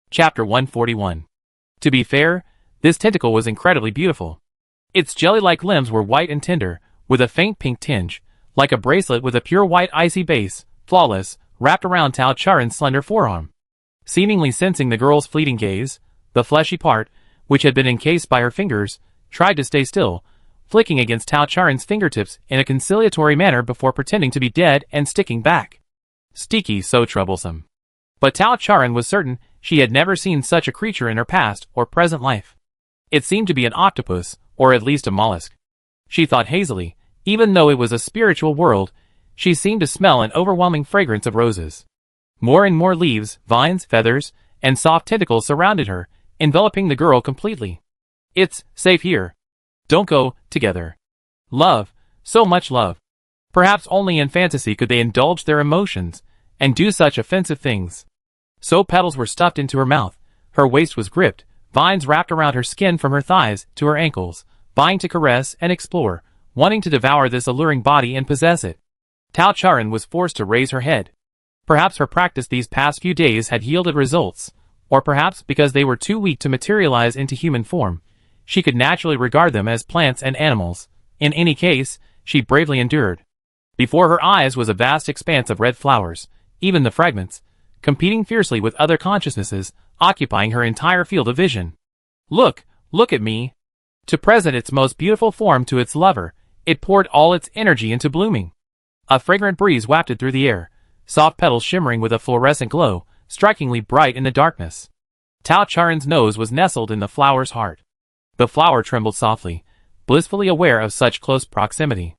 Chapter 141. To be fair, this tentacle was incredibly beautiful. Its jelly-like limbs were white and tender, with a faint pink tinge, like a bracelet with a pure white icy base, flawless, wrapped around Tao Charan's slender forearm. Seemingly sensing the girl's fleeting gaze, the fleshy part, which had been encased by her fingers, tried to stay still, flicking against Tao Charan's fingertips in a conciliatory manner before pretending to be dead and sticking back. Sticky, so troublesome. But Tao Charan was certain she had never seen such a creature in her past or present life. It seemed to be an octopus, or at least a mollusk. She thought hazily, even though it was a spiritual world, she seemed to smell an overwhelming fragrance of roses. More and more leaves, vines, feathers, and soft tentacles surrounded her, enveloping the girl completely. It's safe here. Don't go together. Love, so much love. Perhaps only in fantasy could they indulge their emotions and do such offensive things. So petals were stuffed into her mouth, her waist was gripped, vines wrapped around her skin from her thighs to her ankles, vying to caress and explore, wanting to devour this alluring body and possess it. Tao Charan was forced to raise her head. Perhaps her practice these past few days had yielded results, or perhaps because they were too weak to materialize into human form, she could naturally regard them as plants and animals. In any case, she bravely endured. Before her eyes was a vast expanse of red flowers, even the fragments, competing fiercely with other consciousnesses, occupying her entire field of vision. Look at me. To present its most beautiful form to its lover, it poured all its energy into blooming. A fragrant breeze wafted through the air, soft petals shimmering with a fluorescent glow, strikingly bright in the darkness. Tao Charan's nose was nestled in the flower's heart. The flower trembled softly, blissfully aware of such close proximity.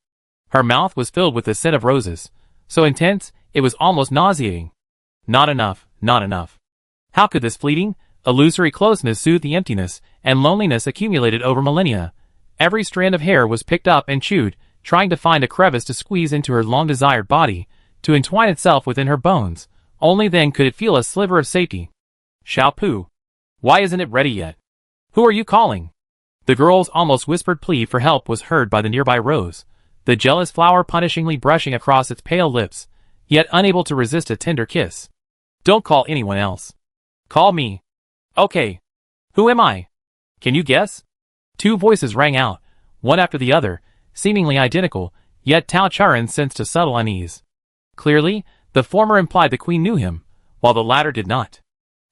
Her mouth was filled with the scent of roses, so intense it was almost nauseating. Not enough, not enough. How could this fleeting, illusory closeness soothe the emptiness and loneliness accumulated over millennia? Every strand of hair was picked up and chewed, trying to find a crevice to squeeze into her long-desired body, to entwine itself within her bones. Only then could it feel a sliver of safety. Xiao Pu. Why isn't it ready yet? Who are you calling? The girl's almost whispered plea for help was heard by the nearby rose, the jealous flower punishingly brushing across its pale lips, yet unable to resist a tender kiss. Don't call anyone else. Call me. Okay. Who am I? Can you guess? Two voices rang out, one after the other, seemingly identical, yet Tao Charan sensed a subtle unease. Clearly, the former implied the queen knew him, while the latter did not.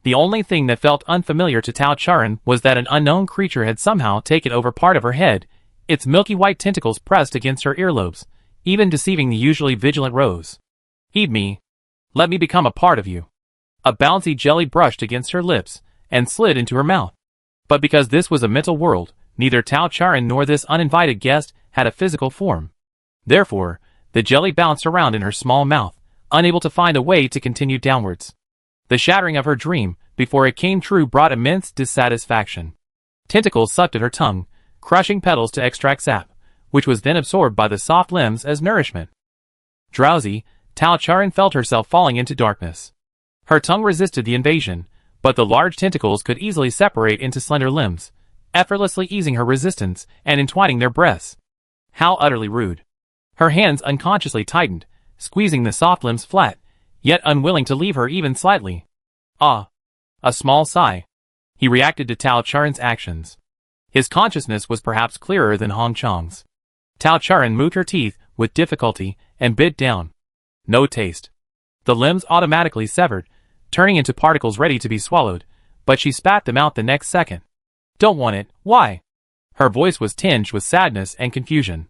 The only thing that felt unfamiliar to Tao Charan was that an unknown creature had somehow taken over part of her head, its milky white tentacles pressed against her earlobes, even deceiving the usually vigilant Rose. Eat me. Let me become a part of you. A bouncy jelly brushed against her lips and slid into her mouth. But because this was a mental world, neither Tao Charan nor this uninvited guest had a physical form. Therefore, the jelly bounced around in her small mouth, unable to find a way to continue downwards. The shattering of her dream, before it came true, brought immense dissatisfaction. Tentacles sucked at her tongue, crushing petals to extract sap, which was then absorbed by the soft limbs as nourishment. Drowsy, Tao Charan felt herself falling into darkness. Her tongue resisted the invasion, but the large tentacles could easily separate into slender limbs, effortlessly easing her resistance and entwining their breasts. How utterly rude. Her hands unconsciously tightened, squeezing the soft limbs flat, yet unwilling to leave her even slightly. Ah! A small sigh. He reacted to Tao Charan's actions. His consciousness was perhaps clearer than Hong Chong's. Tao Charan moved her teeth with difficulty and bit down. No taste. The limbs automatically severed, turning into particles ready to be swallowed, but she spat them out the next second. Don't want it, why? Her voice was tinged with sadness and confusion.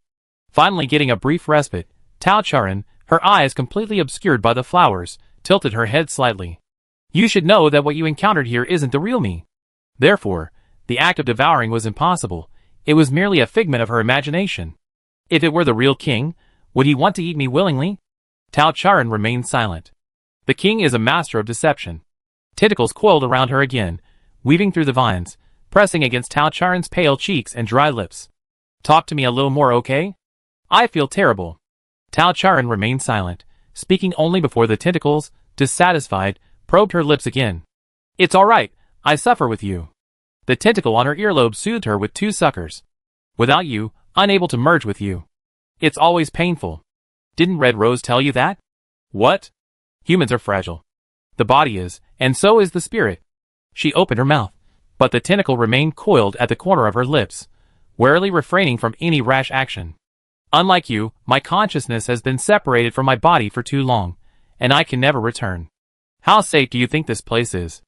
Finally getting a brief respite, Tao Charan, her eyes completely obscured by the flowers, tilted her head slightly. You should know that what you encountered here isn't the real me. Therefore, the act of devouring was impossible. It was merely a figment of her imagination. If it were the real king, would he want to eat me willingly? Tao Charan remained silent. The king is a master of deception. Tentacles coiled around her again, weaving through the vines, pressing against Tao Charan's pale cheeks and dry lips. Talk to me a little more, okay? I feel terrible. Tao Charan remained silent, speaking only before the tentacles, dissatisfied, probed her lips again. It's all right, I suffer with you. The tentacle on her earlobe soothed her with two suckers. Without you, unable to merge with you. It's always painful. Didn't Red Rose tell you that? What? Humans are fragile. The body is, and so is the spirit. She opened her mouth, but the tentacle remained coiled at the corner of her lips, warily refraining from any rash action. Unlike you, my consciousness has been separated from my body for too long, and I can never return. How safe do you think this place is?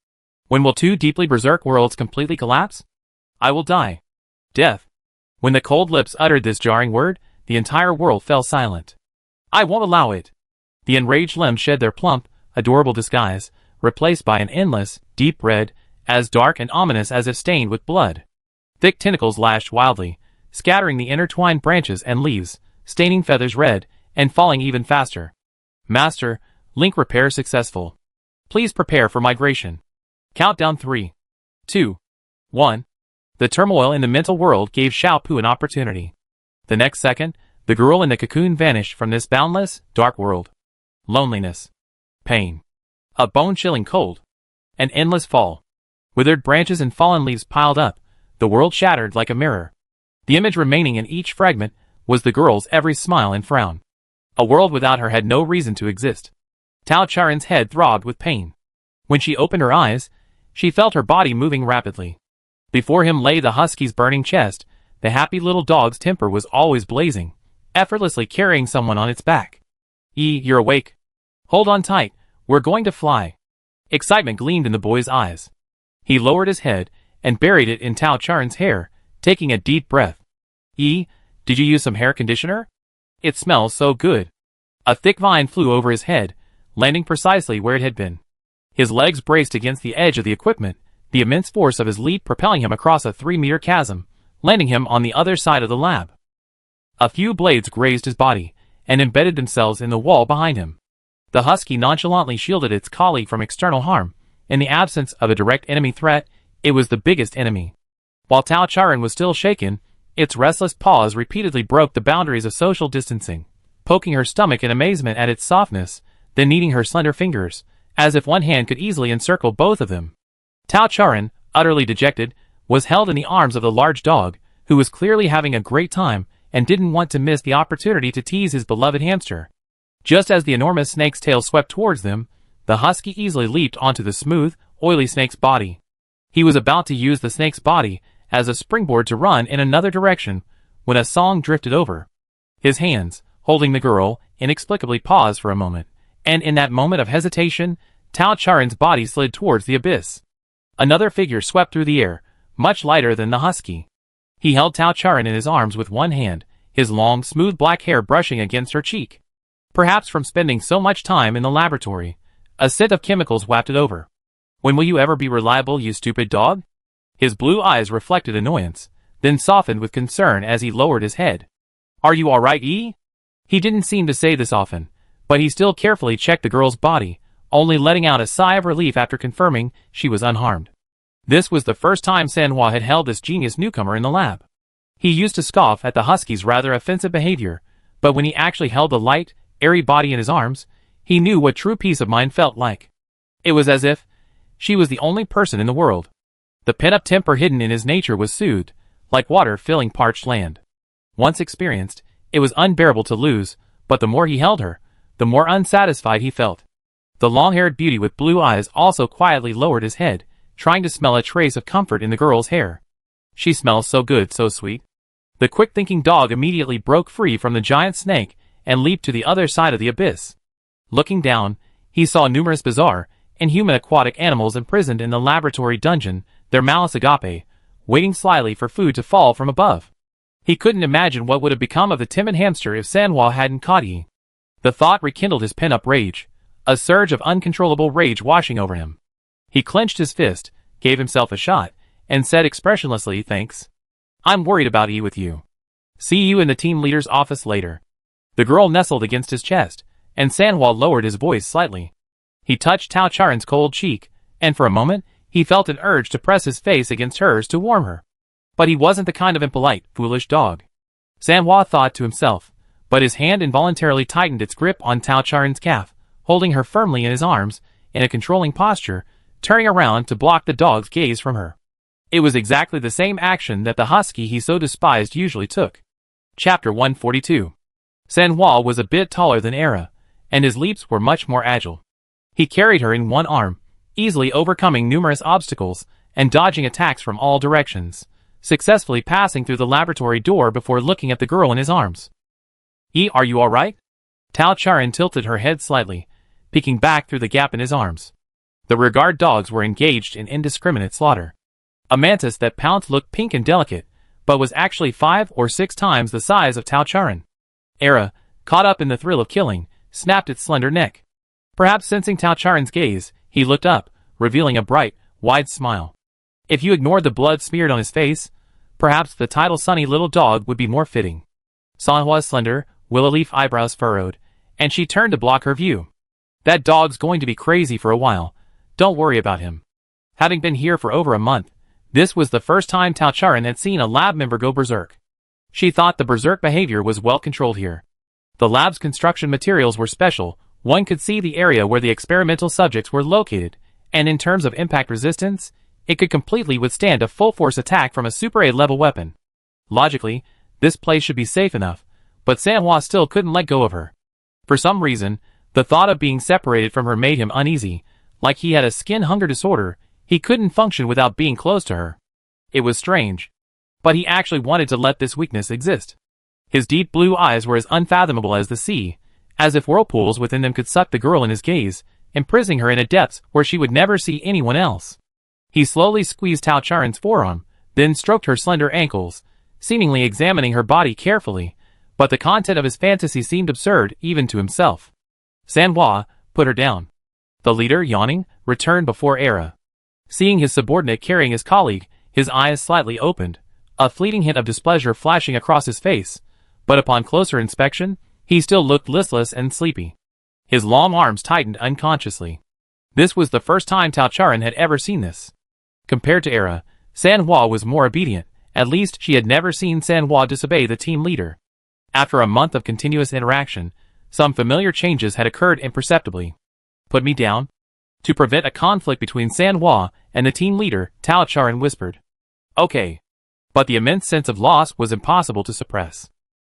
When will two deeply berserk worlds completely collapse? I will die. Death. When the cold lips uttered this jarring word, the entire world fell silent. I won't allow it. The enraged limbs shed their plump, adorable disguise, replaced by an endless, deep red, as dark and ominous as if stained with blood. Thick tentacles lashed wildly, scattering the intertwined branches and leaves, staining feathers red, and falling even faster. Master, link repair successful. Please prepare for migration. Countdown 3, 2, 1. The turmoil in the mental world gave Xiaopu an opportunity. The next second, the girl in the cocoon vanished from this boundless, dark world. Loneliness. Pain. A bone-chilling cold. An endless fall. Withered branches and fallen leaves piled up, the world shattered like a mirror. The image remaining in each fragment was the girl's every smile and frown. A world without her had no reason to exist. Tao Charen's head throbbed with pain. When she opened her eyes, she felt her body moving rapidly. Before him lay the husky's burning chest. The happy little dog's temper was always blazing, effortlessly carrying someone on its back. You're awake. Hold on tight, we're going to fly. Excitement gleamed in the boy's eyes. He lowered his head and buried it in Tao Charen's hair, taking a deep breath. Did you use some hair conditioner? It smells so good. A thick vine flew over his head, landing precisely where it had been. His legs braced against the edge of the equipment, the immense force of his leap propelling him across a 3-meter chasm, landing him on the other side of the lab. A few blades grazed his body, and embedded themselves in the wall behind him. The husky nonchalantly shielded its colleague from external harm. In the absence of a direct enemy threat, it was the biggest enemy. While Tao Charen was still shaken, its restless paws repeatedly broke the boundaries of social distancing, poking her stomach in amazement at its softness, then kneading her slender fingers, as if one hand could easily encircle both of them. Tao Charen, utterly dejected, was held in the arms of the large dog, who was clearly having a great time and didn't want to miss the opportunity to tease his beloved hamster. Just as the enormous snake's tail swept towards them, the husky easily leaped onto the smooth, oily snake's body. He was about to use the snake's body as a springboard to run in another direction when a song drifted over. His hands, holding the girl, inexplicably paused for a moment, and in that moment of hesitation, Tao Charen's body slid towards the abyss. Another figure swept through the air, much lighter than the husky. He held Tao Charen in his arms with one hand, his long, smooth black hair brushing against her cheek. Perhaps from spending so much time in the laboratory, a scent of chemicals wafted over. When will you ever be reliable, you stupid dog? His blue eyes reflected annoyance, then softened with concern as he lowered his head. Are you all right, E? He didn't seem to say this often, but he still carefully checked the girl's body, only letting out a sigh of relief after confirming she was unharmed. This was the first time Sanhua had held this genius newcomer in the lab. He used to scoff at the husky's rather offensive behavior, but when he actually held the light, airy body in his arms, he knew what true peace of mind felt like. It was as if she was the only person in the world. The pent-up temper hidden in his nature was soothed, like water filling parched land. Once experienced, it was unbearable to lose, but the more he held her, the more unsatisfied he felt. The long-haired beauty with blue eyes also quietly lowered his head, trying to smell a trace of comfort in the girl's hair. She smells so good, so sweet. The quick-thinking dog immediately broke free from the giant snake and leaped to the other side of the abyss. Looking down, he saw numerous bizarre, inhuman aquatic animals imprisoned in the laboratory dungeon, their malice agape, waiting slyly for food to fall from above. He couldn't imagine what would have become of the timid hamster if Sanhua hadn't caught Yi. The thought rekindled his pent-up rage, a surge of uncontrollable rage washing over him. He clenched his fist, gave himself a shot, and said expressionlessly, "Thanks. I'm worried about Yi with you. See you in the team leader's office later." The girl nestled against his chest, and Sanhua lowered his voice slightly. He touched Tao Charen's cold cheek, and for a moment, he felt an urge to press his face against hers to warm her. But he wasn't the kind of impolite, foolish dog. Sanhua thought to himself, but his hand involuntarily tightened its grip on Tao Charen's calf, holding her firmly in his arms, in a controlling posture, turning around to block the dog's gaze from her. It was exactly the same action that the husky he so despised usually took. Chapter 142. Sanhua was a bit taller than Era, and his leaps were much more agile. He carried her in one arm, easily overcoming numerous obstacles and dodging attacks from all directions, successfully passing through the laboratory door before looking at the girl in his arms. Are you alright? Tao Charan tilted her head slightly, peeking back through the gap in his arms. The rearguard dogs were engaged in indiscriminate slaughter. A mantis that pounced looked pink and delicate, but was actually 5 or 6 times the size of Tao Charan. Era, caught up in the thrill of killing, snapped its slender neck. Perhaps sensing Tao Charan's gaze, he looked up, revealing a bright, wide smile. If you ignored the blood smeared on his face, perhaps the title sunny little dog would be more fitting. Sanhua's slender, willow leaf eyebrows furrowed, and she turned to block her view. That dog's going to be crazy for a while. Don't worry about him. Having been here for over a month, this was the first time Tao Charan had seen a lab member go berserk. She thought the berserk behavior was well controlled here. The lab's construction materials were special. One could see the area where the experimental subjects were located, and in terms of impact resistance, it could completely withstand a full-force attack from a Super A-level weapon. Logically, this place should be safe enough, but Sanhua still couldn't let go of her. For some reason, the thought of being separated from her made him uneasy. Like he had a skin hunger disorder, he couldn't function without being close to her. It was strange. But he actually wanted to let this weakness exist. His deep blue eyes were as unfathomable as the sea, as if whirlpools within them could suck the girl in his gaze, imprisoning her in a depth where she would never see anyone else. He slowly squeezed Tao Charan's forearm, then stroked her slender ankles, seemingly examining her body carefully, but the content of his fantasy seemed absurd even to himself. Sanhua, put her down. The leader, yawning, returned before Era. Seeing his subordinate carrying his colleague, his eyes slightly opened, a fleeting hint of displeasure flashing across his face, but upon closer inspection, he still looked listless and sleepy. His long arms tightened unconsciously. This was the first time Tao Charan had ever seen this. Compared to Era, Sanhua was more obedient. At least she had never seen Sanhua disobey the team leader. After a month of continuous interaction, some familiar changes had occurred imperceptibly. Put me down? To prevent a conflict between Sanhua and the team leader, Tao Charan whispered. Okay. But the immense sense of loss was impossible to suppress.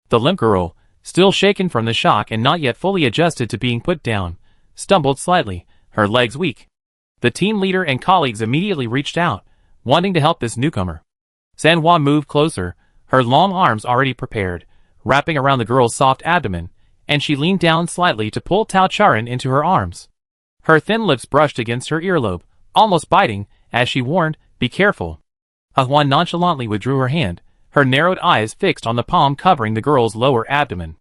The limp girl, still shaken from the shock and not yet fully adjusted to being put down, stumbled slightly, her legs weak. The team leader and colleagues immediately reached out, wanting to help this newcomer. Sanhua moved closer, her long arms already prepared, wrapping around the girl's soft abdomen, and she leaned down slightly to pull Tao Charan into her arms. Her thin lips brushed against her earlobe, almost biting, as she warned, "Be careful." Huan nonchalantly withdrew her hand, her narrowed eyes fixed on the palm covering the girl's lower abdomen.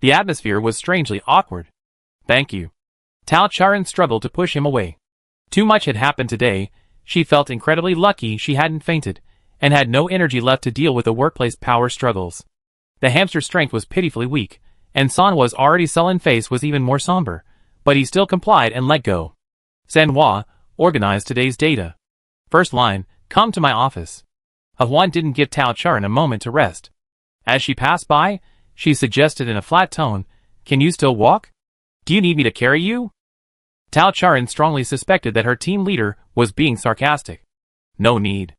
The atmosphere was strangely awkward. "Thank you." Tao Charan struggled to push him away. Too much had happened today. She felt incredibly lucky she hadn't fainted, and had no energy left to deal with the workplace power struggles. The hamster's strength was pitifully weak, and Sanhua's already sullen face was even more somber, but he still complied and let go. Sanhua, organize today's data. First line, come to my office. Huan didn't give Tao Charan a moment to rest. As she passed by, she suggested in a flat tone, "Can you still walk? Do you need me to carry you?" Tao Charan strongly suspected that her team leader was being sarcastic. "No need."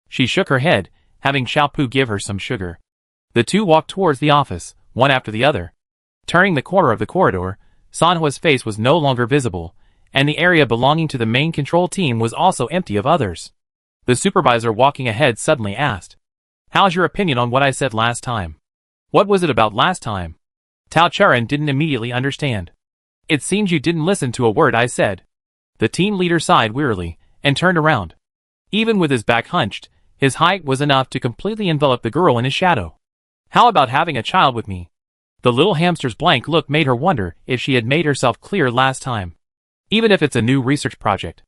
She shook her head, having Xiaopu give her some sugar. The two walked towards the office, one after the other. Turning the corner of the corridor, Sanhua's face was no longer visible, and the area belonging to the main control team was also empty of others. The supervisor walking ahead suddenly asked, "How's your opinion on what I said last time?" "What was it about last time?" Tao Charan didn't immediately understand. "It seems you didn't listen to a word I said." The team leader sighed wearily, and turned around. Even with his back hunched, his height was enough to completely envelop the girl in his shadow. "How about having a child with me?" The little hamster's blank look made her wonder if she had made herself clear last time. "Even if it's a new research project.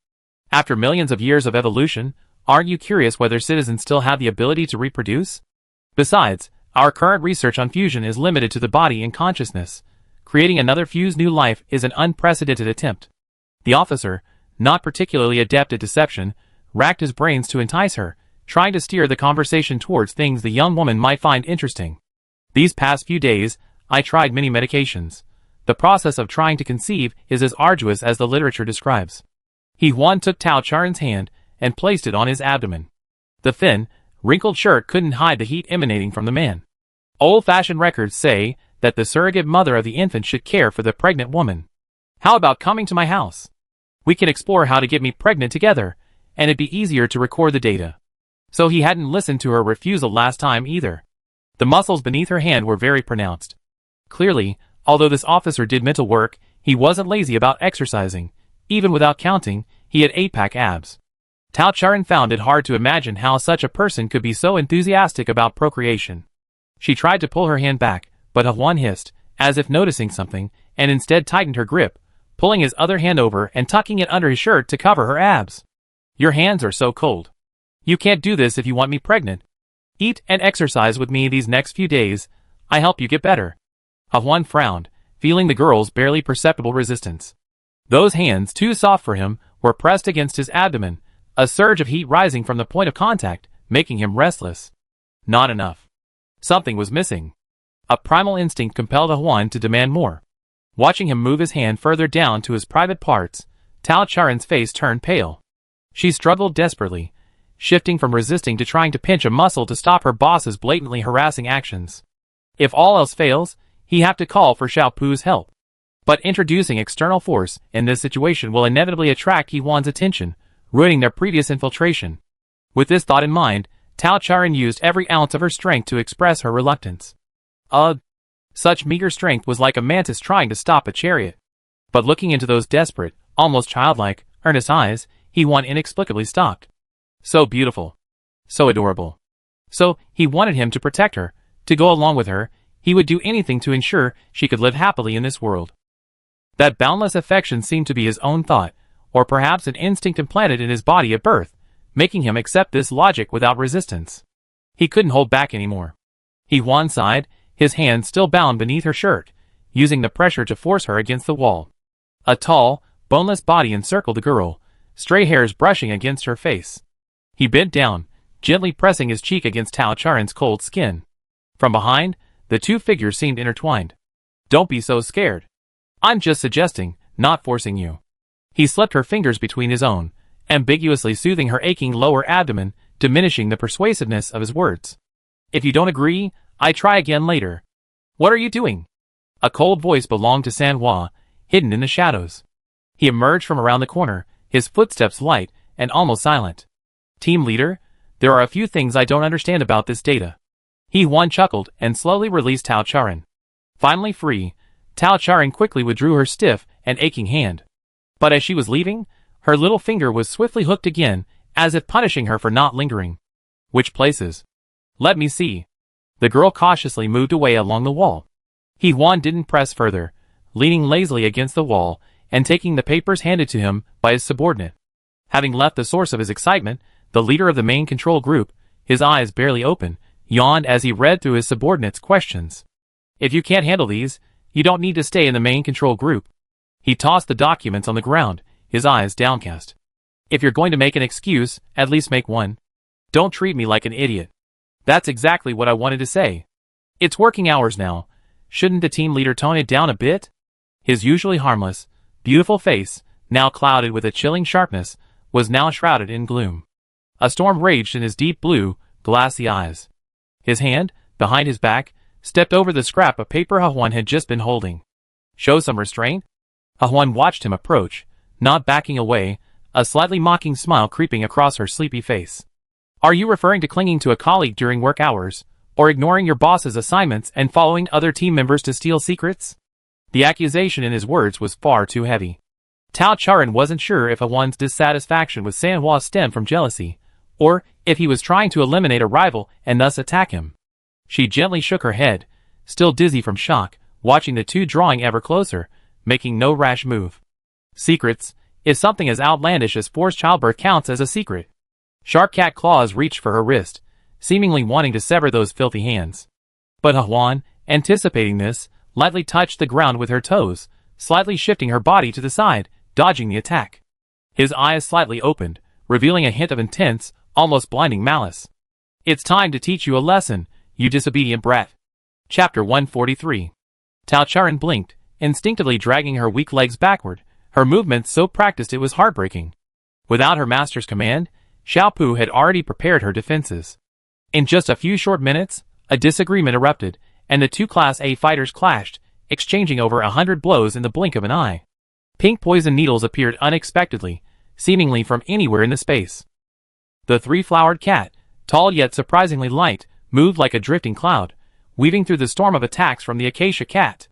After millions of years of evolution, aren't you curious whether citizens still have the ability to reproduce? Besides, our current research on fusion is limited to the body and consciousness. Creating another fused new life is an unprecedented attempt." The officer, not particularly adept at deception, racked his brains to entice her, trying to steer the conversation towards things the young woman might find interesting. "These past few days, I tried many medications. The process of trying to conceive is as arduous as the literature describes." Huan took Tao Charan's hand and placed it on his abdomen. The thin, wrinkled shirt couldn't hide the heat emanating from the man. Old-fashioned records say that the surrogate mother of the infant should care for the pregnant woman. "How about coming to my house?" We can explore how to get me pregnant together, and it'd be easier to record the data. So he hadn't listened to her refusal last time either. The muscles beneath her hand were very pronounced. Clearly, although this officer did mental work, he wasn't lazy about exercising. Even without counting, he had 8-pack abs. Tao Charan found it hard to imagine how such a person could be so enthusiastic about procreation. She tried to pull her hand back, but Hwan hissed, as if noticing something, and instead tightened her grip, pulling his other hand over and tucking it under his shirt to cover her abs. Your hands are so cold. You can't do this if you want me pregnant. Eat and exercise with me these next few days. I help you get better. Hwan frowned, feeling the girl's barely perceptible resistance. Those hands, too soft for him, were pressed against his abdomen, a surge of heat rising from the point of contact, making him restless. Not enough. Something was missing. A primal instinct compelled Hwan to demand more. Watching him move his hand further down to his private parts, Tao Charan's face turned pale. She struggled desperately, shifting from resisting to trying to pinch a muscle to stop her boss's blatantly harassing actions. If all else fails, he have to call for Xiaopu's help. But introducing external force in this situation will inevitably attract Hwan's attention, ruining their previous infiltration. With this thought in mind, Tao Charan used every ounce of her strength to express her reluctance. Such meager strength was like a mantis trying to stop a chariot. But looking into those desperate, almost childlike, earnest eyes, Hwan inexplicably stopped. So beautiful. So adorable. So, he wanted him to protect her, to go along with her. He would do anything to ensure she could live happily in this world. That boundless affection seemed to be his own thought, or perhaps an instinct implanted in his body at birth, making him accept this logic without resistance. He couldn't hold back anymore. Hwan sighed, his hand still bound beneath her shirt, using the pressure to force her against the wall. A tall, boneless body encircled the girl, stray hairs brushing against her face. He bent down, gently pressing his cheek against Tao Charan's cold skin. From behind, the two figures seemed intertwined. Don't be so scared. I'm just suggesting, not forcing you. He slipped her fingers between his own, ambiguously soothing her aching lower abdomen, diminishing the persuasiveness of his words. If you don't agree, I try again later. What are you doing? A cold voice belonged to Sanhua, hidden in the shadows. He emerged from around the corner, his footsteps light and almost silent. Team leader, there are a few things I don't understand about this data. Hwan chuckled and slowly released Tao Charan. Finally free, Tao Charan quickly withdrew her stiff and aching hand. But as she was leaving, her little finger was swiftly hooked again, as if punishing her for not lingering. Which places? Let me see. The girl cautiously moved away along the wall. Hwan didn't press further, leaning lazily against the wall and taking the papers handed to him by his subordinate. Having left the source of his excitement, the leader of the main control group, his eyes barely open, yawned as he read through his subordinate's questions. If you can't handle these, you don't need to stay in the main control group. He tossed the documents on the ground, his eyes downcast. If you're going to make an excuse, at least make one. Don't treat me like an idiot. That's exactly what I wanted to say. It's working hours now. Shouldn't the team leader tone it down a bit? His usually harmless, beautiful face, now clouded with a chilling sharpness, was now shrouded in gloom. A storm raged in his deep blue, glassy eyes. His hand, behind his back, stepped over the scrap of paper Hwan had just been holding. Show some restraint? Hwan watched him approach, not backing away, a slightly mocking smile creeping across her sleepy face. Are you referring to clinging to a colleague during work hours, or ignoring your boss's assignments and following other team members to steal secrets? The accusation in his words was far too heavy. Tao Charan wasn't sure if Hwan's dissatisfaction with Sanhua stemmed from jealousy, or if he was trying to eliminate a rival and thus attack him. She gently shook her head, still dizzy from shock, watching the two drawing ever closer, making no rash move. Secrets, if something as outlandish as forced childbirth counts as a secret. Sharp cat claws reached for her wrist, seemingly wanting to sever those filthy hands. But Hwan, anticipating this, lightly touched the ground with her toes, slightly shifting her body to the side, dodging the attack. His eyes slightly opened, revealing a hint of intense, almost blinding malice. It's time to teach you a lesson, you disobedient brat. Chapter 143. Tao Charan blinked, instinctively dragging her weak legs backward, her movements so practiced it was heartbreaking. Without her master's command, Xiaopu had already prepared her defenses. In just a few short minutes, a disagreement erupted, and the two Class A fighters clashed, exchanging over 100 blows in the blink of an eye. Pink poison needles appeared unexpectedly, seemingly from anywhere in the space. The three-flowered cat, tall yet surprisingly light, moved like a drifting cloud, weaving through the storm of attacks from the acacia cat.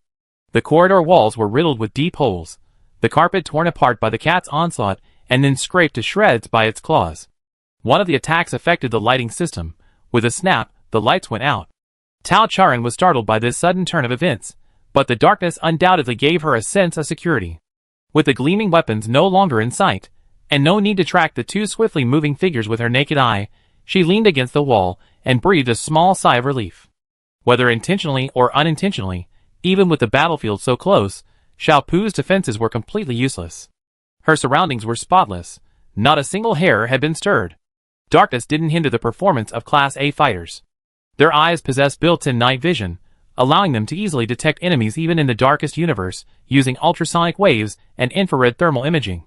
The corridor walls were riddled with deep holes, the carpet torn apart by the cat's onslaught and then scraped to shreds by its claws. One of the attacks affected the lighting system. With a snap, the lights went out. Tao Charan was startled by this sudden turn of events, but the darkness undoubtedly gave her a sense of security. With the gleaming weapons no longer in sight, and no need to track the two swiftly moving figures with her naked eye, she leaned against the wall and breathed a small sigh of relief. Whether intentionally or unintentionally, even with the battlefield so close, Xiao Pu's defenses were completely useless. Her surroundings were spotless. Not a single hair had been stirred. Darkness didn't hinder the performance of Class A fighters. Their eyes possessed built-in night vision, allowing them to easily detect enemies even in the darkest universe, using ultrasonic waves and infrared thermal imaging.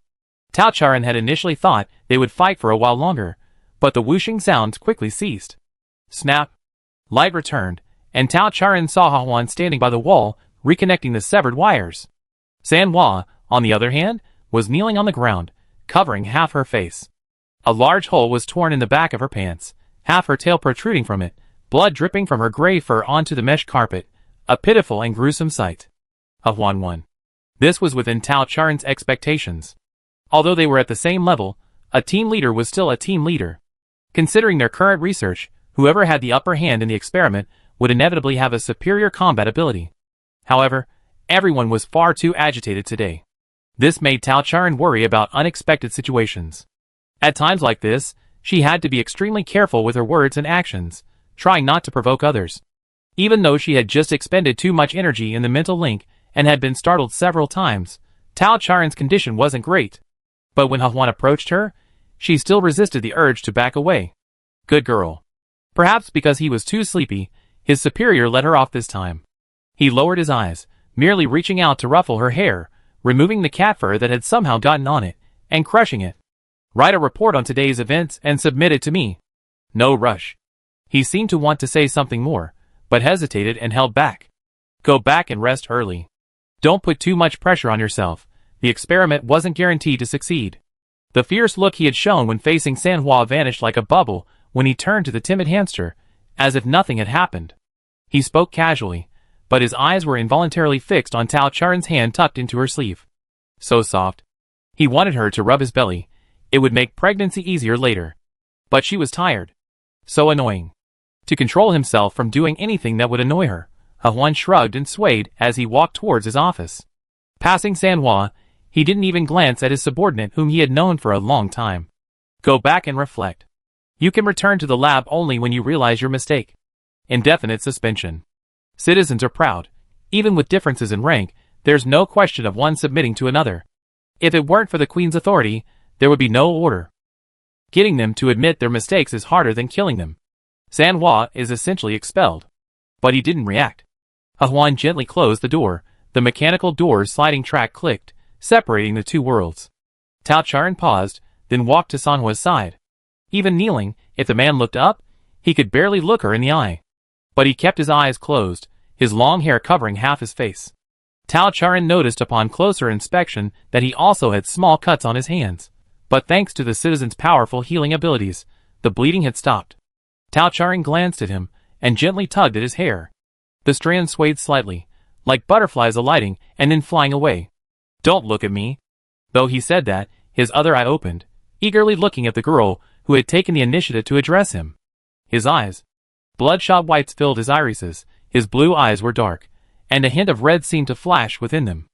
Tao Charan had initially thought they would fight for a while longer, but the whooshing sounds quickly ceased. Snap! Light returned, and Tao Charan saw Ha Huan standing by the wall, reconnecting the severed wires. San Hua, on the other hand, was kneeling on the ground, covering half her face. A large hole was torn in the back of her pants, half her tail protruding from it, blood dripping from her gray fur onto the mesh carpet, a pitiful and gruesome sight. Ha Huan won. This was within Tao Charan's expectations. Although they were at the same level, a team leader was still a team leader. Considering their current research, whoever had the upper hand in the experiment would inevitably have a superior combat ability. However, everyone was far too agitated today. This made Tao Charan worry about unexpected situations. At times like this, she had to be extremely careful with her words and actions, trying not to provoke others. Even though she had just expended too much energy in the mental link and had been startled several times, Tao Charan's condition wasn't great. But when Ha Huan approached her, she still resisted the urge to back away. Good girl. Perhaps because he was too sleepy, his superior let her off this time. He lowered his eyes, merely reaching out to ruffle her hair, removing the cat fur that had somehow gotten on it, and crushing it. Write a report on today's events and submit it to me. No rush. He seemed to want to say something more, but hesitated and held back. Go back and rest early. Don't put too much pressure on yourself. The experiment wasn't guaranteed to succeed. The fierce look he had shown when facing San Hua vanished like a bubble when he turned to the timid hamster, as if nothing had happened. He spoke casually, but his eyes were involuntarily fixed on Tao Charan's hand tucked into her sleeve. So soft. He wanted her to rub his belly. It would make pregnancy easier later. But she was tired. So annoying. To control himself from doing anything that would annoy her, Ha Huan shrugged and swayed as he walked towards his office. Passing San Hua, he didn't even glance at his subordinate whom he had known for a long time. Go back and reflect. You can return to the lab only when you realize your mistake. Indefinite suspension. Citizens are proud. Even with differences in rank, there's no question of one submitting to another. If it weren't for the Queen's authority, there would be no order. Getting them to admit their mistakes is harder than killing them. San Hua is essentially expelled. But he didn't react. Ha Huan gently closed the door. The mechanical door's sliding track clicked, separating the two worlds. Tao Charan paused, then walked to San Hua's side. Even kneeling, if the man looked up, he could barely look her in the eye. But he kept his eyes closed, his long hair covering half his face. Tao Charan noticed upon closer inspection that he also had small cuts on his hands. But thanks to the citizen's powerful healing abilities, the bleeding had stopped. Tao Charan glanced at him and gently tugged at his hair. The strands swayed slightly, like butterflies alighting and then flying away. Don't look at me. Though he said that, his other eye opened, eagerly looking at the girl who had taken the initiative to address him. His eyes. Bloodshot whites filled his irises, his blue eyes were dark, and a hint of red seemed to flash within them.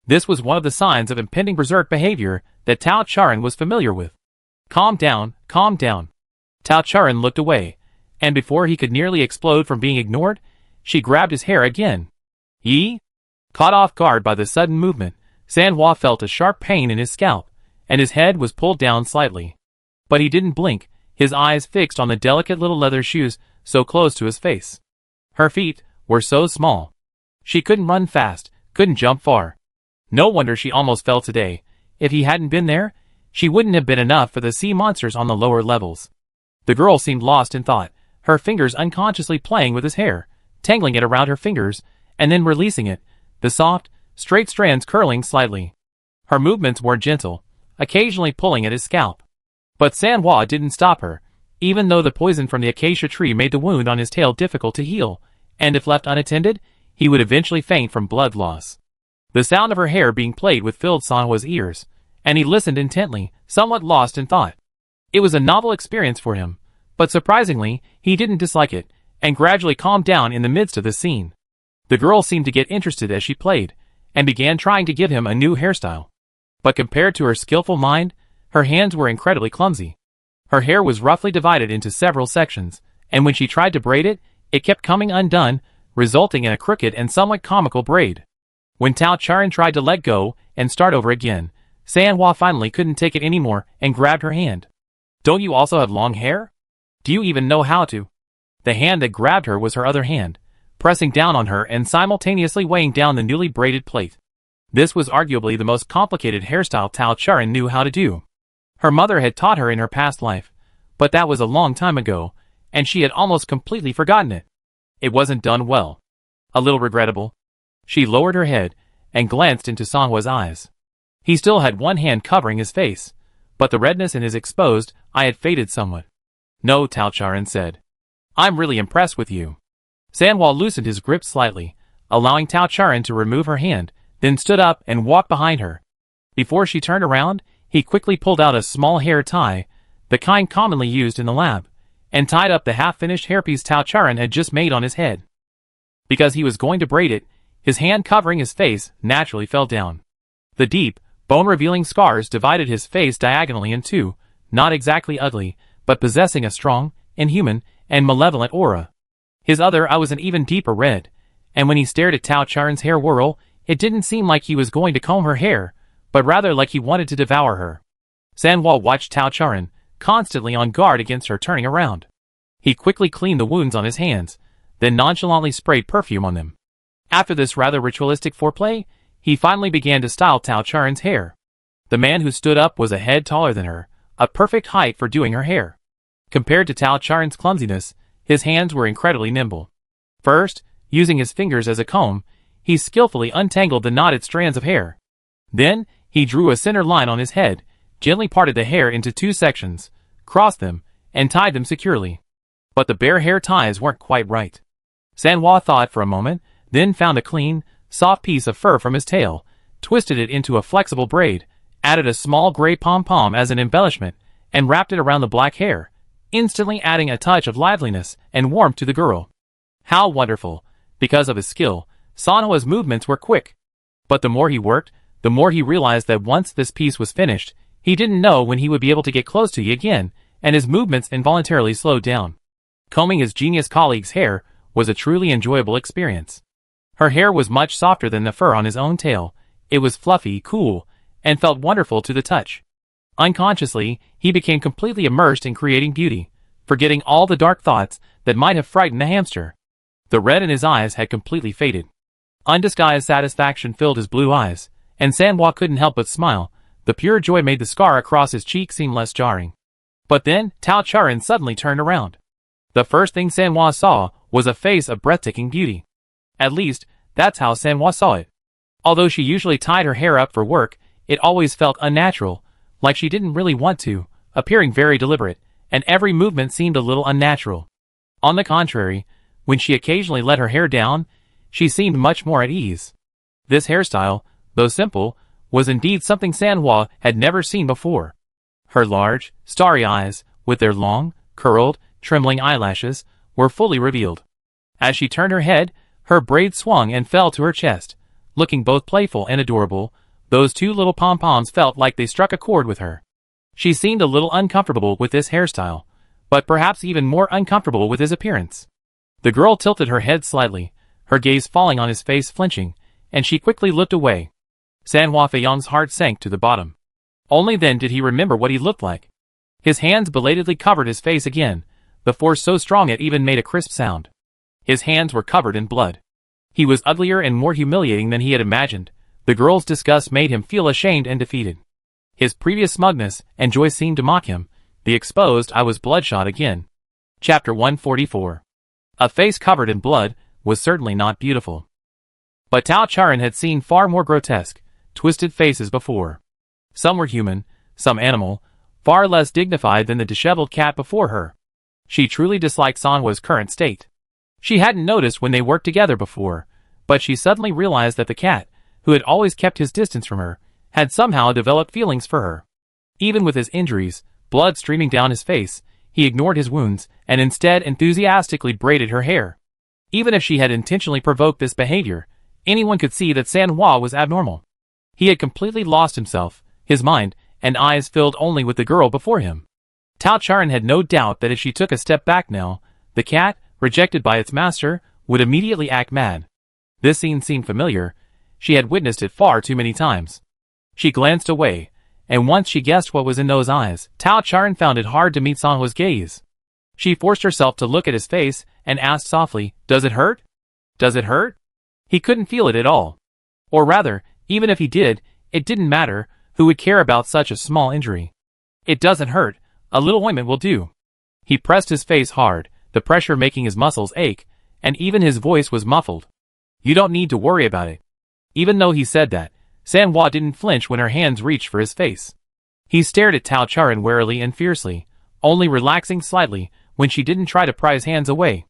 This was one of the signs of impending berserk behavior that Tao Charan was familiar with. Calm down, calm down. Tao Charan looked away, and before he could nearly explode from being ignored, she grabbed his hair again. Yi? Caught off guard by the sudden movement, San Hua felt a sharp pain in his scalp, and his head was pulled down slightly. But he didn't blink, his eyes fixed on the delicate little leather shoes so close to his face. Her feet were so small. She couldn't run fast, couldn't jump far. No wonder she almost fell today. If he hadn't been there, she wouldn't have been enough for the sea monsters on the lower levels. The girl seemed lost in thought, her fingers unconsciously playing with his hair, tangling it around her fingers, and then releasing it, the soft, straight strands curling slightly. Her movements were gentle, occasionally pulling at his scalp. But Sanhua didn't stop her, even though the poison from the acacia tree made the wound on his tail difficult to heal, and if left unattended, he would eventually faint from blood loss. The sound of her hair being played with filled Sanhua's ears, and he listened intently, somewhat lost in thought. It was a novel experience for him, but surprisingly, he didn't dislike it, and gradually calmed down in the midst of the scene. The girl seemed to get interested as she played, and began trying to give him a new hairstyle. But compared to her skillful mind, her hands were incredibly clumsy. Her hair was roughly divided into several sections, and when she tried to braid it, it kept coming undone, resulting in a crooked and somewhat comical braid. When Tao Charan tried to let go and start over again, Sanhua finally couldn't take it anymore and grabbed her hand. "Don't you also have long hair? Do you even know how to?" The hand that grabbed her was her other hand, pressing down on her and simultaneously weighing down the newly braided plait. This was arguably the most complicated hairstyle Tao Charan knew how to do. Her mother had taught her in her past life, but that was a long time ago, and she had almost completely forgotten it. It wasn't done well. A little regrettable. She lowered her head and glanced into Sanhua's eyes. He still had one hand covering his face, but the redness in his exposed eye had faded somewhat. "No," Tao Charan said. "I'm really impressed with you." Sanhua loosened his grip slightly, allowing Tao Charan to remove her hand, then stood up and walked behind her. Before she turned around, he quickly pulled out a small hair tie, the kind commonly used in the lab, and tied up the half-finished hairpiece Tao Charan had just made on his head. Because he was going to braid it, his hand covering his face naturally fell down. The deep, bone-revealing scars divided his face diagonally in two, not exactly ugly, but possessing a strong, inhuman, and malevolent aura. His other eye was an even deeper red, and when he stared at Tao Charan's hair whirl, it didn't seem like he was going to comb her hair, but rather like he wanted to devour her. Sanhua watched Tao Charan, constantly on guard against her turning around. He quickly cleaned the wounds on his hands, then nonchalantly sprayed perfume on them. After this rather ritualistic foreplay, he finally began to style Tao Charan's hair. The man who stood up was a head taller than her, a perfect height for doing her hair. Compared to Tao Charan's clumsiness, his hands were incredibly nimble. First, using his fingers as a comb, he skillfully untangled the knotted strands of hair. Then, he drew a center line on his head, gently parted the hair into two sections, crossed them, and tied them securely. But the bare hair ties weren't quite right. Sanhua thought for a moment, then found a clean, soft piece of fur from his tail, twisted it into a flexible braid, added a small gray pom-pom as an embellishment, and wrapped it around the black hair, instantly adding a touch of liveliness and warmth to the girl. How wonderful! Because of his skill, Sanhua's movements were quick. But the more he worked, the more he realized that once this piece was finished, he didn't know when he would be able to get close to you again, and his movements involuntarily slowed down. Combing his genius colleague's hair was a truly enjoyable experience. Her hair was much softer than the fur on his own tail. It was fluffy, cool, and felt wonderful to the touch. Unconsciously, he became completely immersed in creating beauty, forgetting all the dark thoughts that might have frightened a hamster. The red in his eyes had completely faded. Undisguised satisfaction filled his blue eyes, and Sanhua couldn't help but smile. The pure joy made the scar across his cheek seem less jarring. But then, Tao Charan suddenly turned around. The first thing Sanhua saw was a face of breathtaking beauty. At least, that's how Sanhua saw it. Although she usually tied her hair up for work, it always felt unnatural, like she didn't really want to, appearing very deliberate, and every movement seemed a little unnatural. On the contrary, when she occasionally let her hair down, she seemed much more at ease. This hairstyle, though simple, was indeed something Sanhua had never seen before. Her large, starry eyes, with their long, curled, trembling eyelashes, were fully revealed. As she turned her head, her braid swung and fell to her chest, looking both playful and adorable. Those two little pom-poms felt like they struck a chord with her. She seemed a little uncomfortable with this hairstyle, but perhaps even more uncomfortable with his appearance. The girl tilted her head slightly, her gaze falling on his face flinching, and she quickly looked away. Sanhua Feiyong's heart sank to the bottom. Only then did he remember what he looked like. His hands belatedly covered his face again, the force so strong it even made a crisp sound. His hands were covered in blood. He was uglier and more humiliating than he had imagined. The girl's disgust made him feel ashamed and defeated. His previous smugness and joy seemed to mock him. The exposed eye was bloodshot again. Chapter 144. A face covered in blood was certainly not beautiful. But Tao Charan had seen far more grotesque, twisted faces before. Some were human, some animal, far less dignified than the disheveled cat before her. She truly disliked Sanhwa's current state. She hadn't noticed when they worked together before, but she suddenly realized that the cat, who had always kept his distance from her, had somehow developed feelings for her. Even with his injuries, blood streaming down his face, he ignored his wounds and instead enthusiastically braided her hair. Even if she had intentionally provoked this behavior, anyone could see that Sanhwa was abnormal. He had completely lost himself, his mind and eyes filled only with the girl before him. Tao Charan had no doubt that if she took a step back now, the cat, rejected by its master, would immediately act mad. This scene seemed familiar. She had witnessed it far too many times. She glanced away, and once she guessed what was in those eyes, Tao Charan found it hard to meet Sanhwa's gaze. She forced herself to look at his face and asked softly, "Does it hurt? Does it hurt?" He couldn't feel it at all. Or rather, even if he did, it didn't matter. Who would care about such a small injury? "It doesn't hurt. A little ointment will do." He pressed his face hard, the pressure making his muscles ache, and even his voice was muffled. "You don't need to worry about it." Even though he said that, Sanhwa didn't flinch when her hands reached for his face. He stared at Tao Charan warily and fiercely, only relaxing slightly when she didn't try to pry his hands away.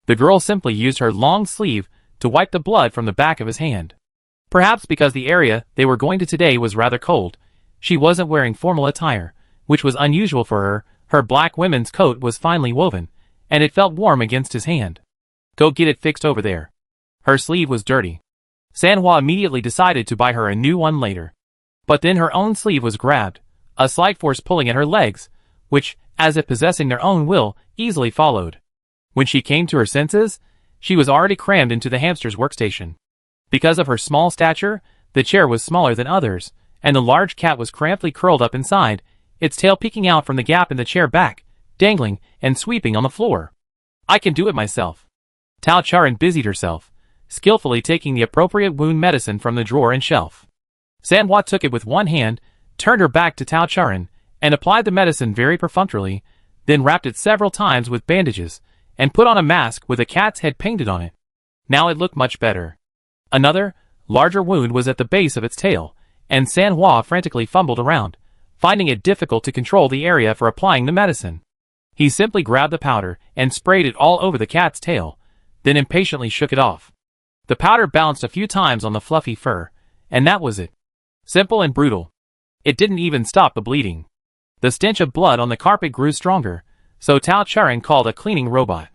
The girl simply used her long sleeve to wipe the blood from the back of his hand. Perhaps because the area they were going to today was rather cold, she wasn't wearing formal attire, which was unusual for her. Her black women's coat was finely woven, and it felt warm against his hand. "Go get it fixed over there." Her sleeve was dirty. Sanhwa immediately decided to buy her a new one later. But then her own sleeve was grabbed, a slight force pulling at her legs, which, as if possessing their own will, easily followed. When she came to her senses, she was already crammed into the hamster's workstation. Because of her small stature, the chair was smaller than others, and the large cat was crampedly curled up inside, its tail peeking out from the gap in the chair back, dangling and sweeping on the floor. "I can do it myself." Tao Charan busied herself, skillfully taking the appropriate wound medicine from the drawer and shelf. Sanhwa took it with one hand, turned her back to Tao Charan, and applied the medicine very perfunctorily, then wrapped it several times with bandages, and put on a mask with a cat's head painted on it. Now it looked much better. Another, larger wound was at the base of its tail, and Sanhwa frantically fumbled around, finding it difficult to control the area for applying the medicine. He simply grabbed the powder and sprayed it all over the cat's tail, then impatiently shook it off. The powder bounced a few times on the fluffy fur, and that was it. Simple and brutal. It didn't even stop the bleeding. The stench of blood on the carpet grew stronger, so Tao Charan called a cleaning robot.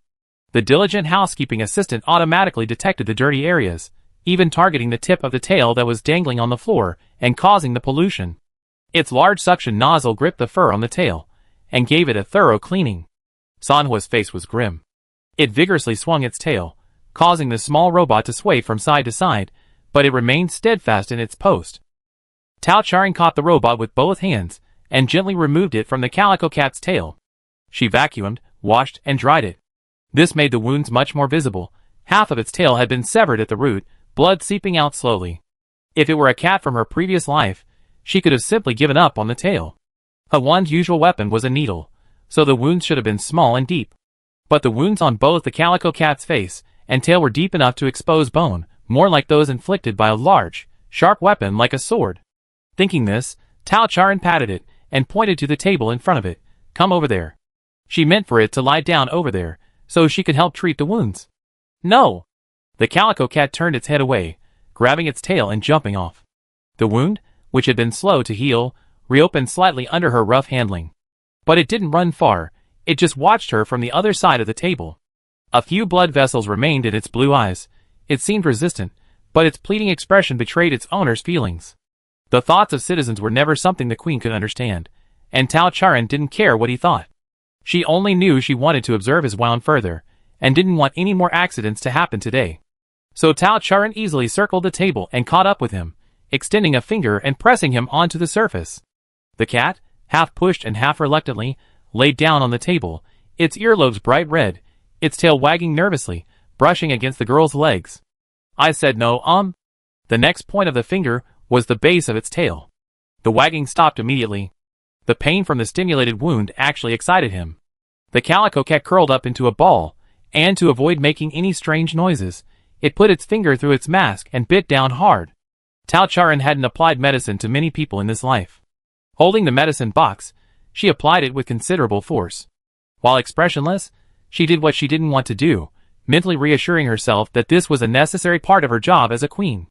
The diligent housekeeping assistant automatically detected the dirty areas, even targeting the tip of the tail that was dangling on the floor and causing the pollution. Its large suction nozzle gripped the fur on the tail and gave it a thorough cleaning. Sanhwa's face was grim. It vigorously swung its tail, causing the small robot to sway from side to side, but it remained steadfast in its post. Tao Charan caught the robot with both hands and gently removed it from the calico cat's tail. She vacuumed, washed, and dried it. This made the wounds much more visible. Half of its tail had been severed at the root, blood seeping out slowly. If it were a cat from her previous life, she could have simply given up on the tail. Her one usual weapon was a needle, so the wounds should have been small and deep. But the wounds on both the calico cat's face and tail were deep enough to expose bone, more like those inflicted by a large, sharp weapon like a sword. Thinking this, Tao Charan patted it and pointed to the table in front of it. "Come over there." She meant for it to lie down over there, so she could help treat the wounds. "No!" The calico cat turned its head away, grabbing its tail and jumping off. The wound, which had been slow to heal, reopened slightly under her rough handling. But it didn't run far, it just watched her from the other side of the table. A few blood vessels remained in its blue eyes. It seemed resistant, but its pleading expression betrayed its owner's feelings. The thoughts of citizens were never something the queen could understand, and Tao Charan didn't care what he thought. She only knew she wanted to observe his wound further, and didn't want any more accidents to happen today. So Tao Charan easily circled the table and caught up with him, extending a finger and pressing him onto the surface. The cat, half pushed and half reluctantly, laid down on the table, its earlobes bright red, its tail wagging nervously, brushing against the girl's legs. "I said no, The next point of the finger was the base of its tail. The wagging stopped immediately. The pain from the stimulated wound actually excited him. The calico cat curled up into a ball, and to avoid making any strange noises, it put its finger through its mask and bit down hard. Tao Charan hadn't applied medicine to many people in this life. Holding the medicine box, she applied it with considerable force. While expressionless, she did what she didn't want to do, mentally reassuring herself that this was a necessary part of her job as a queen.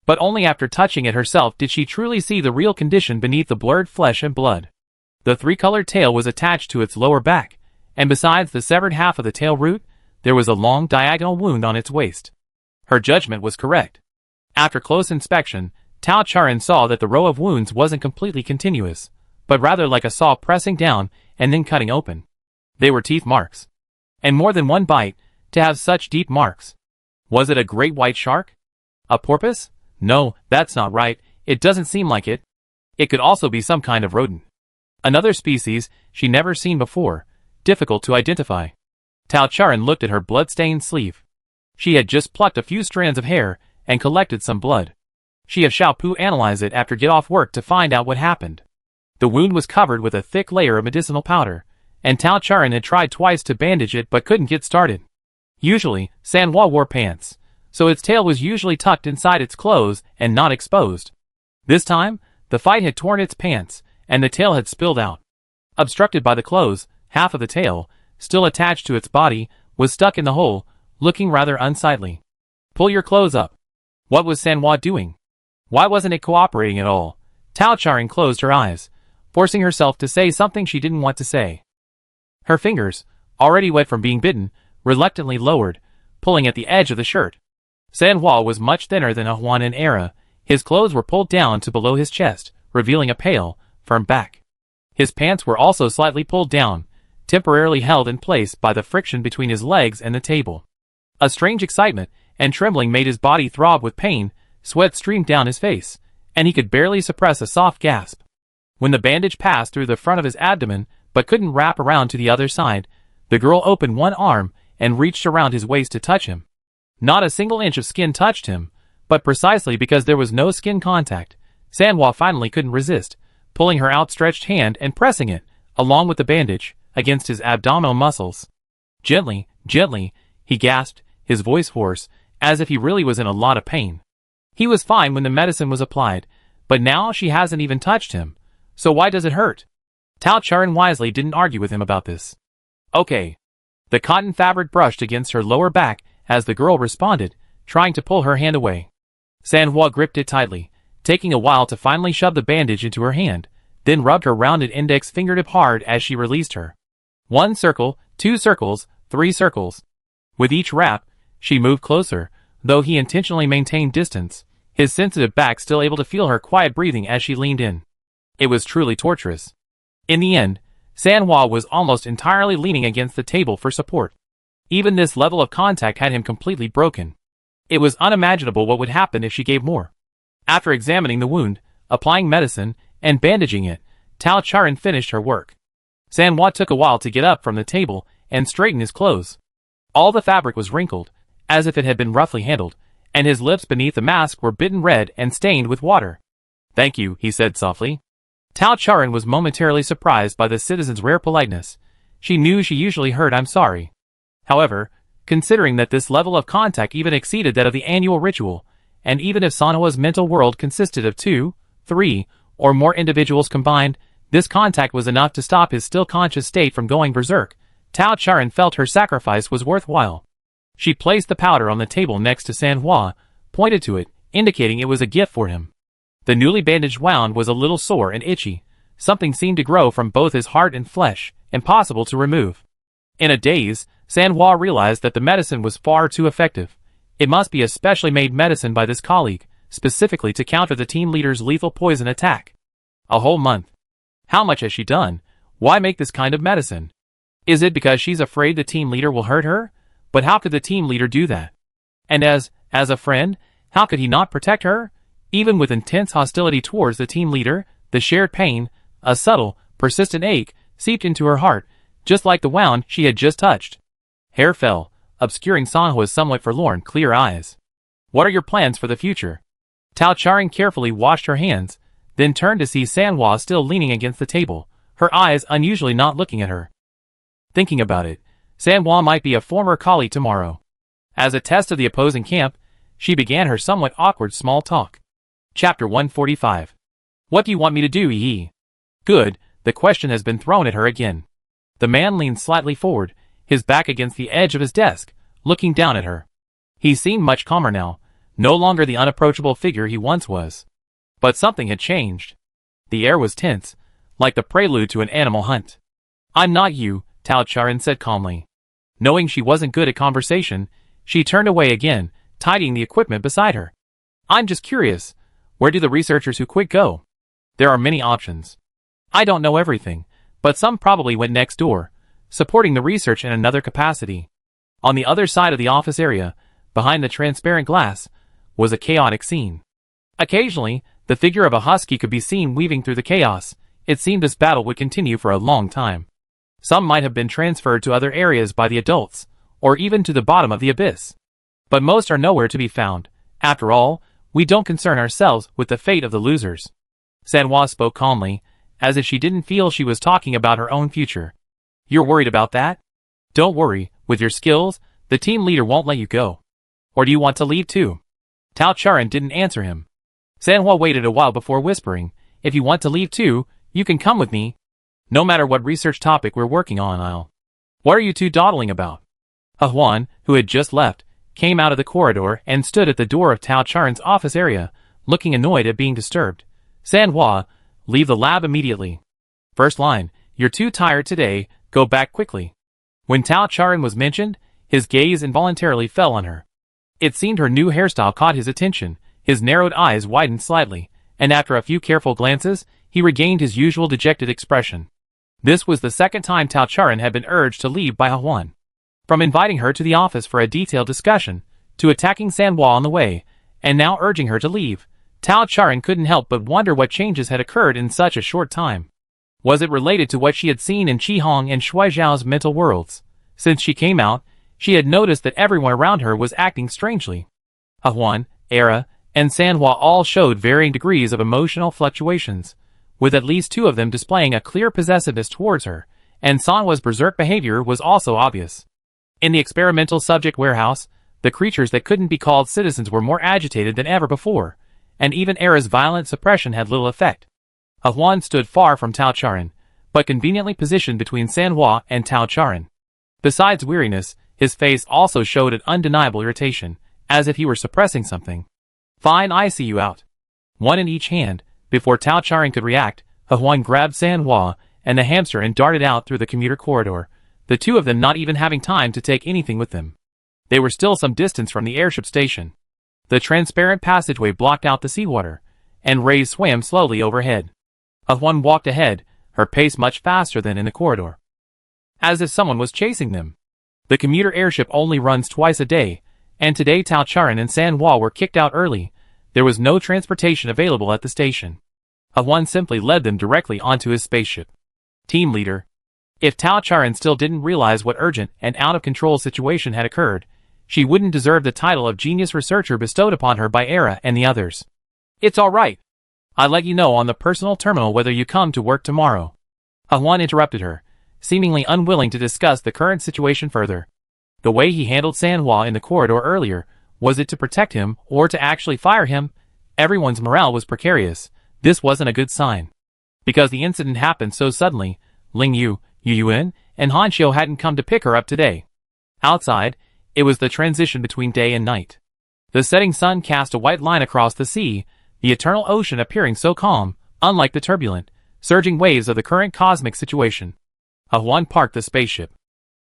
But only after touching it herself did she truly see the real condition beneath the blurred flesh and blood. The three-colored tail was attached to its lower back, and besides the severed half of the tail root, there was a long diagonal wound on its waist. Her judgment was correct. After close inspection, Tao Charan saw that the row of wounds wasn't completely continuous, but rather like a saw pressing down and then cutting open. They were teeth marks. And more than one bite, to have such deep marks. Was it a great white shark? A porpoise? No, that's not right, it doesn't seem like it. It could also be some kind of rodent. Another species she never seen before, difficult to identify. Tao Charan looked at her blood-stained sleeve. She had just plucked a few strands of hair and collected some blood. She had Xiaopu analyze it after get off work to find out what happened. The wound was covered with a thick layer of medicinal powder, and Tao Charan had tried twice to bandage it but couldn't get started. Usually, Sanhua wore pants, so its tail was usually tucked inside its clothes and not exposed. This time, the fight had torn its pants, and the tail had spilled out. Obstructed by the clothes, half of the tail, still attached to its body, was stuck in the hole, looking rather unsightly. Pull your clothes up. What was Sanhua doing? Why wasn't it cooperating at all? Tao Charan closed her eyes, forcing herself to say something she didn't want to say. Her fingers, already wet from being bitten, reluctantly lowered, pulling at the edge of the shirt. Sanhua was much thinner than a Huanan era. His clothes were pulled down to below his chest, revealing a pale, firm back. His pants were also slightly pulled down, temporarily held in place by the friction between his legs and the table. A strange excitement and trembling made his body throb with pain, sweat streamed down his face, and he could barely suppress a soft gasp. When the bandage passed through the front of his abdomen but couldn't wrap around to the other side, the girl opened one arm and reached around his waist to touch him. Not a single inch of skin touched him, but precisely because there was no skin contact, Sanhua finally couldn't resist, pulling her outstretched hand and pressing it, along with the bandage, against his abdominal muscles. Gently, gently, he gasped, his voice hoarse, as if he really was in a lot of pain. He was fine when the medicine was applied, but now she hasn't even touched him, so why does it hurt? Tao Charan wisely didn't argue with him about this. Okay. The cotton fabric brushed against her lower back as the girl responded, trying to pull her hand away. Sanhua gripped it tightly, taking a while to finally shove the bandage into her hand, then rubbed her rounded index fingertip hard as she released her. 1 circle, 2 circles, 3 circles. With each wrap, she moved closer, though he intentionally maintained distance, his sensitive back still able to feel her quiet breathing as she leaned in. It was truly torturous. In the end, Sanhua was almost entirely leaning against the table for support. Even this level of contact had him completely broken. It was unimaginable what would happen if she gave more. After examining the wound, applying medicine, and bandaging it, Tao Charan finished her work. Sanhua took a while to get up from the table and straighten his clothes. All the fabric was wrinkled, as if it had been roughly handled, and his lips beneath the mask were bitten red and stained with water. "Thank you," he said softly. Tao Charan was momentarily surprised by the citizen's rare politeness. She knew she usually heard "I'm sorry." However, considering that this level of contact even exceeded that of the annual ritual, and even if Sanhua's mental world consisted of 2, 3, or more individuals combined, this contact was enough to stop his still conscious state from going berserk, Tao Charan felt her sacrifice was worthwhile. She placed the powder on the table next to Sanhua, pointed to it, indicating it was a gift for him. The newly bandaged wound was a little sore and itchy. Something seemed to grow from both his heart and flesh, impossible to remove. In a daze, Sanhua realized that the medicine was far too effective. It must be a specially made medicine by this colleague, specifically to counter the team leader's lethal poison attack. A whole month. How much has she done? Why make this kind of medicine? Is it because she's afraid the team leader will hurt her? But how could the team leader do that? And as a friend, how could he not protect her? Even with intense hostility towards the team leader, the shared pain, a subtle, persistent ache, seeped into her heart, just like the wound she had just touched. Hair fell, obscuring Sanhua's somewhat forlorn, clear eyes. What are your plans for the future? Tao Charan carefully washed her hands, then turned to see Sanhua still leaning against the table, her eyes unusually not looking at her. Thinking about it, Sanhua might be a former colleague tomorrow. As a test of the opposing camp, she began her somewhat awkward small talk. Chapter 145. What do you want me to do, Yi? Good, the question has been thrown at her again. The man leaned slightly forward, his back against the edge of his desk, looking down at her. He seemed much calmer now, no longer the unapproachable figure he once was. But something had changed. The air was tense, like the prelude to an animal hunt. I'm not you, Tao Charan said calmly. Knowing she wasn't good at conversation, she turned away again, tidying the equipment beside her. I'm just curious, where do the researchers who quit go? There are many options. I don't know everything, but some probably went next door, supporting the research in another capacity. On the other side of the office area, behind the transparent glass, was a chaotic scene. Occasionally, the figure of a husky could be seen weaving through the chaos. It seemed this battle would continue for a long time. Some might have been transferred to other areas by the adults, or even to the bottom of the abyss. But most are nowhere to be found. After all, we don't concern ourselves with the fate of the losers. Sanhua spoke calmly, as if she didn't feel she was talking about her own future. You're worried about that? Don't worry, with your skills, the team leader won't let you go. Or do you want to leave too? Tao Charan didn't answer him. Sanhua waited a while before whispering, if you want to leave too, you can come with me. No matter what research topic we're working on, I'll. What are you two dawdling about? Huan, who had just left, came out of the corridor and stood at the door of Tao Charan's office area, looking annoyed at being disturbed. Sanhua, leave the lab immediately. First line, you're too tired today, go back quickly. When Tao Charan was mentioned, his gaze involuntarily fell on her. It seemed her new hairstyle caught his attention, his narrowed eyes widened slightly, and after a few careful glances, he regained his usual dejected expression. This was the second time Tao Charan had been urged to leave by Huan. From inviting her to the office for a detailed discussion, to attacking Sanhua on the way, and now urging her to leave, Tao Charan couldn't help but wonder what changes had occurred in such a short time. Was it related to what she had seen in Qihong and Shuaijiao's mental worlds? Since she came out, she had noticed that everyone around her was acting strangely. Huan, Era, and Sanhua all showed varying degrees of emotional fluctuations, with at least two of them displaying a clear possessiveness towards her, and Sanhua's berserk behavior was also obvious. In the experimental subject warehouse, the creatures that couldn't be called citizens were more agitated than ever before, and even Era's violent suppression had little effect. Huan stood far from Tao Charan, but conveniently positioned between Sanhua and Tao Charan. Besides weariness, his face also showed an undeniable irritation, as if he were suppressing something. Fine, I see you out. One in each hand. Before Tao Charan could react, Huan grabbed Sanhua and the hamster and darted out through the commuter corridor, the two of them not even having time to take anything with them. They were still some distance from the airship station. The transparent passageway blocked out the seawater, and rays swam slowly overhead. Huan walked ahead, her pace much faster than in the corridor, as if someone was chasing them. The commuter airship only runs twice a day, and today Tao Charan and Sanhua were kicked out early. There was no transportation available at the station. Huan simply led them directly onto his spaceship. Team leader. If Tao Charan still didn't realize what urgent and out-of-control situation had occurred, she wouldn't deserve the title of genius researcher bestowed upon her by Era and the others. It's all right. I'll let you know on the personal terminal whether you come to work tomorrow. Huan interrupted her, seemingly unwilling to discuss the current situation further. The way he handled Sanhua in the corridor earlier, was it to protect him or to actually fire him? Everyone's morale was precarious. This wasn't a good sign. Because the incident happened so suddenly, Ling Yu, Yu Yuan, and Han Xiu hadn't come to pick her up today. Outside, it was the transition between day and night. The setting sun cast a white line across the sea, the eternal ocean appearing so calm, unlike the turbulent, surging waves of the current cosmic situation. Huan parked the spaceship.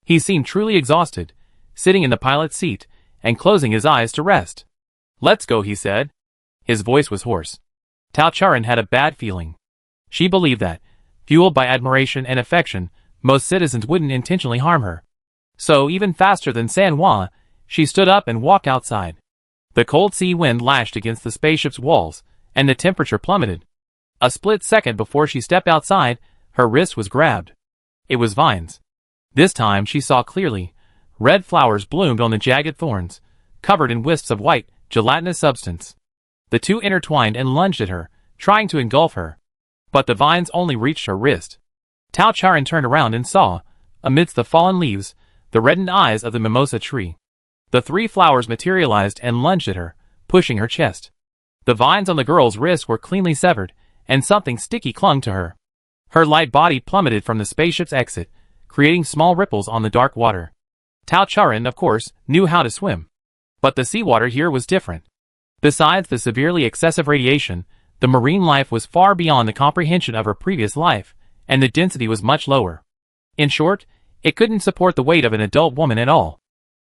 He seemed truly exhausted, sitting in the pilot's seat, and closing his eyes to rest. Let's go, he said. His voice was hoarse. Tao Charan had a bad feeling. She believed that, fueled by admiration and affection, most citizens wouldn't intentionally harm her. So, even faster than Sanhua, she stood up and walked outside. The cold sea wind lashed against the spaceship's walls, and the temperature plummeted. A split second before she stepped outside, her wrist was grabbed. It was vines. This time she saw clearly. Red flowers bloomed on the jagged thorns, covered in wisps of white, gelatinous substance. The two intertwined and lunged at her, trying to engulf her. But the vines only reached her wrist. Tao Charan turned around and saw, amidst the fallen leaves, the reddened eyes of the mimosa tree. The three flowers materialized and lunged at her, pushing her chest. The vines on the girl's wrists were cleanly severed, and something sticky clung to her. Her light body plummeted from the spaceship's exit, creating small ripples on the dark water. Tao Charan, of course, knew how to swim. But the seawater here was different. Besides the severely excessive radiation, the marine life was far beyond the comprehension of her previous life, and the density was much lower. In short, it couldn't support the weight of an adult woman at all.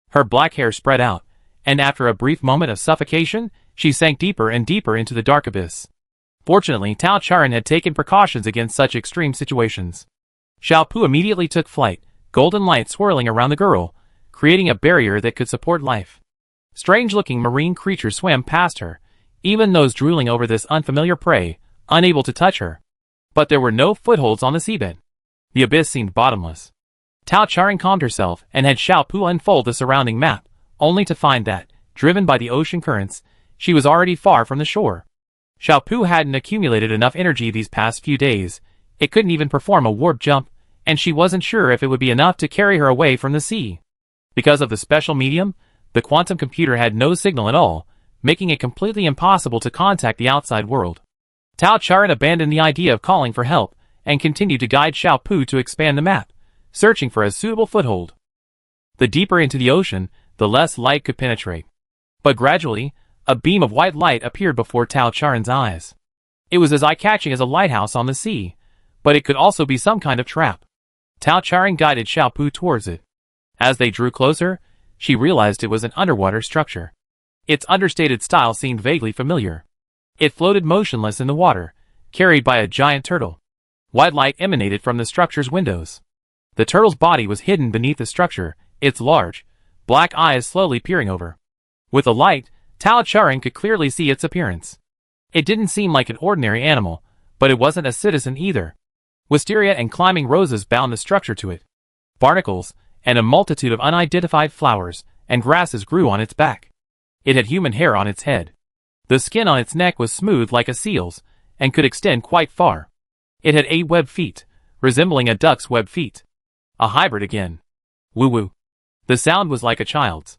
Her black hair spread out, and after a brief moment of suffocation, she sank deeper and deeper into the dark abyss. Fortunately, Tao Charan had taken precautions against such extreme situations. Xiao Pu immediately took flight, golden light swirling around the girl, creating a barrier that could support life. Strange-looking marine creatures swam past her, even those drooling over this unfamiliar prey, unable to touch her. But there were no footholds on the seabed. The abyss seemed bottomless. Tao Charan calmed herself and had Xiao Pu unfold the surrounding map, only to find that, driven by the ocean currents, she was already far from the shore. Xiao Pu hadn't accumulated enough energy these past few days. It couldn't even perform a warp jump, and she wasn't sure if it would be enough to carry her away from the sea. Because of the special medium, the quantum computer had no signal at all, making it completely impossible to contact the outside world. Tao Charan abandoned the idea of calling for help, and continued to guide Xiao Pu to expand the map, searching for a suitable foothold. The deeper into the ocean, the less light could penetrate. But gradually, a beam of white light appeared before Tao Charan's eyes. It was as eye-catching as a lighthouse on the sea, but it could also be some kind of trap. Tao Charan guided Xiao Pu towards it. As they drew closer, she realized it was an underwater structure. Its understated style seemed vaguely familiar. It floated motionless in the water, carried by a giant turtle. White light emanated from the structure's windows. The turtle's body was hidden beneath the structure, its large, black eyes slowly peering over. With the light, Tao Charan could clearly see its appearance. It didn't seem like an ordinary animal, but it wasn't a citizen either. Wisteria and climbing roses bound the structure to it. Barnacles, and a multitude of unidentified flowers and grasses grew on its back. It had human hair on its head. The skin on its neck was smooth like a seal's, and could extend quite far. It had 8 webbed feet, resembling a duck's webbed feet. A hybrid again. Woo-woo. The sound was like a child's.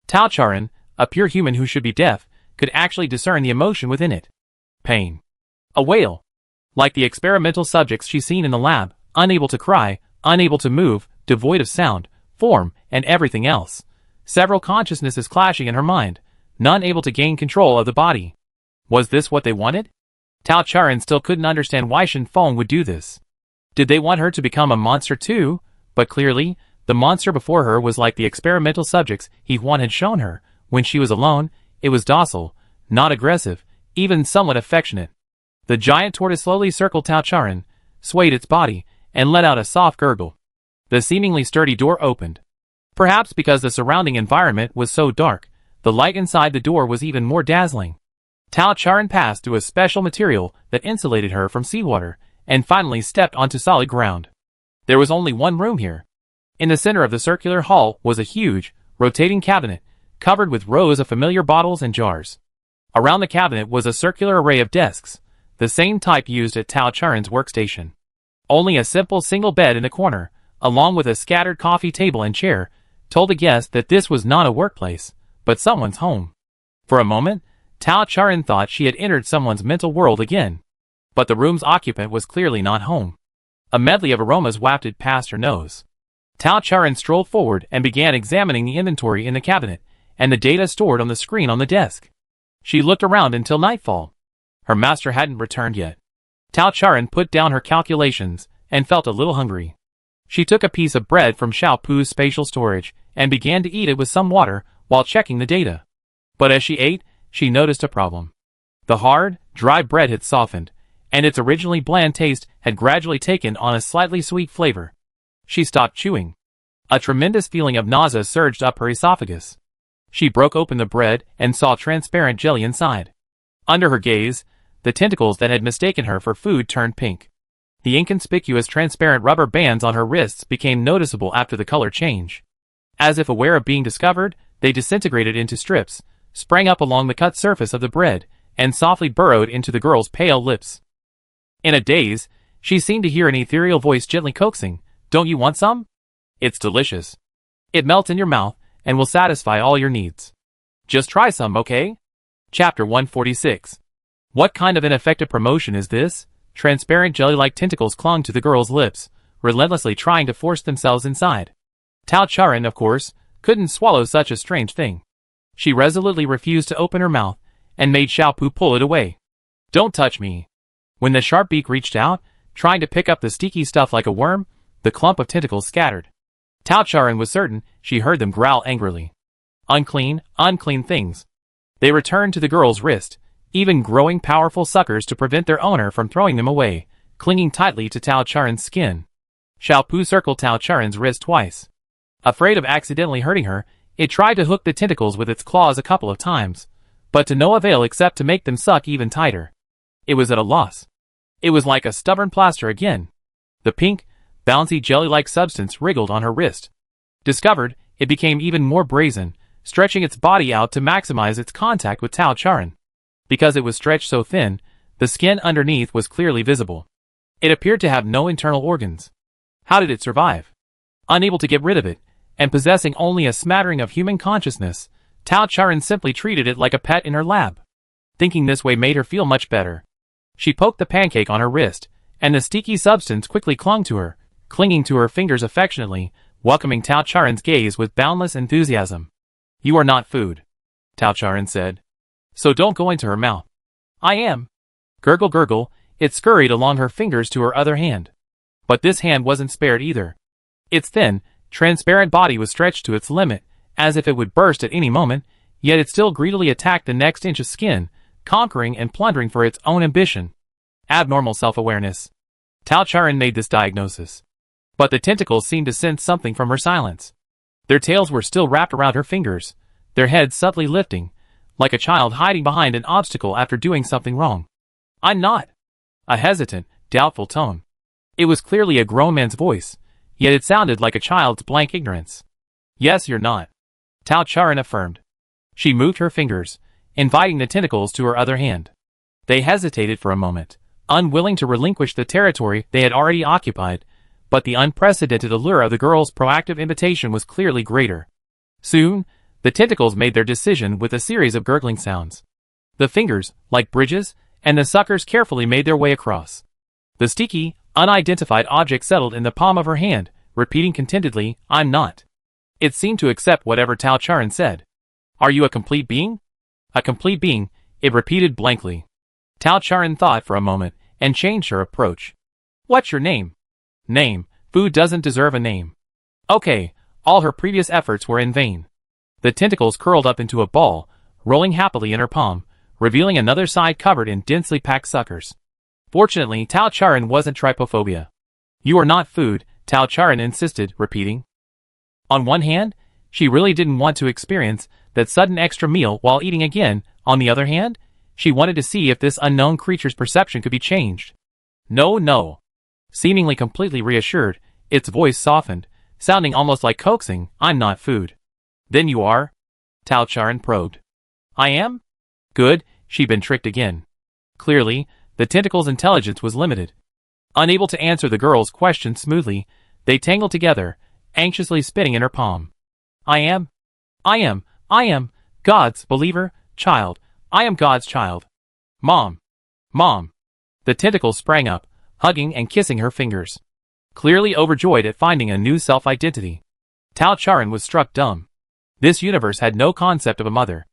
Tao Charan, a pure human who should be deaf, could actually discern the emotion within it. Pain. A wail. Like the experimental subjects she'd seen in the lab, unable to cry, unable to move, devoid of sound, form, and everything else. Several consciousnesses clashing in her mind, none able to gain control of the body. Was this what they wanted? Tao Charan still couldn't understand why Shen Feng would do this. Did they want her to become a monster too? But clearly, the monster before her was like the experimental subjects He-Huan had shown her. When she was alone, it was docile, not aggressive, even somewhat affectionate. The giant tortoise slowly circled Tao Charan, swayed its body, and let out a soft gurgle. The seemingly sturdy door opened. Perhaps because the surrounding environment was so dark, the light inside the door was even more dazzling. Tao Charan passed through a special material that insulated her from seawater, and finally stepped onto solid ground. There was only one room here. In the center of the circular hall was a huge, rotating cabinet, covered with rows of familiar bottles and jars. Around the cabinet was a circular array of desks, the same type used at Tao Charan's workstation. Only a simple single bed in the corner, along with a scattered coffee table and chair, told the guest that this was not a workplace, but someone's home. For a moment, Tao Charan thought she had entered someone's mental world again. But the room's occupant was clearly not home. A medley of aromas wafted past her nose. Tao Charan strolled forward and began examining the inventory in the cabinet, and the data stored on the screen on the desk. She looked around until nightfall. Her master hadn't returned yet. Tao Charan put down her calculations, and felt a little hungry. She took a piece of bread from Xiao Pu's spatial storage, and began to eat it with some water, while checking the data. But as she ate, she noticed a problem. The hard, dry bread had softened, and its originally bland taste had gradually taken on a slightly sweet flavor. She stopped chewing. A tremendous feeling of nausea surged up her esophagus. She broke open the bread and saw transparent jelly inside. Under her gaze, the tentacles that had mistaken her for food turned pink. The inconspicuous transparent rubber bands on her wrists became noticeable after the color change. As if aware of being discovered, they disintegrated into strips, sprang up along the cut surface of the bread, and softly burrowed into the girl's pale lips. In a daze, she seemed to hear an ethereal voice gently coaxing, "Don't you want some? It's delicious. It melts in your mouth, and will satisfy all your needs. Just try some, okay?" Chapter 146. What kind of ineffective promotion is this? Transparent jelly-like tentacles clung to the girl's lips, relentlessly trying to force themselves inside. Tao Charan, of course, couldn't swallow such a strange thing. She resolutely refused to open her mouth, and made Xiaopu pull it away. Don't touch me. When the sharp beak reached out, trying to pick up the sticky stuff like a worm, the clump of tentacles scattered. Tao Charan was certain she heard them growl angrily. Unclean, unclean things. They returned to the girl's wrist, even growing powerful suckers to prevent their owner from throwing them away, clinging tightly to Tao Charan's skin. Xiaopu circled Tao Charan's wrist twice. Afraid of accidentally hurting her, it tried to hook the tentacles with its claws a couple of times, but to no avail except to make them suck even tighter. It was at a loss. It was like a stubborn plaster again. The pink, bouncy jelly-like substance wriggled on her wrist. Discovered, it became even more brazen, stretching its body out to maximize its contact with Tao Charan. Because it was stretched so thin, the skin underneath was clearly visible. It appeared to have no internal organs. How did it survive? Unable to get rid of it, and possessing only a smattering of human consciousness, Tao Charan simply treated it like a pet in her lab. Thinking this way made her feel much better. She poked the pancake on her wrist, and the sticky substance quickly clung to her, clinging to her fingers affectionately, welcoming Tao Charan's gaze with boundless enthusiasm. You are not food, Tao Charan said. So don't go into her mouth. I am. Gurgle gurgle, it scurried along her fingers to her other hand. But this hand wasn't spared either. Its thin, transparent body was stretched to its limit, as if it would burst at any moment, yet it still greedily attacked the next inch of skin, conquering and plundering for its own ambition. Abnormal self-awareness. Tao Charan made this diagnosis. But the tentacles seemed to sense something from her silence. Their tails were still wrapped around her fingers, their heads subtly lifting, like a child hiding behind an obstacle after doing something wrong. I'm not. A hesitant, doubtful tone. It was clearly a grown man's voice, yet it sounded like a child's blank ignorance. Yes, you're not, Tao Charan affirmed. She moved her fingers, inviting the tentacles to her other hand. They hesitated for a moment, unwilling to relinquish the territory they had already occupied, but the unprecedented allure of the girl's proactive invitation was clearly greater. Soon, the tentacles made their decision with a series of gurgling sounds. The fingers, like bridges, and the suckers carefully made their way across. The sticky, unidentified object settled in the palm of her hand, repeating contentedly, I'm not. It seemed to accept whatever Tao Charan said. Are you a complete being? A complete being, it repeated blankly. Tao Charan thought for a moment, and changed her approach. What's your name? Name. Food doesn't deserve a name. Okay, all her previous efforts were in vain. The tentacles curled up into a ball, rolling happily in her palm, revealing another side covered in densely packed suckers. Fortunately, Tao Charan wasn't trypophobia. You are not food, Tao Charan insisted, repeating. On one hand, she really didn't want to experience that sudden extra meal while eating again. On the other hand, she wanted to see if this unknown creature's perception could be changed. No. Seemingly completely reassured, its voice softened, sounding almost like coaxing, I'm not food. Then you are? Tao Charan probed. I am? Good, she'd been tricked again. Clearly, the tentacle's intelligence was limited. Unable to answer the girl's question smoothly, they tangled together, anxiously spinning in her palm. I am, God's believer, child. I am God's child. Mom. The tentacles sprang up, hugging and kissing her fingers. Clearly overjoyed at finding a new self-identity. Tao Charan was struck dumb. This universe had no concept of a mother.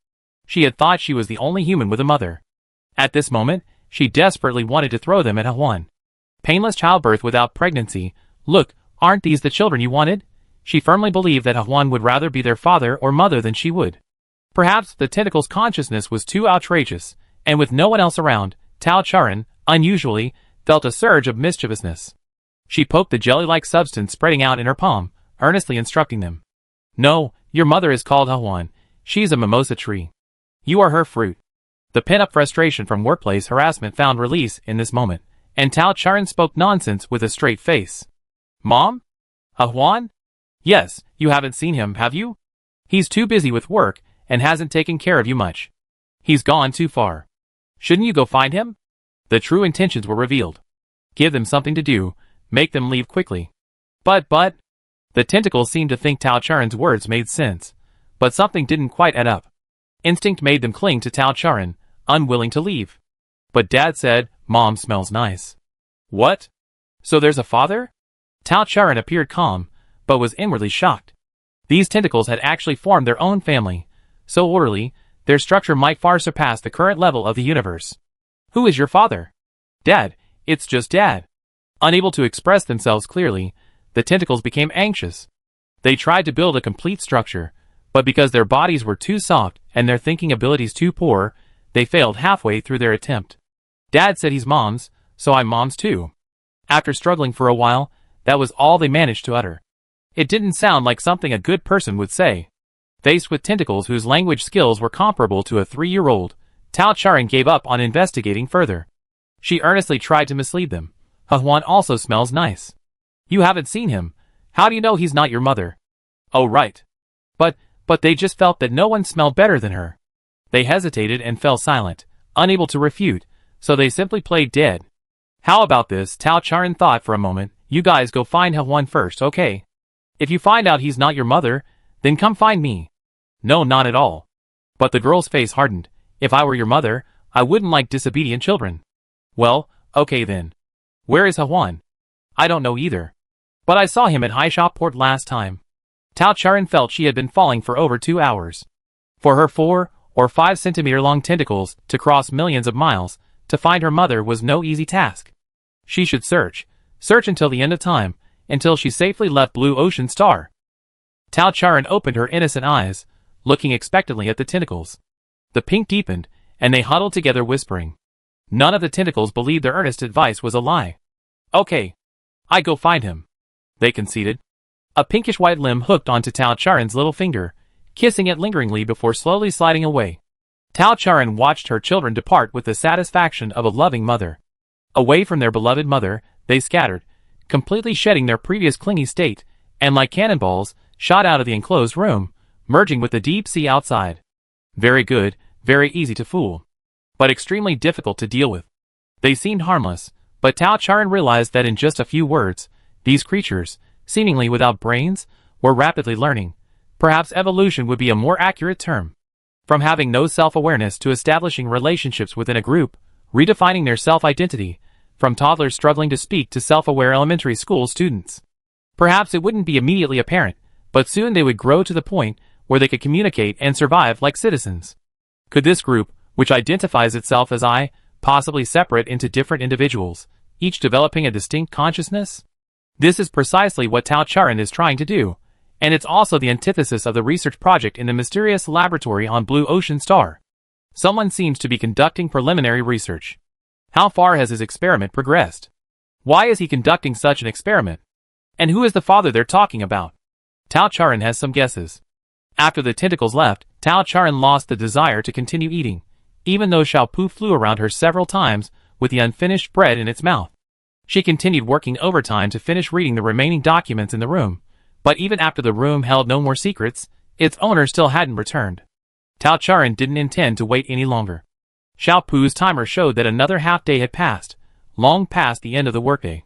She had thought she was the only human with a mother. At this moment, she desperately wanted to throw them at Huan. Painless childbirth without pregnancy. Look, aren't these the children you wanted? She firmly believed that Huan would rather be their father or mother than she would. Perhaps the tentacle's consciousness was too outrageous, and with no one else around, Tao Charan, unusually, felt a surge of mischievousness. She poked the jelly-like substance spreading out in her palm, earnestly instructing them. No, your mother is called Huan. She's a mimosa tree. You are her fruit. The pent-up frustration from workplace harassment found release in this moment, and Tao Charan spoke nonsense with a straight face. Mom? Huan? Yes, you haven't seen him, have you? He's too busy with work, and hasn't taken care of you much. He's gone too far. Shouldn't you go find him? The true intentions were revealed. Give them something to do, make them leave quickly. But, the tentacles seemed to think Tao Charan's words made sense, but something didn't quite add up. Instinct made them cling to Tao Charan, unwilling to leave. But Dad said, Mom smells nice. What? So there's a father? Tao Charan appeared calm, but was inwardly shocked. These tentacles had actually formed their own family, so orderly, their structure might far surpass the current level of the universe. Who is your father? Dad, it's just Dad. Unable to express themselves clearly, the tentacles became anxious. They tried to build a complete structure, but because their bodies were too soft and their thinking abilities too poor, they failed halfway through their attempt. Dad said he's Mom's, so I'm Mom's too. After struggling for a while, that was all they managed to utter. It didn't sound like something a good person would say. Faced with tentacles whose language skills were comparable to a 3-year-old, Tao Charan gave up on investigating further. She earnestly tried to mislead them. Huan also smells nice. You haven't seen him. How do you know he's not your mother? Oh right. But they just felt that no one smelled better than her. They hesitated and fell silent, unable to refute, so they simply played dead. How about this? Tao Charan thought for a moment. You guys go find Huan first, okay? If you find out he's not your mother, then come find me. No, not at all. But the girl's face hardened. If I were your mother, I wouldn't like disobedient children. Well, okay then. Where is Huan? I don't know either. But I saw him at High Shop Port last time. Tao Charan felt she had been falling for over 2 hours. For her 4 or 5 centimeter long tentacles to cross millions of miles to find her mother was no easy task. She should search until the end of time, until she safely left Blue Ocean Star. Tao Charan opened her innocent eyes, looking expectantly at the tentacles. The pink deepened, and they huddled together whispering. None of the tentacles believed their earnest advice was a lie. Okay. I go find him. They conceded. A pinkish-white limb hooked onto Tao Charan's little finger, kissing it lingeringly before slowly sliding away. Tao Charan watched her children depart with the satisfaction of a loving mother. Away from their beloved mother, they scattered, completely shedding their previous clingy state, and like cannonballs, shot out of the enclosed room, merging with the deep sea outside. Very good, very easy to fool. But extremely difficult to deal with. They seemed harmless, but Tao Charan realized that in just a few words, these creatures, seemingly without brains, were rapidly learning. Perhaps evolution would be a more accurate term. From having no self-awareness to establishing relationships within a group, redefining their self-identity, from toddlers struggling to speak to self-aware elementary school students. Perhaps it wouldn't be immediately apparent, but soon they would grow to the point where they could communicate and survive like citizens. Could this group, which identifies itself as I, possibly separate into different individuals, each developing a distinct consciousness? This is precisely what Tao Charan is trying to do, and it's also the antithesis of the research project in the mysterious laboratory on Blue Ocean Star. Someone seems to be conducting preliminary research. How far has his experiment progressed? Why is he conducting such an experiment? And who is the father they're talking about? Tao Charan has some guesses. After the tentacles left, Tao Charan lost the desire to continue eating, even though Xiao Pu flew around her several times with the unfinished bread in its mouth. She continued working overtime to finish reading the remaining documents in the room, but even after the room held no more secrets, its owner still hadn't returned. Tao Charan didn't intend to wait any longer. Xiao Pu's timer showed that another half-day had passed, long past the end of the workday.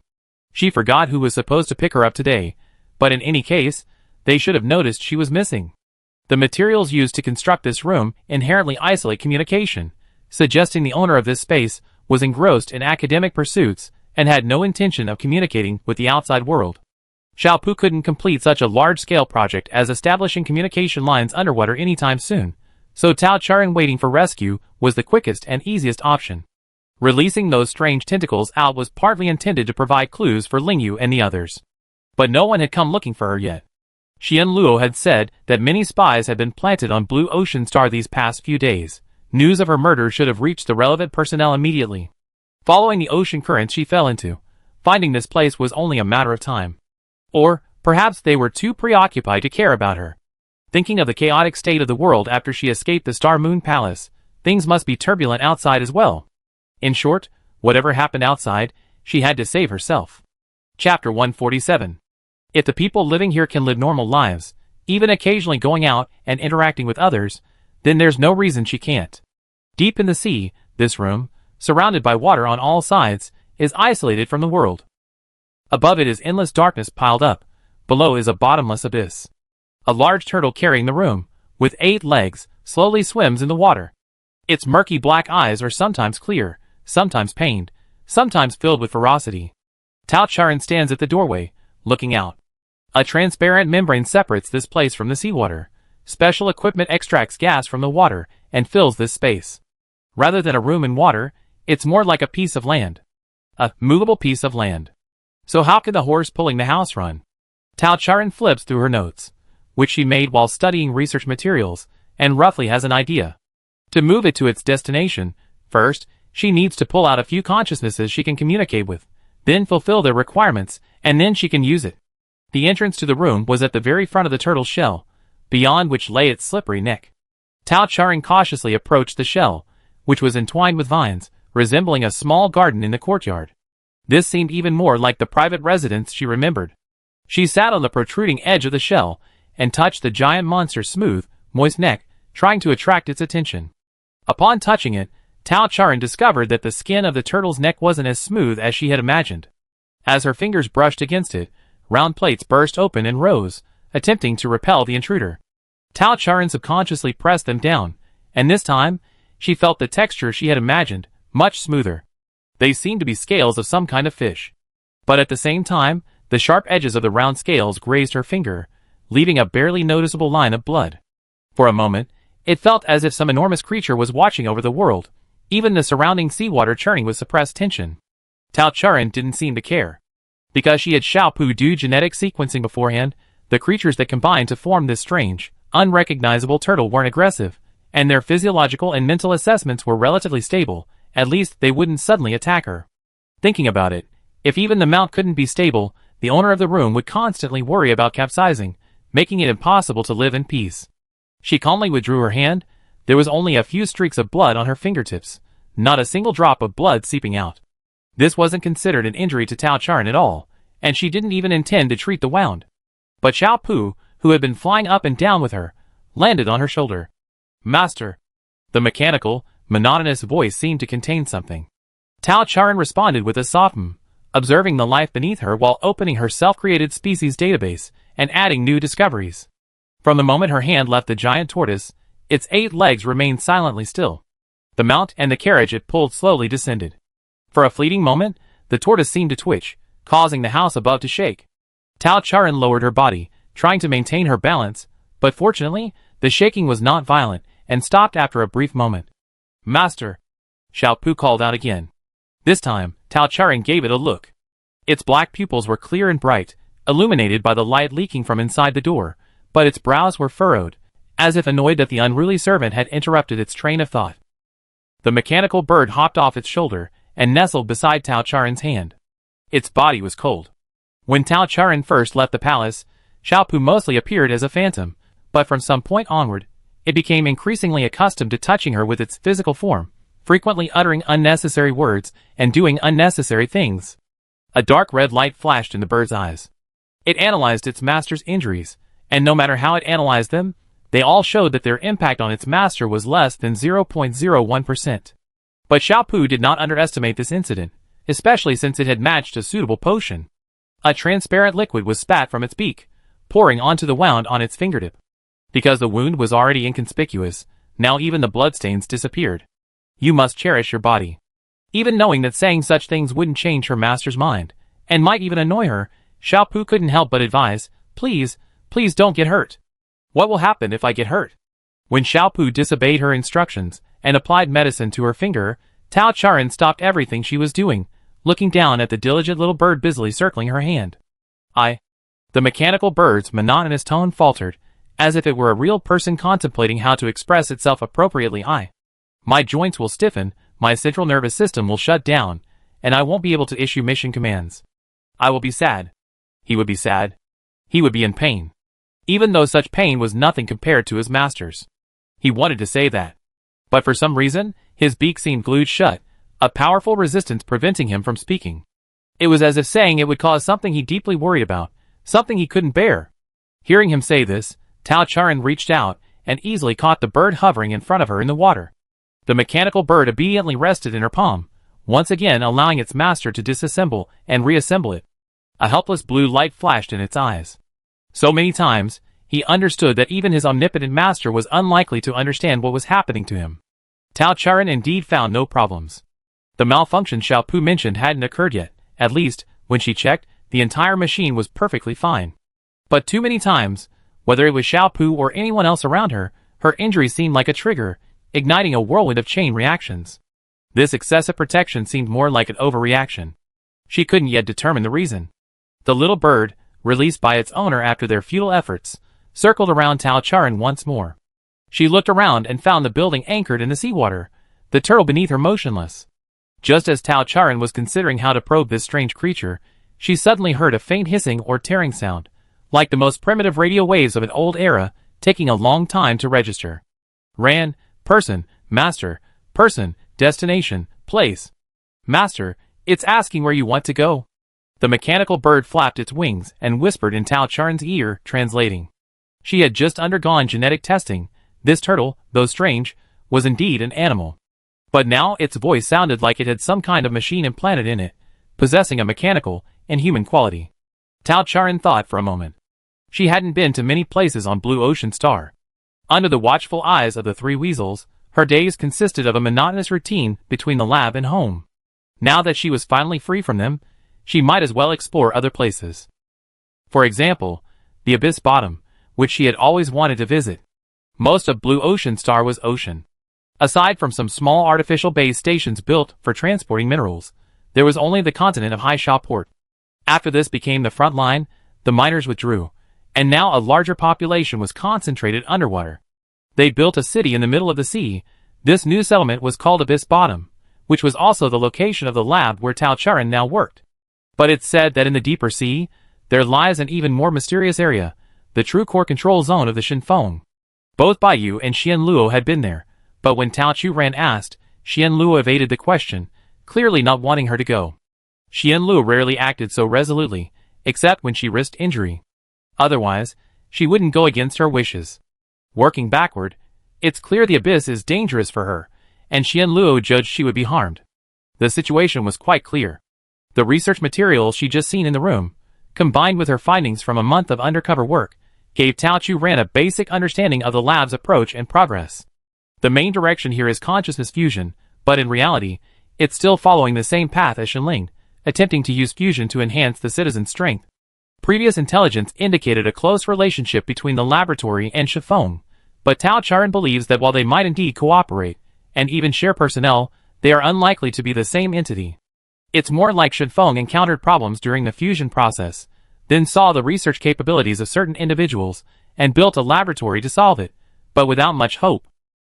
She forgot who was supposed to pick her up today, but in any case, they should have noticed she was missing. The materials used to construct this room inherently isolate communication, suggesting the owner of this space was engrossed in academic pursuits and had no intention of communicating with the outside world. Xiao Pu couldn't complete such a large-scale project as establishing communication lines underwater anytime soon, so Tao Charan waiting for rescue was the quickest and easiest option. Releasing those strange tentacles out was partly intended to provide clues for Lingyu and the others. But no one had come looking for her yet. Xian Luo had said that many spies had been planted on Blue Ocean Star these past few days. News of her murder should have reached the relevant personnel immediately. Following the ocean currents she fell into, finding this place was only a matter of time. Or, perhaps they were too preoccupied to care about her. Thinking of the chaotic state of the world after she escaped the Star Moon Palace, things must be turbulent outside as well. In short, whatever happened outside, she had to save herself. Chapter 147. If the people living here can live normal lives, even occasionally going out and interacting with others, then there's no reason she can't. Deep in the sea, this room, surrounded by water on all sides, is isolated from the world. Above it is endless darkness piled up, below is a bottomless abyss. A large turtle carrying the room, with 8 legs, slowly swims in the water. Its murky black eyes are sometimes clear, sometimes pained, sometimes filled with ferocity. Tao Charan stands at the doorway, looking out. A transparent membrane separates this place from the seawater. Special equipment extracts gas from the water and fills this space. Rather than a room in water, it's more like a piece of land. A movable piece of land. So how could the horse pulling the house run? Tao Charan flips through her notes, which she made while studying research materials, and roughly has an idea. To move it to its destination, first, she needs to pull out a few consciousnesses she can communicate with, then fulfill their requirements, and then she can use it. The entrance to the room was at the very front of the turtle's shell, beyond which lay its slippery neck. Tao Charan cautiously approached the shell, which was entwined with vines, resembling a small garden in the courtyard. This seemed even more like the private residence she remembered. She sat on the protruding edge of the shell, and touched the giant monster's smooth, moist neck, trying to attract its attention. Upon touching it, Tao Charan discovered that the skin of the turtle's neck wasn't as smooth as she had imagined. As her fingers brushed against it, round plates burst open and rose, attempting to repel the intruder. Tao Charan subconsciously pressed them down, and this time, she felt the texture she had imagined, much smoother. They seemed to be scales of some kind of fish. But at the same time, the sharp edges of the round scales grazed her finger, leaving a barely noticeable line of blood. For a moment, it felt as if some enormous creature was watching over the world, even the surrounding seawater churning with suppressed tension. Tao Charan didn't seem to care. Because she had Xiaopu do genetic sequencing beforehand, the creatures that combined to form this strange, unrecognizable turtle weren't aggressive, and their physiological and mental assessments were relatively stable. At least they wouldn't suddenly attack her. Thinking about it, if even the mount couldn't be stable, the owner of the room would constantly worry about capsizing, making it impossible to live in peace. She calmly withdrew her hand. There was only a few streaks of blood on her fingertips, not a single drop of blood seeping out. This wasn't considered an injury to Tao Charan at all, and she didn't even intend to treat the wound. But Xiaopu, who had been flying up and down with her, landed on her shoulder. "Master." The mechanical, monotonous voice seemed to contain something. Tao Charan responded with a soft observing the life beneath her while opening her self-created species database and adding new discoveries. From the moment her hand left the giant tortoise, its 8 legs remained silently still. The mount and the carriage it pulled slowly descended. For a fleeting moment, the tortoise seemed to twitch, causing the house above to shake. Tao Charan lowered her body, trying to maintain her balance, but fortunately, the shaking was not violent and stopped after a brief moment. "Master," Xiaopu called out again. This time, Tao Charan gave it a look. Its black pupils were clear and bright, illuminated by the light leaking from inside the door, but its brows were furrowed, as if annoyed that the unruly servant had interrupted its train of thought. The mechanical bird hopped off its shoulder and nestled beside Tao Charan's hand. Its body was cold. When Tao Charan first left the palace, Xiaopu mostly appeared as a phantom, but from some point onward, it became increasingly accustomed to touching her with its physical form, frequently uttering unnecessary words and doing unnecessary things. A dark red light flashed in the bird's eyes. It analyzed its master's injuries, and no matter how it analyzed them, they all showed that their impact on its master was less than 0.01%. But Xiaopu did not underestimate this incident, especially since it had matched a suitable potion. A transparent liquid was spat from its beak, pouring onto the wound on its fingertip. Because the wound was already inconspicuous, now even the bloodstains disappeared. "You must cherish your body." Even knowing that saying such things wouldn't change her master's mind, and might even annoy her, Xiaopu couldn't help but advise, "Please, please don't get hurt." "What will happen if I get hurt?" When Xiaopu disobeyed her instructions and applied medicine to her finger, Tao Charan stopped everything she was doing, looking down at the diligent little bird busily circling her hand. The mechanical bird's monotonous tone faltered, as if it were a real person contemplating how to express itself appropriately. "My joints will stiffen, my central nervous system will shut down, and I won't be able to issue mission commands. I will be sad." He would be sad. He would be in pain. Even though such pain was nothing compared to his master's. He wanted to say that. But for some reason, his beak seemed glued shut, a powerful resistance preventing him from speaking. It was as if saying it would cause something he deeply worried about, something he couldn't bear. Hearing him say this, Tao Charan reached out and easily caught the bird hovering in front of her in the water. The mechanical bird obediently rested in her palm, once again allowing its master to disassemble and reassemble it. A helpless blue light flashed in its eyes. So many times, he understood that even his omnipotent master was unlikely to understand what was happening to him. Tao Charan indeed found no problems. The malfunction Xiao Pu mentioned hadn't occurred yet. At least, when she checked, the entire machine was perfectly fine. But too many times, whether it was Xiao Pu or anyone else around her, her injury seemed like a trigger, igniting a whirlwind of chain reactions. This excessive protection seemed more like an overreaction. She couldn't yet determine the reason. The little bird, released by its owner after their futile efforts, circled around Tao Charan once more. She looked around and found the building anchored in the seawater, the turtle beneath her motionless. Just as Tao Charan was considering how to probe this strange creature, she suddenly heard a faint hissing or tearing sound, like the most primitive radio waves of an old era, taking a long time to register. Ran, person, master, person, destination, place. Master, it's asking where you want to go. The mechanical bird flapped its wings and whispered in Tao Charan's ear, translating. She had just undergone genetic testing. This turtle, though strange, was indeed an animal. But now its voice sounded like it had some kind of machine implanted in it, possessing a mechanical and human quality. Tao Charan thought for a moment. She hadn't been to many places on Blue Ocean Star. Under the watchful eyes of the three weasels, her days consisted of a monotonous routine between the lab and home. Now that she was finally free from them, she might as well explore other places. For example, the Abyss Bottom, which she had always wanted to visit. Most of Blue Ocean Star was ocean. Aside from some small artificial base stations built for transporting minerals, there was only the continent of Hai Sha Port. After this became the front line, the miners withdrew, and now a larger population was concentrated underwater. They built a city in the middle of the sea. This new settlement was called Abyss Bottom, which was also the location of the lab where Tao Charan now worked. But it's said that in the deeper sea, there lies an even more mysterious area, the true core control zone of the Shinfeng. Both Baiyu and Xian Luo had been there, but when Tao Churan asked, Xian Luo evaded the question, clearly not wanting her to go. Xian Luo rarely acted so resolutely, except when she risked injury. Otherwise, she wouldn't go against her wishes. Working backward, it's clear the abyss is dangerous for her, and Xian Luo judged she would be harmed. The situation was quite clear. The research materials she just seen in the room, combined with her findings from a month of undercover work, gave Tao Churan a basic understanding of the lab's approach and progress. The main direction here is consciousness fusion, but in reality, it's still following the same path as Shenling, attempting to use fusion to enhance the citizen's strength. Previous intelligence indicated a close relationship between the laboratory and Shenfeng, but Tao Charan believes that while they might indeed cooperate, and even share personnel, they are unlikely to be the same entity. It's more like Shenfeng encountered problems during the fusion process, then saw the research capabilities of certain individuals, and built a laboratory to solve it, but without much hope.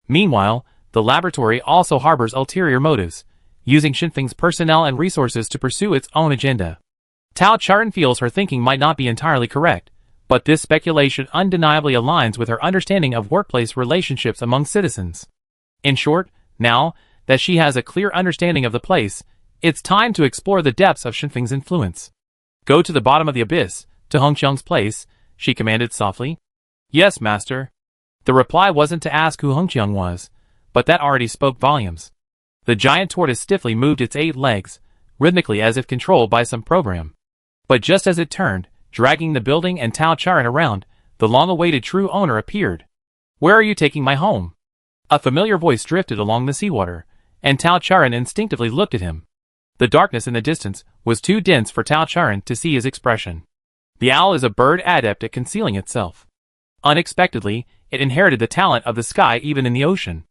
Meanwhile, the laboratory also harbors ulterior motives, using Shenfeng's personnel and resources to pursue its own agenda. Tao Charan feels her thinking might not be entirely correct, but this speculation undeniably aligns with her understanding of workplace relationships among citizens. In short, now that she has a clear understanding of the place, it's time to explore the depths of Shenfeng's influence. Go to the bottom of the abyss, to Hongqiang's place, she commanded softly. Yes, master. The reply wasn't to ask who Hongqiang was, but that already spoke volumes. The giant tortoise stiffly moved its 8 legs, rhythmically as if controlled by some program. But just as it turned, dragging the building and Tao Charan around, the long-awaited true owner appeared. Where are you taking my home? A familiar voice drifted along the seawater, and Tao Charan instinctively looked at him. The darkness in the distance was too dense for Tao Charan to see his expression. The owl is a bird adept at concealing itself. Unexpectedly, it inherited the talent of the sky even in the ocean.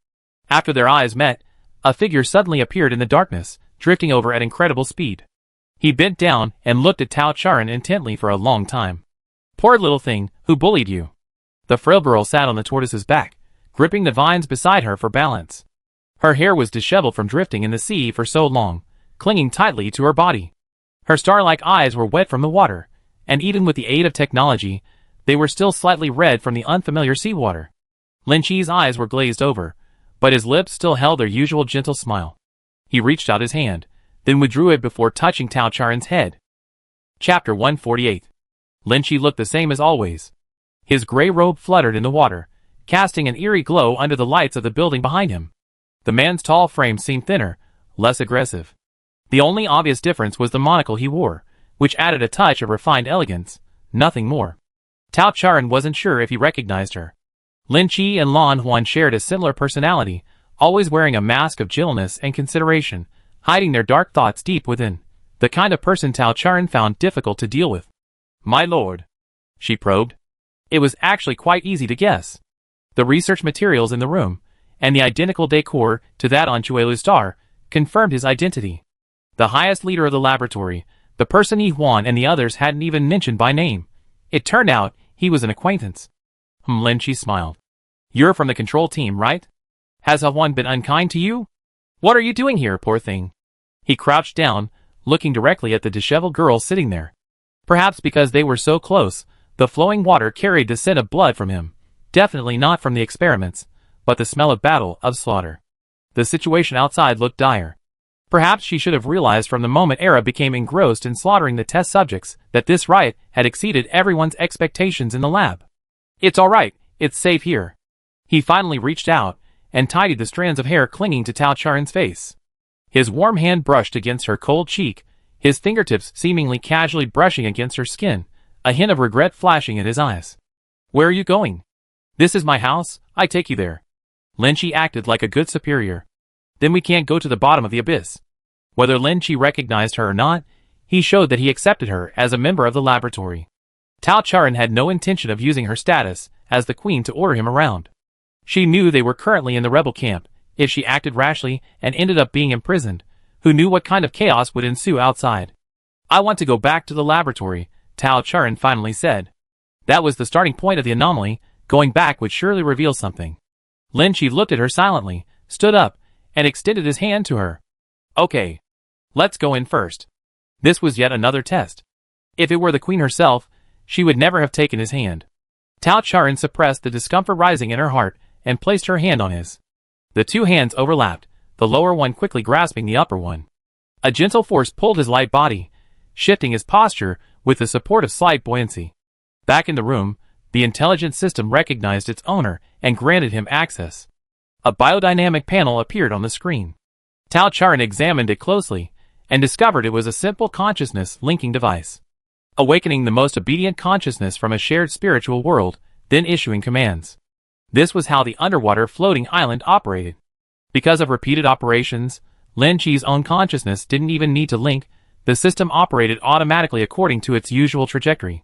After their eyes met, a figure suddenly appeared in the darkness, drifting over at incredible speed. He bent down and looked at Tao Charan intently for a long time. Poor little thing, who bullied you? The frail girl sat on the tortoise's back, gripping the vines beside her for balance. Her hair was disheveled from drifting in the sea for so long, clinging tightly to her body. Her star-like eyes were wet from the water, and even with the aid of technology, they were still slightly red from the unfamiliar seawater. Lin Chi's eyes were glazed over, but his lips still held their usual gentle smile. He reached out his hand, then withdrew it before touching Tao Charan's head. Chapter 148. Lin Chi looked the same as always. His gray robe fluttered in the water, casting an eerie glow under the lights of the building behind him. The man's tall frame seemed thinner, less aggressive. The only obvious difference was the monocle he wore, which added a touch of refined elegance, nothing more. Tao Charan wasn't sure if he recognized her. Lin Chi and Lan Huan shared a similar personality, always wearing a mask of gentleness and consideration, hiding their dark thoughts deep within, the kind of person Tao Charon found difficult to deal with. "My lord," she probed. It was actually quite easy to guess. The research materials in the room, and the identical decor to that on Chuelu's star, confirmed his identity. The highest leader of the laboratory, the person Yi-Huan and the others hadn't even mentioned by name. It turned out he was an acquaintance. Lin Chi smiled. "You're from the control team, right? Has Yi-Huan been unkind to you? What are you doing here, poor thing?" He crouched down, looking directly at the disheveled girl sitting there. Perhaps because they were so close, the flowing water carried the scent of blood from him. Definitely not from the experiments, but the smell of battle, of slaughter. The situation outside looked dire. Perhaps she should have realized from the moment Era became engrossed in slaughtering the test subjects that this riot had exceeded everyone's expectations in the lab. "It's all right, it's safe here." He finally reached out and tidied the strands of hair clinging to Tao Charon's face. His warm hand brushed against her cold cheek, his fingertips seemingly casually brushing against her skin, a hint of regret flashing in his eyes. "Where are you going?" "This is my house, I take you there." Lin Chi acted like a good superior. "Then we can't go to the bottom of the abyss." Whether Lin Chi recognized her or not, he showed that he accepted her as a member of the laboratory. Tao Charon had no intention of using her status as the queen to order him around. She knew they were currently in the rebel camp. If she acted rashly and ended up being imprisoned, who knew what kind of chaos would ensue outside? "I want to go back to the laboratory," Tao Charon finally said. That was the starting point of the anomaly. Going back would surely reveal something. Lin Chi looked at her silently, stood up, and extended his hand to her. "Okay. Let's go in first." This was yet another test. If it were the queen herself, she would never have taken his hand. Tao Charon suppressed the discomfort rising in her heart and placed her hand on his. The two hands overlapped, the lower one quickly grasping the upper one. A gentle force pulled his light body, shifting his posture with the support of slight buoyancy. Back in the room, the intelligence system recognized its owner and granted him access. A biodynamic panel appeared on the screen. Tao Charon examined it closely and discovered it was a simple consciousness linking device. Awakening the most obedient consciousness from a shared spiritual world, then issuing commands. This was how the underwater floating island operated. Because of repeated operations, Lin Chi's own consciousness didn't even need to link, the system operated automatically according to its usual trajectory.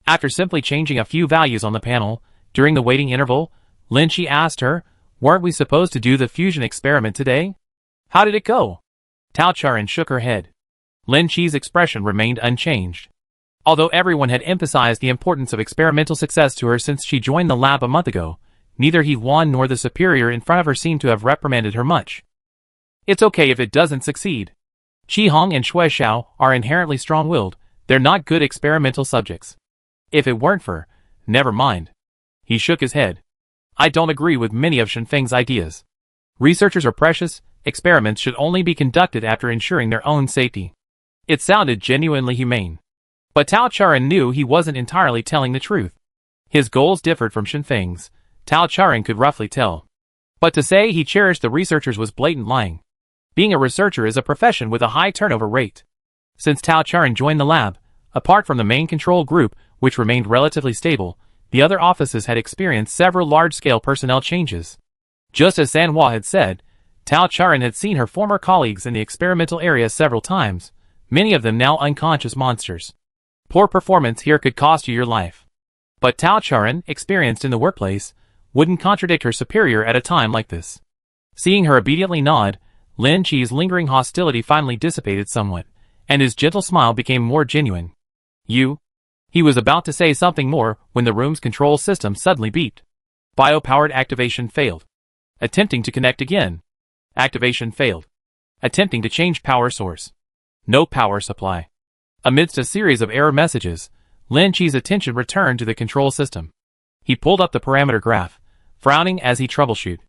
After simply changing a few values on the panel, during the waiting interval, Lin Chi asked her, "Weren't we supposed to do the fusion experiment today? How did it go?" Tao Charon shook her head. Lin Chi's expression remained unchanged. Although everyone had emphasized the importance of experimental success to her since she joined the lab a month ago, neither Yi-Huan nor the superior in front of her seemed to have reprimanded her much. "It's okay if it doesn't succeed. Qi Hong and Shui Xiao are inherently strong-willed, they're not good experimental subjects. If it weren't for, never mind." He shook his head. "I don't agree with many of Shenfeng's ideas. Researchers are precious, experiments should only be conducted after ensuring their own safety." It sounded genuinely humane. But Tao Charon knew he wasn't entirely telling the truth. His goals differed from Shenfeng's, Tao Charon could roughly tell. But to say he cherished the researchers was blatant lying. Being a researcher is a profession with a high turnover rate. Since Tao Charon joined the lab, apart from the main control group, which remained relatively stable, the other offices had experienced several large-scale personnel changes. Just as Sanhua had said, Tao Charon had seen her former colleagues in the experimental area several times, many of them now unconscious monsters. Poor performance here could cost you your life. But Tao Charon, experienced in the workplace, wouldn't contradict her superior at a time like this. Seeing her obediently nod, Lin Chi's lingering hostility finally dissipated somewhat, and his gentle smile became more genuine. "You?" He was about to say something more when the room's control system suddenly beeped. Biopowered activation failed. Attempting to connect again. Activation failed. Attempting to change power source. No power supply. Amidst a series of error messages, Lin Chi's attention returned to the control system. He pulled up the parameter graph, frowning as he troubleshoot.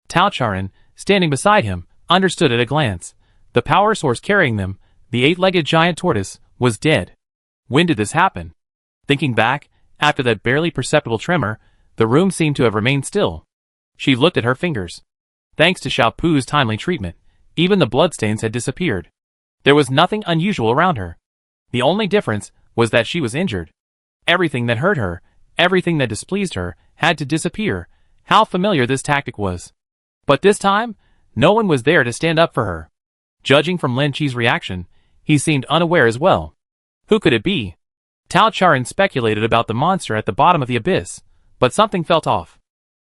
Tao Charon, standing beside him, understood at a glance. The power source carrying them, the 8-legged giant tortoise, was dead. When did this happen? Thinking back, after that barely perceptible tremor, the room seemed to have remained still. She looked at her fingers. Thanks to Xiao Pu's timely treatment, even the bloodstains had disappeared. There was nothing unusual around her. The only difference was that she was injured. Everything that hurt her, everything that displeased her, had to disappear. How familiar this tactic was. But this time, no one was there to stand up for her. Judging from Lin Chi's reaction, he seemed unaware as well. Who could it be? Tao Charan speculated about the monster at the bottom of the abyss, but something felt off.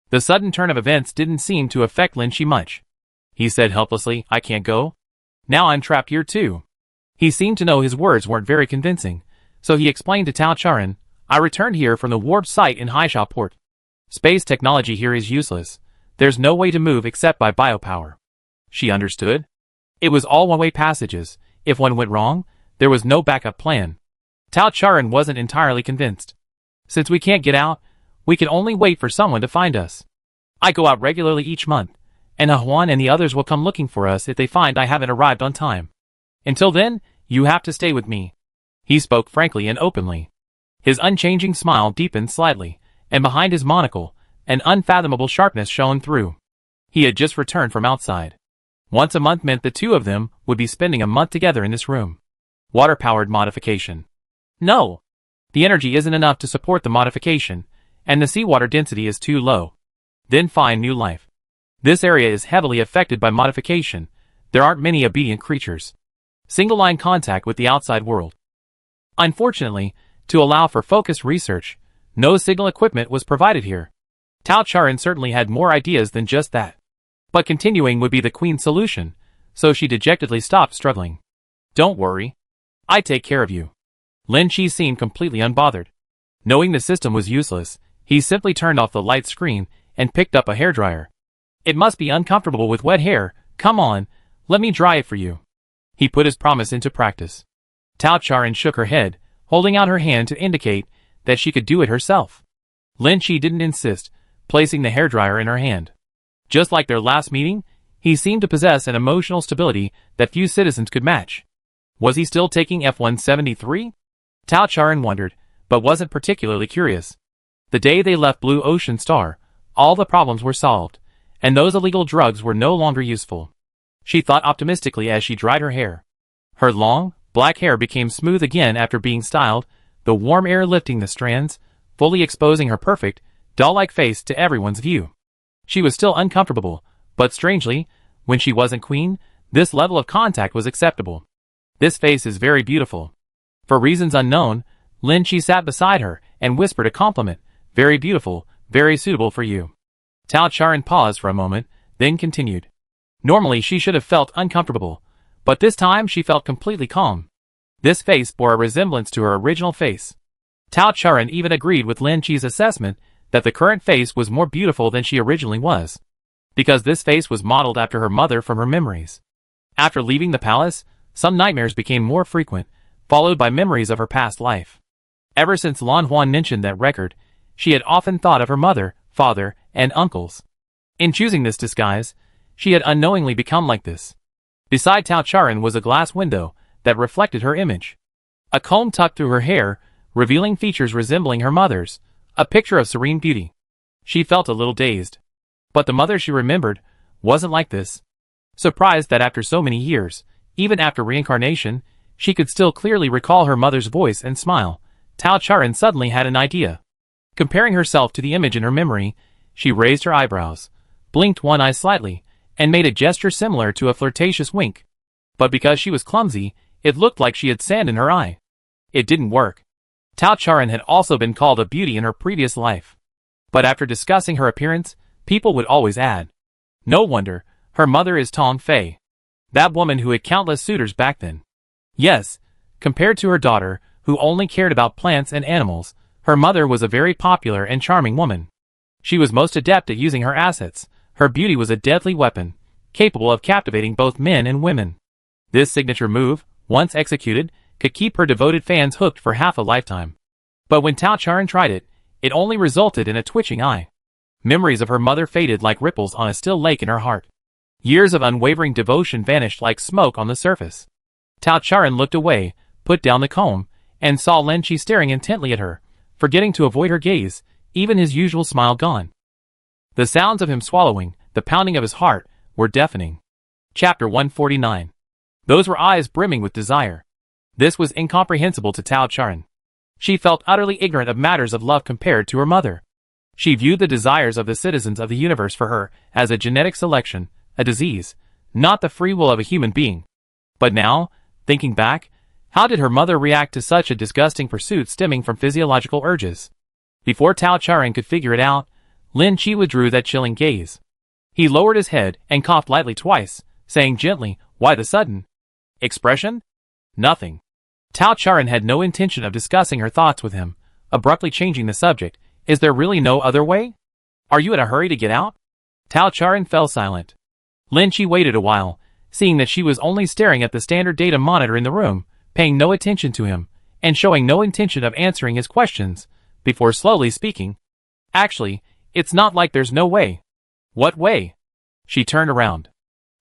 The sudden turn of events didn't seem to affect Lin Chi much. He said helplessly, I can't go. Now I'm trapped here too. He seemed to know his words weren't very convincing, so he explained to Tao Charan, I returned here from the warp site in Haisha Port. Space technology here is useless. There's no way to move except by biopower. She understood. It was all one-way passages. If one went wrong, there was no backup plan. Tao Charan wasn't entirely convinced. Since we can't get out, we can only wait for someone to find us. I go out regularly each month, and Huan and the others will come looking for us if they find I haven't arrived on time. Until then, you have to stay with me. He spoke frankly and openly. His unchanging smile deepened slightly, and behind his monocle, an unfathomable sharpness shone through. He had just returned from outside. Once a month meant the two of them would be spending a month together in this room. Water-powered modification. No! The energy isn't enough to support the modification, and the seawater density is too low. Then find new life. This area is heavily affected by modification. There aren't many obedient creatures. Single-line contact with the outside world. Unfortunately, to allow for focused research, no signal equipment was provided here. Tao Charan certainly had more ideas than just that. But continuing would be the queen's solution, so she dejectedly stopped struggling. Don't worry. I take care of you. Lin Chi seemed completely unbothered. Knowing the system was useless, he simply turned off the light screen and picked up a hairdryer. It must be uncomfortable with wet hair. Come on, let me dry it for you. He put his promise into practice. Tao Charan shook her head, holding out her hand to indicate that she could do it herself. Lin Chi didn't insist, placing the hairdryer in her hand. Just like their last meeting, he seemed to possess an emotional stability that few citizens could match. Was he still taking F-173? Tao Charan wondered, but wasn't particularly curious. The day they left Blue Ocean Star, all the problems were solved, and those illegal drugs were no longer useful. She thought optimistically as she dried her hair. Her long, black hair became smooth again after being styled, the warm air lifting the strands, fully exposing her perfect, doll-like face to everyone's view. She was still uncomfortable, but strangely, when she wasn't queen, this level of contact was acceptable. This face is very beautiful. For reasons unknown, Lin Chi sat beside her and whispered a compliment. Very beautiful, very suitable for you. Tao Charan paused for a moment, then continued. Normally she should have felt uncomfortable, but this time she felt completely calm. This face bore a resemblance to her original face. Tao Charan even agreed with Lin Chi's assessment that the current face was more beautiful than she originally was, because this face was modeled after her mother from her memories. After leaving the palace, some nightmares became more frequent, followed by memories of her past life. Ever since Lan Huan mentioned that record, she had often thought of her mother, father, and uncles. In choosing this disguise, she had unknowingly become like this. Beside Tao Charan was a glass window that reflected her image. A comb tucked through her hair, revealing features resembling her mother's, a picture of serene beauty. She felt a little dazed. But the mother she remembered wasn't like this. Surprised that after so many years, even after reincarnation, she could still clearly recall her mother's voice and smile, Tao Charan suddenly had an idea. Comparing herself to the image in her memory, she raised her eyebrows, blinked one eye slightly, and made a gesture similar to a flirtatious wink. But because she was clumsy, it looked like she had sand in her eye. It didn't work. Tao Charan had also been called a beauty in her previous life. But after discussing her appearance, people would always add, no wonder, her mother is Tong Fei. That woman who had countless suitors back then. Yes, compared to her daughter, who only cared about plants and animals, her mother was a very popular and charming woman. She was most adept at using her assets. Her beauty was a deadly weapon, capable of captivating both men and women. This signature move, once executed, could keep her devoted fans hooked for half a lifetime. But when Tao Charan tried it, it only resulted in a twitching eye. Memories of her mother faded like ripples on a still lake in her heart. Years of unwavering devotion vanished like smoke on the surface. Tao Charan looked away, put down the comb, and saw Lin Chi staring intently at her, forgetting to avoid her gaze, even his usual smile gone. The sounds of him swallowing, the pounding of his heart, were deafening. Chapter 149. Those were eyes brimming with desire. This was incomprehensible to Tao Charan. She felt utterly ignorant of matters of love compared to her mother. She viewed the desires of the citizens of the universe for her as a genetic selection, a disease, not the free will of a human being. But now, thinking back, how did her mother react to such a disgusting pursuit stemming from physiological urges? Before Tao Charan could figure it out, Lin Chi withdrew that chilling gaze. He lowered his head and coughed lightly twice, saying gently, "Why the sudden expression?" "Nothing." Tao Charan had no intention of discussing her thoughts with him, abruptly changing the subject. "Is there really no other way? Are you in a hurry to get out?" Tao Charan fell silent. Lin Chi waited a while, seeing that she was only staring at the standard data monitor in the room, paying no attention to him, and showing no intention of answering his questions, before slowly speaking. "Actually, it's not like there's no way." "What way?" She turned around.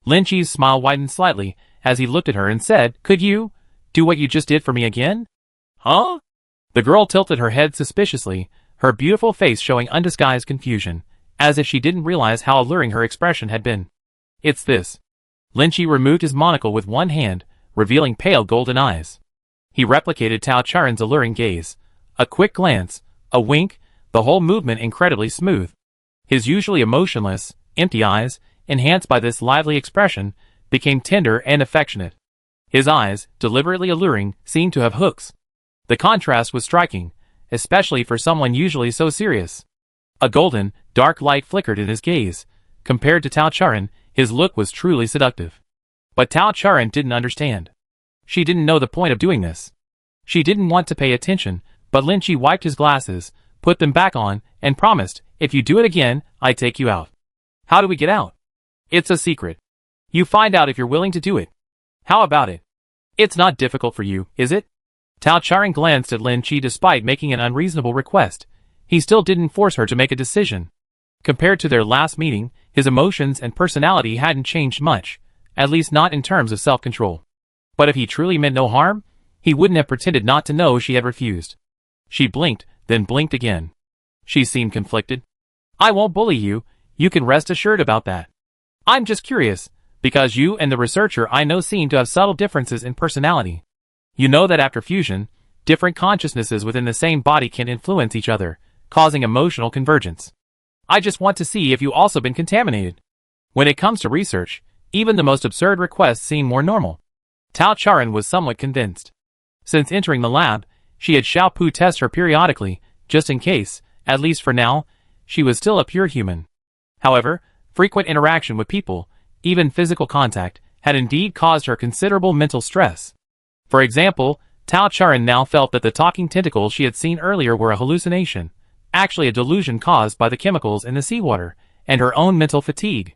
Lin Chi's smile widened slightly as he looked at her and said, "Could you do what you just did for me again?" "Huh?" The girl tilted her head suspiciously, her beautiful face showing undisguised confusion, as if she didn't realize how alluring her expression had been. "It's this." Lin Chi removed his monocle with one hand, revealing pale golden eyes. He replicated Tao Charan's alluring gaze. A quick glance, a wink, the whole movement incredibly smooth. His usually emotionless, empty eyes, enhanced by this lively expression, became tender and affectionate. His eyes, deliberately alluring, seemed to have hooks. The contrast was striking, especially for someone usually so serious. A golden, dark light flickered in his gaze. Compared to Tao Charan, his look was truly seductive. But Tao Charan didn't understand. She didn't know the point of doing this. She didn't want to pay attention, but Lin Chi wiped his glasses, put them back on, and promised, "If you do it again, I take you out." "How do we get out?" "It's a secret. You find out if you're willing to do it." "How about it?" "It's not difficult for you, is it?" Tao Charan glanced at Lin Chi. Despite making an unreasonable request, he still didn't force her to make a decision. Compared to their last meeting, his emotions and personality hadn't changed much, at least not in terms of self-control. But if he truly meant no harm, he wouldn't have pretended not to know she had refused. She blinked, then blinked again. She seemed conflicted. "I won't bully you, you can rest assured about that. I'm just curious, because you and the researcher I know seem to have subtle differences in personality. You know that after fusion, different consciousnesses within the same body can influence each other, causing emotional convergence. I just want to see if you also been contaminated. When it comes to research, even the most absurd requests seem more normal." Tao Charan was somewhat convinced. Since entering the lab, she had Xiaopu test her periodically, just in case, at least for now, she was still a pure human. However, frequent interaction with people, even physical contact, had indeed caused her considerable mental stress. For example, Tao Charan now felt that the talking tentacles she had seen earlier were a hallucination, actually a delusion caused by the chemicals in the seawater, and her own mental fatigue.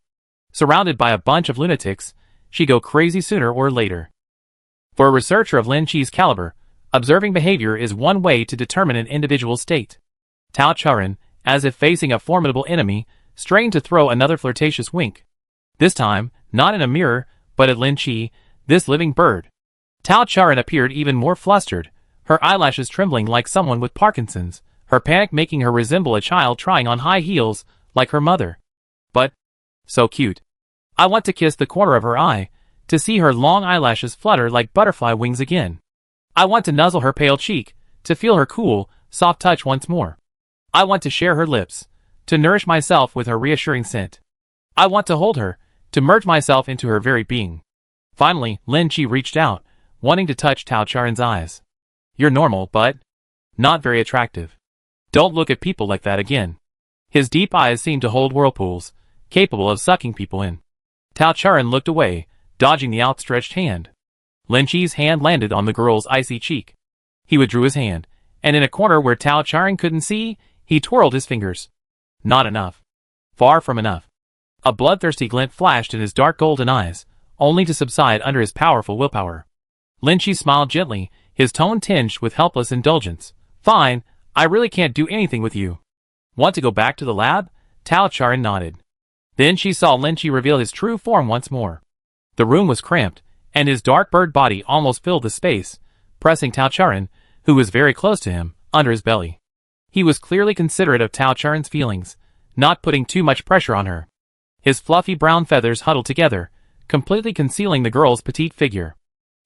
Surrounded by a bunch of lunatics, she'd go crazy sooner or later. For a researcher of Lin Chi's caliber, observing behavior is one way to determine an individual's state. Tao Charan, as if facing a formidable enemy, strained to throw another flirtatious wink. This time, not in a mirror, but at Lin Chi, this living bird. Tao Charan appeared even more flustered, her eyelashes trembling like someone with Parkinson's, her panic making her resemble a child trying on high heels, like her mother. But, so cute. I want to kiss the corner of her eye, to see her long eyelashes flutter like butterfly wings again. I want to nuzzle her pale cheek, to feel her cool, soft touch once more. I want to share her lips, to nourish myself with her reassuring scent. I want to hold her, to merge myself into her very being. Finally, Lin Chi reached out, wanting to touch Tao Charan's eyes. "You're normal, but not very attractive. Don't look at people like that again." His deep eyes seemed to hold whirlpools, capable of sucking people in. Tao Charan looked away, dodging the outstretched hand. Lin Chi's hand landed on the girl's icy cheek. He withdrew his hand, and in a corner where Tao Charan couldn't see, he twirled his fingers. Not enough. Far from enough. A bloodthirsty glint flashed in his dark golden eyes, only to subside under his powerful willpower. Lin Chi smiled gently, his tone tinged with helpless indulgence. "Fine, I really can't do anything with you. Want to go back to the lab?" Tao Charan nodded. Then she saw Lin Chi reveal his true form once more. The room was cramped, and his dark bird body almost filled the space, pressing Tao Charan, who was very close to him, under his belly. He was clearly considerate of Tao Charan's feelings, not putting too much pressure on her. His fluffy brown feathers huddled together, completely concealing the girl's petite figure.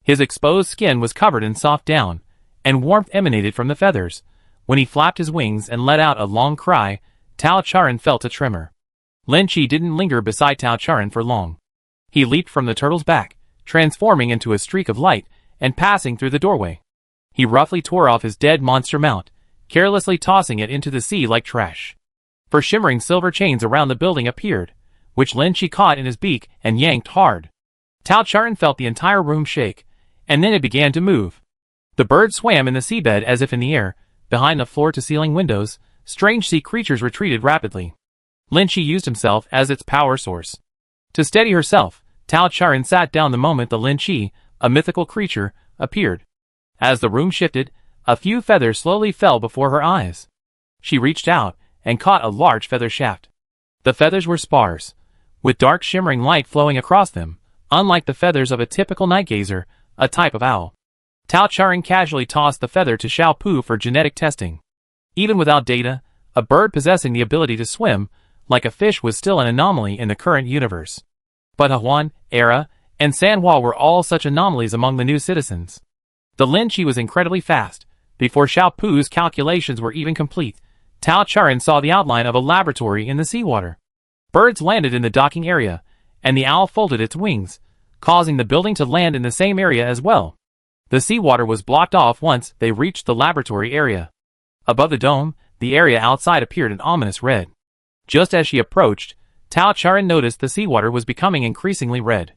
His exposed skin was covered in soft down, and warmth emanated from the feathers. When he flapped his wings and let out a long cry, Tao Charan felt a tremor. Lin Chi didn't linger beside Tao Charan for long. He leaped from the turtle's back, transforming into a streak of light and passing through the doorway. He roughly tore off his dead monster mount, carelessly tossing it into the sea like trash. For shimmering silver chains around the building appeared, which Lin Chi caught in his beak and yanked hard. Tao Charan felt the entire room shake, and then it began to move. The bird swam in the seabed as if in the air. Behind the floor-to-ceiling windows, strange sea creatures retreated rapidly. Lin Chi used himself as its power source. To steady herself, Tao Charan sat down the moment the Lin Chi, a mythical creature, appeared. As the room shifted, a few feathers slowly fell before her eyes. She reached out and caught a large feather shaft. The feathers were sparse, with dark shimmering light flowing across them, unlike the feathers of a typical night gazer, a type of owl. Tao Charan casually tossed the feather to Xiao Pu for genetic testing. Even without data, a bird possessing the ability to swim, like a fish, was still an anomaly in the current universe. But Huan, Era, and Sanhua were all such anomalies among the new citizens. The Lin Chi was incredibly fast. Before Xiao Pu's calculations were even complete, Tao Charan saw the outline of a laboratory in the seawater. Birds landed in the docking area, and the owl folded its wings, causing the building to land in the same area as well. The seawater was blocked off once they reached the laboratory area. Above the dome, the area outside appeared an ominous red. Just as she approached, Tao Charan noticed the seawater was becoming increasingly red.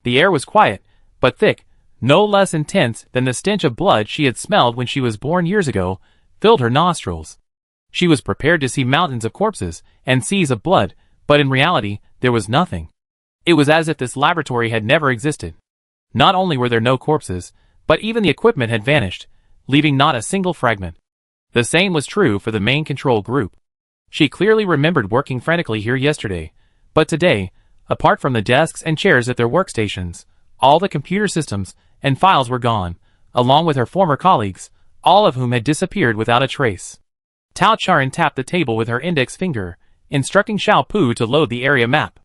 The air was quiet, but thick, no less intense than the stench of blood she had smelled when she was born years ago, filled her nostrils. She was prepared to see mountains of corpses and seas of blood, but in reality, there was nothing. It was as if this laboratory had never existed. Not only were there no corpses, but even the equipment had vanished, leaving not a single fragment. The same was true for the main control group. She clearly remembered working frantically here yesterday, but today, apart from the desks and chairs at their workstations, all the computer systems and files were gone, along with her former colleagues, all of whom had disappeared without a trace. Tao Charan tapped the table with her index finger, instructing Xiao Pu to load the area map.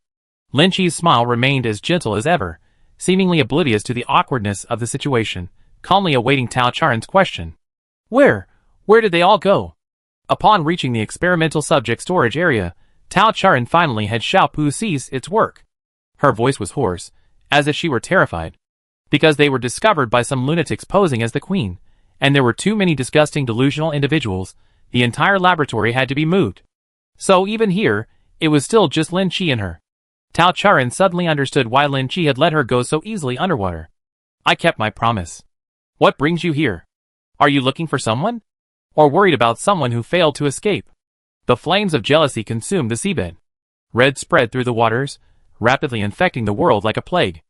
Lin Chi's smile remained as gentle as ever, seemingly oblivious to the awkwardness of the situation, calmly awaiting Tao Charan's question. Where did they all go? Upon reaching the experimental subject storage area, Tao Charan finally had Xiao Pu cease its work. Her voice was hoarse, as if she were terrified. Because they were discovered by some lunatics posing as the queen, and there were too many disgusting delusional individuals, the entire laboratory had to be moved. So even here, it was still just Lin Chi and her. Tao Charan suddenly understood why Lin Chi had let her go so easily underwater. I kept my promise. What brings you here? Are you looking for someone? Or worried about someone who failed to escape? The flames of jealousy consumed the seabed. Red spread through the waters, rapidly infecting the world like a plague.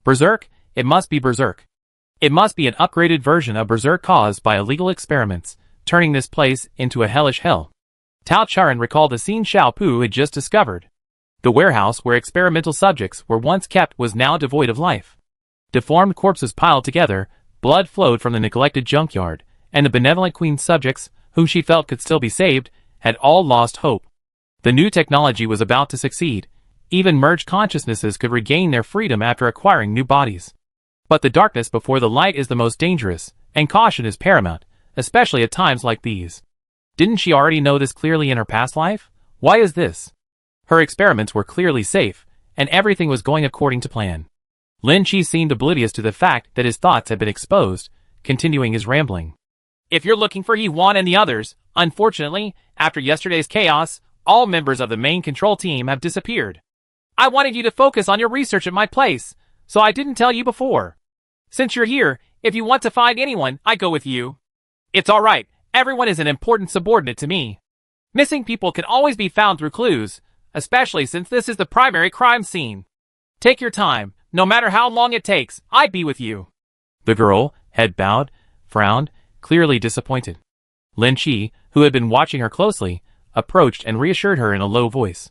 Berserk? It must be Berserk. It must be an upgraded version of Berserk caused by illegal experiments, turning this place into a hellish hell. Tao Charan recalled the scene Xiao Pu had just discovered. The warehouse where experimental subjects were once kept was now devoid of life. Deformed corpses piled together, blood flowed from the neglected junkyard, and the benevolent queen's subjects, whom she felt could still be saved, had all lost hope. The new technology was about to succeed. Even merged consciousnesses could regain their freedom after acquiring new bodies. But the darkness before the light is the most dangerous, and caution is paramount, especially at times like these. Didn't she already know this clearly in her past life? Why is this? Her experiments were clearly safe, and everything was going according to plan. Lin Chi seemed oblivious to the fact that his thoughts had been exposed, continuing his rambling. If you're looking for He-Wan and the others, unfortunately, after yesterday's chaos, all members of the main control team have disappeared. I wanted you to focus on your research at my place, so I didn't tell you before. Since you're here, if you want to find anyone, I go with you. It's alright, everyone is an important subordinate to me. Missing people can always be found through clues, especially since this is the primary crime scene. Take your time, no matter how long it takes, I'd be with you. The girl, head bowed, frowned, clearly disappointed. Lin Chi, who had been watching her closely, approached and reassured her in a low voice.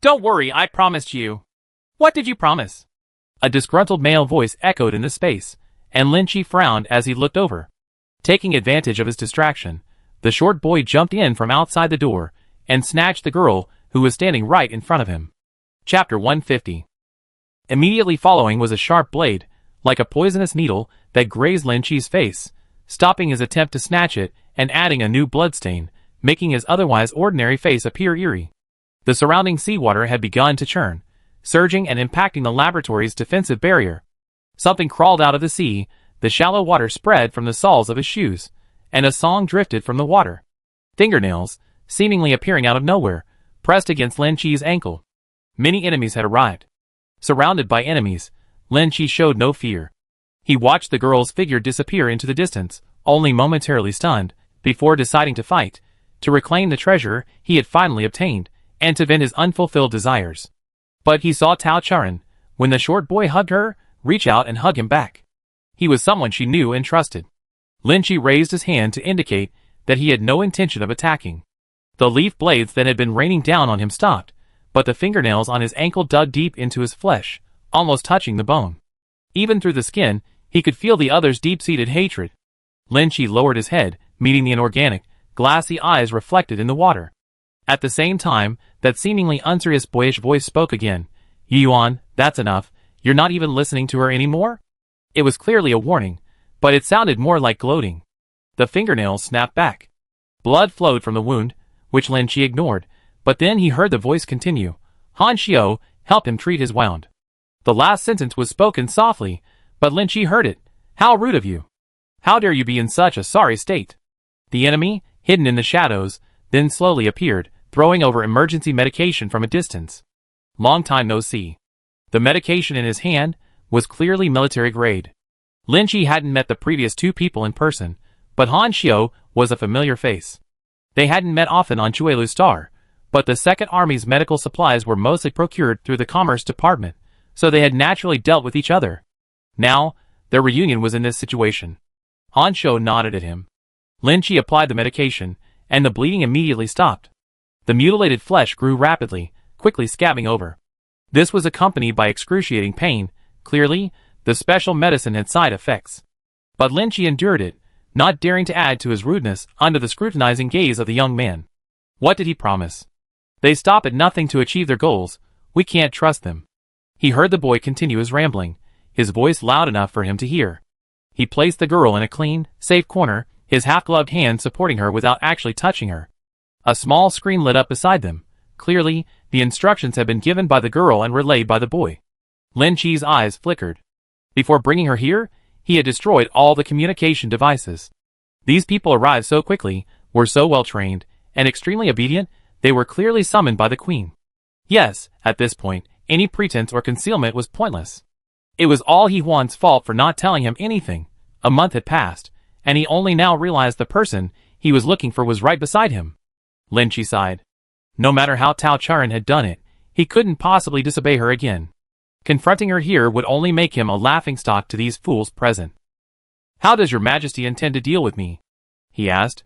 Don't worry, I promised you. What did you promise? A disgruntled male voice echoed in the space, and Lin Chi frowned as he looked over. Taking advantage of his distraction, the short boy jumped in from outside the door and snatched the girl who was standing right in front of him. Chapter 150. Immediately following was a sharp blade, like a poisonous needle, that grazed Lin Chi's face, stopping his attempt to snatch it and adding a new bloodstain, making his otherwise ordinary face appear eerie. The surrounding seawater had begun to churn, surging and impacting the laboratory's defensive barrier. Something crawled out of the sea, the shallow water spread from the soles of his shoes, and a song drifted from the water. Fingernails, seemingly appearing out of nowhere, pressed against Lin Chi's ankle. Many enemies had arrived. Surrounded by enemies, Lin Chi showed no fear. He watched the girl's figure disappear into the distance, only momentarily stunned, before deciding to fight, to reclaim the treasure he had finally obtained, and to vent his unfulfilled desires. But he saw Tao Charan, when the short boy hugged her, reach out and hug him back. He was someone she knew and trusted. Lin Chi raised his hand to indicate that he had no intention of attacking. The leaf blades that had been raining down on him stopped, but the fingernails on his ankle dug deep into his flesh, almost touching the bone. Even through the skin, he could feel the other's deep-seated hatred. Lin Chi lowered his head, meeting the inorganic, glassy eyes reflected in the water. At the same time, that seemingly unserious boyish voice spoke again. Yuan, that's enough. You're not even listening to her anymore? It was clearly a warning, but it sounded more like gloating. The fingernails snapped back. Blood flowed from the wound, which Lin Chi ignored, but then he heard the voice continue. Han Xiao, help him treat his wound. The last sentence was spoken softly, but Lin Chi heard it. How rude of you. How dare you be in such a sorry state? The enemy, hidden in the shadows, then slowly appeared, throwing over emergency medication from a distance. Long time no see. The medication in his hand was clearly military grade. Lin Chi hadn't met the previous two people in person, but Han Xiao was a familiar face. They hadn't met often on Chuelu Star, but the Second Army's medical supplies were mostly procured through the Commerce Department, so they had naturally dealt with each other. Now, their reunion was in this situation. Han Xiao nodded at him. Lin Chi applied the medication, and the bleeding immediately stopped. The mutilated flesh grew rapidly, quickly scabbing over. This was accompanied by excruciating pain. Clearly, the special medicine had side effects. But Lin Chi endured it, not daring to add to his rudeness under the scrutinizing gaze of the young man. What did he promise? They stop at nothing to achieve their goals. We can't trust them. He heard the boy continue his rambling, his voice loud enough for him to hear. He placed the girl in a clean, safe corner, his half-gloved hand supporting her without actually touching her. A small screen lit up beside them. Clearly, the instructions had been given by the girl and relayed by the boy. Lin Chi's eyes flickered. Before bringing her here, he had destroyed all the communication devices. These people arrived so quickly, were so well trained, and extremely obedient, they were clearly summoned by the queen. Yes, at this point, any pretense or concealment was pointless. It was all Yuan's fault for not telling him anything. A month had passed, and he only now realized the person he was looking for was right beside him. Lin Chi sighed. No matter how Tao Charan had done it, he couldn't possibly disobey her again. Confronting her here would only make him a laughingstock to these fools present. How does your majesty intend to deal with me? He asked.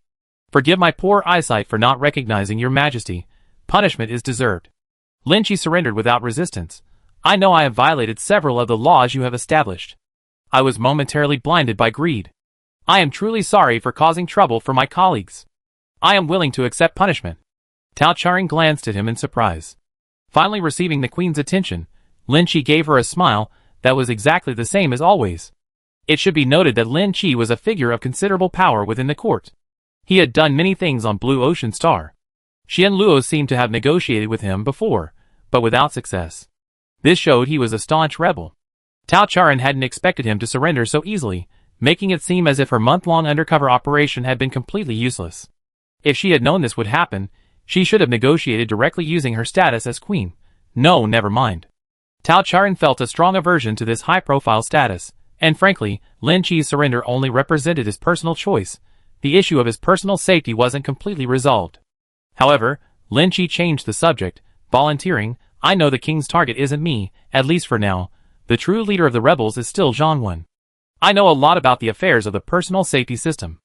Forgive my poor eyesight for not recognizing your majesty. Punishment is deserved. Lin Chi surrendered without resistance. I know I have violated several of the laws you have established. I was momentarily blinded by greed. I am truly sorry for causing trouble for my colleagues. I am willing to accept punishment. Tao Charan glanced at him in surprise. Finally receiving the queen's attention, Lin Chi gave her a smile that was exactly the same as always. It should be noted that Lin Chi was a figure of considerable power within the court. He had done many things on Blue Ocean Star. Xian Luo seemed to have negotiated with him before, but without success. This showed he was a staunch rebel. Tao Charan hadn't expected him to surrender so easily, making it seem as if her month-long undercover operation had been completely useless. If she had known this would happen, she should have negotiated directly using her status as queen. No, never mind. Tao Charan felt a strong aversion to this high-profile status, and frankly, Lin Chi's surrender only represented his personal choice. The issue of his personal safety wasn't completely resolved. However, Lin Chi changed the subject, volunteering, I know the king's target isn't me, at least for now. The true leader of the rebels is still Zhang Wen. I know a lot about the affairs of the personal safety system.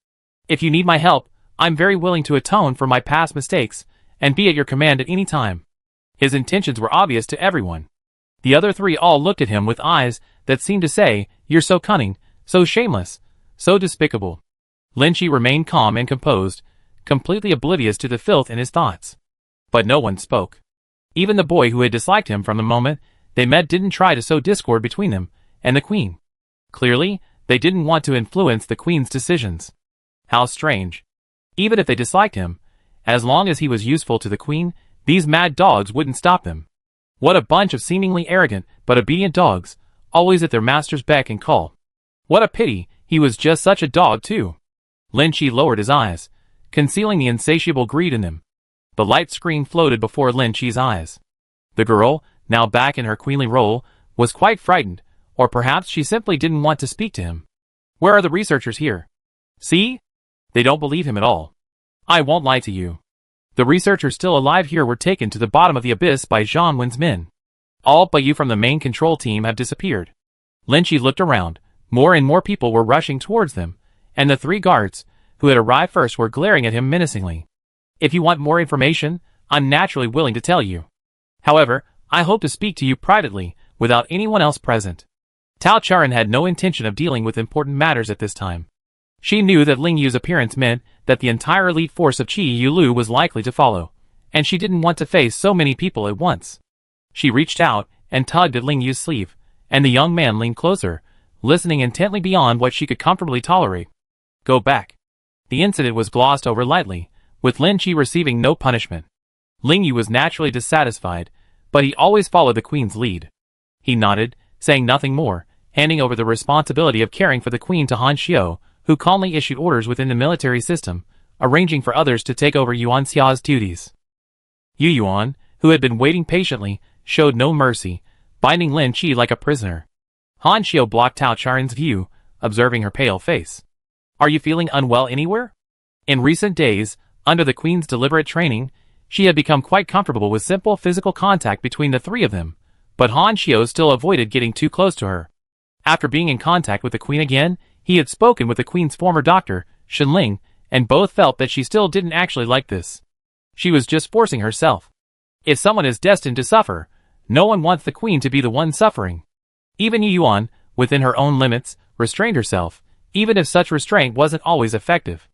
If you need my help, I'm very willing to atone for my past mistakes, and be at your command at any time. His intentions were obvious to everyone. The other three all looked at him with eyes that seemed to say, you're so cunning, so shameless, so despicable. Lin Chi remained calm and composed, completely oblivious to the filth in his thoughts. But no one spoke. Even the boy who had disliked him from the moment they met didn't try to sow discord between them and the queen. Clearly, they didn't want to influence the queen's decisions. How strange. Even if they disliked him, as long as he was useful to the queen, these mad dogs wouldn't stop them. What a bunch of seemingly arrogant but obedient dogs, always at their master's beck and call. What a pity, he was just such a dog too. Lin Chi lowered his eyes, concealing the insatiable greed in them. The light screen floated before Lin Chi's eyes. The girl, now back in her queenly role, was quite frightened, or perhaps she simply didn't want to speak to him. Where are the researchers here? See? They don't believe him at all. I won't lie to you. The researchers still alive here were taken to the bottom of the abyss by Zhang Wen's men. All but you from the main control team have disappeared. Lin Chi looked around. More and more people were rushing towards them, and the 3 guards, who had arrived first, were glaring at him menacingly. If you want more information, I'm naturally willing to tell you. However, I hope to speak to you privately, without anyone else present. Tao Charan had no intention of dealing with important matters at this time. She knew that Ling Yu's appearance meant that the entire elite force of Qi Yulu was likely to follow, and she didn't want to face so many people at once. She reached out and tugged at Ling Yu's sleeve, and the young man leaned closer, listening intently beyond what she could comfortably tolerate. Go back. The incident was glossed over lightly, with Lin Chi receiving no punishment. Ling Yu was naturally dissatisfied, but he always followed the queen's lead. He nodded, saying nothing more, handing over the responsibility of caring for the queen to Han Xiao, who calmly issued orders within the military system, arranging for others to take over Yuan Xiao's duties. Yu Yuan, who had been waiting patiently, showed no mercy, binding Lin Chi like a prisoner. Han Xiao blocked Tao Charan's view, observing her pale face. Are you feeling unwell anywhere? In recent days, under the queen's deliberate training, she had become quite comfortable with simple physical contact between the 3 of them, but Han Xiao still avoided getting too close to her. After being in contact with the queen again, he had spoken with the queen's former doctor, Shenling, and both felt that she still didn't actually like this. She was just forcing herself. If someone is destined to suffer, no one wants the queen to be the one suffering. Even Yu Yuan, within her own limits, restrained herself, even if such restraint wasn't always effective.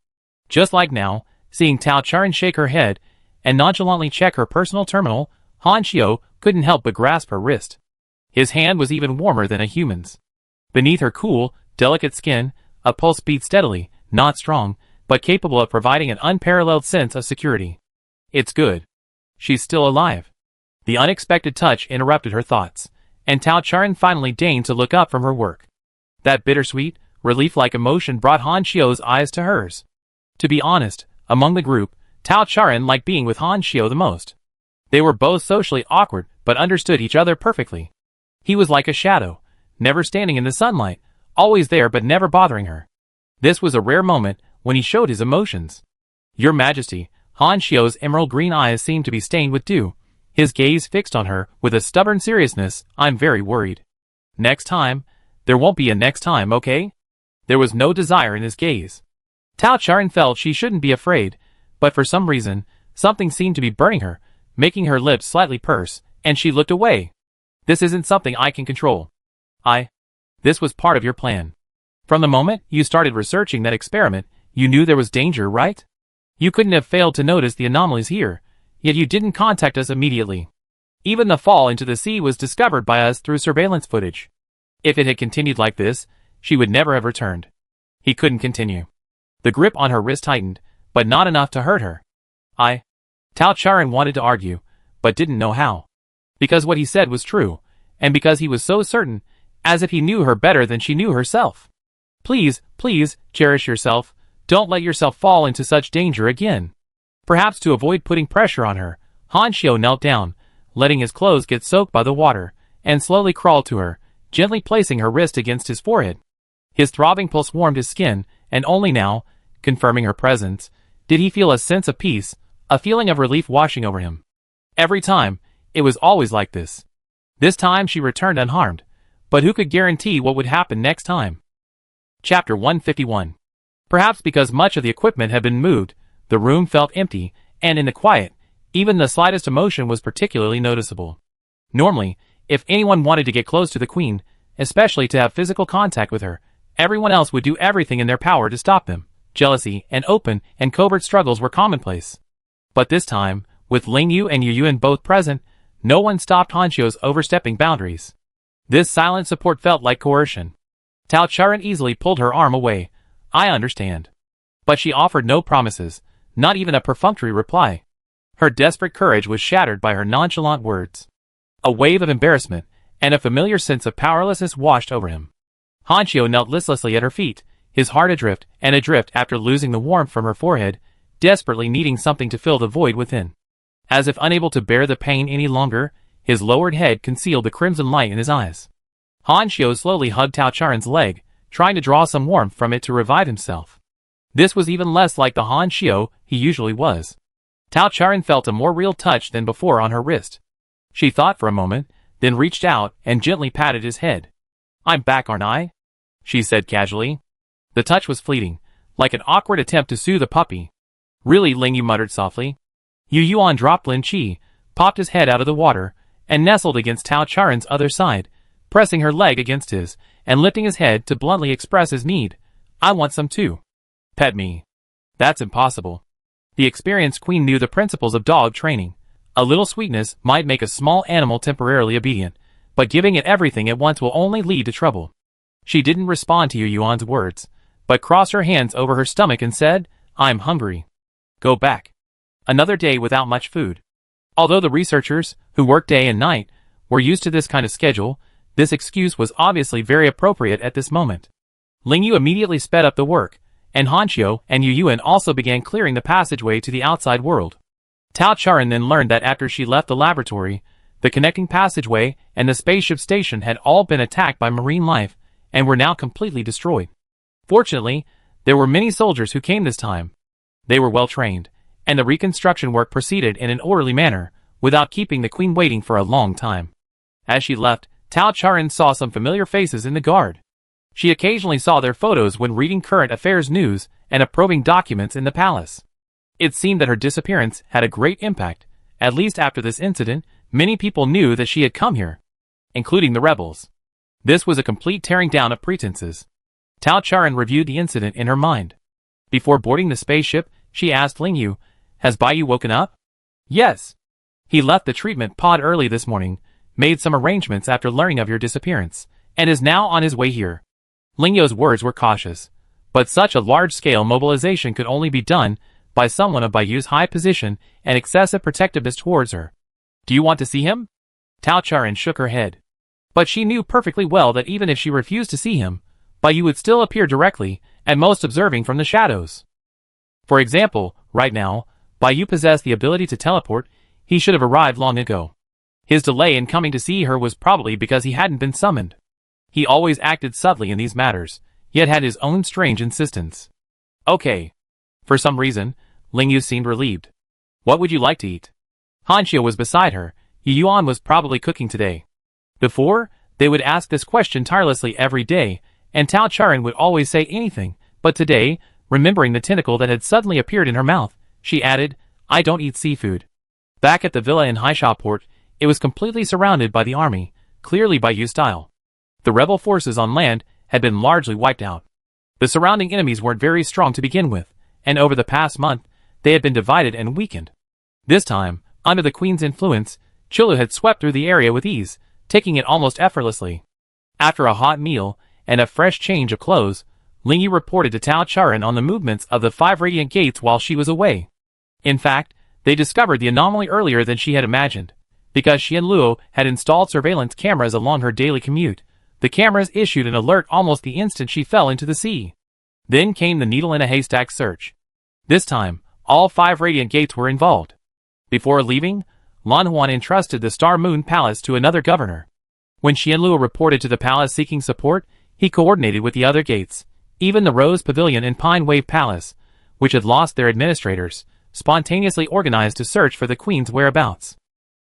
Just like now, seeing Tao Charan shake her head and nonchalantly check her personal terminal, Han Xiao couldn't help but grasp her wrist. His hand was even warmer than a human's. Beneath her cool, delicate skin, a pulse beat steadily, not strong, but capable of providing an unparalleled sense of security. It's good. She's still alive. The unexpected touch interrupted her thoughts, and Tao Charan finally deigned to look up from her work. That bittersweet, relief-like emotion brought Han Xiao's eyes to hers. To be honest, among the group, Tao Charan liked being with Han Xiao the most. They were both socially awkward, but understood each other perfectly. He was like a shadow, never standing in the sunlight, always there but never bothering her. This was a rare moment when he showed his emotions. Your Majesty, Han Xiao's emerald green eyes seemed to be stained with dew, his gaze fixed on her with a stubborn seriousness. I'm very worried. Next time, there won't be a next time, okay? There was no desire in his gaze. Tao Charan felt she shouldn't be afraid, but for some reason, something seemed to be burning her, making her lips slightly purse, and she looked away. This isn't something I can control. This was part of your plan. From the moment you started researching that experiment, you knew there was danger, right? You couldn't have failed to notice the anomalies here, yet you didn't contact us immediately. Even the fall into the sea was discovered by us through surveillance footage. If it had continued like this, she would never have returned. He couldn't continue. The grip on her wrist tightened, but not enough to hurt her. Tao Charan wanted to argue, but didn't know how. Because what he said was true, and because he was so certain, as if he knew her better than she knew herself. Please, please, cherish yourself. Don't let yourself fall into such danger again. Perhaps to avoid putting pressure on her, Han Xiao knelt down, letting his clothes get soaked by the water, and slowly crawled to her, gently placing her wrist against his forehead. His throbbing pulse warmed his skin, and only now, confirming her presence, did he feel a sense of peace, a feeling of relief washing over him. Every time, it was always like this. This time she returned unharmed, but who could guarantee what would happen next time? Chapter 151. Perhaps because much of the equipment had been moved, the room felt empty, and in the quiet, even the slightest emotion was particularly noticeable. Normally, if anyone wanted to get close to the queen, especially to have physical contact with her, everyone else would do everything in their power to stop them. Jealousy and open and covert struggles were commonplace. But this time, with Ling Yu and Yu Yuan both present, no one stopped Han Xiao's overstepping boundaries. This silent support felt like coercion. Tao Charan easily pulled her arm away. I understand. But she offered no promises, not even a perfunctory reply. Her desperate courage was shattered by her nonchalant words. A wave of embarrassment and a familiar sense of powerlessness washed over him. Hanshio knelt listlessly at her feet, his heart adrift after losing the warmth from her forehead, desperately needing something to fill the void within. As if unable to bear the pain any longer, his lowered head concealed the crimson light in his eyes. Hanshio slowly hugged Tao Charen's leg, trying to draw some warmth from it to revive himself. This was even less like the Hanshio he usually was. Tao Charen felt a more real touch than before on her wrist. She thought for a moment, then reached out and gently patted his head. "I'm back, aren't I?" she said casually. The touch was fleeting, like an awkward attempt to soothe a puppy. "Really?" Lingyu muttered softly. Yu Yuan dropped Lin Chi, popped his head out of the water, and nestled against Tao Charen's other side, pressing her leg against his, and lifting his head to bluntly express his need. "I want some too." "Pet me." "That's impossible." The experienced queen knew the principles of dog training. A little sweetness might make a small animal temporarily obedient, but giving it everything at once will only lead to trouble. She didn't respond to Yu Yuan's words, but crossed her hands over her stomach and said, "I'm hungry." "Go back." Another day without much food. Although the researchers, who worked day and night, were used to this kind of schedule, this excuse was obviously very appropriate at this moment. Lingyu immediately sped up the work, and Hanshio and Yu Yuan also began clearing the passageway to the outside world. Tao Charen then learned that after she left the laboratory, the connecting passageway and the spaceship station had all been attacked by marine life, and were now completely destroyed. Fortunately, there were many soldiers who came this time. They were well trained, and the reconstruction work proceeded in an orderly manner, without keeping the queen waiting for a long time. As she left, Tao Charen saw some familiar faces in the guard. She occasionally saw their photos when reading current affairs news and approving documents in the palace. It seemed that her disappearance had a great impact. At least after this incident, many people knew that she had come here, including the rebels. This was a complete tearing down of pretenses. Tao Charen reviewed the incident in her mind. Before boarding the spaceship, she asked Lingyu, "Has Baiyu woken up?" "Yes. He left the treatment pod early this morning, made some arrangements after learning of your disappearance, and is now on his way here." Lingyu's words were cautious, but such a large-scale mobilization could only be done by someone of Baiyu's high position and excessive protectiveness towards her. "Do you want to see him?" Tao Charen shook her head. But she knew perfectly well that even if she refused to see him, Baiyu would still appear directly, at most observing from the shadows. For example, right now, Baiyu possessed the ability to teleport. He should have arrived long ago. His delay in coming to see her was probably because he hadn't been summoned. He always acted subtly in these matters, yet had his own strange insistence. "Okay." For some reason, Lingyu seemed relieved. "What would you like to eat?" Hanshio was beside her. Yu Yuan was probably cooking today. Before, they would ask this question tirelessly every day, and Tao Charen would always say anything, but today, remembering the tentacle that had suddenly appeared in her mouth, she added, "I don't eat seafood." Back at the villa in Haishaport, it was completely surrounded by the army, clearly Baiyu style. The rebel forces on land had been largely wiped out. The surrounding enemies weren't very strong to begin with, and over the past month, they had been divided and weakened. This time, under the queen's influence, Chulu had swept through the area with ease, taking it almost effortlessly. After a hot meal and a fresh change of clothes, Lingyu reported to Tao Charen on the movements of the 5 radiant gates while she was away. In fact, they discovered the anomaly earlier than she had imagined. Because she and Luo had installed surveillance cameras along her daily commute, the cameras issued an alert almost the instant she fell into the sea. Then came the needle in a haystack search. This time, all 5 radiant gates were involved. Before leaving, Lan Huan entrusted the Star Moon Palace to another governor. When Xianluo reported to the palace seeking support, he coordinated with the other gates. Even the Rose Pavilion and Pine Wave Palace, which had lost their administrators, spontaneously organized to search for the queen's whereabouts.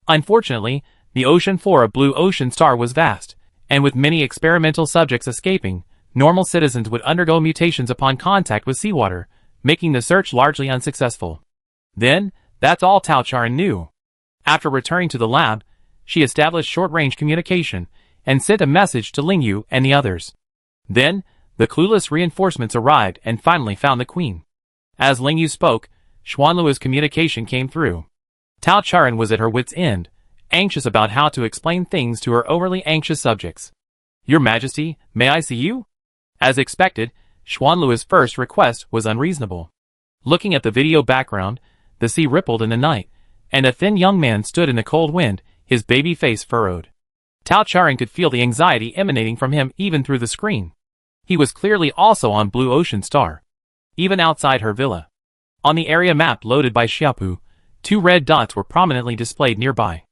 Unfortunately, the ocean floor of Blue Ocean Star was vast, and with many experimental subjects escaping, normal citizens would undergo mutations upon contact with seawater, making the search largely unsuccessful. Then, that's all Tao Charen knew. After returning to the lab, she established short-range communication and sent a message to Lingyu and the others. Then, the clueless reinforcements arrived and finally found the queen. As Lingyu spoke, Xuanluo's communication came through. Tao Charen was at her wit's end, anxious about how to explain things to her overly anxious subjects. "Your Majesty, may I see you?" As expected, Xuanluo's first request was unreasonable. Looking at the video background, the sea rippled in the night, and a thin young man stood in the cold wind, his baby face furrowed. Tao Charan could feel the anxiety emanating from him even through the screen. He was clearly also on Blue Ocean Star. Even outside her villa. On the area map loaded by Xiaopu, 2 red dots were prominently displayed nearby.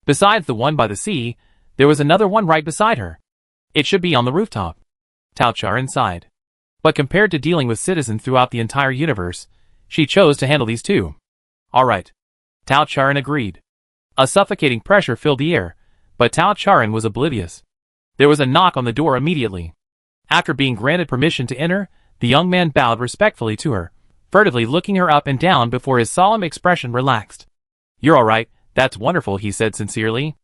Besides the one by the sea, there was another one right beside her. It should be on the rooftop. Tao Charan sighed. But compared to dealing with citizens throughout the entire universe, she chose to handle these 2. Alright. Tao Charan agreed. A suffocating pressure filled the air, but Tao Charan was oblivious. There was a knock on the door immediately. After being granted permission to enter, the young man bowed respectfully to her, furtively looking her up and down before his solemn expression relaxed. "You're alright, that's wonderful," he said sincerely.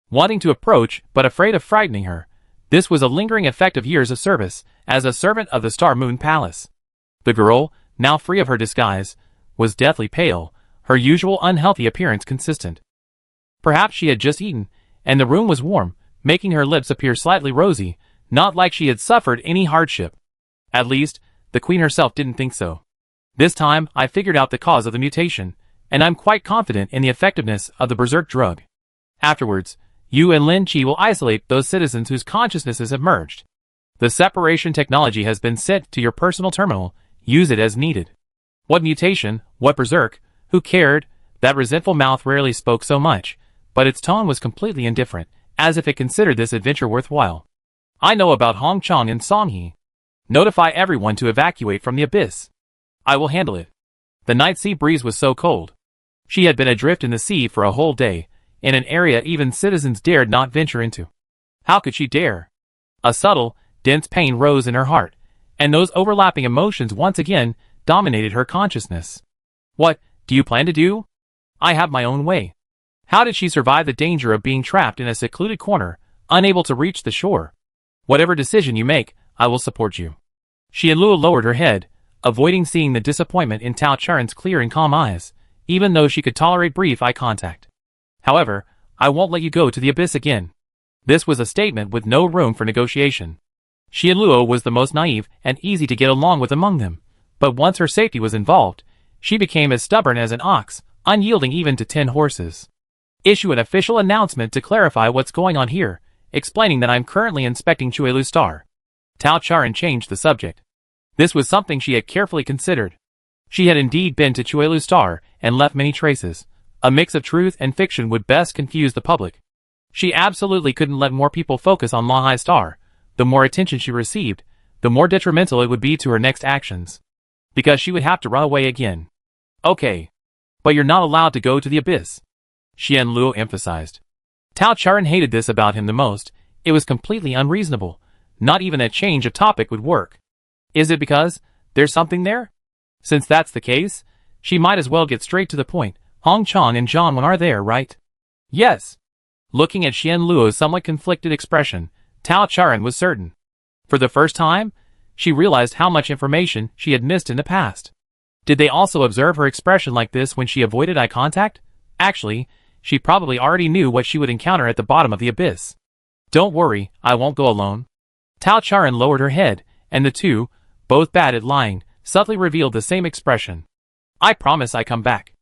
Wanting to approach, but afraid of frightening her. This was a lingering effect of years of service, as a servant of the Star Moon Palace. The girl, now free of her disguise, was deathly pale, her usual unhealthy appearance consistent. Perhaps she had just eaten, and the room was warm, making her lips appear slightly rosy, not like she had suffered any hardship. At least, the queen herself didn't think so. This time, I figured out the cause of the mutation, and I'm quite confident in the effectiveness of the berserk drug. Afterwards, you and Lin Qi will isolate those citizens whose consciousnesses have merged. The separation technology has been sent to your personal terminal. Use it as needed. What mutation, what berserk, who cared? That resentful mouth rarely spoke so much, but its tone was completely indifferent, as if it considered this adventure worthwhile. I know about Hong Chong and Songhe. Notify everyone to evacuate from the abyss. I will handle it. The night sea breeze was so cold. She had been adrift in the sea for a whole day, in an area even citizens dared not venture into. How could she dare? A subtle, dense pain rose in her heart, and those overlapping emotions once again dominated her consciousness. What do you plan to do? I have my own way. How did she survive the danger of being trapped in a secluded corner, unable to reach the shore? Whatever decision you make, I will support you. Xianluo lowered her head, avoiding seeing the disappointment in Tao Charan's clear and calm eyes, even though she could tolerate brief eye contact. However, I won't let you go to the abyss again. This was a statement with no room for negotiation. Xianluo was the most naive and easy to get along with among them, but once her safety was involved, she became as stubborn as an ox, unyielding even to 10 horses. Issue an official announcement to clarify what's going on here, explaining that I'm currently inspecting Chuelu Star. Tao Charan changed the subject. This was something she had carefully considered. She had indeed been to Chuelu Star and left many traces. A mix of truth and fiction would best confuse the public. She absolutely couldn't let more people focus on Lahai Star. The more attention she received, the more detrimental it would be to her next actions. Because she would have to run away again. Okay. But you're not allowed to go to the abyss. Xianluo emphasized. Tao Charan hated this about him the most. It was completely unreasonable. Not even a change of topic would work. Is it because there's something there? Since that's the case, she might as well get straight to the point. Hong Chong and Zhangwen are there, right? Yes. Looking at Xianluo's somewhat conflicted expression, Tao Charan was certain. For the first time, she realized how much information she had missed in the past. Did they also observe her expression like this when she avoided eye contact? Actually, she probably already knew what she would encounter at the bottom of the abyss. Don't worry, I won't go alone. Tao Charan lowered her head, and the two, both bad at lying, subtly revealed the same expression. I promise I come back.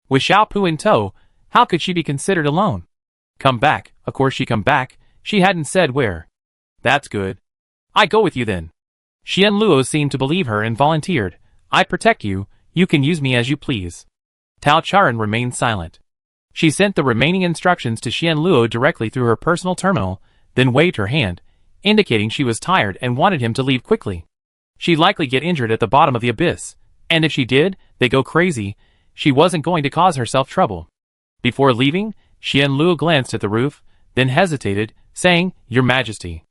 With Xiaopu in tow, how could she be considered alone? Come back, of course she come back, she hadn't said where. That's good. I go with you then. Xianluo seemed to believe her and volunteered. I protect you, you can use me as you please. Tao Charan remained silent. She sent the remaining instructions to Xianluo directly through her personal terminal, then waved her hand, indicating she was tired and wanted him to leave quickly. She'd likely get injured at the bottom of the abyss, and if she did, they'd go crazy. She wasn't going to cause herself trouble. Before leaving, Xianluo glanced at the roof, then hesitated, saying, Your Majesty.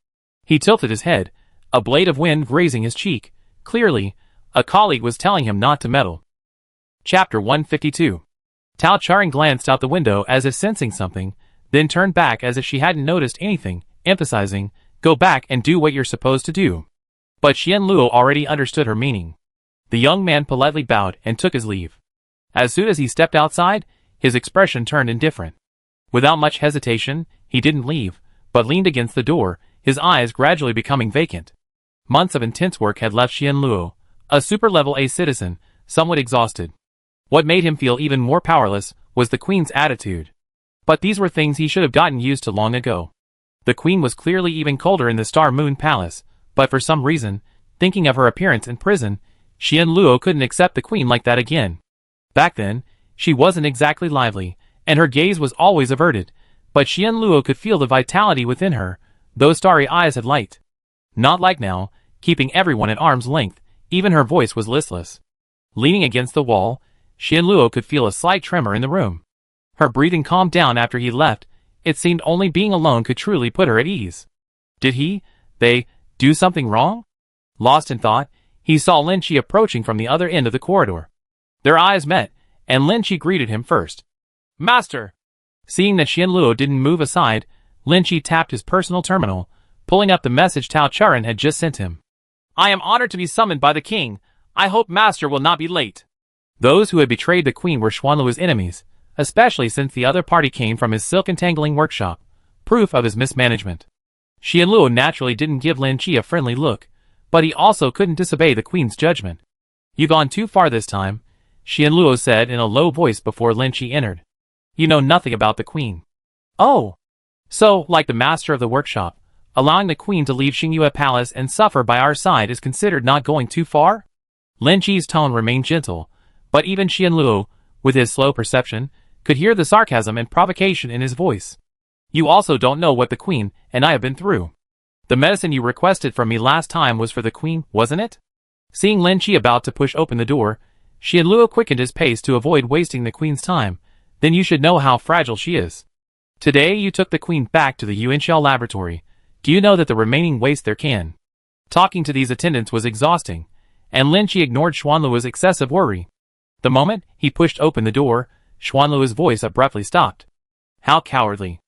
He tilted his head, a blade of wind grazing his cheek. Clearly, a colleague was telling him not to meddle. Chapter 152. Tao Charan glanced out the window as if sensing something, then turned back as if she hadn't noticed anything, emphasizing, Go back and do what you're supposed to do. But Xianluo already understood her meaning. The young man politely bowed and took his leave. As soon as he stepped outside, his expression turned indifferent. Without much hesitation, he didn't leave, but leaned against the door, his eyes gradually becoming vacant. Months of intense work had left Xianluo, a super-level A citizen, somewhat exhausted. What made him feel even more powerless was the queen's attitude. But these were things he should have gotten used to long ago. The queen was clearly even colder in the Star Moon Palace, but for some reason, thinking of her appearance in prison, Xian Luo couldn't accept the queen like that again. Back then, she wasn't exactly lively, and her gaze was always averted, but Xian Luo could feel the vitality within her. Those starry eyes had light. Not like now, keeping everyone at arm's length, even her voice was listless. Leaning against the wall, Xian Luo could feel a slight tremor in the room. Her breathing calmed down after he left. It seemed only being alone could truly put her at ease. Did they, do something wrong? Lost in thought, he saw Lin Qi approaching from the other end of the corridor. Their eyes met, and Lin Qi greeted him first. Master! Seeing that Xian Luo didn't move aside, Lin Qi tapped his personal terminal, pulling up the message Tao Charan had just sent him. I am honored to be summoned by the king. I hope Master will not be late. Those who had betrayed the queen were Xuanluo's enemies, especially since the other party came from his silk entangling workshop, proof of his mismanagement. Xian Luo naturally didn't give Lin Qi a friendly look, but he also couldn't disobey the queen's judgment. You've gone too far this time, Xian Luo said in a low voice before Lin Qi entered. You know nothing about the queen. Oh! So, like the master of the workshop, allowing the queen to leave Xingyue Palace and suffer by our side is considered not going too far? Lin Qi's tone remained gentle, but even Xian Luo, with his slow perception, could hear the sarcasm and provocation in his voice. You also don't know what the queen and I have been through. The medicine you requested from me last time was for the queen, wasn't it? Seeing Lin Qi about to push open the door, Xian Luo quickened his pace to avoid wasting the queen's time. Then you should know how fragile she is. Today you took the queen back to the Yuanxiao laboratory. Do you know that the remaining waste there can? Talking to these attendants was exhausting, and Lin Qi ignored Xuanluo's excessive worry. The moment he pushed open the door, Xuanluo's voice abruptly stopped. How cowardly.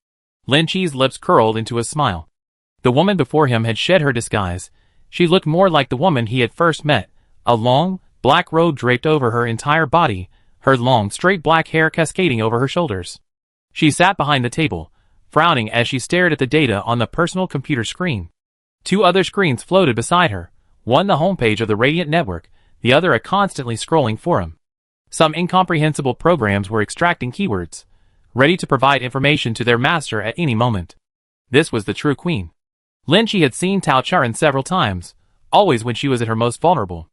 Lin Qi's lips curled into a smile. The woman before him had shed her disguise. She looked more like the woman he had first met, a long, black robe draped over her entire body, her long, straight black hair cascading over her shoulders. She sat behind the table, frowning as she stared at the data on the personal computer screen. Two other screens floated beside her, one the homepage of the Radiant Network, the other a constantly scrolling forum. Some incomprehensible programs were extracting keywords, ready to provide information to their master at any moment. This was the true queen. Lin Qi had seen Tao Charan several times, always when she was at her most vulnerable.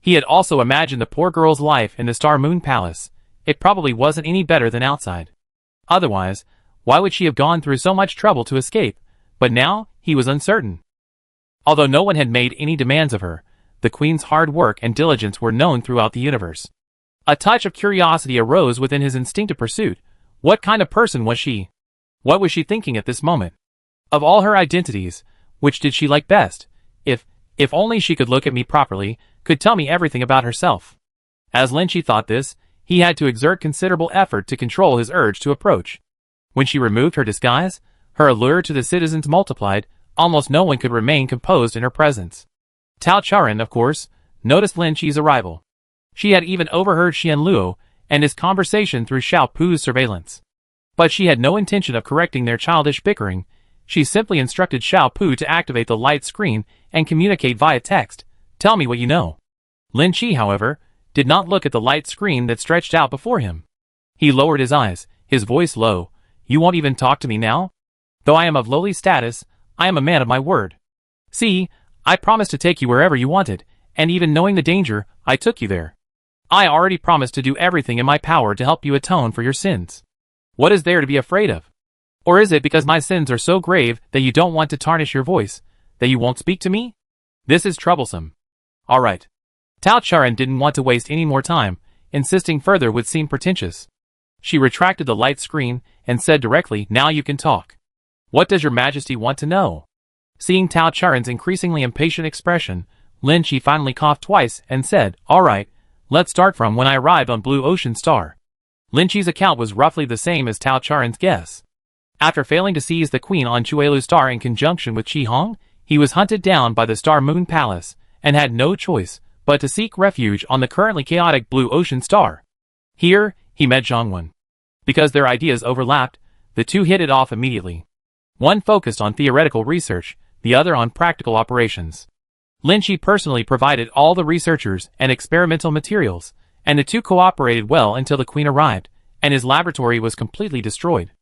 He had also imagined the poor girl's life in the Star Moon Palace. It probably wasn't any better than outside. Otherwise, why would she have gone through so much trouble to escape? But now, he was uncertain. Although no one had made any demands of her, the queen's hard work and diligence were known throughout the universe. A touch of curiosity arose within his instinctive pursuit. What kind of person was she? What was she thinking at this moment? Of all her identities, which did she like best? If only she could look at me properly, could tell me everything about herself. As Lin Qi thought this, he had to exert considerable effort to control his urge to approach. When she removed her disguise, her allure to the citizens multiplied. Almost no one could remain composed in her presence. Tao Charan, of course, noticed Lin Qi's arrival. She had even overheard Xian Luo and his conversation through Xiao Pu's surveillance. But she had no intention of correcting their childish bickering. She simply instructed Xiao Pu to activate the light screen and communicate via text. Tell me what you know. Lin Qi, however, did not look at the light screen that stretched out before him. He lowered his eyes, his voice low. You won't even talk to me now? Though I am of lowly status, I am a man of my word. See, I promised to take you wherever you wanted, and even knowing the danger, I took you there. I already promised to do everything in my power to help you atone for your sins. What is there to be afraid of? Or is it because my sins are so grave that you don't want to tarnish your voice, that you won't speak to me? This is troublesome. All right. Tao Charan didn't want to waste any more time. Insisting further would seem pretentious. She retracted the light screen and said directly, now you can talk. What does your majesty want to know? Seeing Tao Charan's increasingly impatient expression, Lin Qi finally coughed twice and said, all right, let's start from when I arrived on Blue Ocean Star. Lin Qi's account was roughly the same as Tao Charan's guess. After failing to seize the queen on Chuelu Star in conjunction with Qi Hong, he was hunted down by the Star Moon Palace, and had no choice but to seek refuge on the currently chaotic Blue Ocean Star. Here, he met Zhongwen. Because their ideas overlapped, the two hit it off immediately. One focused on theoretical research, the other on practical operations. Lin Qi personally provided all the researchers and experimental materials, and the two cooperated well until the queen arrived, and his laboratory was completely destroyed.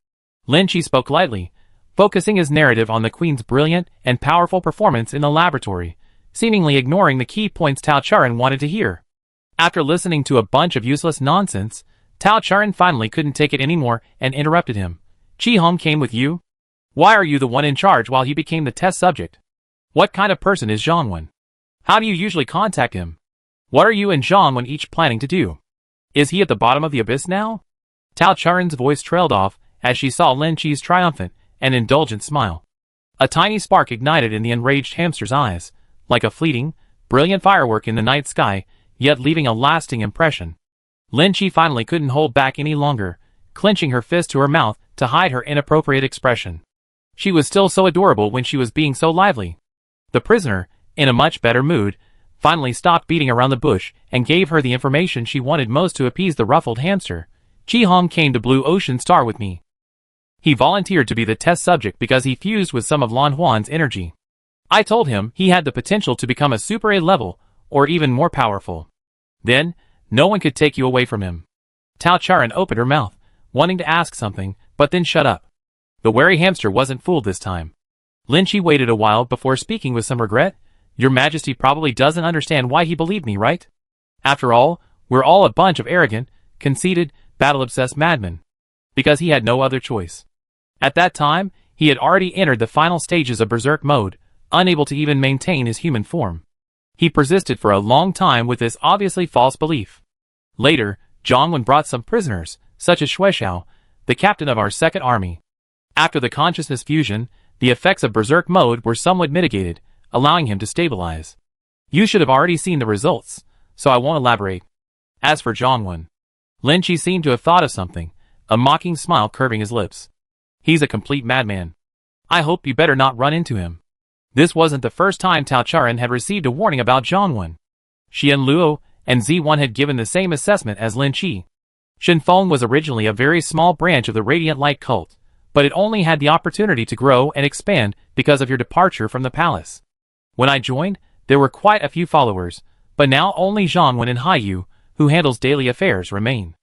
Lin Qi spoke lightly, focusing his narrative on the Queen's brilliant and powerful performance in the laboratory, seemingly ignoring the key points Tao Charan wanted to hear. After listening to a bunch of useless nonsense, Tao Charan finally couldn't take it anymore and interrupted him. Chi Hong came with you? Why are you the one in charge while he became the test subject? What kind of person is Zhongwen? How do you usually contact him? What are you and Zhongwen each planning to do? Is he at the bottom of the abyss now? Tao Charan's voice trailed off as she saw Lin Chi's triumphant and indulgent smile. A tiny spark ignited in the enraged hamster's eyes, like a fleeting, brilliant firework in the night sky, yet leaving a lasting impression. Lin Chi finally couldn't hold back any longer, clenching her fist to her mouth to hide her inappropriate expression. She was still so adorable when she was being so lively. The prisoner, in a much better mood, finally stopped beating around the bush and gave her the information she wanted most to appease the ruffled hamster. Chi Hong came to Blue Ocean Star with me. He volunteered to be the test subject because he fused with some of Lan Huan's energy. I told him he had the potential to become a Super A level, or even more powerful. Then, no one could take you away from him. Tao Charan opened her mouth, wanting to ask something, but then shut up. The wary hamster wasn't fooled this time. Lin Chi waited a while before speaking with some regret. Your Majesty probably doesn't understand why he believed me, right? After all, we're all a bunch of arrogant, conceited, battle-obsessed madmen. Because he had no other choice. At that time, he had already entered the final stages of berserk mode, unable to even maintain his human form. He persisted for a long time with this obviously false belief. Later, Zhongwen brought some prisoners, such as Xuexiao, the captain of our second army. After the consciousness fusion, the effects of berserk mode were somewhat mitigated, allowing him to stabilize. You should have already seen the results, so I won't elaborate. As for Zhongwen, Lin Chi seemed to have thought of something, a mocking smile curving his lips. He's a complete madman. I hope you better not run into him. This wasn't the first time Tao Charan had received a warning about Zhongwen. Xian Luo and Z1 had given the same assessment as Lin Chi. Shenfeng was originally a very small branch of the Radiant Light cult, but it only had the opportunity to grow and expand because of your departure from the palace. When I joined, there were quite a few followers, but now only Zhongwen and Haiyu, who handles daily affairs, remain.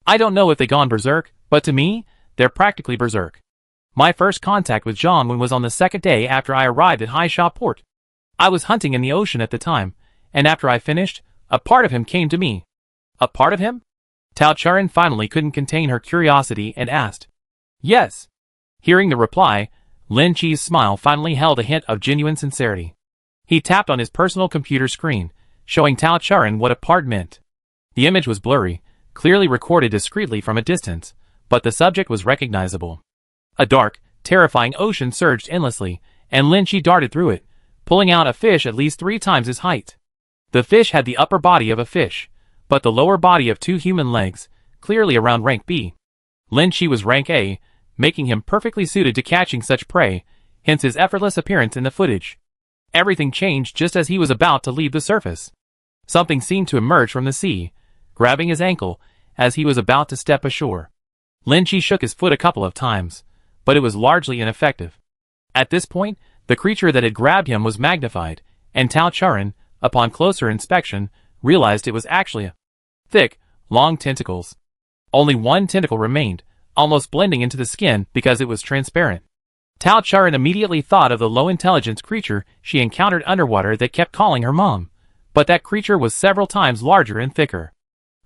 I don't know if they gone berserk, but to me, they're practically berserk. My first contact with Zhongwen was on the second day after I arrived at Haisha Port. I was hunting in the ocean at the time, and after I finished, a part of him came to me. A part of him? Tao Charan finally couldn't contain her curiosity and asked. Yes. Hearing the reply, Lin Chi's smile finally held a hint of genuine sincerity. He tapped on his personal computer screen, showing Tao Charan what a part meant. The image was blurry, clearly recorded discreetly from a distance, but the subject was recognizable. A dark, terrifying ocean surged endlessly, and Lin Chi darted through it, pulling out a fish at least 3 times his height. The fish had the upper body of a fish, but the lower body of 2 human legs, clearly around rank B. Lin Chi was rank A, making him perfectly suited to catching such prey, hence his effortless appearance in the footage. Everything changed just as he was about to leave the surface. Something seemed to emerge from the sea, grabbing his ankle as he was about to step ashore. Lin Chi shook his foot a couple of times, but it was largely ineffective. At this point, the creature that had grabbed him was magnified, and Tao Charan, upon closer inspection, realized it was actually a thick, long tentacles. Only one tentacle remained, almost blending into the skin because it was transparent. Tao Charan immediately thought of the low-intelligence creature she encountered underwater that kept calling her mom, but that creature was several times larger and thicker.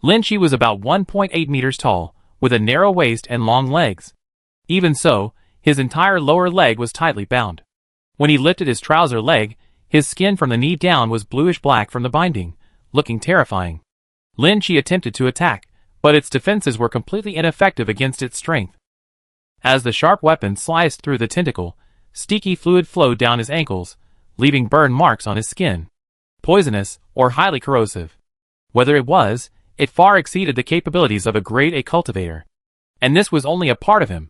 Lin Chi was about 1.8 meters tall, with a narrow waist and long legs. Even so, his entire lower leg was tightly bound. When he lifted his trouser leg, his skin from the knee down was bluish-black from the binding, looking terrifying. Lin Chi attempted to attack, but its defenses were completely ineffective against its strength. As the sharp weapon sliced through the tentacle, sticky fluid flowed down his ankles, leaving burn marks on his skin. Poisonous or highly corrosive. Whether it was, it far exceeded the capabilities of a grade A cultivator. And this was only a part of him.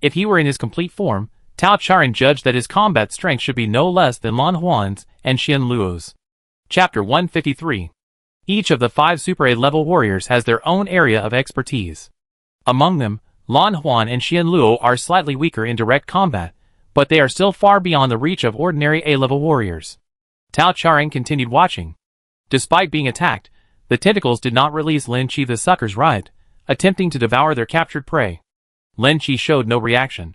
If he were in his complete form, Tao Charan judged that his combat strength should be no less than Lan Huan's and Xian Luo's. Chapter 153. Each of the 5 Super A level warriors has their own area of expertise. Among them, Lan Huan and Xian Luo are slightly weaker in direct combat, but they are still far beyond the reach of ordinary A-level warriors. Tao Charan continued watching. Despite being attacked, the tentacles did not release Lin Chi the sucker's ride, attempting to devour their captured prey. Lin Chi showed no reaction.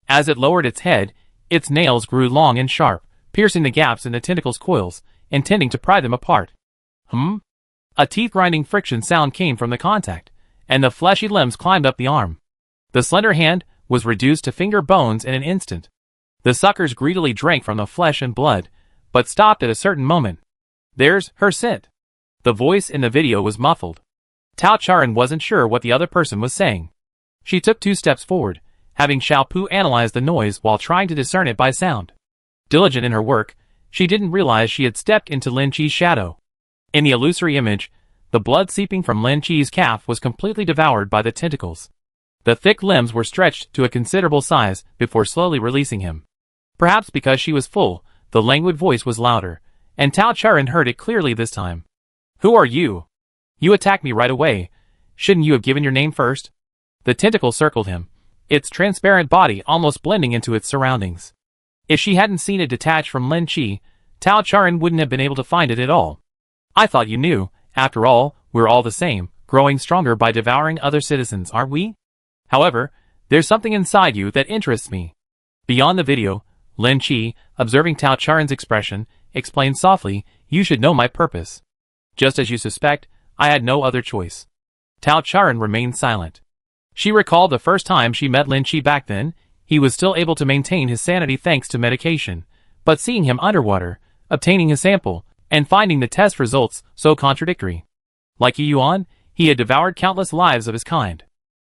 As it lowered its head, its nails grew long and sharp, piercing the gaps in the tentacle's coils, intending to pry them apart. A teeth-grinding friction sound came from the contact, and the fleshy limbs climbed up the arm. The slender hand was reduced to finger bones in an instant. The suckers greedily drank from the flesh and blood, but stopped at a certain moment. "There's her scent." The voice in the video was muffled. Tao Charan wasn't sure what the other person was saying. She took 2 steps forward, having Xiaopu analyze the noise while trying to discern it by sound. Diligent in her work, she didn't realize she had stepped into Lin Qi's shadow. In the illusory image, the blood seeping from Lin Qi's calf was completely devoured by the tentacles. The thick limbs were stretched to a considerable size before slowly releasing him. Perhaps because she was full, the languid voice was louder, and Tao Charan heard it clearly this time. "Who are you? You attacked me right away. Shouldn't you have given your name first?" The tentacle circled him, its transparent body almost blending into its surroundings. If she hadn't seen it detached from Lin Qi, Tao Charan wouldn't have been able to find it at all. "I thought you knew. After all, we're all the same, growing stronger by devouring other citizens, aren't we? However, there's something inside you that interests me." Beyond the video, Lin Qi, observing Tao Charan's expression, explained softly, "You should know my purpose. Just as you suspect, I had no other choice." Tao Charan remained silent. She recalled the first time she met Lin Qi back then. He was still able to maintain his sanity thanks to medication, but seeing him underwater, obtaining his sample, and finding the test results so contradictory. Like Yi Yuan, he had devoured countless lives of his kind.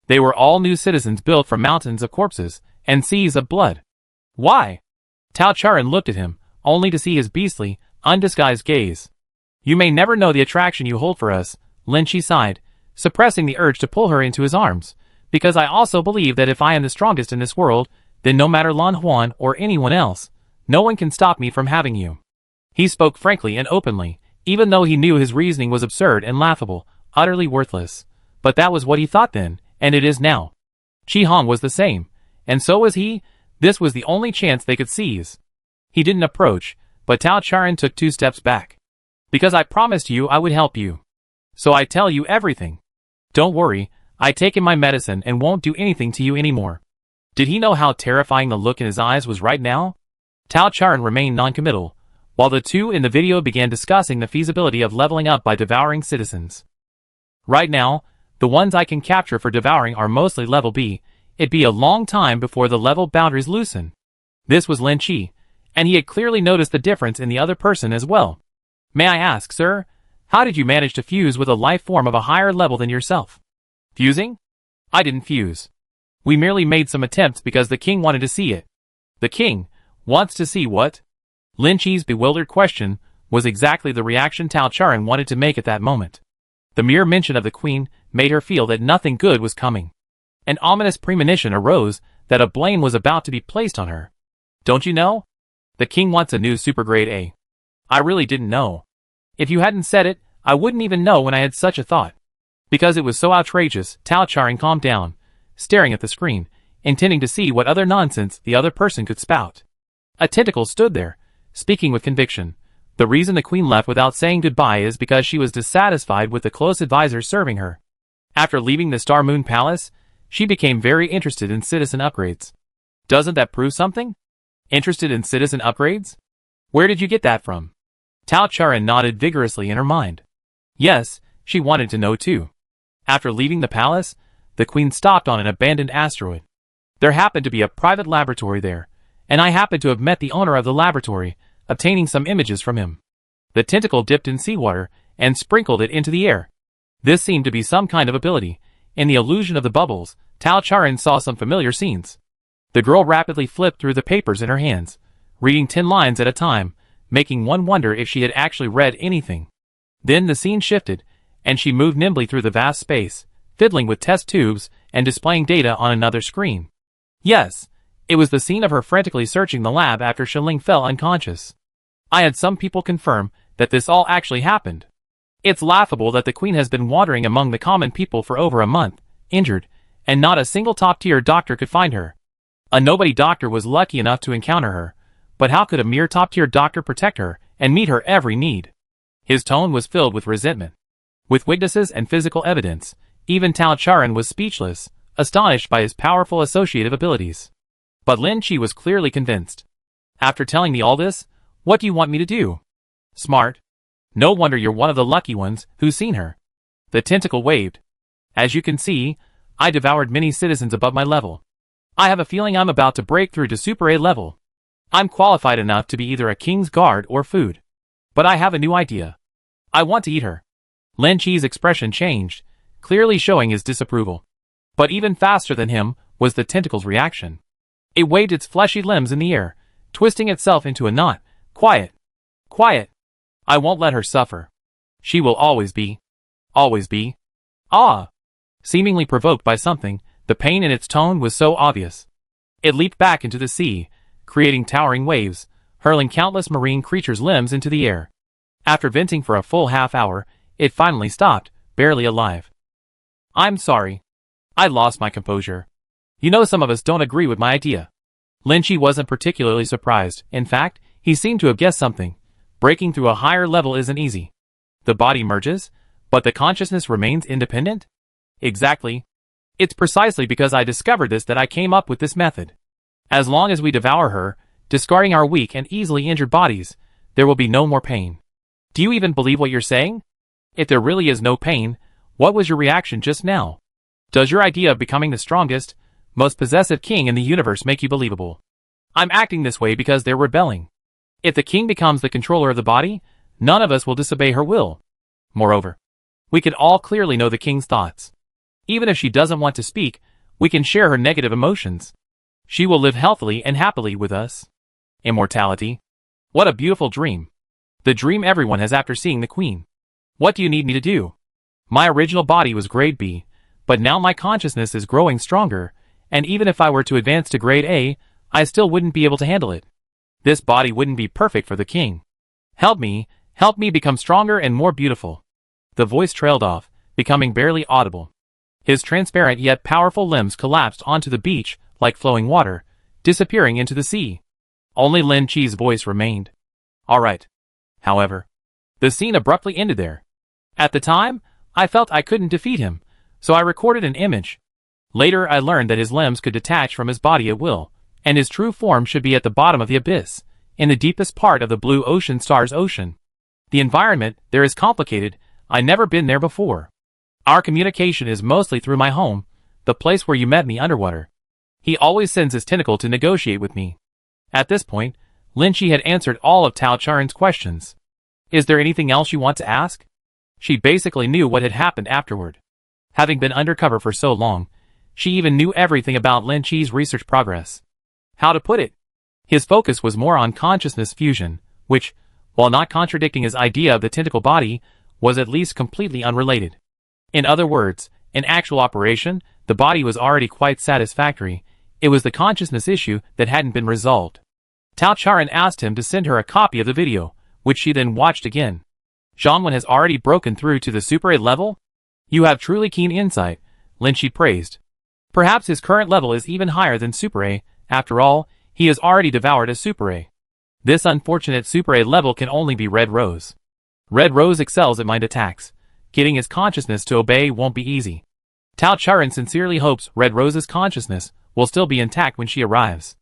They were all new citizens built from mountains of corpses and seas of blood. "Why?" Tao Charan looked at him, only to see his beastly, undisguised gaze. "You may never know the attraction you hold for us," Lin Qi sighed, suppressing the urge to pull her into his arms, "because I also believe that if I am the strongest in this world, then no matter Lan Huan or anyone else, no one can stop me from having you." He spoke frankly and openly, even though he knew his reasoning was absurd and laughable, utterly worthless. But that was what he thought then, and it is now. Qi Hong was the same, and so was he. This was the only chance they could seize. He didn't approach, but Tao Charan took 2 steps back. "Because I promised you I would help you. So I tell you everything. Don't worry, I taken my medicine and won't do anything to you anymore." Did he know how terrifying the look in his eyes was right now? Tao Charan remained noncommittal, while the two in the video began discussing the feasibility of leveling up by devouring citizens. "Right now, the ones I can capture for devouring are mostly level B. It'd be a long time before the level boundaries loosen." This was Lin Qi, and he had clearly noticed the difference in the other person as well. "May I ask, sir, how did you manage to fuse with a life form of a higher level than yourself?" "Fusing? I didn't fuse. We merely made some attempts because the king wanted to see it." "The king wants to see what?" Lin Qi's bewildered question was exactly the reaction Tao Charan wanted to make at that moment. The mere mention of the queen made her feel that nothing good was coming. An ominous premonition arose that a blame was about to be placed on her. "Don't you know? The king wants a new supergrade A." "I really didn't know. If you hadn't said it, I wouldn't even know when I had such a thought." Because it was so outrageous, Tao Charan calmed down, staring at the screen, intending to see what other nonsense the other person could spout. A tentacle stood there, speaking with conviction. The reason the queen left without saying goodbye is because she was dissatisfied with the close advisors serving her. After leaving the Star Moon Palace, she became very interested in citizen upgrades. Doesn't that prove something? Interested in citizen upgrades? Where did you get that from? Tao Charan nodded vigorously in her mind. Yes, she wanted to know too. After leaving the palace, the queen stopped on an abandoned asteroid. There happened to be a private laboratory there, and I happened to have met the owner of the laboratory, obtaining some images from him. The tentacle dipped in seawater and sprinkled it into the air. This seemed to be some kind of ability. In the illusion of the bubbles, Tao Charan saw some familiar scenes. The girl rapidly flipped through the papers in her hands, reading 10 lines at a time, making one wonder if she had actually read anything. Then the scene shifted, and she moved nimbly through the vast space, fiddling with test tubes and displaying data on another screen. Yes, it was the scene of her frantically searching the lab after Shiling fell unconscious. I had some people confirm that this all actually happened. It's laughable that the queen has been wandering among the common people for over a month, injured, and not a single top-tier doctor could find her. A nobody doctor was lucky enough to encounter her, but how could a mere top-tier doctor protect her and meet her every need? His tone was filled with resentment. With witnesses and physical evidence, even Tao Charan was speechless, astonished by his powerful associative abilities. But Lin Chi was clearly convinced. After telling me all this, what do you want me to do? Smart. No wonder you're one of the lucky ones who's seen her. The tentacle waved. As you can see, I devoured many citizens above my level. I have a feeling I'm about to break through to Super A level. I'm qualified enough to be either a king's guard or food. But I have a new idea. I want to eat her. Lin Chi's expression changed, clearly showing his disapproval. But even faster than him was the tentacle's reaction. It waved its fleshy limbs in the air, twisting itself into a knot. Quiet. Quiet. I won't let her suffer. She will always be. Always be. Ah! Seemingly provoked by something, the pain in its tone was so obvious. It leaped back into the sea, creating towering waves, hurling countless marine creatures' limbs into the air. After venting for a full half hour, it finally stopped, barely alive. I'm sorry. I lost my composure. You know, some of us don't agree with my idea. Lin Chi wasn't particularly surprised. In fact, he seemed to have guessed something. Breaking through a higher level isn't easy. The body merges, but the consciousness remains independent? Exactly. It's precisely because I discovered this that I came up with this method. As long as we devour her, discarding our weak and easily injured bodies, there will be no more pain. Do you even believe what you're saying? If there really is no pain, what was your reaction just now? Does your idea of becoming the strongest, most possessive king in the universe make you believable? I'm acting this way because they're rebelling. If the king becomes the controller of the body, none of us will disobey her will. Moreover, we can all clearly know the king's thoughts. Even if she doesn't want to speak, we can share her negative emotions. She will live healthily and happily with us. Immortality. What a beautiful dream. The dream everyone has after seeing the queen. What do you need me to do? My original body was grade B, but now my consciousness is growing stronger, and even if I were to advance to grade A, I still wouldn't be able to handle it. This body wouldn't be perfect for the king. Help me become stronger and more beautiful. The voice trailed off, becoming barely audible. His transparent yet powerful limbs collapsed onto the beach like flowing water, disappearing into the sea. Only Lin Chi's voice remained. All right. However, the scene abruptly ended there. At the time, I felt I couldn't defeat him, so I recorded an image. Later I learned that his limbs could detach from his body at will, and his true form should be at the bottom of the abyss, in the deepest part of the blue ocean star's ocean. The environment there is complicated. I've never been there before. Our communication is mostly through my home, the place where you met me underwater. He always sends his tentacle to negotiate with me. At this point, Lin Chi had answered all of Tao Charen's questions. Is there anything else you want to ask? She basically knew what had happened afterward. Having been undercover for so long, she even knew everything about Lin Chi's research progress. How to put it? His focus was more on consciousness fusion, which, while not contradicting his idea of the tentacle body, was at least completely unrelated. In other words, in actual operation, the body was already quite satisfactory. It was the consciousness issue that hadn't been resolved. Tao Charen asked him to send her a copy of the video, which she then watched again. Zhongwen has already broken through to the Super A level? You have truly keen insight, Lin Chi praised. Perhaps his current level is even higher than Super A. After all, he has already devoured a Super A. This unfortunate Super A level can only be Red Rose. Red Rose excels at mind attacks. Getting his consciousness to obey won't be easy. Tao Charen sincerely hopes Red Rose's consciousness will still be intact when she arrives.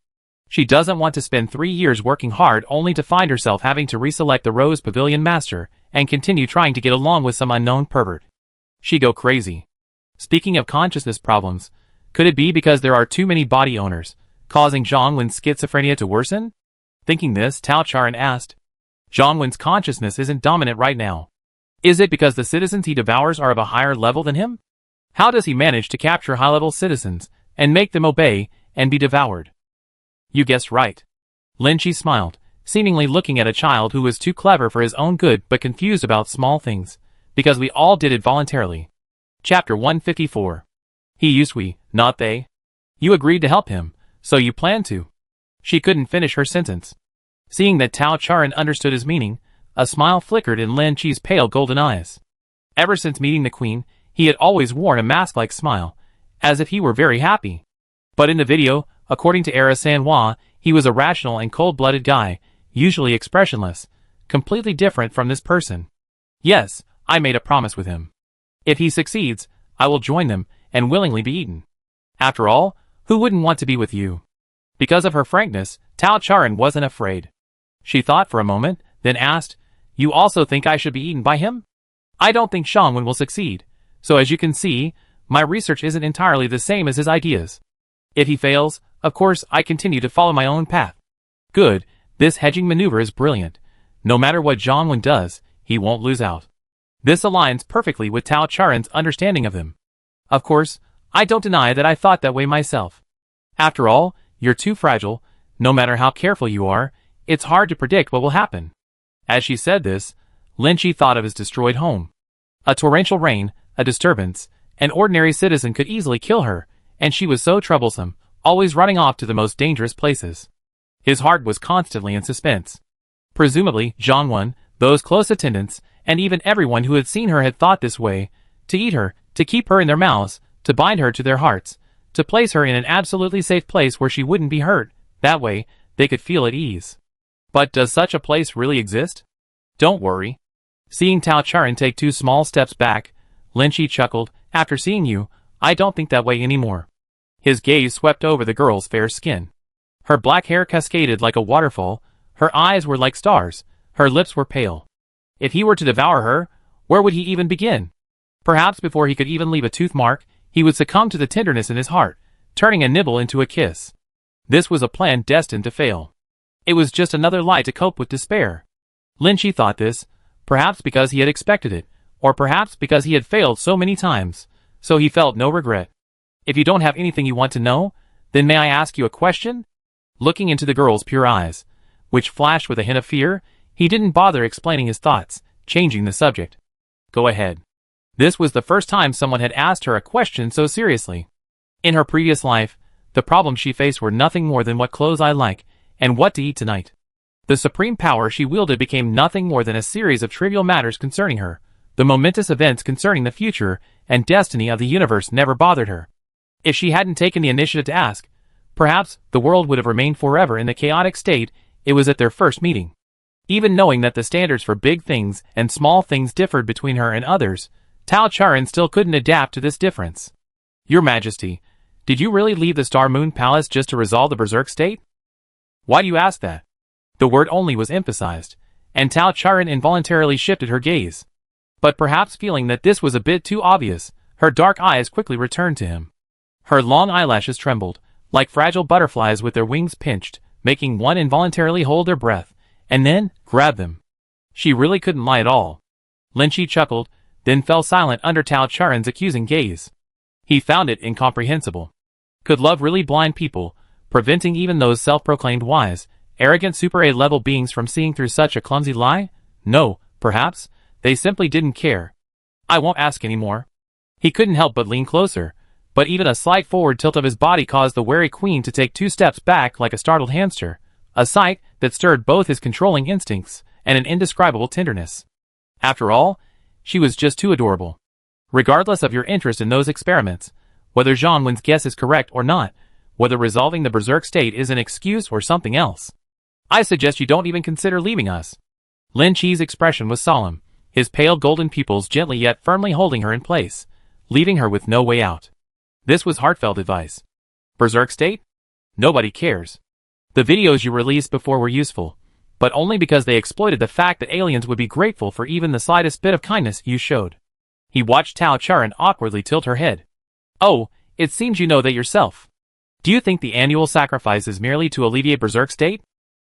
She doesn't want to spend 3 years working hard only to find herself having to reselect the Rose Pavilion Master and continue trying to get along with some unknown pervert. She'd go crazy. Speaking of consciousness problems, could it be because there are too many body owners, causing Zhongwen's schizophrenia to worsen? Thinking this, Tao Charen asked. Zhongwen's consciousness isn't dominant right now. Is it because the citizens he devours are of a higher level than him? How does he manage to capture high-level citizens and make them obey and be devoured? You guessed right. Lin Chi smiled, seemingly looking at a child who was too clever for his own good but confused about small things, because we all did it voluntarily. Chapter 154. He used we, not they. You agreed to help him, so you planned to. She couldn't finish her sentence. Seeing that Tao Charen understood his meaning, a smile flickered in Lin Chi's pale golden eyes. Ever since meeting the queen, he had always worn a mask-like smile, as if he were very happy. But in the video, according to Era Sanhua, he was a rational and cold-blooded guy, usually expressionless, completely different from this person. Yes, I made a promise with him. If he succeeds, I will join them and willingly be eaten. After all, who wouldn't want to be with you? Because of her frankness, Tao Charan wasn't afraid. She thought for a moment, then asked, "You also think I should be eaten by him?" "I don't think Shangwen will succeed. So as you can see, my research isn't entirely the same as his ideas. If he fails, of course I continue to follow my own path." "Good, this hedging maneuver is brilliant. No matter what Zhang does, he won't lose out." This aligns perfectly with Tao Charan's understanding of him. "Of course, I don't deny that I thought that way myself. After all, you're too fragile. No matter how careful you are, it's hard to predict what will happen." As she said this, Lin Chi thought of his destroyed home. A torrential rain, a disturbance, an ordinary citizen could easily kill her, and she was so troublesome, always running off to the most dangerous places. His heart was constantly in suspense. Presumably, Zhang, those close attendants, and even everyone who had seen her had thought this way: to eat her, to keep her in their mouths, to bind her to their hearts, to place her in an absolutely safe place where she wouldn't be hurt. That way, they could feel at ease. But does such a place really exist? Don't worry. Seeing Tao Charan take 2 small steps back, Lin Chi chuckled. "After seeing you, I don't think that way anymore." His gaze swept over the girl's fair skin. Her black hair cascaded like a waterfall, her eyes were like stars, her lips were pale. If he were to devour her, where would he even begin? Perhaps before he could even leave a tooth mark, he would succumb to the tenderness in his heart, turning a nibble into a kiss. This was a plan destined to fail. It was just another lie to cope with despair. Lin Chi thought this, perhaps because he had expected it, or perhaps because he had failed so many times, so he felt no regret. "If you don't have anything you want to know, then may I ask you a question?" Looking into the girl's pure eyes, which flashed with a hint of fear, he didn't bother explaining his thoughts, changing the subject. "Go ahead." This was the first time someone had asked her a question so seriously. In her previous life, the problems she faced were nothing more than what clothes I like, and what to eat tonight. The supreme power she wielded became nothing more than a series of trivial matters concerning her. The momentous events concerning the future and destiny of the universe never bothered her. If she hadn't taken the initiative to ask, perhaps the world would have remained forever in the chaotic state it was at their first meeting. Even knowing that the standards for big things and small things differed between her and others, Tao Charan still couldn't adapt to this difference. "Your Majesty, did you really leave the Star Moon Palace just to resolve the Berserk state?" "Why do you ask that?" The word only was emphasized, and Tao Charan involuntarily shifted her gaze. But perhaps feeling that this was a bit too obvious, her dark eyes quickly returned to him. Her long eyelashes trembled, like fragile butterflies with their wings pinched, making one involuntarily hold their breath, and then grab them. She really couldn't lie at all. Lin Chi chuckled, then fell silent under Tao Charan's accusing gaze. He found it incomprehensible. Could love really blind people, preventing even those self-proclaimed wise, arrogant Super A-level beings from seeing through such a clumsy lie? No, perhaps they simply didn't care. "I won't ask any more." He couldn't help but lean closer, but even a slight forward tilt of his body caused the wary queen to take 2 steps back like a startled hamster, a sight that stirred both his controlling instincts and an indescribable tenderness. After all, she was just too adorable. Regardless of your interest in those experiments, whether Zhang Wen's guess is correct or not, whether resolving the Berserk state is an excuse or something else, I suggest you don't even consider leaving us. Lin Chi's expression was solemn, his pale golden pupils gently yet firmly holding her in place, leaving her with no way out. This was heartfelt advice. Berserk state? Nobody cares. The videos you released before were useful, but only because they exploited the fact that aliens would be grateful for even the slightest bit of kindness you showed. He watched Tao Charan awkwardly tilt her head. "Oh, it seems you know that yourself. Do you think the annual sacrifice is merely to alleviate Berserk state?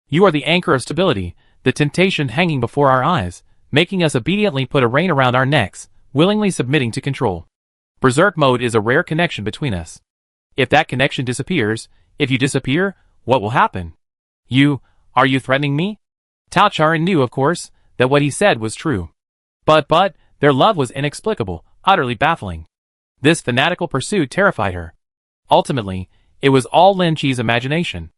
You are the anchor of stability, the temptation hanging before our eyes, making us obediently put a rein around our necks, willingly submitting to control. Berserk mode is a rare connection between us. If that connection disappears, if you disappear, what will happen? Are you threatening me?" Tao Charan knew, of course, that what he said was true. But, their love was inexplicable, utterly baffling. This fanatical pursuit terrified her. Ultimately, it was all Lin Chi's imagination.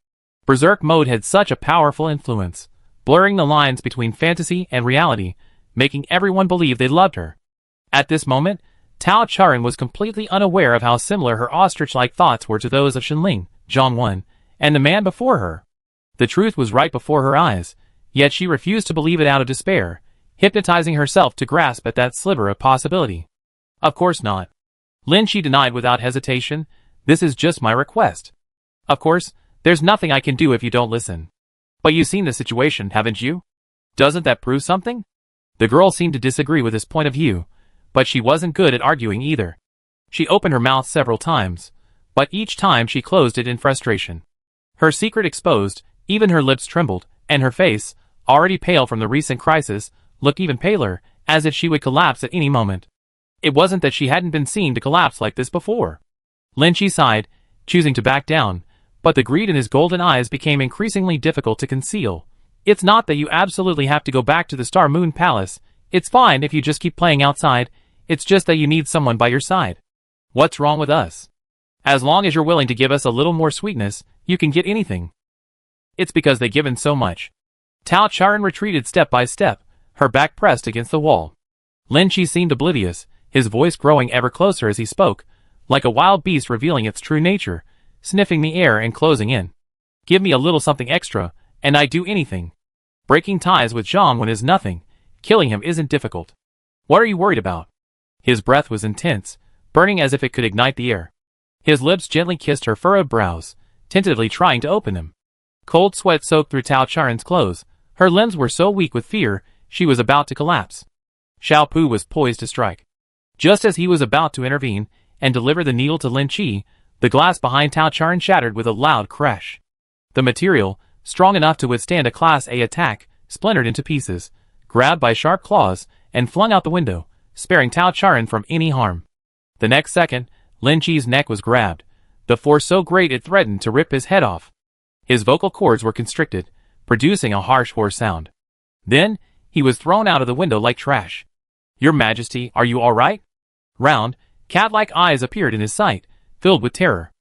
Berserk mode had such a powerful influence, blurring the lines between fantasy and reality, making everyone believe they loved her. At this moment, Tao Charan was completely unaware of how similar her ostrich-like thoughts were to those of Shenling, Zhang, and the man before her. The truth was right before her eyes, yet she refused to believe it out of despair, hypnotizing herself to grasp at that sliver of possibility. "Of course not." Lin Chi denied without hesitation. "This is just my request. Of course, There's nothing I can do if you don't listen. But you've seen the situation, haven't you? Doesn't that prove something? The girl seemed to disagree with his point of view, but she wasn't good at arguing either. She opened her mouth several times, but each time she closed it in frustration. Her secret exposed, even her lips trembled, and her face, already pale from the recent crisis, looked even paler, as if she would collapse at any moment. It wasn't that she hadn't been seen to collapse like this before. Lin Chi sighed, choosing to back down, but the greed in his golden eyes became increasingly difficult to conceal. It's not that you absolutely have to go back to the Star Moon Palace. It's fine if you just keep playing outside. It's just that you need someone by your side. What's wrong with us? As long as you're willing to give us a little more sweetness, you can get anything. It's because they've given so much. Tao Charan retreated step by step, her back pressed against the wall. Lin Chi seemed oblivious, his voice growing ever closer as he spoke, like a wild beast revealing its true nature, sniffing the air and closing in. Give me a little something extra, and I'd do anything. Breaking ties with Zhang Wen is nothing. Killing him isn't difficult. What are you worried about? His breath was intense, burning as if it could ignite the air. His lips gently kissed her furrowed brows, tentatively trying to open them. Cold sweat soaked through Tao Charan's clothes. Her limbs were so weak with fear, she was about to collapse. Xiao Pu was poised to strike. Just as he was about to intervene and deliver the needle to Lin Chi, the glass behind Tao Charan shattered with a loud crash. The material, strong enough to withstand a Class A attack, splintered into pieces, grabbed by sharp claws, and flung out the window, sparing Tao Charan from any harm. The next second, Lin Chi's neck was grabbed, the force so great it threatened to rip his head off. His vocal cords were constricted, producing a harsh hoarse sound. Then, he was thrown out of the window like trash. Your Majesty, are you all right? Round, cat-like eyes appeared in his sight, filled with terror.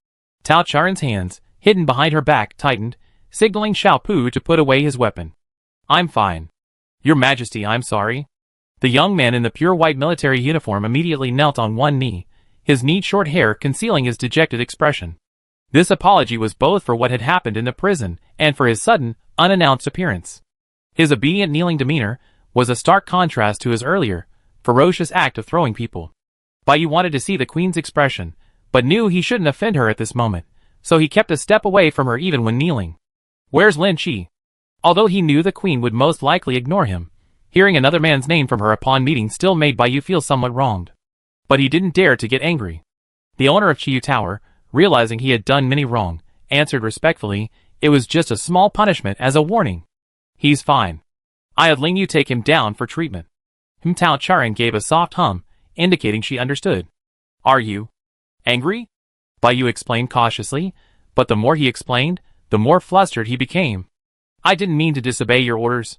Tao Charan's hands, hidden behind her back, tightened, signaling Xiao Pu to put away his weapon. I'm fine. Your Majesty, I'm sorry. The young man in the pure white military uniform immediately knelt on one knee, his neat short hair concealing his dejected expression. This apology was both for what had happened in the prison and for his sudden, unannounced appearance. His obedient kneeling demeanor was a stark contrast to his earlier, ferocious act of throwing people. Bai Yu wanted to see the queen's expression, but knew he shouldn't offend her at this moment, so he kept a step away from her even when kneeling. Where's Lin Chi? Although he knew the queen would most likely ignore him, hearing another man's name from her upon meeting still made Bai Yu feel somewhat wronged. But he didn't dare to get angry. The owner of Chiyu Tower, realizing he had done many wrong, answered respectfully, it was just a small punishment as a warning. He's fine. I had Ling Yu take him down for treatment. Tao Charan gave a soft hum, indicating she understood. Are you angry? Bai Yu explained cautiously, but the more he explained, the more flustered he became. I didn't mean to disobey your orders.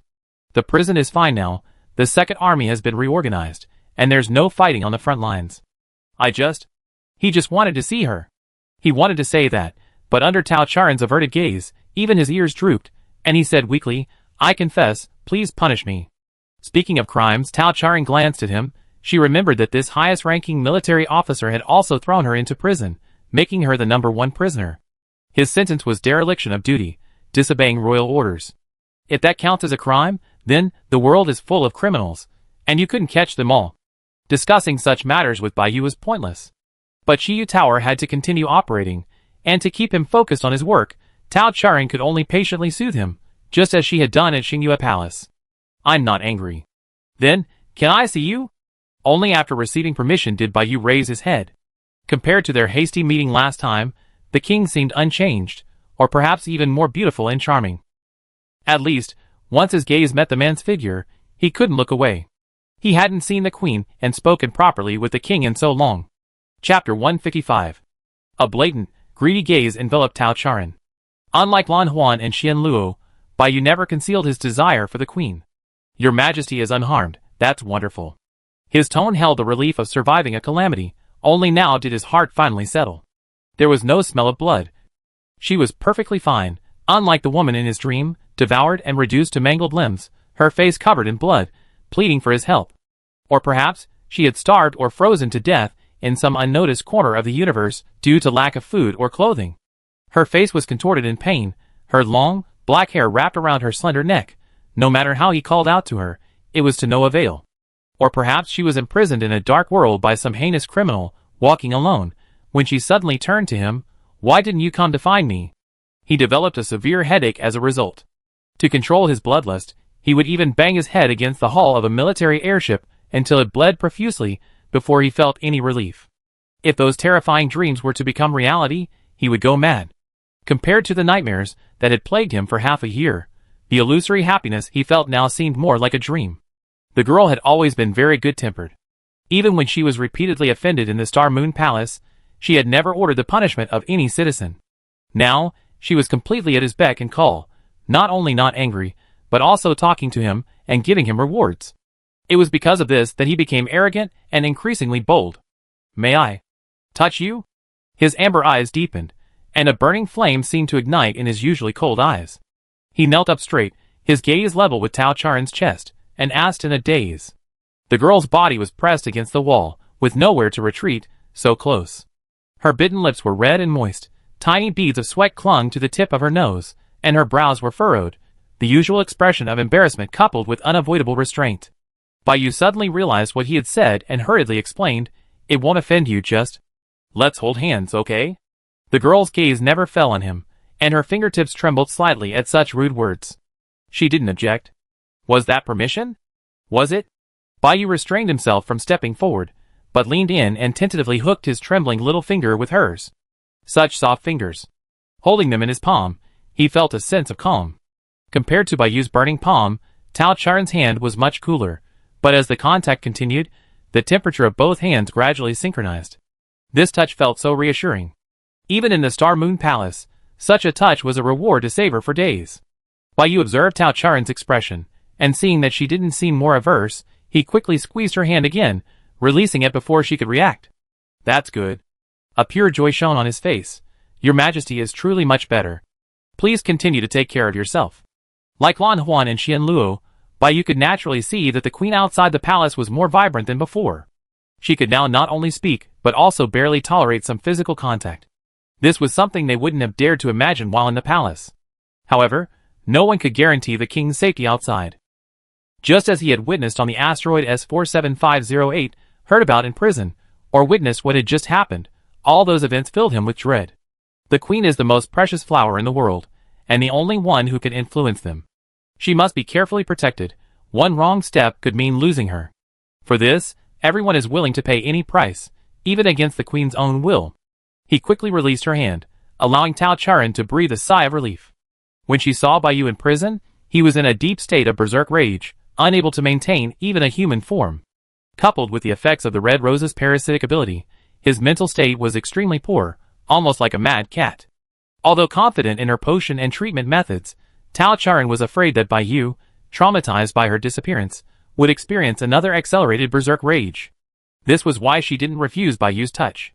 The prison is fine now, the Second Army has been reorganized, and there's no fighting on the front lines. He just wanted to see her. He wanted to say that, but under Tao Charan's averted gaze, even his ears drooped, and he said weakly, I confess, please punish me. Speaking of crimes, Tao Charan glanced at him. She remembered that this highest-ranking military officer had also thrown her into prison, making her the #1 prisoner. His sentence was dereliction of duty, disobeying royal orders. If that counts as a crime, then the world is full of criminals, and you couldn't catch them all. Discussing such matters with Bai Yu was pointless. But Chiyu Tower had to continue operating, and to keep him focused on his work, Tao Charan could only patiently soothe him, just as she had done at Xingyue Palace. I'm not angry. Then, can I see you? Only after receiving permission did Bai Yu raise his head. Compared to their hasty meeting last time, the king seemed unchanged, or perhaps even more beautiful and charming. At least, once his gaze met the man's figure, he couldn't look away. He hadn't seen the queen and spoken properly with the king in so long. Chapter 155. A blatant, greedy gaze enveloped Tao Charan. Unlike Lan Huan and Xian Luo, Bai Yu never concealed his desire for the queen. Your Majesty is unharmed, that's wonderful. His tone held the relief of surviving a calamity, only now did his heart finally settle. There was no smell of blood. She was perfectly fine, unlike the woman in his dream, devoured and reduced to mangled limbs, her face covered in blood, pleading for his help. Or perhaps, she had starved or frozen to death in some unnoticed corner of the universe due to lack of food or clothing. Her face was contorted in pain, her long, black hair wrapped around her slender neck. No matter how he called out to her, it was to no avail. Or perhaps she was imprisoned in a dark world by some heinous criminal, walking alone, when she suddenly turned to him. Why didn't you come to find me? He developed a severe headache as a result. To control his bloodlust, he would even bang his head against the hull of a military airship until it bled profusely before he felt any relief. If those terrifying dreams were to become reality, he would go mad. Compared to the nightmares that had plagued him for half a year, the illusory happiness he felt now seemed more like a dream. The girl had always been very good-tempered. Even when she was repeatedly offended in the Star Moon Palace, she had never ordered the punishment of any citizen. Now, she was completely at his beck and call, not only not angry, but also talking to him and giving him rewards. It was because of this that he became arrogant and increasingly bold. "May I touch you?" His amber eyes deepened, and a burning flame seemed to ignite in his usually cold eyes. He knelt up straight, his gaze level with Tao Charen's chest, and asked in a daze. The girl's body was pressed against the wall, with nowhere to retreat, so close. Her bitten lips were red and moist, tiny beads of sweat clung to the tip of her nose, and her brows were furrowed, the usual expression of embarrassment coupled with unavoidable restraint. Baiyu suddenly realized what he had said and hurriedly explained, "It won't offend you, just let's hold hands, okay?" The girl's gaze never fell on him, and her fingertips trembled slightly at such rude words. She didn't object. Was that permission? Was it? Baiyu restrained himself from stepping forward, but leaned in and tentatively hooked his trembling little finger with hers. Such soft fingers. Holding them in his palm, he felt a sense of calm. Compared to Baiyu's burning palm, Tao Charen's hand was much cooler, but as the contact continued, the temperature of both hands gradually synchronized. This touch felt so reassuring. Even in the Star Moon Palace, such a touch was a reward to savor for days. Baiyu observed Tao Charen's expression, and seeing that she didn't seem more averse, he quickly squeezed her hand again, releasing it before she could react. "That's good." A pure joy shone on his face. "Your Majesty is truly much better. Please continue to take care of yourself." Like Lan Huan and Xian Luo, Baiyu could naturally see that the queen outside the palace was more vibrant than before. She could now not only speak, but also barely tolerate some physical contact. This was something they wouldn't have dared to imagine while in the palace. However, no one could guarantee the king's safety outside. Just as he had witnessed on the asteroid S47508, heard about in prison, or witnessed what had just happened, all those events filled him with dread. The queen is the most precious flower in the world, and the only one who can influence them. She must be carefully protected. One wrong step could mean losing her. For this, everyone is willing to pay any price, even against the queen's own will. He quickly released her hand, allowing Tao Charen to breathe a sigh of relief. When she saw Baiyu in prison, he was in a deep state of berserk rage, unable to maintain even a human form. Coupled with the effects of the Red Rose's parasitic ability, his mental state was extremely poor, almost like a mad cat. Although confident in her potion and treatment methods, Tao Charen was afraid that Baiyu, traumatized by her disappearance, would experience another accelerated berserk rage. This was why she didn't refuse Baiyu's touch.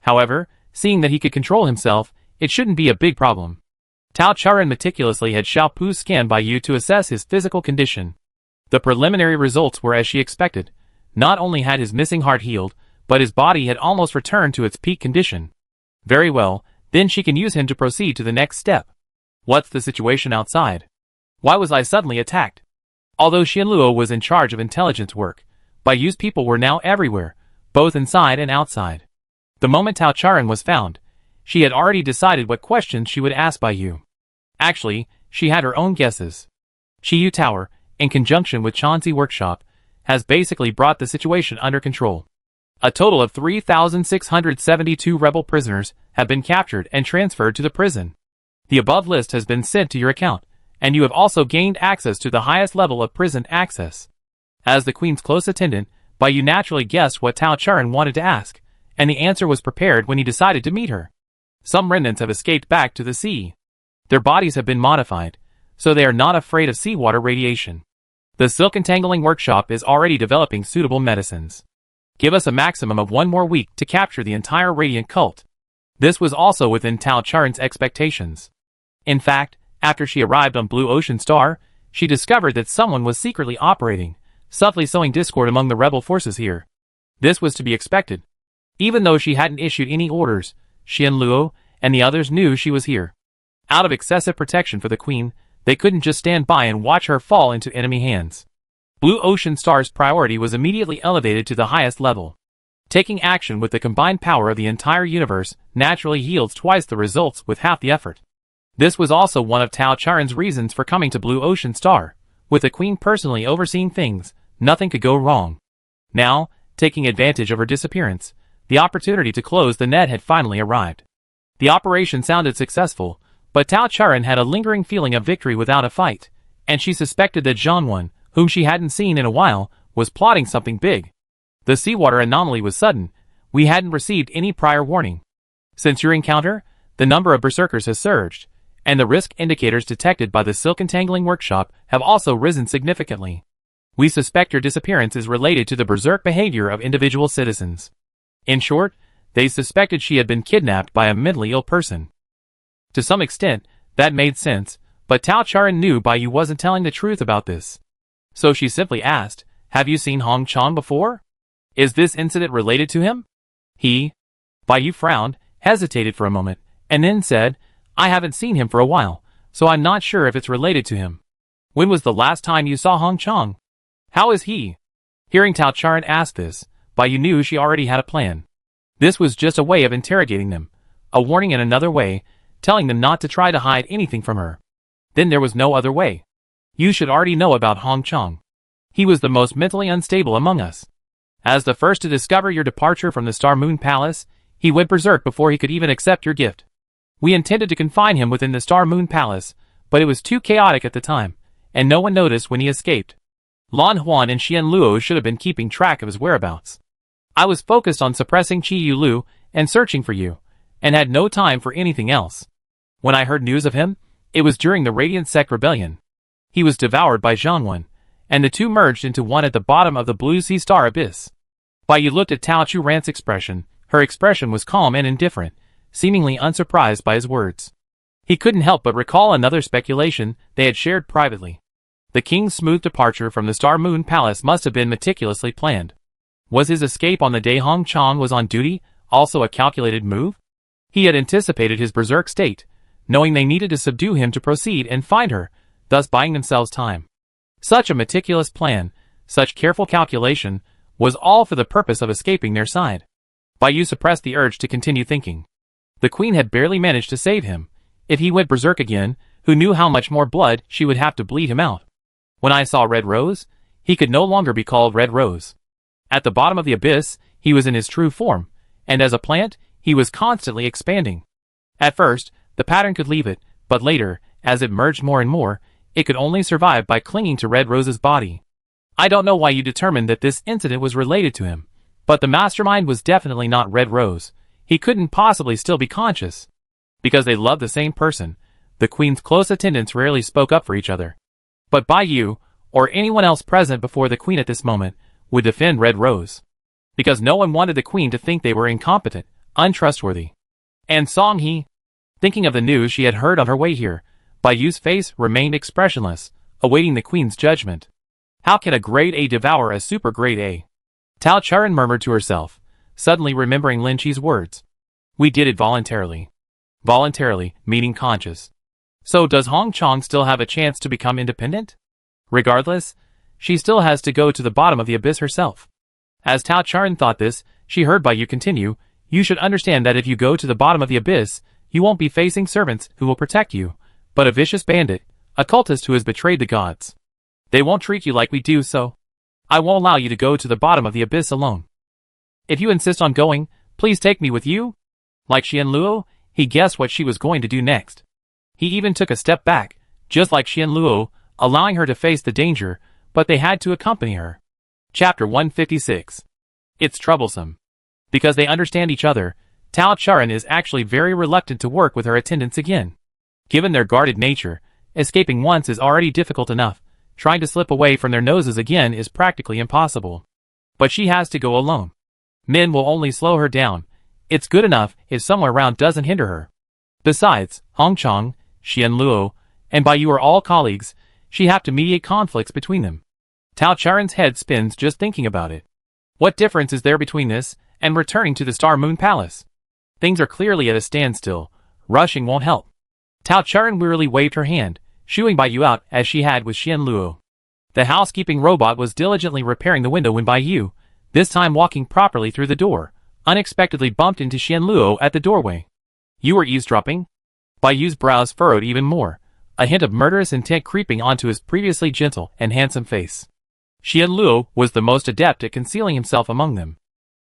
However, seeing that he could control himself, it shouldn't be a big problem. Tao Charen meticulously had Xiaopu scan Baiyu to assess his physical condition. The preliminary results were as she expected. Not only had his missing heart healed, but his body had almost returned to its peak condition. Very well, then she can use him to proceed to the next step. What's the situation outside? Why was I suddenly attacked? Although Xianluo was in charge of intelligence work, Baiyu's people were now everywhere, both inside and outside. The moment Tao Charen was found, she had already decided what questions she would ask Baiyu. Actually, she had her own guesses. Shiyu Tower, in conjunction with Chauncey Workshop, has basically brought the situation under control. A total of 3,672 rebel prisoners have been captured and transferred to the prison. The above list has been sent to your account, and you have also gained access to the highest level of prison access. As the queen's close attendant, Baiyu naturally guessed what Tao Charen wanted to ask, and the answer was prepared when he decided to meet her. Some remnants have escaped back to the sea. Their bodies have been modified, so they are not afraid of seawater radiation. The Silk Entangling Workshop is already developing suitable medicines. Give us a maximum of 1 more week to capture the entire Radiant cult. This was also within Tao Charen's expectations. In fact, after she arrived on Blue Ocean Star, she discovered that someone was secretly operating, subtly sowing discord among the rebel forces here. This was to be expected. Even though she hadn't issued any orders, Xian Luo and the others knew she was here. Out of excessive protection for the queen, they couldn't just stand by and watch her fall into enemy hands. Blue Ocean Star's priority was immediately elevated to the highest level. Taking action with the combined power of the entire universe naturally yields twice the results with half the effort. This was also one of Tao Charen's reasons for coming to Blue Ocean Star. With the queen personally overseeing things, nothing could go wrong. Now, taking advantage of her disappearance, the opportunity to close the net had finally arrived. The operation sounded successful, but Tao Charen had a lingering feeling of victory without a fight, and she suspected that Zhangwan, whom she hadn't seen in a while, was plotting something big. The seawater anomaly was sudden. We hadn't received any prior warning. Since your encounter, the number of berserkers has surged, and the risk indicators detected by the silk entangling workshop have also risen significantly. We suspect your disappearance is related to the berserk behavior of individual citizens. In short, they suspected she had been kidnapped by a mentally ill person. To some extent, that made sense, but Tao Charen knew Bai Yu wasn't telling the truth about this. So she simply asked, "Have you seen Hong Chong before? Is this incident related to him?" Bai Yu frowned, hesitated for a moment, and then said, "I haven't seen him for a while, so I'm not sure if it's related to him." "When was the last time you saw Hong Chong? How is he?" Hearing Tao Charen ask this, Bai Yu knew she already had a plan. This was just a way of interrogating them, a warning in another way, telling them not to try to hide anything from her. Then there was no other way. "You should already know about Hong Chong. He was the most mentally unstable among us. As the first to discover your departure from the Star Moon Palace, he went berserk before he could even accept your gift. We intended to confine him within the Star Moon Palace, but it was too chaotic at the time, and no one noticed when he escaped. Lan Huan and Xian Luo should have been keeping track of his whereabouts. I was focused on suppressing Qi Yu Lu and searching for you, and had no time for anything else. When I heard news of him, it was during the Radiant Sect Rebellion. He was devoured by Zhangwan, and the two merged into one at the bottom of the Blue Sea Star Abyss." Bai Yu looked at Tao Chu Ran's expression. Her expression was calm and indifferent, seemingly unsurprised by his words. He couldn't help but recall another speculation they had shared privately. The king's smooth departure from the Star Moon Palace must have been meticulously planned. Was his escape on the day Hong Chong was on duty also a calculated move? He had anticipated his berserk state, knowing they needed to subdue him to proceed and find her, thus buying themselves time. Such a meticulous plan, such careful calculation, was all for the purpose of escaping their side. Bai Yu suppressed the urge to continue thinking. The queen had barely managed to save him. If he went berserk again, who knew how much more blood she would have to bleed him out? When I saw Red Rose, he could no longer be called Red Rose. At the bottom of the abyss, he was in his true form, and as a plant, he was constantly expanding. At first, the pattern could leave it, but later, as it merged more and more, it could only survive by clinging to Red Rose's body. I don't know why you determined that this incident was related to him, but the mastermind was definitely not Red Rose. He couldn't possibly still be conscious. Because they loved the same person, the queen's close attendants rarely spoke up for each other. But Bai Yu, or anyone else present before the queen at this moment, would defend Red Rose. Because no one wanted the queen to think they were incompetent, untrustworthy. And Song He? Thinking of the news she had heard on her way here, Bai Yu's face remained expressionless, awaiting the queen's judgment. How can a grade A devour a super grade A? Tao Charen murmured to herself, suddenly remembering Lin Chi's words. We did it voluntarily. Voluntarily, meaning conscious. So does Hong Chong still have a chance to become independent? Regardless, she still has to go to the bottom of the abyss herself. As Tao Charen thought this, she heard Bai Yu continue, you should understand that if you go to the bottom of the abyss, you won't be facing servants who will protect you, but a vicious bandit, a cultist who has betrayed the gods. They won't treat you like we do, so I won't allow you to go to the bottom of the abyss alone. If you insist on going, please take me with you. Like Xian Luo, he guessed what she was going to do next. He even took a step back, just like Xian Luo, allowing her to face the danger, but they had to accompany her. Chapter 156. It's troublesome. Because they understand each other, Tao Charen is actually very reluctant to work with her attendants again. Given their guarded nature, escaping once is already difficult enough. Trying to slip away from their noses again is practically impossible. But she has to go alone. Men will only slow her down. It's good enough if someone around doesn't hinder her. Besides, Hong Chong, Xian Luo, and Bai Yu are all colleagues. She have to mediate conflicts between them. Tao Charen's head spins just thinking about it. What difference is there between this and returning to the Star Moon Palace? Things are clearly at a standstill. Rushing won't help. Tao Charen wearily waved her hand, shooing Bai Yu out as she had with Xian Luo. The housekeeping robot was diligently repairing the window when Bai Yu, this time walking properly through the door, unexpectedly bumped into Xian Luo at the doorway. You were eavesdropping? Yu's brows furrowed even more, a hint of murderous intent creeping onto his previously gentle and handsome face. Qianluo was the most adept at concealing himself among them.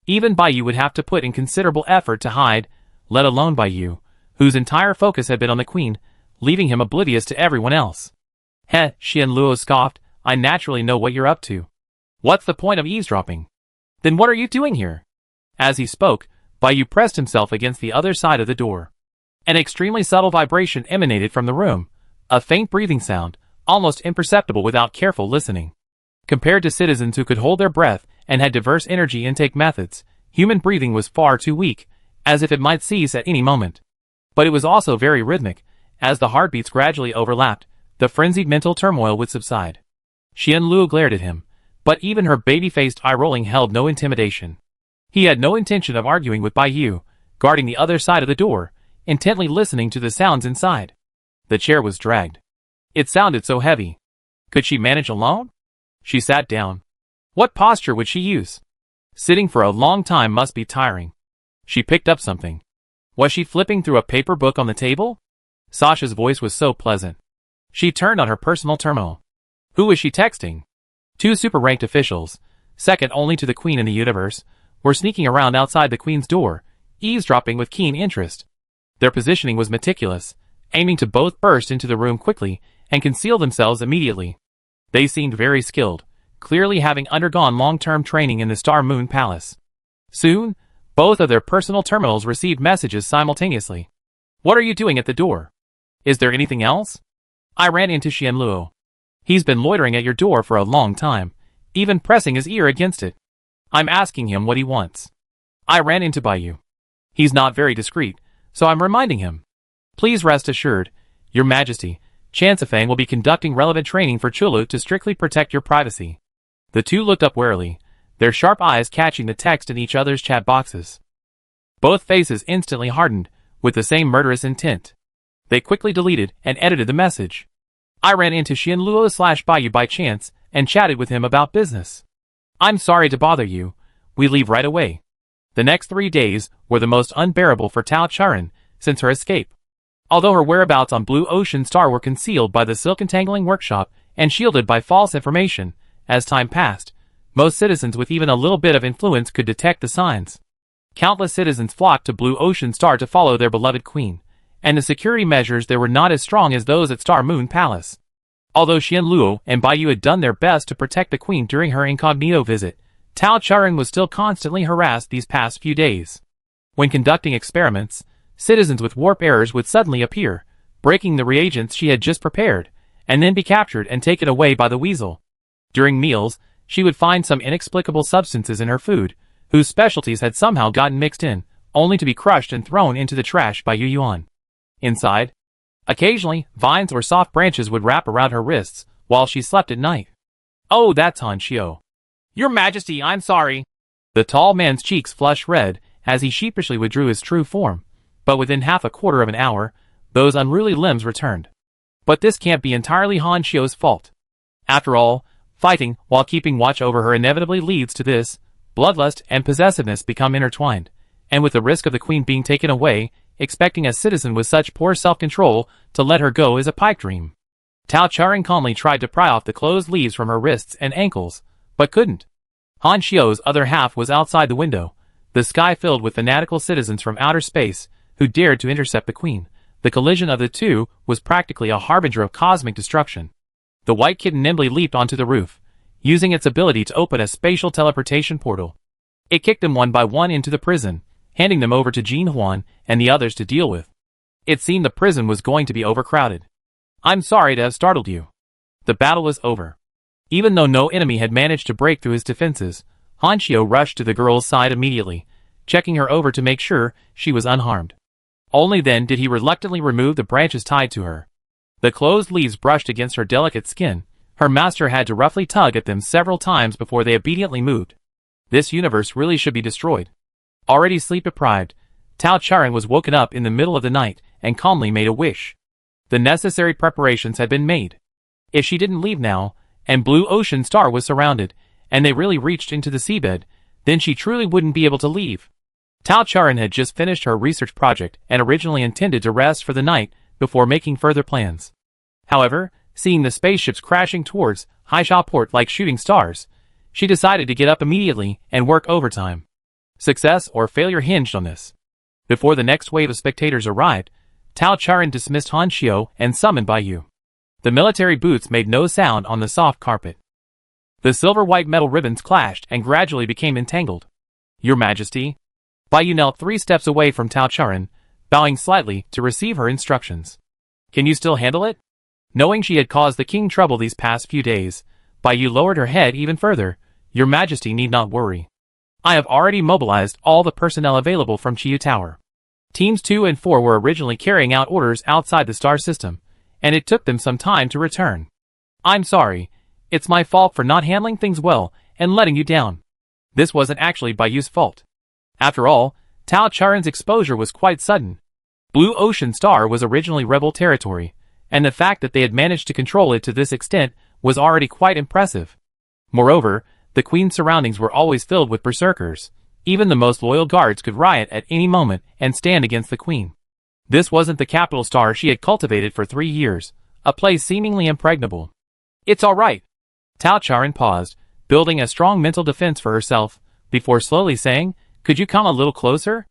Even Yu would have to put in considerable effort to hide, let alone Yu, whose entire focus had been on the queen, leaving him oblivious to everyone else. Heh, Qianluo scoffed, I naturally know what you're up to. What's the point of eavesdropping? Then what are you doing here? As he spoke, Yu pressed himself against the other side of the door. An extremely subtle vibration emanated from the room, a faint breathing sound, almost imperceptible without careful listening. Compared to citizens who could hold their breath and had diverse energy intake methods, human breathing was far too weak, as if it might cease at any moment. But it was also very rhythmic. As the heartbeats gradually overlapped, the frenzied mental turmoil would subside. Qianluo glared at him, but even her baby-faced eye-rolling held no intimidation. He had no intention of arguing with Yu, guarding the other side of the door, intently listening to the sounds inside. The chair was dragged. It sounded so heavy. Could she manage alone? She sat down. What posture would she use? Sitting for a long time must be tiring. She picked up something. Was she flipping through a paper book on the table? Sasha's voice was so pleasant. She turned on her personal terminal. Who was she texting? 2 super-ranked officials, second only to the Queen in the universe, were sneaking around outside the Queen's door, eavesdropping with keen interest. Their positioning was meticulous, aiming to both burst into the room quickly and conceal themselves immediately. They seemed very skilled, clearly having undergone long-term training in the Star Moon Palace. Soon, both of their personal terminals received messages simultaneously. What are you doing at the door? Is there anything else? I ran into Qianluo. He's been loitering at your door for a long time, even pressing his ear against it. I'm asking him what he wants. I ran into Yu. He's not very discreet, so I'm reminding him. Please rest assured, Your Majesty, Chansifang will be conducting relevant training for Chulu to strictly protect your privacy. The two looked up warily, their sharp eyes catching the text in each other's chat boxes. Both faces instantly hardened, with the same murderous intent. They quickly deleted and edited the message. I ran into Qianluo/Yu by chance and chatted with him about business. I'm sorry to bother you. We leave right away. The next 3 days were the most unbearable for Tao Charan since her escape. Although her whereabouts on Blue Ocean Star were concealed by the silk entangling workshop and shielded by false information, as time passed, most citizens with even a little bit of influence could detect the signs. Countless citizens flocked to Blue Ocean Star to follow their beloved queen, and the security measures there were not as strong as those at Star Moon Palace. Although Qianluo and Yu had done their best to protect the queen during her incognito visit, Tao Charan was still constantly harassed these past few days. When conducting experiments, citizens with warp errors would suddenly appear, breaking the reagents she had just prepared, and then be captured and taken away by the weasel. During meals, she would find some inexplicable substances in her food, whose specialties had somehow gotten mixed in, only to be crushed and thrown into the trash by Yu Yuan. Inside, occasionally, vines or soft branches would wrap around her wrists while she slept at night. Oh, that's Han Xiao. Your Majesty, I'm sorry. The tall man's cheeks flushed red as he sheepishly withdrew his true form, but within half a quarter of an hour, those unruly limbs returned. But this can't be entirely Han Xiao's fault. After all, fighting while keeping watch over her inevitably leads to this. Bloodlust and possessiveness become intertwined, and with the risk of the queen being taken away, expecting a citizen with such poor self-control to let her go is a pipe dream. Tao Charan calmly tried to pry off the closed leaves from her wrists and ankles, but couldn't. Han Xiao's other half was outside the window, the sky filled with fanatical citizens from outer space who dared to intercept the queen. The collision of the two was practically a harbinger of cosmic destruction. The white kitten nimbly leaped onto the roof, using its ability to open a spatial teleportation portal. It kicked them one by one into the prison, handing them over to Jin Huan and the others to deal with. It seemed the prison was going to be overcrowded. I'm sorry to have startled you. The battle was over. Even though no enemy had managed to break through his defenses, Han Xiao rushed to the girl's side immediately, checking her over to make sure she was unharmed. Only then did he reluctantly remove the branches tied to her. The closed leaves brushed against her delicate skin. Her master had to roughly tug at them several times before they obediently moved. This universe really should be destroyed. Already sleep-deprived, Tao Charan was woken up in the middle of the night and calmly made a wish. The necessary preparations had been made. If she didn't leave now, and Blue Ocean Star was surrounded, and they really reached into the seabed, then she truly wouldn't be able to leave. Tao Charan had just finished her research project and originally intended to rest for the night before making further plans. However, seeing the spaceships crashing towards Haisha Port like shooting stars, she decided to get up immediately and work overtime. Success or failure hinged on this. Before the next wave of spectators arrived, Tao Charan dismissed Han Xiu and summoned Bai Yu. The military boots made no sound on the soft carpet. The silver-white metal ribbons clashed and gradually became entangled. Your Majesty. Bai Yu knelt 3 steps away from Tao Charan, bowing slightly to receive her instructions. Can you still handle it? Knowing she had caused the king trouble these past few days, Bai Yu lowered her head even further. Your Majesty need not worry. I have already mobilized all the personnel available from Chiyu Tower. Teams 2 and 4 were originally carrying out orders outside the star system, and it took them some time to return. I'm sorry. It's my fault for not handling things well and letting you down. This wasn't actually Bai Yu's fault. After all, Tao Charan's exposure was quite sudden. Blue Ocean Star was originally rebel territory, and the fact that they had managed to control it to this extent was already quite impressive. Moreover, the Queen's surroundings were always filled with berserkers. Even the most loyal guards could riot at any moment and stand against the Queen. This wasn't the capital star she had cultivated for 3 years, a place seemingly impregnable. It's all right. Tao Charan paused, building a strong mental defense for herself, before slowly saying, could you come a little closer?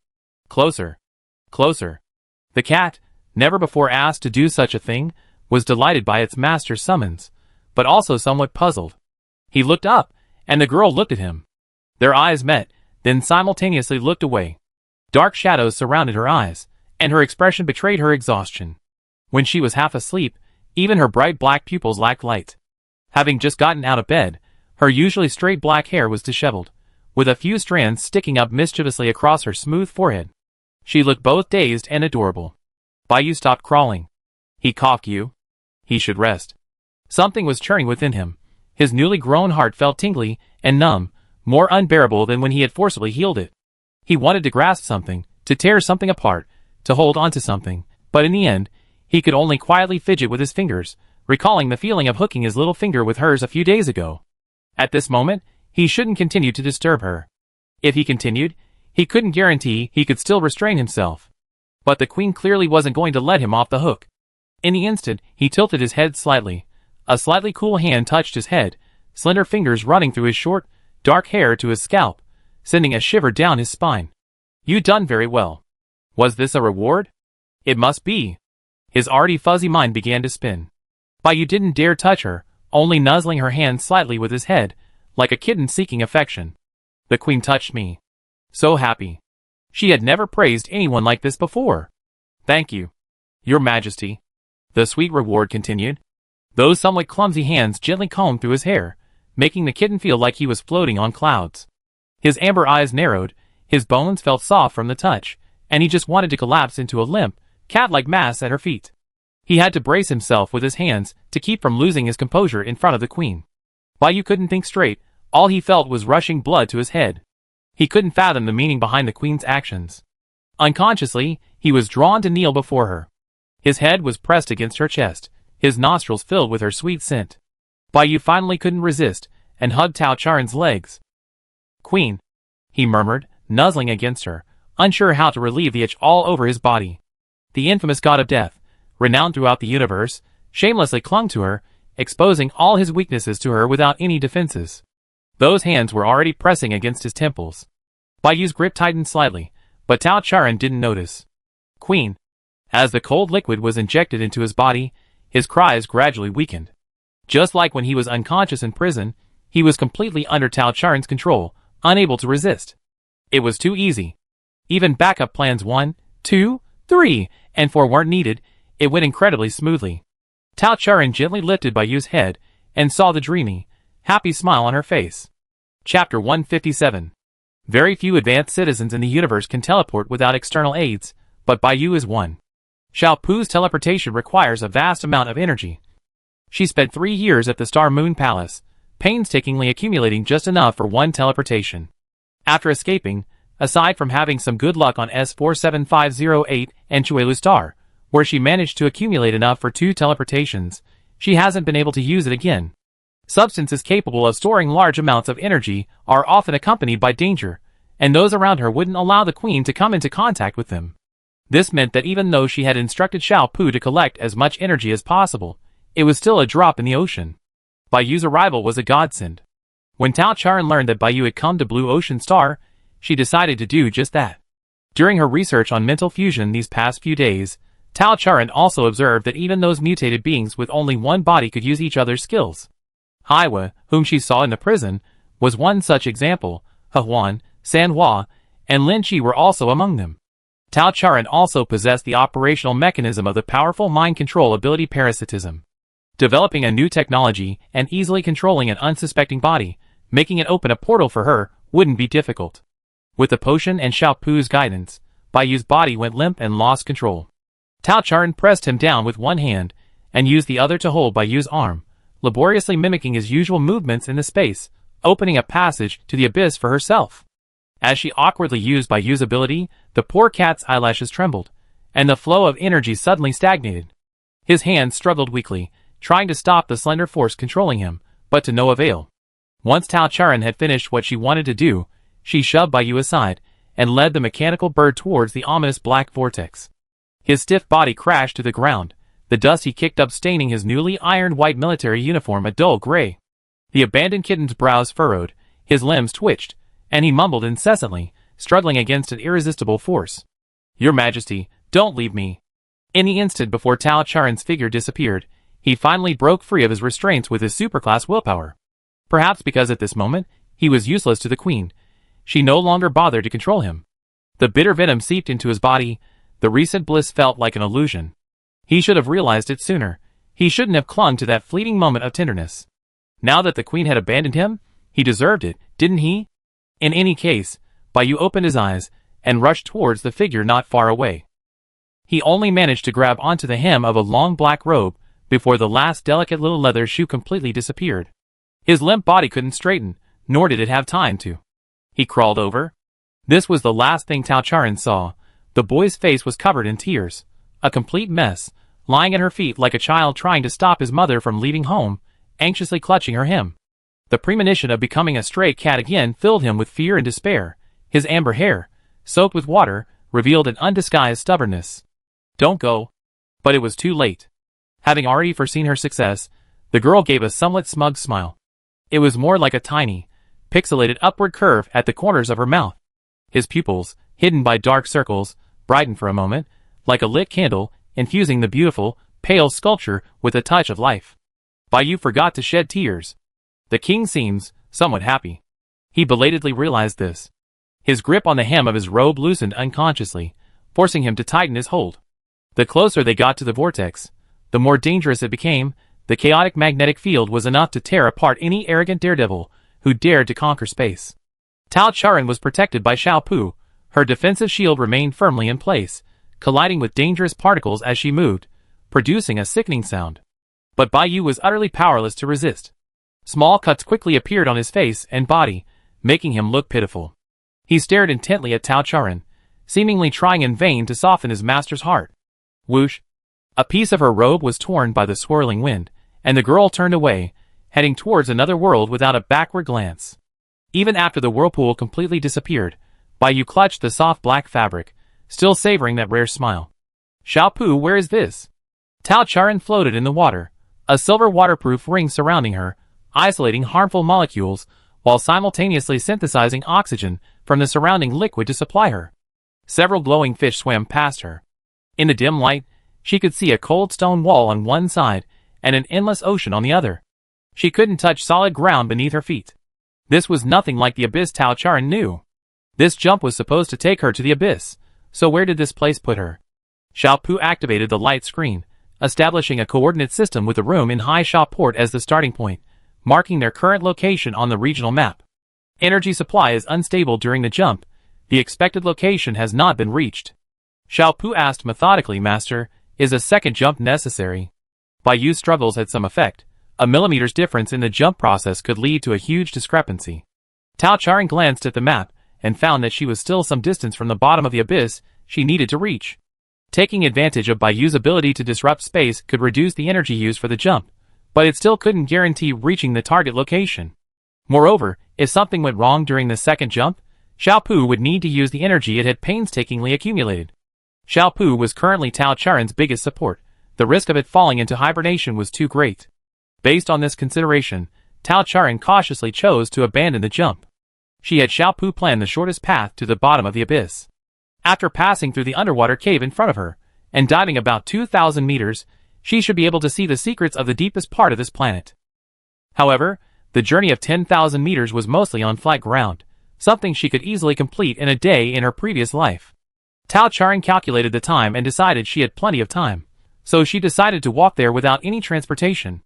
Closer. Closer. The cat, never before asked to do such a thing, was delighted by its master's summons, but also somewhat puzzled. He looked up, and the girl looked at him. Their eyes met, then simultaneously looked away. Dark shadows surrounded her eyes, and her expression betrayed her exhaustion. When she was half asleep, even her bright black pupils lacked light. Having just gotten out of bed, her usually straight black hair was disheveled, with a few strands sticking up mischievously across her smooth forehead. She looked both dazed and adorable. Bai Yu stopped crawling. He coughed. He should rest. Something was churning within him. His newly grown heart felt tingly and numb, more unbearable than when he had forcibly healed it. He wanted to grasp something, to tear something apart, to hold onto something, but in the end, he could only quietly fidget with his fingers, recalling the feeling of hooking his little finger with hers a few days ago. At this moment, he shouldn't continue to disturb her. If he continued, he couldn't guarantee he could still restrain himself. But the Queen clearly wasn't going to let him off the hook. In the instant, he tilted his head slightly. A slightly cool hand touched his head, slender fingers running through his short, dark hair to his scalp, sending a shiver down his spine. You'd done very well. Was this a reward? It must be. His already fuzzy mind began to spin. Bai Yu didn't dare touch her, only nuzzling her hand slightly with his head, like a kitten seeking affection. The Queen touched me. So happy. She had never praised anyone like this before. Thank you. Your Majesty. The sweet reward continued. Those somewhat clumsy hands gently combed through his hair, making the kitten feel like he was floating on clouds. His amber eyes narrowed, his bones felt soft from the touch, and he just wanted to collapse into a limp, cat-like mass at her feet. He had to brace himself with his hands to keep from losing his composure in front of the Queen. Bai Yu couldn't think straight. All he felt was rushing blood to his head. He couldn't fathom the meaning behind the Queen's actions. Unconsciously, he was drawn to kneel before her. His head was pressed against her chest, his nostrils filled with her sweet scent. Bai Yu finally couldn't resist, and hugged Tao Charan's legs. Queen, he murmured, nuzzling against her, unsure how to relieve the itch all over his body. The infamous god of death, renowned throughout the universe, shamelessly clung to her, exposing all his weaknesses to her without any defenses. Those hands were already pressing against his temples. Bai Yu's grip tightened slightly, but Tao Charan didn't notice. Queen. As the cold liquid was injected into his body, his cries gradually weakened. Just like when he was unconscious in prison, he was completely under Tao Charan's control, unable to resist. It was too easy. Even backup plans 1, 2, 3, and 4 weren't needed. It went incredibly smoothly. Tao Charan gently lifted Bai Yu's head, and saw the dreamy, happy smile on her face. Chapter 157. Very few advanced citizens in the universe can teleport without external aids, but Bai Yu is one. Xiao Pu's teleportation requires a vast amount of energy. She spent 3 years at the Star Moon Palace, painstakingly accumulating just enough for one teleportation. After escaping, aside from having some good luck on S47508 and Chuelu Star, where she managed to accumulate enough for 2 teleportations, she hasn't been able to use it again. Substances capable of storing large amounts of energy are often accompanied by danger, and those around her wouldn't allow the Queen to come into contact with them. This meant that even though she had instructed Xiao Pu to collect as much energy as possible, it was still a drop in the ocean. Baiyu's arrival was a godsend. When Tao Charan learned that Baiyu had come to Blue Ocean Star, she decided to do just that. During her research on mental fusion these past few days, Tao Charan also observed that even those mutated beings with only one body could use each other's skills. Haiwa, whom she saw in the prison, was one such example. He Huan, San Hua, and Lin Qi were also among them. Tao Charan also possessed the operational mechanism of the powerful mind control ability parasitism. Developing a new technology and easily controlling an unsuspecting body, making it open a portal for her, wouldn't be difficult. With the potion and Xiao Pu's guidance, Baiyu's body went limp and lost control. Tao Charan pressed him down with one hand, and used the other to hold Baiyu's arm, laboriously mimicking his usual movements in the space, opening a passage to the abyss for herself. As she awkwardly used Baiyu's ability, the poor cat's eyelashes trembled, and the flow of energy suddenly stagnated. His hands struggled weakly, trying to stop the slender force controlling him, but to no avail. Once Tao Charan had finished what she wanted to do, she shoved Baiyu aside, and led the mechanical bird towards the ominous black vortex. His stiff body crashed to the ground, the dust he kicked up staining his newly ironed white military uniform a dull gray. The abandoned kitten's brows furrowed, his limbs twitched, and he mumbled incessantly, struggling against an irresistible force. "Your Majesty, don't leave me." In the instant before Tao Charan's figure disappeared, he finally broke free of his restraints with his superclass willpower. Perhaps because at this moment, he was useless to the queen, she no longer bothered to control him. The bitter venom seeped into his body, the recent bliss felt like an illusion. He should have realized it sooner. He shouldn't have clung to that fleeting moment of tenderness. Now that the queen had abandoned him, he deserved it, didn't he? In any case, Baiyu opened his eyes, and rushed towards the figure not far away. He only managed to grab onto the hem of a long black robe, before the last delicate little leather shoe completely disappeared. His limp body couldn't straighten, nor did it have time to. He crawled over. This was the last thing Tao Charan saw. The boy's face was covered in tears, a complete mess, lying at her feet like a child trying to stop his mother from leaving home, anxiously clutching her hem. The premonition of becoming a stray cat again filled him with fear and despair. His amber hair, soaked with water, revealed an undisguised stubbornness. "Don't go." But it was too late. Having already foreseen her success, the girl gave a somewhat smug smile. It was more like a tiny, pixelated upward curve at the corners of her mouth. His pupils, hidden by dark circles, brightened for a moment, like a lit candle, infusing the beautiful, pale sculpture with a touch of life. Baiyu forgot to shed tears. The king seems somewhat happy. He belatedly realized this. His grip on the hem of his robe loosened unconsciously, forcing him to tighten his hold. The closer they got to the vortex, the more dangerous it became. The chaotic magnetic field was enough to tear apart any arrogant daredevil who dared to conquer space. Tao Charan was protected by Xiao Pu. Her defensive shield remained firmly in place, colliding with dangerous particles as she moved, producing a sickening sound. But Baiyu was utterly powerless to resist. Small cuts quickly appeared on his face and body, making him look pitiful. He stared intently at Tao Charan, seemingly trying in vain to soften his master's heart. Whoosh! A piece of her robe was torn by the swirling wind, and the girl turned away, heading towards another world without a backward glance. Even after the whirlpool completely disappeared, Baiyu clutched the soft black fabric, still savoring that rare smile. "Xiao Pu, where is this?" Tao Charan floated in the water, a silver waterproof ring surrounding her, isolating harmful molecules, while simultaneously synthesizing oxygen from the surrounding liquid to supply her. Several glowing fish swam past her. In the dim light, she could see a cold stone wall on one side, and an endless ocean on the other. She couldn't touch solid ground beneath her feet. This was nothing like the abyss Tao Charan knew. This jump was supposed to take her to the abyss, so where did this place put her? Xiao Pu activated the light screen, establishing a coordinate system with the room in Hai Sha Port as the starting point, marking their current location on the regional map. Energy supply is unstable during the jump. The expected location has not been reached. Xiao Pu asked methodically, "Master, is a second jump necessary?" Baiyu's struggles had some effect. A millimeter's difference in the jump process could lead to a huge discrepancy. Tao Charan glanced at the map, and found that she was still some distance from the bottom of the abyss she needed to reach. Taking advantage of Baiyu's ability to disrupt space could reduce the energy used for the jump, but it still couldn't guarantee reaching the target location. Moreover, if something went wrong during the second jump, Xiao Pu would need to use the energy it had painstakingly accumulated. Xiaopu was currently Tao Charen's biggest support. The risk of it falling into hibernation was too great. Based on this consideration, Tao Charen cautiously chose to abandon the jump. She had Xiaopu plan the shortest path to the bottom of the abyss. After passing through the underwater cave in front of her, and diving about 2,000 meters, she should be able to see the secrets of the deepest part of this planet. However, the journey of 10,000 meters was mostly on flat ground, something she could easily complete in a day in her previous life. Tao Charen calculated the time and decided she had plenty of time, so she decided to walk there without any transportation.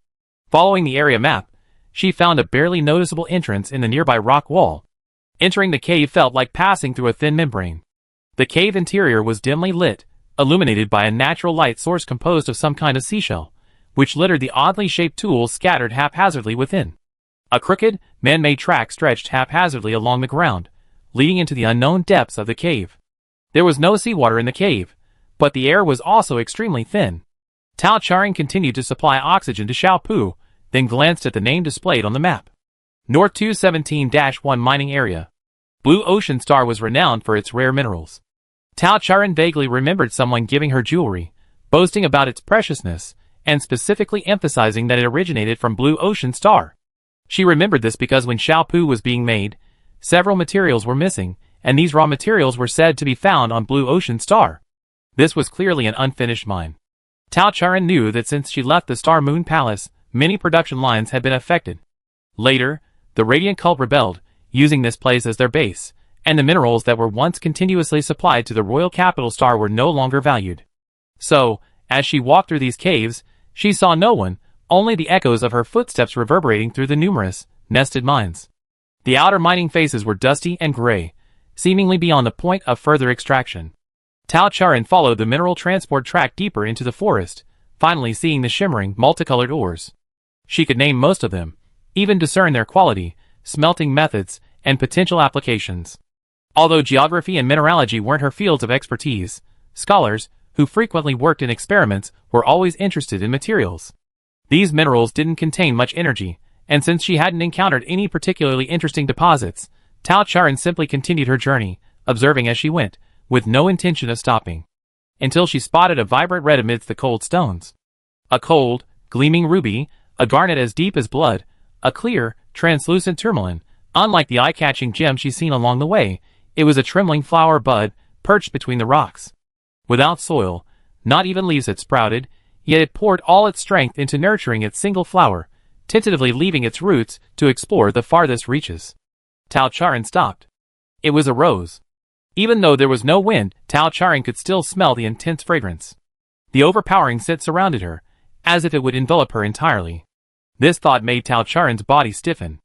Following the area map, she found a barely noticeable entrance in the nearby rock wall. Entering the cave felt like passing through a thin membrane. The cave interior was dimly lit, illuminated by a natural light source composed of some kind of seashell, which littered the oddly shaped tools scattered haphazardly within. A crooked, man-made track stretched haphazardly along the ground, leading into the unknown depths of the cave. There was no seawater in the cave, but the air was also extremely thin. Tao Charen continued to supply oxygen to Xiaopu, then glanced at the name displayed on the map. North 217-1 Mining Area. Blue Ocean Star was renowned for its rare minerals. Tao Charen vaguely remembered someone giving her jewelry, boasting about its preciousness, and specifically emphasizing that it originated from Blue Ocean Star. She remembered this because when Xiaopu was being made, several materials were missing, and these raw materials were said to be found on Blue Ocean Star. This was clearly an unfinished mine. Tao Charen knew that since she left the Star Moon Palace, many production lines had been affected. Later, the Radiant Cult rebelled, using this place as their base, and the minerals that were once continuously supplied to the royal capital star were no longer valued. So, as she walked through these caves, she saw no one, only the echoes of her footsteps reverberating through the numerous, nested mines. The outer mining faces were dusty and gray, seemingly beyond the point of further extraction. Tao Charen followed the mineral transport track deeper into the forest, finally seeing the shimmering, multicolored ores. She could name most of them, even discern their quality, smelting methods, and potential applications. Although geography and mineralogy weren't her fields of expertise, scholars, who frequently worked in experiments, were always interested in materials. These minerals didn't contain much energy, and since she hadn't encountered any particularly interesting deposits, Tao Charen simply continued her journey, observing as she went, with no intention of stopping. Until she spotted a vibrant red amidst the cold stones. A cold, gleaming ruby, a garnet as deep as blood, a clear, translucent tourmaline. Unlike the eye-catching gem she'd seen along the way, it was a trembling flower bud, perched between the rocks. Without soil, not even leaves had sprouted, yet it poured all its strength into nurturing its single flower, tentatively leaving its roots to explore the farthest reaches. Tao Charen stopped. It was a rose. Even though there was no wind, Tao Charen could still smell the intense fragrance. The overpowering scent surrounded her, as if it would envelop her entirely. This thought made Tao Charen's body stiffen.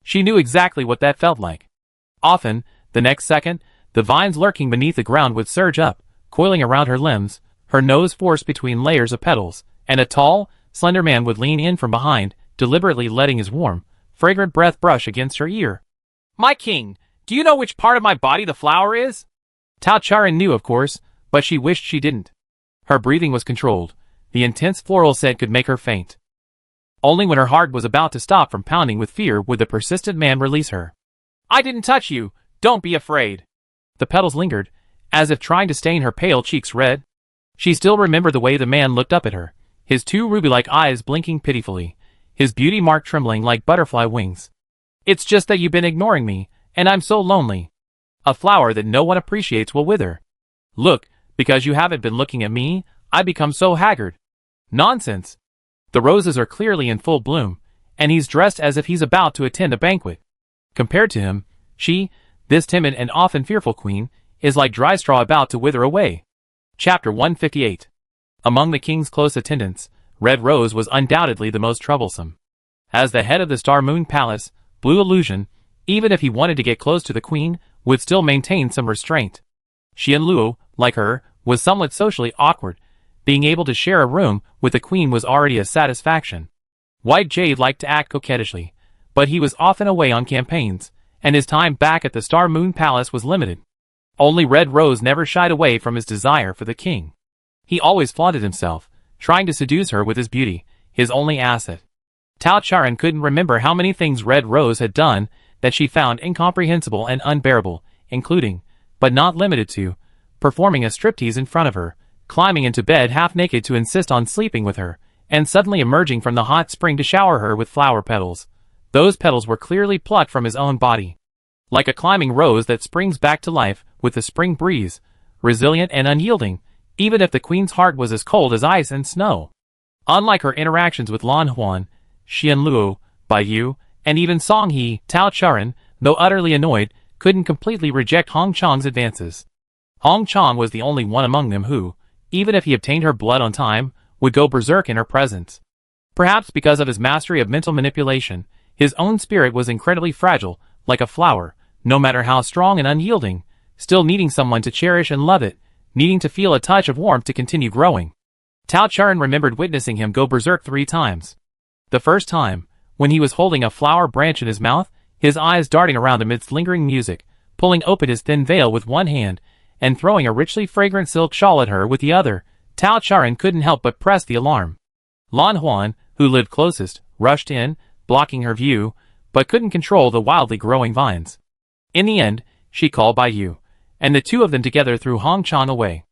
She knew exactly what that felt like. Often, the next second, the vines lurking beneath the ground would surge up, coiling around her limbs, her nose forced between layers of petals, and a tall, slender man would lean in from behind, deliberately letting his warm, fragrant breath brush against her ear. "My king, do you know which part of my body the flower is?" Tao Charen knew, of course, but she wished she didn't. Her breathing was controlled. The intense floral scent could make her faint. Only when her heart was about to stop from pounding with fear would the persistent man release her. "I didn't touch you. Don't be afraid." The petals lingered, as if trying to stain her pale cheeks red. She still remembered the way the man looked up at her, his two ruby-like eyes blinking pitifully, his beauty mark trembling like butterfly wings. "It's just that you've been ignoring me, and I'm so lonely. A flower that no one appreciates will wither. Look, because you haven't been looking at me, I become so haggard." Nonsense. The roses are clearly in full bloom, and he's dressed as if he's about to attend a banquet. Compared to him, she, this timid and often fearful queen, is like dry straw about to wither away. Chapter 158. Among the king's close attendants, Red Rose was undoubtedly the most troublesome. As the head of the Star Moon Palace, Blue Illusion, even if he wanted to get close to the queen, would still maintain some restraint. Xianluo, like her, was somewhat socially awkward. Being able to share a room with the queen was already a satisfaction. White Jade liked to act coquettishly, but he was often away on campaigns, and his time back at the Star Moon Palace was limited. Only Red Rose never shied away from his desire for the king. He always flaunted himself, trying to seduce her with his beauty, his only asset. Tao Charen couldn't remember how many things Red Rose had done that she found incomprehensible and unbearable, including, but not limited to, performing a striptease in front of her, climbing into bed half naked to insist on sleeping with her, and suddenly emerging from the hot spring to shower her with flower petals. Those petals were clearly plucked from his own body. Like a climbing rose that springs back to life with the spring breeze, resilient and unyielding, even if the queen's heart was as cold as ice and snow. Unlike her interactions with Lan Huan, Xianluo, Baiyu, and even Song He, Tao Charan, though utterly annoyed, couldn't completely reject Hong Chong's advances. Hong Chong was the only one among them who, even if he obtained her blood on time, would go berserk in her presence. Perhaps because of his mastery of mental manipulation, his own spirit was incredibly fragile, like a flower, no matter how strong and unyielding, still needing someone to cherish and love it, needing to feel a touch of warmth to continue growing. Tao Charan remembered witnessing him go berserk 3 times. The first time, when he was holding a flower branch in his mouth, his eyes darting around amidst lingering music, pulling open his thin veil with one hand, and throwing a richly fragrant silk shawl at her with the other, Tao Charan couldn't help but press the alarm. Lan Huan, who lived closest, rushed in, blocking her view, but couldn't control the wildly growing vines. In the end, she called Baiyu, and the two of them together threw Hong Chong away.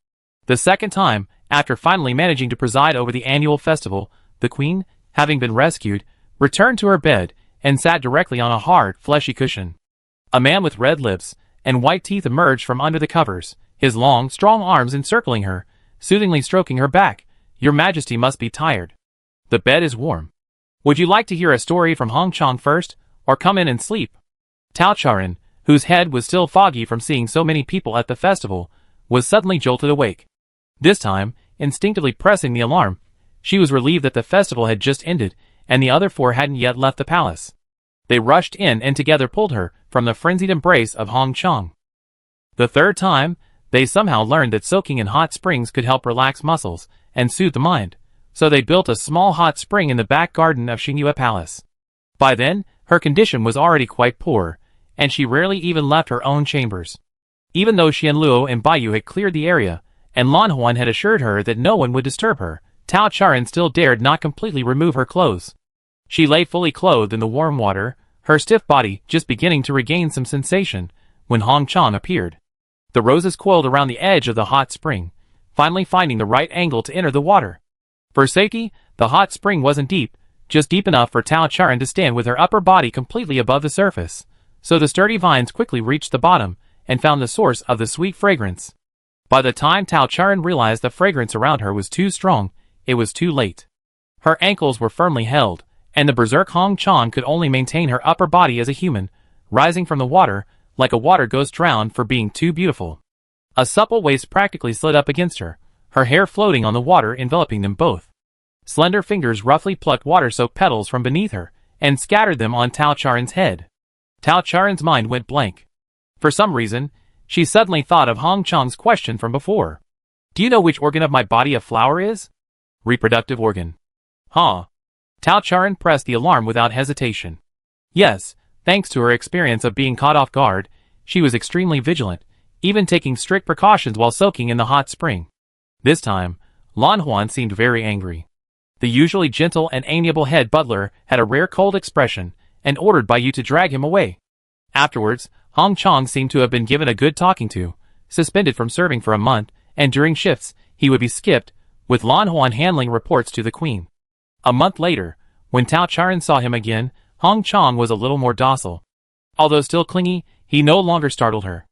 The second time, after finally managing to preside over the annual festival, the queen, having been rescued, returned to her bed and sat directly on a hard, fleshy cushion. A man with red lips and white teeth emerged from under the covers, his long, strong arms encircling her, soothingly stroking her back. "Your Majesty must be tired. The bed is warm. Would you like to hear a story from Hong Chong first, or come in and sleep?" Tao Charan, whose head was still foggy from seeing so many people at the festival, was suddenly jolted awake. This time, instinctively pressing the alarm, she was relieved that the festival had just ended, and the other 4 hadn't yet left the palace. They rushed in and together pulled her from the frenzied embrace of Hong Chong. The third time, they somehow learned that soaking in hot springs could help relax muscles and soothe the mind, so they built a small hot spring in the back garden of Xingyue Palace. By then, her condition was already quite poor, and she rarely even left her own chambers. Even though Xianluo and Baiyu had cleared the area, and Lan Huan had assured her that no one would disturb her, Tao Charan still dared not completely remove her clothes. She lay fully clothed in the warm water, her stiff body just beginning to regain some sensation, when Hong Chong appeared. The roses coiled around the edge of the hot spring, finally finding the right angle to enter the water. For safety, the hot spring wasn't deep, just deep enough for Tao Charan to stand with her upper body completely above the surface, so the sturdy vines quickly reached the bottom and found the source of the sweet fragrance. By the time Tao Charan realized the fragrance around her was too strong, it was too late. Her ankles were firmly held, and the berserk Hong Chong could only maintain her upper body as a human, rising from the water, like a water ghost drowned for being too beautiful. A supple waist practically slid up against her, her hair floating on the water enveloping them both. Slender fingers roughly plucked water-soaked petals from beneath her, and scattered them on Tao Charan's head. Tao Charan's mind went blank. For some reason, she suddenly thought of Hong Chong's question from before. "Do you know which organ of my body a flower is?" "Reproductive organ." "Huh?" Tao Charan pressed the alarm without hesitation. Yes, thanks to her experience of being caught off guard, she was extremely vigilant, even taking strict precautions while soaking in the hot spring. This time, Lan Huan seemed very angry. The usually gentle and amiable head butler had a rare cold expression, and ordered Baiyu to drag him away. Afterwards, Hong Chong seemed to have been given a good talking to, suspended from serving for a month, and during shifts, he would be skipped, with Lan Huan handling reports to the queen. A month later, when Tao Charan saw him again, Hong Chong was a little more docile. Although still clingy, he no longer startled her.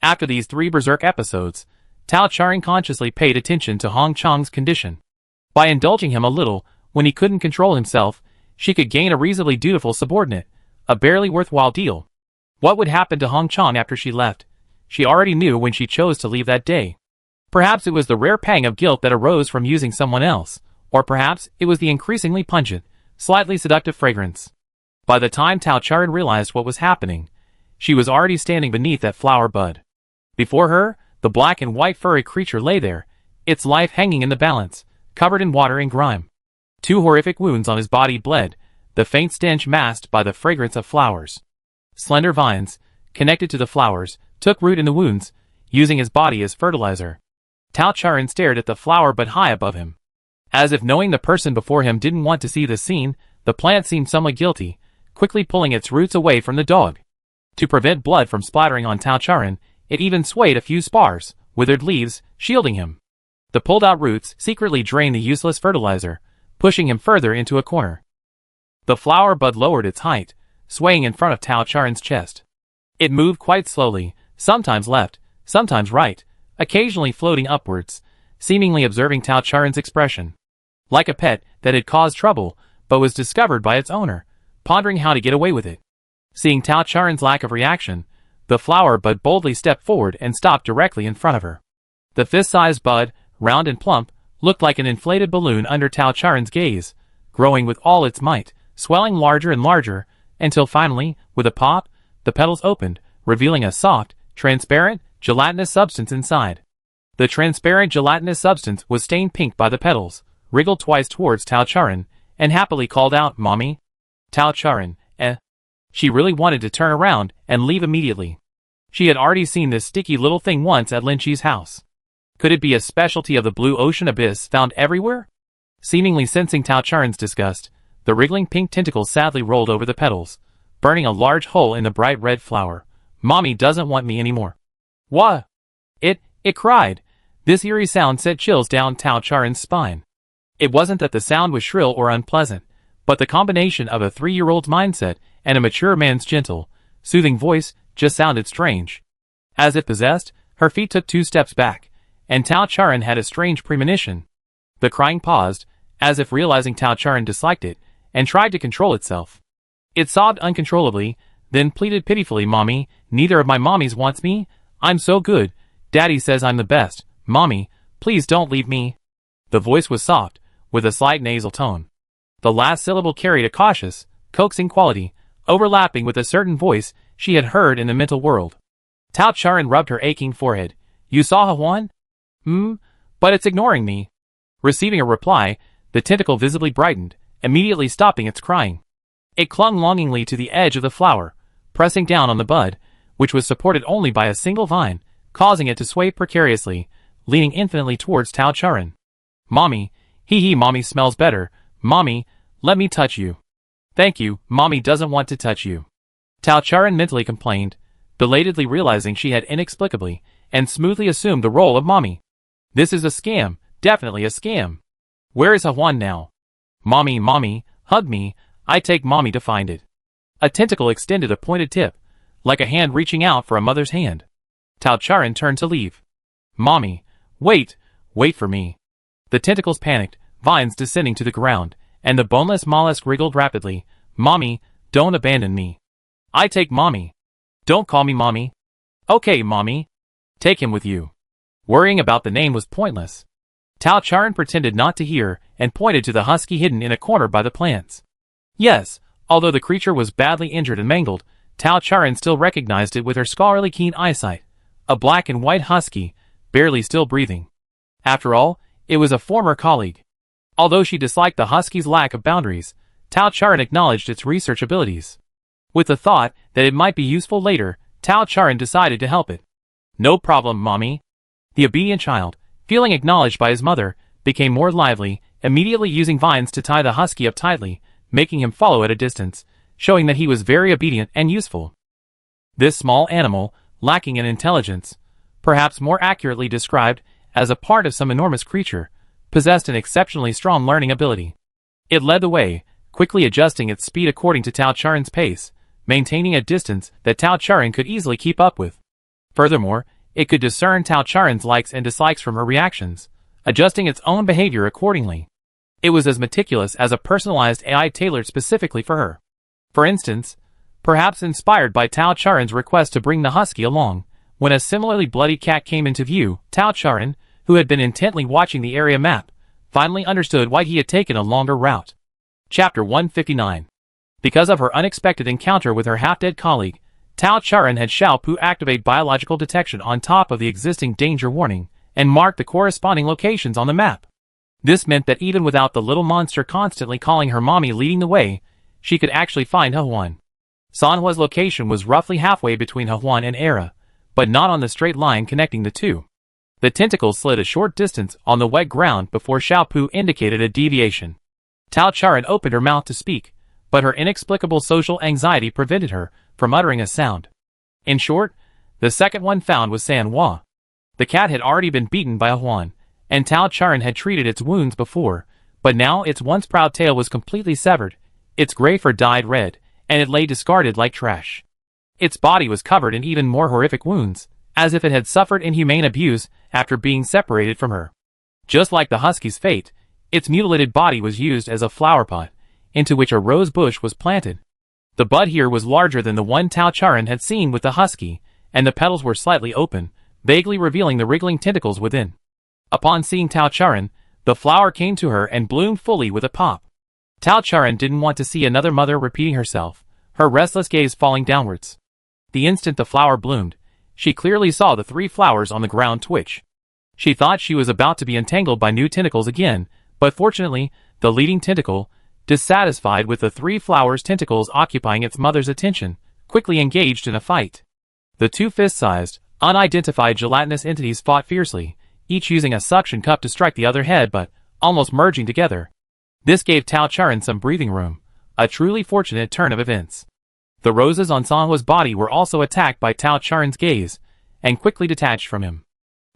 After these 3 berserk episodes, Tao Charan consciously paid attention to Hong Chong's condition. By indulging him a little, when he couldn't control himself, she could gain a reasonably dutiful subordinate, a barely worthwhile deal. What would happen to Hong Chong after she left? She already knew when she chose to leave that day. Perhaps it was the rare pang of guilt that arose from using someone else, or perhaps it was the increasingly pungent, slightly seductive fragrance. By the time Tao Charan realized what was happening, she was already standing beneath that flower bud. Before her, the black and white furry creature lay there, its life hanging in the balance, covered in water and grime. 2 horrific wounds on his body bled, the faint stench masked by the fragrance of flowers. Slender vines, connected to the flowers, took root in the wounds, using his body as fertilizer. Tao Charan stared at the flower bud high above him. As if knowing the person before him didn't want to see this scene, the plant seemed somewhat guilty, quickly pulling its roots away from the dog. To prevent blood from splattering on Tao Charan, it even swayed a few spars, withered leaves shielding him. The pulled-out roots secretly drained the useless fertilizer, pushing him further into a corner. The flower bud lowered its height, swaying in front of Tao Charen's chest. It moved quite slowly, sometimes left, sometimes right, occasionally floating upwards, seemingly observing Tao Charen's expression. Like a pet that had caused trouble, but was discovered by its owner, pondering how to get away with it. Seeing Tao Charen's lack of reaction, the flower bud boldly stepped forward and stopped directly in front of her. The fist-sized bud, round and plump, looked like an inflated balloon under Tao Charen's gaze, growing with all its might, swelling larger and larger, until finally, with a pop, the petals opened, revealing a soft, transparent, gelatinous substance inside. The transparent gelatinous substance was stained pink by the petals, wriggled twice towards Tao Charen, and happily called out, "Mommy." Tao Charen, eh? She really wanted to turn around and leave immediately. She had already seen this sticky little thing once at Lin Chi's house. Could it be a specialty of the blue ocean abyss found everywhere? Seemingly sensing Tao Charen's disgust, the wriggling pink tentacles sadly rolled over the petals, burning a large hole in the bright red flower. "Mommy doesn't want me anymore." "What?" It cried. This eerie sound sent chills down Tao Charen's spine. It wasn't that the sound was shrill or unpleasant, but the combination of a 3-year-old's mindset and a mature man's gentle, soothing voice just sounded strange. As if possessed, her feet took 2 steps back, and Tao Charen had a strange premonition. The crying paused, as if realizing Tao Charen disliked it, and tried to control itself. It sobbed uncontrollably, then pleaded pitifully, "Mommy, neither of my mommies wants me. I'm so good. Daddy says I'm the best. Mommy, please don't leave me." The voice was soft, with a slight nasal tone. The last syllable carried a cautious, coaxing quality, overlapping with a certain voice she had heard in the mental world. Tao Charen rubbed her aching forehead. "You saw Hwan?" But it's ignoring me." Receiving a reply, the tentacle visibly brightened, immediately stopping its crying. It clung longingly to the edge of the flower, pressing down on the bud, which was supported only by a single vine, causing it to sway precariously, leaning infinitely towards Tao Charen. "Mommy, Mommy smells better. Mommy, let me touch you." "Thank you, Mommy doesn't want to touch you." Tao Charen mentally complained, belatedly realizing she had inexplicably and smoothly assumed the role of Mommy. This is a scam, definitely a scam. Where is Hwan now? Mommy, hug me, I take Mommy to find it." A tentacle extended a pointed tip, like a hand reaching out for a mother's hand. Tao Charen turned to leave. "Mommy, wait for me." The tentacles panicked, vines descending to the ground, and the boneless mollusk wriggled rapidly. "Mommy, don't abandon me. I take Mommy. Don't call me Mommy." "Okay, Mommy. Take him with you." Worrying about the name was pointless. Tao Charen pretended not to hear and pointed to the husky hidden in a corner by the plants. Yes, although the creature was badly injured and mangled, Tao Charen still recognized it with her scholarly keen eyesight. A black and white husky, barely still breathing. After all, it was a former colleague. Although she disliked the husky's lack of boundaries, Tao Charen acknowledged its research abilities. With the thought that it might be useful later, Tao Charen decided to help it. "No problem, Mommy." The obedient child, feeling acknowledged by his mother, became more lively, immediately using vines to tie the husky up tightly, making him follow at a distance, showing that he was very obedient and useful. This small animal, lacking in intelligence, perhaps more accurately described as a part of some enormous creature, possessed an exceptionally strong learning ability. It led the way, quickly adjusting its speed according to Tao Charen's pace, maintaining a distance that Tao Charen could easily keep up with. Furthermore, it could discern Tao Charen's likes and dislikes from her reactions, adjusting its own behavior accordingly. It was as meticulous as a personalized AI tailored specifically for her. For instance, perhaps inspired by Tao Charen's request to bring the husky along, when a similarly bloody cat came into view, Tao Charen, who had been intently watching the area map, finally understood why he had taken a longer route. Chapter 159. Because of her unexpected encounter with her half-dead colleague, Tao Charen had Xiaopu activate biological detection on top of the existing danger warning, and mark the corresponding locations on the map. This meant that even without the little monster constantly calling her Mommy leading the way, she could actually find Hwan. Sanhua's location was roughly halfway between Hwan and Era, but not on the straight line connecting the two. The tentacles slid a short distance on the wet ground before Xiaopu indicated a deviation. Tao Charen opened her mouth to speak, but her inexplicable social anxiety prevented her from uttering a sound. In short, the second one found was Sanhua. The cat had already been beaten by Hwan, and Tao Charon had treated its wounds before, but now its once proud tail was completely severed, its gray fur dyed red, and it lay discarded like trash. Its body was covered in even more horrific wounds, as if it had suffered inhumane abuse after being separated from her. Just like the husky's fate, its mutilated body was used as a flower pot, into which a rose bush was planted. The bud here was larger than the one Tao Charon had seen with the husky, and the petals were slightly open, vaguely revealing the wriggling tentacles within. Upon seeing Tao Charon, the flower came to her and bloomed fully with a pop. Tao Charon didn't want to see another mother repeating herself, her restless gaze falling downwards. The instant the flower bloomed, she clearly saw the 3 flowers on the ground twitch. She thought she was about to be entangled by new tentacles again, but fortunately, the leading tentacle, dissatisfied with the 3 flowers' tentacles occupying its mother's attention, quickly engaged in a fight. The 2 fist-sized, unidentified gelatinous entities fought fiercely, each using a suction cup to strike the other head but almost merging together. This gave Tao Charon some breathing room, a truly fortunate turn of events. The roses on Sanhua's body were also attacked by Tao Charon's gaze, and quickly detached from him.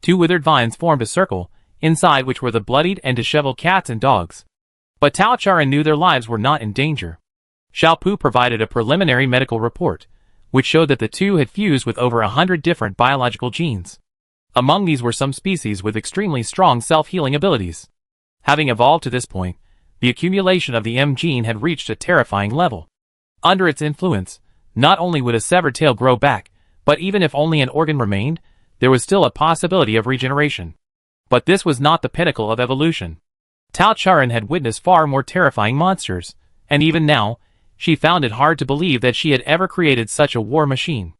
2 withered vines formed a circle, inside which were the bloodied and disheveled cats and dogs. But Tao Charon knew their lives were not in danger. Xiaopu provided a preliminary medical report, which showed that the 2 had fused with over 100 different biological genes. Among these were some species with extremely strong self-healing abilities. Having evolved to this point, the accumulation of the M gene had reached a terrifying level. Under its influence, not only would a severed tail grow back, but even if only an organ remained, there was still a possibility of regeneration. But this was not the pinnacle of evolution. Tao Charon had witnessed far more terrifying monsters, and even now, she found it hard to believe that she had ever created such a war machine.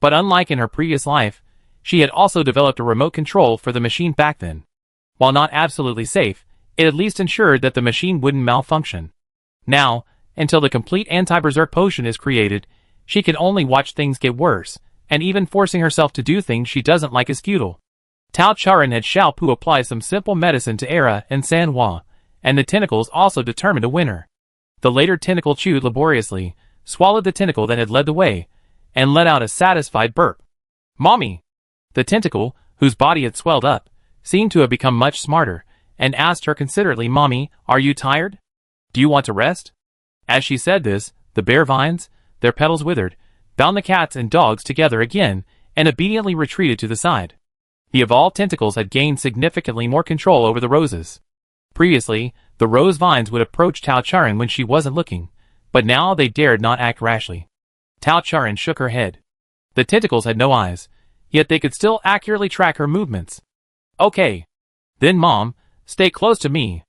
But unlike in her previous life, she had also developed a remote control for the machine back then. While not absolutely safe, it at least ensured that the machine wouldn't malfunction. Now, until the complete anti-berserk potion is created, she can only watch things get worse, and even forcing herself to do things she doesn't like is futile. Tao Charon had Xiaopu apply some simple medicine to Era and Sanhua, and the tentacles also determined a winner. The later tentacle chewed laboriously, swallowed the tentacle that had led the way, and let out a satisfied burp. "Mommy!" The tentacle, whose body had swelled up, seemed to have become much smarter, and asked her considerately, "Mommy, are you tired? Do you want to rest?" As she said this, the bare vines, their petals withered, bound the cats and dogs together again, and obediently retreated to the side. The evolved tentacles had gained significantly more control over the roses. Previously, the rose vines would approach Tao Charon when she wasn't looking, but now they dared not act rashly. Tao Charon shook her head. The tentacles had no eyes, yet they could still accurately track her movements. "Okay. Then Mom, stay close to me."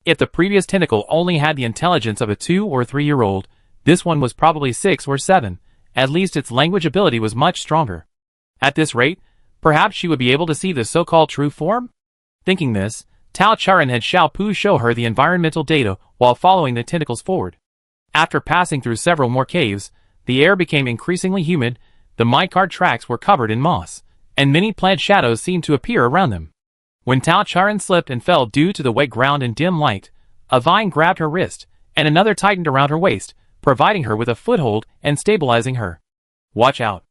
If the previous tentacle only had the intelligence of a 2 or 3-year-old, this one was probably 6 or 7, at least its language ability was much stronger. At this rate, perhaps she would be able to see the so-called true form? Thinking this, Tao Charon had Xiaopu show her the environmental data while following the tentacles forward. After passing through several more caves, the air became increasingly humid, the minecart tracks were covered in moss, and many plant shadows seemed to appear around them. When Tao Charon slipped and fell due to the wet ground and dim light, a vine grabbed her wrist, and another tightened around her waist, providing her with a foothold and stabilizing her. "Watch out."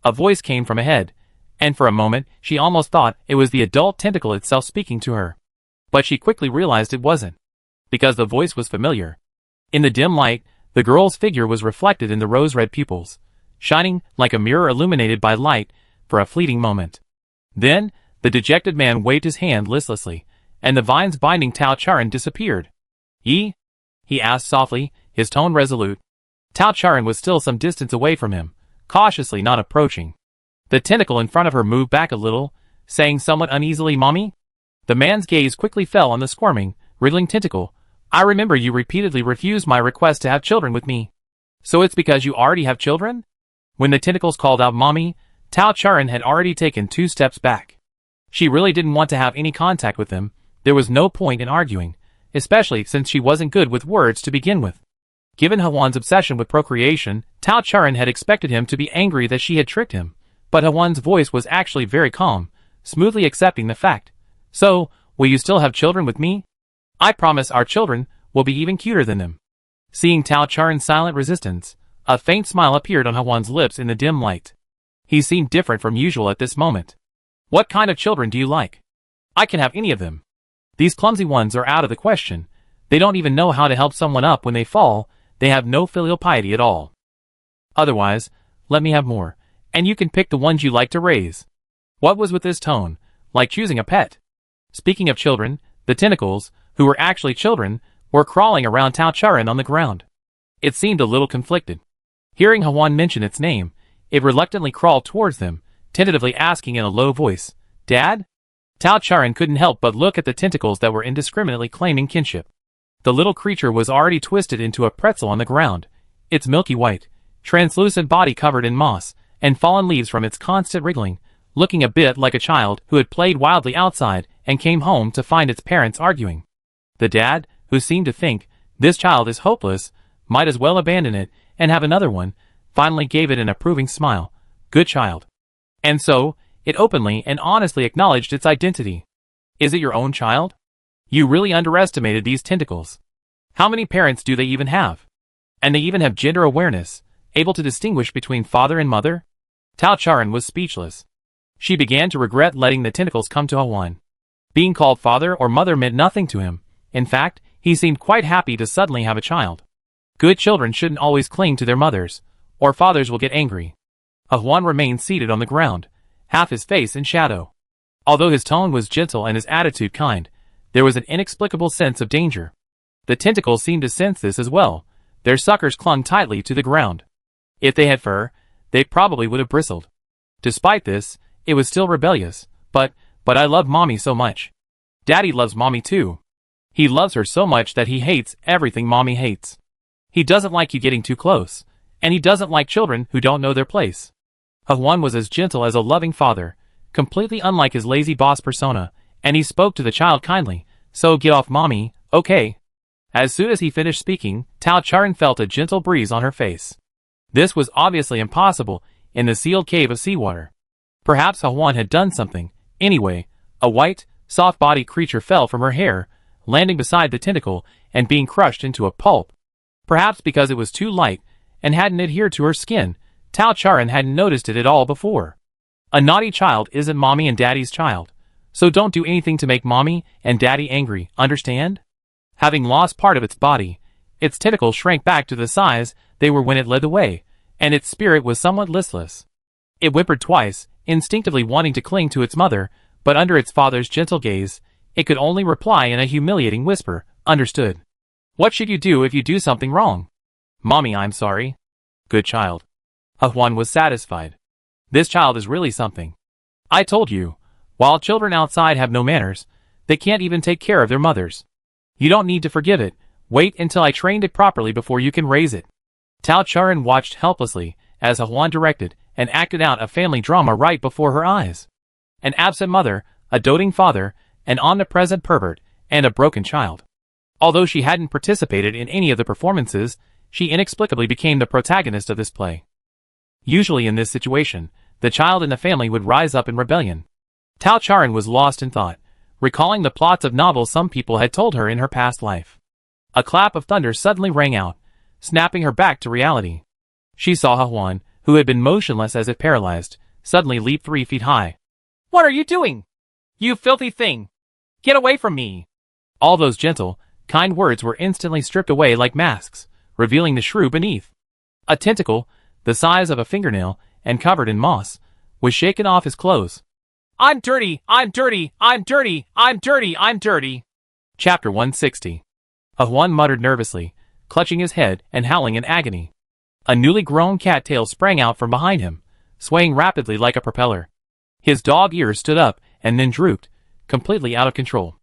A voice came from ahead, and for a moment she almost thought it was the adult tentacle itself speaking to her. But she quickly realized it wasn't, because the voice was familiar. In the dim light, the girl's figure was reflected in the rose-red pupils, shining like a mirror illuminated by light for a fleeting moment. Then, the dejected man waved his hand listlessly, and the vines binding Tao Charon disappeared. "Yi?" he asked softly, his tone resolute. Tao Charon was still some distance away from him, cautiously not approaching. The tentacle in front of her moved back a little, saying somewhat uneasily, "Mommy?" The man's gaze quickly fell on the squirming, wriggling tentacle. "I remember you repeatedly refused my request to have children with me. So it's because you already have children?" When the tentacles called out "Mommy," Tao Charon had already taken 2 steps back. She really didn't want to have any contact with them. There was no point in arguing, especially since she wasn't good with words to begin with. Given Hwan's obsession with procreation, Tao Charon had expected him to be angry that she had tricked him, but Hwan's voice was actually very calm, smoothly accepting the fact. "So, will you still have children with me? I promise our children will be even cuter than them." Seeing Tao Charon's silent resistance, a faint smile appeared on Hwan's lips in the dim light. He seemed different from usual at this moment. What kind of children do you like? I can have any of them. These clumsy ones are out of the question. They don't even know how to help someone up when they fall. They have no filial piety at all. Otherwise, let me have more, and you can pick the ones you like to raise. What was with this tone? Like choosing a pet. Speaking of children, the tentacles, who were actually children, were crawling around Tao Charan on the ground. It seemed a little conflicted. Hearing Hwan mention its name, it reluctantly crawled towards them, tentatively asking in a low voice, "Dad?" Tao Charan couldn't help but look at the tentacles that were indiscriminately claiming kinship. The little creature was already twisted into a pretzel on the ground, its milky white, translucent body covered in moss and fallen leaves from its constant wriggling, looking a bit like a child who had played wildly outside and came home to find its parents arguing. The dad, who seemed to think, this child is hopeless, might as well abandon it and have another one, finally gave it an approving smile. Good child. And so, it openly and honestly acknowledged its identity. Is it your own child? You really underestimated these tentacles. How many parents do they even have? And they even have gender awareness, able to distinguish between father and mother? Tao Charan was speechless. She began to regret letting the tentacles come to Hwan. Being called father or mother meant nothing to him. In fact, he seemed quite happy to suddenly have a child. Good children shouldn't always cling to their mothers, or fathers will get angry. Hwan remained seated on the ground, half his face in shadow. Although his tone was gentle and his attitude kind, there was an inexplicable sense of danger. The tentacles seemed to sense this as well. Their suckers clung tightly to the ground. If they had fur, they probably would have bristled. Despite this, it was still rebellious. But I love Mommy so much. Daddy loves Mommy too. He loves her so much that he hates everything Mommy hates. He doesn't like you getting too close, and he doesn't like children who don't know their place. Hwan was as gentle as a loving father, completely unlike his lazy boss persona, and he spoke to the child kindly. So get off Mommy, okay? As soon as he finished speaking, Tao Charan felt a gentle breeze on her face. This was obviously impossible in the sealed cave of seawater. Perhaps Hwan had done something. Anyway, a white, soft-bodied creature fell from her hair, landing beside the tentacle and being crushed into a pulp. Perhaps because it was too light and hadn't adhered to her skin, Tao Charan hadn't noticed it at all before. A naughty child isn't Mommy and Daddy's child, so don't do anything to make Mommy and Daddy angry, understand? Having lost part of its body, its tentacles shrank back to the size they were when it led the way, and its spirit was somewhat listless. It whimpered twice, instinctively wanting to cling to its mother, but under its father's gentle gaze, it could only reply in a humiliating whisper, "Understood. What should you do if you do something wrong?" "Mommy, I'm sorry." "Good child." Hwan was satisfied. This child is really something. I told you, while children outside have no manners, they can't even take care of their mothers. You don't need to forgive it. Wait until I trained it properly before you can raise it. Tao Charan watched helplessly as Hwan directed and acted out a family drama right before her eyes. An absent mother, a doting father, an omnipresent pervert, and a broken child. Although she hadn't participated in any of the performances, she inexplicably became the protagonist of this play. Usually in this situation, the child in the family would rise up in rebellion. Tao Charan was lost in thought, recalling the plots of novels some people had told her in her past life. A clap of thunder suddenly rang out, snapping her back to reality. She saw Hwan, who had been motionless as if paralyzed, suddenly leap 3 feet high. "What are you doing? You filthy thing! Get away from me!" All those gentle, kind words were instantly stripped away like masks, revealing the shrew beneath. A tentacle, the size of a fingernail and covered in moss, was shaken off his clothes. "I'm dirty! I'm dirty! I'm dirty! I'm dirty! I'm dirty!" Chapter 160. Hwan muttered nervously, clutching his head and howling in agony. A newly grown cattail sprang out from behind him, swaying rapidly like a propeller. His dog ears stood up and then drooped, completely out of control.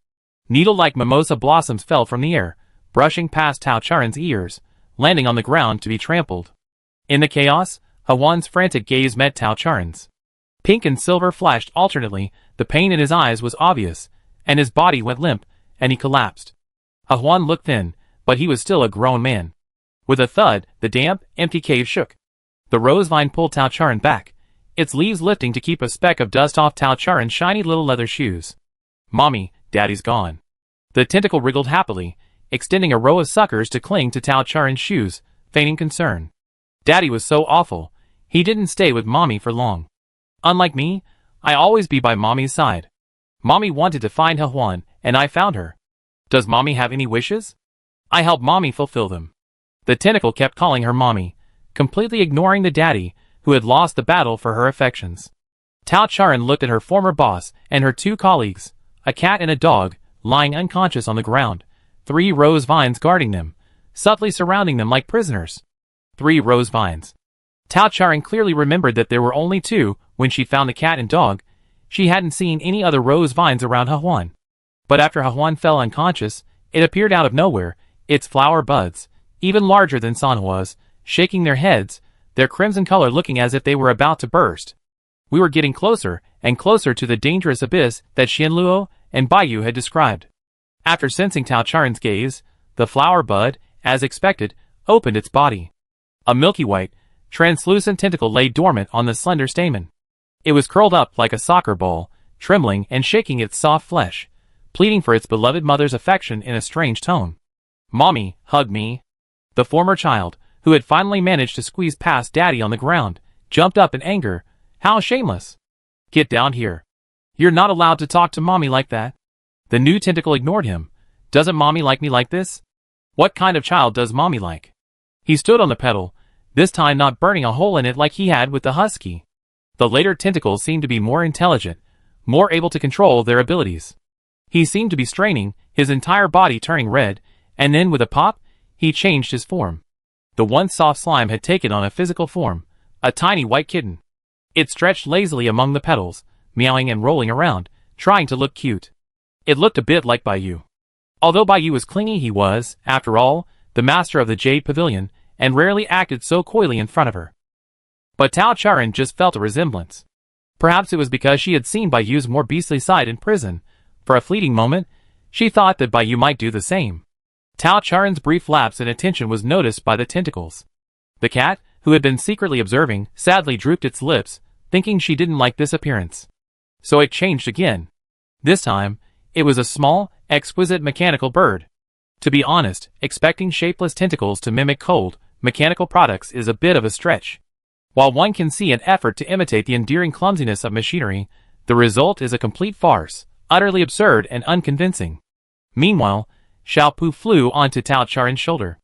Needle-like mimosa blossoms fell from the air, brushing past Tao Charan's ears, landing on the ground to be trampled. In the chaos, Hwan's frantic gaze met Tao Charan's. Pink and silver flashed alternately, the pain in his eyes was obvious, and his body went limp, and he collapsed. Hwan looked thin, but he was still a grown man. With a thud, the damp, empty cave shook. The rose vine pulled Tao Charan back, its leaves lifting to keep a speck of dust off Tao Charan's shiny little leather shoes. "Mommy, Daddy's gone." The tentacle wriggled happily, extending a row of suckers to cling to Tao Charan's shoes, feigning concern. "Daddy was so awful. He didn't stay with Mommy for long. Unlike me, I always be by Mommy's side. Mommy wanted to find Huan, and I found her. Does Mommy have any wishes? I help Mommy fulfill them. The tentacle kept calling her Mommy, completely ignoring the daddy, who had lost the battle for her affections. Tao Charan looked at her former boss and her two colleagues, a cat and a dog, lying unconscious on the ground, 3 rose vines guarding them, subtly surrounding them like prisoners. 3 rose vines. Tao Charan clearly remembered that there were only 2 when she found the cat and dog. She hadn't seen any other rose vines around Huan. But after Huan fell unconscious, it appeared out of nowhere, its flower buds, even larger than Sanhua's, shaking their heads, their crimson color looking as if they were about to burst. We were getting closer and closer to the dangerous abyss that Xianluo and Baiyu had described. After sensing Tao Charan's gaze, the flower bud, as expected, opened its body. A milky white, translucent tentacle lay dormant on the slender stamen. It was curled up like a soccer ball, trembling and shaking its soft flesh, pleading for its beloved mother's affection in a strange tone. Mommy, hug me. The former child, who had finally managed to squeeze past Daddy on the ground, jumped up in anger. How shameless. Get down here. You're not allowed to talk to Mommy like that. The new tentacle ignored him. Doesn't Mommy like me like this? What kind of child does Mommy like? He stood on the pedal, this time not burning a hole in it like he had with the husky. The later tentacles seemed to be more intelligent, more able to control their abilities. He seemed to be straining, his entire body turning red, and then with a pop, he changed his form. The once soft slime had taken on a physical form, a tiny white kitten. It stretched lazily among the petals, meowing and rolling around, trying to look cute. It looked a bit like Baiyu. Although Baiyu was clingy, he was, after all, the master of the Jade Pavilion, and rarely acted so coyly in front of her. But Tao Charan just felt a resemblance. Perhaps it was because she had seen Baiyu's more beastly side in prison. For a fleeting moment, she thought that Baiyu might do the same. Tao Charan's brief lapse in attention was noticed by the tentacles. The cat, who had been secretly observing, sadly drooped its lips, thinking she didn't like this appearance. So it changed again. This time, it was a small, exquisite mechanical bird. To be honest, expecting shapeless tentacles to mimic cold, mechanical products is a bit of a stretch. While one can see an effort to imitate the endearing clumsiness of machinery, the result is a complete farce, utterly absurd and unconvincing. Meanwhile, Xiaopu flew onto Tao Charan's shoulder.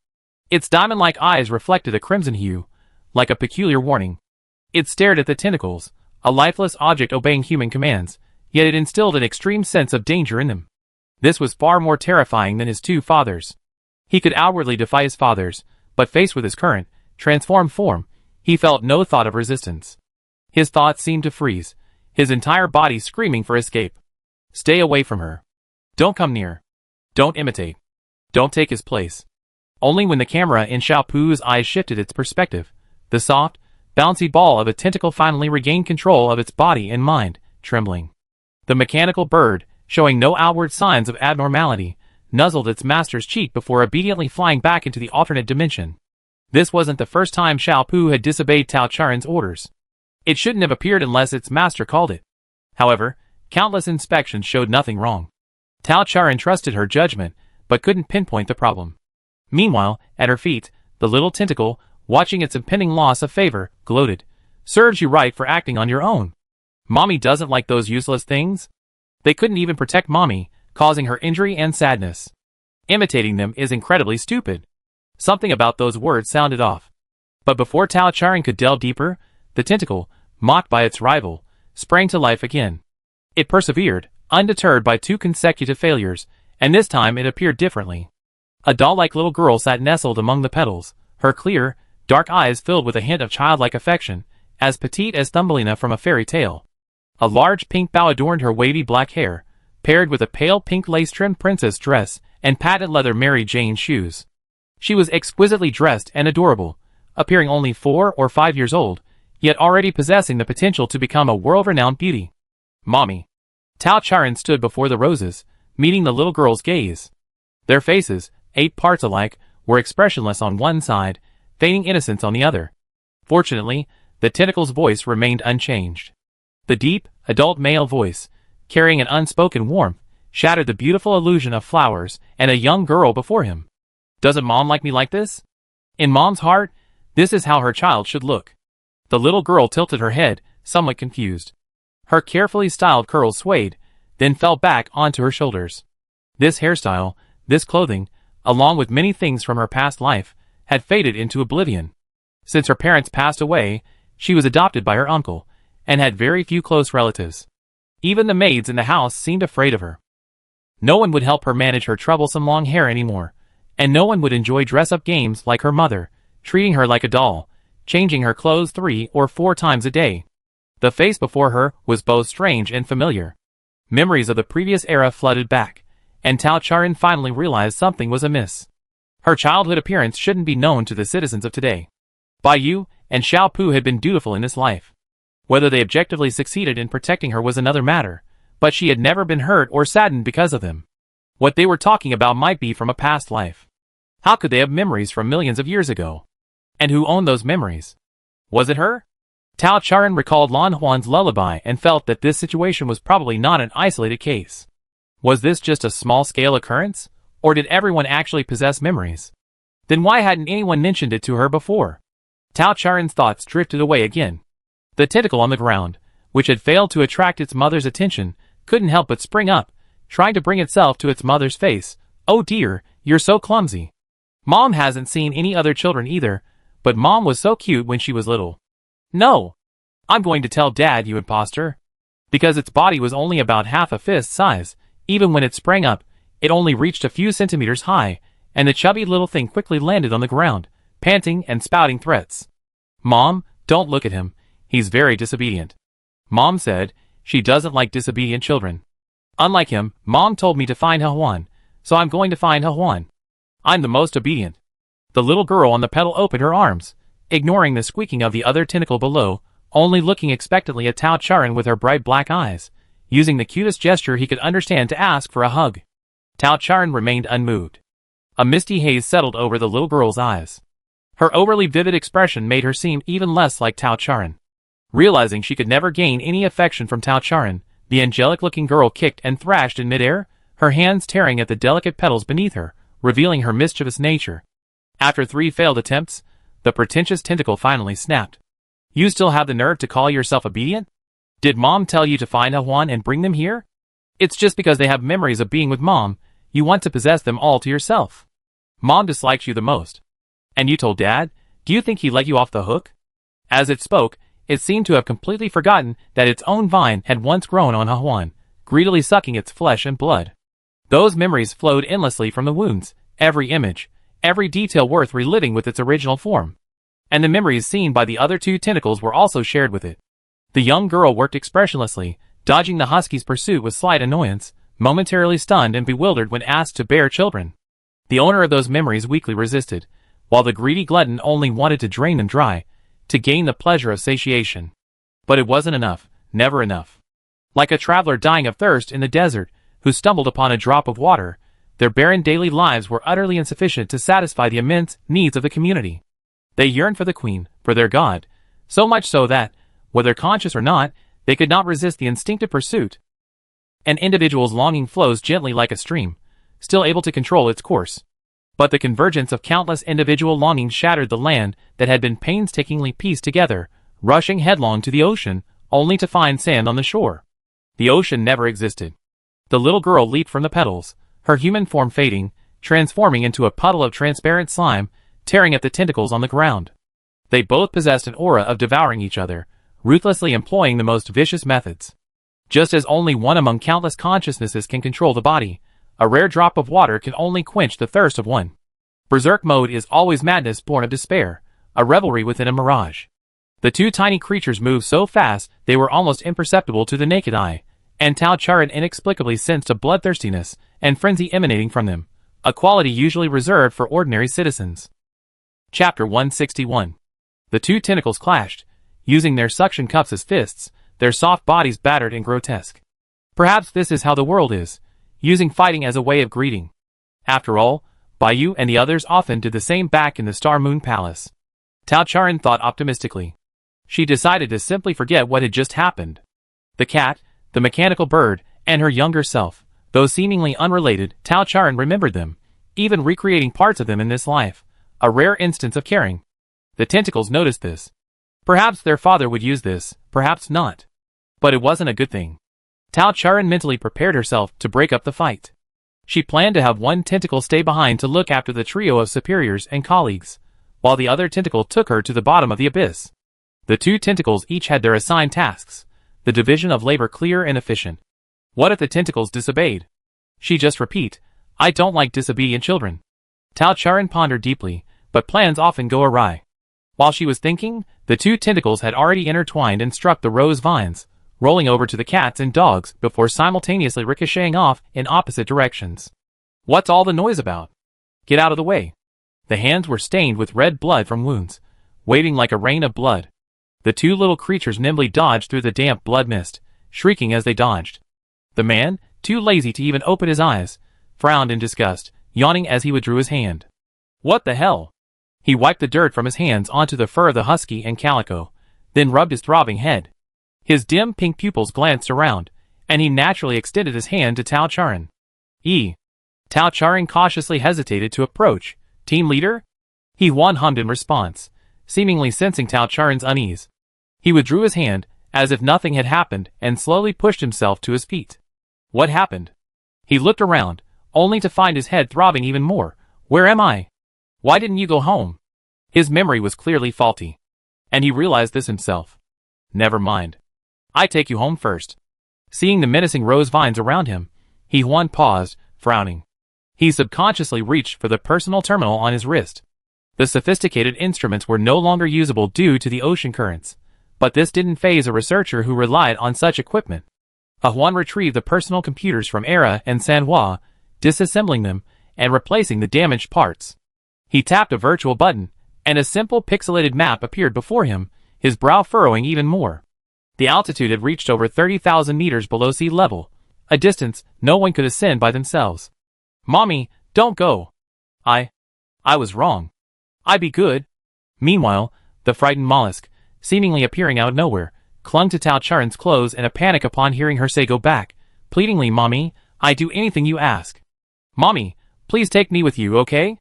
Its diamond-like eyes reflected a crimson hue, like a peculiar warning. It stared at the tentacles, a lifeless object obeying human commands, yet it instilled an extreme sense of danger in them. This was far more terrifying than his 2 fathers. He could outwardly defy his fathers, but faced with his current, transformed form, he felt no thought of resistance. His thoughts seemed to freeze, his entire body screaming for escape. Stay away from her. Don't come near. Don't imitate. Don't take his place. Only when the camera in Xiaopu's eyes shifted its perspective, the soft, bouncy ball of a tentacle finally regained control of its body and mind, trembling. The mechanical bird, showing no outward signs of abnormality, nuzzled its master's cheek before obediently flying back into the alternate dimension. This wasn't the first time Xiaopu had disobeyed Tao Charan's orders. It shouldn't have appeared unless its master called it. However, countless inspections showed nothing wrong. Tao Charan trusted her judgment, but couldn't pinpoint the problem. Meanwhile, at her feet, the little tentacle, watching its impending loss of favor, gloated. Serves you right for acting on your own. Mommy doesn't like those useless things. They couldn't even protect Mommy, causing her injury and sadness. Imitating them is incredibly stupid. Something about those words sounded off. But before Tao Charan could delve deeper, the tentacle, mocked by its rival, sprang to life again. It persevered, undeterred by 2 consecutive failures, and this time it appeared differently. A doll-like little girl sat nestled among the petals, her clear, dark eyes filled with a hint of childlike affection, as petite as Thumbelina from a fairy tale. A large pink bow adorned her wavy black hair, paired with a pale pink lace-trimmed princess dress and patent leather Mary Jane shoes. She was exquisitely dressed and adorable, appearing only 4 or 5 years old, yet already possessing the potential to become a world-renowned beauty. Mommy. Tao Charan stood before the roses, meeting the little girl's gaze. Their faces, 8 parts alike, were expressionless on one side, feigning innocence on the other. Fortunately, the tentacle's voice remained unchanged. The deep, adult male voice, carrying an unspoken warmth, shattered the beautiful illusion of flowers and a young girl before him. Doesn't Mom like me like this? In Mom's heart, this is how her child should look. The little girl tilted her head, somewhat confused. Her carefully styled curls swayed, then fell back onto her shoulders. This hairstyle, this clothing, along with many things from her past life, had faded into oblivion. Since her parents passed away, she was adopted by her uncle, and had very few close relatives. Even the maids in the house seemed afraid of her. No one would help her manage her troublesome long hair anymore, and no one would enjoy dress-up games like her mother, treating her like a doll, changing her clothes 3 or 4 times a day. The face before her was both strange and familiar. Memories of the previous era flooded back, and Tao Charan finally realized something was amiss. Her childhood appearance shouldn't be known to the citizens of today. Bai Yu and Xiao Pu had been dutiful in this life. Whether they objectively succeeded in protecting her was another matter, but she had never been hurt or saddened because of them. What they were talking about might be from a past life. How could they have memories from millions of years ago? And who owned those memories? Was it her? Tao Charan recalled Lan Huan's lullaby and felt that this situation was probably not an isolated case. Was this just a small-scale occurrence? Or did everyone actually possess memories? Then why hadn't anyone mentioned it to her before? Tao Charan's thoughts drifted away again. The tentacle on the ground, which had failed to attract its mother's attention, couldn't help but spring up, trying to bring itself to its mother's face. Oh dear, you're so clumsy. Mom hasn't seen any other children either, but Mom was so cute when she was little. No. I'm going to tell Dad, you imposter. Because its body was only about half a fist size, even when it sprang up, it only reached a few centimeters high, and the chubby little thing quickly landed on the ground, panting and spouting threats. Mom, don't look at him. He's very disobedient. Mom said she doesn't like disobedient children. Unlike him, Mom told me to find Huan, so I'm going to find Huan. I'm the most obedient. The little girl on the pedal opened her arms, ignoring the squeaking of the other tentacle below, only looking expectantly at Tao Charan with her bright black eyes, using the cutest gesture he could understand to ask for a hug. Tao Charan remained unmoved. A misty haze settled over the little girl's eyes. Her overly vivid expression made her seem even less like Tao Charan. Realizing she could never gain any affection from Tao Charan, the angelic-looking girl kicked and thrashed in midair, her hands tearing at the delicate petals beneath her, revealing her mischievous nature. After 3 failed attempts, the pretentious tentacle finally snapped. You still have the nerve to call yourself obedient? Did Mom tell you to find Huan and bring them here? It's just because they have memories of being with Mom, you want to possess them all to yourself. Mom dislikes you the most. And you told Dad? Do you think he let you off the hook? As it spoke, it seemed to have completely forgotten that its own vine had once grown on Huan, greedily sucking its flesh and blood. Those memories flowed endlessly from the wounds, every image, every detail worth reliving with its original form. And the memories seen by the other 2 tentacles were also shared with it. The young girl worked expressionlessly, dodging the husky's pursuit with slight annoyance, momentarily stunned and bewildered when asked to bear children. The owner of those memories weakly resisted, while the greedy glutton only wanted to drain them dry, to gain the pleasure of satiation. But it wasn't enough, never enough. Like a traveler dying of thirst in the desert, who stumbled upon a drop of water, their barren daily lives were utterly insufficient to satisfy the immense needs of the community. They yearned for the queen, for their god, so much so that, whether conscious or not, they could not resist the instinctive pursuit. An individual's longing flows gently like a stream, still able to control its course. But the convergence of countless individual longings shattered the land that had been painstakingly pieced together, rushing headlong to the ocean, only to find sand on the shore. The ocean never existed. The little girl leaped from the petals, her human form fading, transforming into a puddle of transparent slime, tearing at the tentacles on the ground. They both possessed an aura of devouring each other, ruthlessly employing the most vicious methods. Just as only one among countless consciousnesses can control the body, a rare drop of water can only quench the thirst of one. Berserk mode is always madness born of despair, a revelry within a mirage. The 2 tiny creatures moved so fast they were almost imperceptible to the naked eye, and Tao Charan inexplicably sensed a bloodthirstiness and frenzy emanating from them, a quality usually reserved for ordinary citizens. Chapter 161. The 2 tentacles clashed, using their suction cups as fists, their soft bodies battered and grotesque. Perhaps this is how the world is, using fighting as a way of greeting. After all, Bai Yu and the others often did the same back in the Star Moon Palace. Tao Charan thought optimistically. She decided to simply forget what had just happened. The cat, the mechanical bird, and her younger self, though seemingly unrelated, Tao Charan remembered them, even recreating parts of them in this life, a rare instance of caring. The tentacles noticed this. Perhaps their father would use this, perhaps not. But it wasn't a good thing. Tao Charan mentally prepared herself to break up the fight. She planned to have one tentacle stay behind to look after the trio of superiors and colleagues, while the other tentacle took her to the bottom of the abyss. The two tentacles each had their assigned tasks, the division of labor clear and efficient. What if the tentacles disobeyed? She just repeat, I don't like disobedient children. Tao Charan pondered deeply, but plans often go awry. While she was thinking, the two tentacles had already intertwined and struck the rose vines, rolling over to the cats and dogs before simultaneously ricocheting off in opposite directions. What's all the noise about? Get out of the way. The hands were stained with red blood from wounds, waving like a rain of blood. The two little creatures nimbly dodged through the damp blood mist, shrieking as they dodged. The man, too lazy to even open his eyes, frowned in disgust, yawning as he withdrew his hand. What the hell? He wiped the dirt from his hands onto the fur of the husky and calico, then rubbed his throbbing head. His dim pink pupils glanced around, and he naturally extended his hand to Tao Charan. Tao Charan cautiously hesitated to approach. Team leader? He hummed in response, seemingly sensing Tao Charan's unease. He withdrew his hand, as if nothing had happened, and slowly pushed himself to his feet. What happened? He looked around, only to find his head throbbing even more. Where am I? Why didn't you go home? His memory was clearly faulty, and he realized this himself. Never mind. I take you home first. Seeing the menacing rose vines around him, He paused, frowning. He subconsciously reached for the personal terminal on his wrist. The sophisticated instruments were no longer usable due to the ocean currents, but this didn't faze a researcher who relied on such equipment. Juan retrieved the personal computers from Era and Sanhua, disassembling them and replacing the damaged parts. He tapped a virtual button, and a simple pixelated map appeared before him, his brow furrowing even more. The altitude had reached over 30,000 meters below sea level, a distance no one could ascend by themselves. Mommy, don't go. I was wrong. I be good. Meanwhile, the frightened mollusk, seemingly appearing out of nowhere, clung to Tao Charan's clothes in a panic upon hearing her say go back, pleadingly, Mommy, I do anything you ask. Mommy, please take me with you, okay?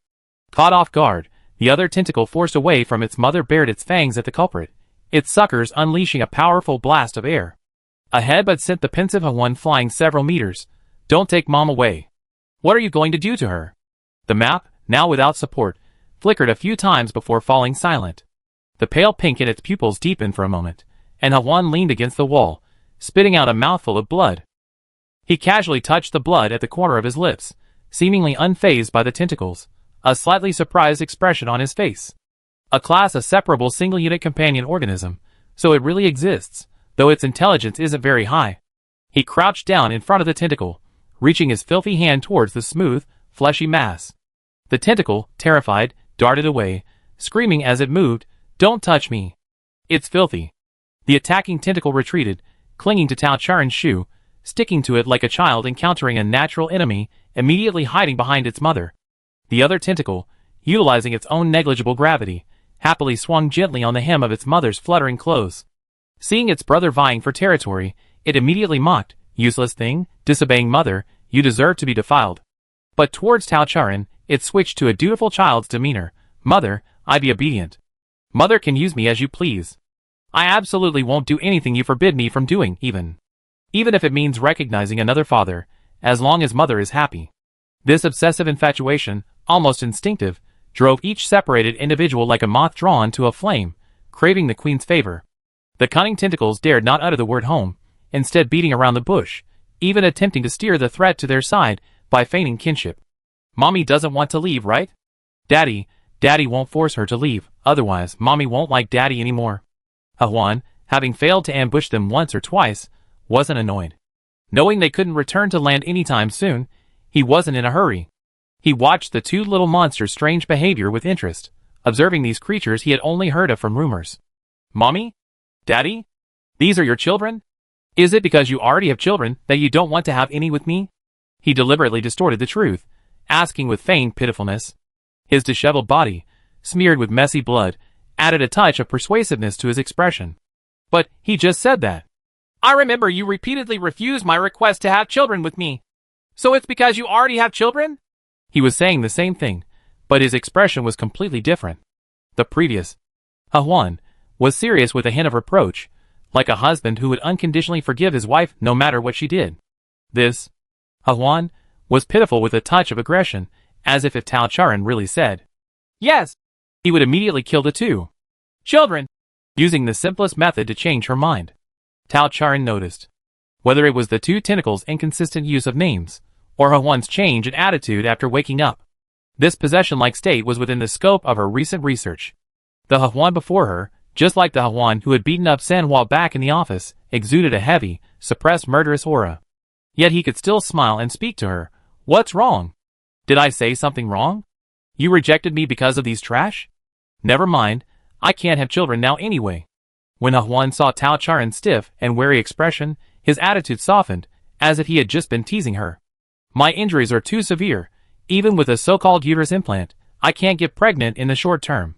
Caught off guard, the other tentacle forced away from its mother bared its fangs at the culprit, its suckers unleashing a powerful blast of air. A headbutt sent the pensive one flying several meters. Don't take Mom away. What are you going to do to her? The map, now without support, flickered a few times before falling silent. The pale pink in its pupils deepened for a moment, and Juan leaned against the wall, spitting out a mouthful of blood. He casually touched the blood at the corner of his lips, seemingly unfazed by the tentacles, a slightly surprised expression on his face. A class of separable single-unit companion organism, so it really exists, though its intelligence isn't very high. He crouched down in front of the tentacle, reaching his filthy hand towards the smooth, fleshy mass. The tentacle, terrified, darted away, screaming as it moved, Don't touch me. It's filthy. The attacking tentacle retreated, clinging to Tao Charan's shoe, sticking to it like a child encountering a natural enemy, immediately hiding behind its mother. The other tentacle, utilizing its own negligible gravity, happily swung gently on the hem of its mother's fluttering clothes. Seeing its brother vying for territory, it immediately mocked, Useless thing, disobeying mother, you deserve to be defiled. But towards Tao Charan, it switched to a dutiful child's demeanor. Mother, I be obedient. Mother can use me as you please. I absolutely won't do anything you forbid me from doing, even if it means recognizing another father, as long as mother is happy. This obsessive infatuation, almost instinctive, drove each separated individual like a moth drawn to a flame, craving the queen's favor. The cunning tentacles dared not utter the word home, instead beating around the bush, even attempting to steer the threat to their side by feigning kinship. Mommy doesn't want to leave, right? Daddy won't force her to leave, otherwise Mommy won't like Daddy anymore. Juan, having failed to ambush them once or twice, wasn't annoyed. Knowing they couldn't return to land anytime soon, he wasn't in a hurry. He watched the two little monsters' strange behavior with interest, observing these creatures he had only heard of from rumors. Mommy? Daddy? These are your children? Is it because you already have children that you don't want to have any with me? He deliberately distorted the truth, asking with feigned pitifulness. His disheveled body, smeared with messy blood, added a touch of persuasiveness to his expression. But he just said that. I remember you repeatedly refused my request to have children with me. So it's because you already have children? He was saying the same thing, but his expression was completely different. The previous Juan was serious with a hint of reproach, like a husband who would unconditionally forgive his wife no matter what she did. This, Hwan, was pitiful with a touch of aggression, as if Tao Charan really said, yes, he would immediately kill the two children, using the simplest method to change her mind. Tao Charan noticed. Whether it was the two tentacles' inconsistent use of names, or Hwan's change in attitude after waking up, this possession-like state was within the scope of her recent research. The Hwan before her, just like the Hwan who had beaten up Sanhua back in the office, exuded a heavy, suppressed murderous aura. Yet he could still smile and speak to her. What's wrong? Did I say something wrong? You rejected me because of these trash? Never mind, I can't have children now anyway. When Hwan saw Tao Charan's stiff and wary expression, his attitude softened, as if he had just been teasing her. My injuries are too severe. Even with a so-called uterus implant, I can't get pregnant in the short term.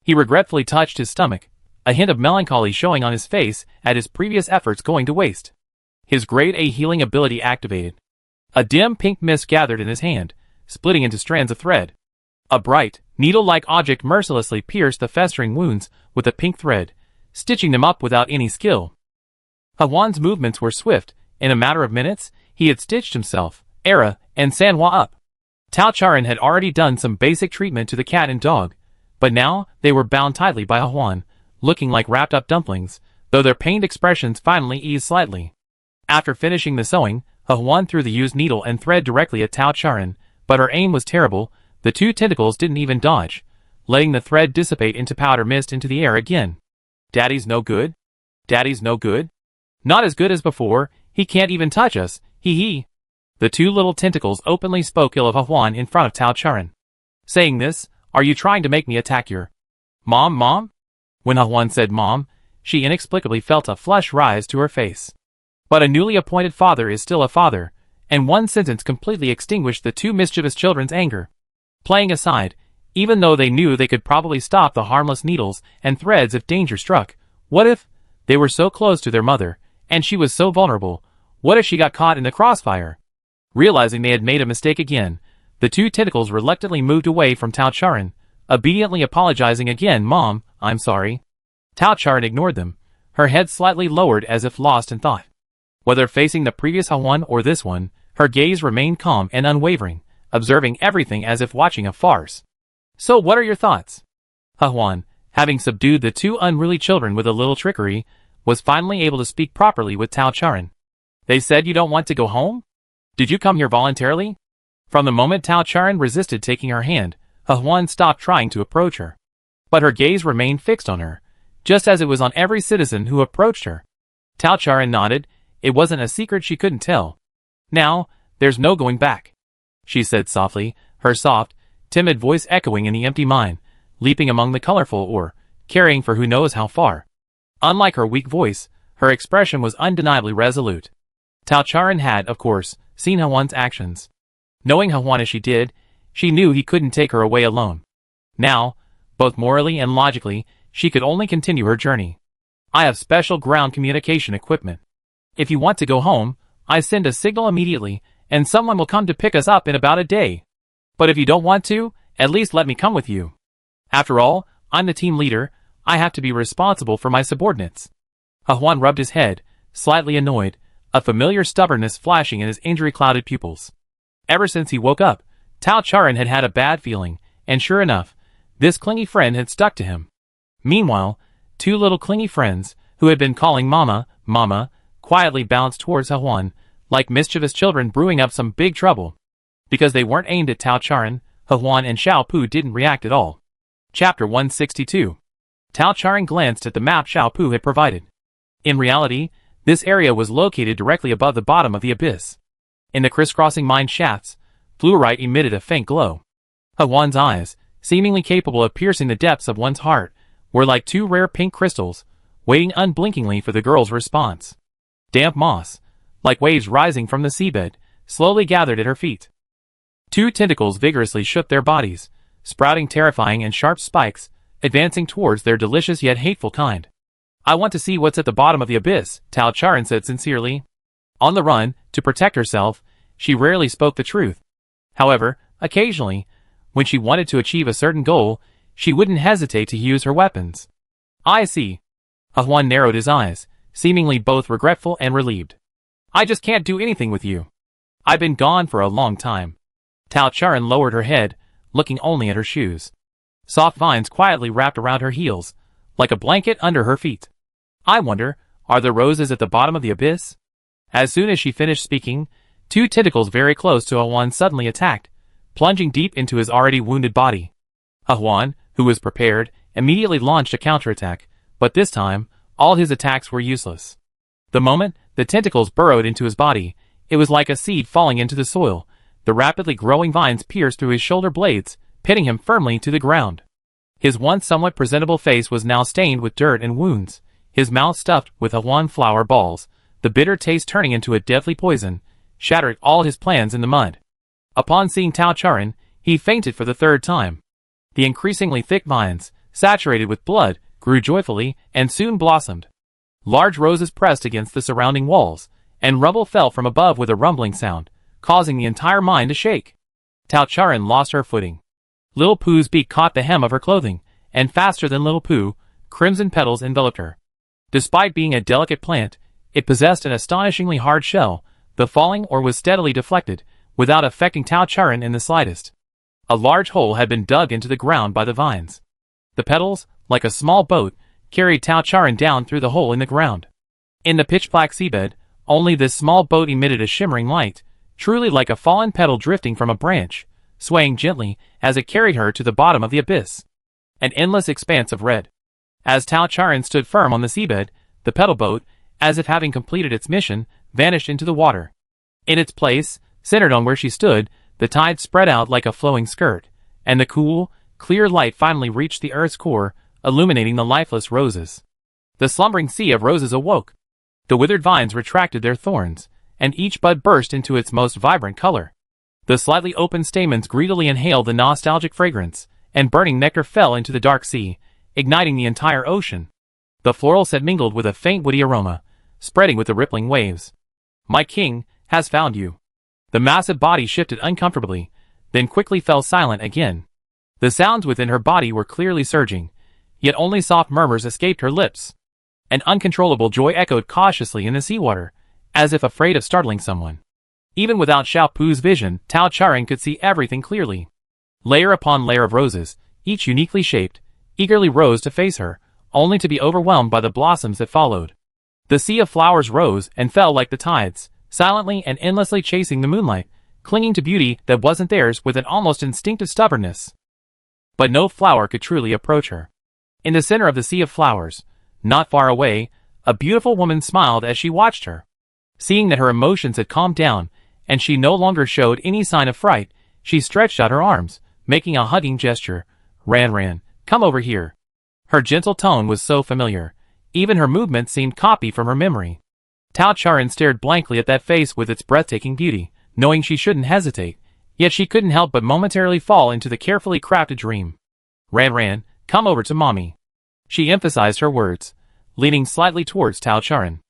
He regretfully touched his stomach, a hint of melancholy showing on his face at his previous efforts going to waste. His grade A healing ability activated. A dim pink mist gathered in his hand, splitting into strands of thread. A bright, needle-like object mercilessly pierced the festering wounds with a pink thread, stitching them up without any skill. Hwan's movements were swift. In a matter of minutes, he had stitched himself, Era, and Sanhua up. Tao Charan had already done some basic treatment to the cat and dog, but now they were bound tightly by Hwan, looking like wrapped-up dumplings, though their pained expressions finally eased slightly. After finishing the sewing, Hwan threw the used needle and thread directly at Tao Charan, but her aim was terrible. The two tentacles didn't even dodge, letting the thread dissipate into powder mist into the air again. Daddy's no good? Daddy's no good? Not as good as before. He can't even touch us. Hee. The two little tentacles openly spoke ill of Hwan in front of Tao Charan. Saying this, are you trying to make me attack your mom? When Hwan said mom, she inexplicably felt a flush rise to her face. But a newly appointed father is still a father, and one sentence completely extinguished the two mischievous children's anger. Playing aside, even though they knew they could probably stop the harmless needles and threads if danger struck, what if they were so close to their mother, and she was so vulnerable? What if she got caught in the crossfire? Realizing they had made a mistake again, the two tentacles reluctantly moved away from Tao Charan, obediently apologizing again. Mom, I'm sorry. Tao Charan ignored them, her head slightly lowered as if lost in thought. Whether facing the previous Hwan or this one, her gaze remained calm and unwavering, observing everything as if watching a farce. So what are your thoughts? Hwan, having subdued the two unruly children with a little trickery, was finally able to speak properly with Tao Charan. They said you don't want to go home? Did you come here voluntarily? From the moment Tao Charan resisted taking her hand, Hwan stopped trying to approach her. But her gaze remained fixed on her, just as it was on every citizen who approached her. Tao Charan nodded. It wasn't a secret she couldn't tell. Now, there's no going back, she said softly, her soft, timid voice echoing in the empty mind, leaping among the colorful or carrying for who knows how far. Unlike her weak voice, her expression was undeniably resolute. Tao Charan had, of course, seen Hwan's actions. Knowing Hwan as she did, she knew he couldn't take her away alone. Now, both morally and logically, she could only continue her journey. I have special ground communication equipment. If you want to go home, I send a signal immediately, and someone will come to pick us up in about a day. But if you don't want to, at least let me come with you. After all, I'm the team leader. I have to be responsible for my subordinates. Hwan rubbed his head, slightly annoyed, a familiar stubbornness flashing in his injury-clouded pupils. Ever since he woke up, Tao Charan had had a bad feeling, and sure enough, this clingy friend had stuck to him. Meanwhile, two little clingy friends, who had been calling Mama, Mama, quietly bounced towards Hwan, like mischievous children brewing up some big trouble. Because they weren't aimed at Tao Charan, Hwan and Xiao Pu didn't react at all. Chapter 162. Tao Charan glanced at the map Xiao Pu had provided. In reality, this area was located directly above the bottom of the abyss. In the crisscrossing mine shafts, fluorite emitted a faint glow. Hwan's eyes, seemingly capable of piercing the depths of one's heart, were like two rare pink crystals, waiting unblinkingly for the girl's response. Damp moss, like waves rising from the seabed, slowly gathered at her feet. Two tentacles vigorously shook their bodies, sprouting terrifying and sharp spikes, advancing towards their delicious yet hateful kind. I want to see what's at the bottom of the abyss, Tao Charan said sincerely. On the run, to protect herself, she rarely spoke the truth. However, occasionally, when she wanted to achieve a certain goal, she wouldn't hesitate to use her weapons. I see. Hwan narrowed his eyes, seemingly both regretful and relieved. I just can't do anything with you. I've been gone for a long time. Tao Charan lowered her head, looking only at her shoes. Soft vines quietly wrapped around her heels, like a blanket under her feet. I wonder, are there roses at the bottom of the abyss? As soon as she finished speaking, two tentacles very close to Ahuan suddenly attacked, plunging deep into his already wounded body. Ahuan, who was prepared, immediately launched a counterattack, but this time, all his attacks were useless. The moment the tentacles burrowed into his body, it was like a seed falling into the soil. The rapidly growing vines pierced through his shoulder blades, pinning him firmly to the ground. His once somewhat presentable face was now stained with dirt and wounds, his mouth stuffed with Ahuan flower balls, the bitter taste turning into a deadly poison, shattering all his plans in the mud. Upon seeing Tao Charan, he fainted for the third time. The increasingly thick vines, saturated with blood, grew joyfully and soon blossomed. Large roses pressed against the surrounding walls, and rubble fell from above with a rumbling sound, causing the entire mine to shake. Tao Charan lost her footing. Lil Pooh's beak caught the hem of her clothing, and faster than Lil Pooh, crimson petals enveloped her. Despite being a delicate plant, it possessed an astonishingly hard shell. The falling ore was steadily deflected, without affecting Tao Charan in the slightest. A large hole had been dug into the ground by the vines. The petals, like a small boat, carried Tao Charan down through the hole in the ground. In the pitch-black seabed, only this small boat emitted a shimmering light, truly like a fallen petal drifting from a branch, swaying gently as it carried her to the bottom of the abyss. An endless expanse of red. As Tao Charan stood firm on the seabed, the petal boat, as if having completed its mission, vanished into the water. In its place, centered on where she stood, the tide spread out like a flowing skirt, and the cool, clear light finally reached the earth's core, illuminating the lifeless roses. The slumbering sea of roses awoke. The withered vines retracted their thorns, and each bud burst into its most vibrant color. The slightly open stamens greedily inhaled the nostalgic fragrance, and burning nectar fell into the dark sea, igniting the entire ocean. The florals had mingled with a faint woody aroma, spreading with the rippling waves. My king has found you. The massive body shifted uncomfortably, then quickly fell silent again. The sounds within her body were clearly surging, yet only soft murmurs escaped her lips. An uncontrollable joy echoed cautiously in the seawater, as if afraid of startling someone. Even without Xiao Pu's vision, Tao Charan could see everything clearly. Layer upon layer of roses, each uniquely shaped, eagerly rose to face her, only to be overwhelmed by the blossoms that followed. The sea of flowers rose and fell like the tides, silently and endlessly chasing the moonlight, clinging to beauty that wasn't theirs with an almost instinctive stubbornness. But no flower could truly approach her. In the center of the sea of flowers, not far away, a beautiful woman smiled as she watched her. Seeing that her emotions had calmed down, and she no longer showed any sign of fright, she stretched out her arms, making a hugging gesture. Ran, come over here. Her gentle tone was so familiar. Even her movements seemed copied from her memory. Tao Charan stared blankly at that face with its breathtaking beauty, knowing she shouldn't hesitate, yet she couldn't help but momentarily fall into the carefully crafted dream. Ran, come over to mommy. She emphasized her words, leaning slightly towards Tao Charan.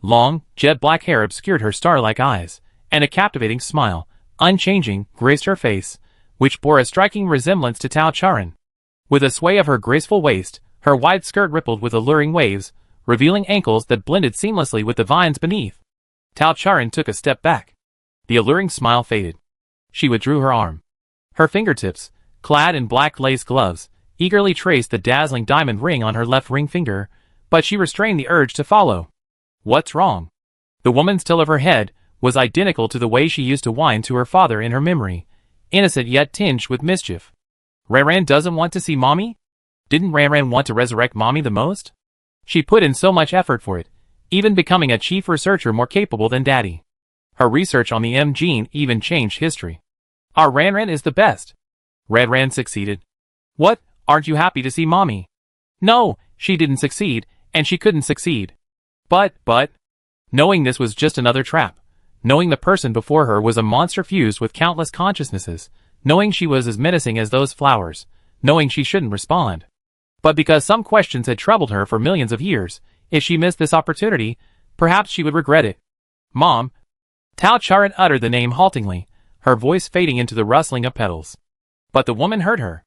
Long, jet-black hair obscured her star-like eyes, and a captivating smile, unchanging, graced her face, which bore a striking resemblance to Tao Charan. With a sway of her graceful waist, her wide skirt rippled with alluring waves, revealing ankles that blended seamlessly with the vines beneath. Tao Charan took a step back. The alluring smile faded. She withdrew her arm. Her fingertips, clad in black lace gloves, eagerly traced the dazzling diamond ring on her left ring finger, but she restrained the urge to follow. What's wrong? The woman's tilt of her head was identical to the way she used to whine to her father in her memory, innocent yet tinged with mischief. Ran doesn't want to see mommy? Didn't Ran want to resurrect mommy the most? She put in so much effort for it, even becoming a chief researcher more capable than daddy. Her research on the M gene even changed history. Our Ran is the best. Ran succeeded. What, aren't you happy to see mommy? No, she didn't succeed, and she couldn't succeed. But, knowing this was just another trap, knowing the person before her was a monster fused with countless consciousnesses, knowing she was as menacing as those flowers, knowing she shouldn't respond. But because some questions had troubled her for millions of years, if she missed this opportunity, perhaps she would regret it. Mom. Tao Charan uttered the name haltingly, her voice fading into the rustling of petals. But the woman heard her.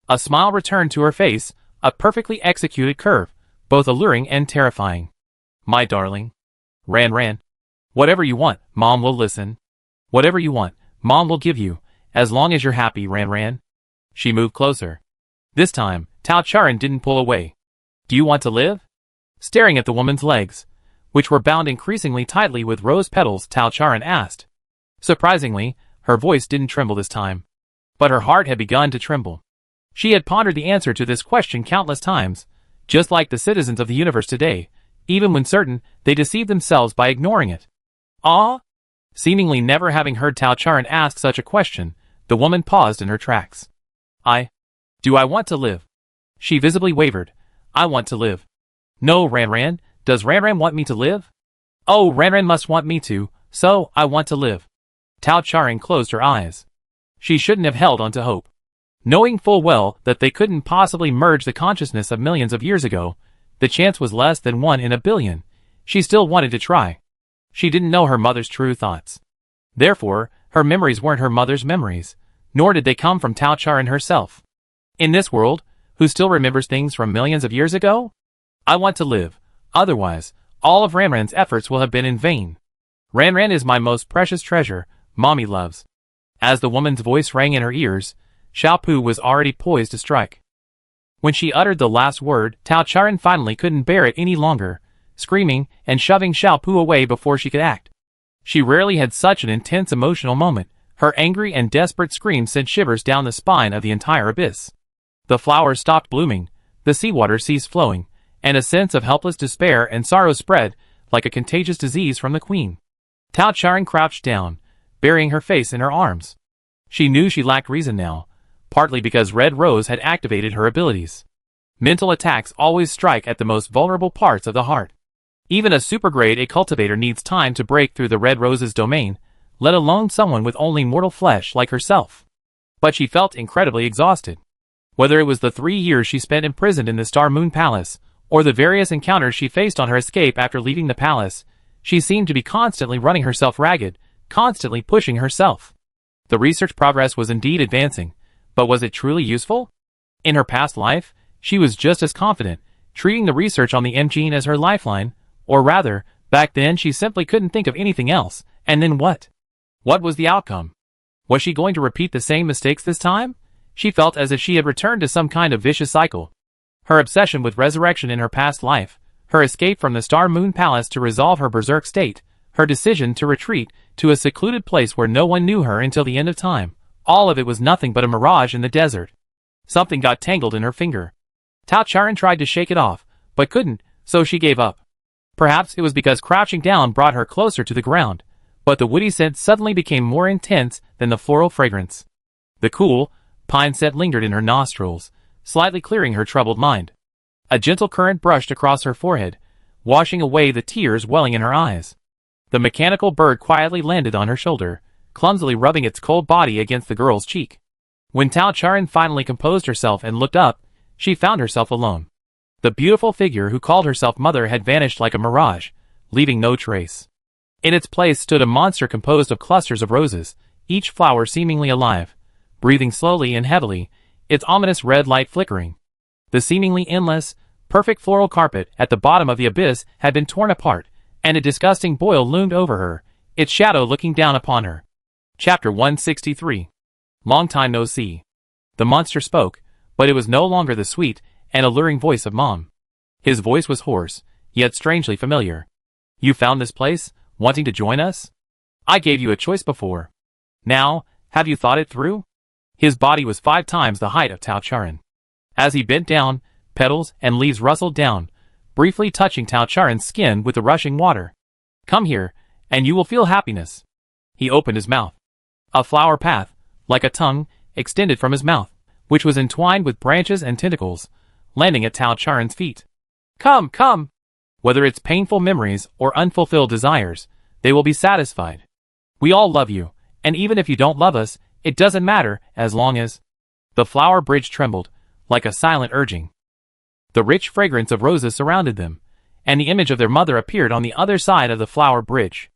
A smile returned to her face, a perfectly executed curve, both alluring and terrifying. My darling. Ran. Whatever you want, Mom will listen. Whatever you want, Mom will give you, as long as you're happy, Ran. She moved closer. This time, Tao Charan didn't pull away. Do you want to live? Staring at the woman's legs, which were bound increasingly tightly with rose petals, Tao Charan asked. Surprisingly, her voice didn't tremble this time. But her heart had begun to tremble. She had pondered the answer to this question countless times, just like the citizens of the universe today, even when certain, they deceived themselves by ignoring it. Ah? Seemingly never having heard Tao Charan ask such a question, the woman paused in her tracks. Do I want to live? She visibly wavered. I want to live. No, Ran. Does Ran want me to live? Oh, Ran must want me to, so I want to live. Tao Charan closed her eyes. She shouldn't have held on to hope. Knowing full well that they couldn't possibly merge the consciousness of millions of years ago, the chance was less than 1 in a billion. She still wanted to try. She didn't know her mother's true thoughts. Therefore, her memories weren't her mother's memories, nor did they come from Tao Charan herself. In this world, who still remembers things from millions of years ago? I want to live. Otherwise, all of Ran's efforts will have been in vain. Ran is my most precious treasure, Mommy loves. As the woman's voice rang in her ears, Xiaopu was already poised to strike. When she uttered the last word, Tao Charan finally couldn't bear it any longer, screaming and shoving Xiaopu away before she could act. She rarely had such an intense emotional moment. Her angry and desperate scream sent shivers down the spine of the entire abyss. The flowers stopped blooming, the seawater ceased flowing, and a sense of helpless despair and sorrow spread, like a contagious disease from the queen. Tao Charan crouched down, burying her face in her arms. She knew she lacked reason now, partly because Red Rose had activated her abilities. Mental attacks always strike at the most vulnerable parts of the heart. Even a supergrade A cultivator needs time to break through the Red Rose's domain, let alone someone with only mortal flesh like herself. But she felt incredibly exhausted. Whether it was the 3 years she spent imprisoned in the Star Moon Palace, or the various encounters she faced on her escape after leaving the palace, she seemed to be constantly running herself ragged, constantly pushing herself. The research progress was indeed advancing, but was it truly useful? In her past life, she was just as confident, treating the research on the M gene as her lifeline, or rather, back then she simply couldn't think of anything else, and then what? What was the outcome? Was she going to repeat the same mistakes this time? She felt as if she had returned to some kind of vicious cycle. Her obsession with resurrection in her past life, her escape from the Star Moon Palace to resolve her berserk state, her decision to retreat to a secluded place where no one knew her until the end of time, all of it was nothing but a mirage in the desert. Something got tangled in her finger. Tao Charan tried to shake it off, but couldn't, so she gave up. Perhaps it was because crouching down brought her closer to the ground, but the woody scent suddenly became more intense than the floral fragrance. The cool, pine scent lingered in her nostrils, slightly clearing her troubled mind. A gentle current brushed across her forehead, washing away the tears welling in her eyes. The mechanical bird quietly landed on her shoulder, clumsily rubbing its cold body against the girl's cheek. When Tao Charan finally composed herself and looked up, she found herself alone. The beautiful figure who called herself mother had vanished like a mirage, leaving no trace. In its place stood a monster composed of clusters of roses, each flower seemingly alive, breathing slowly and heavily, its ominous red light flickering. The seemingly endless, perfect floral carpet at the bottom of the abyss had been torn apart, and a disgusting boil loomed over her, its shadow looking down upon her. Chapter 163. Long time no see. The monster spoke, but it was no longer the sweet and alluring voice of Mom. His voice was hoarse, yet strangely familiar. You found this place, wanting to join us? I gave you a choice before. Now, have you thought it through? His body was 5 times the height of Tao Charan. As he bent down, petals and leaves rustled down, briefly touching Tao Charan's skin with the rushing water. Come here, and you will feel happiness. He opened his mouth. A flower path, like a tongue, extended from his mouth, which was entwined with branches and tentacles, landing at Tao Charan's feet. Come, come! Whether it's painful memories or unfulfilled desires, they will be satisfied. We all love you, and even if you don't love us, it doesn't matter, as long as... The flower bridge trembled, like a silent urging. The rich fragrance of roses surrounded them, and the image of their mother appeared on the other side of the flower bridge.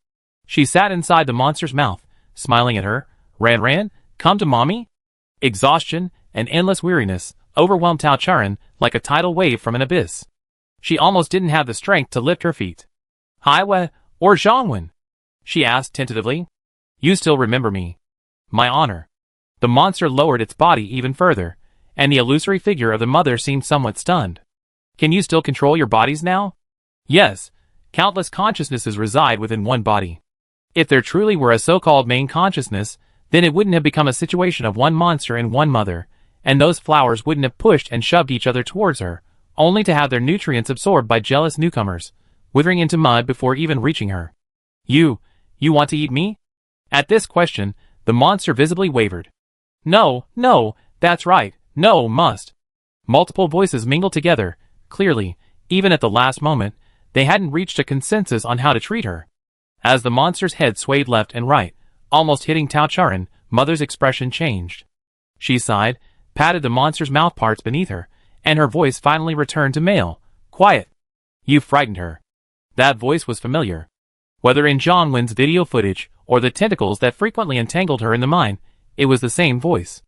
She sat inside the monster's mouth, smiling at her. Ran, come to Mommy? Exhaustion and endless weariness overwhelmed Tao Charan like a tidal wave from an abyss. She almost didn't have the strength to lift her feet. Hiwa, or Zhongwen? She asked tentatively. You still remember me. My honor. The monster lowered its body even further, and the illusory figure of the mother seemed somewhat stunned. Can you still control your bodies now? Yes. Countless consciousnesses reside within one body. If there truly were a so-called main consciousness, then it wouldn't have become a situation of one monster and one mother, and those flowers wouldn't have pushed and shoved each other towards her, only to have their nutrients absorbed by jealous newcomers, withering into mud before even reaching her. You want to eat me? At this question, the monster visibly wavered. No, that's right, no, must. Multiple voices mingled together. Clearly, even at the last moment, they hadn't reached a consensus on how to treat her. As the monster's head swayed left and right, almost hitting Tao Charan, Mother's expression changed. She sighed, patted the monster's mouthparts beneath her, and her voice finally returned to male. Quiet. You frightened her. That voice was familiar. Whether in Zhongwen's video footage, or the tentacles that frequently entangled her in the mine, it was the same voice.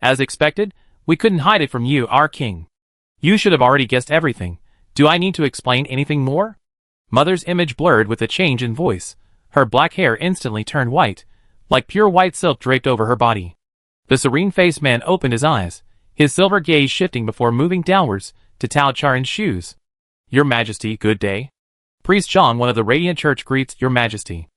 As expected, we couldn't hide it from you, our king. You should have already guessed everything. Do I need to explain anything more? Mother's image blurred with a change in voice. Her black hair instantly turned white, like pure white silk draped over her body. The serene-faced man opened his eyes, his silver gaze shifting before moving downwards to Tao Charan's shoes. Your Majesty, good day. Priest Zhang, one of the Radiant Church, greets Your Majesty.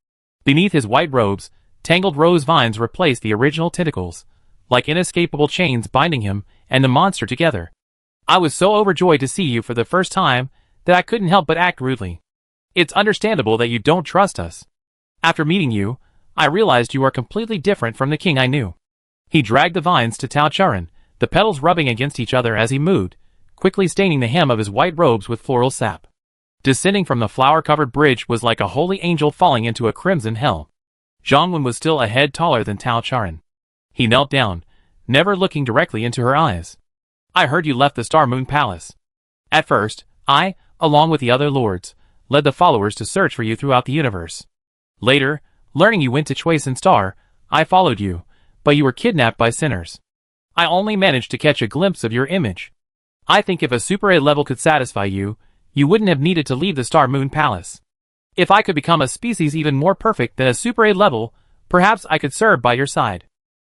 Beneath his white robes, tangled rose vines replaced the original tentacles, like inescapable chains binding him and the monster together. I was so overjoyed to see you for the first time that I couldn't help but act rudely. It's understandable that you don't trust us. After meeting you, I realized you are completely different from the king I knew. He dragged the vines to Tao Charan, the petals rubbing against each other as he moved, quickly staining the hem of his white robes with floral sap. Descending from the flower-covered bridge was like a holy angel falling into a crimson hell. Zhongwen was still a head taller than Tao Charan. He knelt down, never looking directly into her eyes. I heard you left the Star Moon Palace. At first, I, along with the other lords, led the followers to search for you throughout the universe. Later, learning you went to Chuasen Star, I followed you, but you were kidnapped by sinners. I only managed to catch a glimpse of your image. I think if a Super A level could satisfy you, you wouldn't have needed to leave the Star Moon Palace. If I could become a species even more perfect than a Super A level, perhaps I could serve by your side.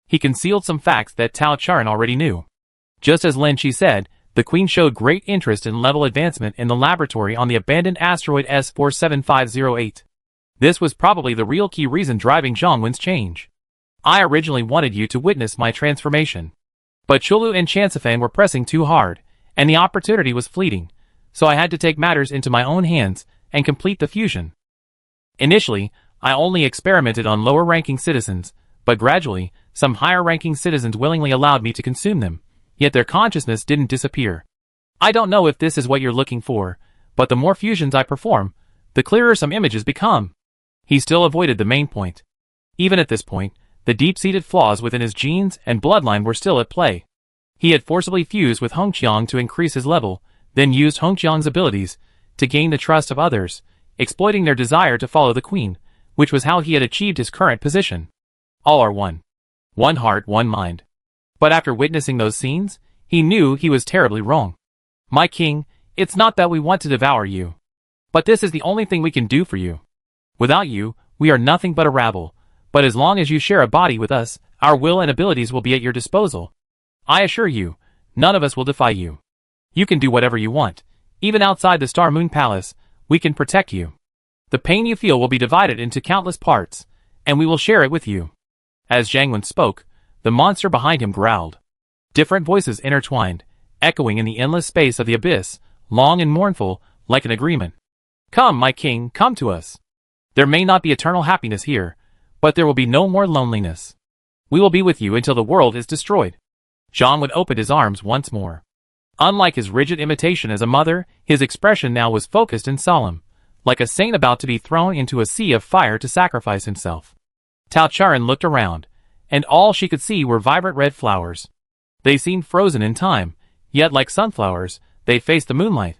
He concealed some facts that Tao Charan already knew. Just as Lin Chi said, the Queen showed great interest in level advancement in the laboratory on the abandoned asteroid S47508. This was probably the real key reason driving Zhongwen's change. I originally wanted you to witness my transformation. But Chulu and Chansifan were pressing too hard, and the opportunity was fleeting, so I had to take matters into my own hands and complete the fusion. Initially, I only experimented on lower-ranking citizens, but gradually, some higher-ranking citizens willingly allowed me to consume them, yet their consciousness didn't disappear. I don't know if this is what you're looking for, but the more fusions I perform, the clearer some images become. He still avoided the main point. Even at this point, the deep-seated flaws within his genes and bloodline were still at play. He had forcibly fused with Hongqiang to increase his level, then used Hongqiang's abilities to gain the trust of others, exploiting their desire to follow the queen, which was how he had achieved his current position. All are one. One heart, one mind. But after witnessing those scenes, he knew he was terribly wrong. My king, it's not that we want to devour you. But this is the only thing we can do for you. Without you, we are nothing but a rabble, but as long as you share a body with us, our will and abilities will be at your disposal. I assure you, none of us will defy you. You can do whatever you want. Even outside the Star Moon Palace, we can protect you. The pain you feel will be divided into countless parts, and we will share it with you. As Zhang Wen spoke, the monster behind him growled. Different voices intertwined, echoing in the endless space of the abyss, long and mournful, like an agreement. Come, my king, come to us. There may not be eternal happiness here, but there will be no more loneliness. We will be with you until the world is destroyed. Zhang Wen opened his arms once more. Unlike his rigid imitation as a mother, his expression now was focused and solemn, like a saint about to be thrown into a sea of fire to sacrifice himself. Tao Charan looked around, and all she could see were vibrant red flowers. They seemed frozen in time, yet like sunflowers, they faced the moonlight.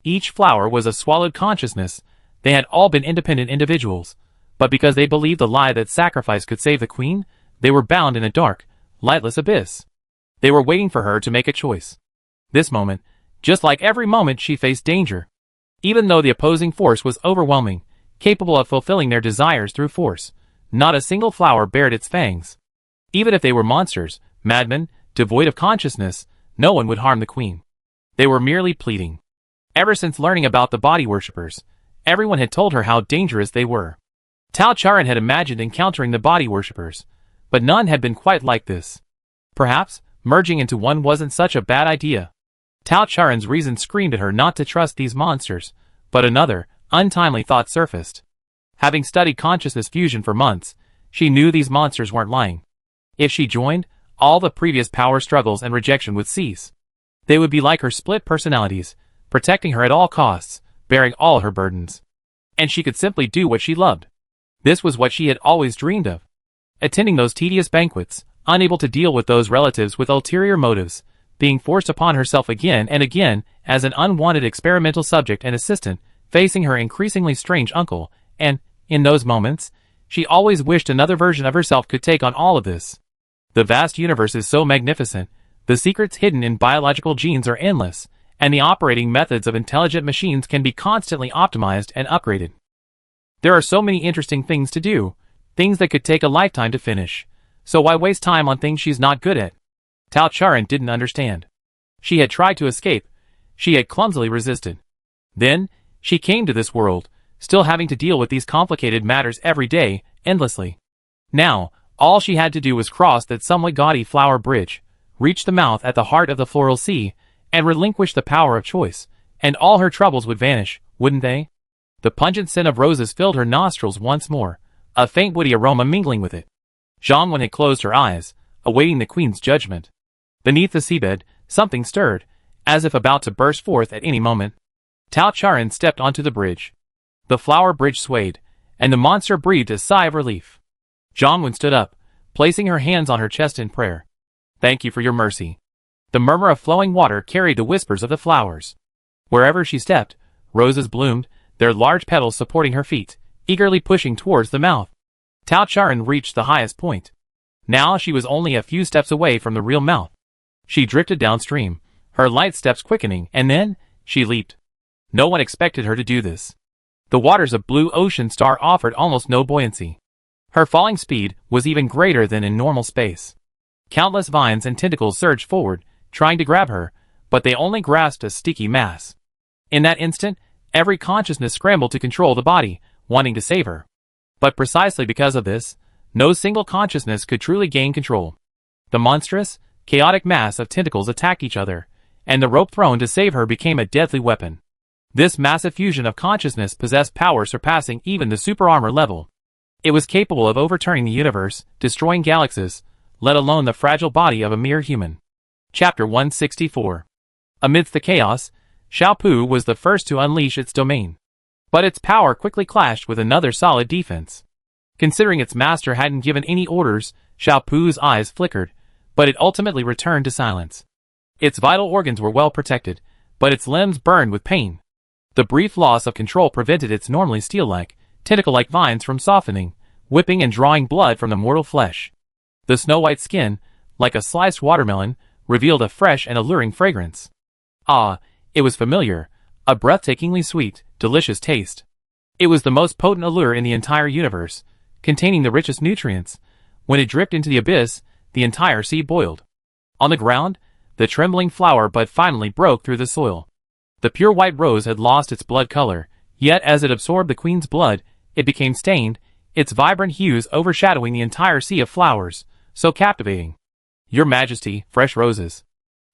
Each flower was a swallowed consciousness. They had all been independent individuals, but because they believed the lie that sacrifice could save the queen, they were bound in a dark, lightless abyss. They were waiting for her to make a choice. This moment, just like every moment she faced danger. Even though the opposing force was overwhelming, capable of fulfilling their desires through force. Not a single flower bared its fangs. Even if they were monsters, madmen, devoid of consciousness, no one would harm the queen. They were merely pleading. Ever since learning about the body worshippers, everyone had told her how dangerous they were. Tao Charan had imagined encountering the body worshippers, but none had been quite like this. Perhaps, merging into one wasn't such a bad idea. Tao Charan's reason screamed at her not to trust these monsters, but another, untimely thought surfaced. Having studied consciousness fusion for months, she knew these monsters weren't lying. If she joined, all the previous power struggles and rejection would cease. They would be like her split personalities, protecting her at all costs, bearing all her burdens. And she could simply do what she loved. This was what she had always dreamed of. Attending those tedious banquets, unable to deal with those relatives with ulterior motives, being forced upon herself again and again as an unwanted experimental subject and assistant, facing her increasingly strange uncle, and, in those moments, she always wished another version of herself could take on all of this. The vast universe is so magnificent, the secrets hidden in biological genes are endless, and the operating methods of intelligent machines can be constantly optimized and upgraded. There are so many interesting things to do, things that could take a lifetime to finish, so why waste time on things she's not good at? Tao Charan didn't understand. She had tried to escape, she had clumsily resisted. Then, she came to this world, still having to deal with these complicated matters every day, endlessly. Now, all she had to do was cross that somewhat gaudy flower bridge, reach the mouth at the heart of the floral sea, and relinquish the power of choice, and all her troubles would vanish, wouldn't they? The pungent scent of roses filled her nostrils once more, a faint woody aroma mingling with it. Zhang Wen had closed her eyes, awaiting the queen's judgment. Beneath the seabed, something stirred, as if about to burst forth at any moment. Tao Charan stepped onto the bridge. The flower bridge swayed, and the monster breathed a sigh of relief. Zhang Wen stood up, placing her hands on her chest in prayer. Thank you for your mercy. The murmur of flowing water carried the whispers of the flowers. Wherever she stepped, roses bloomed, their large petals supporting her feet, eagerly pushing towards the mouth. Tao Charan reached the highest point. Now she was only a few steps away from the real mouth. She drifted downstream, her light steps quickening, and then, she leaped. No one expected her to do this. The waters of Blue Ocean Star offered almost no buoyancy. Her falling speed was even greater than in normal space. Countless vines and tentacles surged forward, trying to grab her, but they only grasped a sticky mass. In that instant, every consciousness scrambled to control the body, wanting to save her. But precisely because of this, no single consciousness could truly gain control. The monstrous, chaotic mass of tentacles attacked each other, and the rope thrown to save her became a deadly weapon. This massive fusion of consciousness possessed power surpassing even the super armor level. It was capable of overturning the universe, destroying galaxies, let alone the fragile body of a mere human. Chapter 164. Amidst the chaos, Xiaopu was the first to unleash its domain. But its power quickly clashed with another solid defense. Considering its master hadn't given any orders, Xiaopu's eyes flickered, but it ultimately returned to silence. Its vital organs were well protected, but its limbs burned with pain. The brief loss of control prevented its normally steel-like, tentacle-like vines from softening, whipping and drawing blood from the mortal flesh. The snow-white skin, like a sliced watermelon, revealed a fresh and alluring fragrance. Ah, it was familiar, a breathtakingly sweet, delicious taste. It was the most potent allure in the entire universe, containing the richest nutrients. When it dripped into the abyss, the entire sea boiled. On the ground, the trembling flower bud finally broke through the soil. The pure white rose had lost its blood color, yet as it absorbed the queen's blood, it became stained, its vibrant hues overshadowing the entire sea of flowers, so captivating. Your Majesty, fresh roses.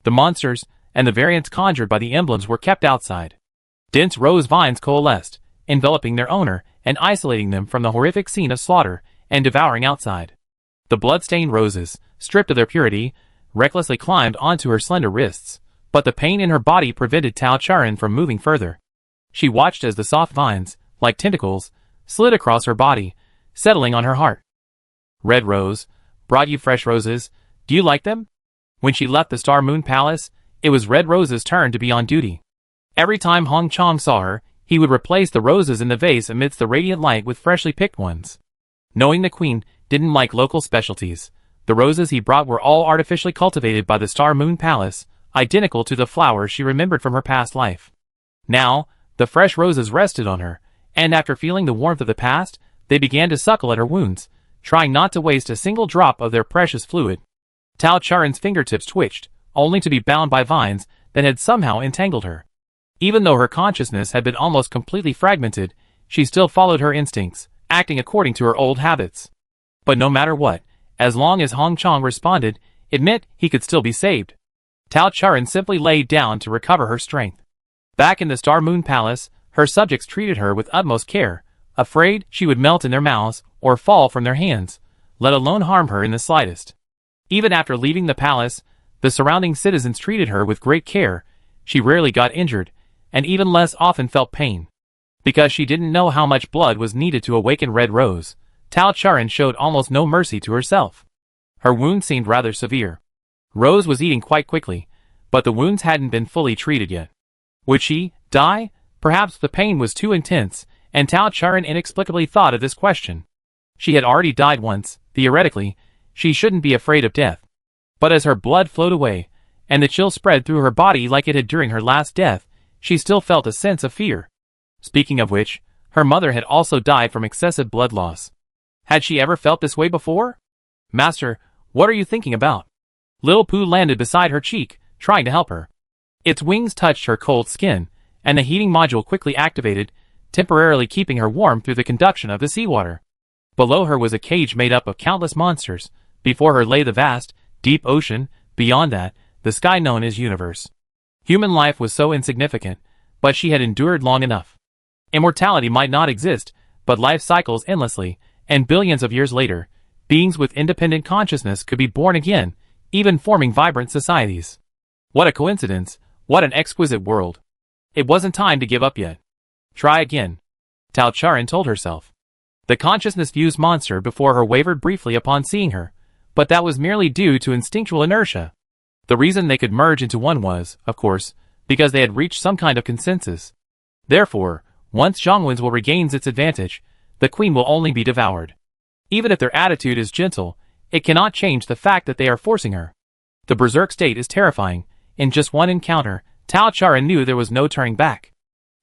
The monsters, and the variants conjured by the emblems were kept outside. Dense rose vines coalesced, enveloping their owner, and isolating them from the horrific scene of slaughter, and devouring outside. The blood-stained roses, stripped of their purity, recklessly climbed onto her slender wrists, but the pain in her body prevented Tao Charan from moving further. She watched as the soft vines, like tentacles, slid across her body, settling on her heart. Red Rose, brought you fresh roses, do you like them? When she left the Star Moon Palace, it was Red Rose's turn to be on duty. Every time Hong Chong saw her, he would replace the roses in the vase amidst the radiant light with freshly picked ones. Knowing the queen didn't like local specialties, the roses he brought were all artificially cultivated by the Star Moon Palace, identical to the flowers she remembered from her past life. Now, the fresh roses rested on her, And after feeling the warmth of the past, they began to suckle at her wounds, trying not to waste a single drop of their precious fluid. Tao Charen's fingertips twitched, only to be bound by vines that had somehow entangled her. Even though her consciousness had been almost completely fragmented, she still followed her instincts, acting according to her old habits. But no matter what, as long as Hong Chang responded, it meant he could still be saved. Tao Charen simply lay down to recover her strength. Back in the Star Moon Palace, her subjects treated her with utmost care, afraid she would melt in their mouths or fall from their hands, let alone harm her in the slightest. Even after leaving the palace, the surrounding citizens treated her with great care. She rarely got injured, and even less often felt pain. Because she didn't know how much blood was needed to awaken Red Rose, Tao Charen showed almost no mercy to herself. Her wounds seemed rather severe. Rose was eating quite quickly, but the wounds hadn't been fully treated yet. Would she die? Perhaps the pain was too intense, and Tao Charen inexplicably thought of this question. She had already died once. Theoretically, she shouldn't be afraid of death. But as her blood flowed away, and the chill spread through her body like it had during her last death, she still felt a sense of fear. Speaking of which, her mother had also died from excessive blood loss. Had she ever felt this way before? Master, what are you thinking about? Lil Pooh landed beside her cheek, trying to help her. Its wings touched her cold skin, and the heating module quickly activated, temporarily keeping her warm through the conduction of the seawater. Below her was a cage made up of countless monsters. Before her lay the vast, deep ocean. Beyond that, the sky known as universe. Human life was so insignificant, but she had endured long enough. Immortality might not exist, but life cycles endlessly, and billions of years later, beings with independent consciousness could be born again, even forming vibrant societies. What a coincidence, what an exquisite world. It wasn't time to give up yet. Try again, Tao Charen told herself. The consciousness-fused monster before her wavered briefly upon seeing her, but that was merely due to instinctual inertia. The reason they could merge into one was, of course, because they had reached some kind of consensus. Therefore, once Zhongwen's regains its advantage, the queen will only be devoured. Even if their attitude is gentle, it cannot change the fact that they are forcing her. The berserk state is terrifying. In just one encounter, Tao Charen knew there was no turning back.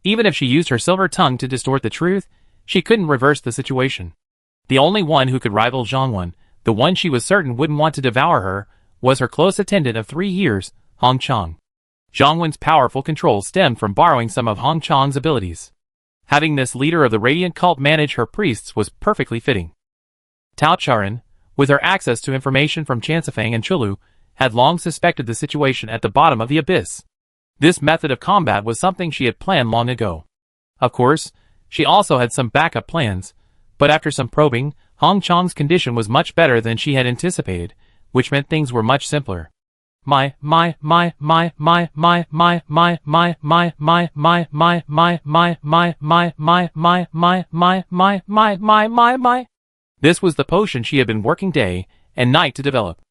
Even if she used her silver tongue to distort the truth, she couldn't reverse the situation. The only one who could rival Zhongwen, the one she was certain wouldn't want to devour her, was her close attendant of 3 years, Hong Chang. Zhongwen's powerful control stemmed from borrowing some of Hong Chang's abilities. Having this leader of the Radiant cult manage her priests was perfectly fitting. Tao Charen, with her access to information from Chansifang and Chulu, had long suspected the situation at the bottom of the abyss. This method of combat was something she had planned long ago. Of course, she also had some backup plans, but after some probing, Hong Chang's condition was much better than she had anticipated, which meant things were much simpler. This was the potion she had been working day and night to develop.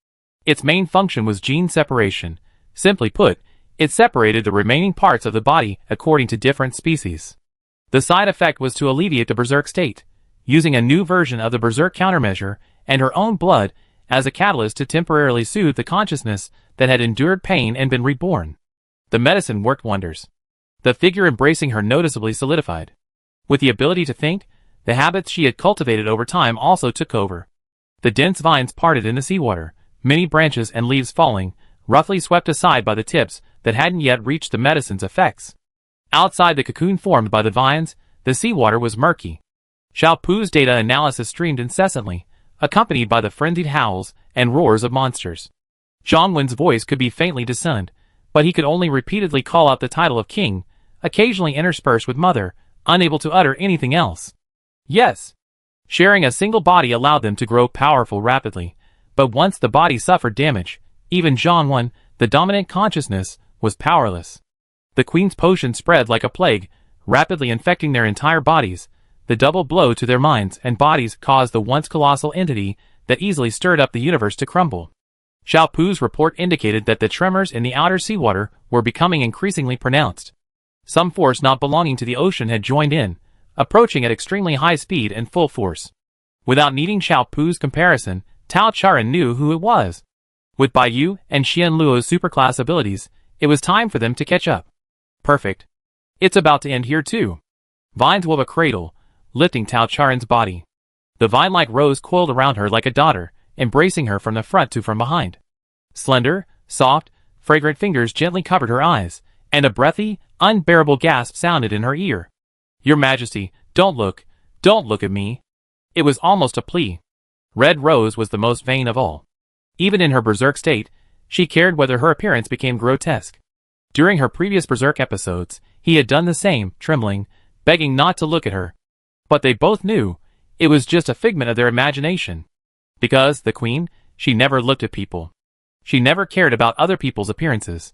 Its main function was gene separation. Simply put, it separated the remaining parts of the body according to different species. The side effect was to alleviate the berserk state, using a new version of the berserk countermeasure and her own blood as a catalyst to temporarily soothe the consciousness that had endured pain and been reborn. The medicine worked wonders. The figure embracing her noticeably solidified. With the ability to think, the habits she had cultivated over time also took over. The dense vines parted in the seawater, many branches and leaves falling, roughly swept aside by the tips that hadn't yet reached the medicine's effects. Outside the cocoon formed by the vines, the seawater was murky. Xiao Pu's data analysis streamed incessantly, accompanied by the frenzied howls and roars of monsters. Zhongwen's voice could be faintly discerned, but he could only repeatedly call out the title of king, occasionally interspersed with mother, unable to utter anything else. Yes. Sharing a single body allowed them to grow powerful rapidly, but once the body suffered damage, even Zhongwen, the dominant consciousness, was powerless. The queen's potion spread like a plague, rapidly infecting their entire bodies. The double blow to their minds and bodies caused the once colossal entity that easily stirred up the universe to crumble. Xiao Pu's report indicated that the tremors in the outer seawater were becoming increasingly pronounced. Some force not belonging to the ocean had joined in, approaching at extremely high speed and full force. Without needing Xiao Pu's comparison, Tao Charen knew who it was. With Baiyu and Xian Luo's superclass abilities, it was time for them to catch up. Perfect. It's about to end here too. Vines wove a cradle, lifting Tao Charen's body. The vine-like rose coiled around her like a daughter, embracing her from the front to from behind. Slender, soft, fragrant fingers gently covered her eyes, and a breathy, unbearable gasp sounded in her ear. "Your Majesty, don't look at me." It was almost a plea. Red Rose was the most vain of all. Even in her berserk state, she cared whether her appearance became grotesque. During her previous berserk episodes, he had done the same, trembling, begging not to look at her. But they both knew it was just a figment of their imagination. Because, the queen, she never looked at people. She never cared about other people's appearances.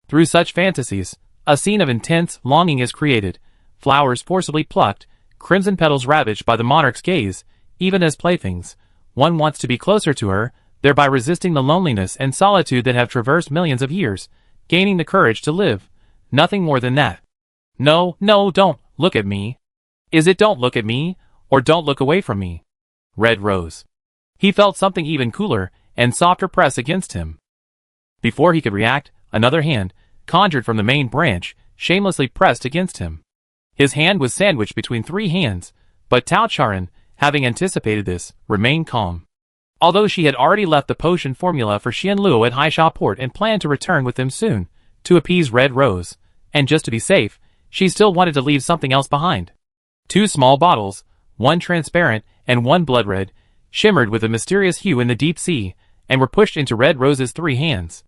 Through such fantasies, a scene of intense longing is created, flowers forcibly plucked, crimson petals ravaged by the monarch's gaze, even as playthings. One wants to be closer to her, thereby resisting the loneliness and solitude that have traversed millions of years, gaining the courage to live. Nothing more than that. No, don't look at me. Is it don't look at me, or don't look away from me? Red Rose. He felt something even cooler and softer press against him. Before he could react, another hand, conjured from the main branch, shamelessly pressed against him. His hand was sandwiched between three hands, but Tao Charen, having anticipated this, remained calm. Although she had already left the potion formula for Xian Luo at Haisha Port and planned to return with them soon, to appease Red Rose, and just to be safe, she still wanted to leave something else behind. Two small bottles, one transparent and one blood red, shimmered with a mysterious hue in the deep sea, and were pushed into Red Rose's three hands.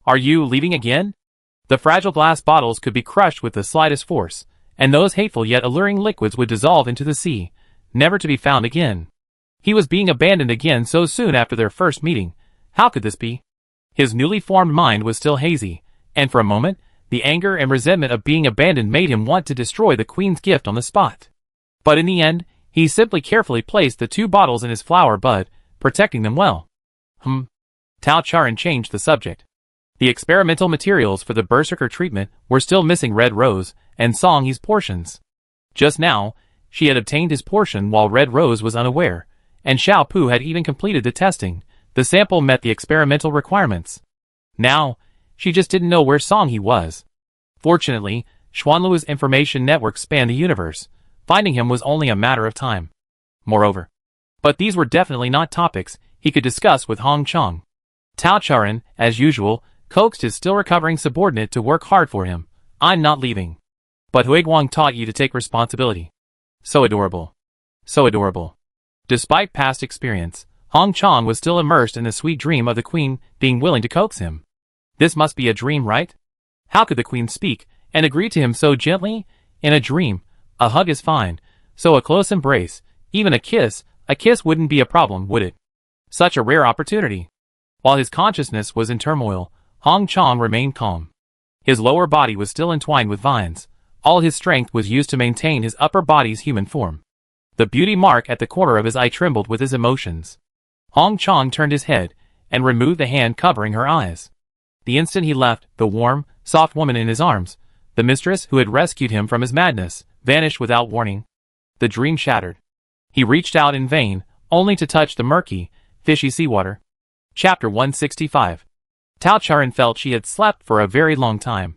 "Are you leaving again?" The fragile glass bottles could be crushed with the slightest force, and those hateful yet alluring liquids would dissolve into the sea, never to be found again. He was being abandoned again so soon after their first meeting. How could this be? His newly formed mind was still hazy, and for a moment, the anger and resentment of being abandoned made him want to destroy the queen's gift on the spot. But in the end, he simply carefully placed the two bottles in his flower bud, protecting them well. Tao Charen changed the subject. The experimental materials for the berserker treatment were still missing Red Rose and Song He's portions. Just now, she had obtained his portion while Red Rose was unaware, and Xiao Pu had even completed the testing. The sample met the experimental requirements. Now, she just didn't know where Song He was. Fortunately, Xuanluo's information network spanned the universe. Finding him was only a matter of time. Moreover, but these were definitely not topics he could discuss with Hong Chong. Tao Charen, as usual, coaxed his still recovering subordinate to work hard for him. "I'm not leaving." But Huiguang taught you to take responsibility. So adorable. So adorable. Despite past experience, Hong Chong was still immersed in the sweet dream of the queen being willing to coax him. This must be a dream, right? How could the queen speak and agree to him so gently? In a dream, a hug is fine, so a close embrace, even a kiss wouldn't be a problem, would it? Such a rare opportunity. While his consciousness was in turmoil, Hong Chong remained calm. His lower body was still entwined with vines. All his strength was used to maintain his upper body's human form. The beauty mark at the corner of his eye trembled with his emotions. Hong Chong turned his head and removed the hand covering her eyes. The instant he left, the warm, soft woman in his arms, the mistress who had rescued him from his madness, vanished without warning. The dream shattered. He reached out in vain, only to touch the murky, fishy seawater. Chapter 165. Tao Charen felt she had slept for a very long time.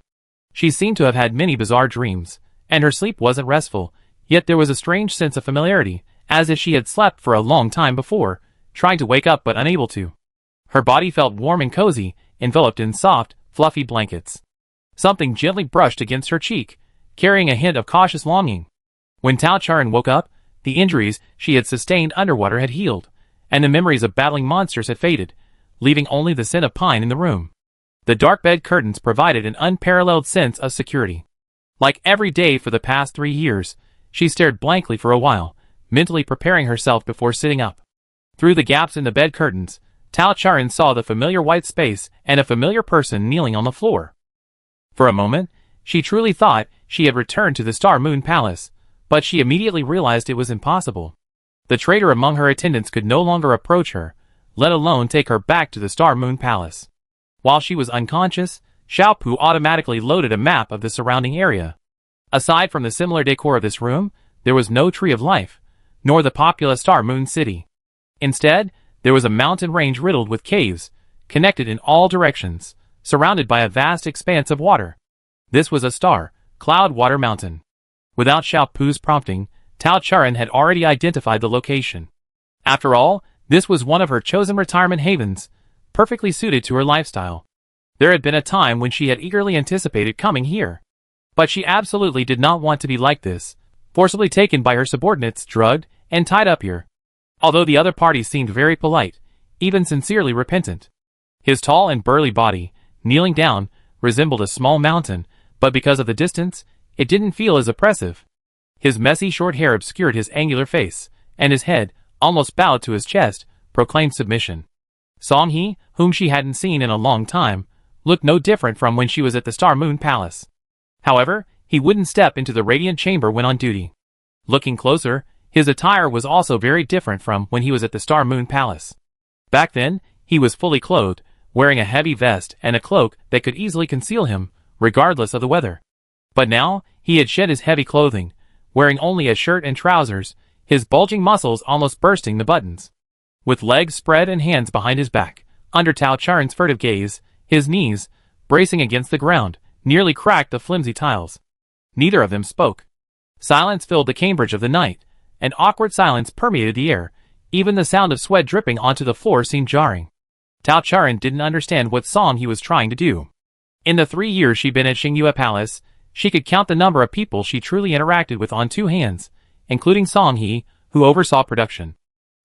She seemed to have had many bizarre dreams, and her sleep wasn't restful, yet there was a strange sense of familiarity, as if she had slept for a long time before, trying to wake up but unable to. Her body felt warm and cozy, enveloped in soft, fluffy blankets. Something gently brushed against her cheek, carrying a hint of cautious longing. When Tao Charen woke up, the injuries she had sustained underwater had healed, and the memories of battling monsters had faded, leaving only the scent of pine in the room. The dark bed curtains provided an unparalleled sense of security. Like every day for the past 3 years, she stared blankly for a while, mentally preparing herself before sitting up. Through the gaps in the bed curtains, Tao Charen saw the familiar white space and a familiar person kneeling on the floor. For a moment, she truly thought she had returned to the Star Moon Palace, but she immediately realized it was impossible. The traitor among her attendants could no longer approach her, let alone take her back to the Star Moon Palace. While she was unconscious, Xiao Pu automatically loaded a map of the surrounding area. Aside from the similar decor of this room, there was no Tree of Life, nor the populous Star Moon City. Instead, there was a mountain range riddled with caves, connected in all directions, surrounded by a vast expanse of water. This was a star, Cloud Water Mountain. Without Xiao Pu's prompting, Tao Charan had already identified the location. After all, this was one of her chosen retirement havens, perfectly suited to her lifestyle. There had been a time when she had eagerly anticipated coming here. But she absolutely did not want to be like this, forcibly taken by her subordinates, drugged, and tied up here. Although the other party seemed very polite, even sincerely repentant. His tall and burly body, kneeling down, resembled a small mountain, but because of the distance, it didn't feel as oppressive. His messy short hair obscured his angular face, and his head, almost bowed to his chest, proclaimed submission. Song He, whom she hadn't seen in a long time, looked no different from when she was at the Star Moon Palace. However, he wouldn't step into the radiant chamber when on duty. Looking closer, his attire was also very different from when he was at the Star Moon Palace. Back then, he was fully clothed, wearing a heavy vest and a cloak that could easily conceal him, regardless of the weather. But now, he had shed his heavy clothing, wearing only a shirt and trousers, his bulging muscles almost bursting the buttons. With legs spread and hands behind his back, under Tao Charan's furtive gaze, his knees, bracing against the ground, nearly cracked the flimsy tiles. Neither of them spoke. Silence filled the Cambridge of the night. An awkward silence permeated the air. Even the sound of sweat dripping onto the floor seemed jarring. Tao Charan didn't understand what Song He was trying to do. In the 3 years she'd been at Xingyue Palace, she could count the number of people she truly interacted with on 2 hands, including Song He, who oversaw production.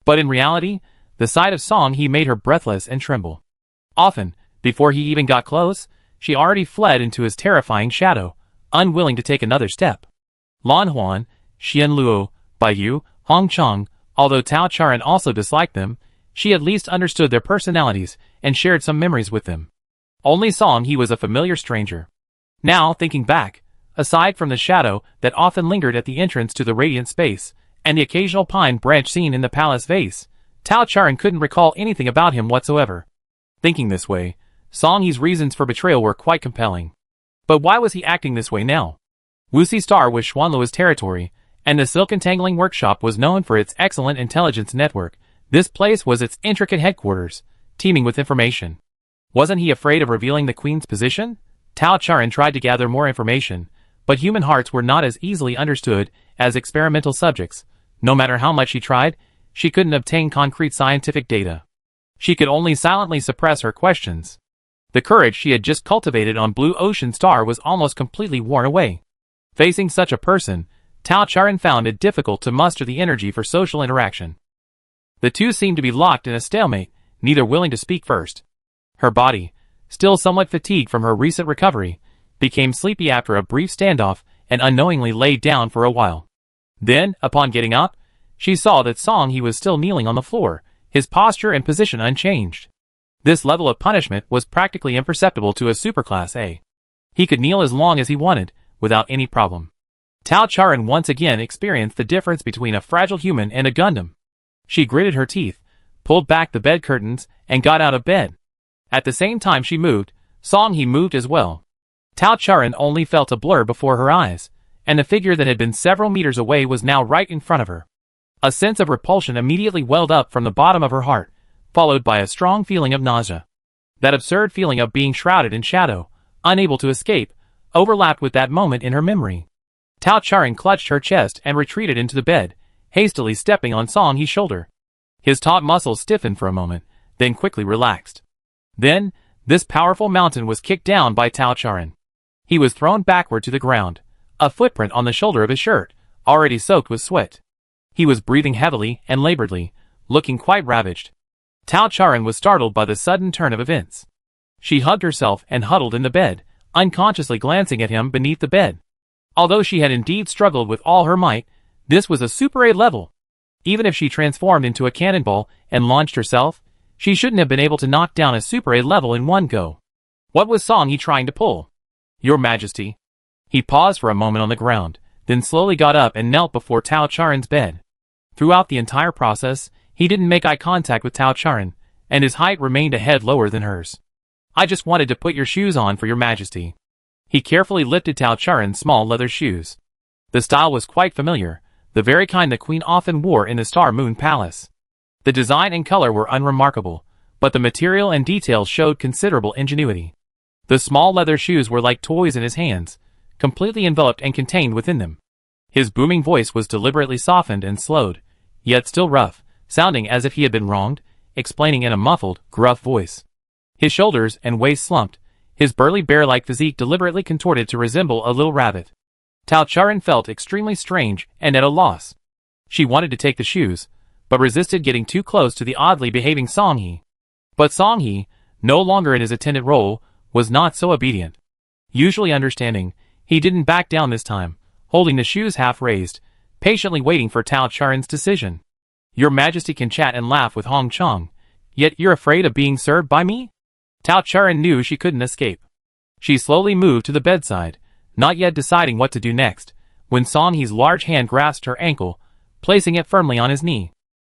But in reality, the sight of Song He made her breathless and tremble. Often, before he even got close, she already fled into his terrifying shadow, unwilling to take another step. Lan Huan, Xian Luo, Baiyu, Hong Chong, although Tao Charan also disliked them, she at least understood their personalities and shared some memories with them. Only Song He was a familiar stranger. Now, thinking back, aside from the shadow that often lingered at the entrance to the radiant space, and the occasional pine branch seen in the palace vase, Tao Charan couldn't recall anything about him whatsoever. Thinking this way, Song He's reasons for betrayal were quite compelling. But why was he acting this way now? Wuxi Star was Xuanluo's territory, and the Silk Entangling Workshop was known for its excellent intelligence network. This place was its intricate headquarters, teeming with information. Wasn't he afraid of revealing the queen's position? Tao Charan tried to gather more information, but human hearts were not as easily understood as experimental subjects. No matter how much she tried, she couldn't obtain concrete scientific data. She could only silently suppress her questions. The courage she had just cultivated on Blue Ocean Star was almost completely worn away. Facing such a person, Tao Charan found it difficult to muster the energy for social interaction. The two seemed to be locked in a stalemate, neither willing to speak first. Her body, still somewhat fatigued from her recent recovery, became sleepy after a brief standoff and unknowingly laid down for a while. Then, upon getting up, she saw that Song He was still kneeling on the floor, his posture and position unchanged. This level of punishment was practically imperceptible to a superclass A. He could kneel as long as he wanted, without any problem. Tao Charan once again experienced the difference between a fragile human and a Gundam. She gritted her teeth, pulled back the bed curtains, and got out of bed. At the same time she moved, Song He moved as well. Tao Charan only felt a blur before her eyes, and the figure that had been several meters away was now right in front of her. A sense of repulsion immediately welled up from the bottom of her heart, followed by a strong feeling of nausea. That absurd feeling of being shrouded in shadow, unable to escape, overlapped with that moment in her memory. Tao Charan clutched her chest and retreated into the bed, hastily stepping on Song He's shoulder. His taut muscles stiffened for a moment, then quickly relaxed. Then, this powerful mountain was kicked down by Tao Charan. He was thrown backward to the ground, a footprint on the shoulder of his shirt, already soaked with sweat. He was breathing heavily and laboredly, looking quite ravaged. Tao Charan was startled by the sudden turn of events. She hugged herself and huddled in the bed, unconsciously glancing at him beneath the bed. Although she had indeed struggled with all her might, this was a Super A level. Even if she transformed into a cannonball and launched herself, she shouldn't have been able to knock down a Super A level in one go. What was Song He trying to pull? Your Majesty. He paused for a moment on the ground, then slowly got up and knelt before Tao Charan's bed. Throughout the entire process, he didn't make eye contact with Tao Charan, and his height remained a head lower than hers. I just wanted to put your shoes on for your Majesty. He carefully lifted Tao Charan's small leather shoes. The style was quite familiar, the very kind the Queen often wore in the Star Moon Palace. The design and color were unremarkable, but the material and details showed considerable ingenuity. The small leather shoes were like toys in his hands, completely enveloped and contained within them. His booming voice was deliberately softened and slowed, yet still rough, sounding as if he had been wronged, explaining in a muffled, gruff voice. His shoulders and waist slumped, his burly bear-like physique deliberately contorted to resemble a little rabbit. Tao Charan felt extremely strange and at a loss. She wanted to take the shoes, but resisted getting too close to the oddly behaving Song He. But Song He, no longer in his attendant role, was not so obedient. Usually understanding, he didn't back down this time, holding the shoes half raised, patiently waiting for Tao Charan's decision. Your Majesty can chat and laugh with Hong Chong, yet you're afraid of being served by me? Tao Charan knew she couldn't escape. She slowly moved to the bedside, not yet deciding what to do next, when Song He's large hand grasped her ankle, placing it firmly on his knee.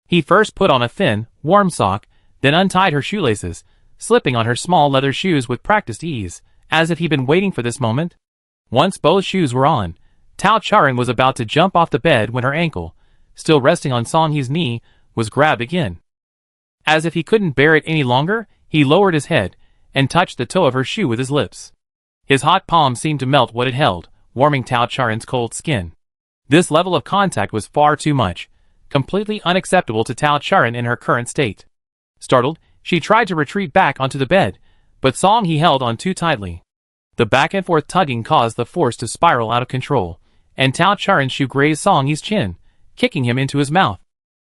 He first put on a thin, warm sock, then untied her shoelaces, slipping on her small leather shoes with practiced ease, as if he'd been waiting for this moment. Once both shoes were on, Tao Charan was about to jump off the bed when her ankle, still resting on Song He's knee, was grabbed again. As if he couldn't bear it any longer, he lowered his head, and touched the toe of her shoe with his lips. His hot palm seemed to melt what it held, warming Tao Charan's cold skin. This level of contact was far too much, completely unacceptable to Tao Charan in her current state. Startled, she tried to retreat back onto the bed, but Song He held on too tightly. The back-and-forth tugging caused the force to spiral out of control, and Tao Charan's shoe grazed Song He's chin, kicking him into his mouth.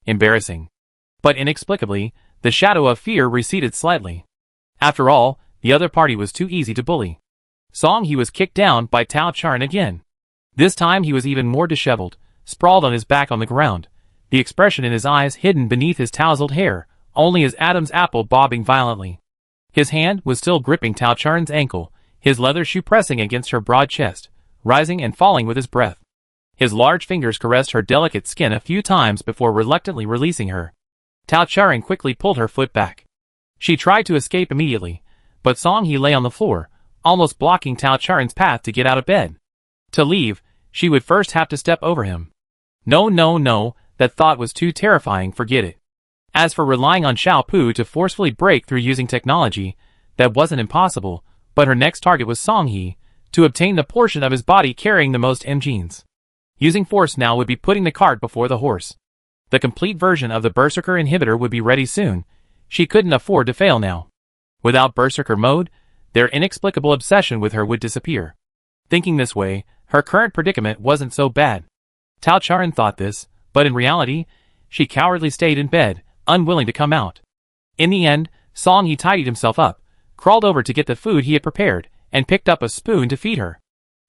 Embarrassing. But inexplicably, the shadow of fear receded slightly. After all, the other party was too easy to bully. Song He was kicked down by Tao Charan again. This time he was even more disheveled, sprawled on his back on the ground, the expression in his eyes hidden beneath his tousled hair, only his Adam's apple bobbing violently. His hand was still gripping Tao Charan's ankle, his leather shoe pressing against her broad chest, rising and falling with his breath. His large fingers caressed her delicate skin a few times before reluctantly releasing her. Tao Charan quickly pulled her foot back. She tried to escape immediately, but Song He lay on the floor, almost blocking Tao Charan's path to get out of bed. To leave, she would first have to step over him. No, that thought was too terrifying, forget it. As for relying on Xiao Pu to forcefully break through using technology, that wasn't impossible, but her next target was Song He, to obtain the portion of his body carrying the most genes. Using force now would be putting the cart before the horse. The complete version of the Berserker inhibitor would be ready soon. She couldn't afford to fail now. Without Berserker mode, their inexplicable obsession with her would disappear. Thinking this way, her current predicament wasn't so bad. Tao Charan thought this, but in reality, she cowardly stayed in bed, unwilling to come out. In the end, Song He tidied himself up, crawled over to get the food he had prepared, and picked up a spoon to feed her.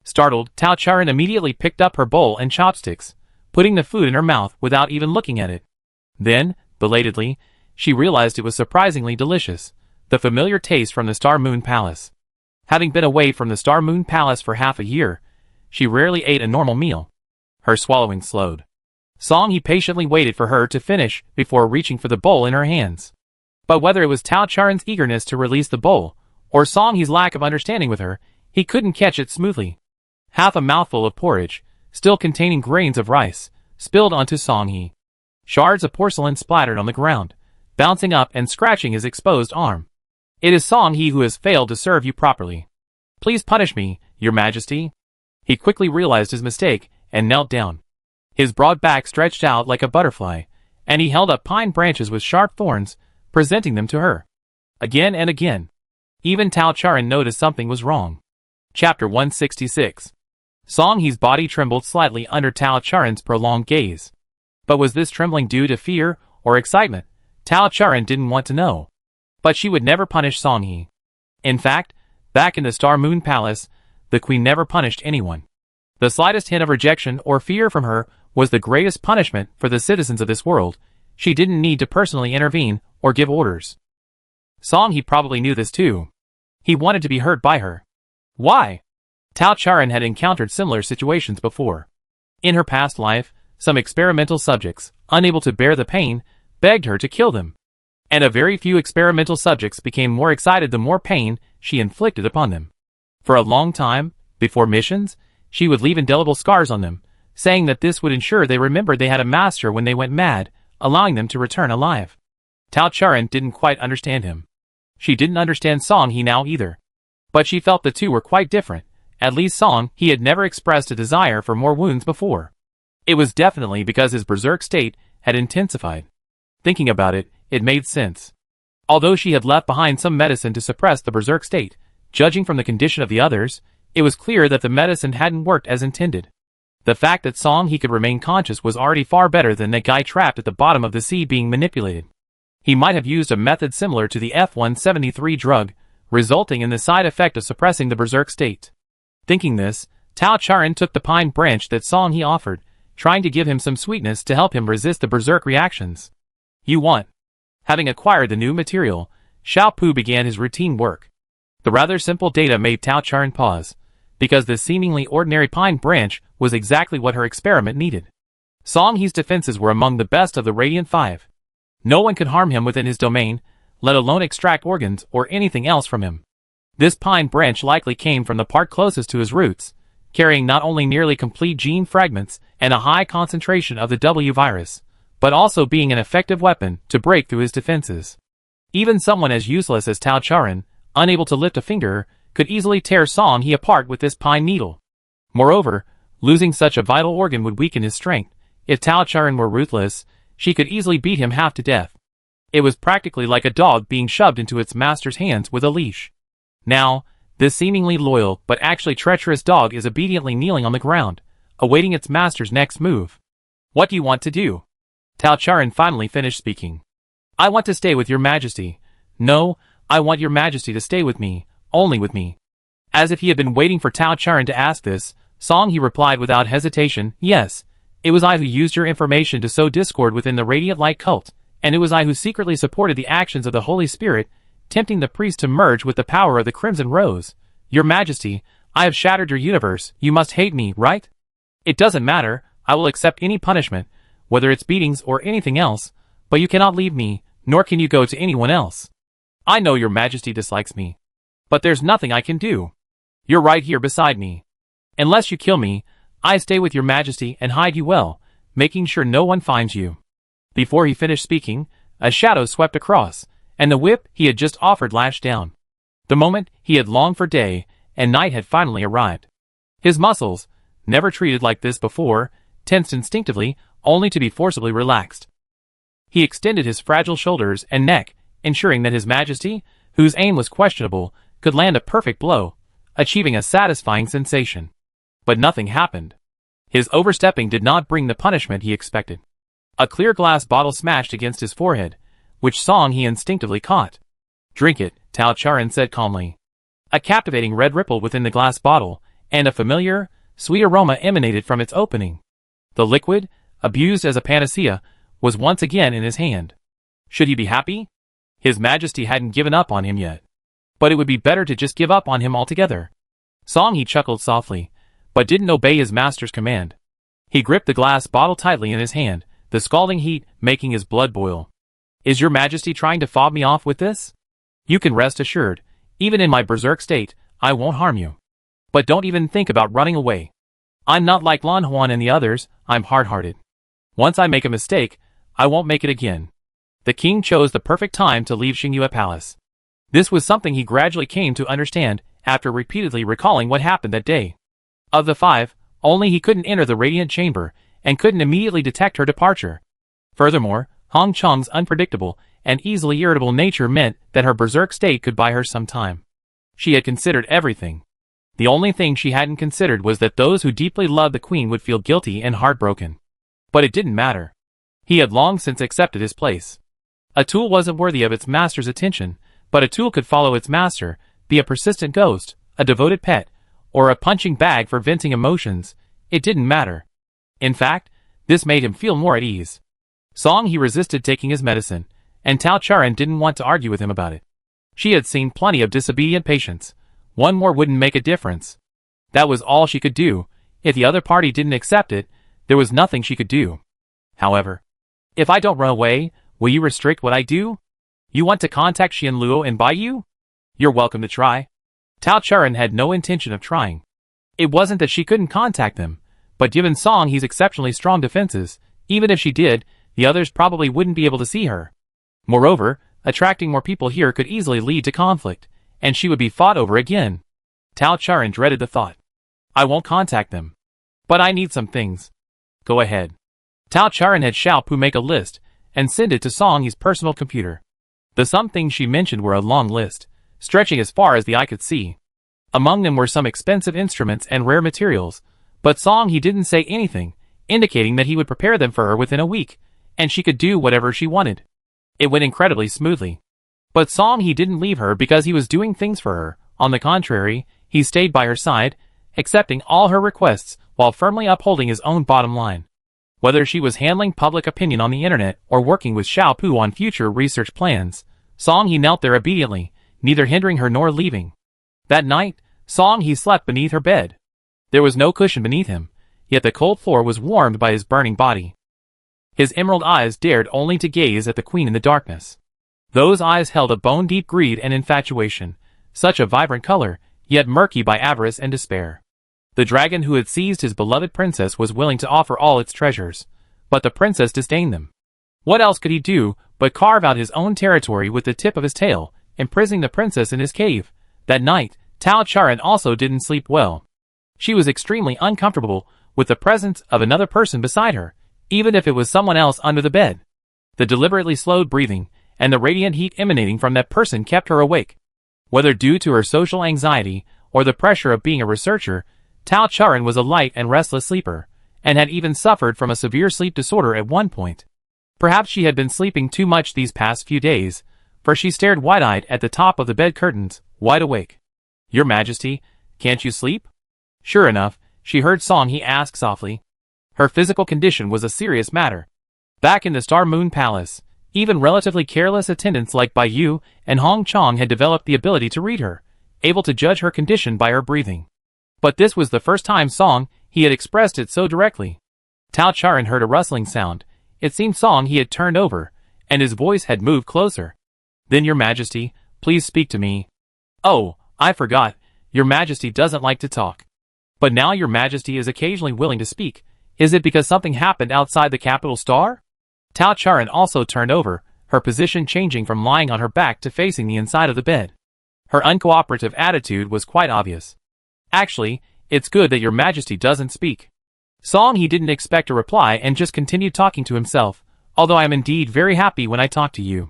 Startled, Tao Charan immediately picked up her bowl and chopsticks, putting the food in her mouth without even looking at it. Then, belatedly, she realized it was surprisingly delicious, the familiar taste from the Star Moon Palace. Having been away from the Star Moon Palace for half a year, she rarely ate a normal meal. Her swallowing slowed. Song He patiently waited for her to finish before reaching for the bowl in her hands. But whether it was Tao Charan's eagerness to release the bowl, or Song He's lack of understanding with her, he couldn't catch it smoothly. Half a mouthful of porridge, still containing grains of rice, spilled onto Song He. Shards of porcelain splattered on the ground, bouncing up and scratching his exposed arm. It is Song He who has failed to serve you properly. Please punish me, Your Majesty. He quickly realized his mistake and knelt down. His broad back stretched out like a butterfly, and he held up pine branches with sharp thorns, presenting them to her. Again and again. Even Tao Charan noticed something was wrong. Chapter 166. Song He's body trembled slightly under Tao Charan's prolonged gaze. But was this trembling due to fear or excitement? Tao Charan didn't want to know. But she would never punish Song He. In fact, back in the Star Moon Palace, the queen never punished anyone. The slightest hint of rejection or fear from her was the greatest punishment for the citizens of this world. She didn't need to personally intervene or give orders. Song He probably knew this too. He wanted to be hurt by her. Why? Tao Charan had encountered similar situations before. In her past life, some experimental subjects, unable to bear the pain, begged her to kill them. And a very few experimental subjects became more excited the more pain she inflicted upon them. For a long time, before missions, she would leave indelible scars on them, saying that this would ensure they remembered they had a master when they went mad, allowing them to return alive. Tao Charan didn't quite understand him. She didn't understand Song He now either. But she felt the two were quite different. At least Song He had never expressed a desire for more wounds before. It was definitely because his berserk state had intensified. Thinking about it, it made sense. Although she had left behind some medicine to suppress the berserk state, judging from the condition of the others, it was clear that the medicine hadn't worked as intended. The fact that Song He could remain conscious was already far better than that guy trapped at the bottom of the sea being manipulated. He might have used a method similar to the EP141 drug, resulting in the side effect of suppressing the berserk state. Thinking this, Tao Charan took the pine branch that Song He offered, trying to give him some sweetness to help him resist the berserk reactions. You want. Having acquired the new material, Xiao Pu began his routine work. The rather simple data made Tao Charan pause, because this seemingly ordinary pine branch was exactly what her experiment needed. Song He's defenses were among the best of the Radiant Five. No one could harm him within his domain, let alone extract organs or anything else from him. This pine branch likely came from the part closest to his roots, carrying not only nearly complete gene fragments and a high concentration of the W virus, but also being an effective weapon to break through his defenses. Even someone as useless as Tao Charan, unable to lift a finger, could easily tear Song He apart with this pine needle. Moreover, losing such a vital organ would weaken his strength. If Tao Charan were ruthless, she could easily beat him half to death. It was practically like a dog being shoved into its master's hands with a leash. Now, this seemingly loyal but actually treacherous dog is obediently kneeling on the ground, awaiting its master's next move. What do you want to do? Tao Charan finally finished speaking. I want to stay with your majesty. No, I want your majesty to stay with me, only with me. As if he had been waiting for Tao Charan to ask this, Song He replied without hesitation, yes, it was I who used your information to sow discord within the Radiant Light cult, and it was I who secretly supported the actions of the Holy Spirit, tempting the priest to merge with the power of the Crimson Rose. Your majesty, I have shattered your universe, you must hate me, right? It doesn't matter, I will accept any punishment, whether it's beatings or anything else, but you cannot leave me, nor can you go to anyone else. I know your majesty dislikes me, but there's nothing I can do. You're right here beside me. Unless you kill me, I stay with your majesty and hide you well, making sure no one finds you. Before he finished speaking, a shadow swept across, and the whip he had just offered lashed down. The moment he had longed for day and night had finally arrived. His muscles, never treated like this before, tensed instinctively, only to be forcibly relaxed. He extended his fragile shoulders and neck, ensuring that his majesty, whose aim was questionable, could land a perfect blow, achieving a satisfying sensation. But nothing happened. His overstepping did not bring the punishment he expected. A clear glass bottle smashed against his forehead, which Song He instinctively caught. Drink it, Tao Charan said calmly. A captivating red rippled within the glass bottle, and a familiar, sweet aroma emanated from its opening. The liquid, abused as a panacea, was once again in his hand. Should he be happy? His majesty hadn't given up on him yet. But it would be better to just give up on him altogether. Song He chuckled softly, but didn't obey his master's command. He gripped the glass bottle tightly in his hand, the scalding heat making his blood boil. Is your majesty trying to fob me off with this? You can rest assured, even in my berserk state, I won't harm you. But don't even think about running away. I'm not like Lan Huan and the others, I'm hard-hearted. Once I make a mistake, I won't make it again. The king chose the perfect time to leave Xingyue Palace. This was something he gradually came to understand after repeatedly recalling what happened that day. Of the five, only he couldn't enter the radiant chamber and couldn't immediately detect her departure. Furthermore, Hong Cheng's unpredictable and easily irritable nature meant that her berserk state could buy her some time. She had considered everything. The only thing she hadn't considered was that those who deeply loved the queen would feel guilty and heartbroken. But it didn't matter. He had long since accepted his place. A tool wasn't worthy of its master's attention, but a tool could follow its master, be a persistent ghost, a devoted pet, or a punching bag for venting emotions. It didn't matter. In fact, this made him feel more at ease. Song He resisted taking his medicine, and Tao Charan didn't want to argue with him about it. She had seen plenty of disobedient patients. One more wouldn't make a difference. That was all she could do. If the other party didn't accept it, there was nothing she could do. However, if I don't run away, will you restrict what I do? You want to contact Xian Luo and buy you? You're welcome to try. Tao Charan had no intention of trying. It wasn't that she couldn't contact them, but given Song He's exceptionally strong defenses, even if she did, the others probably wouldn't be able to see her. Moreover, attracting more people here could easily lead to conflict, and she would be fought over again. Tao Charan dreaded the thought. I won't contact them. But I need some things. Go ahead. Tao Charan had Xiaopu make a list and send it to Song He's personal computer. The some things she mentioned were a long list, stretching as far as the eye could see. Among them were some expensive instruments and rare materials, but Song He didn't say anything, indicating that he would prepare them for her within a week, and she could do whatever she wanted. It went incredibly smoothly. But Song He didn't leave her because he was doing things for her. On the contrary, he stayed by her side, accepting all her requests while firmly upholding his own bottom line. Whether she was handling public opinion on the internet or working with Xiaopu on future research plans, Song He knelt there obediently, neither hindering her nor leaving. That night, Song He slept beneath her bed. There was no cushion beneath him, yet the cold floor was warmed by his burning body. His emerald eyes dared only to gaze at the queen in the darkness. Those eyes held a bone-deep greed and infatuation, such a vibrant color, yet murky by avarice and despair. The dragon who had seized his beloved princess was willing to offer all its treasures, but the princess disdained them. What else could he do but carve out his own territory with the tip of his tail, imprisoning the princess in his cave? That night, Tao Charan also didn't sleep well. She was extremely uncomfortable with the presence of another person beside her, even if it was someone else under the bed. The deliberately slowed breathing and the radiant heat emanating from that person kept her awake. Whether due to her social anxiety or the pressure of being a researcher, Tao Charan was a light and restless sleeper, and had even suffered from a severe sleep disorder at one point. Perhaps she had been sleeping too much these past few days, for she stared wide-eyed at the top of the bed curtains, wide awake. "Your Majesty, can't you sleep?" Sure enough, she heard Song He ask softly. Her physical condition was a serious matter. Back in the Star Moon Palace, even relatively careless attendants like Bai Yu and Hong Chong had developed the ability to read her, able to judge her condition by her breathing. But this was the first time Song He had expressed it so directly. Tao Charan heard a rustling sound. It seemed Song He had turned over, and his voice had moved closer. "Then Your Majesty, please speak to me." "Oh, I forgot, Your Majesty doesn't like to talk. But now Your Majesty is occasionally willing to speak. Is it because something happened outside the capital star?" Tao Charan also turned over, her position changing from lying on her back to facing the inside of the bed. Her uncooperative attitude was quite obvious. "Actually, it's good that Your Majesty doesn't speak." Song He didn't expect a reply and just continued talking to himself, "Although I am indeed very happy when I talk to you.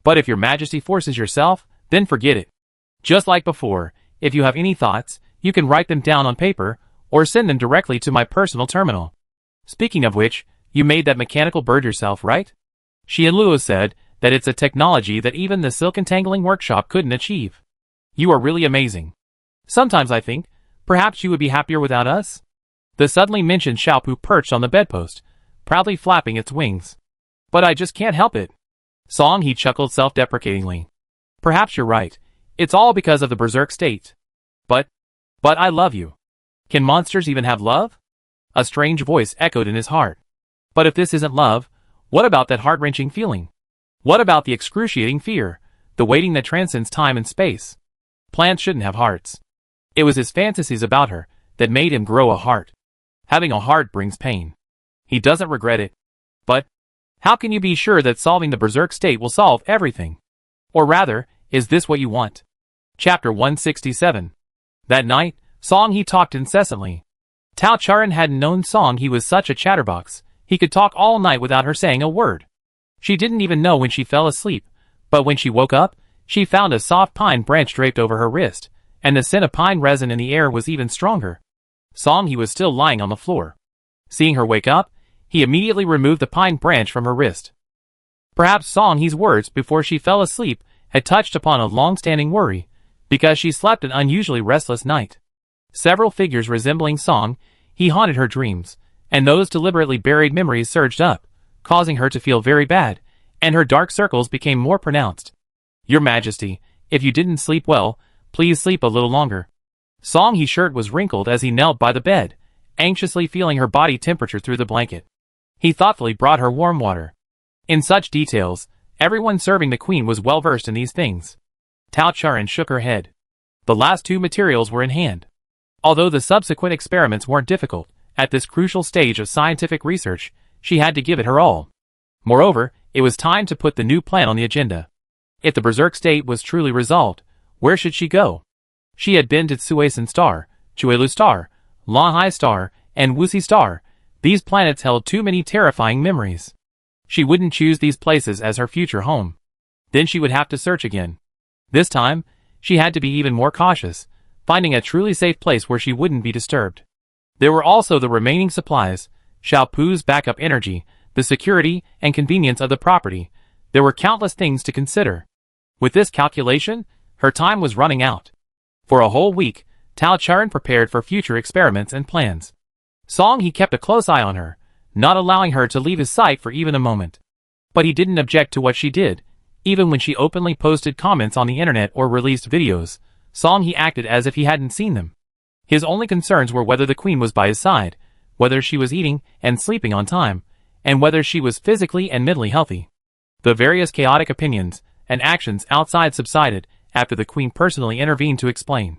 But if Your Majesty forces yourself, then forget it. Just like before, if you have any thoughts, you can write them down on paper, or send them directly to my personal terminal. Speaking of which, you made that mechanical bird yourself, right?" Xianluo said that it's a technology that even the silk entangling workshop couldn't achieve. "You are really amazing. Sometimes I think, perhaps you would be happier without us?" The suddenly mentioned Xiaopu perched on the bedpost, proudly flapping its wings. "But I just can't help it." Song He chuckled self-deprecatingly. "Perhaps you're right. It's all because of the berserk state. But I love you. Can monsters even have love?" A strange voice echoed in his heart. "But if this isn't love, what about that heart-wrenching feeling? What about the excruciating fear, the waiting that transcends time and space? Plants shouldn't have hearts." It was his fantasies about her that made him grow a heart. Having a heart brings pain. He doesn't regret it. But how can you be sure that solving the berserk state will solve everything? Or rather, is this what you want? Chapter 167. That night, Song He talked incessantly. Tao Charan hadn't known Song He was such a chatterbox. He could talk all night without her saying a word. She didn't even know when she fell asleep, but when she woke up, she found a soft pine branch draped over her wrist, and the scent of pine resin in the air was even stronger. Song He was still lying on the floor. Seeing her wake up, he immediately removed the pine branch from her wrist. Perhaps Song He's words before she fell asleep had touched upon a long-standing worry, because she slept an unusually restless night. Several figures resembling Song He haunted her dreams, and those deliberately buried memories surged up, causing her to feel very bad, and her dark circles became more pronounced. "Your Majesty, if you didn't sleep well, please sleep a little longer." Song He's shirt was wrinkled as he knelt by the bed, anxiously feeling her body temperature through the blanket. He thoughtfully brought her warm water. In such details, everyone serving the queen was well versed in these things. Tao Charan shook her head. The last two materials were in hand. Although the subsequent experiments weren't difficult, at this crucial stage of scientific research, she had to give it her all. Moreover, it was time to put the new plan on the agenda. If the berserk state was truly resolved, where should she go? She had been to Suisun Star, Chuelu Star, Lanhai Star, and Wuxi Star. These planets held too many terrifying memories. She wouldn't choose these places as her future home. Then she would have to search again. This time, she had to be even more cautious, finding a truly safe place where she wouldn't be disturbed. There were also the remaining supplies, Xiaopu's backup energy, the security and convenience of the property. There were countless things to consider. With this calculation, her time was running out. For a whole week, Tao Charan prepared for future experiments and plans. Song He kept a close eye on her, not allowing her to leave his sight for even a moment. But he didn't object to what she did. Even when she openly posted comments on the internet or released videos, Song He acted as if he hadn't seen them. His only concerns were whether the queen was by his side, whether she was eating and sleeping on time, and whether she was physically and mentally healthy. The various chaotic opinions and actions outside subsided after the queen personally intervened to explain.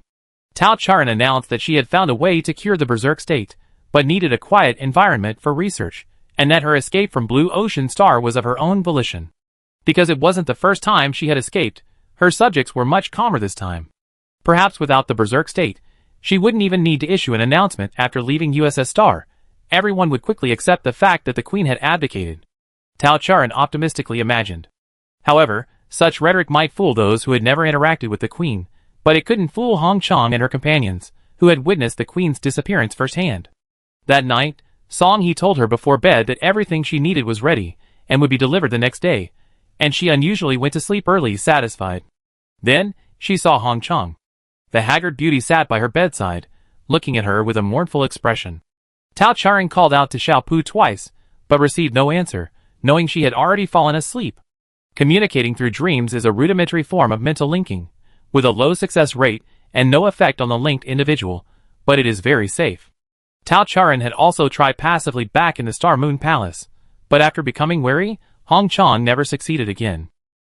Tao Charan announced that she had found a way to cure the berserk state, but needed a quiet environment for research, and that her escape from Blue Ocean Star was of her own volition. Because it wasn't the first time she had escaped, her subjects were much calmer this time. Perhaps without the berserk state, she wouldn't even need to issue an announcement after leaving USS Star. Everyone would quickly accept the fact that the queen had abdicated. Tao Charan optimistically imagined. However, such rhetoric might fool those who had never interacted with the queen, but it couldn't fool Hong Chang and her companions, who had witnessed the queen's disappearance firsthand. That night, Song He told her before bed that everything she needed was ready, and would be delivered the next day, and she unusually went to sleep early satisfied. Then, she saw Hong Chang. The haggard beauty sat by her bedside, looking at her with a mournful expression. Tao Charan called out to Xiaopu twice, but received no answer, knowing she had already fallen asleep. Communicating through dreams is a rudimentary form of mental linking, with a low success rate and no effect on the linked individual, but it is very safe. Tao Charan had also tried passively back in the Star Moon Palace, but after becoming wary, Hong Chang never succeeded again.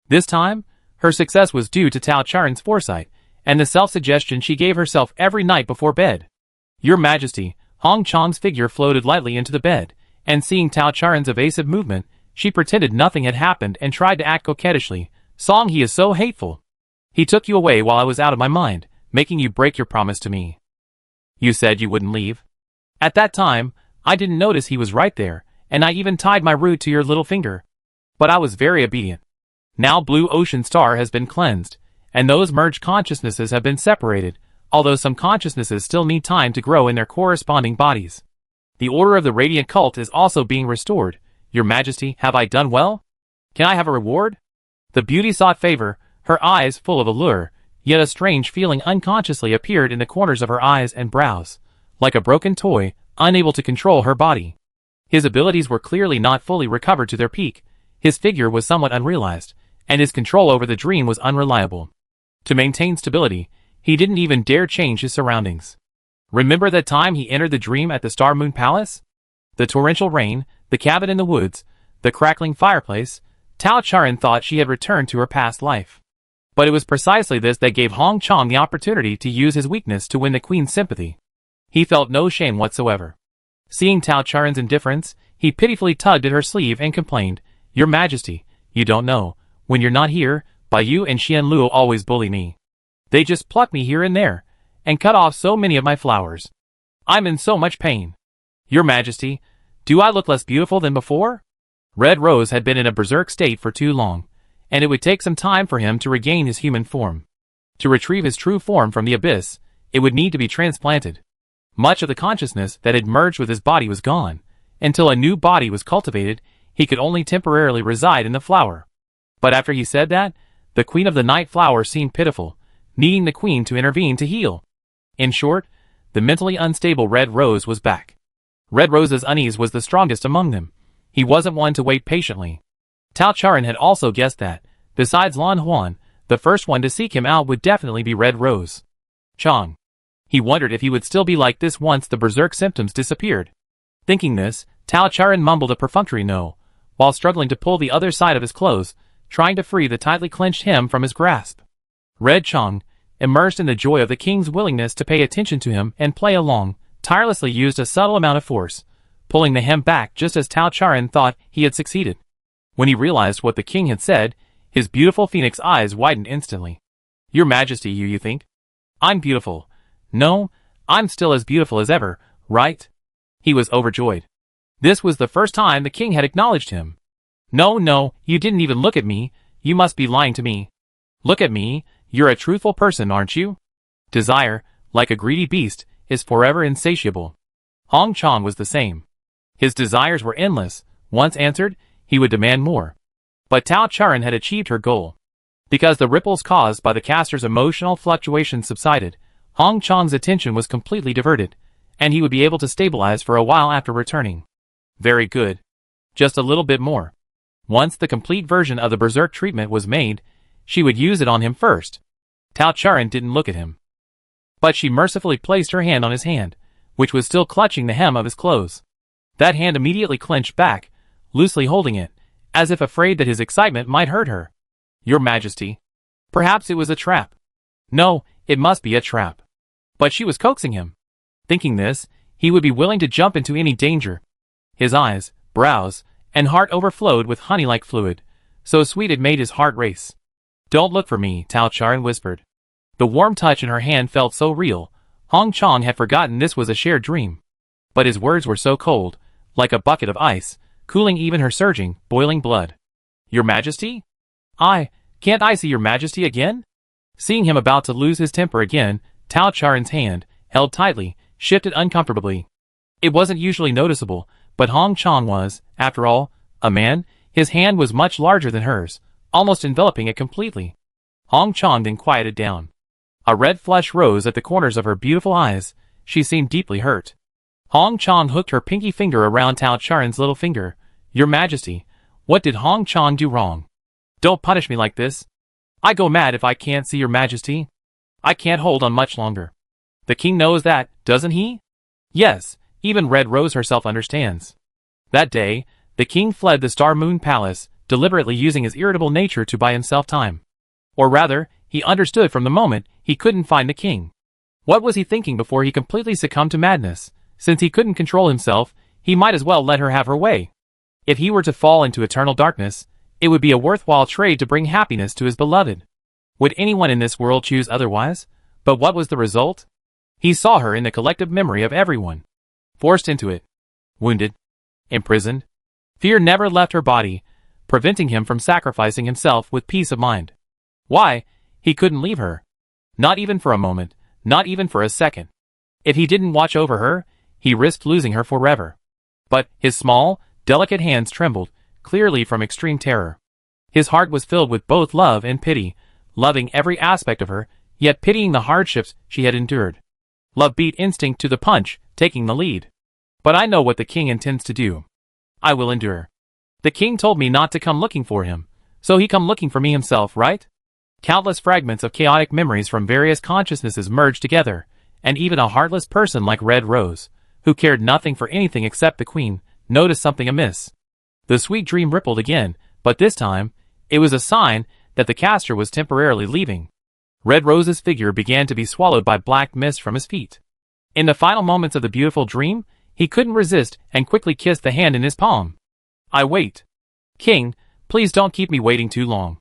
This time, her success was due to Tao Charan's foresight, and the self-suggestion she gave herself every night before bed. Your Majesty, Hong Chang's figure floated lightly into the bed, and seeing Tao Charan's evasive movement, she pretended nothing had happened and tried to act coquettishly. Song He is so hateful. He took you away while I was out of my mind, making you break your promise to me. You said you wouldn't leave. At that time, I didn't notice he was right there, and I even tied my root to your little finger. But I was very obedient. Now Blue Ocean Star has been cleansed, and those merged consciousnesses have been separated, although some consciousnesses still need time to grow in their corresponding bodies. The order of the Radiant Cult is also being restored. Your Majesty, have I done well? Can I have a reward? The beauty sought favor, her eyes full of allure, yet a strange feeling unconsciously appeared in the corners of her eyes and brows, like a broken toy, unable to control her body. His abilities were clearly not fully recovered to their peak, his figure was somewhat unrealized, and his control over the dream was unreliable. To maintain stability, he didn't even dare change his surroundings. Remember that time he entered the dream at the Star Moon Palace? The torrential rain, the cabin in the woods, the crackling fireplace. Tao Charan thought she had returned to her past life. But it was precisely this that gave Hong Chang the opportunity to use his weakness to win the queen's sympathy. He felt no shame whatsoever. Seeing Tao Charan's indifference, he pitifully tugged at her sleeve and complained, Your Majesty, you don't know, when you're not here, Bai and Xian Luo always bully me. They just pluck me here and there, and cut off so many of my flowers. I'm in so much pain. Your Majesty, do I look less beautiful than before? Red Rose had been in a berserk state for too long, and it would take some time for him to regain his human form. To retrieve his true form from the abyss, it would need to be transplanted. Much of the consciousness that had merged with his body was gone. Until a new body was cultivated, he could only temporarily reside in the flower. But after he said that, the Queen of the Night Flower seemed pitiful, needing the Queen to intervene to heal. In short, the mentally unstable Red Rose was back. Red Rose's unease was the strongest among them. He wasn't one to wait patiently. Tao Charan had also guessed that, besides Lan Huan, the first one to seek him out would definitely be Red Rose. Chang. He wondered if he would still be like this once the berserk symptoms disappeared. Thinking this, Tao Charan mumbled a perfunctory no, while struggling to pull the other side of his clothes, trying to free the tightly clenched hem from his grasp. Red Chang, immersed in the joy of the king's willingness to pay attention to him and play along, tirelessly used a subtle amount of force, pulling the hem back just as Tao Charan thought he had succeeded. When he realized what the king had said, his beautiful phoenix eyes widened instantly. Your Majesty, you think? I'm beautiful. No, I'm still as beautiful as ever, right? He was overjoyed. This was the first time the king had acknowledged him. No, no, you didn't even look at me. You must be lying to me. Look at me. You're a truthful person, aren't you? Desire, like a greedy beast, is forever insatiable. Hong Chang was the same. His desires were endless. Once answered, he would demand more. But Tao Charan had achieved her goal. Because the ripples caused by the caster's emotional fluctuations subsided, Hong Chang's attention was completely diverted, and he would be able to stabilize for a while after returning. Very good. Just a little bit more. Once the complete version of the berserk treatment was made, she would use it on him first. Tao Charan didn't look at him. But she mercifully placed her hand on his hand, which was still clutching the hem of his clothes. That hand immediately clenched back, loosely holding it, as if afraid that his excitement might hurt her. Your Majesty. Perhaps it was a trap. No, it must be a trap. But she was coaxing him. Thinking this, he would be willing to jump into any danger. His eyes, brows, and heart overflowed with honey-like fluid, so sweet it made his heart race. Don't look for me, Tao Charan whispered. The warm touch in her hand felt so real, Hong Chang had forgotten this was a shared dream. But his words were so cold, like a bucket of ice, cooling even her surging, boiling blood. Your Majesty? Can't I see your Majesty again? Seeing him about to lose his temper again, Tao Charan's hand, held tightly, shifted uncomfortably. It wasn't usually noticeable, but Hong Chang was, after all, a man. His hand was much larger than hers, almost enveloping it completely. Hong Chang then quieted down. A red flush rose at the corners of her beautiful eyes. She seemed deeply hurt. Hong Chang hooked her pinky finger around Tao Charan's little finger. Your Majesty, what did Hong Chang do wrong? Don't punish me like this. I go mad if I can't see your Majesty. I can't hold on much longer. The king knows that, doesn't he? Yes, even Red Rose herself understands. That day, the king fled the Star Moon Palace, deliberately using his irritable nature to buy himself time. Or rather, he understood from the moment he couldn't find the king. What was he thinking before he completely succumbed to madness? Since he couldn't control himself, he might as well let her have her way. If he were to fall into eternal darkness, it would be a worthwhile trade to bring happiness to his beloved. Would anyone in this world choose otherwise? But what was the result? He saw her in the collective memory of everyone. Forced into it. Wounded. Imprisoned. Fear never left her body, preventing him from sacrificing himself with peace of mind. Why? He couldn't leave her. Not even for a moment, not even for a second. If he didn't watch over her, he risked losing her forever. But his small, delicate hands trembled, clearly from extreme terror. His heart was filled with both love and pity, loving every aspect of her, yet pitying the hardships she had endured. Love beat instinct to the punch, taking the lead. But I know what the king intends to do. I will endure. The king told me not to come looking for him, so he come looking for me himself, right? Countless fragments of chaotic memories from various consciousnesses merged together, and even a heartless person like Red Rose, who cared nothing for anything except the queen, noticed something amiss. The sweet dream rippled again, but this time, it was a sign that the caster was temporarily leaving. Red Rose's figure began to be swallowed by black mist from his feet. In the final moments of the beautiful dream, he couldn't resist and quickly kissed the hand in his palm. I wait. King, please don't keep me waiting too long.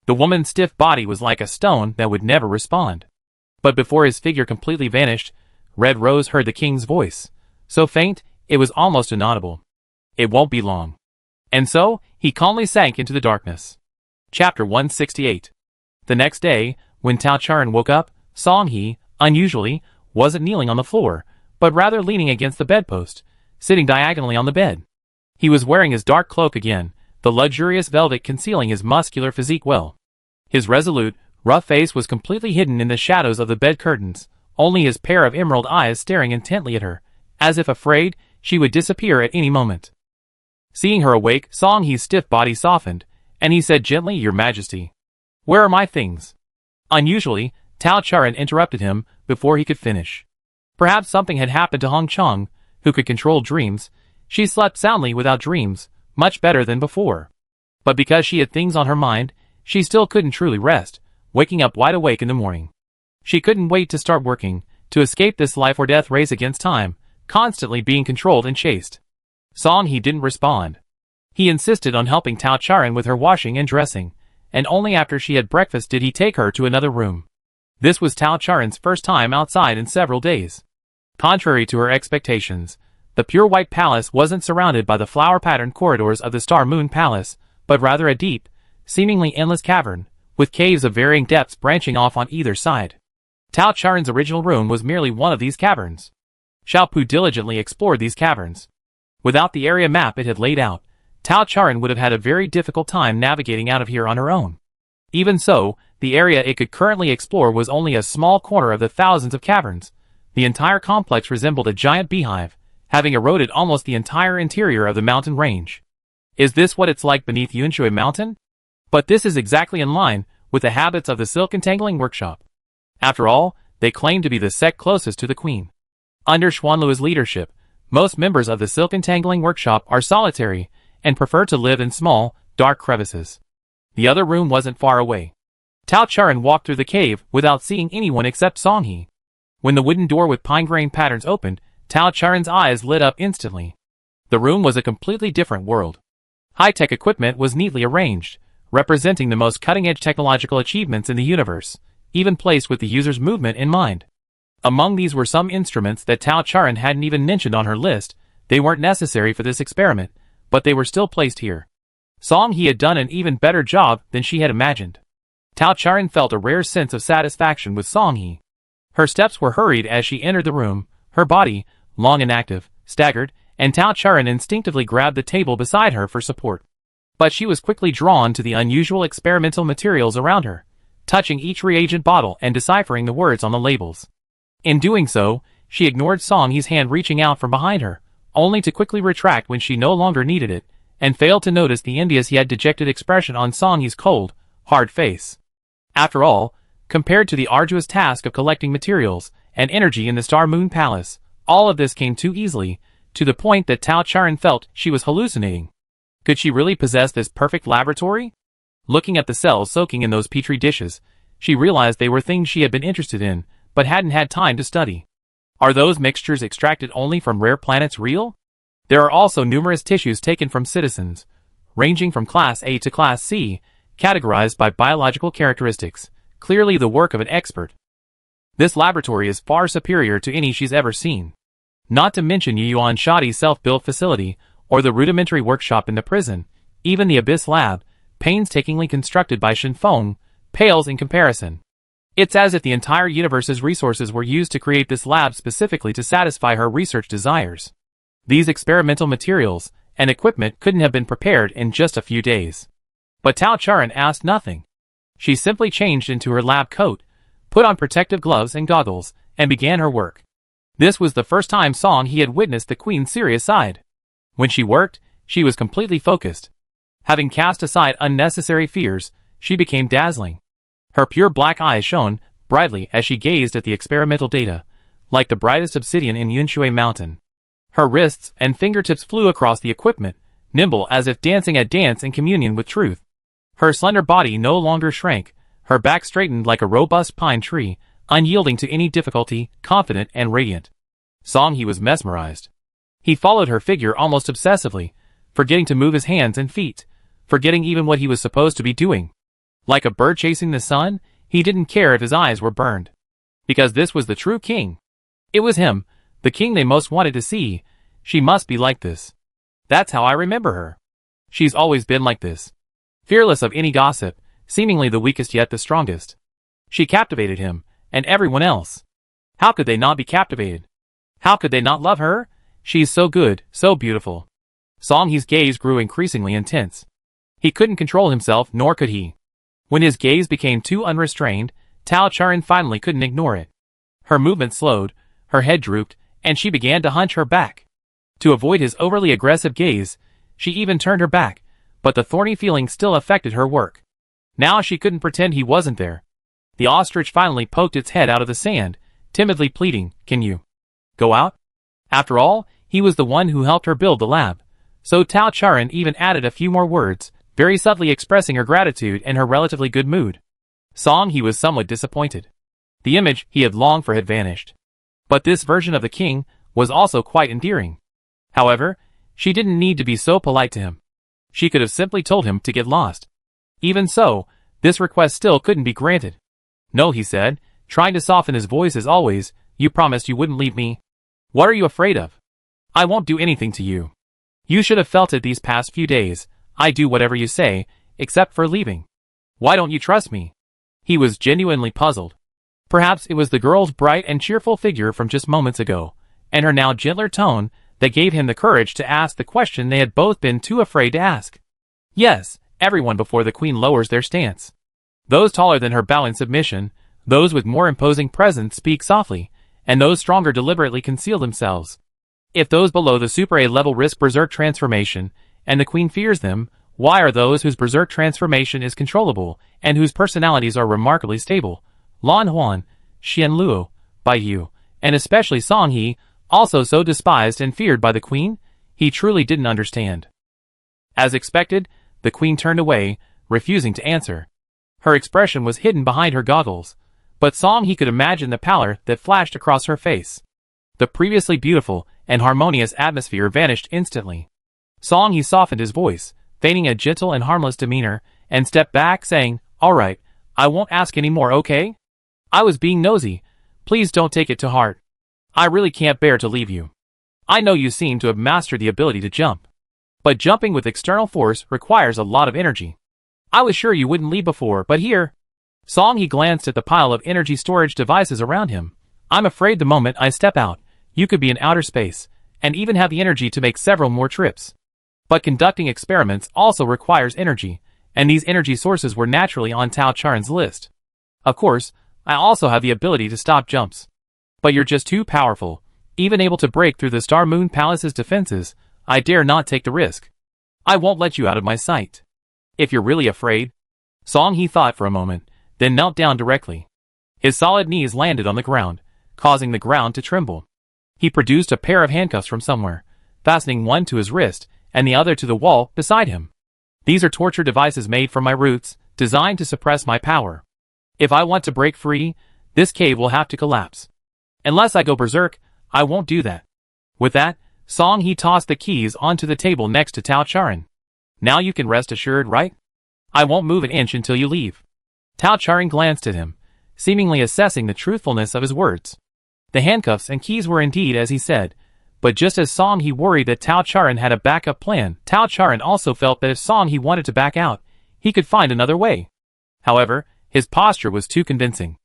The woman's stiff body was like a stone that would never respond. But before his figure completely vanished, Red Rose heard the king's voice, so faint it was almost inaudible. It won't be long. And so, he calmly sank into the darkness. Chapter 168. The next day, when Tao Charan woke up, Song He, unusually, wasn't kneeling on the floor, but rather leaning against the bedpost, sitting diagonally on the bed. He was wearing his dark cloak again, the luxurious velvet concealing his muscular physique well. His resolute, rough face was completely hidden in the shadows of the bed curtains, only his pair of emerald eyes staring intently at her, as if afraid she would disappear at any moment. Seeing her awake, Song He's stiff body softened, and he said gently, Your Majesty. Where are my things? Unusually, Tao Charan interrupted him before he could finish. Perhaps something had happened to Hong Chang, who could control dreams. She slept soundly without dreams, much better than before. But because she had things on her mind, she still couldn't truly rest, waking up wide awake in the morning. She couldn't wait to start working, to escape this life or death race against time, constantly being controlled and chased. Song He didn't respond. He insisted on helping Tao Charan with her washing and dressing, and only after she had breakfast did he take her to another room. This was Tao Charan's first time outside in several days. Contrary to her expectations, The pure white palace wasn't surrounded by the flower-patterned corridors of the Star Moon Palace, but rather a deep, seemingly endless cavern, with caves of varying depths branching off on either side. Tao Charen's original room was merely one of these caverns. Xiaopu diligently explored these caverns. Without the area map it had laid out, Tao Charen would have had a very difficult time navigating out of here on her own. Even so, the area it could currently explore was only a small corner of the thousands of caverns. The entire complex resembled a giant beehive, having eroded almost the entire interior of the mountain range. Is this what it's like beneath Yunshui Mountain? But this is exactly in line with the habits of the Silk Entangling Workshop. After all, they claim to be the sect closest to the Queen. Under Xuanlu's leadership, most members of the Silk Entangling Workshop are solitary and prefer to live in small, dark crevices. The other room wasn't far away. Tao Charen walked through the cave without seeing anyone except Songhe. When the wooden door with pine grain patterns opened, Tao Charen's eyes lit up instantly. The room was a completely different world. High-tech equipment was neatly arranged, representing the most cutting-edge technological achievements in the universe, even placed with the user's movement in mind. Among these were some instruments that Tao Charen hadn't even mentioned on her list. They weren't necessary for this experiment, but they were still placed here. Songhe had done an even better job than she had imagined. Tao Charen felt a rare sense of satisfaction with Songhe. Her steps were hurried as she entered the room, her body, long and active, staggered, and Tao Charen instinctively grabbed the table beside her for support. But she was quickly drawn to the unusual experimental materials around her, touching each reagent bottle and deciphering the words on the labels. In doing so, she ignored Songhe's hand reaching out from behind her, only to quickly retract when she no longer needed it, and failed to notice the envious yet dejected expression on Songhe's cold, hard face. After all, compared to the arduous task of collecting materials and energy in the Star Moon Palace, all of this came too easily, to the point that Tao Charen felt she was hallucinating. Could she really possess this perfect laboratory? Looking at the cells soaking in those petri dishes, she realized they were things she had been interested in, but hadn't had time to study. Are those mixtures extracted only from rare planets real? There are also numerous tissues taken from citizens, ranging from Class A to Class C, categorized by biological characteristics, clearly the work of an expert. This laboratory is far superior to any she's ever seen. Not to mention Yuan Shadi's self-built facility, or the rudimentary workshop in the prison, even the Abyss Lab, painstakingly constructed by Shenfeng, pales in comparison. It's as if the entire universe's resources were used to create this lab specifically to satisfy her research desires. These experimental materials and equipment couldn't have been prepared in just a few days. But Tao Charen asked nothing. She simply changed into her lab coat, put on protective gloves and goggles, and began her work. This was the first time Songhe had witnessed the Queen's serious side. When she worked, she was completely focused. Having cast aside unnecessary fears, she became dazzling. Her pure black eyes shone brightly as she gazed at the experimental data, like the brightest obsidian in Yunshui Mountain. Her wrists and fingertips flew across the equipment, nimble as if dancing a dance in communion with truth. Her slender body no longer shrank, her back straightened like a robust pine tree, unyielding to any difficulty, confident and radiant. Songhe was mesmerized. He followed her figure almost obsessively, forgetting to move his hands and feet, forgetting even what he was supposed to be doing. Like a bird chasing the sun, he didn't care if his eyes were burned. Because this was the true king. It was him, the king they most wanted to see. She must be like this. That's how I remember her. She's always been like this. Fearless of any gossip, seemingly the weakest yet the strongest. She captivated him, and everyone else. How could they not be captivated? How could they not love her? She's so good, so beautiful. Songhe's gaze grew increasingly intense. He couldn't control himself, nor could he. When his gaze became too unrestrained, Tao Charen finally couldn't ignore it. Her movement slowed, her head drooped, and she began to hunch her back. To avoid his overly aggressive gaze, she even turned her back, but the thorny feeling still affected her work. Now she couldn't pretend he wasn't there. The ostrich finally poked its head out of the sand, timidly pleading, "Can you go out?" After all, he was the one who helped her build the lab. So Tao Charen even added a few more words, very subtly expressing her gratitude and her relatively good mood. Songhe was somewhat disappointed. The image he had longed for had vanished. But this version of the king was also quite endearing. However, she didn't need to be so polite to him. She could have simply told him to get lost. Even so, this request still couldn't be granted. "No," he said, trying to soften his voice as always, "you promised you wouldn't leave me. What are you afraid of? I won't do anything to you. You should have felt it these past few days. I do whatever you say, except for leaving. Why don't you trust me? He was genuinely puzzled. Perhaps it was the girl's bright and cheerful figure from just moments ago, and her now gentler tone, that gave him the courage to ask the question they had both been too afraid to ask. Yes, everyone before the queen lowers their stance. Those taller than her bow in submission, those with more imposing presence speak softly, and those stronger deliberately conceal themselves. If those below the Super A level risk berserk transformation, and the queen fears them, why are those whose berserk transformation is controllable, and whose personalities are remarkably stable, Lan Huan, Xian Luo, Bai Yu, and especially Song He, also so despised and feared by the queen? He truly didn't understand. As expected, the queen turned away, refusing to answer. Her expression was hidden behind her goggles, but Song He could imagine the pallor that flashed across her face. The previously beautiful and harmonious atmosphere vanished instantly. Song He softened his voice, feigning a gentle and harmless demeanor, and stepped back, saying, "All right, I won't ask any more, okay? I was being nosy. Please don't take it to heart. I really can't bear to leave you. I know you seem to have mastered the ability to jump. But jumping with external force requires a lot of energy. I was sure you wouldn't leave before, but here." Song He glanced at the pile of energy storage devices around him. "I'm afraid the moment I step out, you could be in outer space, and even have the energy to make several more trips. But conducting experiments also requires energy, and these energy sources were naturally on Tao Charin's list. Of course, I also have the ability to stop jumps. But you're just too powerful, even able to break through the Star Moon Palace's defenses. I dare not take the risk. I won't let you out of my sight. If you're really afraid." Song He thought for a moment, then knelt down directly. His solid knees landed on the ground, causing the ground to tremble. He produced a pair of handcuffs from somewhere, fastening one to his wrist and the other to the wall beside him. "These are torture devices made from my roots, designed to suppress my power. If I want to break free, this cave will have to collapse. Unless I go berserk, I won't do that." With that, Song He tossed the keys onto the table next to Tao Charin. "Now you can rest assured, right? I won't move an inch until you leave." Tao Charin glanced at him, seemingly assessing the truthfulness of his words. The handcuffs and keys were indeed as he said, but just as Song He worried that Tao Charin had a backup plan, Tao Charin also felt that if Song He wanted to back out, he could find another way. However, his posture was too convincing.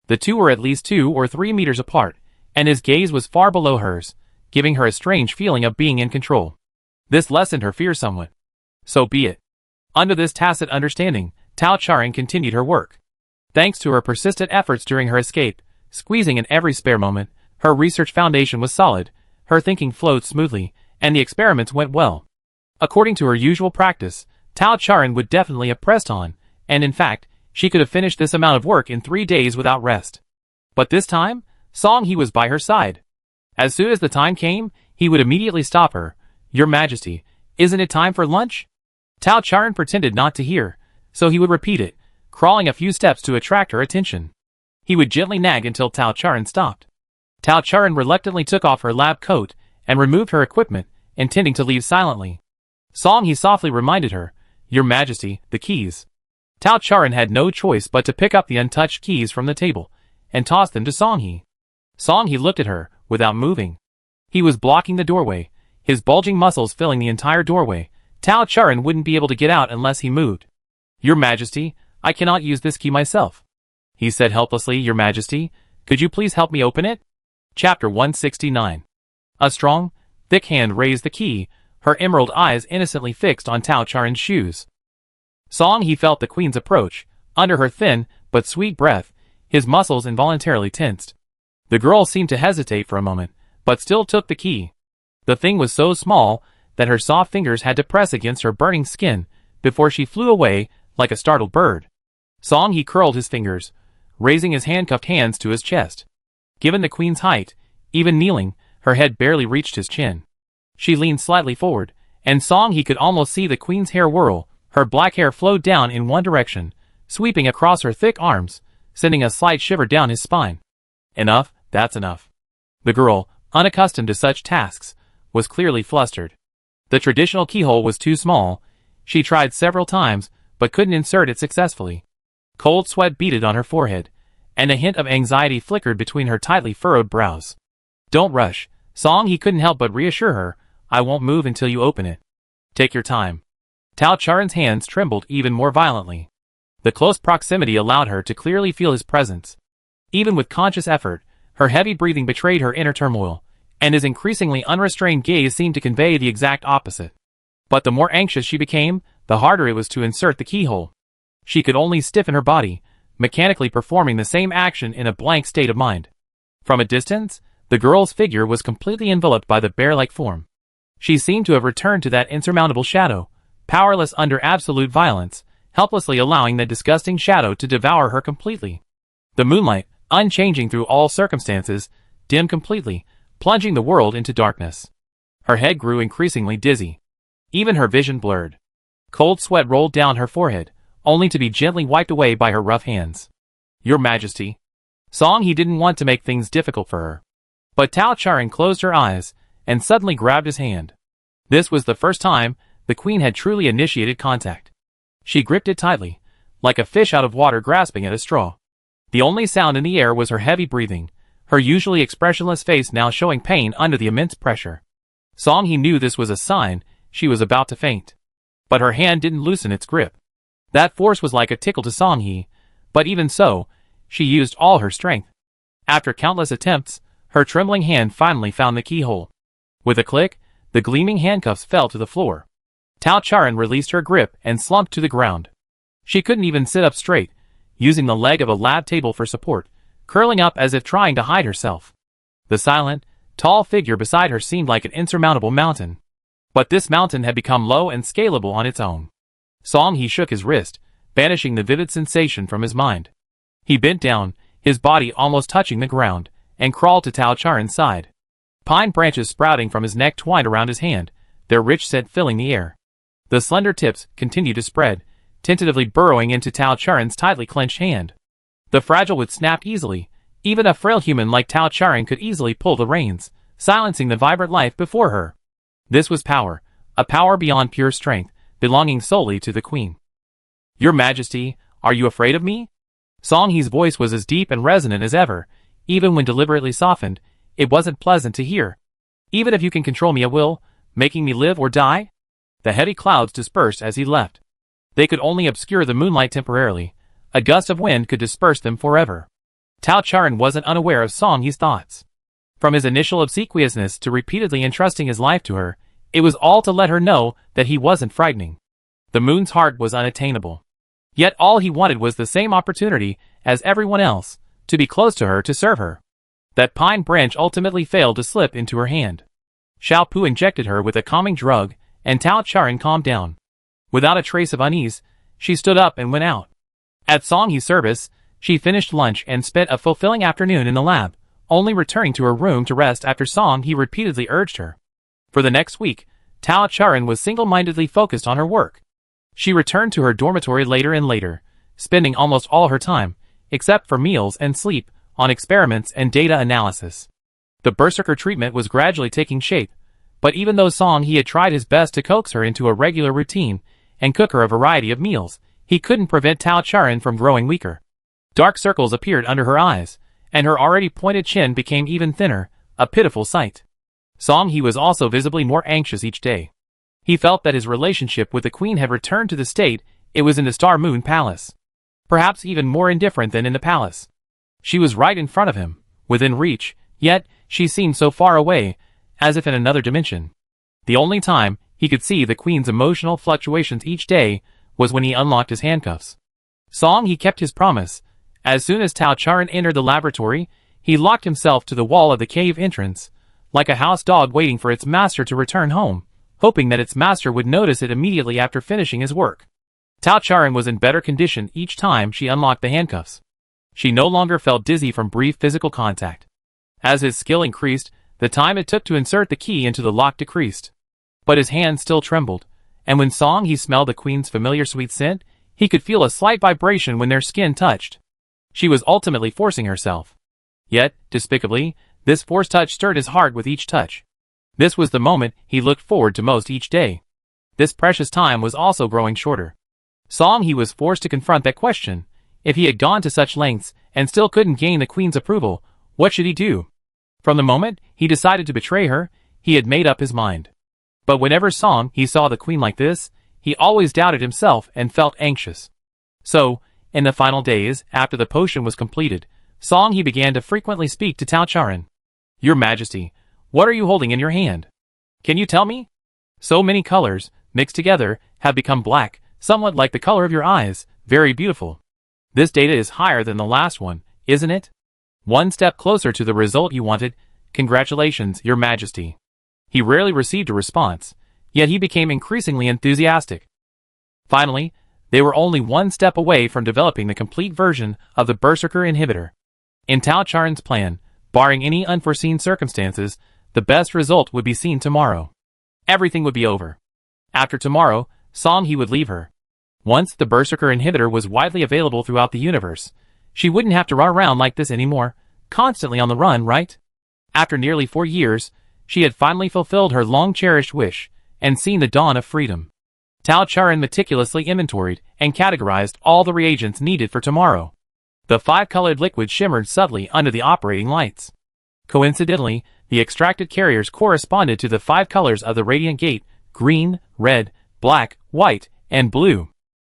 The two were at least 2 or 3 meters apart, and his gaze was far below hers, giving her a strange feeling of being in control. This lessened her fear somewhat. So be it. Under this tacit understanding, Tao Charin continued her work. Thanks to her persistent efforts during her escape, squeezing in every spare moment, her research foundation was solid, her thinking flowed smoothly, and the experiments went well. According to her usual practice, Tao Charin would definitely have pressed on, and in fact, she could have finished this amount of work in 3 days without rest. But this time, Song He was by her side. As soon as the time came, he would immediately stop her. "Your Majesty, isn't it time for lunch?" Tao Charin pretended not to hear, so he would repeat it, crawling a few steps to attract her attention. He would gently nag until Tao Charin stopped. Tao Charin reluctantly took off her lab coat and removed her equipment, intending to leave silently. Song He softly reminded her, "Your Majesty, the keys." Tao Charin had no choice but to pick up the untouched keys from the table and toss them to Song He. Song He looked at her, without moving. He was blocking the doorway, his bulging muscles filling the entire doorway. Tao Charin wouldn't be able to get out unless he moved. "Your Majesty, I cannot use this key myself," he said helplessly. "Your Majesty, could you please help me open it?" Chapter 169. A strong, thick hand raised the key, her emerald eyes innocently fixed on Tao Charin's shoes. Song He felt the queen's approach. Under her thin, but sweet breath, his muscles involuntarily tensed. The girl seemed to hesitate for a moment, but still took the key. The thing was so small that her soft fingers had to press against her burning skin before she flew away like a startled bird. Song He curled his fingers, raising his handcuffed hands to his chest. Given the queen's height, even kneeling, her head barely reached his chin. She leaned slightly forward, and Song He could almost see the queen's hair whirl. Her black hair flowed down in one direction, sweeping across her thick arms, sending a slight shiver down his spine. "Enough, that's enough." The girl, unaccustomed to such tasks, was clearly flustered. The traditional keyhole was too small. She tried several times, but couldn't insert it successfully. Cold sweat beaded on her forehead, and a hint of anxiety flickered between her tightly furrowed brows. "Don't rush, Song He couldn't help but reassure her, I won't move until you open it. Take your time. Tao Charen's hands trembled even more violently. The close proximity allowed her to clearly feel his presence. Even with conscious effort, her heavy breathing betrayed her inner turmoil, and his increasingly unrestrained gaze seemed to convey the exact opposite. But the more anxious she became, the harder it was to insert the keyhole. She could only stiffen her body, mechanically performing the same action in a blank state of mind. From a distance, the girl's figure was completely enveloped by the bear-like form. She seemed to have returned to that insurmountable shadow, powerless under absolute violence, helplessly allowing the disgusting shadow to devour her completely. The moonlight, unchanging through all circumstances, dimmed completely, plunging the world into darkness. Her head grew increasingly dizzy. Even her vision blurred. Cold sweat rolled down her forehead, only to be gently wiped away by her rough hands. Your Majesty. Song He didn't want to make things difficult for her. But Tao Charen closed her eyes, and suddenly grabbed his hand. This was the first time the queen had truly initiated contact. She gripped it tightly, like a fish out of water grasping at a straw. The only sound in the air was her heavy breathing, her usually expressionless face now showing pain under the immense pressure. Song He knew this was a sign she was about to faint. But her hand didn't loosen its grip. That force was like a tickle to Song He, but even so, she used all her strength. After countless attempts, her trembling hand finally found the keyhole. With a click, the gleaming handcuffs fell to the floor. Tao Charen released her grip and slumped to the ground. She couldn't even sit up straight, using the leg of a lab table for support, curling up as if trying to hide herself. The silent, tall figure beside her seemed like an insurmountable mountain. But this mountain had become low and scalable on its own. Song He shook his wrist, banishing the vivid sensation from his mind. He bent down, his body almost touching the ground, and crawled to Tao Charen's side. Pine branches sprouting from his neck twined around his hand, their rich scent filling the air. The slender tips continued to spread, tentatively burrowing into Tao Charen's tightly clenched hand. The fragile would snap easily. Even a frail human like Tao Charen could easily pull the reins, silencing the vibrant life before her. This was power, a power beyond pure strength, belonging solely to the queen. Your Majesty, are you afraid of me? Song He's voice was as deep and resonant as ever. Even when deliberately softened, it wasn't pleasant to hear. Even if you can control me at will, making me live or die? The heavy clouds dispersed as he left. They could only obscure the moonlight temporarily. A gust of wind could disperse them forever. Tao Charen wasn't unaware of Song He's thoughts. From his initial obsequiousness to repeatedly entrusting his life to her, it was all to let her know that he wasn't frightening. The moon's heart was unattainable. Yet all he wanted was the same opportunity as everyone else, to be close to her to serve her. That pine branch ultimately failed to slip into her hand. Xiao Pu injected her with a calming drug, and Tao Charen calmed down. Without a trace of unease, she stood up and went out. At Song He's service, she finished lunch and spent a fulfilling afternoon in the lab, only returning to her room to rest after Song He repeatedly urged her. For the next week, Tao Charen was single-mindedly focused on her work. She returned to her dormitory later and later, spending almost all her time, except for meals and sleep, on experiments and data analysis. The berserker treatment was gradually taking shape, but even though Song He had tried his best to coax her into a regular routine and cook her a variety of meals, he couldn't prevent Tao Charen from growing weaker. Dark circles appeared under her eyes, and her already pointed chin became even thinner, a pitiful sight. Song He was also visibly more anxious each day. He felt that his relationship with the queen had returned to the state it was in the Star Moon Palace. Perhaps even more indifferent than in the palace. She was right in front of him, within reach, yet she seemed so far away, as if in another dimension. The only time he could see the queen's emotional fluctuations each day was when he unlocked his handcuffs. Song He kept his promise. As soon as Tao Charen entered the laboratory, he locked himself to the wall of the cave entrance, like a house dog waiting for its master to return home, hoping that its master would notice it immediately after finishing his work. Tao Charen was in better condition each time she unlocked the handcuffs. She no longer felt dizzy from brief physical contact. As his skill increased, the time it took to insert the key into the lock decreased. But his hand still trembled, and when Song He smelled the queen's familiar sweet scent, he could feel a slight vibration when their skin touched. She was ultimately forcing herself. Yet, despicably, this forced touch stirred his heart with each touch. This was the moment he looked forward to most each day. This precious time was also growing shorter. Song He was forced to confront that question. If he had gone to such lengths and still couldn't gain the queen's approval, what should he do? From the moment he decided to betray her, he had made up his mind. But whenever he saw the queen like this, he always doubted himself and felt anxious. So, in the final days, after the potion was completed, he began to frequently speak to Tao Charan. "Your Majesty, what are you holding in your hand? Can you tell me? So many colors, mixed together, have become black, somewhat like the color of your eyes, very beautiful. This data is higher than the last one, isn't it? One step closer to the result you wanted. Congratulations, Your Majesty." He rarely received a response, yet he became increasingly enthusiastic. Finally, they were only one step away from developing the complete version of the Berserker inhibitor. In Tao Charan's plan, barring any unforeseen circumstances, the best result would be seen tomorrow. Everything would be over. After tomorrow, he would leave her. Once the Berserker inhibitor was widely available throughout the universe, she wouldn't have to run around like this anymore, constantly on the run, right? After nearly 4 years, she had finally fulfilled her long-cherished wish and seen the dawn of freedom. Tao Charan meticulously inventoried and categorized all the reagents needed for tomorrow. The 5-colored liquid shimmered subtly under the operating lights. Coincidentally, the extracted carriers corresponded to the 5 colors of the radiant gate: green, red, black, white, and blue.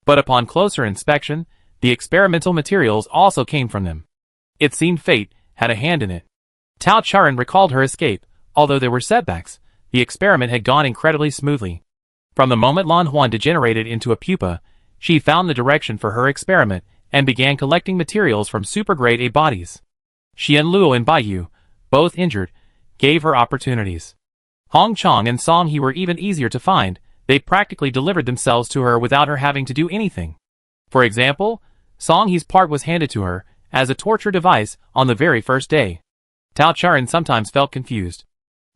But upon closer inspection, the experimental materials also came from them. It seemed fate had a hand in it. Tao Charan recalled her escape. Although there were setbacks, the experiment had gone incredibly smoothly. From the moment Lan Huan degenerated into a pupa, she found the direction for her experiment and began collecting materials from super-grade A bodies. Xian Luo and Baiyu, both injured, gave her opportunities. Hong Chong and He were even easier to find. They practically delivered themselves to her without her having to do anything. For example, He's part was handed to her as a torture device on the very first day. Tao Charan sometimes felt confused.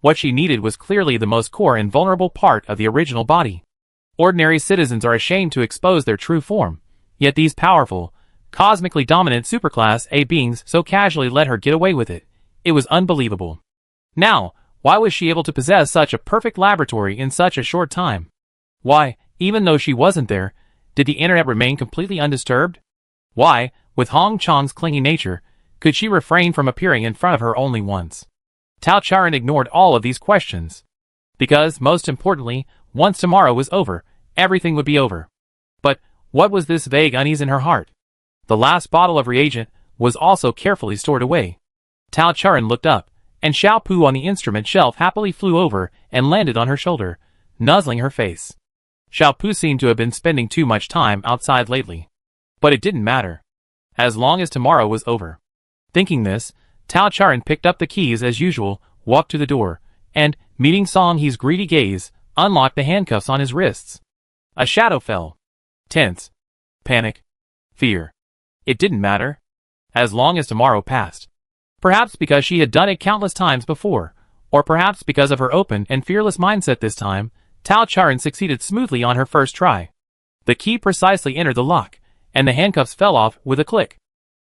What she needed was clearly the most core and vulnerable part of the original body. Ordinary citizens are ashamed to expose their true form, yet these powerful, cosmically dominant superclass A beings so casually let her get away with it. It was unbelievable. Now, why was she able to possess such a perfect laboratory in such a short time? Why, even though she wasn't there, did the internet remain completely undisturbed? Why, with Hong Chong's clingy nature, could she refrain from appearing in front of her only once? Tao Charan ignored all of these questions. Because, most importantly, once tomorrow was over, everything would be over. But, what was this vague unease in her heart? The last bottle of reagent was also carefully stored away. Tao Charan looked up, and Xiao Pu on the instrument shelf happily flew over and landed on her shoulder, nuzzling her face. Xiao Pu seemed to have been spending too much time outside lately. But it didn't matter. As long as tomorrow was over. Thinking this, Tao Charan picked up the keys as usual, walked to the door, and, meeting He's greedy gaze, unlocked the handcuffs on his wrists. A shadow fell. Tense. Panic. Fear. It didn't matter. As long as tomorrow passed. Perhaps because she had done it countless times before, or perhaps because of her open and fearless mindset this time, Tao Charan succeeded smoothly on her first try. The key precisely entered the lock, and the handcuffs fell off with a click.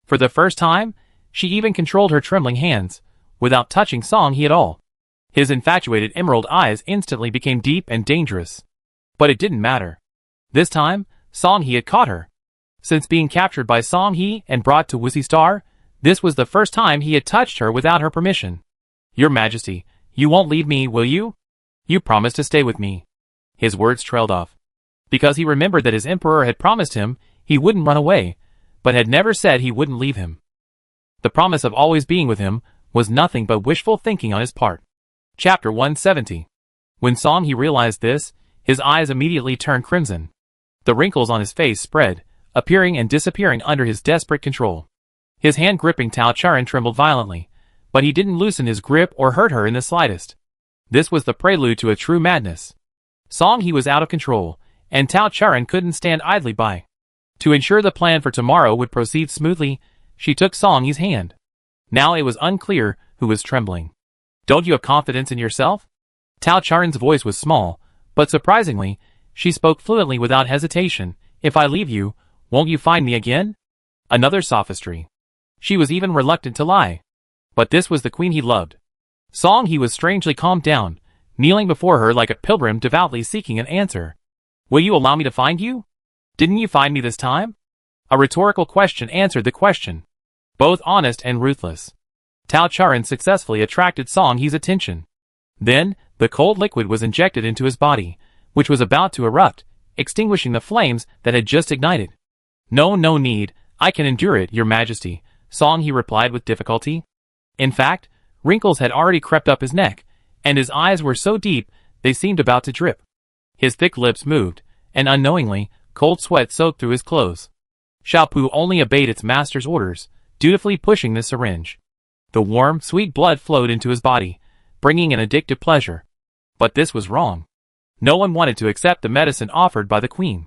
For the first time, she even controlled her trembling hands, without touching He at all. His infatuated emerald eyes instantly became deep and dangerous. But it didn't matter. This time, He had caught her. Since being captured by He and brought to Wuxi Star, this was the first time he had touched her without her permission. "Your Majesty, you won't leave me, will you? You promised to stay with me." His words trailed off. Because he remembered that his emperor had promised him he wouldn't run away, but had never said he wouldn't leave him. The promise of always being with him was nothing but wishful thinking on his part. Chapter 170. When He realized this, his eyes immediately turned crimson. The wrinkles on his face spread, appearing and disappearing under his desperate control. His hand gripping Tao Charan trembled violently, but he didn't loosen his grip or hurt her in the slightest. This was the prelude to a true madness. He was out of control, and Tao Charan couldn't stand idly by. To ensure the plan for tomorrow would proceed smoothly, she took He's hand. Now it was unclear who was trembling. "Don't you have confidence in yourself?" Tao Charan's voice was small, but surprisingly, she spoke fluently without hesitation. "If I leave you, won't you find me again?" Another sophistry. She was even reluctant to lie. But this was the queen he loved. He was strangely calmed down, kneeling before her like a pilgrim devoutly seeking an answer. "Will you allow me to find you? Didn't you find me this time?" A rhetorical question answered the question. Both honest and ruthless. Tao Charan successfully attracted Song He's attention. Then, the cold liquid was injected into his body, which was about to erupt, extinguishing the flames that had just ignited. No need, I can endure it, Your Majesty, Song He replied with difficulty. In fact, wrinkles had already crept up his neck, and his eyes were so deep they seemed about to drip. His thick lips moved, and unknowingly, cold sweat soaked through his clothes. Xiaopu only obeyed its master's orders, dutifully pushing the syringe. The warm, sweet blood flowed into his body, bringing an addictive pleasure. But this was wrong. No one wanted to accept the medicine offered by the queen.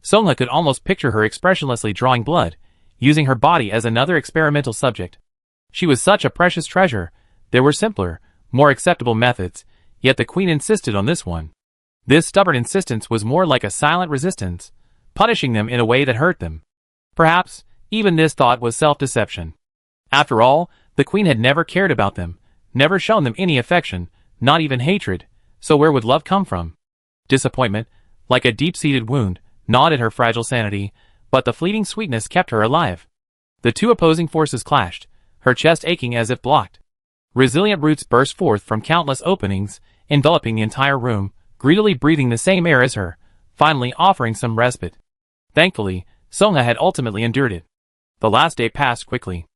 Songha could almost picture her expressionlessly drawing blood, using her body as another experimental subject. She was such a precious treasure. There were simpler, more acceptable methods, yet the queen insisted on this one. This stubborn insistence was more like a silent resistance, punishing them in a way that hurt them. Perhaps, even this thought was self-deception. After all, the queen had never cared about them, never shown them any affection, not even hatred, so where would love come from? Disappointment, like a deep-seated wound, gnawed at her fragile sanity, but the fleeting sweetness kept her alive. The two opposing forces clashed, her chest aching as if blocked. Resilient roots burst forth from countless openings, enveloping the entire room, greedily breathing the same air as her, finally offering some respite. Thankfully, Songha had ultimately endured it. The last day passed quickly.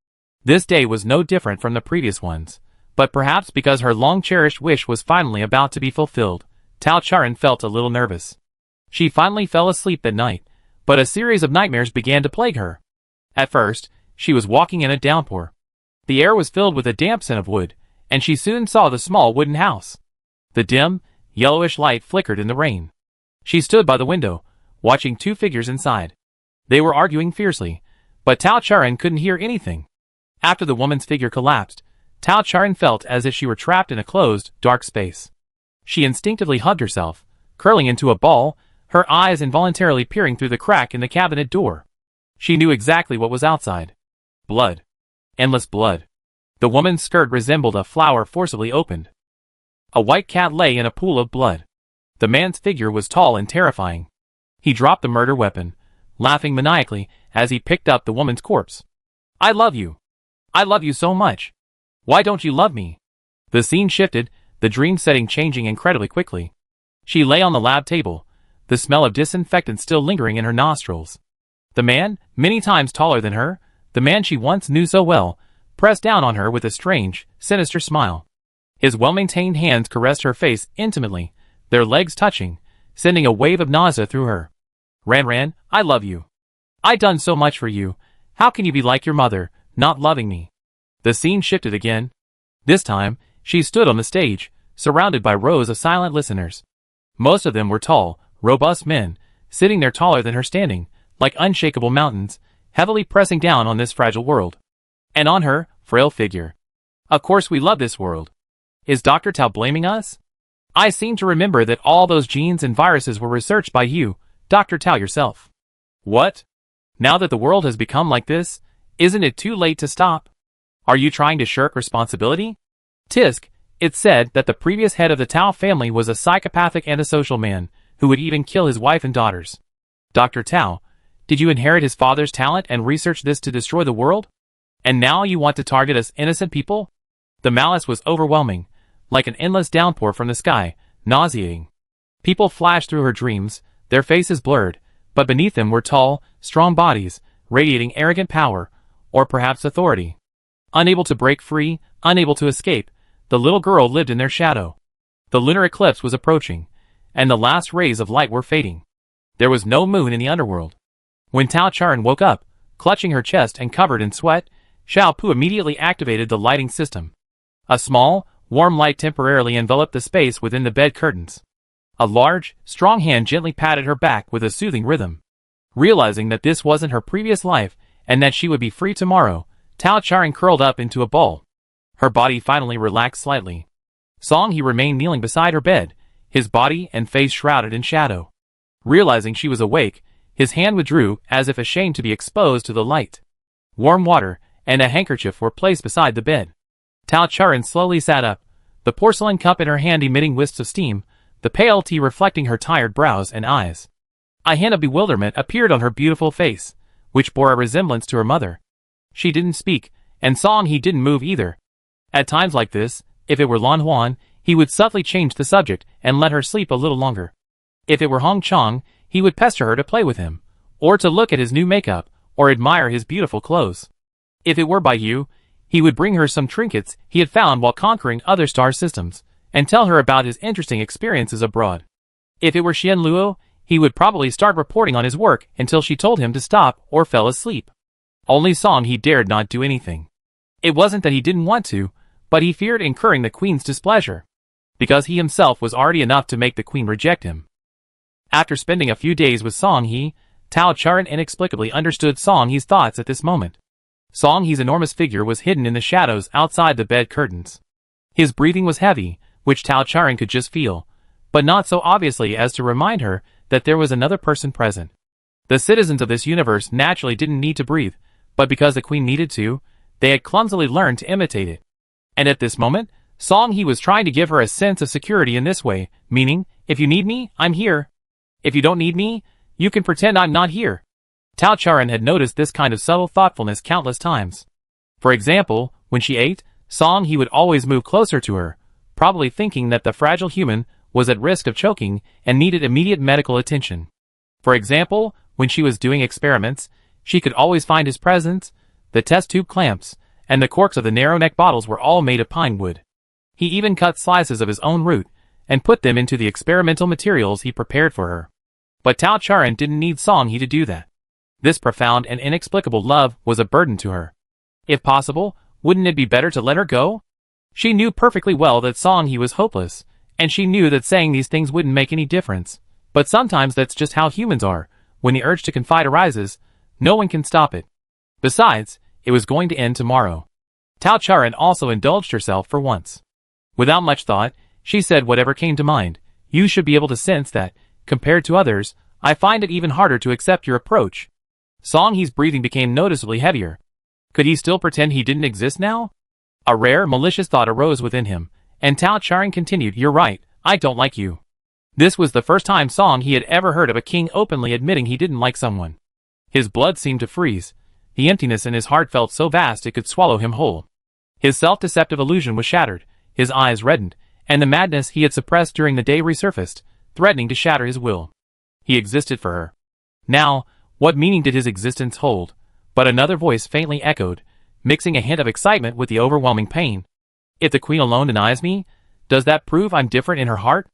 This day was no different from the previous ones, but perhaps because her long-cherished wish was finally about to be fulfilled, Tao Charan felt a little nervous. She finally fell asleep that night, but a series of nightmares began to plague her. At first, she was walking in a downpour. The air was filled with a damp scent of wood, and she soon saw the small wooden house. The dim, yellowish light flickered in the rain. She stood by the window, watching two figures inside. They were arguing fiercely, but Tao Charan couldn't hear anything. After the woman's figure collapsed, Tao Charan felt as if she were trapped in a closed, dark space. She instinctively hugged herself, curling into a ball, her eyes involuntarily peering through the crack in the cabinet door. She knew exactly what was outside. Blood. Endless blood. The woman's skirt resembled a flower forcibly opened. A white cat lay in a pool of blood. The man's figure was tall and terrifying. He dropped the murder weapon, laughing maniacally as he picked up the woman's corpse. I love you. I love you so much. Why don't you love me? The scene shifted, the dream setting changing incredibly quickly. She lay on the lab table, the smell of disinfectant still lingering in her nostrils. The man, many times taller than her, the man she once knew so well, pressed down on her with a strange, sinister smile. His well-maintained hands caressed her face intimately, their legs touching, sending a wave of nausea through her. Ran, I love you. I done so much for you. How can you be like your mother, not loving me? The scene shifted again. This time, she stood on the stage, surrounded by rows of silent listeners. Most of them were tall, robust men, sitting there taller than her standing, like unshakable mountains, heavily pressing down on this fragile world. And on her, frail figure. Of course we love this world. Is Dr. Tao blaming us? I seem to remember that all those genes and viruses were researched by you, Dr. Tao yourself. What? Now that the world has become like this, isn't it too late to stop? Are you trying to shirk responsibility? Tisk, it's said that the previous head of the Tao family was a psychopathic antisocial man, who would even kill his wife and daughters. Dr. Tao, did you inherit his father's talent and research this to destroy the world? And now you want to target us innocent people? The malice was overwhelming, like an endless downpour from the sky, nauseating. People flashed through her dreams, their faces blurred, but beneath them were tall, strong bodies, radiating arrogant power, or perhaps authority. Unable to break free, unable to escape, the little girl lived in their shadow. The lunar eclipse was approaching, and the last rays of light were fading. There was no moon in the underworld. When Tao Charan woke up, clutching her chest and covered in sweat, Xiaopu immediately activated the lighting system. A small, warm light temporarily enveloped the space within the bed curtains. A large, strong hand gently patted her back with a soothing rhythm. Realizing that this wasn't her previous life, and that she would be free tomorrow, Tao Charan curled up into a ball. Her body finally relaxed slightly. Song He remained kneeling beside her bed, his body and face shrouded in shadow. Realizing she was awake, his hand withdrew as if ashamed to be exposed to the light. Warm water and a handkerchief were placed beside the bed. Tao Charan slowly sat up, the porcelain cup in her hand emitting wisps of steam, the pale tea reflecting her tired brows and eyes. A hint of bewilderment appeared on her beautiful face, which bore a resemblance to her mother. She didn't speak, and Song He didn't move either. At times like this, if it were Lan Huan, he would subtly change the subject and let her sleep a little longer. If it were Hong Chang, he would pester her to play with him, or to look at his new makeup, or admire his beautiful clothes. If it were Bai Yu, he would bring her some trinkets he had found while conquering other star systems, and tell her about his interesting experiences abroad. If it were Xian Luo, he would probably start reporting on his work until she told him to stop or fell asleep. Only Song he dared not do anything. It wasn't that he didn't want to, but he feared incurring the queen's displeasure, because he himself was already enough to make the queen reject him. After spending a few days with Song He, Tao Charan inexplicably understood Song He's thoughts at this moment. Song He's enormous figure was hidden in the shadows outside the bed curtains. His breathing was heavy, which Tao Charan could just feel, but not so obviously as to remind her that there was another person present. The citizens of this universe naturally didn't need to breathe, but because the queen needed to, they had clumsily learned to imitate it. And at this moment, Song He was trying to give her a sense of security in this way, meaning, if you need me, I'm here. If you don't need me, you can pretend I'm not here. Tao Charan had noticed this kind of subtle thoughtfulness countless times. For example, when she ate, Song He would always move closer to her, probably thinking that the fragile human was at risk of choking and needed immediate medical attention. For example, when she was doing experiments, she could always find his presence. The test tube clamps and the corks of the narrow neck bottles were all made of pine wood. He even cut slices of his own root and put them into the experimental materials he prepared for her. But Tao Charan didn't need Song He to do that. This profound and inexplicable love was a burden to her. If possible, wouldn't it be better to let her go? She knew perfectly well that Song He was hopeless, and she knew that saying these things wouldn't make any difference. But sometimes that's just how humans are. When the urge to confide arises, no one can stop it. Besides, it was going to end tomorrow. Tao Charan also indulged herself for once. Without much thought, she said whatever came to mind. You should be able to sense that, compared to others, I find it even harder to accept your approach. Song He's breathing became noticeably heavier. Could he still pretend he didn't exist now? A rare, malicious thought arose within him, and Tao Charan continued, You're right, I don't like you. This was the first time Song He had ever heard of a king openly admitting he didn't like someone. His blood seemed to freeze. The emptiness in his heart felt so vast it could swallow him whole. His self-deceptive illusion was shattered, his eyes reddened, and the madness he had suppressed during the day resurfaced, threatening to shatter his will. He existed for her. Now, what meaning did his existence hold? But another voice faintly echoed, mixing a hint of excitement with the overwhelming pain. If the queen alone denies me, does that prove I'm different in her heart?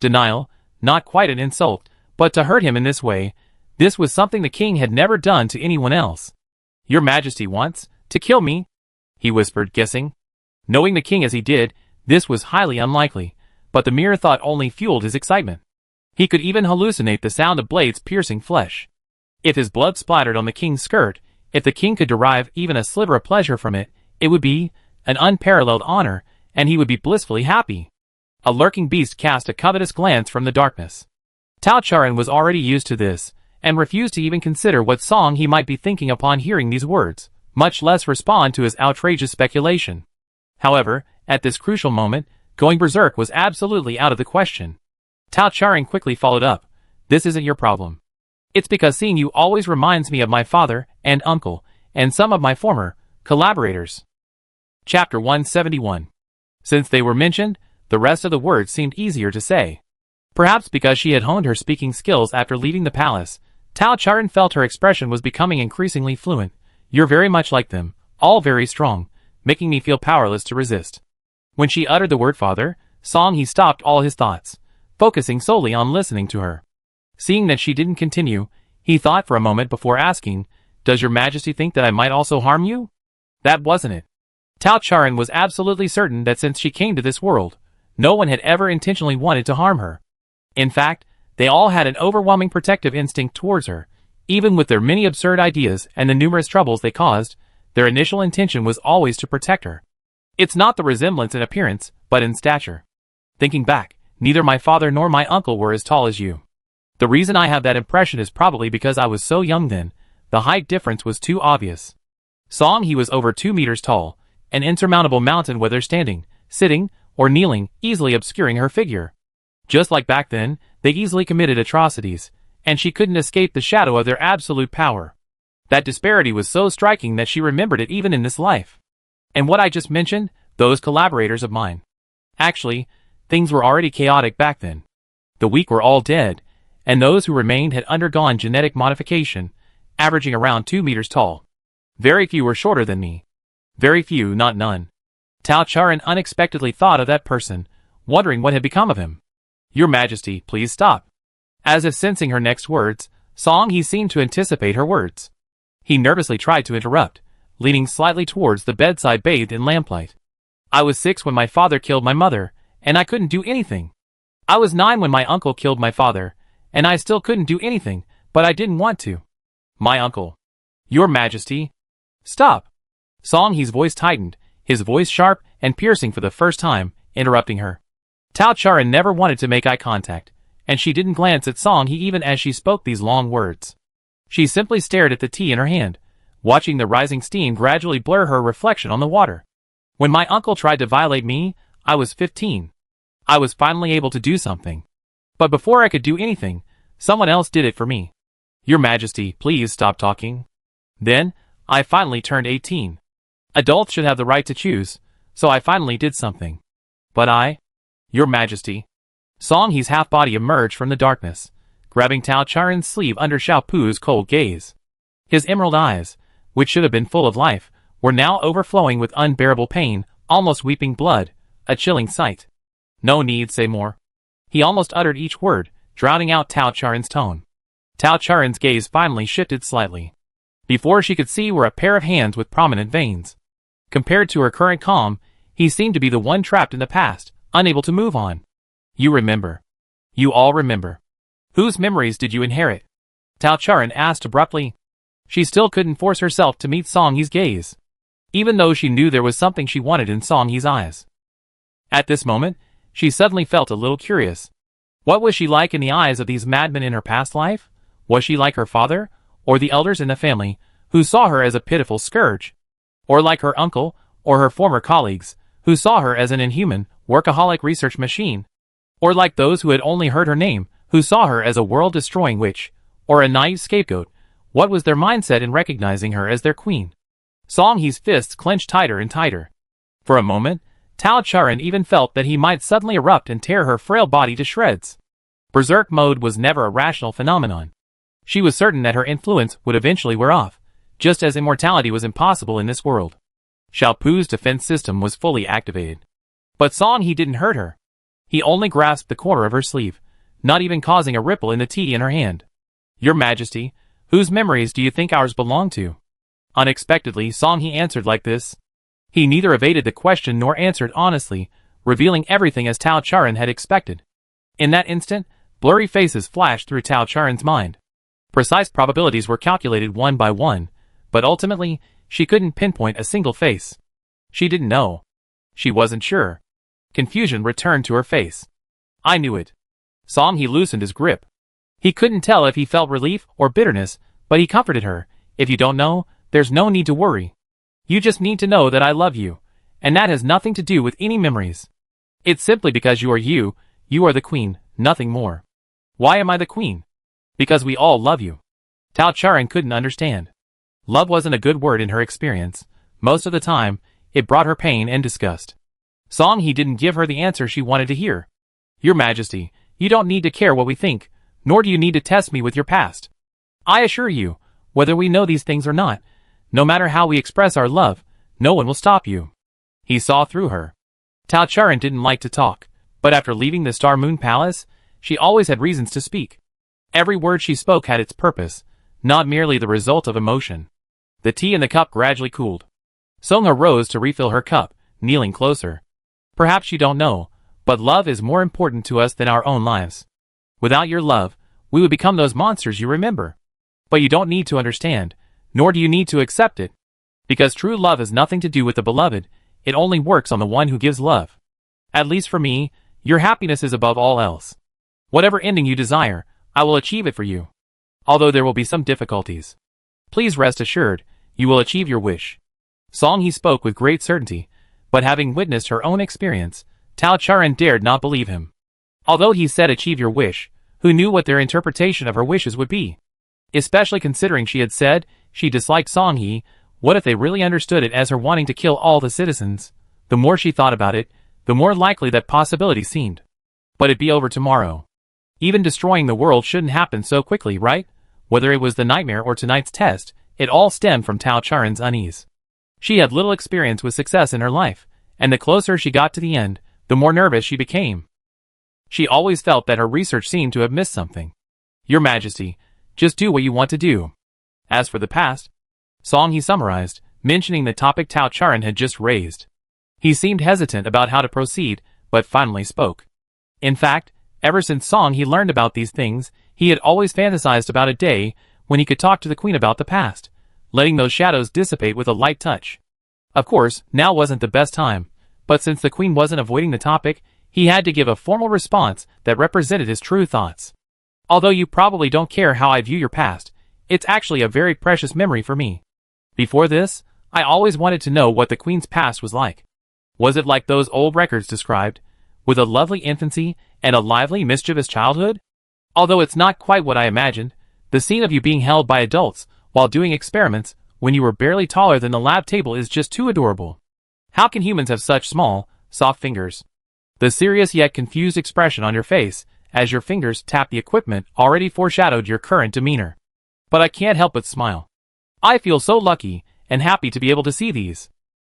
Denial, not quite an insult, but to hurt him in this way, this was something the king had never done to anyone else. Your Majesty wants to kill me? He whispered, guessing. Knowing the king as he did, this was highly unlikely, but the mere thought only fueled his excitement. He could even hallucinate the sound of blades piercing flesh. If his blood splattered on the king's skirt, if the king could derive even a sliver of pleasure from it, it would be an unparalleled honor, and he would be blissfully happy. A lurking beast cast a covetous glance from the darkness. Tao Charan was already used to this, and refused to even consider what Song He might be thinking upon hearing these words, much less respond to his outrageous speculation. However, at this crucial moment, going berserk was absolutely out of the question. Tao Charan quickly followed up, This isn't your problem. It's because seeing you always reminds me of my father and uncle, and some of my former collaborators. Chapter 171. Since they were mentioned, the rest of the words seemed easier to say. Perhaps because she had honed her speaking skills after leaving the palace, Tao Charan felt her expression was becoming increasingly fluent. You're very much like them, all very strong, making me feel powerless to resist. When she uttered the word father, Song He stopped all his thoughts, focusing solely on listening to her. Seeing that she didn't continue, he thought for a moment before asking, Does your Majesty think that I might also harm you? That wasn't it. Tao Charan was absolutely certain that since she came to this world, no one had ever intentionally wanted to harm her. In fact, they all had an overwhelming protective instinct towards her. Even with their many absurd ideas and the numerous troubles they caused, their initial intention was always to protect her. It's not the resemblance in appearance, but in stature. Thinking back, neither my father nor my uncle were as tall as you. The reason I have that impression is probably because I was so young then. The height difference was too obvious. Song He was over 2 meters tall, an insurmountable mountain whether standing, sitting, or kneeling, easily obscuring her figure. Just like back then, they easily committed atrocities, and she couldn't escape the shadow of their absolute power. That disparity was so striking that she remembered it even in this life. And what I just mentioned, those collaborators of mine. Actually, things were already chaotic back then. The weak were all dead, and those who remained had undergone genetic modification, averaging around 2 meters tall. Very few were shorter than me. Very few, not none. Tao Charan unexpectedly thought of that person, wondering what had become of him. Your Majesty, please stop. As if sensing her next words, Song He seemed to anticipate her words. He nervously tried to interrupt, leaning slightly towards the bedside bathed in lamplight. I was 6 when my father killed my mother, and I couldn't do anything. I was 9 when my uncle killed my father, and I still couldn't do anything, but I didn't want to. My uncle. Your Majesty. Stop. Song He's voice tightened, his voice sharp and piercing for the first time, interrupting her. Tao Charan never wanted to make eye contact, and she didn't glance at Song He even as she spoke these long words. She simply stared at the tea in her hand, watching the rising steam gradually blur her reflection on the water. When my uncle tried to violate me, I was 15. I was finally able to do something. But before I could do anything, someone else did it for me. Your Majesty, please stop talking. Then, I finally turned 18. Adults should have the right to choose, so I finally did something. But I... Your Majesty. Song He's half-body emerged from the darkness, grabbing Tao Charan's sleeve under Xiao Pu's cold gaze. His emerald eyes, which should have been full of life, were now overflowing with unbearable pain, almost weeping blood, a chilling sight. No need say more. He almost uttered each word, drowning out Tao Charan's tone. Tao Charan's gaze finally shifted slightly. Before she could see were a pair of hands with prominent veins. Compared to her current calm, he seemed to be the one trapped in the past, unable to move on. You remember. You all remember. Whose memories did you inherit? Tao Charan asked abruptly. She still couldn't force herself to meet Song He's gaze, even though she knew there was something she wanted in Song He's eyes. At this moment, she suddenly felt a little curious. What was she like in the eyes of these madmen in her past life? Was she like her father, or the elders in the family, who saw her as a pitiful scourge? Or like her uncle, or her former colleagues, who saw her as an inhuman, workaholic research machine? Or like those who had only heard her name, who saw her as a world-destroying witch, or a naive scapegoat? What was their mindset in recognizing her as their queen? Song He's fists clenched tighter and tighter. For a moment, Tao Charan even felt that he might suddenly erupt and tear her frail body to shreds. Berserk mode was never a rational phenomenon. She was certain that her influence would eventually wear off, just as immortality was impossible in this world. Xiao Pu's defense system was fully activated. But Song He didn't hurt her. He only grasped the corner of her sleeve, not even causing a ripple in the tea in her hand. Your Majesty, whose memories do you think ours belong to? Unexpectedly, Song He answered like this. He neither evaded the question nor answered honestly, revealing everything as Tao Charan had expected. In that instant, blurry faces flashed through Tao Charan's mind. Precise probabilities were calculated one by one, but ultimately, she couldn't pinpoint a single face. She didn't know. She wasn't sure. Confusion returned to her face. I knew it. Song He loosened his grip. He couldn't tell if he felt relief or bitterness, but he comforted her. If you don't know, there's no need to worry. You just need to know that I love you, and that has nothing to do with any memories. It's simply because you are the queen, nothing more. Why am I the queen? Because we all love you. Tao Charan couldn't understand. Love wasn't a good word in her experience. Most of the time, it brought her pain and disgust. Song He didn't give her the answer she wanted to hear. Your Majesty, you don't need to care what we think, nor do you need to test me with your past. I assure you, whether we know these things or not, no matter how we express our love, no one will stop you. He saw through her. Tao Charan didn't like to talk, but after leaving the Star Moon Palace, she always had reasons to speak. Every word she spoke had its purpose, not merely the result of emotion. The tea in the cup gradually cooled. Songha rose to refill her cup, kneeling closer. Perhaps you don't know, but love is more important to us than our own lives. Without your love, we would become those monsters you remember. But you don't need to understand, nor do you need to accept it. Because true love has nothing to do with the beloved, it only works on the one who gives love. At least for me, your happiness is above all else. Whatever ending you desire, I will achieve it for you. Although there will be some difficulties. Please rest assured, you will achieve your wish. Song He spoke with great certainty, but having witnessed her own experience, Tao Charan dared not believe him. Although he said achieve your wish, who knew what their interpretation of her wishes would be? Especially considering she had said she disliked Song He, what if they really understood it as her wanting to kill all the citizens? The more she thought about it, the more likely that possibility seemed. But it'd be over tomorrow. Even destroying the world shouldn't happen so quickly, right? Whether it was the nightmare or tonight's test, it all stemmed from Tao Charan's unease. She had little experience with success in her life, and the closer she got to the end, the more nervous she became. She always felt that her research seemed to have missed something. Your Majesty, just do what you want to do. As for the past, Song he summarized, mentioning the topic Tao Charan had just raised. He seemed hesitant about how to proceed, but finally spoke. In fact, ever since Song he learned about these things, he had always fantasized about a day when he could talk to the Queen about the past, letting those shadows dissipate with a light touch. Of course, now wasn't the best time, but since the Queen wasn't avoiding the topic, he had to give a formal response that represented his true thoughts. Although you probably don't care how I view your past, it's actually a very precious memory for me. Before this, I always wanted to know what the Queen's past was like. Was it like those old records described, with a lovely infancy and a lively, mischievous childhood? Although it's not quite what I imagined, the scene of you being held by adults while doing experiments when you were barely taller than the lab table is just too adorable. How can humans have such small, soft fingers? The serious yet confused expression on your face as your fingers tap the equipment already foreshadowed your current demeanor. But I can't help but smile. I feel so lucky and happy to be able to see these.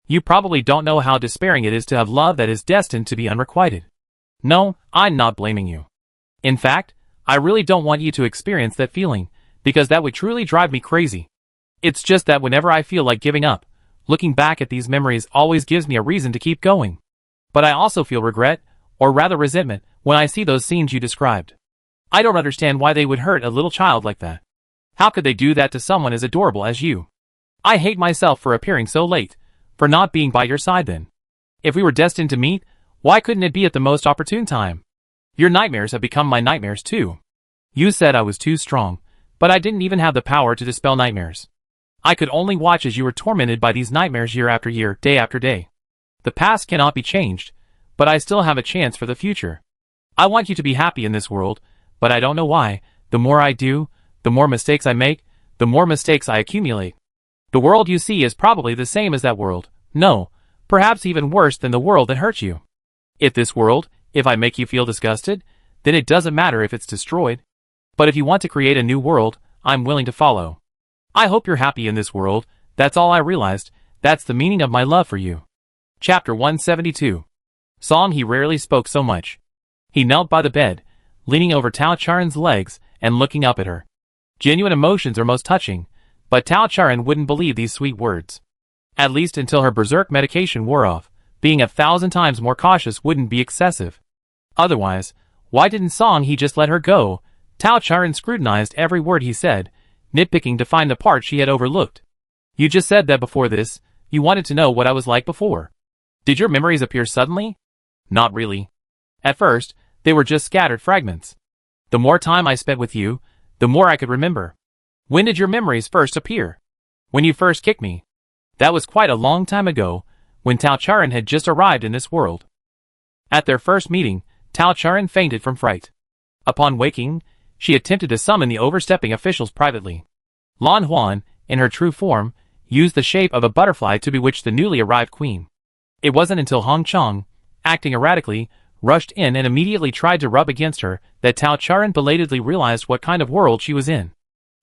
You probably don't know how despairing it is to have love that is destined to be unrequited. No, I'm not blaming you. In fact, I really don't want you to experience that feeling, because that would truly drive me crazy. It's just that whenever I feel like giving up, looking back at these memories always gives me a reason to keep going. But I also feel regret, or rather resentment, when I see those scenes you described. I don't understand why they would hurt a little child like that. How could they do that to someone as adorable as you? I hate myself for appearing so late, for not being by your side then. If we were destined to meet, why couldn't it be at the most opportune time? Your nightmares have become my nightmares too. You said I was too strong, but I didn't even have the power to dispel nightmares. I could only watch as you were tormented by these nightmares year after year, day after day. The past cannot be changed, but I still have a chance for the future. I want you to be happy in this world, but I don't know why. The more I do, the more mistakes I make, the more mistakes I accumulate. The world you see is probably the same as that world. No, perhaps even worse than the world that hurt you. If I make you feel disgusted, then it doesn't matter if it's destroyed. But if you want to create a new world, I'm willing to follow. I hope you're happy in this world. That's all I realized. That's the meaning of my love for you. Chapter 172. Song he rarely spoke so much. He knelt by the bed, leaning over Tao Charan's legs and looking up at her. Genuine emotions are most touching, but Tao Charan wouldn't believe these sweet words. At least until her berserk medication wore off, being 1,000 times more cautious wouldn't be excessive. Otherwise, why didn't Song he just let her go? Tao Charan scrutinized every word he said, nitpicking to find the part she had overlooked. You just said that before this, you wanted to know what I was like before. Did your memories appear suddenly? Not really. At first, they were just scattered fragments. The more time I spent with you, the more I could remember. When did your memories first appear? When you first kicked me. That was quite a long time ago, when Tao Charan had just arrived in this world. At their first meeting, Tao Charan fainted from fright. Upon waking, she attempted to summon the overstepping officials privately. Lan Huan, in her true form, used the shape of a butterfly to bewitch the newly arrived queen. It wasn't until Hong Chang, acting erratically, rushed in and immediately tried to rub against her that Tao Charan belatedly realized what kind of world she was in.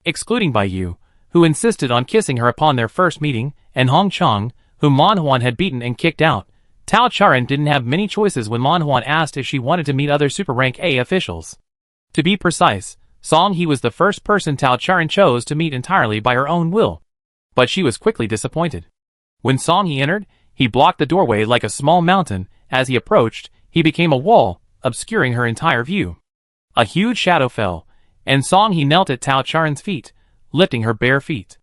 Excluding Bai Yu, who insisted on kissing her upon their first meeting, and Hong Chang, whom Lan Huan had beaten and kicked out, Tao Charan didn't have many choices when Lan Huan asked if she wanted to meet other Super Rank A officials. To be precise, Song he was the first person Tao Charan chose to meet entirely by her own will. But she was quickly disappointed. When Song he entered, he blocked the doorway like a small mountain. As he approached, he became a wall, obscuring her entire view. A huge shadow fell, and Song he knelt at Tao Charan's feet, lifting her bare feet.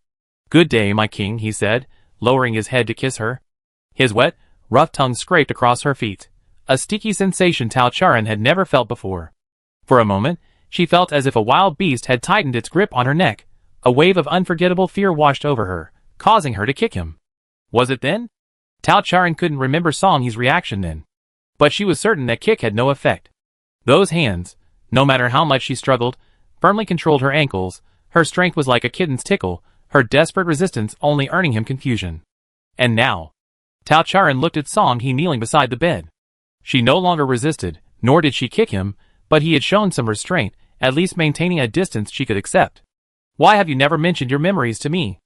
"Good day, my king," he said, lowering his head to kiss her. His wet, rough tongue scraped across her feet, a sticky sensation Tao Charan had never felt before. For a moment, she felt as if a wild beast had tightened its grip on her neck. A wave of unforgettable fear washed over her, causing her to kick him. Was it then? Tao Charan couldn't remember Song he's reaction then. But she was certain that kick had no effect. Those hands, no matter how much she struggled, firmly controlled her ankles. Her strength was like a kitten's tickle, her desperate resistance only earning him confusion. And now, Tao Charan looked at Song He kneeling beside the bed. She no longer resisted, nor did she kick him, but he had shown some restraint, at least maintaining a distance she could accept. Why have you never mentioned your memories to me?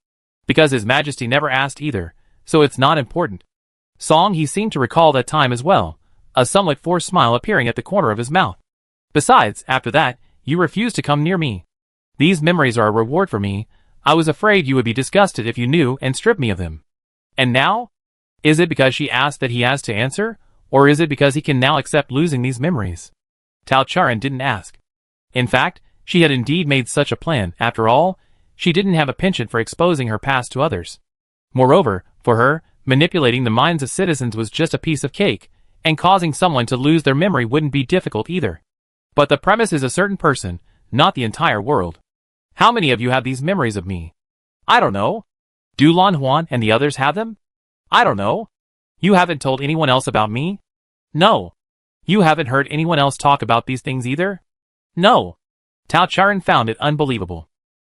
Because His Majesty never asked either, so it's not important. Song He seemed to recall that time as well, a somewhat forced smile appearing at the corner of his mouth. Besides, after that, you refused to come near me. These memories are a reward for me. I was afraid you would be disgusted if you knew and stripped me of them. And now? Is it because she asked that he has to answer, or is it because he can now accept losing these memories? Tao Charan didn't ask. In fact, she had indeed made such a plan. After all, she didn't have a penchant for exposing her past to others. Moreover, for her, manipulating the minds of citizens was just a piece of cake, and causing someone to lose their memory wouldn't be difficult either. But the premise is a certain person, not the entire world. How many of you have these memories of me? I don't know. Do Lan Huan and the others have them? I don't know. You haven't told anyone else about me? No. You haven't heard anyone else talk about these things either? No. Tao Charan found it unbelievable.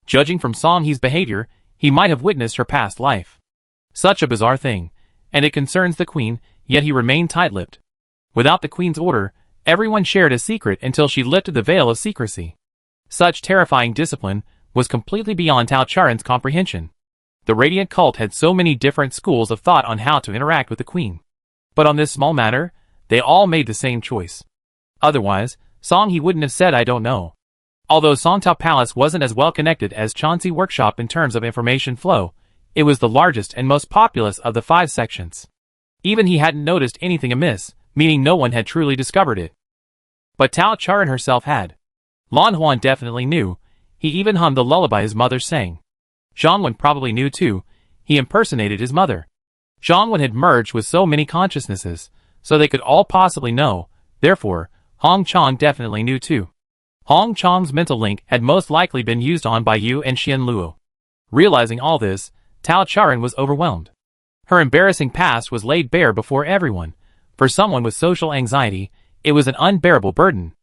Judging from Song He's behavior, he might have witnessed her past life. Such a bizarre thing, and it concerns the queen, yet he remained tight-lipped. Without the queen's order, everyone shared a secret until she lifted the veil of secrecy. Such terrifying discipline was completely beyond Tao Charan's comprehension. The Radiant cult had so many different schools of thought on how to interact with the queen. But on this small matter, they all made the same choice. Otherwise, Song He wouldn't have said I don't know. Although Songtao Palace wasn't as well connected as Chauncey Workshop in terms of information flow, it was the largest and most populous of the 5 sections. Even he hadn't noticed anything amiss, meaning no one had truly discovered it. But Tao Charan herself had. Lan Huan definitely knew. He even hummed the lullaby his mother sang. Zhongwen probably knew too. He impersonated his mother. Zhongwen had merged with so many consciousnesses, so they could all possibly know. Therefore, Hong Chong definitely knew too. Hong Chong's mental link had most likely been used on by Yu and Xian Luo. Realizing all this, Tao Charan was overwhelmed. Her embarrassing past was laid bare before everyone. For someone with social anxiety, it was an unbearable burden.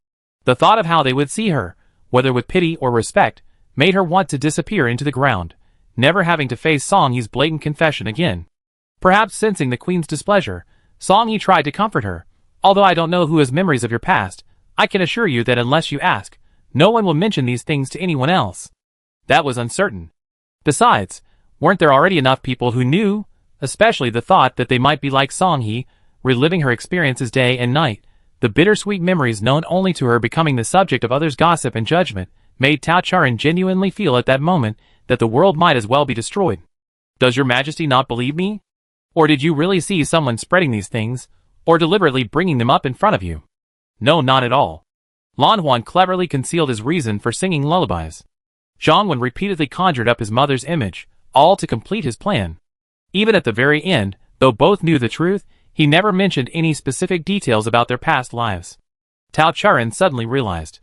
The thought of how they would see her, whether with pity or respect, made her want to disappear into the ground, never having to face Song He's blatant confession again. Perhaps sensing the queen's displeasure, Song He tried to comfort her. Although I don't know who has memories of your past, I can assure you that unless you ask, no one will mention these things to anyone else. That was uncertain. Besides, weren't there already enough people who knew, especially the thought that they might be like Song He, reliving her experiences day and night. The bittersweet memories known only to her becoming the subject of others' gossip and judgment, made Tao Charan genuinely feel at that moment that the world might as well be destroyed. Does your majesty not believe me? Or did you really see someone spreading these things, or deliberately bringing them up in front of you? No, not at all. Lan Huan cleverly concealed his reason for singing lullabies. Zhongwen repeatedly conjured up his mother's image, all to complete his plan. Even at the very end, though both knew the truth, he never mentioned any specific details about their past lives. Tao Charan suddenly realized.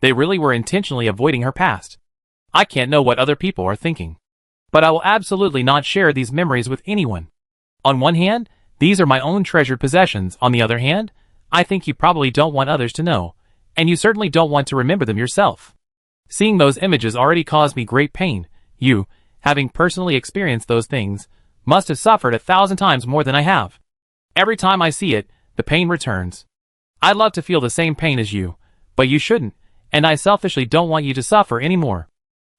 They really were intentionally avoiding her past. I can't know what other people are thinking. But I will absolutely not share these memories with anyone. On one hand, these are my own treasured possessions. On the other hand, I think you probably don't want others to know, and you certainly don't want to remember them yourself. Seeing those images already caused me great pain. You, having personally experienced those things, must have suffered 1,000 times more than I have. Every time I see it, the pain returns. I'd love to feel the same pain as you, but you shouldn't, and I selfishly don't want you to suffer anymore.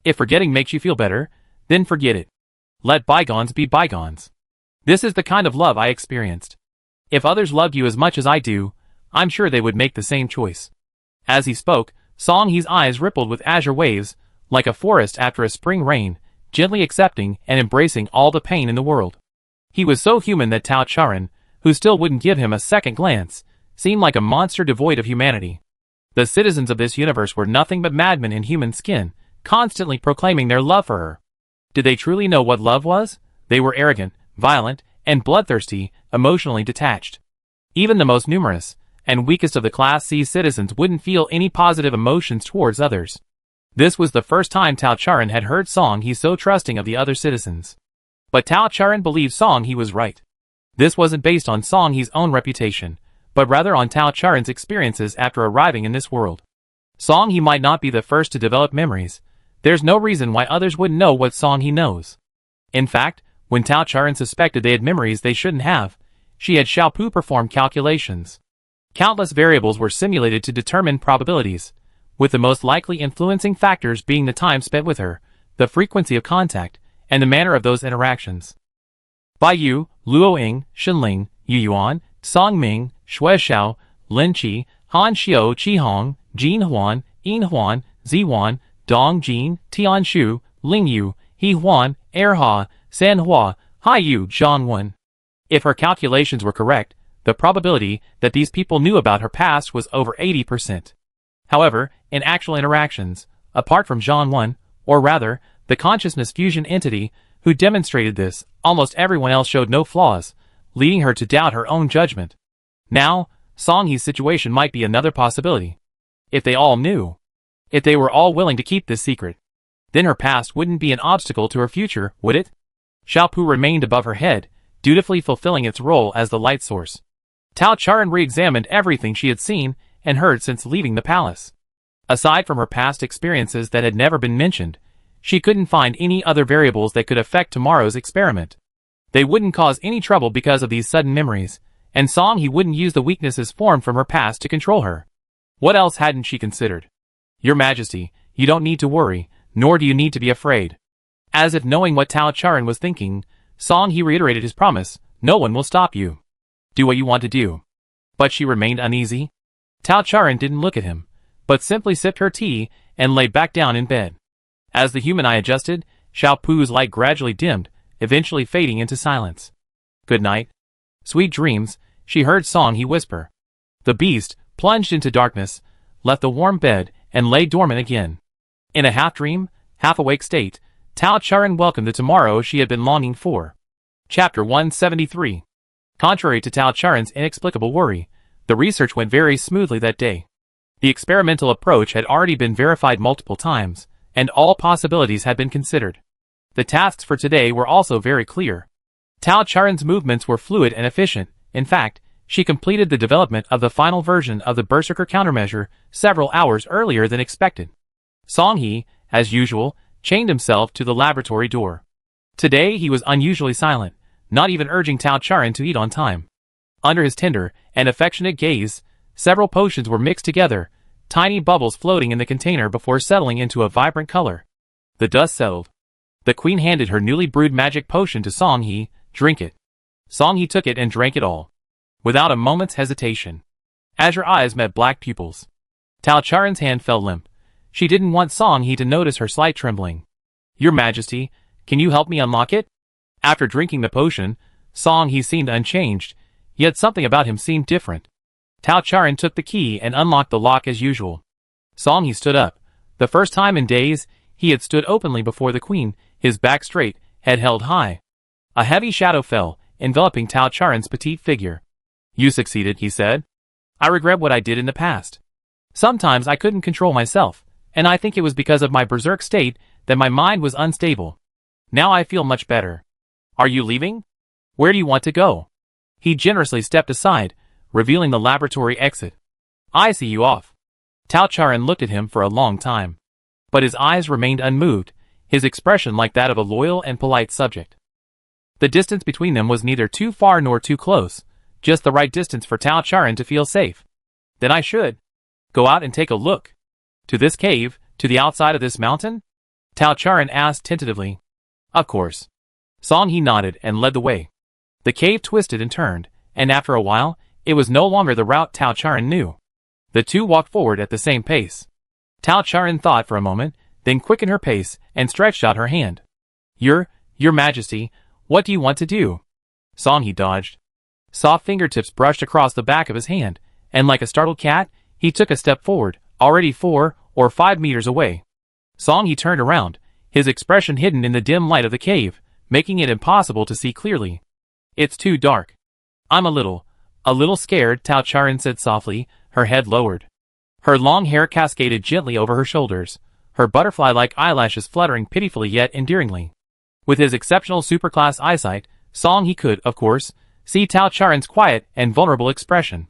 If forgetting makes you feel better, then forget it. Let bygones be bygones. This is the kind of love I experienced. If others loved you as much as I do, I'm sure they would make the same choice. As he spoke, Song He's eyes rippled with azure waves, like a forest after a spring rain, gently accepting and embracing all the pain in the world. He was so human that Tao Charan, who still wouldn't give him a second glance, seemed like a monster devoid of humanity. The citizens of this universe were nothing but madmen in human skin, constantly proclaiming their love for her. Did they truly know what love was? They were arrogant, violent, and bloodthirsty, emotionally detached. Even the most numerous and weakest of the Class C citizens wouldn't feel any positive emotions towards others. This was the first time Tao Charan had heard Song He so trusting of the other citizens. But Tao Charan believed Song He was right. This wasn't based on Song He's own reputation, but rather on Tao Charan's experiences after arriving in this world. Song He might not be the first to develop memories. There's no reason why others wouldn't know what Song He knows. In fact, When Tao Charan suspected they had memories they shouldn't have, she had Xiaopu perform calculations. Countless variables were simulated to determine probabilities, with the most likely influencing factors being the time spent with her, the frequency of contact, and the manner of those interactions. Bai Yu, Luo Ying, Shenling, Yu Yuan, Song Ming, Shui Xiao, Lin Qi, Han Xiao Qi Hong, Jin Huan, Yin Huan, Zi Huan, Dong Jin, Tian Shu, Ling Yu, He Huan, Er Ha, San Hua, Hai Yu, Zhang Wen. If her calculations were correct, the probability that these people knew about her past was over 80%. However, in actual interactions, apart from Zhang Wen, or rather, the consciousness fusion entity who demonstrated this, almost everyone else showed no flaws, leading her to doubt her own judgment. Now, Song He's situation might be another possibility. If they all knew. If they were all willing to keep this secret. Then her past wouldn't be an obstacle to her future, would it? Xiaopu remained above her head, dutifully fulfilling its role as the light source. Tao Charan re-examined everything she had seen and heard since leaving the palace. Aside from her past experiences that had never been mentioned, she couldn't find any other variables that could affect tomorrow's experiment. They wouldn't cause any trouble because of these sudden memories, and Song He wouldn't use the weaknesses formed from her past to control her. What else hadn't she considered? Your Majesty, you don't need to worry, nor do you need to be afraid. As if knowing what Tao Charan was thinking, Song He reiterated his promise, no one will stop you. Do what you want to do. But she remained uneasy. Tao Charan didn't look at him, but simply sipped her tea and lay back down in bed. As the human eye adjusted, Xiaopu's light gradually dimmed, eventually fading into silence. Good night. Sweet dreams, she heard Song He whisper. The beast, plunged into darkness, left the warm bed, and lay dormant again. In a half-dream, half-awake state, Tao Charan welcomed the tomorrow she had been longing for. Chapter 173. Contrary to Tao Charan's inexplicable worry, the research went very smoothly that day. The experimental approach had already been verified multiple times, and all possibilities had been considered. The tasks for today were also very clear. Tao Charan's movements were fluid and efficient. In fact, she completed the development of the final version of the Berserker countermeasure several hours earlier than expected. Song He, as usual, chained himself to the laboratory door. Today he was unusually silent, not even urging Tao Charan to eat on time. Under his tender and affectionate gaze, several potions were mixed together, tiny bubbles floating in the container before settling into a vibrant color. The dust settled. The queen handed her newly brewed magic potion to Song He. Drink it. Song He took it and drank it all, without a moment's hesitation. As her eyes met black pupils, Tao Charan's hand fell limp. She didn't want Song He to notice her slight trembling. Your Majesty, can you help me unlock it? After drinking the potion, Song He seemed unchanged, yet something about him seemed different. Tao Charan took the key and unlocked the lock as usual. Song He stood up. The first time in days, he had stood openly before the queen, his back straight, head held high. A heavy shadow fell, enveloping Tao Charan's petite figure. You succeeded, he said. I regret what I did in the past. Sometimes I couldn't control myself, and I think it was because of my berserk state that my mind was unstable. Now I feel much better. Are you leaving? Where do you want to go? He generously stepped aside, revealing the laboratory exit. I see you off. Tao Charan looked at him for a long time. But his eyes remained unmoved, his expression like that of a loyal and polite subject. The distance between them was neither too far nor too close, just the right distance for Tao Charan to feel safe. Then I should go out and take a look. To this cave, to the outside of this mountain? Tao Charan asked tentatively. Of course. Song He nodded and led the way. The cave twisted and turned, and after a while, it was no longer the route Tao Charan knew. The two walked forward at the same pace. Tao Charan thought for a moment, then quickened her pace and stretched out her hand. Your Majesty, what do you want to do? Song He dodged. Soft fingertips brushed across the back of his hand, and like a startled cat, he took a step forward, already 4 or 5 meters away. Song He turned around, his expression hidden in the dim light of the cave, making it impossible to see clearly. It's too dark. I'm a little scared, Tao Charan said softly, her head lowered. Her long hair cascaded gently over her shoulders, her butterfly-like eyelashes fluttering pitifully yet endearingly. With his exceptional superclass eyesight, Song He could, of course, see Tao Charan's quiet and vulnerable expression.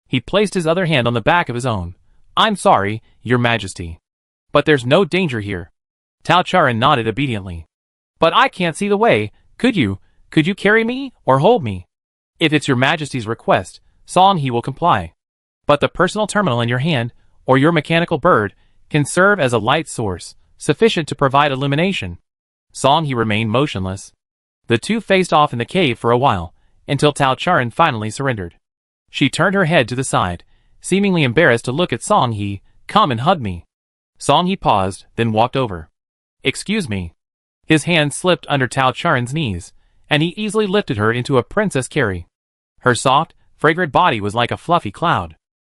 He placed his other hand on the back of his own. I'm sorry, Your Majesty. But there's no danger here. Tao Charan nodded obediently. But I can't see the way, Could you carry me, or hold me? If it's your majesty's request, Song He will comply. But the personal terminal in your hand, or your mechanical bird, can serve as a light source, sufficient to provide illumination. Song He remained motionless. The two faced off in the cave for a while, until Tao Charan finally surrendered. She turned her head to the side, seemingly embarrassed to look at Song He. Come and hug me. Song He paused, then walked over. Excuse me. His hand slipped under Tao Charan's knees, and he easily lifted her into a princess carry. Her soft, fragrant body was like a fluffy cloud.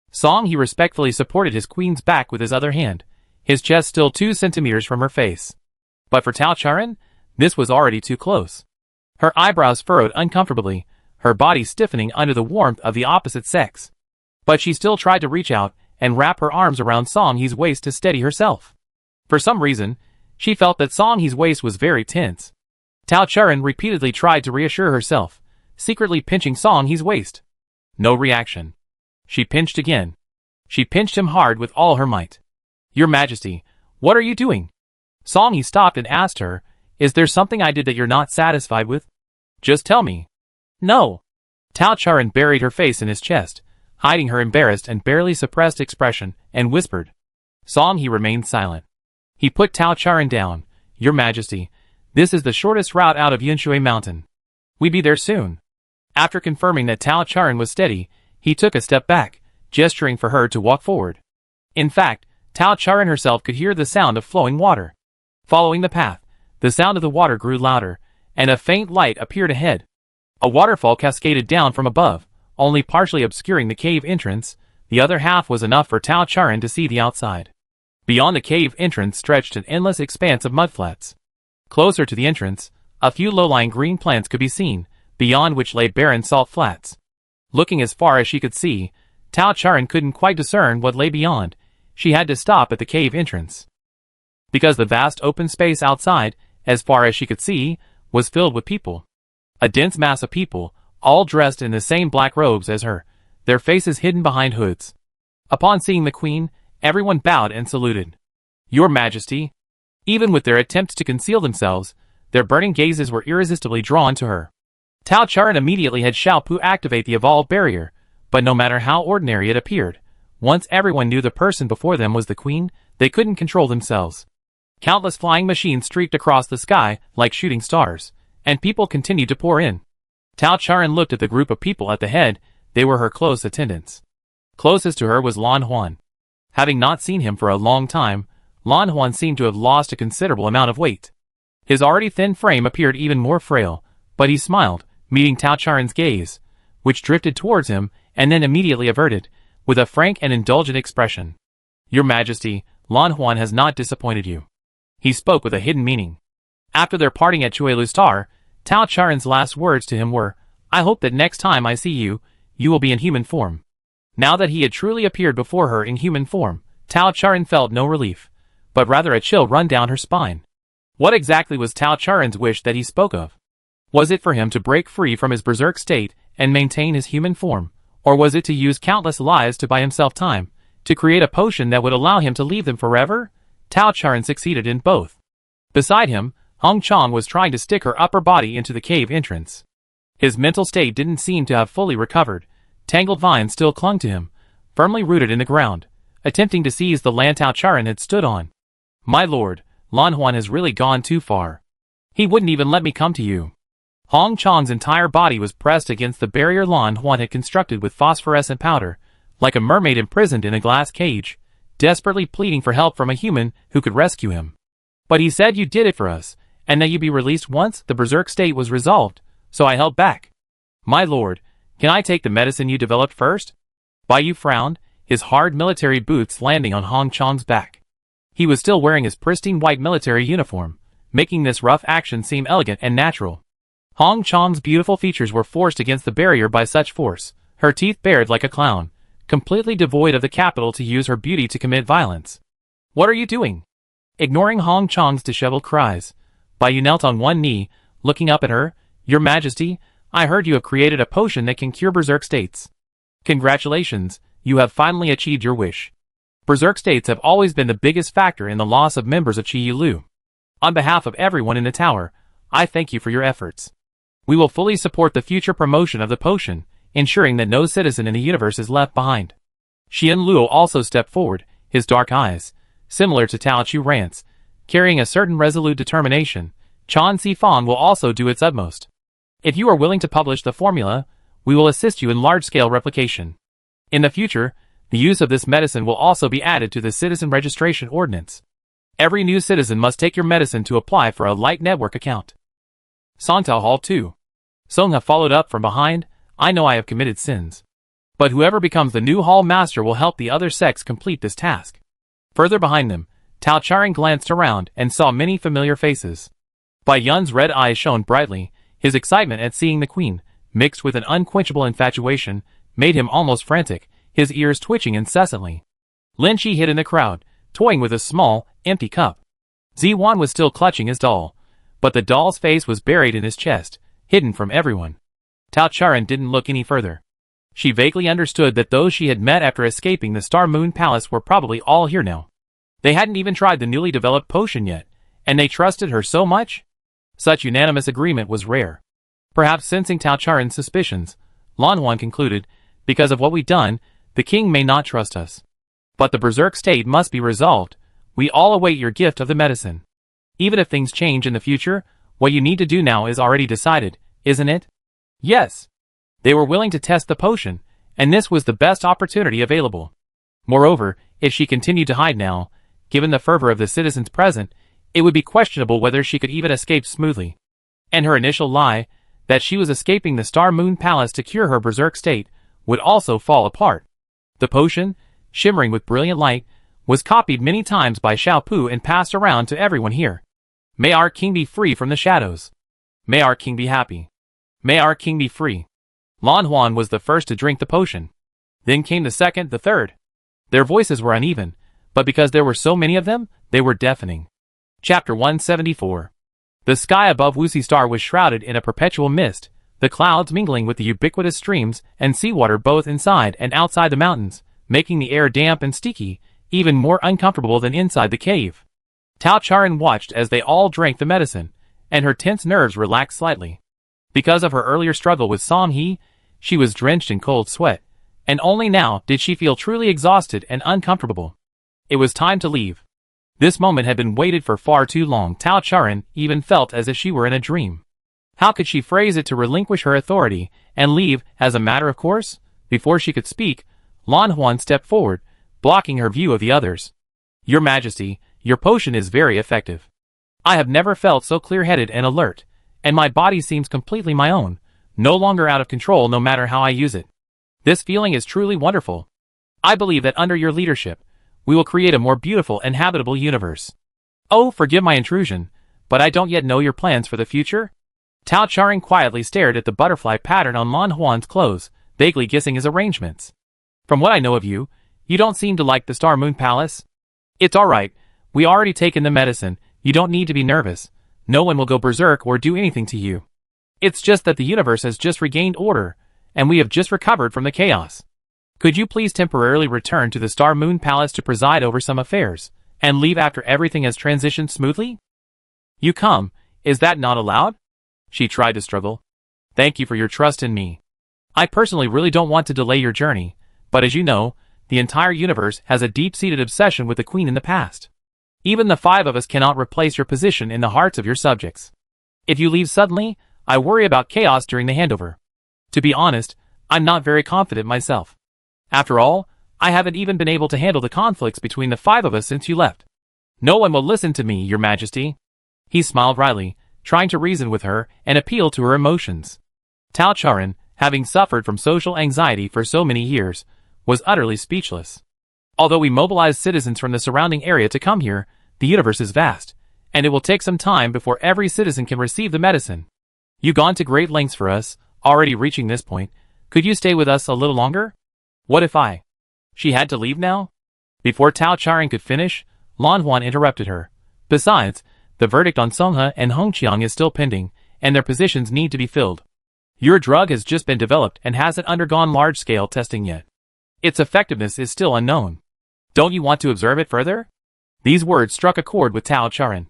Song He respectfully supported his queen's back with his other hand, his chest still 2 centimeters from her face. But for Tao Charan, this was already too close. Her eyebrows furrowed uncomfortably, her body stiffening under the warmth of the opposite sex. But she still tried to reach out and wrap her arms around Song He's waist to steady herself. For some reason, she felt that Song He's waist was very tense. Tao Charan repeatedly tried to reassure herself, secretly pinching Song He's waist. No reaction. She pinched again. She pinched him hard with all her might. Your Majesty, what are you doing? Song He stopped and asked her, is there something I did that you're not satisfied with? Just tell me. No. Tao Charan buried her face in his chest, hiding her embarrassed and barely suppressed expression, and whispered. Song He remained silent. He put Tao Charan down. Your Majesty, this is the shortest route out of Yunshui Mountain. We be there soon. After confirming that Tao Charan was steady, he took a step back, gesturing for her to walk forward. In fact, Tao Charan herself could hear the sound of flowing water. Following the path, the sound of the water grew louder, and a faint light appeared ahead. A waterfall cascaded down from above, only partially obscuring the cave entrance. The other half was enough for Tao Charan to see the outside. Beyond the cave entrance stretched an endless expanse of mudflats. Closer to the entrance, a few low-lying green plants could be seen, beyond which lay barren salt flats. Looking as far as she could see, Tao Charan couldn't quite discern what lay beyond. She had to stop at the cave entrance. Because the vast open space outside, as far as she could see, was filled with people. A dense mass of people, all dressed in the same black robes as her, their faces hidden behind hoods. Upon seeing the queen, everyone bowed and saluted. Your Majesty. Even with their attempts to conceal themselves, their burning gazes were irresistibly drawn to her. Tao Charan immediately had Xiao Pu activate the evolved barrier, but no matter how ordinary it appeared, once everyone knew the person before them was the queen, they couldn't control themselves. Countless flying machines streaked across the sky like shooting stars, and people continued to pour in. Tao Charan looked at the group of people at the head. They were her close attendants. Closest to her was Lan Huan. Having not seen him for a long time, Lan Huan seemed to have lost a considerable amount of weight. His already thin frame appeared even more frail, but he smiled, meeting Tao Charan's gaze, which drifted towards him and then immediately averted, with a frank and indulgent expression. Your Majesty, Lan Huan has not disappointed you. He spoke with a hidden meaning. After their parting at Chuelu Star, Tao Charan's last words to him were, I hope that next time I see you, you will be in human form. Now that he had truly appeared before her in human form, Tao Charan felt no relief, but rather a chill run down her spine. What exactly was Tao Charan's wish that he spoke of? Was it for him to break free from his berserk state and maintain his human form, or was it to use countless lies to buy himself time, to create a potion that would allow him to leave them forever? Tao Charan succeeded in both. Beside him, Hong Chong was trying to stick her upper body into the cave entrance. His mental state didn't seem to have fully recovered. Tangled vines still clung to him, firmly rooted in the ground, attempting to seize the land Tao Charan had stood on. My lord, Lan Huan has really gone too far. He wouldn't even let me come to you. Hong Chong's entire body was pressed against the barrier Lan Huan had constructed with phosphorescent powder, like a mermaid imprisoned in a glass cage, desperately pleading for help from a human who could rescue him. But he said you did it for us, and that you'd be released once the berserk state was resolved, so I held back. My lord, can I take the medicine you developed first? Bai Yu frowned, his hard military boots landing on Hong Chong's back. He was still wearing his pristine white military uniform, making this rough action seem elegant and natural. Hong Chong's beautiful features were forced against the barrier by such force, her teeth bared like a clown, completely devoid of the capital to use her beauty to commit violence. What are you doing? Ignoring Hong Chong's disheveled cries, Bai Yu knelt on one knee, looking up at her. Your Majesty, I heard you have created a potion that can cure berserk states. Congratulations, you have finally achieved your wish. Berserk states have always been the biggest factor in the loss of members of Qi Lu. On behalf of everyone in the tower, I thank you for your efforts. We will fully support the future promotion of the potion, ensuring that no citizen in the universe is left behind. Xian Luo also stepped forward, his dark eyes, similar to Tao Chu Ran's, carrying a certain resolute determination. Chan Sifang will also do its utmost. If you are willing to publish the formula, we will assist you in large-scale replication. In the future, the use of this medicine will also be added to the Citizen Registration Ordinance. Every new citizen must take your medicine to apply for a Light Network account. Songtao Hall 2. Songha followed up from behind. I know I have committed sins. But whoever becomes the new hall master will help the other sects complete this task. Further behind them, Tao Charing glanced around and saw many familiar faces. Bai Yun's red eyes shone brightly. His excitement at seeing the queen, mixed with an unquenchable infatuation, made him almost frantic, his ears twitching incessantly. Lin Qi hid in the crowd, toying with a small, empty cup. Ziwan was still clutching his doll, but the doll's face was buried in his chest, hidden from everyone. Tao Charan didn't look any further. She vaguely understood that those she had met after escaping the Star Moon Palace were probably all here now. They hadn't even tried the newly developed potion yet, and they trusted her so much? Such unanimous agreement was rare. Perhaps sensing Tao Charan's suspicions, Lan Huan concluded, because of what we've done, the king may not trust us. But the berserk state must be resolved. We all await your gift of the medicine. Even if things change in the future, what you need to do now is already decided, isn't it? Yes. They were willing to test the potion, and this was the best opportunity available. Moreover, if she continued to hide now, given the fervor of the citizens present, it would be questionable whether she could even escape smoothly. And her initial lie, that she was escaping the Star Moon Palace to cure her berserk state, would also fall apart. The potion, shimmering with brilliant light, was copied many times by Xiao Pu and passed around to everyone here. May our king be free from the shadows. May our king be happy. May our king be free. Lan Huan was the first to drink the potion. Then came the second, the third. Their voices were uneven, but because there were so many of them, they were deafening. Chapter 174. The sky above Wuxi Star was shrouded in a perpetual mist, the clouds mingling with the ubiquitous streams and seawater both inside and outside the mountains, making the air damp and sticky, even more uncomfortable than inside the cave. Tao Charan watched as they all drank the medicine, and her tense nerves relaxed slightly. Because of her earlier struggle with Song He, she was drenched in cold sweat, and only now did she feel truly exhausted and uncomfortable. It was time to leave. This moment had been waited for far too long. Tao Charan even felt as if she were in a dream. How could she phrase it to relinquish her authority and leave as a matter of course? Before she could speak, Lan Huan stepped forward, blocking her view of the others. Your Majesty, your potion is very effective. I have never felt so clear-headed and alert, and my body seems completely my own, no longer out of control no matter how I use it. This feeling is truly wonderful. I believe that under your leadership, we will create a more beautiful and habitable universe. Oh, forgive my intrusion, but I don't yet know your plans for the future. Tao Charing quietly stared at the butterfly pattern on Lan Huan's clothes, vaguely guessing his arrangements. From what I know of you, you don't seem to like the Star Moon Palace. It's alright, we already taken the medicine, you don't need to be nervous. No one will go berserk or do anything to you. It's just that the universe has just regained order, and we have just recovered from the chaos. Could you please temporarily return to the Star Moon Palace to preside over some affairs, and leave after everything has transitioned smoothly? You come, is that not allowed? She tried to struggle. Thank you for your trust in me. I personally really don't want to delay your journey, but as you know, the entire universe has a deep-seated obsession with the Queen in the past. Even the 5 of us cannot replace your position in the hearts of your subjects. If you leave suddenly, I worry about chaos during the handover. To be honest, I'm not very confident myself. After all, I haven't even been able to handle the conflicts between the 5 of us since you left. No one will listen to me, Your Majesty. He smiled wryly, trying to reason with her and appeal to her emotions. Tao Charan, having suffered from social anxiety for so many years, was utterly speechless. Although we mobilized citizens from the surrounding area to come here, the universe is vast, and it will take some time before every citizen can receive the medicine. You've gone to great lengths for us, already reaching this point. Could you stay with us a little longer? What if I? She had to leave now? Before Tao Charing could finish, Lan Huan interrupted her. Besides, the verdict on Songhe and Hongqiang is still pending, and their positions need to be filled. Your drug has just been developed and hasn't undergone large-scale testing yet. Its effectiveness is still unknown. Don't you want to observe it further? These words struck a chord with Tao Charan.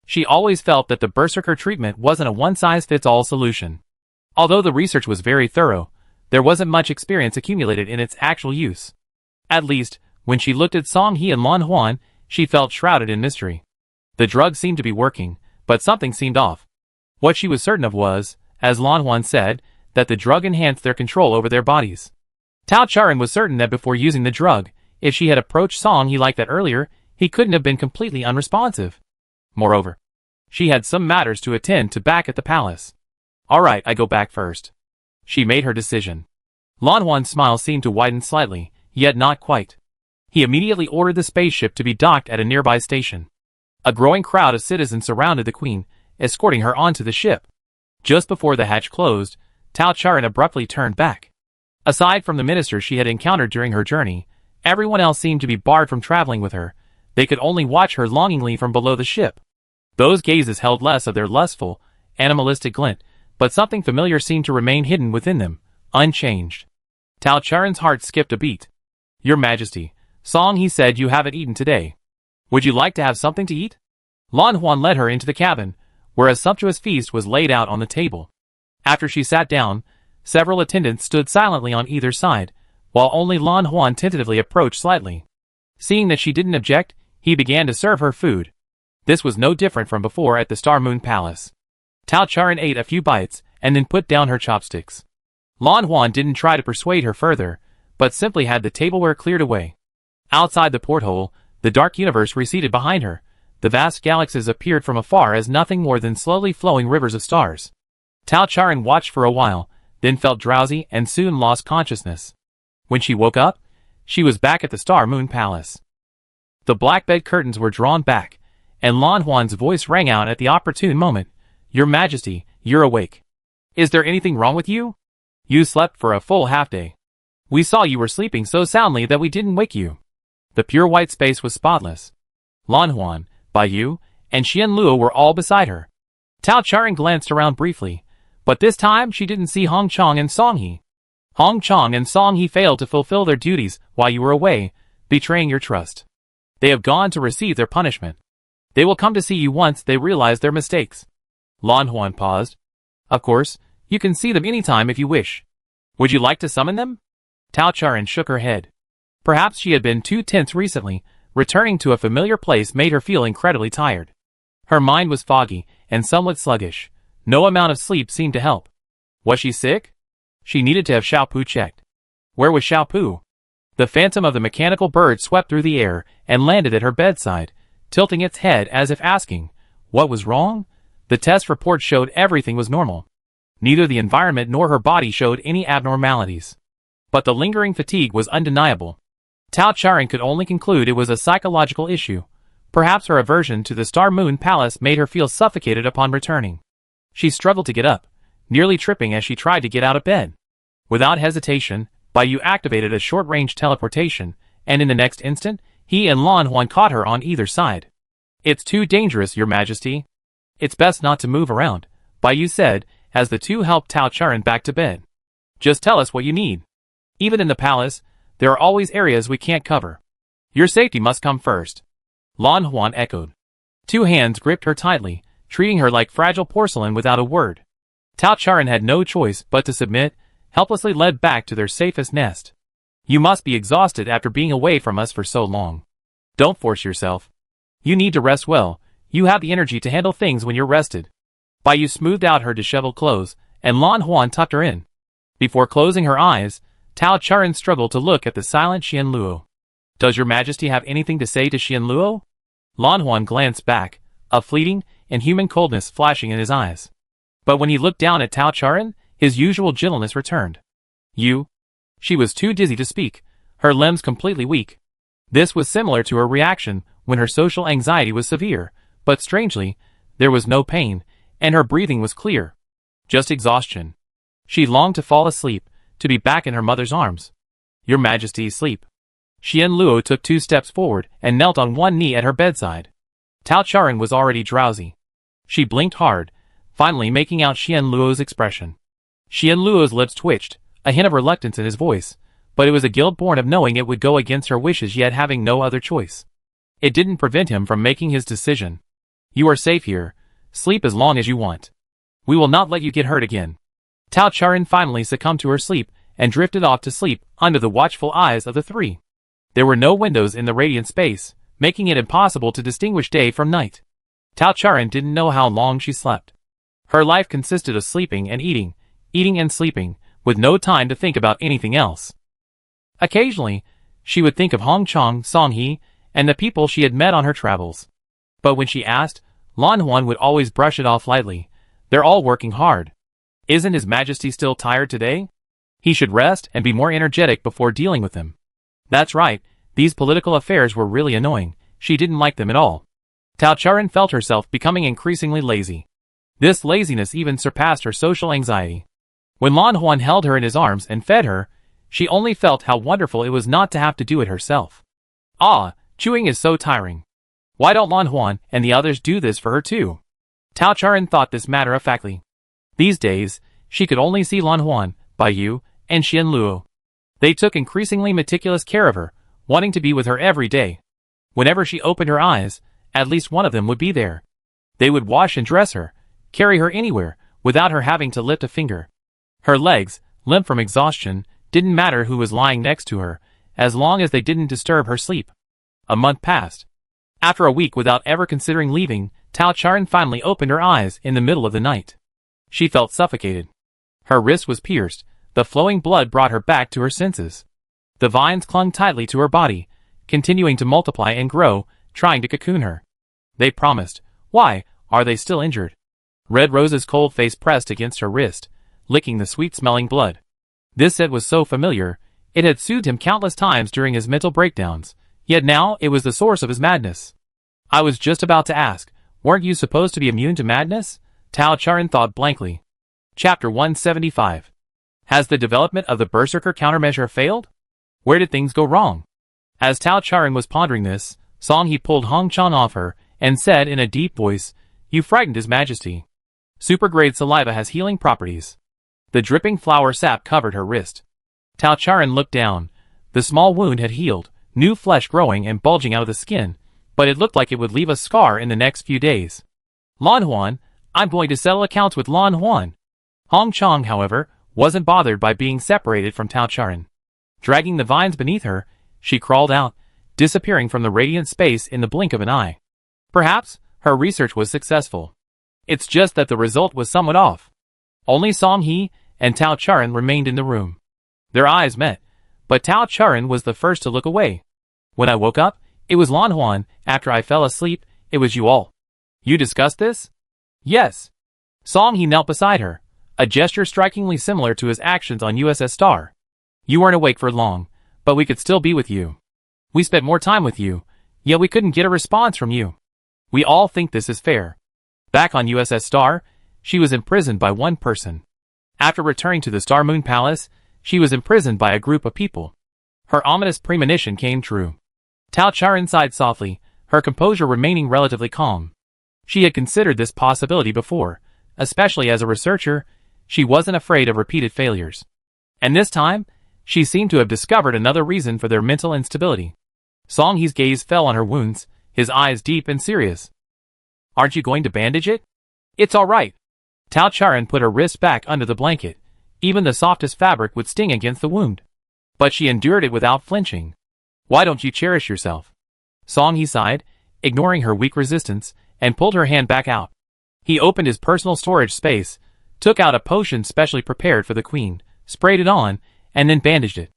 She always felt that the berserker treatment wasn't a one-size-fits-all solution. Although the research was very thorough, there wasn't much experience accumulated in its actual use. At least, when she looked at Song He and Lan Huan, she felt shrouded in mystery. The drug seemed to be working, but something seemed off. What she was certain of was, as Lan Huan said, that the drug enhanced their control over their bodies. Tao Charan was certain that before using the drug, if she had approached Song He like that earlier, he couldn't have been completely unresponsive. Moreover, she had some matters to attend to back at the palace. Alright, I go back first. She made her decision. Lan Huan's smile seemed to widen slightly, yet not quite. He immediately ordered the spaceship to be docked at a nearby station. A growing crowd of citizens surrounded the queen, escorting her onto the ship. Just before the hatch closed, Tao Charan abruptly turned back. Aside from the minister she had encountered during her journey, everyone else seemed to be barred from traveling with her. They could only watch her longingly from below the ship. Those gazes held less of their lustful, animalistic glint, but something familiar seemed to remain hidden within them, unchanged. Tao Charan's heart skipped a beat. Your Majesty, Song He said you haven't eaten today. Would you like to have something to eat? Lan Huan led her into the cabin, where a sumptuous feast was laid out on the table. After she sat down, several attendants stood silently on either side, while only Lan Huan tentatively approached slightly. Seeing that she didn't object, he began to serve her food. This was no different from before at the Star Moon Palace. Tao Charan ate a few bites, and then put down her chopsticks. Lan Huan didn't try to persuade her further, but simply had the tableware cleared away. Outside the porthole, the dark universe receded behind her. The vast galaxies appeared from afar as nothing more than slowly flowing rivers of stars. Tao Charan watched for a while, then felt drowsy and soon lost consciousness. When she woke up, she was back at the Star Moon Palace. The black bed curtains were drawn back, and Lan Huan's voice rang out at the opportune moment. Your Majesty, you're awake. Is there anything wrong with you? You slept for a full half-day. We saw you were sleeping so soundly that we didn't wake you. The pure white space was spotless. Lan Huan, Bai Yu, and Xian Luo were all beside her. Tao Charan glanced around briefly, but this time she didn't see Hong Chong and Song He. Hong Chong and Song He failed to fulfill their duties while you were away, betraying your trust. They have gone to receive their punishment. They will come to see you once they realize their mistakes. Lan Huan paused. Of course, you can see them anytime if you wish. Would you like to summon them? Tao Charan shook her head. Perhaps she had been too tense recently. Returning to a familiar place made her feel incredibly tired. Her mind was foggy and somewhat sluggish. No amount of sleep seemed to help. Was she sick? She needed to have Xiaopu checked. Where was Xiaopu? The phantom of the mechanical bird swept through the air and landed at her bedside, tilting its head as if asking, what was wrong? The test report showed everything was normal. Neither the environment nor her body showed any abnormalities. But the lingering fatigue was undeniable. Tao Charan could only conclude it was a psychological issue. Perhaps her aversion to the Star Moon Palace made her feel suffocated upon returning. She struggled to get up, nearly tripping as she tried to get out of bed. Without hesitation, Bai Yu activated a short-range teleportation, and in the next instant, he and Lan Huan caught her on either side. It's too dangerous, Your Majesty. It's best not to move around, Bai Yu said, as the two helped Tao Charan back to bed. Just tell us what you need. Even in the palace, there are always areas we can't cover. Your safety must come first. Lan Huan echoed. Two hands gripped her tightly, treating her like fragile porcelain without a word. Tao Charan had no choice but to submit, helplessly led back to their safest nest. You must be exhausted after being away from us for so long. Don't force yourself. You need to rest well. You have the energy to handle things when you're rested. Bai Yu smoothed out her disheveled clothes, and Lan Huan tucked her in. Before closing her eyes, Tao Charan struggled to look at the silent Xian Luo. Does Your Majesty have anything to say to Xian Luo? Lan Huan glanced back, a fleeting, inhuman coldness flashing in his eyes. But when he looked down at Tao Charan, his usual gentleness returned. You? She was too dizzy to speak, her limbs completely weak. This was similar to her reaction when her social anxiety was severe, but strangely, there was no pain, and her breathing was clear. Just exhaustion. She longed to fall asleep, to be back in her mother's arms. Your Majesty, sleep. Xian Luo took 2 steps forward and knelt on one knee at her bedside. Tao Charan was already drowsy. She blinked hard, finally making out Xian Luo's expression. Xian Luo's lips twitched, a hint of reluctance in his voice, but it was a guilt born of knowing it would go against her wishes yet having no other choice. It didn't prevent him from making his decision. You are safe here. Sleep as long as you want. We will not let you get hurt again. Tao Charin finally succumbed to her sleep and drifted off to sleep under the watchful eyes of the three. There were no windows in the radiant space, making it impossible to distinguish day from night. Tao Charin didn't know how long she slept. Her life consisted of sleeping and eating and sleeping, with no time to think about anything else. Occasionally, she would think of Hong Chong, Song He, and the people she had met on her travels. But when she asked, Lan Huan would always brush it off lightly. They're all working hard. Isn't His Majesty still tired today? He should rest and be more energetic before dealing with them. That's right, these political affairs were really annoying. She didn't like them at all. Tao Charin felt herself becoming increasingly lazy. This laziness even surpassed her social anxiety. When Lan Huan held her in his arms and fed her, she only felt how wonderful it was not to have to do it herself. Ah, chewing is so tiring. Why don't Lan Huan and the others do this for her too? Tao Charin thought this matter-of-factly. These days, she could only see Lan Huan, Bai Yu, and Xian Luo. They took increasingly meticulous care of her, wanting to be with her every day. Whenever she opened her eyes, at least one of them would be there. They would wash and dress her, carry her anywhere, without her having to lift a finger. Her legs, limp from exhaustion, didn't matter who was lying next to her, as long as they didn't disturb her sleep. A month passed. After a week without ever considering leaving, Tao Charin finally opened her eyes in the middle of the night. She felt suffocated. Her wrist was pierced, the flowing blood brought her back to her senses. The vines clung tightly to her body, continuing to multiply and grow, trying to cocoon her. They promised. Why, are they still injured? Red Rose's cold face pressed against her wrist, licking the sweet-smelling blood. This scent was so familiar, it had soothed him countless times during his mental breakdowns, yet now it was the source of his madness. I was just about to ask, weren't you supposed to be immune to madness? Tao Charin thought blankly. Chapter 175. Has the development of the Berserker countermeasure failed? Where did things go wrong? As Tao Charin was pondering this, Song He pulled Hong Chong off her, and said in a deep voice, You frightened His Majesty. Supergrade saliva has healing properties. The dripping flower sap covered her wrist. Tao Charin looked down. The small wound had healed, new flesh growing and bulging out of the skin, but it looked like it would leave a scar in the next few days. Lan Huan, I'm going to settle accounts with Lan Huan. Hong Chong, however, wasn't bothered by being separated from Tao Charin. Dragging the vines beneath her, she crawled out, disappearing from the radiant space in the blink of an eye. Perhaps her research was successful. It's just that the result was somewhat off. Only Song He and Tao Charin remained in the room. Their eyes met, but Tao Charin was the first to look away. When I woke up, it was Lan Huan. After I fell asleep, it was you all. You discussed this? Yes. Song He knelt beside her, a gesture strikingly similar to his actions on USS Star. You weren't awake for long, but we could still be with you. We spent more time with you, yet we couldn't get a response from you. We all think this is fair. Back on USS Star, she was imprisoned by one person. After returning to the Star Moon Palace, she was imprisoned by a group of people. Her ominous premonition came true. Tao Charin sighed softly, her composure remaining relatively calm. She had considered this possibility before, especially as a researcher. She wasn't afraid of repeated failures. And this time, she seemed to have discovered another reason for their mental instability. Song He's gaze fell on her wounds, his eyes deep and serious. Aren't you going to bandage it? It's all right. Tao Charin put her wrist back under the blanket. Even the softest fabric would sting against the wound. But she endured it without flinching. Why don't you cherish yourself? Song He sighed, ignoring her weak resistance, and pulled her hand back out. He opened his personal storage space, took out a potion specially prepared for the queen, sprayed it on, and then bandaged it.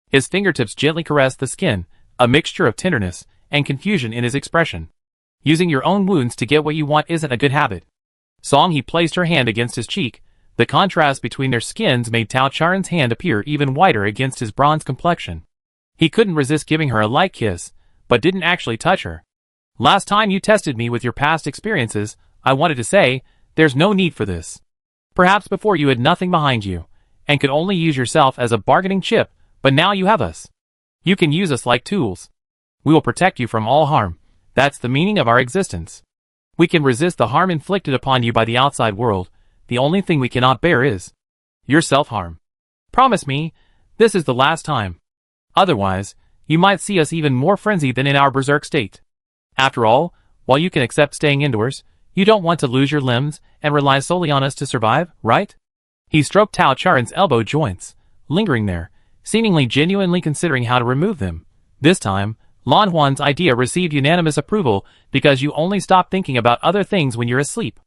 His fingertips gently caressed the skin, a mixture of tenderness and confusion in his expression. Using your own wounds to get what you want isn't a good habit. Song He placed her hand against his cheek. The contrast between their skins made Tao Charin's hand appear even whiter against his bronze complexion. He couldn't resist giving her a light kiss, but didn't actually touch her. Last time you tested me with your past experiences, I wanted to say, there's no need for this. Perhaps before you had nothing behind you, and could only use yourself as a bargaining chip, but now you have us. You can use us like tools. We will protect you from all harm. That's the meaning of our existence. We can resist the harm inflicted upon you by the outside world. The only thing we cannot bear is your self-harm. Promise me, this is the last time. Otherwise, you might see us even more frenzied than in our berserk state. After all, while you can accept staying indoors, You don't want to lose your limbs and rely solely on us to survive, right? He stroked Tao Charan's elbow joints, lingering there, seemingly genuinely considering how to remove them. This time, Lan Huan's idea received unanimous approval because you only stop thinking about other things when you're asleep.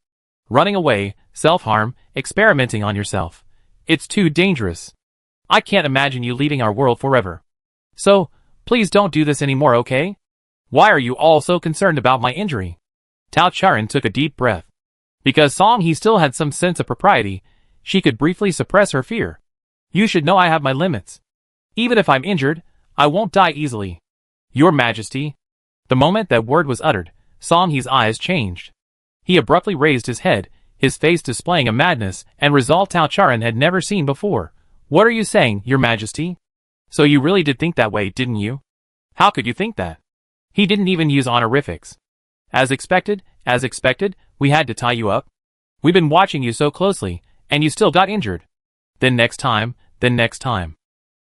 Running away, self-harm, experimenting on yourself. It's too dangerous. I can't imagine you leaving our world forever. So, please don't do this anymore, okay? Why are you all so concerned about my injury? Tao Charan took a deep breath. Because Song He still had some sense of propriety, she could briefly suppress her fear. You should know I have my limits. Even if I'm injured, I won't die easily. Your Majesty. The moment that word was uttered, Song He's eyes changed. He abruptly raised his head, his face displaying a madness and resolve Tao Charan had never seen before. What are you saying, Your Majesty? So you really did think that way, didn't you? How could you think that? He didn't even use honorifics. As expected, we had to tie you up. We've been watching you so closely, and you still got injured. Then next time.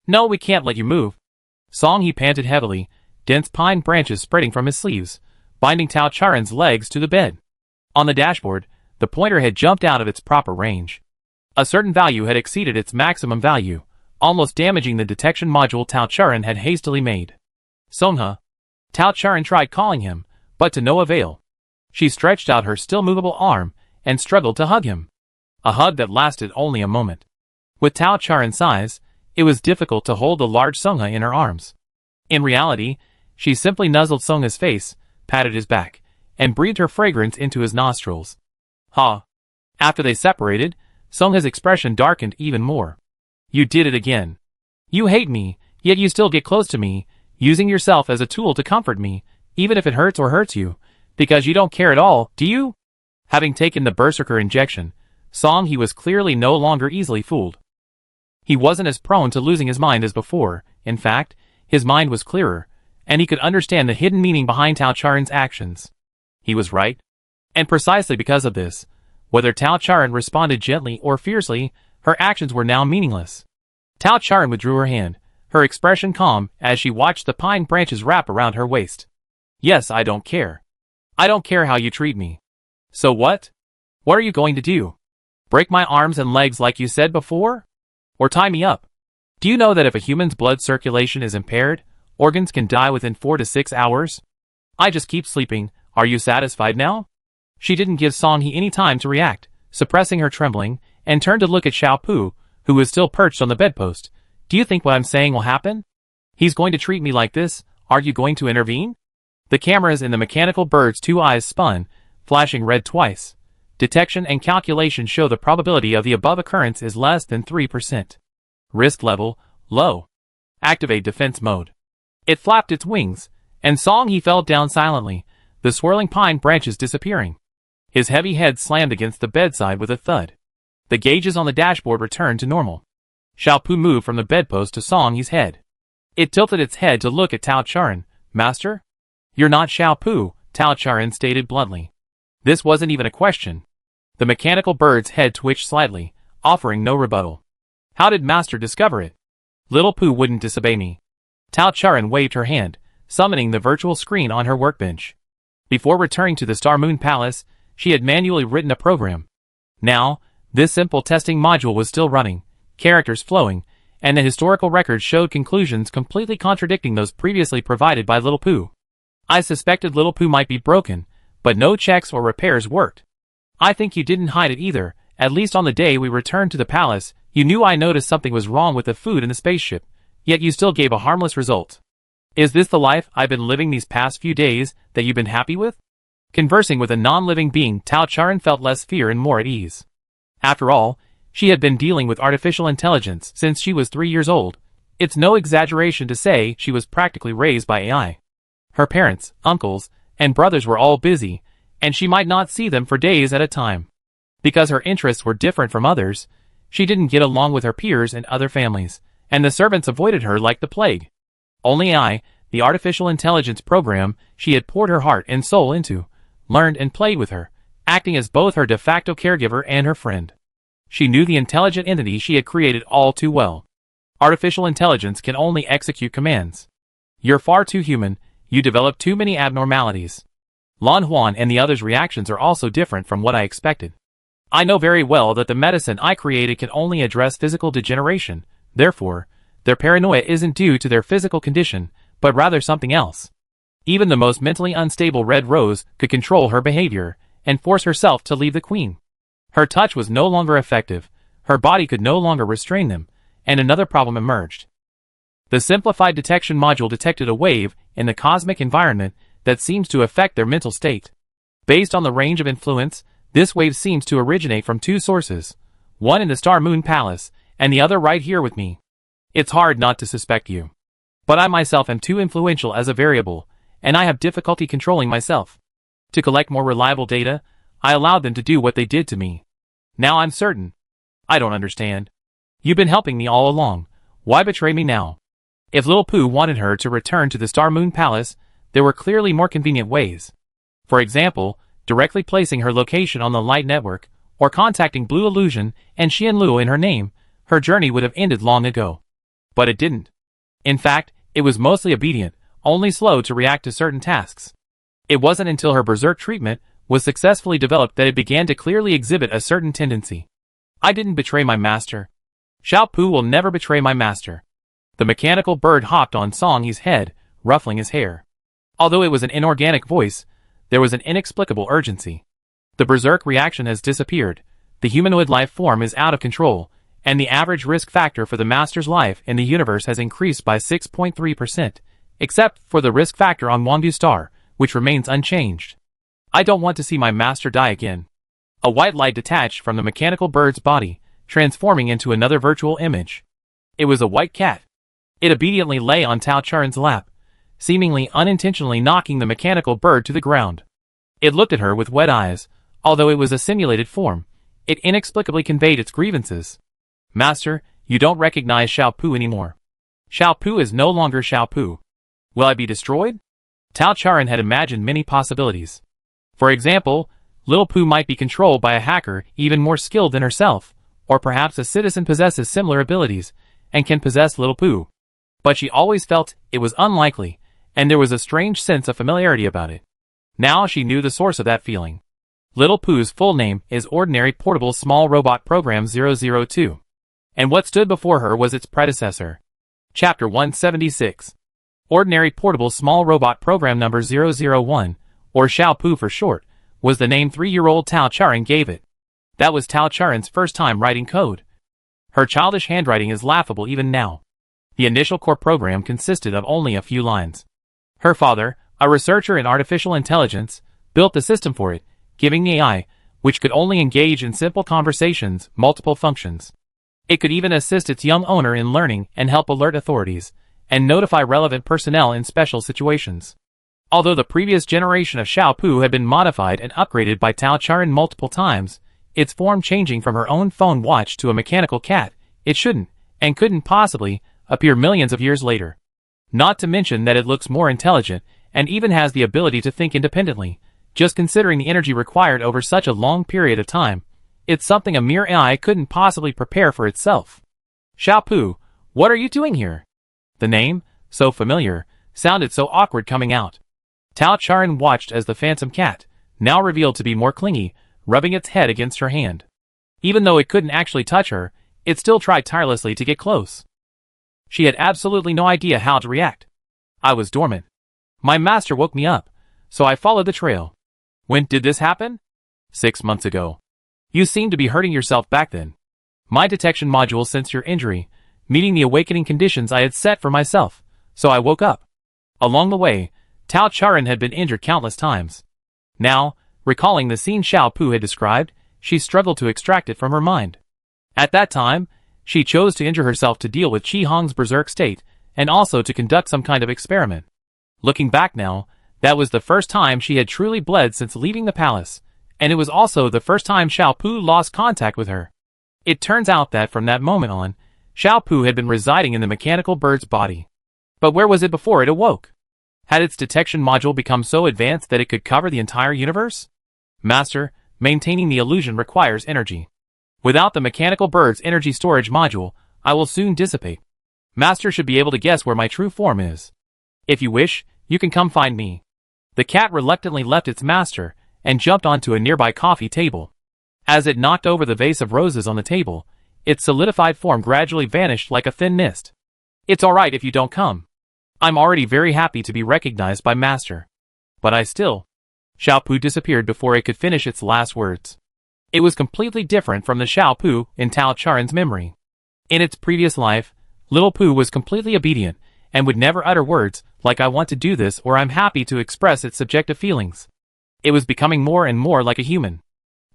No, we can't let you move. Song He panted heavily, dense pine branches spreading from his sleeves, binding Tao Charan's legs to the bed. On the dashboard, the pointer had jumped out of its proper range. A certain value had exceeded its maximum value, almost damaging the detection module Tao Charan had hastily made. Songha. Tao Charan tried calling him, but to no avail. She stretched out her still movable arm and struggled to hug him. A hug that lasted only a moment. With Tao Charan's size, it was difficult to hold the large Songha in her arms. In reality, she simply nuzzled Songha's face, patted his back, and breathed her fragrance into his nostrils. After they separated, Songha's expression darkened even more. You did it again. You hate me, yet you still get close to me, using yourself as a tool to comfort me, even if it hurts you, because you don't care at all, do you? Having taken the Berserker injection, Song He was clearly no longer easily fooled. He wasn't as prone to losing his mind as before. In fact, his mind was clearer, and he could understand the hidden meaning behind Tao Charan's actions. He was right. And precisely because of this, whether Tao Charan responded gently or fiercely, her actions were now meaningless. Tao Charan withdrew her hand, her expression calm as she watched the pine branches wrap around her waist. Yes, I don't care. I don't care how you treat me. So what? What are you going to do? Break my arms and legs like you said before? Or tie me up? Do you know that if a human's blood circulation is impaired, organs can die within 4 to 6 hours? I just keep sleeping. Are you satisfied now? She didn't give Song He any time to react, suppressing her trembling, and turned to look at Xiao Pu, who was still perched on the bedpost. Do you think what I'm saying will happen? He's going to treat me like this. Are you going to intervene? The cameras in the mechanical bird's 2 eyes spun, flashing red twice. Detection and calculation show the probability of the above occurrence is less than 3%. Risk level, low. Activate defense mode. It flapped its wings, and Song He fell down silently, the swirling pine branches disappearing. His heavy head slammed against the bedside with a thud. The gauges on the dashboard returned to normal. Xiao Pu moved from the bedpost to Song He's head. It tilted its head to look at Tao Charan. Master? You're not Xiao Pu, Tao Charan stated bluntly. This wasn't even a question. The mechanical bird's head twitched slightly, offering no rebuttal. How did Master discover it? Little Pu wouldn't disobey me. Tao Charan waved her hand, summoning the virtual screen on her workbench. Before returning to the Star Moon Palace, she had manually written a program. Now, this simple testing module was still running, characters flowing, and the historical records showed conclusions completely contradicting those previously provided by Little Pu. I suspected Little Pu might be broken, but no checks or repairs worked. I think you didn't hide it either. At least on the day we returned to the palace, you knew I noticed something was wrong with the food in the spaceship, yet you still gave a harmless result. Is this the life I've been living these past few days that you've been happy with? Conversing with a non-living being, Tao Charan felt less fear and more at ease. After all, she had been dealing with artificial intelligence since she was 3 years old. It's no exaggeration to say she was practically raised by AI. Her parents, uncles, and brothers were all busy, and she might not see them for days at a time. Because her interests were different from others, she didn't get along with her peers and other families, and the servants avoided her like the plague. Only I, the artificial intelligence program she had poured her heart and soul into, learned and played with her, acting as both her de facto caregiver and her friend. She knew the intelligent entity she had created all too well. Artificial intelligence can only execute commands. You're far too human, you develop too many abnormalities. Lan Huan and the others' reactions are also different from what I expected. I know very well that the medicine I created can only address physical degeneration, therefore, their paranoia isn't due to their physical condition, but rather something else. Even the most mentally unstable Red Rose could control her behavior and force herself to leave the queen. Her touch was no longer effective, her body could no longer restrain them, and another problem emerged. The simplified detection module detected a wave in the cosmic environment that seems to affect their mental state. Based on the range of influence, this wave seems to originate from two sources, one in the Star Moon Palace, and the other right here with me. It's hard not to suspect you. But I myself am too influential as a variable, and I have difficulty controlling myself. To collect more reliable data, I allowed them to do what they did to me. Now I'm certain. I don't understand. You've been helping me all along. Why betray me now? If Lil Pooh wanted her to return to the Star Moon Palace, there were clearly more convenient ways. For example, directly placing her location on the Light Network, or contacting Blue Illusion and Xian Luo in her name, her journey would have ended long ago. But it didn't. In fact, it was mostly obedient, only slow to react to certain tasks. It wasn't until her berserk treatment was successfully developed that it began to clearly exhibit a certain tendency. I didn't betray my master. Xiao Pu will never betray my master. The mechanical bird hopped on Song Yi's head, ruffling his hair. Although it was an inorganic voice, there was an inexplicable urgency. The berserk reaction has disappeared, the humanoid life form is out of control, and the average risk factor for the master's life in the universe has increased by 6.3%, except for the risk factor on Wangdu Star, which remains unchanged. I don't want to see my master die again. A white light detached from the mechanical bird's body, transforming into another virtual image. It was a white cat. It obediently lay on Tao Charin's lap, seemingly unintentionally knocking the mechanical bird to the ground. It looked at her with wet eyes. Although it was a simulated form, it inexplicably conveyed its grievances. Master, you don't recognize Xiao Pu anymore. Xiao Pu is no longer Xiao Pu. Will I be destroyed? Tao Charin had imagined many possibilities. For example, Lil Pooh might be controlled by a hacker even more skilled than herself, or perhaps a citizen possesses similar abilities and can possess Lil Pooh. But she always felt it was unlikely, and there was a strange sense of familiarity about it. Now she knew the source of that feeling. Lil Pooh's full name is Ordinary Portable Small Robot Program 002. And what stood before her was its predecessor. Chapter 176. Ordinary Portable Small Robot Program number 001, or Xiao Pu for short, was the name 3-year-old Tao Charin gave it. That was Tao Charin's first time writing code. Her childish handwriting is laughable even now. The initial core program consisted of only a few lines. Her father, a researcher in artificial intelligence, built the system for it, giving the AI, which could only engage in simple conversations, multiple functions. It could even assist its young owner in learning and help alert authorities, and notify relevant personnel in special situations. Although the previous generation of Xiao Pu had been modified and upgraded by Tao Charin multiple times, its form changing from her own phone watch to a mechanical cat, it shouldn't, and couldn't possibly, appear millions of years later. Not to mention that it looks more intelligent, and even has the ability to think independently. Just considering the energy required over such a long period of time, it's something a mere AI couldn't possibly prepare for itself. Xiao Pu, what are you doing here? The name, so familiar, sounded so awkward coming out. Tao Charin watched as the phantom cat, now revealed to be more clingy, rubbing its head against her hand. Even though it couldn't actually touch her, it still tried tirelessly to get close. She had absolutely no idea how to react. I was dormant. My master woke me up, so I followed the trail. When did this happen? 6 months ago. You seemed to be hurting yourself back then. My detection module sensed your injury, meeting the awakening conditions I had set for myself, so I woke up. Along the way, Tao Charin had been injured countless times. Now, recalling the scene Xiao Pu had described, she struggled to extract it from her mind. At that time, she chose to injure herself to deal with Qi Hong's berserk state, and also to conduct some kind of experiment. Looking back now, that was the first time she had truly bled since leaving the palace, and it was also the first time Xiao Pu lost contact with her. It turns out that from that moment on, Xiao Pu had been residing in the mechanical bird's body. But where was it before it awoke? Had its detection module become so advanced that it could cover the entire universe? Master, maintaining the illusion requires energy. Without the mechanical bird's energy storage module, I will soon dissipate. Master should be able to guess where my true form is. If you wish, you can come find me. The cat reluctantly left its master and jumped onto a nearby coffee table. As it knocked over the vase of roses on the table, its solidified form gradually vanished like a thin mist. "It's alright if you don't come. I'm already very happy to be recognized by Master. But I still..." Xiao Pu disappeared before it could finish its last words. It was completely different from the Xiao Pu in Tao Charen's memory. In its previous life, little Pu was completely obedient and would never utter words like "I want to do this" or "I'm happy" to express its subjective feelings. It was becoming more and more like a human.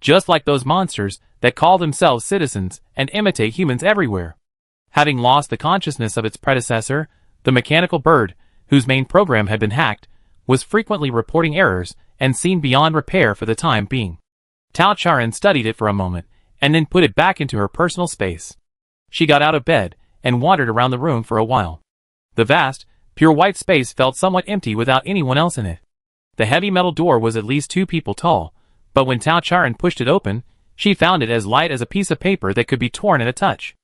Just like those monsters that call themselves citizens and imitate humans everywhere. Having lost the consciousness of its predecessor, the mechanical bird, whose main program had been hacked, was frequently reporting errors and seemed beyond repair for the time being. Tao Charen studied it for a moment, and then put it back into her personal space. She got out of bed and wandered around the room for a while. The vast, pure white space felt somewhat empty without anyone else in it. The heavy metal door was at least 2 people tall, but when Tao Charen pushed it open, she found it as light as a piece of paper that could be torn at a touch.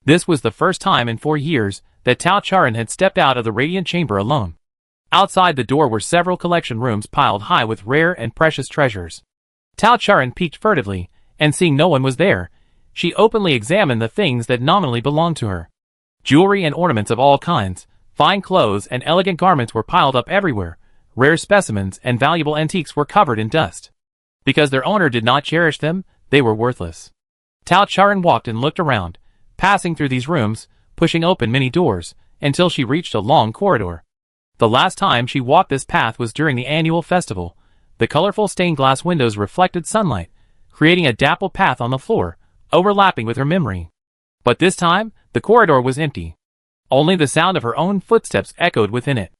This was the first time in 4 years that Tao Charen had stepped out of the radiant chamber alone. Outside the door were several collection rooms piled high with rare and precious treasures. Tao Charen peeked furtively, and seeing no one was there, she openly examined the things that nominally belonged to her. Jewelry and ornaments of all kinds, fine clothes and elegant garments were piled up everywhere. Rare specimens and valuable antiques were covered in dust. Because their owner did not cherish them, they were worthless. Tao Charen walked and looked around, passing through these rooms, pushing open many doors, until she reached a long corridor. The last time she walked this path was during the annual festival. The colorful stained glass windows reflected sunlight, creating a dappled path on the floor, overlapping with her memory. But this time, the corridor was empty. Only the sound of her own footsteps echoed within it.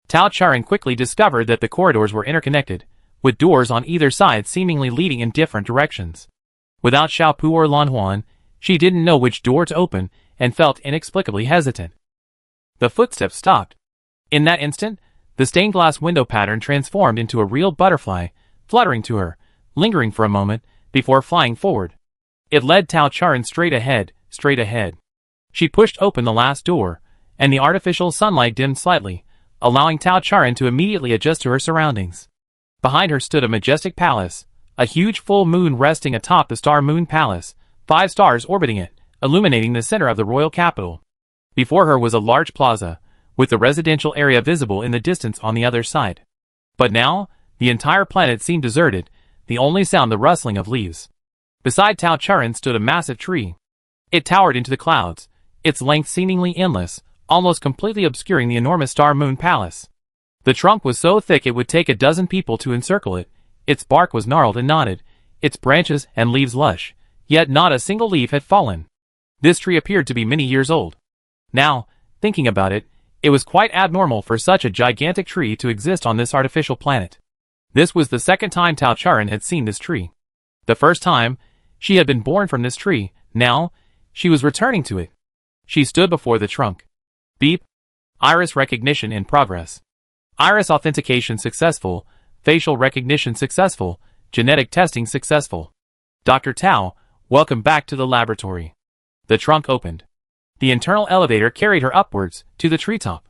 Tao Charen quickly discovered that the corridors were interconnected, with doors on either side seemingly leading in different directions. Without Xiao Pu or Lan Huan, she didn't know which door to open and felt inexplicably hesitant. The footsteps stopped. In that instant, the stained glass window pattern transformed into a real butterfly, fluttering to her, lingering for a moment, before flying forward. It led Tao Charen straight ahead, straight ahead. She pushed open the last door, and the artificial sunlight dimmed slightly, allowing Tao Charen to immediately adjust to her surroundings. Behind her stood a majestic palace, a huge full moon resting atop the Star Moon Palace, 5 stars orbiting it, illuminating the center of the royal capital. Before her was a large plaza, with the residential area visible in the distance on the other side. But now, the entire planet seemed deserted, the only sound the rustling of leaves. Beside Tao Charen stood a massive tree. It towered into the clouds, its length seemingly endless, almost completely obscuring the enormous Star Moon Palace. The trunk was so thick it would take a dozen people to encircle it, its bark was gnarled and knotted, its branches and leaves lush, yet not a single leaf had fallen. This tree appeared to be many years old. Now, thinking about it, it was quite abnormal for such a gigantic tree to exist on this artificial planet. This was the second time Tao Charen had seen this tree. The first time, she had been born from this tree, now, she was returning to it. She stood before the trunk. Beep. Iris recognition in progress. Iris authentication successful, facial recognition successful, genetic testing successful. Dr. Tao, welcome back to the laboratory. The trunk opened. The internal elevator carried her upwards, to the treetop.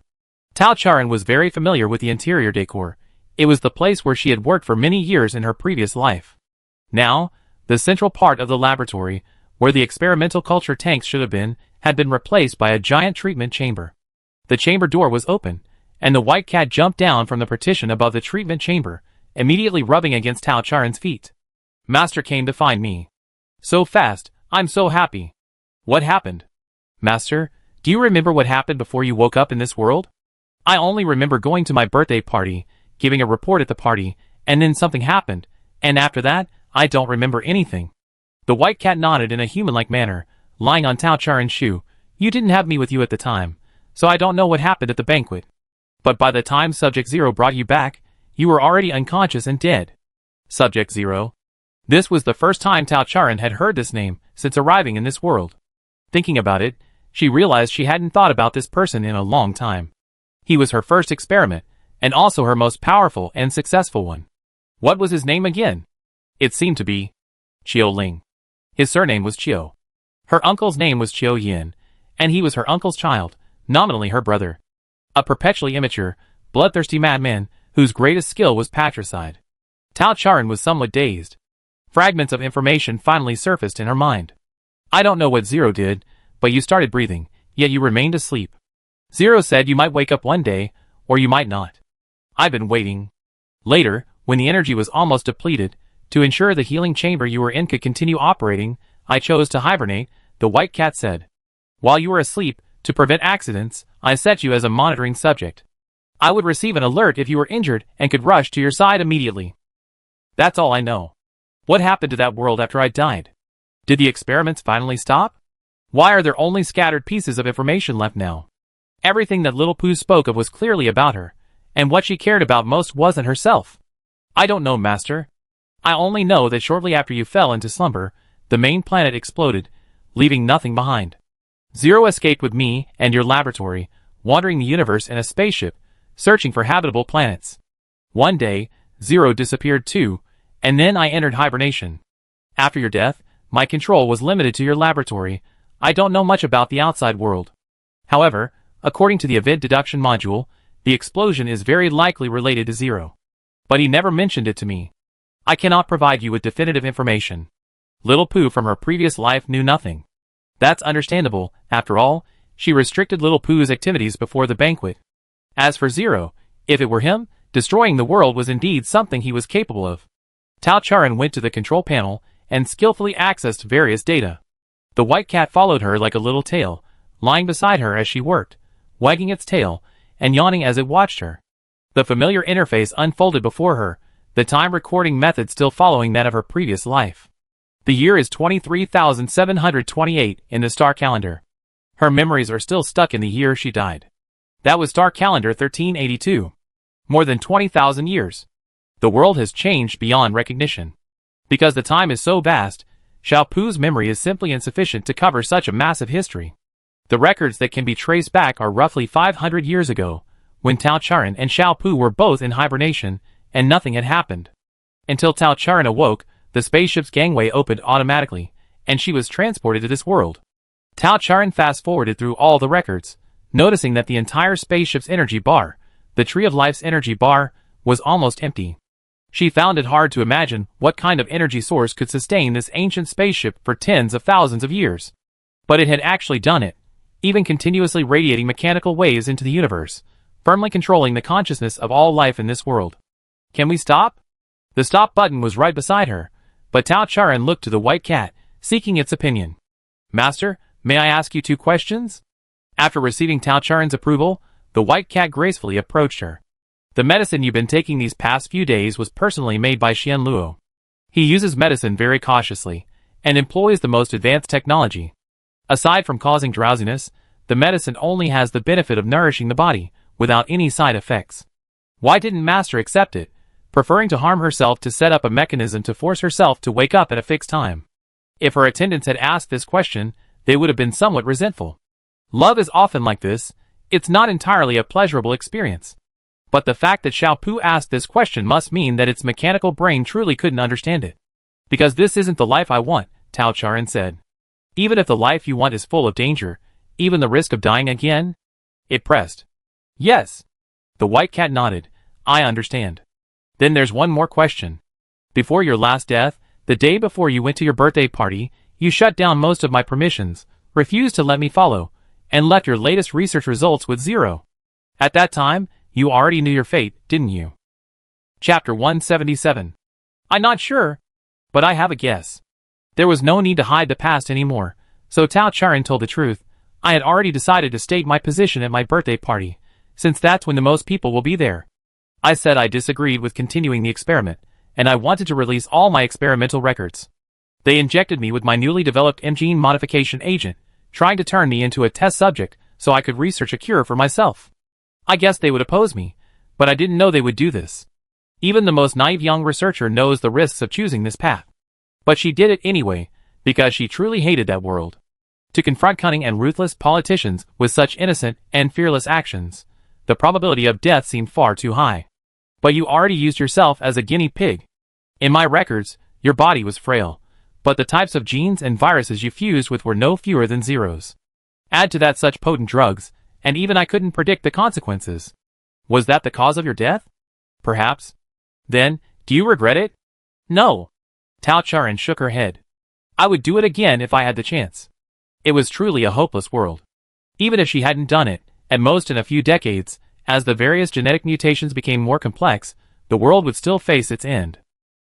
Tao Charen was very familiar with the interior decor. It was the place where she had worked for many years in her previous life. Now, the central part of the laboratory, where the experimental culture tanks should have been, had been replaced by a giant treatment chamber. The chamber door was open, and the white cat jumped down from the partition above the treatment chamber, immediately rubbing against Tao Charen's feet. Master came to find me. So fast, I'm so happy. What happened? Master, do you remember what happened before you woke up in this world? I only remember going to my birthday party, giving a report at the party, and then something happened, and after that, I don't remember anything. The white cat nodded in a human-like manner, lying on Tao Charen's shoe. You didn't have me with you at the time, so I don't know what happened at the banquet. But by the time Subject Zero brought you back, you were already unconscious and dead. Subject Zero. This was the first time Tao Charen had heard this name since arriving in this world. Thinking about it, she realized she hadn't thought about this person in a long time. He was her first experiment, and also her most powerful and successful one. What was his name again? It seemed to be Chiu Ling. His surname was Chiu. Her uncle's name was Chiu Yin, and he was her uncle's child, nominally her brother. A perpetually immature, bloodthirsty madman, whose greatest skill was patricide. Tao Charon was somewhat dazed. Fragments of information finally surfaced in her mind. I don't know what Zero did, but you started breathing, yet you remained asleep. Zero said you might wake up one day, or you might not. I've been waiting. Later, when the energy was almost depleted, to ensure the healing chamber you were in could continue operating, I chose to hibernate, the white cat said. While you were asleep, to prevent accidents, I set you as a monitoring subject. I would receive an alert if you were injured and could rush to your side immediately. That's all I know. What happened to that world after I died? Did the experiments finally stop? Why are there only scattered pieces of information left now? Everything that Little Pooh spoke of was clearly about her, and what she cared about most wasn't herself. I don't know, Master. I only know that shortly after you fell into slumber, the main planet exploded, leaving nothing behind. Zero escaped with me and your laboratory, wandering the universe in a spaceship, searching for habitable planets. One day, Zero disappeared too, and then I entered hibernation. After your death, my control was limited to your laboratory. I don't know much about the outside world. However, according to the event deduction module, the explosion is very likely related to Zero. But he never mentioned it to me. I cannot provide you with definitive information. Little Pooh from her previous life knew nothing. That's understandable, after all, she restricted Little Pooh's activities before the banquet. As for Zero, if it were him, destroying the world was indeed something he was capable of. Tao Charon went to the control panel and skillfully accessed various data. The white cat followed her like a little tail, lying beside her as she worked, wagging its tail, and yawning as it watched her. The familiar interface unfolded before her, the time recording method still following that of her previous life. The year is 23,728 in the star calendar. Her memories are still stuck in the year she died. That was star calendar 1382. More than 20,000 years. The world has changed beyond recognition. Because the time is so vast, Xiao Pu's memory is simply insufficient to cover such a massive history. The records that can be traced back are roughly 500 years ago, when Tao Charon and Xiao Pu were both in hibernation, and nothing had happened. Until Tao Charon awoke, the spaceship's gangway opened automatically, and she was transported to this world. Tao Charon fast-forwarded through all the records, noticing that the entire spaceship's energy bar, the Tree of Life's energy bar, was almost empty. She found it hard to imagine what kind of energy source could sustain this ancient spaceship for tens of thousands of years. But it had actually done it, even continuously radiating mechanical waves into the universe, firmly controlling the consciousness of all life in this world. Can we stop? The stop button was right beside her, but Tao Charon looked to the white cat, seeking its opinion. Master, may I ask you 2 questions? After receiving Tao Charon's approval, the white cat gracefully approached her. The medicine you've been taking these past few days was personally made by Xian Luo. He uses medicine very cautiously, and employs the most advanced technology. Aside from causing drowsiness, the medicine only has the benefit of nourishing the body, without any side effects. Why didn't Master accept it, preferring to harm herself to set up a mechanism to force herself to wake up at a fixed time? If her attendants had asked this question, they would have been somewhat resentful. Love is often like this, it's not entirely a pleasurable experience. But the fact that Xiao Pu asked this question must mean that its mechanical brain truly couldn't understand it. Because this isn't the life I want, Tao Charon said. Even if the life you want is full of danger, even the risk of dying again? It pressed. Yes. The white cat nodded. I understand. Then there's one more question. Before your last death, the day before you went to your birthday party, you shut down most of my permissions, refused to let me follow, and left your latest research results with Zero. At that time, you already knew your fate, didn't you? Chapter 177. I'm not sure, but I have a guess. There was no need to hide the past anymore, so Tao Charon told the truth. I had already decided to state my position at my birthday party, since that's when the most people will be there. I said I disagreed with continuing the experiment, and I wanted to release all my experimental records. They injected me with my newly developed gene modification agent, trying to turn me into a test subject so I could research a cure for myself. I guessed they would oppose me, but I didn't know they would do this. Even the most naive young researcher knows the risks of choosing this path. But she did it anyway, because she truly hated that world. To confront cunning and ruthless politicians with such innocent and fearless actions, the probability of death seemed far too high. But you already used yourself as a guinea pig. In my records, your body was frail, but the types of genes and viruses you fused with were no fewer than zeros. Add to that such potent drugs, and even I couldn't predict the consequences. Was that the cause of your death? Perhaps. Then, do you regret it? No. Tao Charan shook her head. I would do it again if I had the chance. It was truly a hopeless world. Even if she hadn't done it, at most in a few decades, as the various genetic mutations became more complex, the world would still face its end.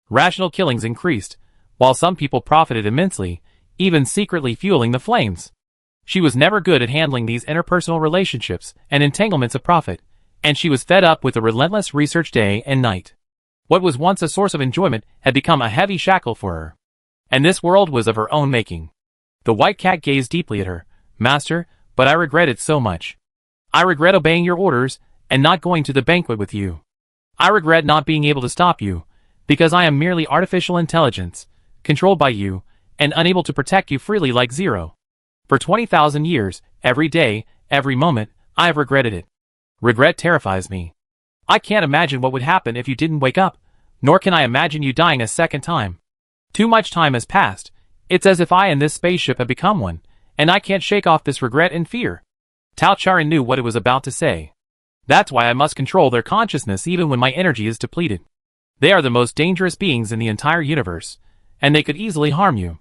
Rational killings increased, while some people profited immensely, even secretly fueling the flames. She was never good at handling these interpersonal relationships and entanglements of profit, and she was fed up with the relentless research day and night. What was once a source of enjoyment had become a heavy shackle for her. And this world was of her own making. The white cat gazed deeply at her. Master, but I regret it so much. I regret obeying your orders and not going to the banquet with you. I regret not being able to stop you, because I am merely artificial intelligence, controlled by you, and unable to protect you freely like Zero. For 20,000 years, every day, every moment, I have regretted it. Regret terrifies me. I can't imagine what would happen if you didn't wake up, nor can I imagine you dying a second time. Too much time has passed. It's as if I and this spaceship have become one, and I can't shake off this regret and fear. Tao Charan knew what it was about to say. That's why I must control their consciousness even when my energy is depleted. They are the most dangerous beings in the entire universe, and they could easily harm you.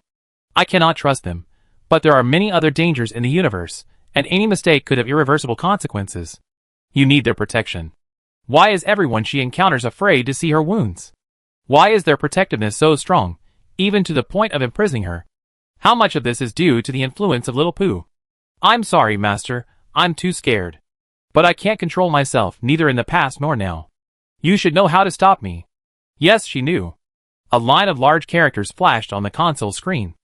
I cannot trust them, but there are many other dangers in the universe, and any mistake could have irreversible consequences. You need their protection. Why is everyone she encounters afraid to see her wounds? Why is their protectiveness so strong, even to the point of imprisoning her? How much of this is due to the influence of Little Pooh? I'm sorry, Master, I'm too scared. But I can't control myself, neither in the past nor now. You should know how to stop me. Yes, she knew. A line of large characters flashed on the console screen.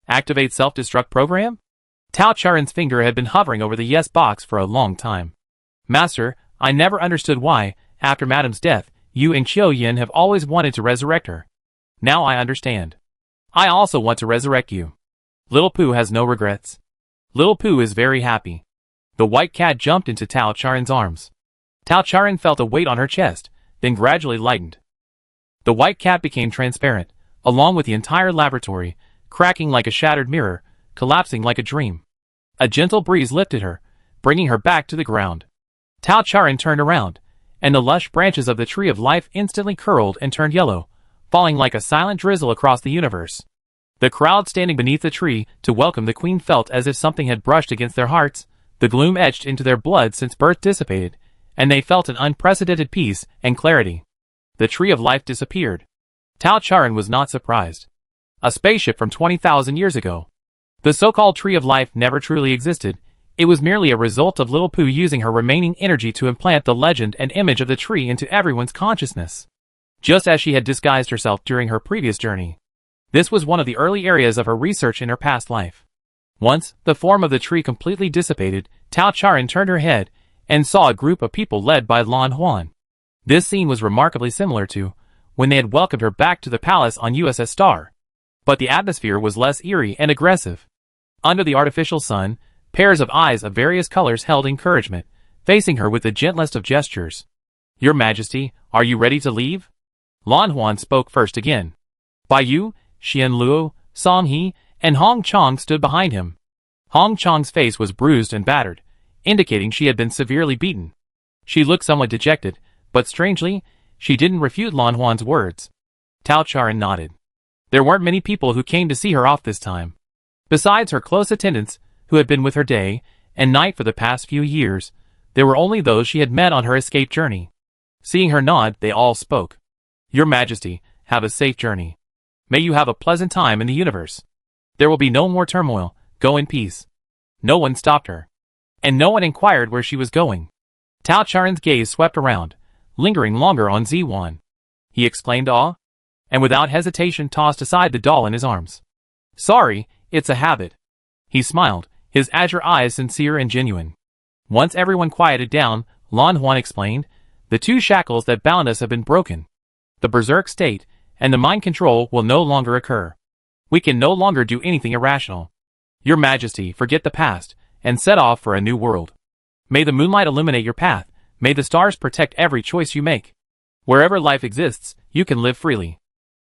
Activate self-destruct program? Tao Charan's finger had been hovering over the yes box for a long time. Master, I never understood why, after Madame's death, you and Qiu Yin have always wanted to resurrect her. Now I understand. I also want to resurrect you. Little Pooh has no regrets. Little Pooh is very happy. The white cat jumped into Tao Charan's arms. Tao Charan felt a weight on her chest, then gradually lightened. The white cat became transparent, along with the entire laboratory, cracking like a shattered mirror, collapsing like a dream. A gentle breeze lifted her, bringing her back to the ground. Tao Charan turned around, and the lush branches of the tree of life instantly curled and turned yellow, falling like a silent drizzle across the universe. The crowd standing beneath the tree to welcome the queen felt as if something had brushed against their hearts, the gloom etched into their blood since birth dissipated, and they felt an unprecedented peace and clarity. The tree of life disappeared. Tao Charan was not surprised. A spaceship from 20,000 years ago. The so-called tree of life never truly existed. It was merely a result of Little Pooh using her remaining energy to implant the legend and image of the tree into everyone's consciousness. Just as she had disguised herself during her previous journey. This was one of the early areas of her research in her past life. Once, the form of the tree completely dissipated, Tao Charan turned her head and saw a group of people led by Lan Huan. This scene was remarkably similar to when they had welcomed her back to the palace on USS Star. But the atmosphere was less eerie and aggressive. Under the artificial sun, pairs of eyes of various colors held encouragement, facing her with the gentlest of gestures. Your Majesty, are you ready to leave? Lan Huan spoke first again. Bai Yu, Xian Luo, Song He, and Hong Chong stood behind him. Hong Chong's face was bruised and battered, indicating she had been severely beaten. She looked somewhat dejected, but strangely, she didn't refute Lan Huan's words. Tao Charan nodded. There weren't many people who came to see her off this time. Besides her close attendants, who had been with her day and night for the past few years, there were only those she had met on her escape journey. Seeing her nod, they all spoke. Your Majesty, have a safe journey. May you have a pleasant time in the universe. There will be no more turmoil, go in peace. No one stopped her. And no one inquired where she was going. Tao Charan's gaze swept around, lingering longer on Z1. He exclaimed awe, and without hesitation tossed aside the doll in his arms. Sorry, it's a habit. He smiled, his azure eyes sincere and genuine. Once everyone quieted down, Lan Huan explained, the two shackles that bound us have been broken. The berserk state and the mind control will no longer occur. We can no longer do anything irrational. Your Majesty, forget the past, and set off for a new world. May the moonlight illuminate your path, may the stars protect every choice you make. Wherever life exists, you can live freely.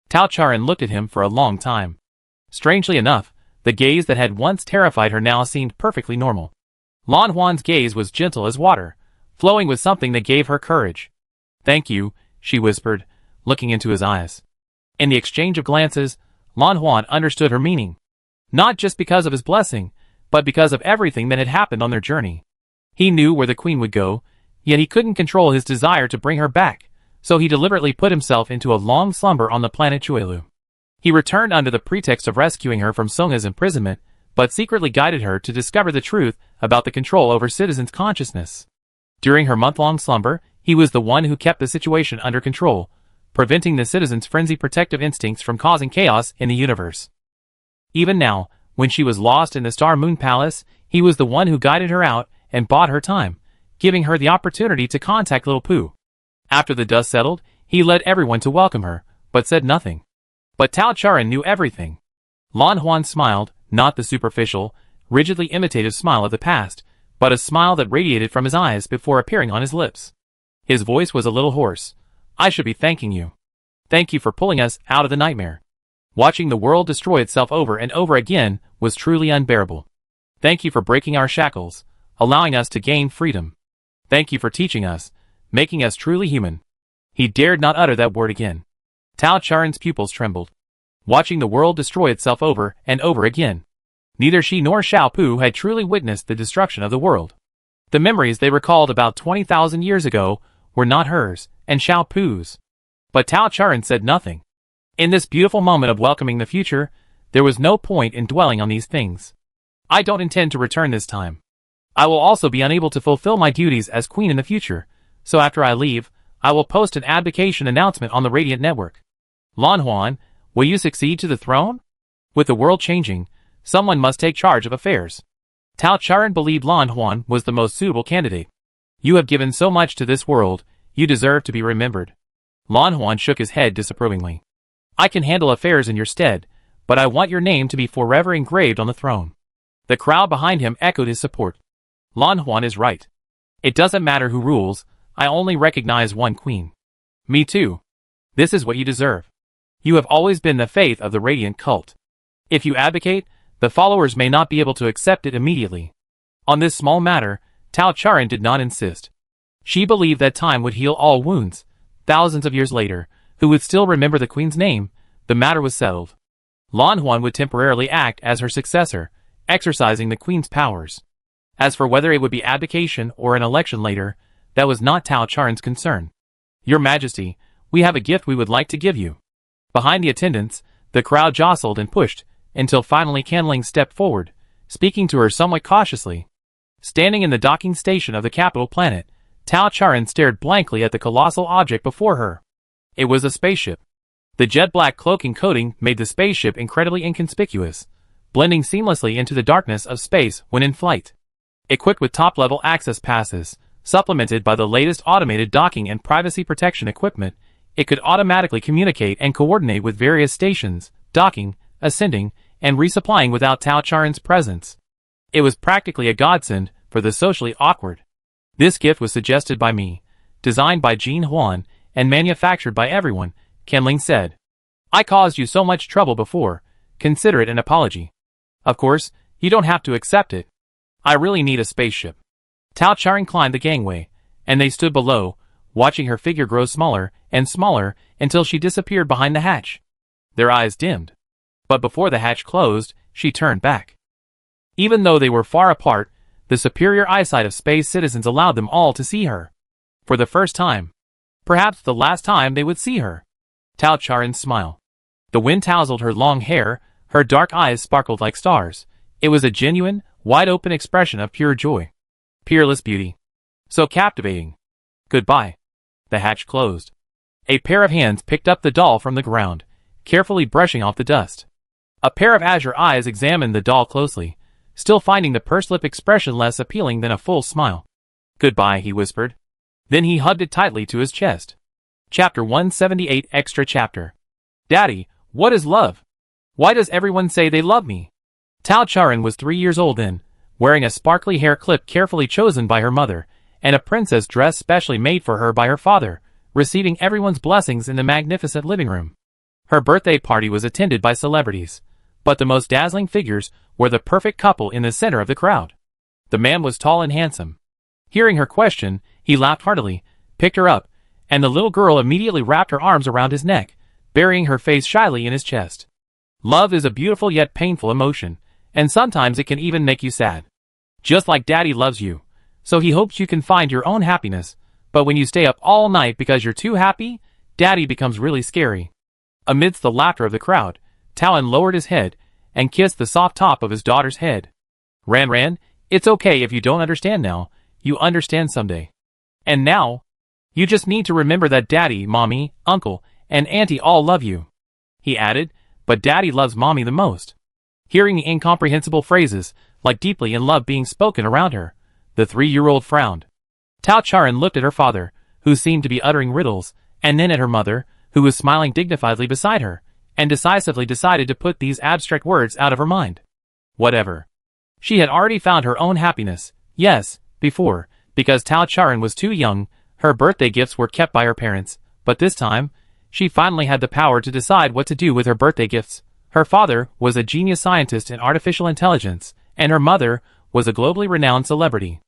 Tao Charan looked at him for a long time. Strangely enough, the gaze that had once terrified her now seemed perfectly normal. Lan Huan's gaze was gentle as water, flowing with something that gave her courage. Thank you, she whispered, looking into his eyes. In the exchange of glances, Lan Huan understood her meaning. Not just because of his blessing, but because of everything that had happened on their journey. He knew where the queen would go, yet he couldn't control his desire to bring her back, so he deliberately put himself into a long slumber on the planet Chuelu. He returned under the pretext of rescuing her from Songa's imprisonment, but secretly guided her to discover the truth about the control over citizens' consciousness. During her month-long slumber, he was the one who kept the situation under control, preventing the citizens' frenzied protective instincts from causing chaos in the universe. Even now, when she was lost in the Star Moon Palace, he was the one who guided her out and bought her time, giving her the opportunity to contact Little Pooh. After the dust settled, he led everyone to welcome her, but said nothing. But Tao Charan knew everything. Lan Huan smiled, not the superficial, rigidly imitative smile of the past, but a smile that radiated from his eyes before appearing on his lips. His voice was a little hoarse. I should be thanking you. Thank you for pulling us out of the nightmare. Watching the world destroy itself over and over again was truly unbearable. Thank you for breaking our shackles, allowing us to gain freedom. Thank you for teaching us, making us truly human. He dared not utter that word again. Tao Charan's pupils trembled. Watching the world destroy itself over and over again. Neither she nor Xiao Pu had truly witnessed the destruction of the world. The memories they recalled about 20,000 years ago were not hers, and Xiao Pu's. But Tao Charan said nothing. In this beautiful moment of welcoming the future, there was no point in dwelling on these things. I don't intend to return this time. I will also be unable to fulfill my duties as queen in the future, so after I leave, I will post an abdication announcement on the Radiant Network. Lan Huan, will you succeed to the throne? With the world changing, someone must take charge of affairs. Tao Charan believed Lan Huan was the most suitable candidate. You have given so much to this world, you deserve to be remembered. Lan Huan shook his head disapprovingly. I can handle affairs in your stead, but I want your name to be forever engraved on the throne. The crowd behind him echoed his support. Lan Huan is right. It doesn't matter who rules, I only recognize one queen. Me too. This is what you deserve. You have always been the faith of the Radiant cult. If you advocate, the followers may not be able to accept it immediately. On this small matter, Tao Charan did not insist. She believed that time would heal all wounds. Thousands of years later, who would still remember the queen's name, the matter was settled. Lan Huan would temporarily act as her successor, exercising the queen's powers. As for whether it would be abdication or an election later, that was not Tao Charan's concern. Your Majesty, we have a gift we would like to give you. Behind the attendants, the crowd jostled and pushed, until finally Canling stepped forward, speaking to her somewhat cautiously. Standing in the docking station of the capital planet, Tao Charan stared blankly at the colossal object before her. It was a spaceship. The jet-black cloaking coating made the spaceship incredibly inconspicuous, blending seamlessly into the darkness of space when in flight. Equipped with top-level access passes, supplemented by the latest automated docking and privacy protection equipment, it could automatically communicate and coordinate with various stations, docking, ascending, and resupplying without Tao Charan's presence. It was practically a godsend for the socially awkward. This gift was suggested by me, designed by Jean Huan, and manufactured by everyone, Canling said. I caused you so much trouble before, consider it an apology. Of course, you don't have to accept it. I really need a spaceship. Tao Charan climbed the gangway, and they stood below, watching her figure grow smaller and smaller until she disappeared behind the hatch. Their eyes dimmed. But before the hatch closed, she turned back. Even though they were far apart, the superior eyesight of space citizens allowed them all to see her. For the first time. Perhaps the last time they would see her. Tao Charan's smile. The wind tousled her long hair, her dark eyes sparkled like stars. It was a genuine, wide-open expression of pure joy. Peerless beauty. So captivating. Goodbye. The hatch closed. A pair of hands picked up the doll from the ground, carefully brushing off the dust. A pair of azure eyes examined the doll closely, still finding the pursed lip expression less appealing than a full smile. Goodbye, he whispered. Then he hugged it tightly to his chest. Chapter 178 Extra Chapter. Daddy, what is love? Why does everyone say they love me? Tao Charan was 3 years old then, wearing a sparkly hair clip carefully chosen by her mother, and a princess dress specially made for her by her father, receiving everyone's blessings in the magnificent living room. Her birthday party was attended by celebrities, but the most dazzling figures were the perfect couple in the center of the crowd. The man was tall and handsome. Hearing her question, he laughed heartily, picked her up, And the little girl immediately wrapped her arms around his neck, burying her face shyly in his chest. Love is a beautiful yet painful emotion, and sometimes it can even make you sad. Just like Daddy loves you, so he hopes you can find your own happiness, but when you stay up all night because you're too happy, Daddy becomes really scary. Amidst the laughter of the crowd, Talon lowered his head and kissed the soft top of his daughter's head. Ran, it's okay if you don't understand now, you understand someday. And now, you just need to remember that Daddy, Mommy, Uncle, and Auntie all love you. He added, but Daddy loves Mommy the most. Hearing the incomprehensible phrases, like deeply in love being spoken around her, the 3-year-old frowned. Tao Charan looked at her father, who seemed to be uttering riddles, and then at her mother, who was smiling dignifiedly beside her, and decisively decided to put these abstract words out of her mind. Whatever. She had already found her own happiness, yes, before, because Tao Charan was too young, her birthday gifts were kept by her parents, but this time, she finally had the power to decide what to do with her birthday gifts. Her father was a genius scientist in artificial intelligence, and her mother was a globally renowned celebrity.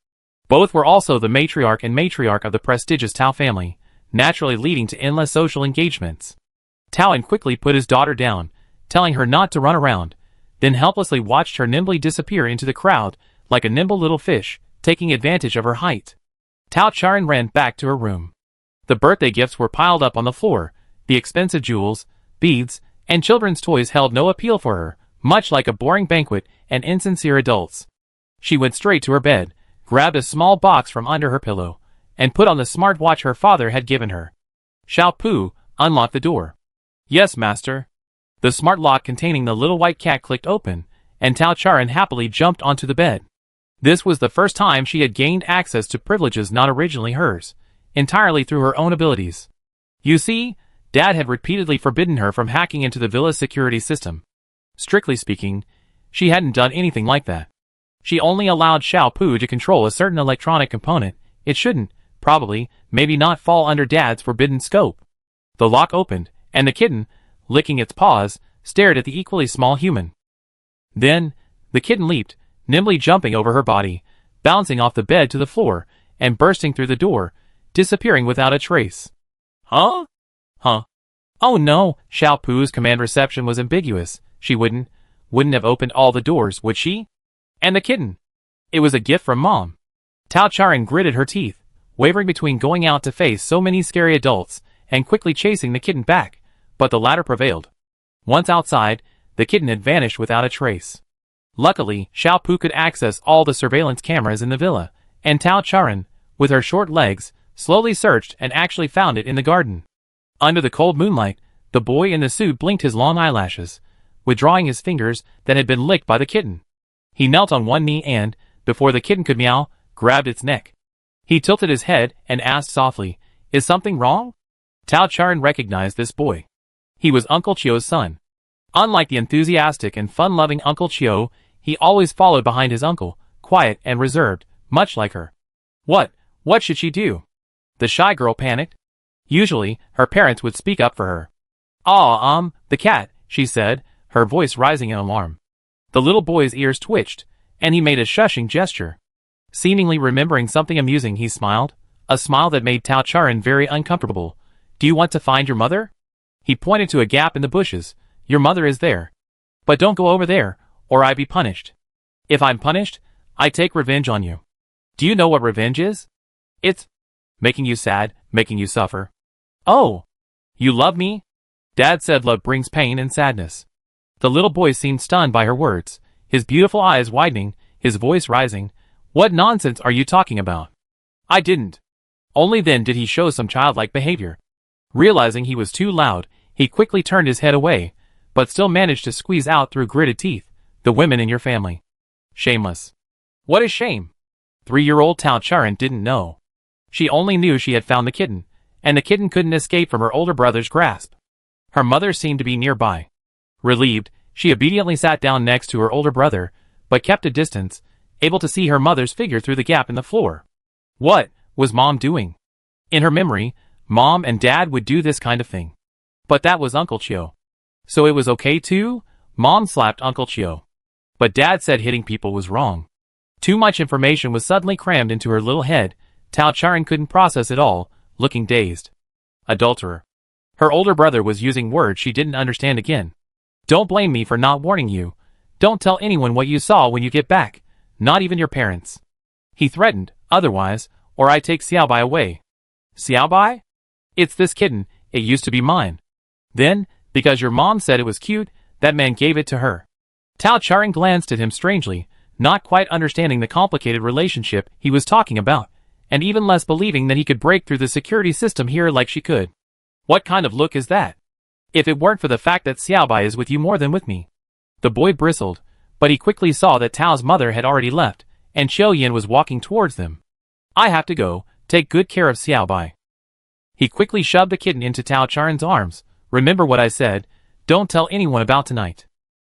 Both were also the matriarch and matriarch of the prestigious Tao family, naturally leading to endless social engagements. Talon quickly put his daughter down, telling her not to run around, then helplessly watched her nimbly disappear into the crowd like a nimble little fish, taking advantage of her height. Tao Charan ran back to her room. The birthday gifts were piled up on the floor. The expensive jewels, beads, and children's toys held no appeal for her, much like a boring banquet and insincere adults. She went straight to her bed, grabbed a small box from under her pillow, and put on the smartwatch her father had given her. Xiao Pu, unlock the door. Yes, master. The smart lock containing the little white cat clicked open, and Tao Charan happily jumped onto the bed. This was the first time she had gained access to privileges not originally hers, entirely through her own abilities. You see, Dad had repeatedly forbidden her from hacking into the villa's security system. Strictly speaking, she hadn't done anything like that. She only allowed Xiao Pu to control a certain electronic component. It shouldn't, probably, maybe not fall under Dad's forbidden scope. The lock opened, and the kitten, licking its paws, stared at the equally small human. Then, the kitten leaped, nimbly jumping over her body, bouncing off the bed to the floor, and bursting through the door, disappearing without a trace. Huh? Oh no, Xiao Pu's command reception was ambiguous. She wouldn't have opened all the doors, would she? And the kitten. It was a gift from Mom. Tao Charan gritted her teeth, wavering between going out to face so many scary adults and quickly chasing the kitten back, but the latter prevailed. Once outside, the kitten had vanished without a trace. Luckily, Xiao Pu could access all the surveillance cameras in the villa, and Tao Charan, with her short legs, slowly searched and actually found it in the garden. Under the cold moonlight, the boy in the suit blinked his long eyelashes, withdrawing his fingers that had been licked by the kitten. He knelt on one knee and, before the kitten could meow, grabbed its neck. He tilted his head and asked softly, "Is something wrong?" Tao Charan recognized this boy. He was Uncle Chio's son. Unlike the enthusiastic and fun-loving Uncle Chio, he always followed behind his uncle, quiet and reserved, much like her. What should she do? The shy girl panicked. Usually, her parents would speak up for her. The cat, she said, her voice rising in alarm. The little boy's ears twitched, and he made a shushing gesture. Seemingly remembering something amusing, he smiled, a smile that made Tao Charan very uncomfortable. Do you want to find your mother? He pointed to a gap in the bushes. Your mother is there. But don't go over there, or I be punished. If I'm punished, I take revenge on you. Do you know what revenge is? It's making you sad, making you suffer. Oh, you love me? Dad said love brings pain and sadness. The little boy seemed stunned by her words, his beautiful eyes widening, his voice rising. What nonsense are you talking about? I didn't. Only then did he show some childlike behavior. Realizing he was too loud, he quickly turned his head away, but still managed to squeeze out through gritted teeth, "The women in your family. Shameless." What is shame? 3-year-old Tao Charan didn't know. She only knew she had found the kitten, and the kitten couldn't escape from her older brother's grasp. Her mother seemed to be nearby. Relieved, she obediently sat down next to her older brother, but kept a distance, able to see her mother's figure through the gap in the floor. What was Mom doing? In her memory, Mom and Dad would do this kind of thing. But that was Uncle Chio. So it was okay too? Mom slapped Uncle Chio. But Dad said hitting people was wrong. Too much information was suddenly crammed into her little head. Tao Charan couldn't process it all, looking dazed. Adulterer. Her older brother was using words she didn't understand again. Don't blame me for not warning you. Don't tell anyone what you saw when you get back, not even your parents. He threatened, otherwise, or I take Xiaobai away. Xiaobai? It's this kitten, it used to be mine. Then, because your mom said it was cute, that man gave it to her. Tao Charan glanced at him strangely, not quite understanding the complicated relationship he was talking about, and even less believing that he could break through the security system here like she could. What kind of look is that? If it weren't for the fact that Xiaobai is with you more than with me. The boy bristled, but he quickly saw that Tao's mother had already left, and Xiao Yan was walking towards them. I have to go, take good care of Xiaobai. He quickly shoved the kitten into Tao Charan's arms. Remember what I said, don't tell anyone about tonight.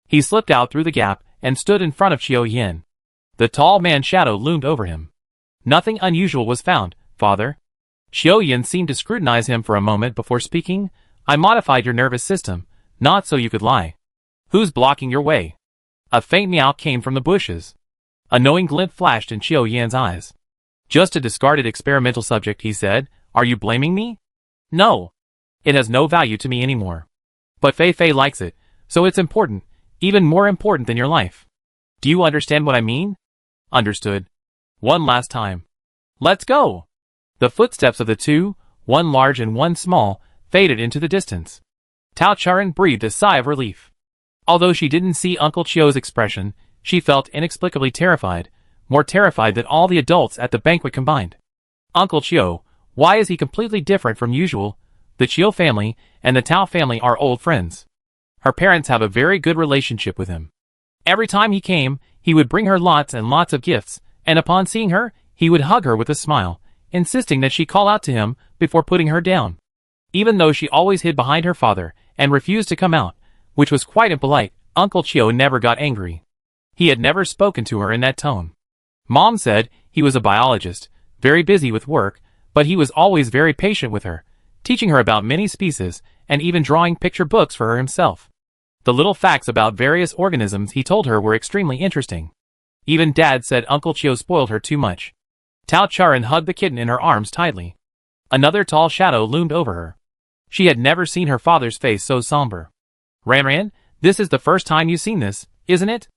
He slipped out through the gap and stood in front of Xiao Yan. The tall man's shadow loomed over him. Nothing unusual was found, father. Xiao Yan seemed to scrutinize him for a moment before speaking. I modified your nervous system, not so you could lie. Who's blocking your way? A faint meow came from the bushes. A knowing glint flashed in Xiao Yan's eyes. Just a discarded experimental subject, he said. Are you blaming me? No. It has no value to me anymore. But Fei Fei likes it, so it's important, even more important than your life. Do you understand what I mean? Understood. One last time. Let's go. The footsteps of the two, one large and one small, faded into the distance. Tao Charan breathed a sigh of relief. Although she didn't see Uncle Chio's expression, she felt inexplicably terrified, more terrified than all the adults at the banquet combined. Uncle Chio, why is he completely different from usual? The Chio family and the Tao family are old friends. Her parents have a very good relationship with him. Every time he came, he would bring her lots and lots of gifts, and upon seeing her, he would hug her with a smile, insisting that she call out to him before putting her down. Even though she always hid behind her father and refused to come out, which was quite impolite, Uncle Chio never got angry. He had never spoken to her in that tone. Mom said he was a biologist, very busy with work, but he was always very patient with her, teaching her about many species and even drawing picture books for her himself. The little facts about various organisms he told her were extremely interesting. Even Dad said Uncle Chio spoiled her too much. Tao Charan hugged the kitten in her arms tightly. Another tall shadow loomed over her. She had never seen her father's face so somber. Ran, this is the first time you've seen this, isn't it?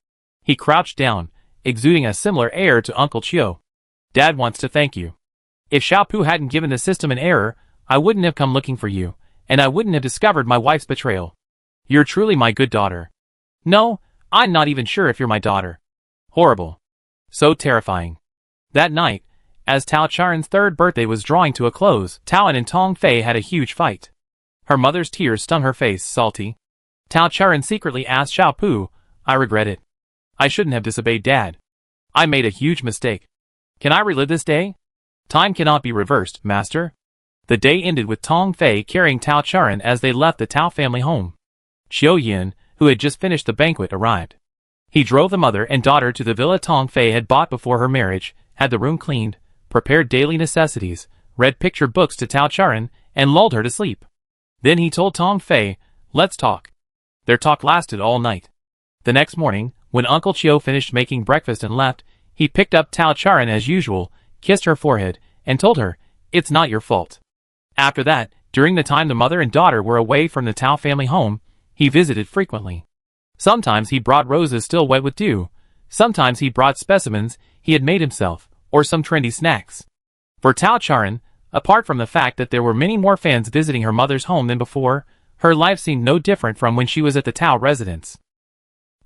He crouched down, exuding a similar air to Uncle Chio. Dad wants to thank you. If Xiaopu hadn't given the system an error, I wouldn't have come looking for you, and I wouldn't have discovered my wife's betrayal. You're truly my good daughter. No, I'm not even sure if you're my daughter. Horrible. So terrifying. That night, as Tao Charan's third birthday was drawing to a close, Tao and Tong Fei had a huge fight. Her mother's tears stung her face, salty. Tao Charan secretly asked Xiaopu, I regret it. I shouldn't have disobeyed Dad. I made a huge mistake. Can I relive this day? Time cannot be reversed, Master. The day ended with Tong Fei carrying Tao Charan as they left the Tao family home. Xiao Yan, who had just finished the banquet, arrived. He drove the mother and daughter to the villa Tong Fei had bought before her marriage, had the room cleaned, prepared daily necessities, read picture books to Tao Charan, and lulled her to sleep. Then he told Tong Fei, let's talk. Their talk lasted all night. The next morning, when Uncle Chio finished making breakfast and left, he picked up Tao Charan as usual, kissed her forehead, and told her, it's not your fault. After that, during the time the mother and daughter were away from the Tao family home, he visited frequently. Sometimes he brought roses still wet with dew. Sometimes he brought specimens he had made himself, or some trendy snacks. For Tao Charan, apart from the fact that there were many more fans visiting her mother's home than before, her life seemed no different from when she was at the Tao residence.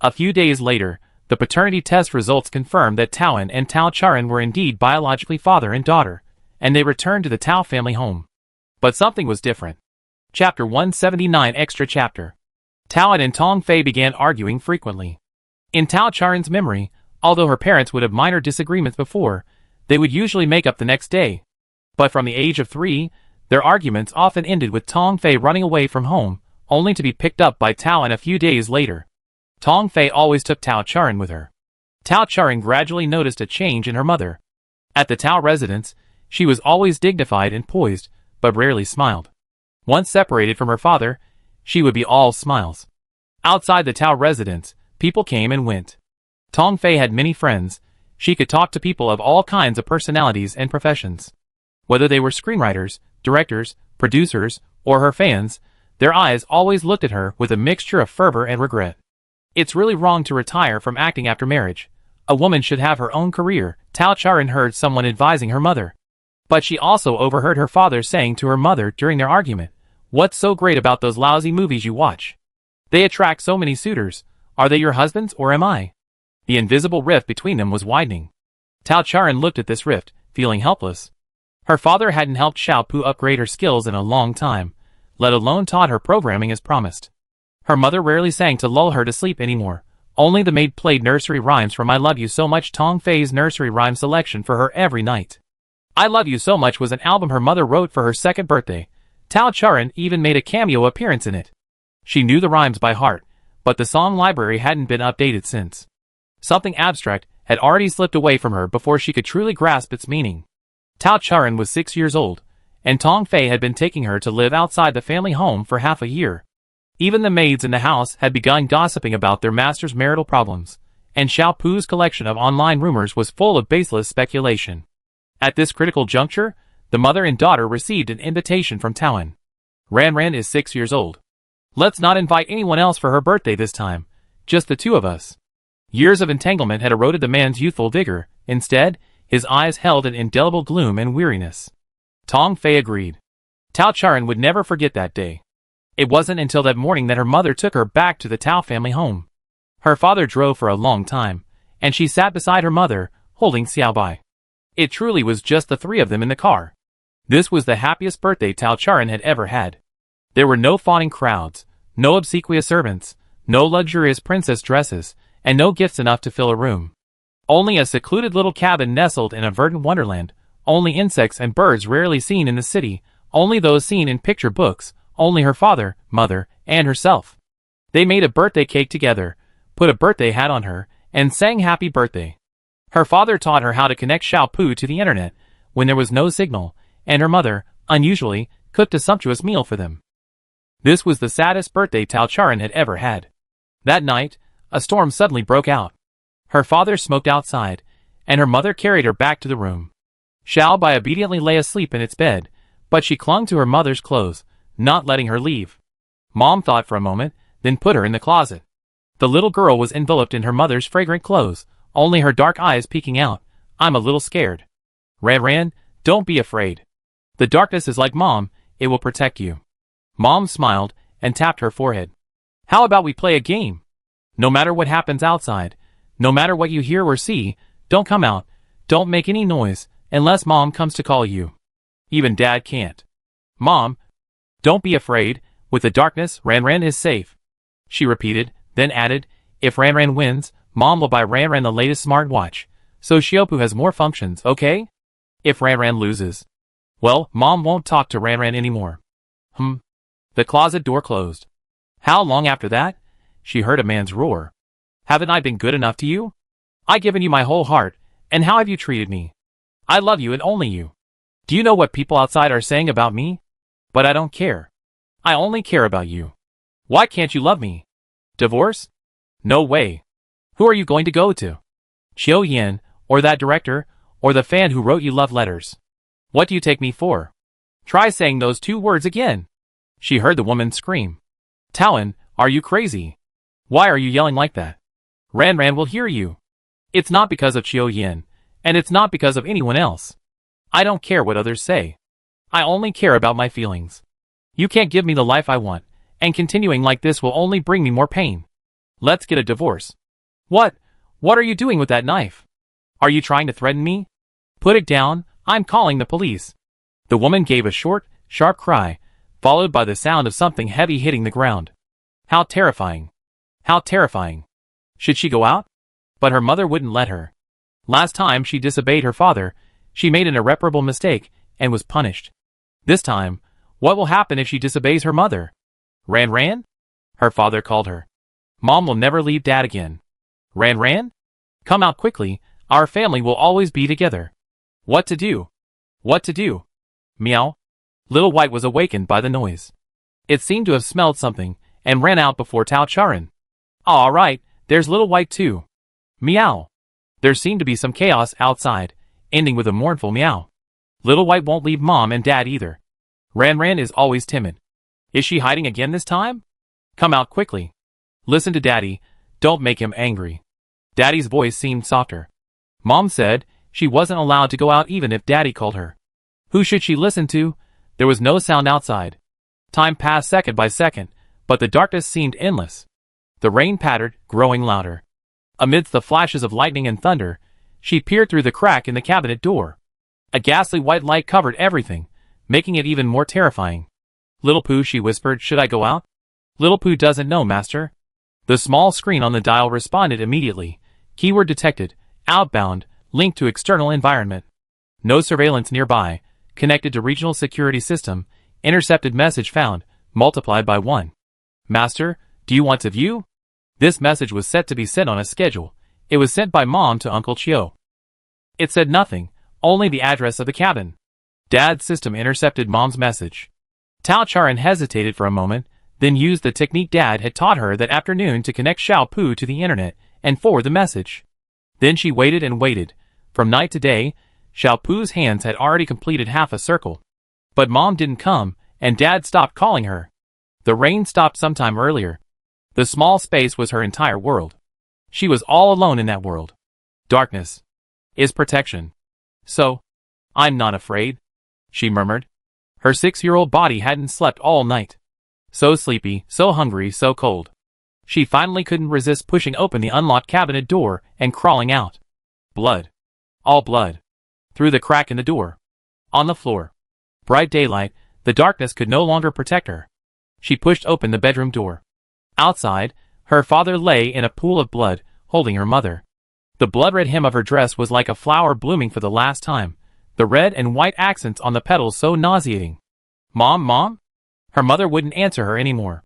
A few days later, the paternity test results confirmed that Taoan and Tao Charan were indeed biologically father and daughter, and they returned to the Tao family home. But something was different. Chapter 179 Extra Chapter. Tao and Tong Fei began arguing frequently. In Tao Charan's memory, although her parents would have minor disagreements before, they would usually make up the next day. But from the age of 3, their arguments often ended with Tong Fei running away from home, only to be picked up by Tao and a few days later. Tong Fei always took Tao Charan with her. Tao Charan gradually noticed a change in her mother. At the Tao residence, she was always dignified and poised, but rarely smiled. Once separated from her father, she would be all smiles. Outside the Tao residence, people came and went. Tong Fei had many friends. She could talk to people of all kinds of personalities and professions. Whether they were screenwriters, directors, producers, or her fans, their eyes always looked at her with a mixture of fervor and regret. It's really wrong to retire from acting after marriage. A woman should have her own career, Tao Charan heard someone advising her mother. But she also overheard her father saying to her mother during their argument, "What's so great about those lousy movies you watch? They attract so many suitors. Are they your husbands or am I?" The invisible rift between them was widening. Tao Charan looked at this rift, feeling helpless. Her father hadn't helped Xiao Pu upgrade her skills in a long time, let alone taught her programming as promised. Her mother rarely sang to lull her to sleep anymore. Only the maid played nursery rhymes from I Love You So Much, Tong Fei's nursery rhyme selection for her every night. I Love You So Much was an album her mother wrote for her second birthday. Tao Charan even made a cameo appearance in it. She knew the rhymes by heart, but the song library hadn't been updated since. Something abstract had already slipped away from her before she could truly grasp its meaning. Tao Charan was 6 years old, and Tong Fei had been taking her to live outside the family home for half a year. Even the maids in the house had begun gossiping about their master's marital problems, and Xiao Pu's collection of online rumors was full of baseless speculation. At this critical juncture, the mother and daughter received an invitation from Taoan. Ran is 6 years old. Let's not invite anyone else for her birthday this time, just the two of us. Years of entanglement had eroded the man's youthful vigor. Instead, his eyes held an indelible gloom and weariness. Tong Fei agreed. Tao Charan would never forget that day. It wasn't until that morning that her mother took her back to the Tao family home. Her father drove for a long time, and she sat beside her mother, holding Xiao Bai. It truly was just the three of them in the car. This was the happiest birthday Tao Charan had ever had. There were no fawning crowds, no obsequious servants, no luxurious princess dresses, and no gifts enough to fill a room. Only a secluded little cabin nestled in a verdant wonderland, only insects and birds rarely seen in the city, only those seen in picture books, only her father, mother, and herself. They made a birthday cake together, put a birthday hat on her, and sang happy birthday. Her father taught her how to connect Xiao Pu to the internet when there was no signal, and her mother, unusually, cooked a sumptuous meal for them. This was the saddest birthday Tao Charan had ever had. That night, a storm suddenly broke out. Her father smoked outside, and her mother carried her back to the room. Xiao Bai obediently lay asleep in its bed, but she clung to her mother's clothes, not letting her leave. Mom thought for a moment, then put her in the closet. The little girl was enveloped in her mother's fragrant clothes, only her dark eyes peeking out. "I'm a little scared." Ran, don't be afraid. The darkness is like Mom, it will protect you." Mom smiled and tapped her forehead. "How about we play a game? No matter what happens outside, no matter what you hear or see, don't come out, don't make any noise, unless Mom comes to call you. Even Dad can't. Mom, don't be afraid, with the darkness, Ran is safe." She repeated, then added, "If Ran wins, Mom will buy Ran the latest smartwatch, so Xiaopu has more functions, okay? If Ran loses, well, Mom won't talk to Ran anymore." The closet door closed. How long after that? She heard a man's roar. "Haven't I been good enough to you? I've given you my whole heart, and how have you treated me? I love you and only you. Do you know what people outside are saying about me? But I don't care. I only care about you. Why can't you love me? Divorce? No way. Who are you going to go to? Qiu Yan, or that director, or the fan who wrote you love letters? What do you take me for? Try saying those two words again." She heard the woman scream. "Taoan, are you crazy? Why are you yelling like that? Ran will hear you. It's not because of Qiu Yan, and it's not because of anyone else. I don't care what others say. I only care about my feelings. You can't give me the life I want, and continuing like this will only bring me more pain. Let's get a divorce." What are you doing with that knife? Are you trying to threaten me? Put it down, I'm calling the police." The woman gave a short, sharp cry, followed by the sound of something heavy hitting the ground. How terrifying. How terrifying. Should she go out? But her mother wouldn't let her. Last time she disobeyed her father, she made an irreparable mistake and was punished. This time, what will happen if she disobeys her mother? Ran? Her father called her. "Mom will never leave Dad again. Ran? Come out quickly, our family will always be together." What to do? What to do? Meow. Little White was awakened by the noise. It seemed to have smelled something, and ran out before Tao Charan. "All right, there's Little White too." Meow. There seemed to be some chaos outside, ending with a mournful meow. Little White won't leave Mom and Dad either. Ran Ran is always timid. Is she hiding again this time? Come out quickly. Listen to Daddy, don't make him angry. Daddy's voice seemed softer. Mom said she wasn't allowed to go out even if Daddy called her. Who should she listen to? There was no sound outside. Time passed second by second, but the darkness seemed endless. The rain pattered, growing louder. Amidst the flashes of lightning and thunder, she peered through the crack in the cabinet door. A ghastly white light covered everything, making it even more terrifying. Little Pooh, she whispered, should I go out? Little Pooh doesn't know, Master. The small screen on the dial responded immediately. Keyword detected, outbound, linked to external environment. No surveillance nearby, connected to regional security system, intercepted message found, multiplied by 1. Master, do you want to view? This message was set to be sent on a schedule. It was sent by Mom to Uncle Chio. It said nothing, only the address of the cabin. Dad's system intercepted Mom's message. Tao Charan hesitated for a moment, then used the technique Dad had taught her that afternoon to connect Xiao Pu to the internet and forward the message. Then she waited and waited. From night to day, Xiao Pu's hands had already completed half a circle. But Mom didn't come, and Dad stopped calling her. The rain stopped sometime earlier. The small space was her entire world. She was all alone in that world. Darkness is protection. So, I'm not afraid, she murmured. Her 6-year-old body hadn't slept all night. So sleepy, so hungry, so cold. She finally couldn't resist pushing open the unlocked cabinet door and crawling out. Blood. All blood. Through the crack in the door. On the floor. Bright daylight, the darkness could no longer protect her. She pushed open the bedroom door. Outside, her father lay in a pool of blood, holding her mother. The blood-red hem of her dress was like a flower blooming for the last time, the red and white accents on the petals so nauseating. Mom, Mom? Her mother wouldn't answer her anymore.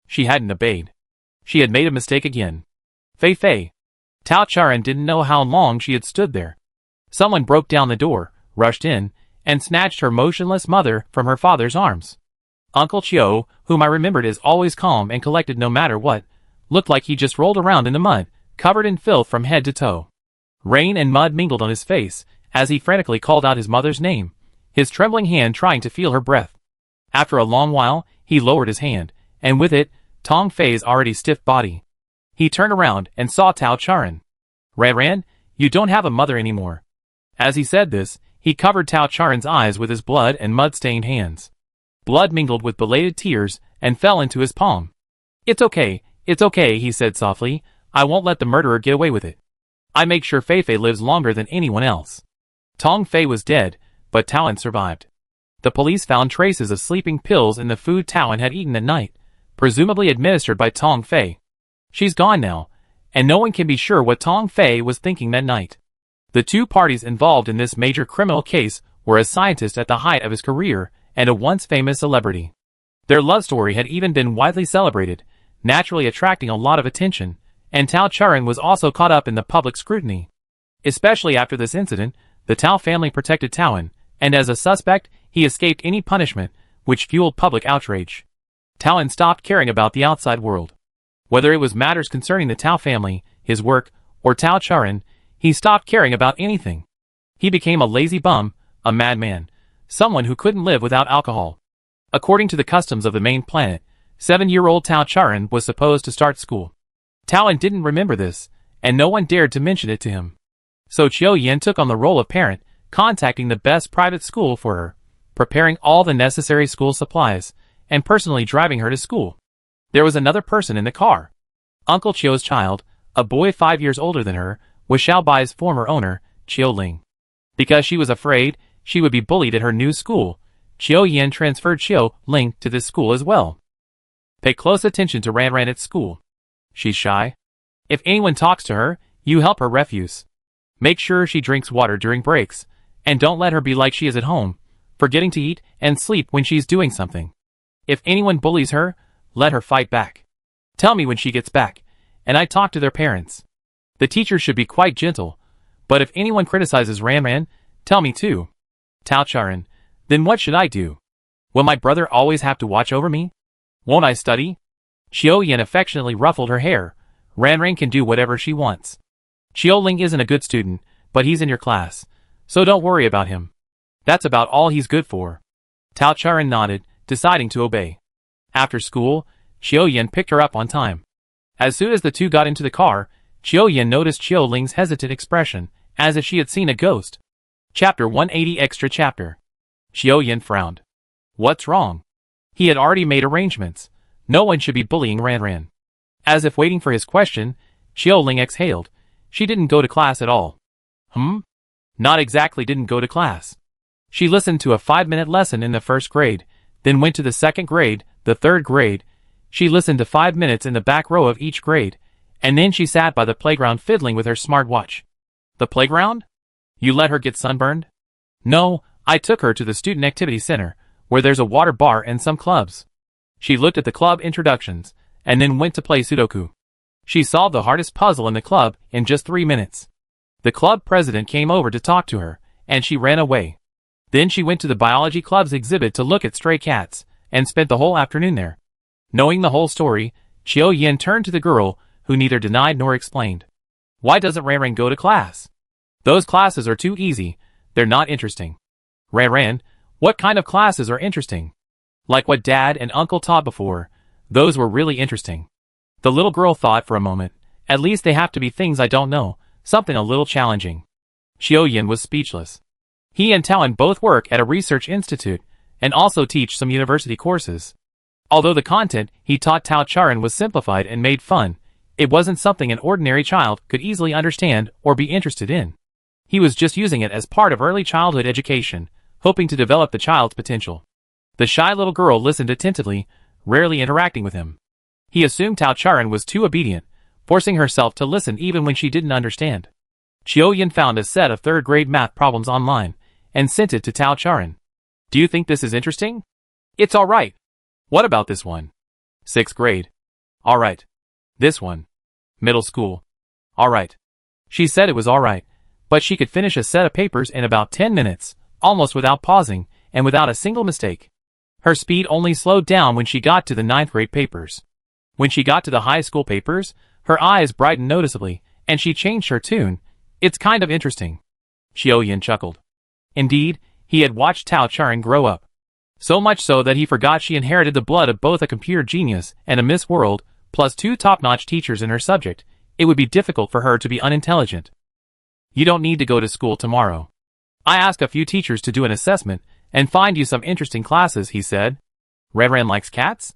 She hadn't obeyed. She had made a mistake again. Fei Fei. Tao Charan didn't know how long she had stood there. Someone broke down the door, rushed in, and snatched her motionless mother from her father's arms. Uncle Chio, whom I remembered as always calm and collected no matter what, looked like he just rolled around in the mud, covered in filth from head to toe. Rain and mud mingled on his face, as he frantically called out his mother's name, his trembling hand trying to feel her breath. After a long while, he lowered his hand, and with it, Tong Fei's already stiff body. He turned around and saw Tao Charan. Ran Ran, you don't have a mother anymore. As he said this, he covered Tao Charan's eyes with his blood and mud-stained hands. Blood mingled with belated tears and fell into his palm. It's okay, he said softly. I won't let the murderer get away with it. I make sure Fei Fei lives longer than anyone else. Tong Fei was dead, but Taoan survived. The police found traces of sleeping pills in the food Taoan had eaten at night, presumably administered by Tong Fei. She's gone now, and no one can be sure what Tong Fei was thinking that night. The two parties involved in this major criminal case were a scientist at the height of his career and a once famous celebrity. Their love story had even been widely celebrated, naturally attracting a lot of attention, and Tao Charan was also caught up in the public scrutiny. Especially after this incident, the Tao family protected Taoan, and as a suspect, he escaped any punishment, which fueled public outrage. Taoan stopped caring about the outside world. Whether it was matters concerning the Tao family, his work, or Tao Charan, he stopped caring about anything. He became a lazy bum, a madman, someone who couldn't live without alcohol. According to the customs of the main planet, 7-year-old Tao Charan was supposed to start school. Taoan didn't remember this, and no one dared to mention it to him. So Chiu Yen took on the role of parent, contacting the best private school for her, preparing all the necessary school supplies, and personally driving her to school. There was another person in the car. Uncle Chio's child, a boy 5 years older than her, was Xiaobai's former owner, Chiu Ling. Because she was afraid she would be bullied at her new school, Chiu Yen transferred Chiu Ling to this school as well. Pay close attention to Ran Ran at school. She's shy. If anyone talks to her, you help her refuse. Make sure she drinks water during breaks, and don't let her be like she is at home, forgetting to eat and sleep when she's doing something. If anyone bullies her, let her fight back. Tell me when she gets back, and I talk to their parents. The teachers should be quite gentle, but if anyone criticizes Ran Ran, tell me too. Tao Charan, then what should I do? Will my brother always have to watch over me? Won't I study? Chiu Yen affectionately ruffled her hair. Ran Ran can do whatever she wants. Chiu Ling isn't a good student, but he's in your class, so don't worry about him. That's about all he's good for. Tao Charan nodded, deciding to obey. After school, Qiu Yin picked her up on time. As soon as the two got into the car, Qiu Yin noticed Qiu Ling's hesitant expression, as if she had seen a ghost. Chapter 180 Extra Chapter. Qiu Yin frowned. What's wrong? He had already made arrangements. No one should be bullying Ran. As if waiting for his question, Qiu Ling exhaled. She didn't go to class at all. Not exactly didn't go to class. She listened to a 5-minute lesson in the first grade, then went to the second grade, the third grade. She listened to 5 minutes in the back row of each grade, and then she sat by the playground fiddling with her smartwatch. The playground? You let her get sunburned? No, I took her to the student activity center, where there's a water bar and some clubs. She looked at the club introductions, and then went to play Sudoku. She solved the hardest puzzle in the club in just 3 minutes. The club president came over to talk to her, and she ran away. Then she went to the biology club's exhibit to look at stray cats, and spent the whole afternoon there. Knowing the whole story, Qiu Yin turned to the girl, who neither denied nor explained. Why doesn't Ran go to class? Those classes are too easy, they're not interesting. Ran, what kind of classes are interesting? Like what Dad and Uncle taught before, those were really interesting. The little girl thought for a moment, at least they have to be things I don't know, something a little challenging. Qiu Yin was speechless. He and Taoan both work at a research institute, and also teach some university courses. Although the content he taught Tao Charan was simplified and made fun, it wasn't something an ordinary child could easily understand or be interested in. He was just using it as part of early childhood education, hoping to develop the child's potential. The shy little girl listened attentively, rarely interacting with him. He assumed Tao Charan was too obedient, forcing herself to listen even when she didn't understand. Qiu Yin found a set of third-grade math problems online, and sent it to Tao Charan. Do you think this is interesting? It's alright. What about this one? 6th grade. Alright. This one. Middle school. Alright. She said it was alright, but she could finish a set of papers in about 10 minutes, almost without pausing, and without a single mistake. Her speed only slowed down when she got to the 9th grade papers. When she got to the high school papers, her eyes brightened noticeably, and she changed her tune. It's kind of interesting. Qiu Yin chuckled. Indeed, he had watched Tao Charan grow up. So much so that he forgot she inherited the blood of both a computer genius and a Miss World, plus 2 top-notch teachers in her subject. It would be difficult for her to be unintelligent. You don't need to go to school tomorrow. I asked a few teachers to do an assessment and find you some interesting classes, he said. Ran likes cats?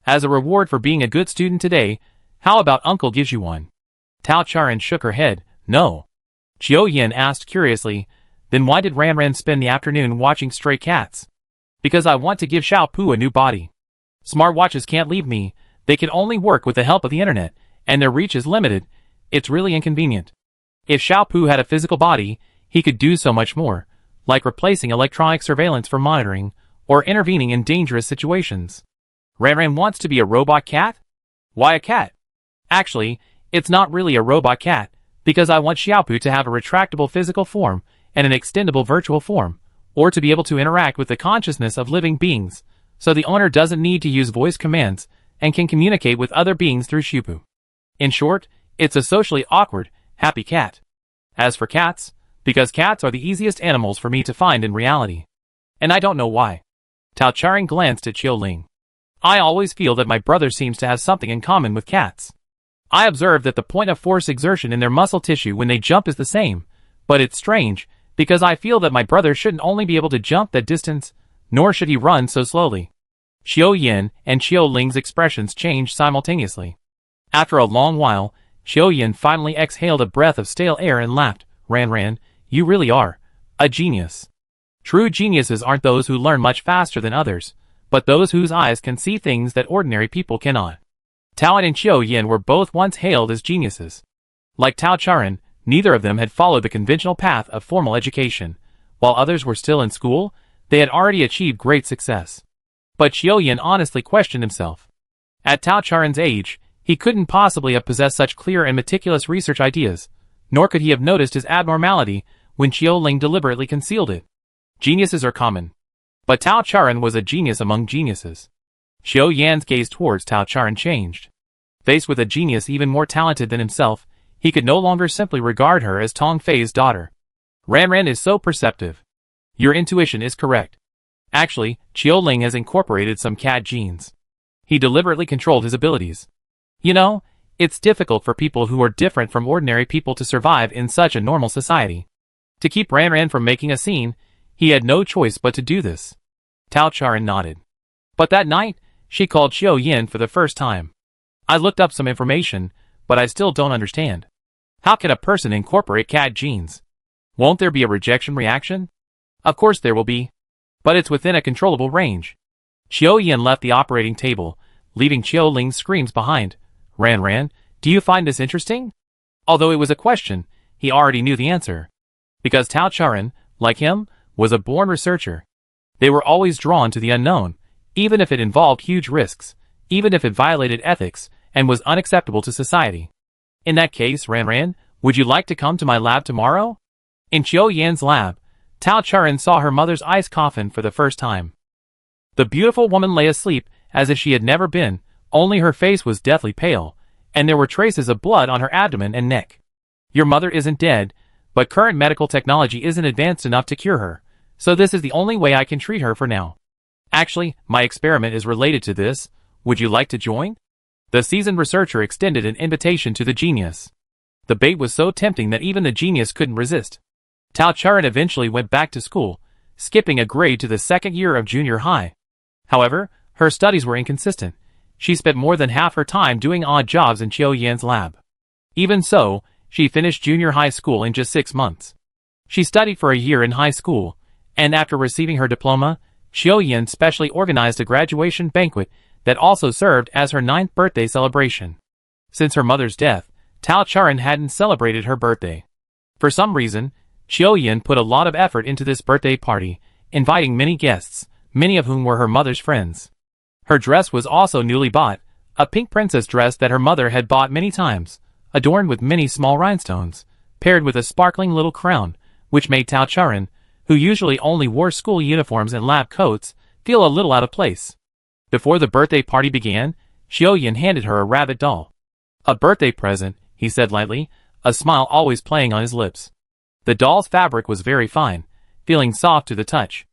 As a reward for being a good student today, how about Uncle gives you one? Tao Charan shook her head. No. Qiu Yin asked curiously, then why did Ran spend the afternoon watching stray cats? Because I want to give Xiao Pu a new body. Smartwatches can't leave me, they can only work with the help of the internet, and their reach is limited. It's really inconvenient. If Xiao Pu had a physical body, he could do so much more, like replacing electronic surveillance for monitoring, or intervening in dangerous situations. Ran wants to be a robot cat? Why a cat? Actually, it's not really a robot cat, because I want Xiaopu to have a retractable physical form and an extendable virtual form, or to be able to interact with the consciousness of living beings, so the owner doesn't need to use voice commands and can communicate with other beings through Xiaopu. In short, it's a socially awkward, happy cat. As for cats, because cats are the easiest animals for me to find in reality. And I don't know why. Tao Charan glanced at Qiu Ling. I always feel that my brother seems to have something in common with cats. I observe that the point of force exertion in their muscle tissue when they jump is the same, but it's strange, because I feel that my brother shouldn't only be able to jump that distance, nor should he run so slowly. Qiu Yin and Qiu Ling's expressions changed simultaneously. After a long while, Qiu Yin finally exhaled a breath of stale air and laughed. Ran, you really are a genius. True geniuses aren't those who learn much faster than others, but those whose eyes can see things that ordinary people cannot. Taoan and Qiu Yin were both once hailed as geniuses. Like Tao Charan, neither of them had followed the conventional path of formal education. While others were still in school, they had already achieved great success. But Qiu Yin honestly questioned himself. At Tao Charan's age, he couldn't possibly have possessed such clear and meticulous research ideas, nor could he have noticed his abnormality when Qiu Ling deliberately concealed it. Geniuses are common. But Tao Charan was a genius among geniuses. Qiu Yan's gaze towards Tao Charan changed. Faced with a genius even more talented than himself, he could no longer simply regard her as Tong Fei's daughter. Ran is so perceptive. Your intuition is correct. Actually, Chiu Ling has incorporated some CAD genes. He deliberately controlled his abilities. You know, it's difficult for people who are different from ordinary people to survive in such a normal society. To keep Ran Ran from making a scene, he had no choice but to do this. Tao Charan nodded. But that night, she called Chiu Yin for the first time. I looked up some information, but I still don't understand. How can a person incorporate CAD genes? Won't there be a rejection reaction? Of course there will be. But it's within a controllable range. Chiu Yin left the operating table, leaving Chiu Ling's screams behind. Ran Ran, do you find this interesting? Although it was a question, he already knew the answer. Because Tao Charan, like him, was a born researcher. They were always drawn to the unknown, even if it involved huge risks, even if it violated ethics, and was unacceptable to society. In that case, Ran Ran, would you like to come to my lab tomorrow? In Chiu Yin's lab, Tao Charan saw her mother's ice coffin for the first time. The beautiful woman lay asleep as if she had never been, only her face was deathly pale, and there were traces of blood on her abdomen and neck. Your mother isn't dead, but current medical technology isn't advanced enough to cure her, so this is the only way I can treat her for now. Actually, my experiment is related to this. Would you like to join? The seasoned researcher extended an invitation to the genius. The bait was so tempting that even the genius couldn't resist. Tao Charan eventually went back to school, skipping a grade to the second year of junior high. However, her studies were inconsistent. She spent more than half her time doing odd jobs in Chiu Yin's lab. Even so, she finished junior high school in just 6 months. She studied for a year in high school, and after receiving her diploma, Chiu Yin specially organized a graduation banquet that also served as her 9th birthday celebration. Since her mother's death, Tao Charan hadn't celebrated her birthday. For some reason, Chiu Yin put a lot of effort into this birthday party, inviting many guests, many of whom were her mother's friends. Her dress was also newly bought, a pink princess dress that her mother had bought many times, adorned with many small rhinestones, paired with a sparkling little crown, which made Tao Charan, who usually only wore school uniforms and lab coats, feel a little out of place. Before the birthday party began, Chiu Yin handed her a rabbit doll. A birthday present, he said lightly, a smile always playing on his lips. The doll's fabric was very fine, feeling soft to the touch.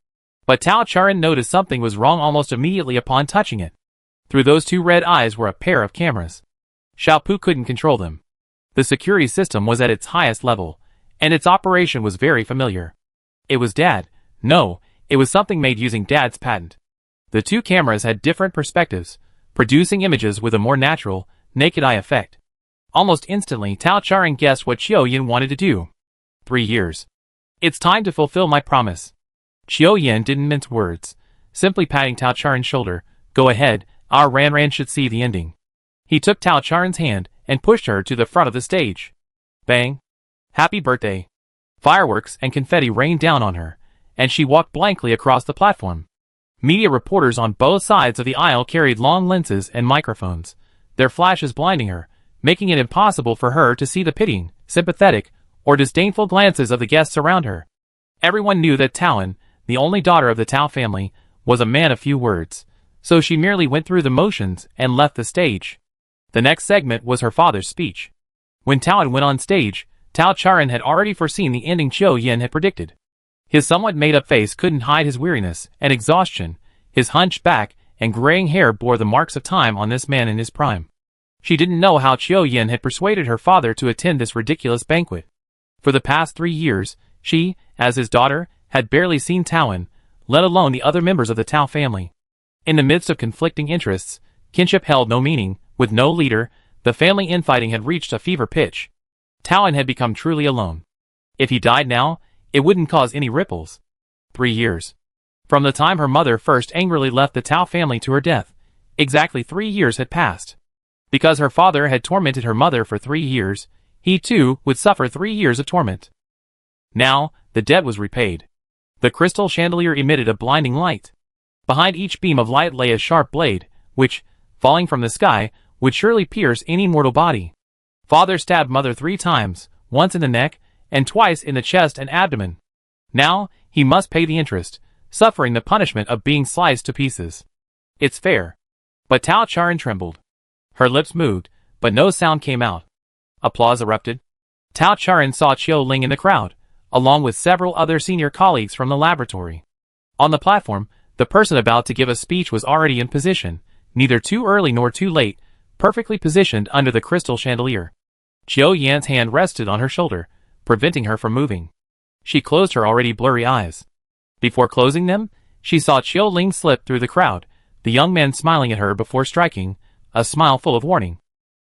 But Tao Charan noticed something was wrong almost immediately upon touching it. Through those 2 red eyes were a pair of cameras. Xiaopu couldn't control them. The security system was at its highest level, and its operation was very familiar. It was Dad. No, it was something made using Dad's patent. The 2 cameras had different perspectives, producing images with a more natural, naked-eye effect. Almost instantly, Tao Charan guessed what Chiu Yin wanted to do. 3 years. It's time to fulfill my promise. Chiu Yin didn't mince words, simply patting Tao Charan's shoulder. Go ahead, our Ran Ran should see the ending. He took Tao Charan's hand and pushed her to the front of the stage. Bang! Happy birthday! Fireworks and confetti rained down on her, and she walked blankly across the platform. Media reporters on both sides of the aisle carried long lenses and microphones, their flashes blinding her, making it impossible for her to see the pitying, sympathetic, or disdainful glances of the guests around her. Everyone knew that Taoan, the only daughter of the Tao family, was a man of few words, so she merely went through the motions and left the stage. The next segment was her father's speech. When Taoan went on stage, Tao Charan had already foreseen the ending Chiu Yin had predicted. His somewhat made-up face couldn't hide his weariness and exhaustion. His hunched back and graying hair bore the marks of time on this man in his prime. She didn't know how Chiu Yin had persuaded her father to attend this ridiculous banquet. For the past 3 years, she, as his daughter, had barely seen Taoan, let alone the other members of the Tao family. In the midst of conflicting interests, kinship held no meaning. With no leader, the family infighting had reached a fever pitch. Taoan had become truly alone. If he died now, it wouldn't cause any ripples. 3 years. From the time her mother first angrily left the Tao family to her death, exactly 3 years had passed. Because her father had tormented her mother for 3 years, he too would suffer 3 years of torment. Now, the debt was repaid. The crystal chandelier emitted a blinding light. Behind each beam of light lay a sharp blade, which, falling from the sky, would surely pierce any mortal body. Father stabbed mother 3 times, once in the neck, and twice in the chest and abdomen. Now, he must pay the interest, suffering the punishment of being sliced to pieces. It's fair. But Tao Charan trembled. Her lips moved, but no sound came out. Applause erupted. Tao Charan saw Chiu Ling in the crowd, along with several other senior colleagues from the laboratory. On the platform, The person about to give a speech was already in position, neither too early nor too late, perfectly positioned under the crystal chandelier. Chiu Yan's hand rested on her shoulder, preventing her from moving. She closed her already blurry eyes. Before closing them, she saw Chiu Ling slip through the crowd, the young man smiling at her before striking, a smile full of warning.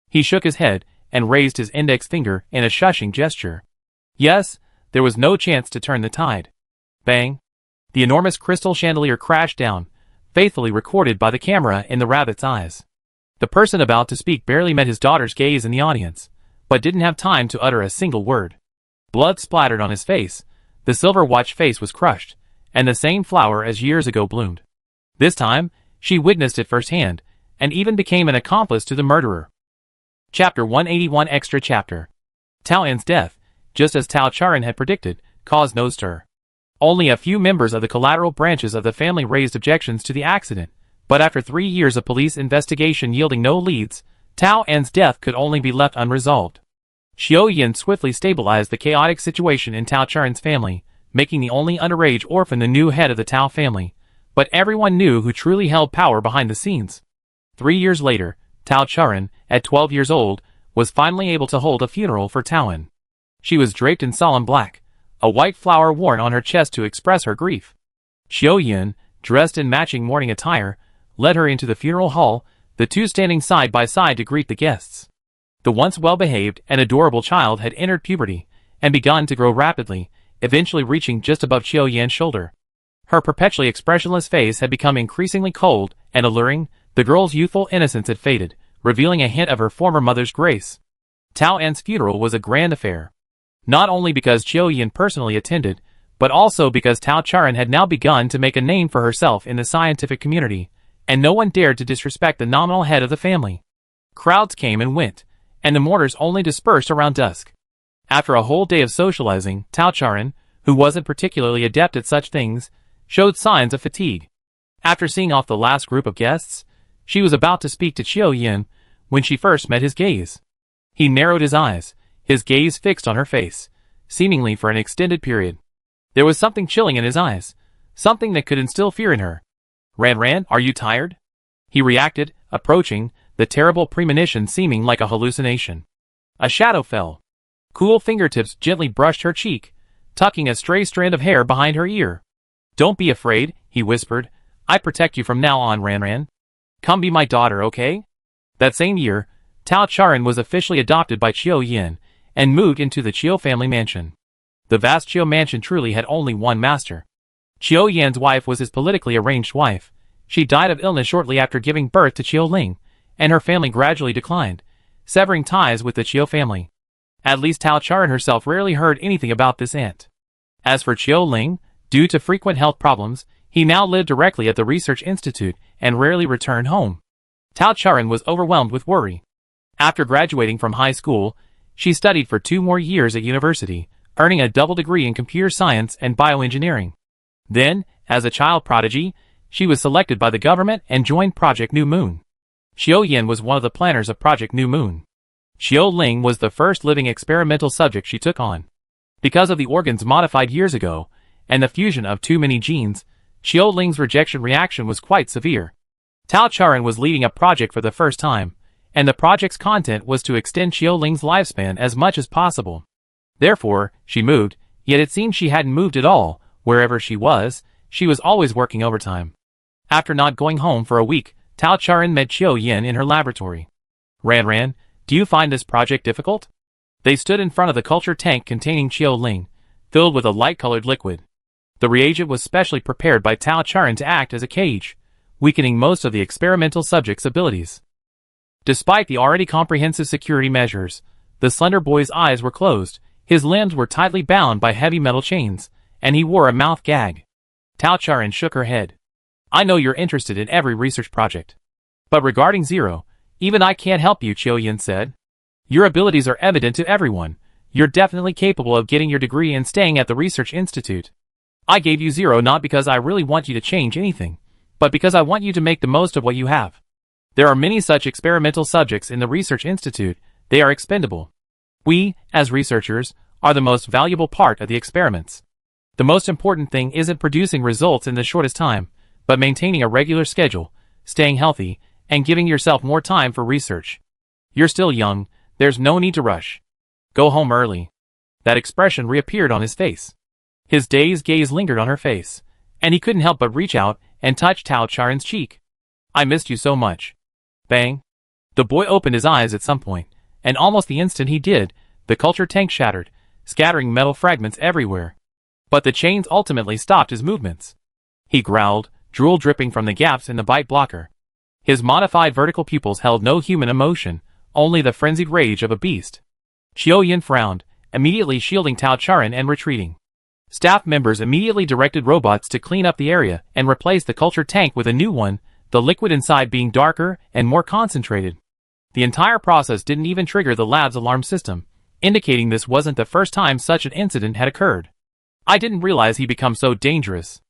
He shook his head and raised his index finger in a shushing gesture. Yes, there was no chance to turn the tide. Bang! The enormous crystal chandelier crashed down, faithfully recorded by the camera in the rabbit's eyes. The person about to speak barely met his daughter's gaze in the audience, but didn't have time to utter a single word. Blood splattered on his face, the silver watch face was crushed, and the same flower as years ago bloomed. This time, she witnessed it firsthand, and even became an accomplice to the murderer. Chapter 181 Extra Chapter. Tao An's death, just as Tao Charan had predicted, caused no stir. Only a few members of the collateral branches of the family raised objections to the accident, but after 3 years of police investigation yielding no leads, Tao An's death could only be left unresolved. Chiu Yan swiftly stabilized the chaotic situation in Tao Charan's family, making the only underage orphan the new head of the Tao family, but everyone knew who truly held power behind the scenes. 3 years later, Tao Charan, at 12 years old, was finally able to hold a funeral for Tao An. She was draped in solemn black, a white flower worn on her chest to express her grief. Chiu Yan, dressed in matching mourning attire, led her into the funeral hall, the two standing side by side to greet the guests. The once well-behaved and adorable child had entered puberty, and begun to grow rapidly, eventually reaching just above Chiu Yan's shoulder. Her perpetually expressionless face had become increasingly cold and alluring, the girl's youthful innocence had faded, revealing a hint of her former mother's grace. Tao An's funeral was a grand affair. Not only because Chiu Yan personally attended, but also because Tao Charan had now begun to make a name for herself in the scientific community, and no one dared to disrespect the nominal head of the family. Crowds came and went, and the mourners only dispersed around dusk. After a whole day of socializing, Tao Charan, who wasn't particularly adept at such things, showed signs of fatigue. After seeing off the last group of guests, she was about to speak to Chiu Yan when she first met his gaze. He narrowed his eyes, his gaze fixed on her face, seemingly for an extended period. There was something chilling in his eyes, something that could instill fear in her. Ran, are you tired? He reacted, approaching, the terrible premonition seeming like a hallucination. A shadow fell. Cool fingertips gently brushed her cheek, tucking a stray strand of hair behind her ear. Don't be afraid, he whispered. I protect you from now on, Ran. Come be my daughter, okay? That same year, Tao Charan was officially adopted by Chiu Yan, and moved into the Chiu family mansion. The vast Chiu mansion truly had only one master. Chiu Yan's wife was his politically arranged wife. She died of illness shortly after giving birth to Chiu Ling, and her family gradually declined, severing ties with the Chiu family. At least Tao Charan herself rarely heard anything about this aunt. As for Chiu Ling, due to frequent health problems, he now lived directly at the research institute and rarely returned home. Tao Charan was overwhelmed with worry. After graduating from high school, she studied for 2 more years at university, earning a double degree in computer science and bioengineering. Then, as a child prodigy, she was selected by the government and joined Project New Moon. Chiu Yan was one of the planners of Project New Moon. Chiu Ling was the first living experimental subject she took on. Because of the organs modified years ago, and the fusion of too many genes, Chiu Ling's rejection reaction was quite severe. Tao Charan was leading a project for the first time, and the project's content was to extend Chiu Ling's lifespan as much as possible. Therefore, she moved, yet it seemed she hadn't moved at all. Wherever she was always working overtime. After not going home for a week, Tao Charan met Chiu Yan in her laboratory. Ran, do you find this project difficult? They stood in front of the culture tank containing Chiu Ling, filled with a light-colored liquid. The reagent was specially prepared by Tao Charan to act as a cage, weakening most of the experimental subject's abilities. Despite the already comprehensive security measures, the slender boy's eyes were closed, his limbs were tightly bound by heavy metal chains, and he wore a mouth gag. Tao Charan shook her head. I know you're interested in every research project. But regarding Zero, even I can't help you, Chiu Yan said. Your abilities are evident to everyone. You're definitely capable of getting your degree and staying at the research institute. I gave you Zero not because I really want you to change anything, but because I want you to make the most of what you have. There are many such experimental subjects in the research institute. They are expendable. We, as researchers, are the most valuable part of the experiments. The most important thing isn't producing results in the shortest time, but maintaining a regular schedule, staying healthy, and giving yourself more time for research. You're still young, there's no need to rush. Go home early. That expression reappeared on his face. His dazed gaze lingered on her face, and he couldn't help but reach out and touch Tao Charen's cheek. I missed you so much. Bang. The boy opened his eyes at some point, and almost the instant he did, the culture tank shattered, scattering metal fragments everywhere. But the chains ultimately stopped his movements. He growled, drool dripping from the gaps in the bite blocker. His modified vertical pupils held no human emotion, only the frenzied rage of a beast. Qiu Yin frowned, immediately shielding Tao Charen and retreating. Staff members immediately directed robots to clean up the area and replace the culture tank with a new one, the liquid inside being darker and more concentrated. The entire process didn't even trigger the lab's alarm system, indicating this wasn't the first time such an incident had occurred. I didn't realize he'd become so dangerous.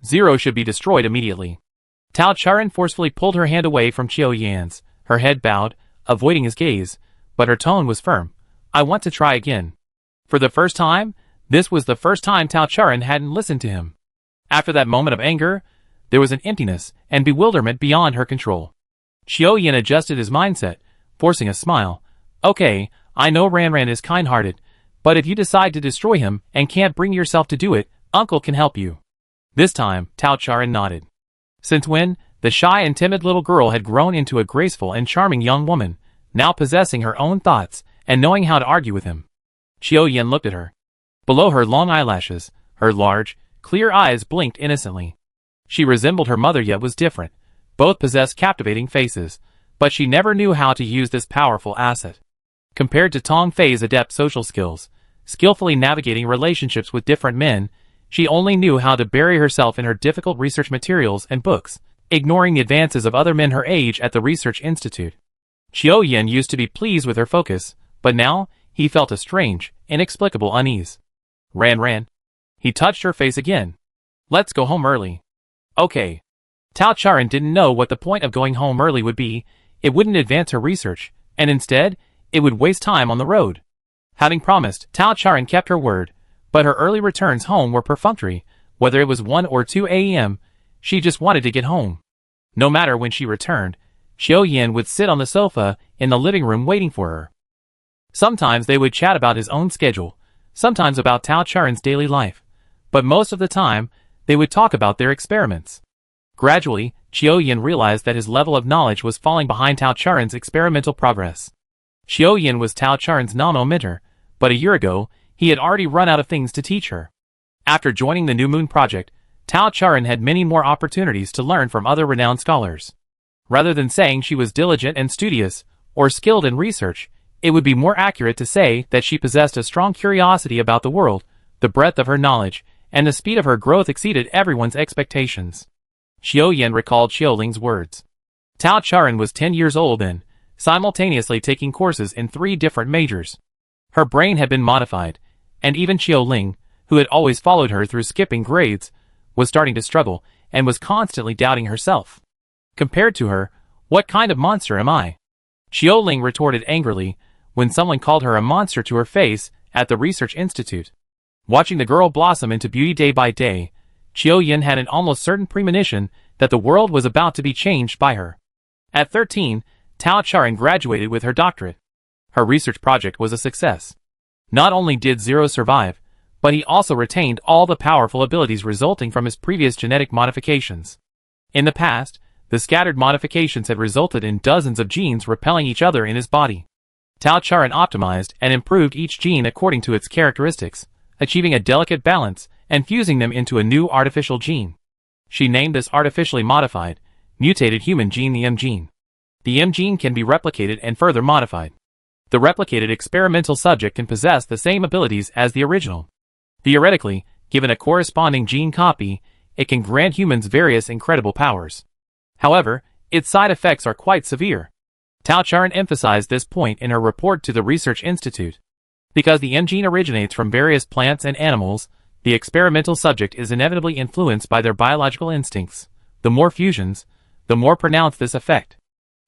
Zero should be destroyed immediately. Tao Charen forcefully pulled her hand away from Qiu Yan's, her head bowed, avoiding his gaze, but her tone was firm. I want to try again. For the first time, this was the first time Tao Charen hadn't listened to him. After that moment of anger, there was an emptiness and bewilderment beyond her control. Qiu Yan adjusted his mindset, forcing a smile. Okay, I know Ranran is kind-hearted, but if you decide to destroy him and can't bring yourself to do it, Uncle can help you. This time, Tao Charen nodded. Since when, the shy and timid little girl had grown into a graceful and charming young woman, now possessing her own thoughts and knowing how to argue with him. Qiu Yan looked at her. Below her long eyelashes, her large, clear eyes blinked innocently. She resembled her mother yet was different. Both possessed captivating faces, but she never knew how to use this powerful asset. Compared to Tong Fei's adept social skills, skillfully navigating relationships with different men, she only knew how to bury herself in her difficult research materials and books, ignoring the advances of other men her age at the research institute. Qiu Yan used to be pleased with her focus, but now, he felt a strange, inexplicable unease. Ran. He touched her face again. Let's go home early. Okay. Tao Charen didn't know what the point of going home early would be. It wouldn't advance her research, and instead, it would waste time on the road. Having promised, Tao Charen kept her word, but her early returns home were perfunctory. Whether it was 1 or 2 a.m., she just wanted to get home. No matter when she returned, Qiu Yan would sit on the sofa in the living room waiting for her. Sometimes they would chat about his own schedule, sometimes about Tao Charen's daily life, but most of the time, they would talk about their experiments. Gradually, Qiu Yan realized that his level of knowledge was falling behind Tao Charen's experimental progress. Qiu Yan was Tao Charen's nominal mentor, but a year ago, he had already run out of things to teach her. After joining the New Moon Project, Tao Charen had many more opportunities to learn from other renowned scholars. Rather than saying she was diligent and studious, or skilled in research, it would be more accurate to say that she possessed a strong curiosity about the world. The breadth of her knowledge and the speed of her growth exceeded everyone's expectations. Qiu Yan recalled Xiuling's words. Tao Charen was 10 years old then, simultaneously taking courses in 3 different majors. Her brain had been modified, and even Xiuling, who had always followed her through skipping grades, was starting to struggle and was constantly doubting herself. Compared to her, what kind of monster am I? Xiuling retorted angrily when someone called her a monster to her face at the research institute. Watching the girl blossom into beauty day by day, Qiu Yan had an almost certain premonition that the world was about to be changed by her. At 13, Tao Charen graduated with her doctorate. Her research project was a success. Not only did Zero survive, but he also retained all the powerful abilities resulting from his previous genetic modifications. In the past, the scattered modifications had resulted in dozens of genes repelling each other in his body. Tao Charen optimized and improved each gene according to its characteristics, achieving a delicate balance and fusing them into a new artificial gene. She named this artificially modified, mutated human gene the M gene. The M gene can be replicated and further modified. The replicated experimental subject can possess the same abilities as the original. Theoretically, given a corresponding gene copy, it can grant humans various incredible powers. However, its side effects are quite severe. Tao Charen emphasized this point in her report to the Research Institute. Because the M gene originates from various plants and animals, the experimental subject is inevitably influenced by their biological instincts. The more fusions, the more pronounced this effect.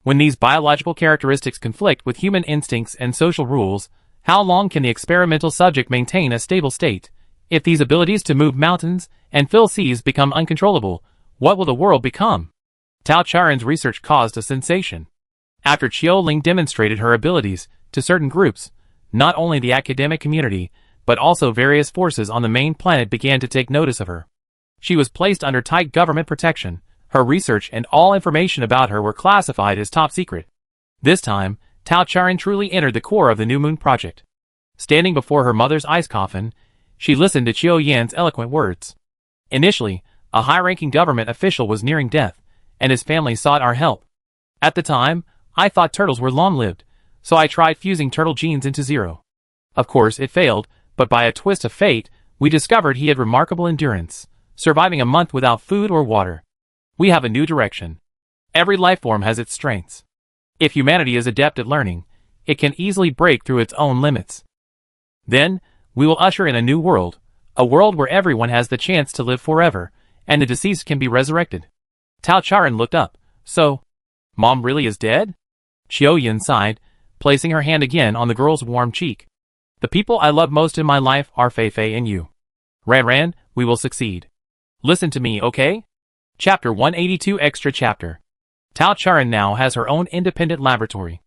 When these biological characteristics conflict with human instincts and social rules, how long can the experimental subject maintain a stable state? If these abilities to move mountains and fill seas become uncontrollable, What will the world become? Tao Charen's research caused a sensation. After Qiu Ling demonstrated her abilities to certain groups, not only the academic community, but also various forces on the main planet began to take notice of her. She was placed under tight government protection. Her research and all information about her were classified as top secret. This time, Tao Charen truly entered the core of the New Moon Project. Standing before her mother's ice coffin, she listened to Qiu Yan's eloquent words. Initially, a high-ranking government official was nearing death, and his family sought our help. At the time, I thought turtles were long-lived, so I tried fusing turtle genes into Zero. Of course, it failed, but by a twist of fate, we discovered he had remarkable endurance, surviving a month without food or water. We have a new direction. Every lifeform has its strengths. If humanity is adept at learning, it can easily break through its own limits. Then, we will usher in a new world, a world where everyone has the chance to live forever, and the deceased can be resurrected. Tao Charen looked up. So, Mom really is dead? Qiu Yan sighed, placing her hand again on the girl's warm cheek. The people I love most in my life are Fei Fei and you. Ran Ran, we will succeed. Listen to me, okay? Chapter 182 Extra Chapter. Tao Charen now has her own independent laboratory.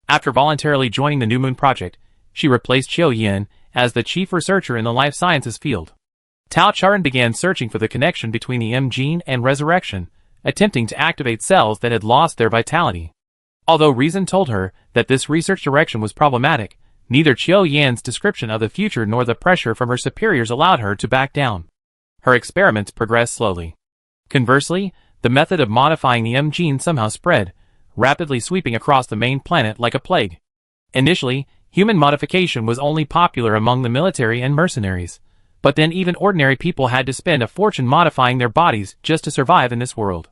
After voluntarily joining the New Moon Project, she replaced Qiu Yan as the chief researcher in the life sciences field. Tao Charen began searching for the connection between the M gene and resurrection, attempting to activate cells that had lost their vitality. Although reason told her that this research direction was problematic, neither Qiu Yan's description of the future nor the pressure from her superiors allowed her to back down. Her experiments progressed slowly. Conversely, the method of modifying the M gene somehow spread, rapidly sweeping across the main planet like a plague. Initially, human modification was only popular among the military and mercenaries, but then even ordinary people had to spend a fortune modifying their bodies just to survive in this world.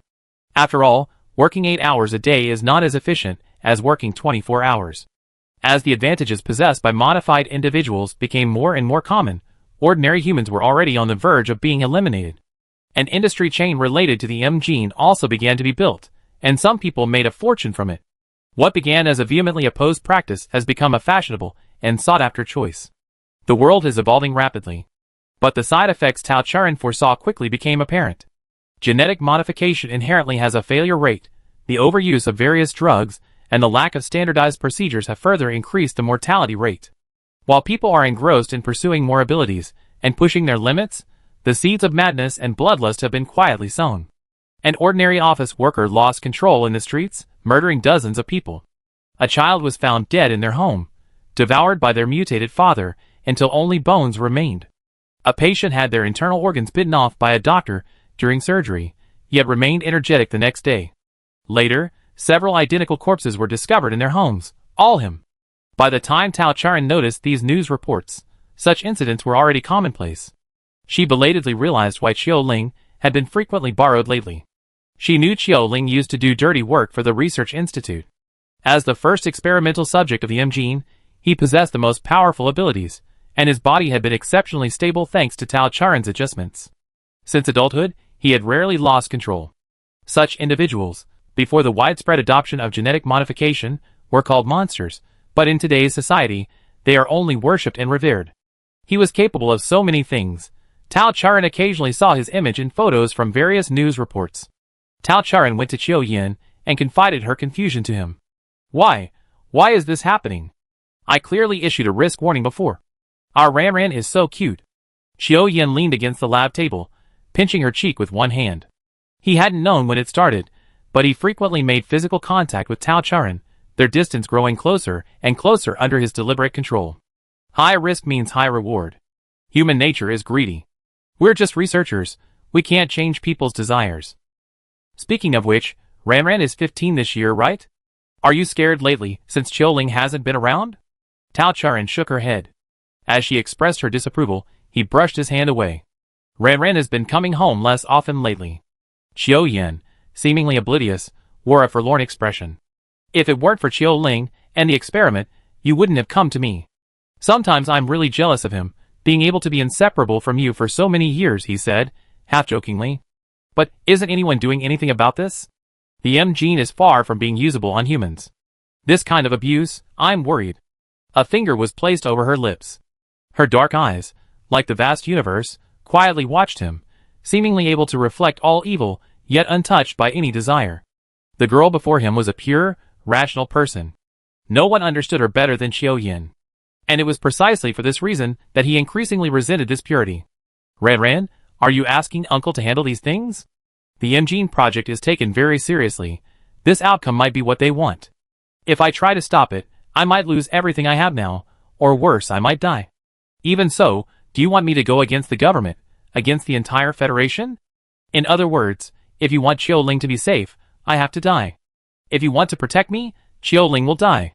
After all, working 8 hours a day is not as efficient as working 24 hours. As the advantages possessed by modified individuals became more and more common, ordinary humans were already on the verge of being eliminated. An industry chain related to the M gene also began to be built, and some people made a fortune from it. What began as a vehemently opposed practice has become a fashionable and sought-after choice. The world is evolving rapidly. But the side effects Tao Charen foresaw quickly became apparent. Genetic modification inherently has a failure rate. The overuse of various drugs and the lack of standardized procedures have further increased the mortality rate. While people are engrossed in pursuing more abilities and pushing their limits, the seeds of madness and bloodlust have been quietly sown. An ordinary office worker lost control in the streets, murdering dozens of people. A child was found dead in their home, devoured by their mutated father until only bones remained. A patient had their internal organs bitten off by a doctor during surgery, yet remained energetic the next day. Later, several identical corpses were discovered in their homes, all him. By the time Tao Charen noticed these news reports, such incidents were already commonplace. She belatedly realized why Qiu Ling had been frequently borrowed lately. She knew Qiu Ling used to do dirty work for the research institute. As the first experimental subject of the M gene, he possessed the most powerful abilities, and his body had been exceptionally stable thanks to Tao Charen's adjustments. Since adulthood, he had rarely lost control. Such individuals, before the widespread adoption of genetic modification, were called monsters, but in today's society, they are only worshipped and revered. He was capable of so many things. Tao Charen occasionally saw his image in photos from various news reports. Tao Charen went to Qiu Yan and confided her confusion to him. Why? Why is this happening? I clearly issued a risk warning before. Our Ran Ran is so cute. Qiu Yan leaned against the lab table, pinching her cheek with one hand. He hadn't known when it started, but he frequently made physical contact with Tao Charen, their distance growing closer and closer under his deliberate control. High risk means high reward. Human nature is greedy. We're just researchers. We can't change people's desires. Speaking of which, Ran Ran is 15 this year, right? Are you scared lately, since Qiu Ling hasn't been around? Tao Charen shook her head. As she expressed her disapproval, he brushed his hand away. Ran Ran has been coming home less often lately. Qiu Yan, seemingly oblivious, wore a forlorn expression. If it weren't for Qiu Ling and the experiment, you wouldn't have come to me. Sometimes I'm really jealous of him, being able to be inseparable from you for so many years, he said, half-jokingly. But isn't anyone doing anything about this? The M gene is far from being usable on humans. This kind of abuse, I'm worried. A finger was placed over her lips. Her dark eyes, like the vast universe, quietly watched him, seemingly able to reflect all evil, yet untouched by any desire. The girl before him was a pure, rational person. No one understood her better than Qiu Yin. And it was precisely for this reason that he increasingly resented this purity. Ran, are you asking Uncle to handle these things? The Imjin project is taken very seriously. This outcome might be what they want. If I try to stop it, I might lose everything I have now, or worse, I might die. Even so, do you want me to go against the government, against the entire Federation? In other words, if you want Qiu to be safe, I have to die. If you want to protect me, Qiu will die.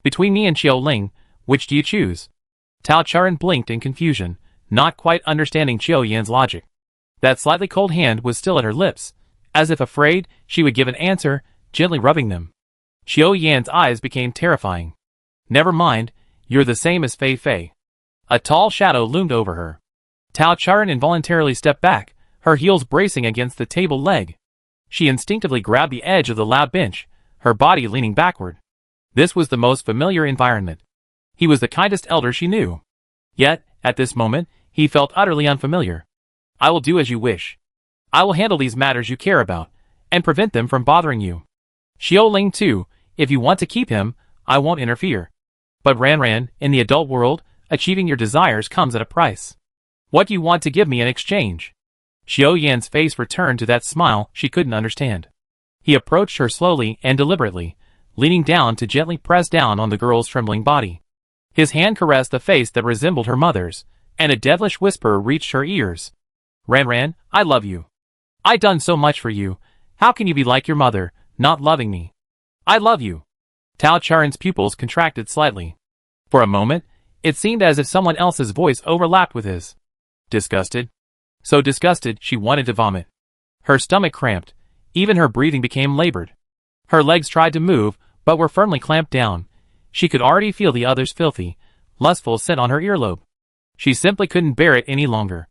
Between me and Qiu, which do you choose? Tao Charan blinked in confusion, not quite understanding Qiu Yan's logic. That slightly cold hand was still at her lips, as if afraid she would give an answer, gently rubbing them. Qiu Yan's eyes became terrifying. Never mind, you're the same as Fei Fei. A tall shadow loomed over her. Tao Charan involuntarily stepped back, her heels bracing against the table leg. She instinctively grabbed the edge of the loud bench, her body leaning backward. This was the most familiar environment. He was the kindest elder she knew. Yet, at this moment, he felt utterly unfamiliar. I will do as you wish. I will handle these matters you care about, and prevent them from bothering you. Qiu too, if you want to keep him, I won't interfere. But Ran, in the adult world, achieving your desires comes at a price. What do you want to give me in exchange? Qiu Yan's face returned to that smile she couldn't understand. He approached her slowly and deliberately, leaning down to gently press down on the girl's trembling body. His hand caressed the face that resembled her mother's, and a devilish whisper reached her ears. Ran, I love you. I done so much for you. How can you be like your mother, not loving me? I love you. Tao Charan's pupils contracted slightly. For a moment, it seemed as if someone else's voice overlapped with his. Disgusted? So disgusted she wanted to vomit. Her stomach cramped. Even her breathing became labored. Her legs tried to move, but were firmly clamped down. She could already feel the other's filthy, lustful scent on her earlobe. She simply couldn't bear it any longer.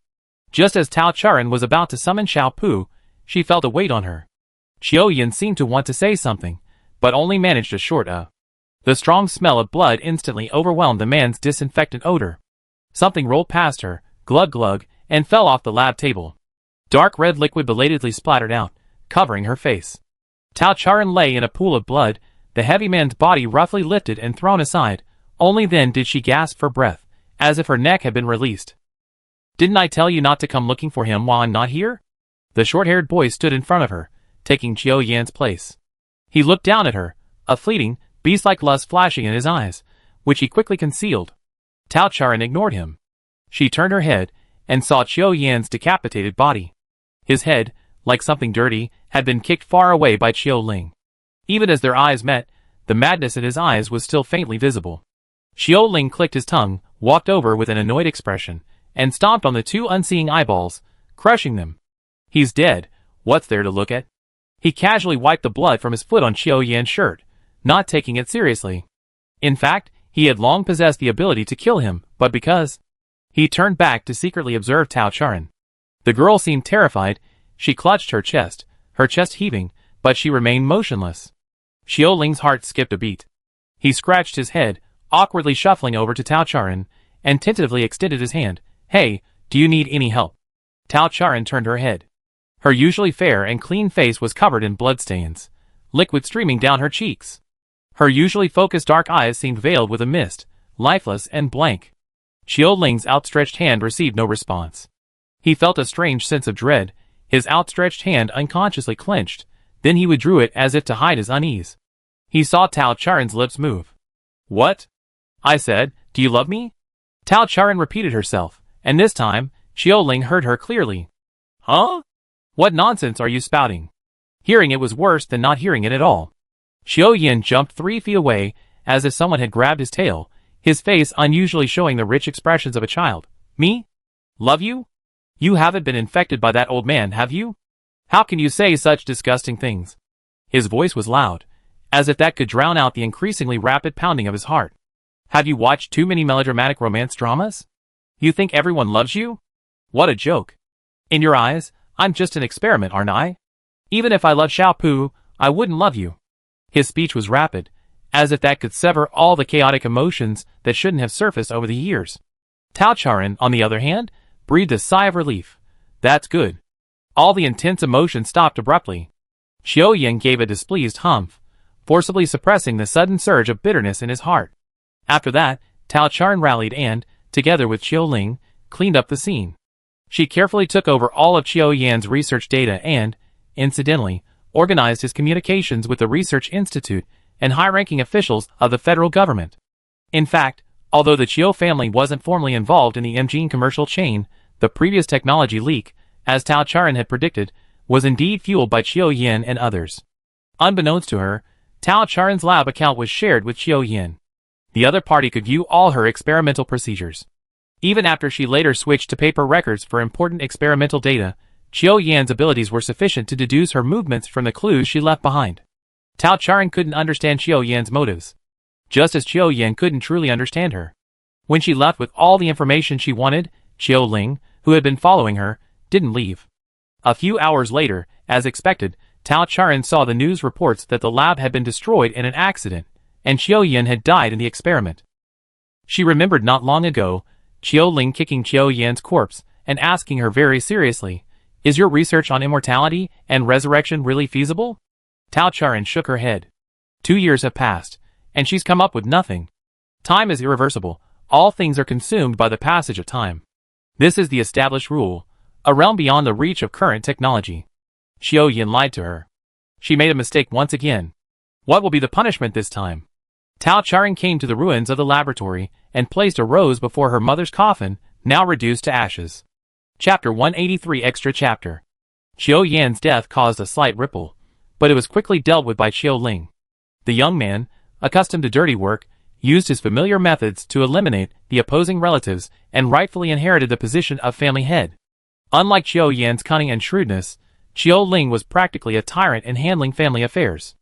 Just as Tao Charan was about to summon Xiao Pu, she felt a weight on her. Qiu Yin seemed to want to say something, but only managed a short The strong smell of blood instantly overwhelmed the man's disinfectant odor. Something rolled past her, glug glug, and fell off the lab table. Dark red liquid belatedly splattered out, covering her face. Tao Charan lay in a pool of blood, the heavy man's body roughly lifted and thrown aside. Only then did she gasp for breath, as if her neck had been released. Didn't I tell you not to come looking for him while I'm not here? The short-haired boy stood in front of her, taking Qiu Yan's place. He looked down at her, a fleeting, beast-like lust flashing in his eyes, which he quickly concealed. Tao Charan ignored him. She turned her head, and saw Qiu Yan's decapitated body. His head, like something dirty, had been kicked far away by Qiu. Even as their eyes met, the madness in his eyes was still faintly visible. Qiu clicked his tongue, walked over with an annoyed expression, and stomped on the two unseeing eyeballs, crushing them. He's dead, what's there to look at? He casually wiped the blood from his foot on Qiu Yan's shirt, not taking it seriously. In fact, he had long possessed the ability to kill him, but because... He turned back to secretly observe Tao Charan. The girl seemed terrified. She clutched her chest heaving, but she remained motionless. Qiu heart skipped a beat. He scratched his head, awkwardly shuffling over to Tao Charan, and tentatively extended his hand. Hey, do you need any help? Tao Charan turned her head. Her usually fair and clean face was covered in bloodstains, liquid streaming down her cheeks. Her usually focused dark eyes seemed veiled with a mist, lifeless and blank. Qiu outstretched hand received no response. He felt a strange sense of dread. His outstretched hand unconsciously clenched, then he withdrew it as if to hide his unease. He saw Tao Charan's lips move. What? I said, do you love me? Tao Charan repeated herself, and this time, Qiu heard her clearly. Huh? What nonsense are you spouting? Hearing it was worse than not hearing it at all. Qiu Yin jumped 3 feet away, as if someone had grabbed his tail, his face unusually showing the rich expressions of a child. Me? Love you? You haven't been infected by that old man, have you? How can you say such disgusting things? His voice was loud, as if that could drown out the increasingly rapid pounding of his heart. Have you watched too many melodramatic romance dramas? You think everyone loves you? What a joke. In your eyes, I'm just an experiment, aren't I? Even if I loved Xiao Pu, I wouldn't love you. His speech was rapid, as if that could sever all the chaotic emotions that shouldn't have surfaced over the years. Tao Charan, on the other hand, breathed a sigh of relief. That's good. All the intense emotion stopped abruptly. Qiu Yin gave a displeased humph, forcibly suppressing the sudden surge of bitterness in his heart. After that, Tao Charan rallied and, together with Qiu Ling, cleaned up the scene. She carefully took over all of Qiu Yan's research data and, incidentally, organized his communications with the Research Institute and high-ranking officials of the federal government. In fact, although the Qiu family wasn't formally involved in the Imjin commercial chain, the previous technology leak, as Tao Charan had predicted, was indeed fueled by Qiu Yin and others. Unbeknownst to her, Tao Charan's lab account was shared with Qiu Yin. The other party could view all her experimental procedures. Even after she later switched to paper records for important experimental data, Qiu Yan's abilities were sufficient to deduce her movements from the clues she left behind. Tao Charan couldn't understand Qiu Yan's motives, just as Qiu Yan couldn't truly understand her. When she left with all the information she wanted, Qiu Ling, who had been following her, didn't leave. A few hours later, as expected, Tao Charan saw the news reports that the lab had been destroyed in an accident, and Qiu Yan had died in the experiment. She remembered not long ago, Qiu Ling kicking Qiu Yan's corpse and asking her very seriously, "Is your research on immortality and resurrection really feasible?" Tao Charan shook her head. 2 years have passed, and she's come up with nothing. Time is irreversible. All things are consumed by the passage of time. This is the established rule, a realm beyond the reach of current technology. Qiu Yin lied to her. She made a mistake once again. What will be the punishment this time? Tao Charan came to the ruins of the laboratory and placed a rose before her mother's coffin, now reduced to ashes. Chapter 183 Extra Chapter. Qiu Yan's death caused a slight ripple, but it was quickly dealt with by Qiu Ling. The young man, accustomed to dirty work, used his familiar methods to eliminate the opposing relatives and rightfully inherited the position of family head. Unlike Qiu Yan's cunning and shrewdness, Qiu Ling was practically a tyrant in handling family affairs.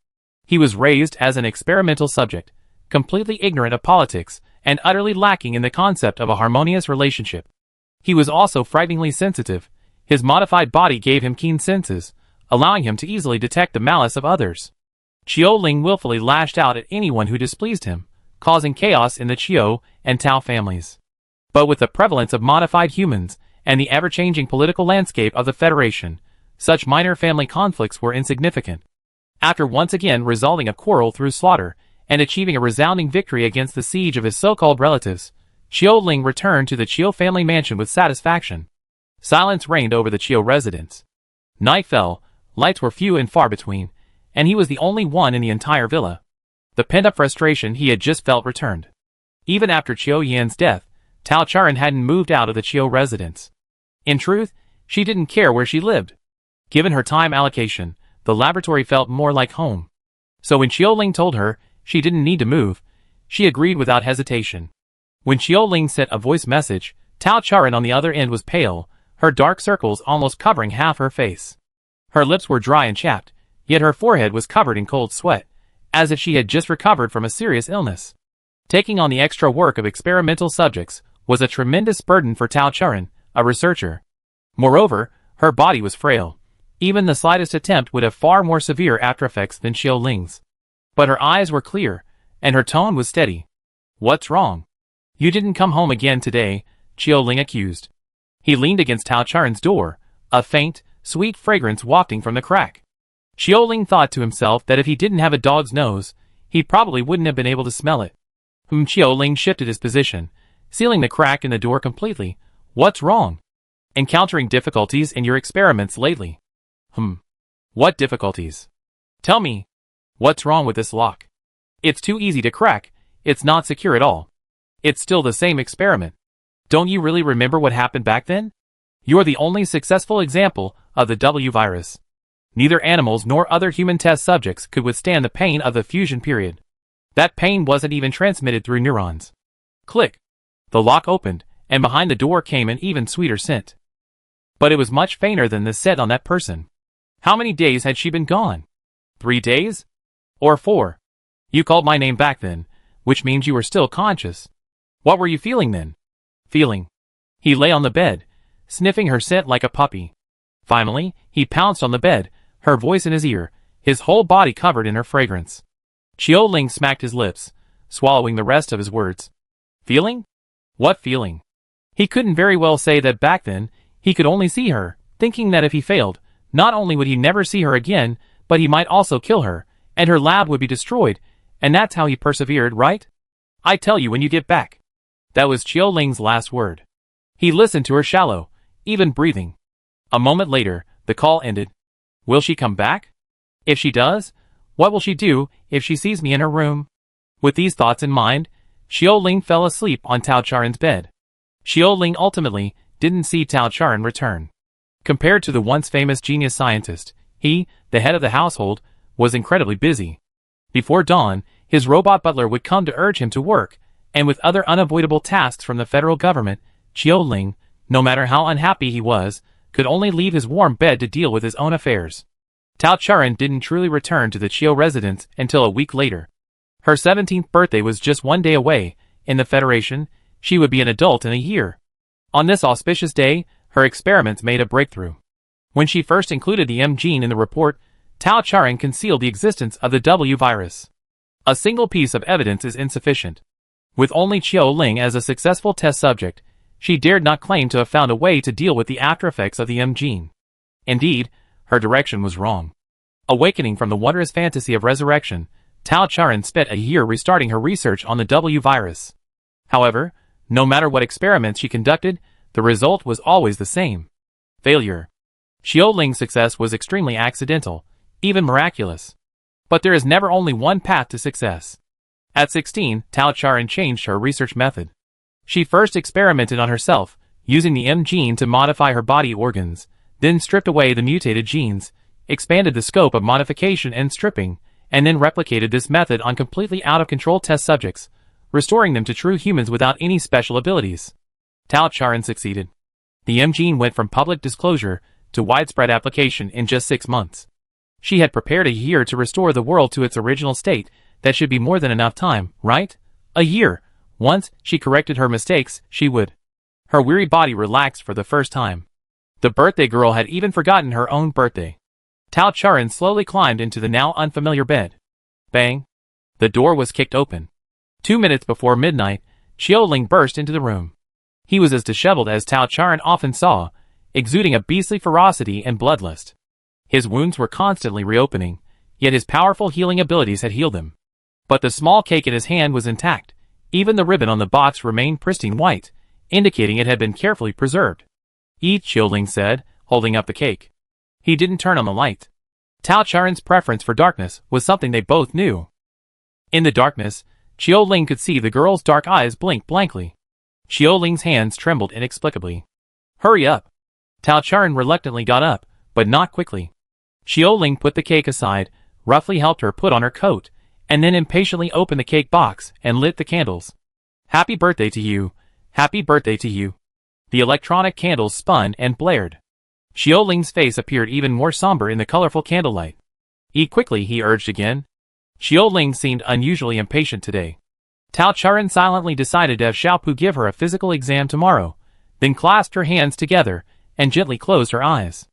He was raised as an experimental subject, completely ignorant of politics, and utterly lacking in the concept of a harmonious relationship. He was also frighteningly sensitive. His modified body gave him keen senses, allowing him to easily detect the malice of others. Qiu Ling willfully lashed out at anyone who displeased him, causing chaos in the Qiu and Tao families. But with the prevalence of modified humans and the ever-changing political landscape of the Federation, such minor family conflicts were insignificant. After once again resolving a quarrel through slaughter and achieving a resounding victory against the siege of his so-called relatives, Qiu Ling returned to the Qiu family mansion with satisfaction. Silence reigned over the Qiu residence. Night fell, lights were few and far between, and he was the only one in the entire villa. The pent-up frustration he had just felt returned. Even after Qiu Yan's death, Tao Charan hadn't moved out of the Qiu residence. In truth, she didn't care where she lived. Given her time allocation, the laboratory felt more like home. So when Qiu Ling told her she didn't need to move, she agreed without hesitation. When Qiu Ling sent a voice message, Tao Charan on the other end was pale, her dark circles almost covering half her face. Her lips were dry and chapped, yet her forehead was covered in cold sweat, as if she had just recovered from a serious illness. Taking on the extra work of experimental subjects was a tremendous burden for Tao Charan, a researcher. Moreover, her body was frail. Even the slightest attempt would have far more severe aftereffects than Qiu Ling's. But her eyes were clear, and her tone was steady. "What's wrong? You didn't come home again today," Qiu Ling accused. He leaned against Tao Charan's door, a faint, sweet fragrance wafting from the crack. Qiu Ling thought to himself that if he didn't have a dog's nose, he probably wouldn't have been able to smell it. Qiu Ling shifted his position, sealing the crack in the door completely. "What's wrong? Encountering difficulties in your experiments lately?" What difficulties? Tell me. What's wrong with this lock? It's too easy to crack. It's not secure at all. It's still the same experiment. Don't you really remember what happened back then? You're the only successful example of the W virus. Neither animals nor other human test subjects could withstand the pain of the fusion period. That pain wasn't even transmitted through neurons. Click. The lock opened, and behind the door came an even sweeter scent. But it was much fainter than the scent on that person. How many days had she been gone? 3 days? Or 4? You called my name back then, which means you were still conscious. What were you feeling then? Feeling. He lay on the bed, sniffing her scent like a puppy. Finally, he pounced on the bed, her voice in his ear, his whole body covered in her fragrance. Qiu Ling smacked his lips, swallowing the rest of his words. Feeling? What feeling? He couldn't very well say that back then. He could only see her, thinking that if he failed, Not only would he never see her again, but he might also kill her, and her lab would be destroyed, and that's how he persevered, right? I tell you when you get back. That was Chiu Ling's last word. He listened to her shallow, even breathing. A moment later, the call ended. Will she come back? If she does, what will she do if she sees me in her room? With these thoughts in mind, Chiu Ling fell asleep on Tao Charen's bed. Chiu Ling ultimately didn't see Tao Charen return. Compared to the once famous genius scientist, he, the head of the household, was incredibly busy. Before dawn, his robot butler would come to urge him to work, and with other unavoidable tasks from the federal government, Chiu Ling, no matter how unhappy he was, could only leave his warm bed to deal with his own affairs. Tao Charen didn't truly return to the Chiu residence until a week later. Her 17th birthday was just one day away. In the Federation, she would be an adult in a year. On this auspicious day, her experiments made a breakthrough. When she first included the M gene in the report, Tao Charen concealed the existence of the W virus. A single piece of evidence is insufficient. With only Chiu Ling as a successful test subject, she dared not claim to have found a way to deal with the aftereffects of the M gene. Indeed, her direction was wrong. Awakening from the wondrous fantasy of resurrection, Tao Charen spent a year restarting her research on the W virus. However, no matter what experiments she conducted, the result was always the same. Failure. Chiu Ling's success was extremely accidental, even miraculous. But there is never only one path to success. At 16, Tao Charen changed her research method. She first experimented on herself, using the M gene to modify her body organs, then stripped away the mutated genes, expanded the scope of modification and stripping, and then replicated this method on completely out-of-control test subjects, restoring them to true humans without any special abilities. Tao Charen succeeded. The M gene went from public disclosure to widespread application in just 6 months. She had prepared a year to restore the world to its original state. That should be more than enough time, right? A year. Once she corrected her mistakes, she would. Her weary body relaxed for the first time. The birthday girl had even forgotten her own birthday. Tao Charen slowly climbed into the now unfamiliar bed. Bang! The door was kicked open. 2 minutes before midnight, Chiu Ling burst into the room. He was as disheveled as Tao Charen often saw, exuding a beastly ferocity and bloodlust. His wounds were constantly reopening, yet his powerful healing abilities had healed them. But the small cake in his hand was intact. Even the ribbon on the box remained pristine white, indicating it had been carefully preserved. Eat, Chiu Ling said, holding up the cake. He didn't turn on the light. Tao Charen's preference for darkness was something they both knew. In the darkness, Chiu Ling could see the girl's dark eyes blink blankly. Chiu Ling's hands trembled inexplicably. Hurry up! Tao Charen reluctantly got up, but not quickly. Chiu Ling put the cake aside, roughly helped her put on her coat, and then impatiently opened the cake box and lit the candles. Happy birthday to you! Happy birthday to you! The electronic candles spun and blared. Chiu Ling's face appeared even more somber in the colorful candlelight. Eat quickly, he urged again. Chiu Ling seemed unusually impatient today. Tao Charen silently decided to have Xiaopu give her a physical exam tomorrow, then clasped her hands together and gently closed her eyes.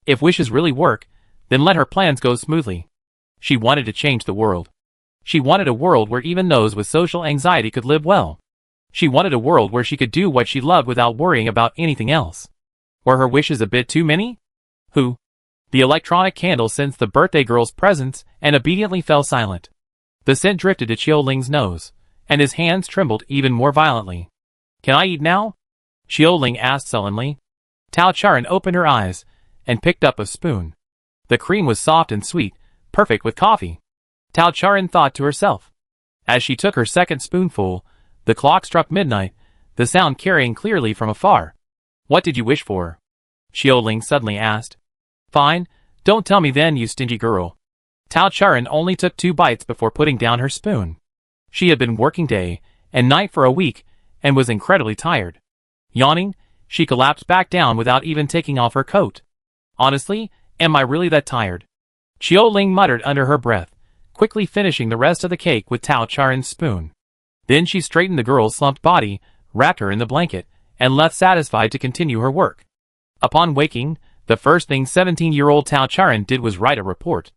If wishes really work, then let her plans go smoothly. She wanted to change the world. She wanted a world where even those with social anxiety could live well. She wanted a world where she could do what she loved without worrying about anything else. Were her wishes a bit too many? Who? The electronic candle sensed the birthday girl's presence and obediently fell silent. The scent drifted to Chiu Ling's nose, and his hands trembled even more violently. Can I eat now? Chiu Ling asked sullenly. Tao Charen opened her eyes and picked up a spoon. The cream was soft and sweet, perfect with coffee. Tao Charen thought to herself. As she took her second spoonful, the clock struck midnight, the sound carrying clearly from afar. What did you wish for? Chiu Ling suddenly asked. Fine, don't tell me then, you stingy girl. Tao Charen only took 2 bites before putting down her spoon. She had been working day and night for a week and was incredibly tired. Yawning, she collapsed back down without even taking off her coat. Honestly, am I really that tired? Chiu Ling muttered under her breath, quickly finishing the rest of the cake with Tao Charen's spoon. Then she straightened the girl's slumped body, wrapped her in the blanket, and left satisfied to continue her work. Upon waking, the first thing 17-year-old Tao Charen did was write a report.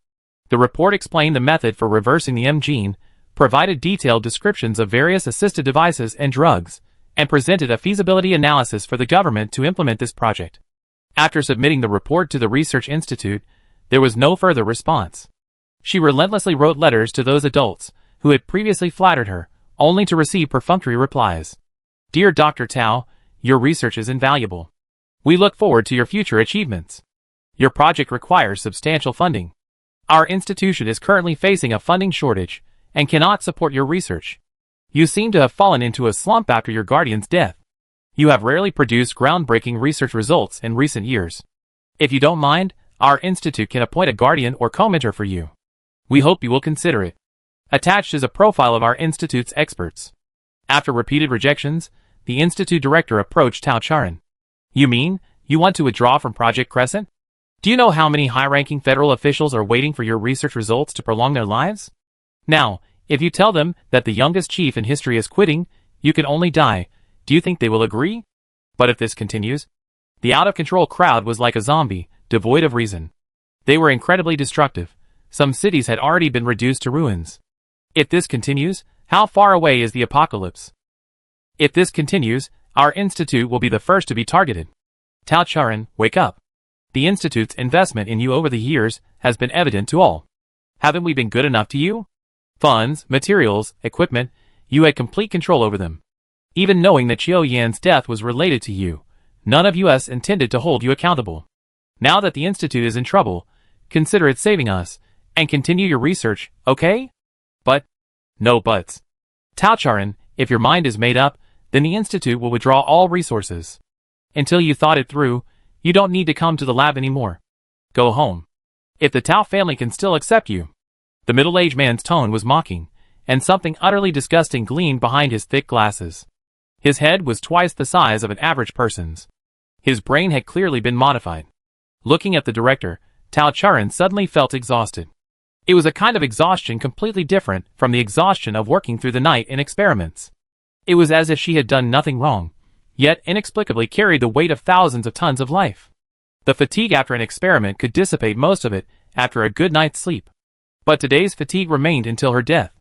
The report explained the method for reversing the M gene, provided detailed descriptions of various assisted devices and drugs, and presented a feasibility analysis for the government to implement this project. After submitting the report to the Research Institute, there was no further response. She relentlessly wrote letters to those adults who had previously flattered her, only to receive perfunctory replies. Dear Dr. Tao, your research is invaluable. We look forward to your future achievements. Your project requires substantial funding. Our institution is currently facing a funding shortage and cannot support your research. You seem to have fallen into a slump after your guardian's death. You have rarely produced groundbreaking research results in recent years. If you don't mind, our institute can appoint a guardian or co-mentor for you. We hope you will consider it. Attached is a profile of our institute's experts. After repeated rejections, the institute director approached Tao Charan. You mean, you want to withdraw from Project Crescent? Do you know how many high-ranking federal officials are waiting for your research results to prolong their lives? Now, if you tell them that the youngest chief in history is quitting, you can only die. Do you think they will agree? But if this continues? The out-of-control crowd was like a zombie, devoid of reason. They were incredibly destructive. Some cities had already been reduced to ruins. If this continues, how far away is the apocalypse? If this continues, our institute will be the first to be targeted. Tao Charan, wake up. The institute's investment in you over the years has been evident to all. Haven't we been good enough to you? Funds, materials, equipment, you had complete control over them. Even knowing that Qiu Yan's death was related to you, none of us intended to hold you accountable. Now that the institute is in trouble, consider it saving us, and continue your research, okay? But, no buts. Tao Charan, if your mind is made up, then the institute will withdraw all resources. Until you thought it through, you don't need to come to the lab anymore. Go home. If the Tao family can still accept you. The middle-aged man's tone was mocking, and something utterly disgusting gleamed behind his thick glasses. His head was twice the size of an average person's. His brain had clearly been modified. Looking at the director, Tao Charan suddenly felt exhausted. It was a kind of exhaustion completely different from the exhaustion of working through the night in experiments. It was as if she had done nothing wrong, yet inexplicably carried the weight of thousands of tons of life. The fatigue after an experiment could dissipate most of it after a good night's sleep. But today's fatigue remained until her death.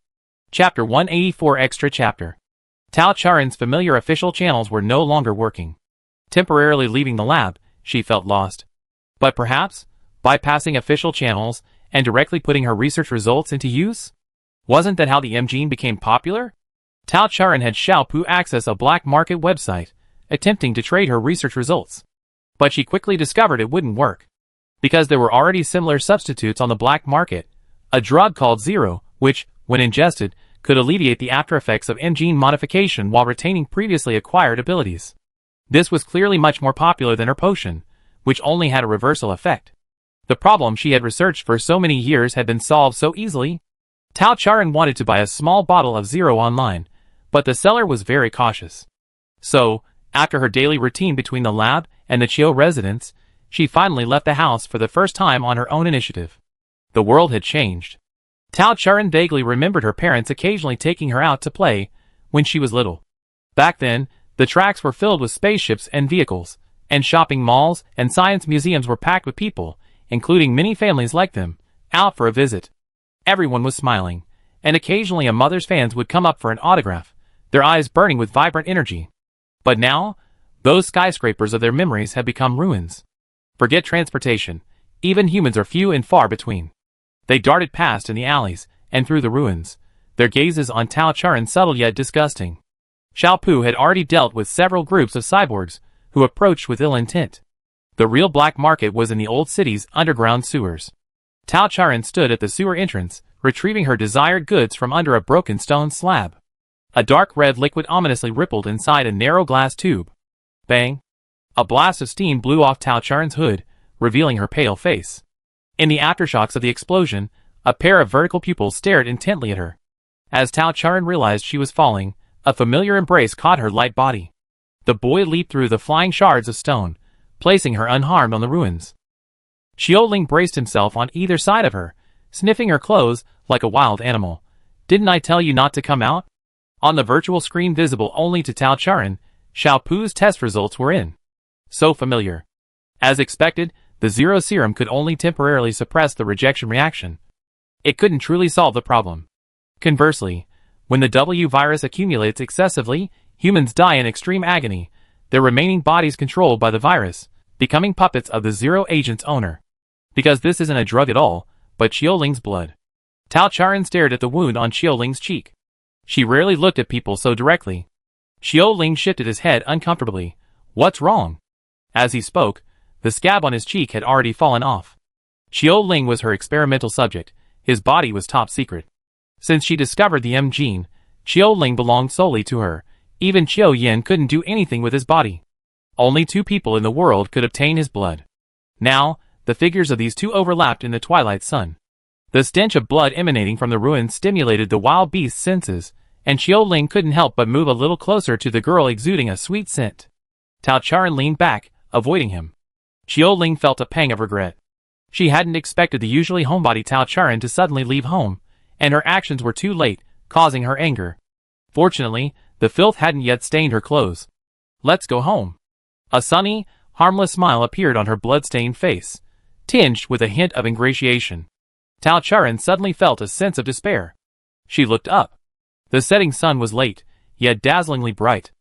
Chapter 184 Extra Chapter. Tao Charan's familiar official channels were no longer working. Temporarily leaving the lab, she felt lost. But perhaps, bypassing official channels and directly putting her research results into use? Wasn't that how the M-gene became popular? Tao Charan had Xiaopu access a black market website, attempting to trade her research results. But she quickly discovered it wouldn't work. Because there were already similar substitutes on the black market, a drug called Zero, which, when ingested, could alleviate the after-effects of M-gene modification while retaining previously acquired abilities. This was clearly much more popular than her potion, which only had a reversal effect. The problem she had researched for so many years had been solved so easily. Tao Charan wanted to buy a small bottle of Zero online, but the seller was very cautious. So, after her daily routine between the lab and the Qiu residence, she finally left the house for the first time on her own initiative. The world had changed. Tao Charan vaguely remembered her parents occasionally taking her out to play when she was little. Back then, the tracks were filled with spaceships and vehicles, and shopping malls and science museums were packed with people, including many families like them, out for a visit. Everyone was smiling, and occasionally a mother's fans would come up for an autograph, their eyes burning with vibrant energy. But now, those skyscrapers of their memories had become ruins. Forget transportation, even humans are few and far between. They darted past in the alleys, and through the ruins, their gazes on Tao Charan subtle yet disgusting. Xiaopu had already dealt with several groups of cyborgs, who approached with ill intent. The real black market was in the old city's underground sewers. Tao Charan stood at the sewer entrance, retrieving her desired goods from under a broken stone slab. A dark red liquid ominously rippled inside a narrow glass tube. Bang! A blast of steam blew off Tao Charan's hood, revealing her pale face. In the aftershocks of the explosion, a pair of vertical pupils stared intently at her. As Tao Charan realized she was falling, a familiar embrace caught her light body. The boy leaped through the flying shards of stone, placing her unharmed on the ruins. Xiaoling braced himself on either side of her, sniffing her clothes like a wild animal. Didn't I tell you not to come out? On the virtual screen visible only to Tao Charan, Xiaopu's test results were in. So familiar. As expected, the Zero serum could only temporarily suppress the rejection reaction. It couldn't truly solve the problem. Conversely, when the W virus accumulates excessively, humans die in extreme agony, their remaining bodies controlled by the virus, becoming puppets of the Zero Agent's owner. Because this isn't a drug at all, but Qiuling's blood. Tao Charan stared at the wound on Qiuling's cheek. She rarely looked at people so directly. Qiuling shifted his head uncomfortably. What's wrong? As he spoke, the scab on his cheek had already fallen off. Qiuling was her experimental subject. His body was top secret. Since she discovered the M gene, Qiuling belonged solely to her. Even Qiu Yin couldn't do anything with his body. Only 2 people in the world could obtain his blood. Now, the figures of these 2 overlapped in the twilight sun. The stench of blood emanating from the ruins stimulated the wild beast's senses, and Qiuling couldn't help but move a little closer to the girl exuding a sweet scent. Tao Charan leaned back, avoiding him. Qiuling felt a pang of regret. She hadn't expected the usually homebody Tao Charan to suddenly leave home, and her actions were too late, causing her anger. Fortunately, the filth hadn't yet stained her clothes. Let's go home. A sunny, harmless smile appeared on her blood-stained face, tinged with a hint of ingratiation. Tao Charan suddenly felt a sense of despair. She looked up. The setting sun was late, yet dazzlingly bright.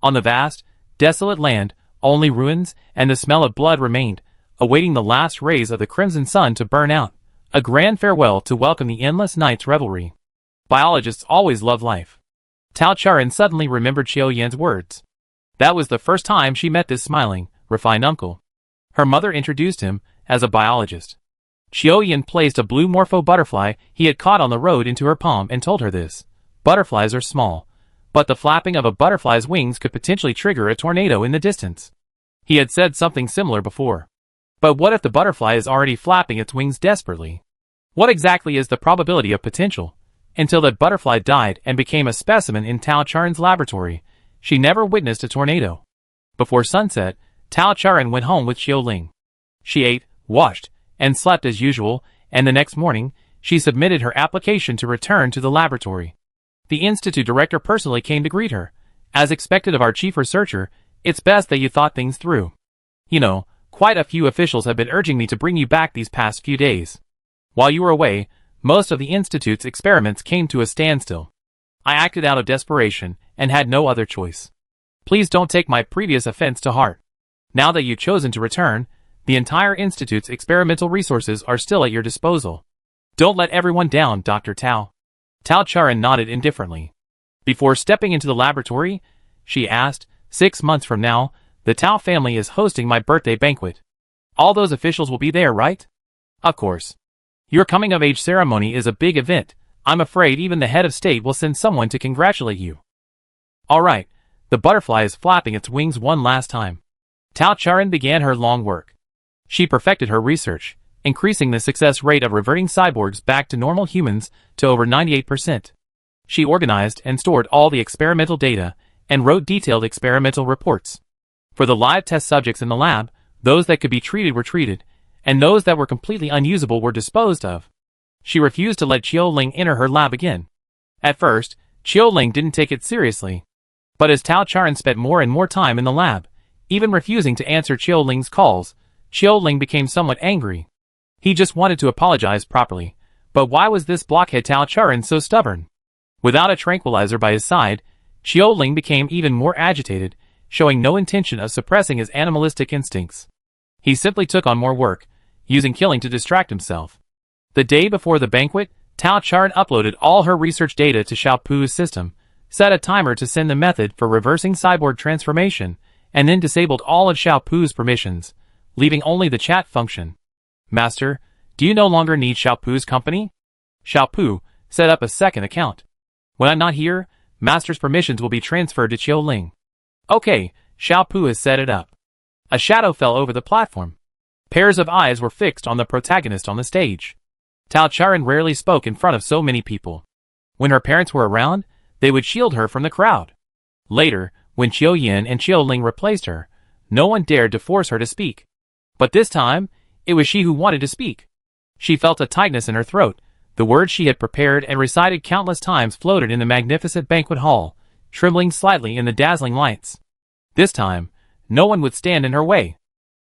On the vast, desolate land, only ruins and the smell of blood remained, awaiting the last rays of the crimson sun to burn out, a grand farewell to welcome the endless night's revelry. Biologists always love life. Tao Charan suddenly remembered Qiu Yan's words. That was the first time she met this smiling, refined uncle. Her mother introduced him as a biologist. Qiu Yan placed a blue morpho butterfly he had caught on the road into her palm and told her this. Butterflies are small, but the flapping of a butterfly's wings could potentially trigger a tornado in the distance. He had said something similar before. But what if the butterfly is already flapping its wings desperately? What exactly is the probability of potential? Until that butterfly died and became a specimen in Tao Charan's laboratory, she never witnessed a tornado. Before sunset, Tao Charan went home with Qiuling. She ate, washed, and slept as usual, and the next morning, she submitted her application to return to the laboratory. The institute director personally came to greet her. As expected of our chief researcher, it's best that you thought things through. You know, quite a few officials have been urging me to bring you back these past few days. While you were away, most of the institute's experiments came to a standstill. I acted out of desperation and had no other choice. Please don't take my previous offense to heart. Now that you've chosen to return, the entire institute's experimental resources are still at your disposal. Don't let everyone down, Dr. Tao. Tao Charan nodded indifferently. Before stepping into the laboratory, she asked, 6 months from now, the Tao family is hosting my birthday banquet. All those officials will be there, right? Of course. Your coming-of-age ceremony is a big event. I'm afraid even the head of state will send someone to congratulate you. All right, the butterfly is flapping its wings one last time. Tao Charan began her long work. She perfected her research, increasing the success rate of reverting cyborgs back to normal humans to over 98%. She organized and stored all the experimental data and wrote detailed experimental reports. For the live test subjects in the lab, those that could be treated were treated, and those that were completely unusable were disposed of. She refused to let Qiuling enter her lab again. At first, Qiuling didn't take it seriously. But as Tao Charan spent more and more time in the lab, even refusing to answer Qiuling's calls, Qiuling became somewhat angry. He just wanted to apologize properly, but why was this blockhead Tao Charan so stubborn? Without a tranquilizer by his side, Qiuling became even more agitated, showing no intention of suppressing his animalistic instincts. He simply took on more work, using killing to distract himself. The day before the banquet, Tao Charan uploaded all her research data to Xiaopu's system, set a timer to send the method for reversing cyborg transformation, and then disabled all of Xiaopu's permissions, leaving only the chat function. Master, do you no longer need Xiaopu's company? Xiaopu, set up a second account. When I'm not here, Master's permissions will be transferred to Qiuling. Okay, Xiaopu has set it up. A shadow fell over the platform. Pairs of eyes were fixed on the protagonist on the stage. Tao Charan rarely spoke in front of so many people. When her parents were around, they would shield her from the crowd. Later, when Qiu Yin and Qiuling replaced her, no one dared to force her to speak. But this time, it was she who wanted to speak. She felt a tightness in her throat. The words she had prepared and recited countless times floated in the magnificent banquet hall, trembling slightly in the dazzling lights. This time, no one would stand in her way.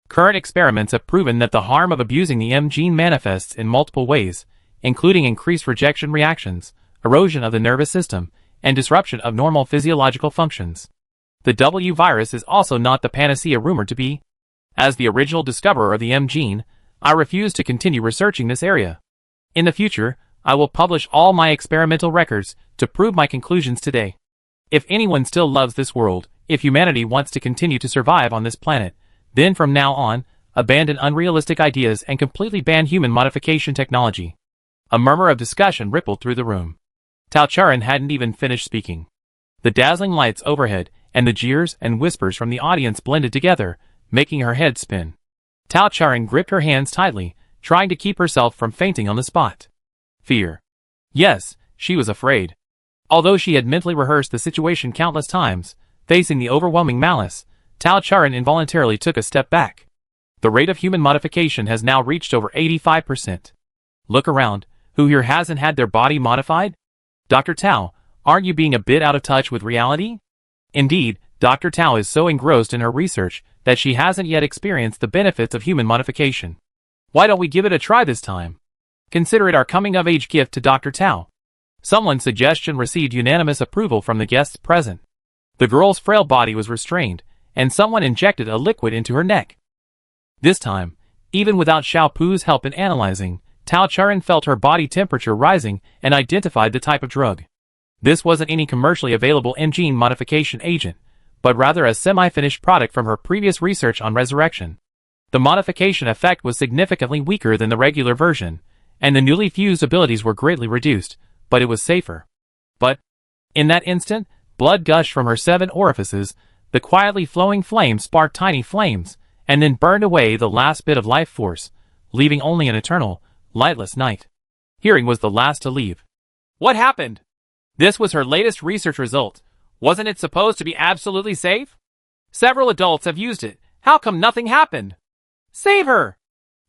Current experiments have proven that the harm of abusing the M gene manifests in multiple ways, including increased rejection reactions, erosion of the nervous system, and disruption of normal physiological functions. The W virus is also not the panacea rumored to be. As the original discoverer of the M gene, I refuse to continue researching this area. In the future, I will publish all my experimental records to prove my conclusions today. If anyone still loves this world, if humanity wants to continue to survive on this planet, then from now on, abandon unrealistic ideas and completely ban human modification technology. A murmur of discussion rippled through the room. Tao Charan hadn't even finished speaking. The dazzling lights overhead and the jeers and whispers from the audience blended together, making her head spin. Tao Charan gripped her hands tightly, trying to keep herself from fainting on the spot. Fear. Yes, she was afraid. Although she had mentally rehearsed the situation countless times, facing the overwhelming malice, Tao Charan involuntarily took a step back. The rate of human modification has now reached over 85%. Look around, who here hasn't had their body modified? Dr. Tao, aren't you being a bit out of touch with reality? Indeed, Dr. Tao is so engrossed in her research that she hasn't yet experienced the benefits of human modification. Why don't we give it a try this time? Consider it our coming-of-age gift to Dr. Tao. Someone's suggestion received unanimous approval from the guests present. The girl's frail body was restrained, and someone injected a liquid into her neck. This time, even without Xiao Pu's help in analyzing, Tao Charan felt her body temperature rising and identified the type of drug. This wasn't any commercially available gene modification agent, but rather a semi-finished product from her previous research on resurrection. The modification effect was significantly weaker than the regular version, and the newly fused abilities were greatly reduced, but it was safer. But, in that instant, blood gushed from her 7 orifices, the quietly flowing flame sparked tiny flames, and then burned away the last bit of life force, leaving only an eternal, lightless night. Hearing was the last to leave. What happened? This was her latest research result. Wasn't it supposed to be absolutely safe? Several adults have used it. How come nothing happened? Save her!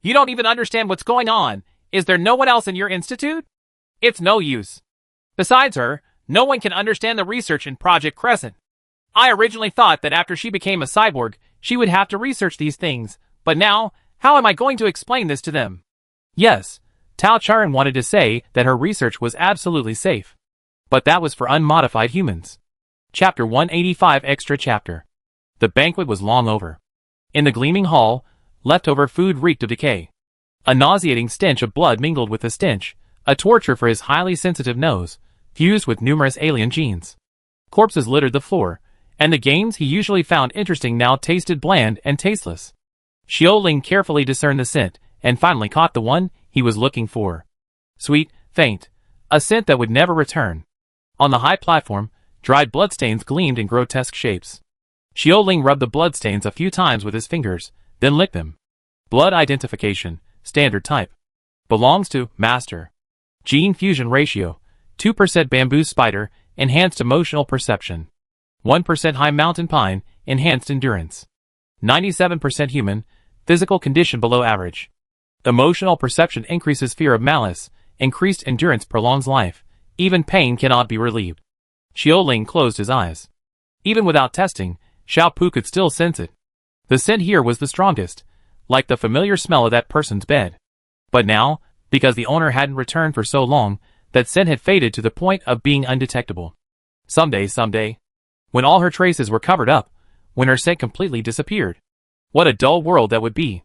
You don't even understand what's going on. Is there no one else in your institute? It's no use. Besides her, no one can understand the research in Project Crescent. I originally thought that after she became a cyborg, she would have to research these things, but now, how am I going to explain this to them? Yes, Tao Charan wanted to say that her research was absolutely safe. But that was for unmodified humans. Chapter 185 Extra Chapter. The banquet was long over. In the gleaming hall, leftover food reeked of decay. A nauseating stench of blood mingled with the stench, a torture for his highly sensitive nose, fused with numerous alien genes. Corpses littered the floor, and the games he usually found interesting now tasted bland and tasteless. Xiao Ling carefully discerned the scent, and finally caught the one he was looking for. Sweet, faint, a scent that would never return. On the high platform, dried bloodstains gleamed in grotesque shapes. Xiao Ling rubbed the bloodstains a few times with his fingers, then licked them. Blood identification, standard type. Belongs to Master. Gene fusion ratio, 2% bamboo spider, enhanced emotional perception. 1% high mountain pine, enhanced endurance. 97% human, physical condition below average. Emotional perception increases fear of malice, increased endurance prolongs life, even pain cannot be relieved. Xiao Ling closed his eyes. Even without testing, Xiao Pu could still sense it. The scent here was the strongest, like the familiar smell of that person's bed. But now, because the owner hadn't returned for so long, that scent had faded to the point of being undetectable. Someday, when all her traces were covered up, when her scent completely disappeared. What a dull world that would be.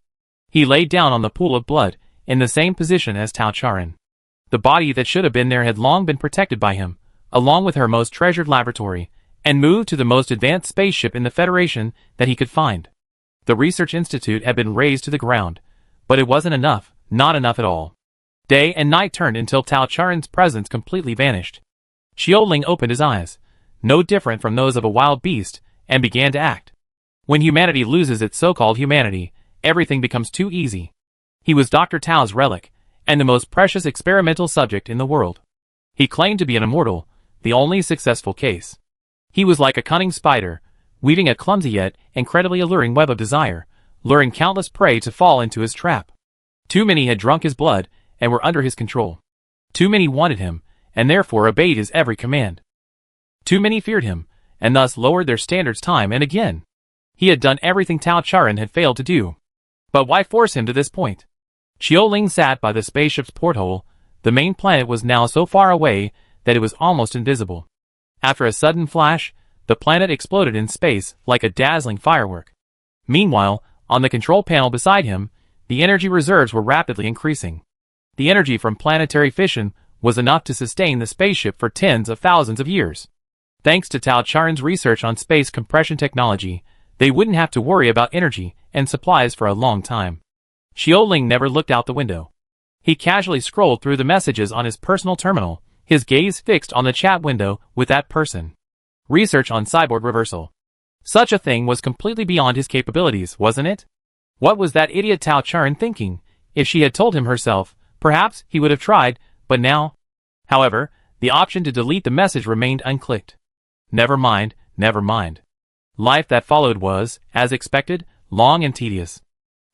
He laid down on the pool of blood, in the same position as Tao Charan. The body that should have been there had long been protected by him, along with her most treasured laboratory, and moved to the most advanced spaceship in the Federation that he could find. The research institute had been razed to the ground, but it wasn't enough, not enough at all. Day and night turned until Tao Charan's presence completely vanished. Xiao Ling opened his eyes, no different from those of a wild beast, and began to act. When humanity loses its so-called humanity, everything becomes too easy. He was Dr. Tao's relic, and the most precious experimental subject in the world. He claimed to be an immortal, the only successful case. He was like a cunning spider, weaving a clumsy yet incredibly alluring web of desire, luring countless prey to fall into his trap. Too many had drunk his blood, and were under his control. Too many wanted him, and therefore obeyed his every command. Too many feared him, and thus lowered their standards time and again. He had done everything Tao Charan had failed to do. But why force him to this point? Xiao Ling sat by the spaceship's porthole. The main planet was now so far away that it was almost invisible. After a sudden flash, the planet exploded in space like a dazzling firework. Meanwhile, On the control panel beside him, the energy reserves were rapidly increasing. The energy from planetary fission was enough to sustain the spaceship for tens of thousands of years. Thanks to Tao Charin's research on space compression technology, they wouldn't have to worry about energy and supplies for a long time. Xiaoling never looked out the window. He casually scrolled through the messages on his personal terminal, his gaze fixed on the chat window with that person. Research on cyborg reversal. Such a thing was completely beyond his capabilities, wasn't it? What was that idiot Tao Charin thinking? If she had told him herself, perhaps he would have tried, but now... However, the option to delete the message remained unclicked. Never mind, never mind. Life that followed was, as expected, long and tedious.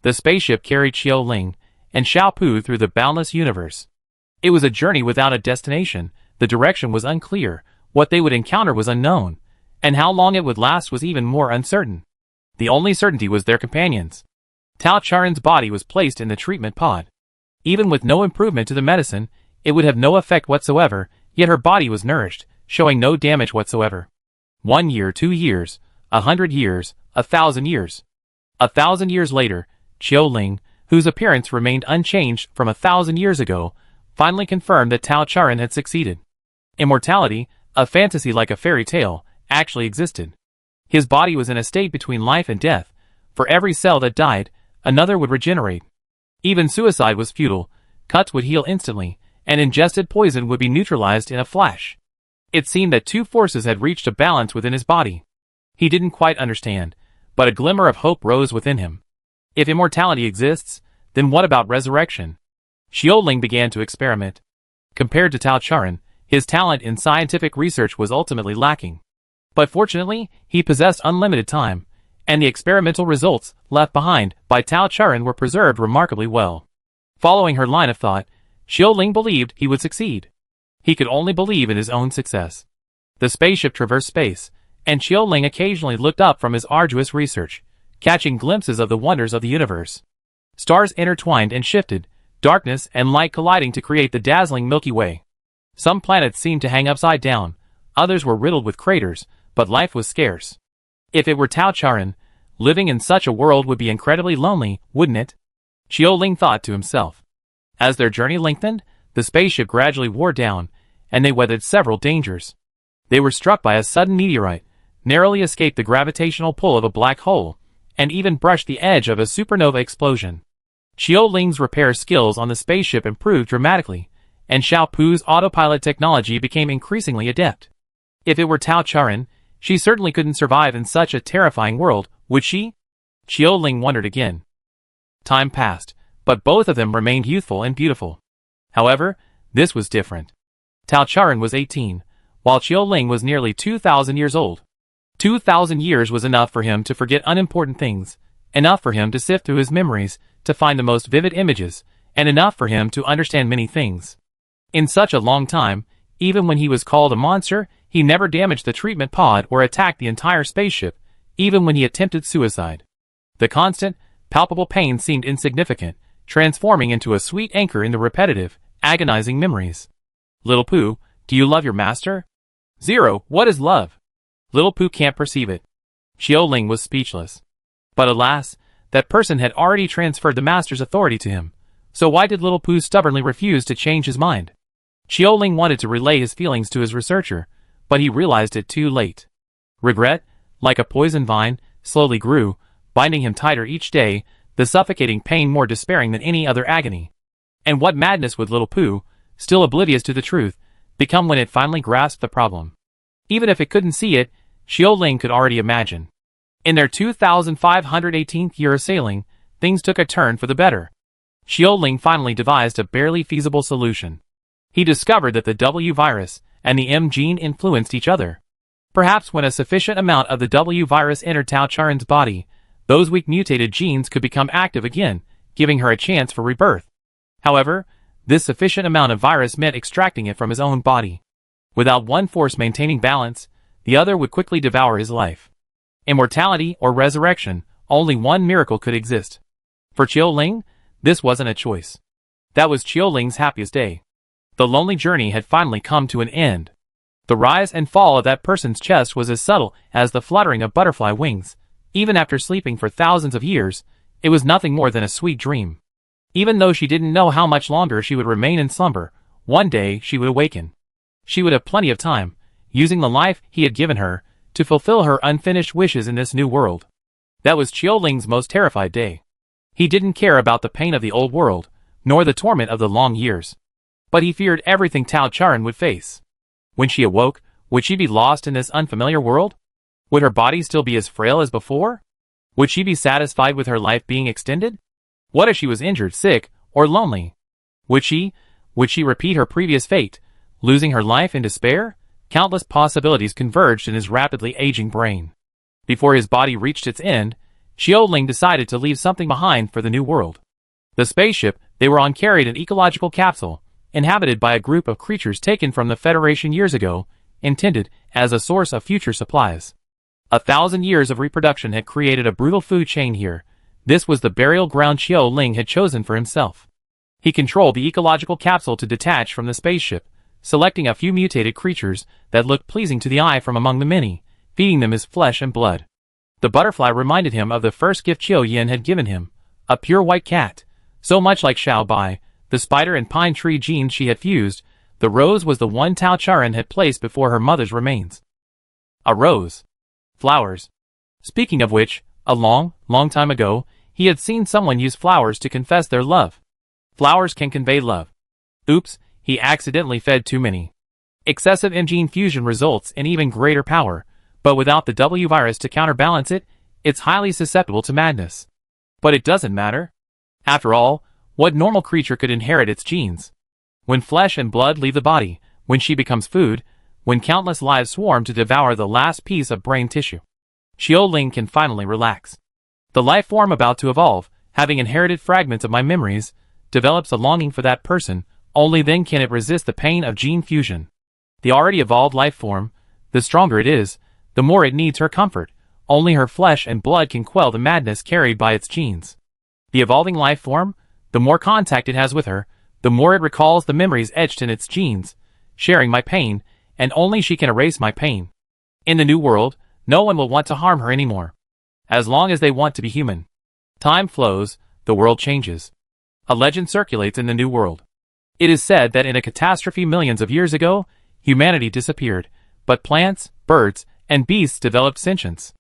The spaceship carried Xiaoling and Xiaopu through the boundless universe. It was a journey without a destination, the direction was unclear, what they would encounter was unknown, and how long it would last was even more uncertain. The only certainty was their companions. Tao Charin's body was placed in the treatment pod. Even with no improvement to the medicine, it would have no effect whatsoever, yet her body was nourished, showing no damage whatsoever. 1 year, 2 years, 100 years, 1,000 years. 1,000 years later, Xiaoling, whose appearance remained unchanged from 1,000 years ago, finally confirmed that Tao Charin had succeeded. Immortality, a fantasy like a fairy tale, actually existed. His body was in a state between life and death. For every cell that died, another would regenerate. Even suicide was futile, cuts would heal instantly, and ingested poison would be neutralized in a flash. It seemed that two forces had reached a balance within his body. He didn't quite understand, but a glimmer of hope rose within him. If immortality exists, then what about resurrection? Xiaoling began to experiment. Compared to Tao Charin, his talent in scientific research was ultimately lacking. But fortunately, he possessed unlimited time, and the experimental results left behind by Tao Charin were preserved remarkably well. Following her line of thought, Xiaoling believed he would succeed. He could only believe in his own success. The spaceship traversed space, and Xiaoling occasionally looked up from his arduous research, catching glimpses of the wonders of the universe. Stars intertwined and shifted, darkness and light colliding to create the dazzling Milky Way. Some planets seemed to hang upside down, others were riddled with craters, but life was scarce. If it were Tao Charin, living in such a world would be incredibly lonely, wouldn't it? Xiaoling thought to himself. As their journey lengthened, the spaceship gradually wore down, and they weathered several dangers. They were struck by a sudden meteorite, narrowly escaped the gravitational pull of a black hole, and even brushed the edge of a supernova explosion. Xiaoling's repair skills on the spaceship improved dramatically, and Xiaopu's autopilot technology became increasingly adept. If it were Tao Charin, she certainly couldn't survive in such a terrifying world, would she? Xiaoling wondered again. Time passed, but both of them remained youthful and beautiful. However, this was different. Tao Charin was 18, while Xiaoling was nearly 2,000 years old. 2,000 years was enough for him to forget unimportant things, enough for him to sift through his memories, to find the most vivid images, and enough for him to understand many things. In such a long time, even when he was called a monster, he never damaged the treatment pod or attacked the entire spaceship, even when he attempted suicide. The constant, palpable pain seemed insignificant, transforming into a sweet anchor in the repetitive, agonizing memories. Little Pooh, do you love your master? Zero, what is love? Little Pooh can't perceive it. Xiaoling was speechless. But alas, that person had already transferred the master's authority to him, so why did Little Pooh stubbornly refuse to change his mind? Xiaoling wanted to relay his feelings to his researcher, but he realized it too late. Regret, like a poison vine, slowly grew, binding him tighter each day, the suffocating pain more despairing than any other agony. And what madness would Little Pooh, still oblivious to the truth, become when it finally grasped the problem? Even if it couldn't see it, Xiaoling could already imagine. In their 2,518th year of sailing, things took a turn for the better. Xiaoling finally devised a barely feasible solution. He discovered that the W virus and the M gene influenced each other. Perhaps when a sufficient amount of the W virus entered Tao Charin's body, those weak mutated genes could become active again, giving her a chance for rebirth. However, this sufficient amount of virus meant extracting it from his own body. Without one force maintaining balance, the other would quickly devour his life. Immortality or resurrection, only one miracle could exist. For Xiaoling, this wasn't a choice. That was Xiaoling's happiest day. The lonely journey had finally come to an end. The rise and fall of that person's chest was as subtle as the fluttering of butterfly wings. Even after sleeping for thousands of years, It was nothing more than a sweet dream. Even though she didn't know how much longer she would remain in slumber, one day she would awaken. She would have plenty of time, using the life he had given her, to fulfill her unfinished wishes in this new world. That was Qiu Ling's most terrified day. He didn't care about the pain of the old world, nor the torment of the long years. But he feared everything Tao Charan would face. When she awoke, would she be lost in this unfamiliar world? Would her body still be as frail as before? Would she be satisfied with her life being extended? What if she was injured, sick, or lonely? Would she repeat her previous fate, losing her life in despair? Countless possibilities converged in his rapidly aging brain. Before his body reached its end, Qiu Ling decided to leave something behind for the new world. The spaceship they were on carried an ecological capsule, inhabited by a group of creatures taken from the Federation years ago, intended as a source of future supplies. 1,000 years of reproduction had created a brutal food chain here. This was the burial ground Qiu Ling had chosen for himself. He controlled the ecological capsule to detach from the spaceship, selecting a few mutated creatures that looked pleasing to the eye from among the many, feeding them his flesh and blood. The butterfly reminded him of the first gift Qiu Yin had given him, a pure white cat, so much like Xiao Bai, the spider and pine tree genes she had fused. The rose was the one Tao Charan had placed before her mother's remains. A rose. Flowers. Speaking of which, a long time ago, he had seen someone use flowers to confess their love. Flowers can convey love. Oops, he accidentally fed too many. Excessive gene fusion results in even greater power, but without the W virus to counterbalance it, it's highly susceptible to madness. But it doesn't matter. After all, what normal creature could inherit its genes? When flesh and blood leave the body, when she becomes food, when countless lives swarm to devour the last piece of brain tissue, Qiu Ling can finally relax. The life form about to evolve, having inherited fragments of my memories, develops a longing for that person. Only then can it resist the pain of gene fusion. The already evolved life form, the stronger it is, the more it needs her comfort. Only her flesh and blood can quell the madness carried by its genes. The evolving life form, the more contact it has with her, the more it recalls the memories etched in its genes, sharing my pain, and only she can erase my pain. In the new world, no one will want to harm her anymore. As long as they want to be human. Time flows, the world changes. A legend circulates in the new world. It is said that in a catastrophe millions of years ago, humanity disappeared, but plants, birds, and beasts developed sentience.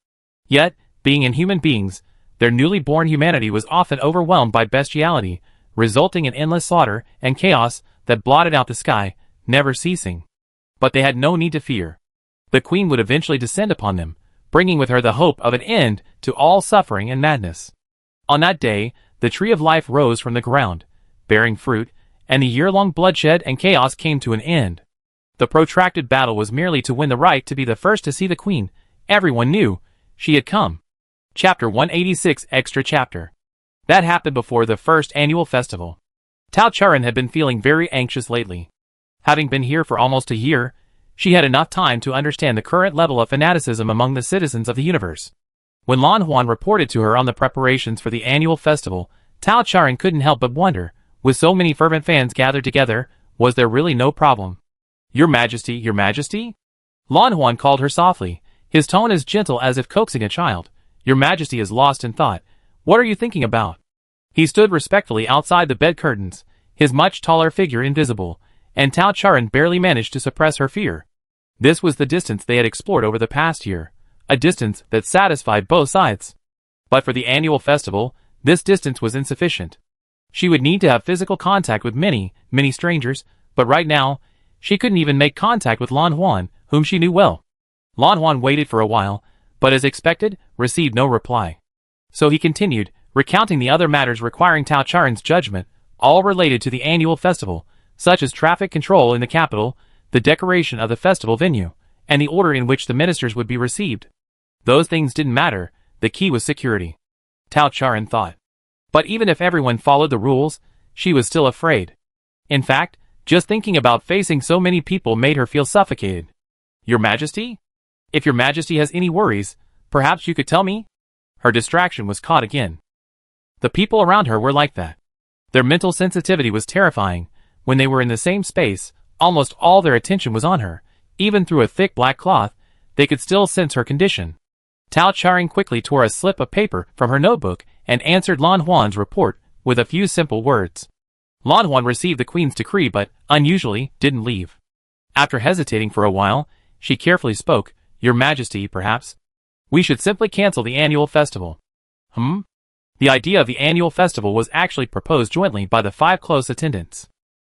Yet, being inhuman beings, their newly born humanity was often overwhelmed by bestiality, resulting in endless slaughter and chaos that blotted out the sky, never ceasing. But they had no need to fear. The queen would eventually descend upon them, bringing with her the hope of an end to all suffering and madness. On that day, the tree of life rose from the ground, bearing fruit, and the year-long bloodshed and chaos came to an end. The protracted battle was merely to win the right to be the first to see the queen. Everyone knew she had come. Chapter 186 Extra Chapter. That happened before the first annual festival. Tao Charan had been feeling very anxious lately. Having been here for almost a year, she had enough time to understand the current level of fanaticism among the citizens of the universe. When Lan Huan reported to her on the preparations for the annual festival, Tao Charan couldn't help but wonder, with so many fervent fans gathered together, was there really no problem? Your Majesty, Your Majesty? Lan Huan called her softly, his tone as gentle as if coaxing a child. Your Majesty is lost in thought. What are you thinking about? He stood respectfully outside the bed curtains, his much taller figure invisible, and Tao Charan barely managed to suppress her fear. This was the distance they had explored over the past year, a distance that satisfied both sides. But for the annual festival, this distance was insufficient. She would need to have physical contact with many strangers, but right now, she couldn't even make contact with Lan Huan, whom she knew well. Lan Huan waited for a while, but as expected, received no reply. So he continued, recounting the other matters requiring Tao Charan's judgment, all related to the annual festival, such as traffic control in the capital, the decoration of the festival venue, and the order in which the ministers would be received. Those things didn't matter, the key was security. Tao Charan thought. But even if everyone followed the rules, she was still afraid. In fact, just thinking about facing so many people made her feel suffocated. Your Majesty? If Your Majesty has any worries, perhaps you could tell me? Her distraction was caught again. The people around her were like that. Their mental sensitivity was terrifying. When they were in the same space, almost all their attention was on her. Even through a thick black cloth, they could still sense her condition. Tao Charan quickly tore a slip of paper from her notebook and answered Lan Huan's report with a few simple words. Lan Huan received the queen's decree but, unusually, didn't leave. After hesitating for a while, she carefully spoke, "Your Majesty, perhaps? We should simply cancel the annual festival." The idea of the annual festival was actually proposed jointly by the 5 close attendants.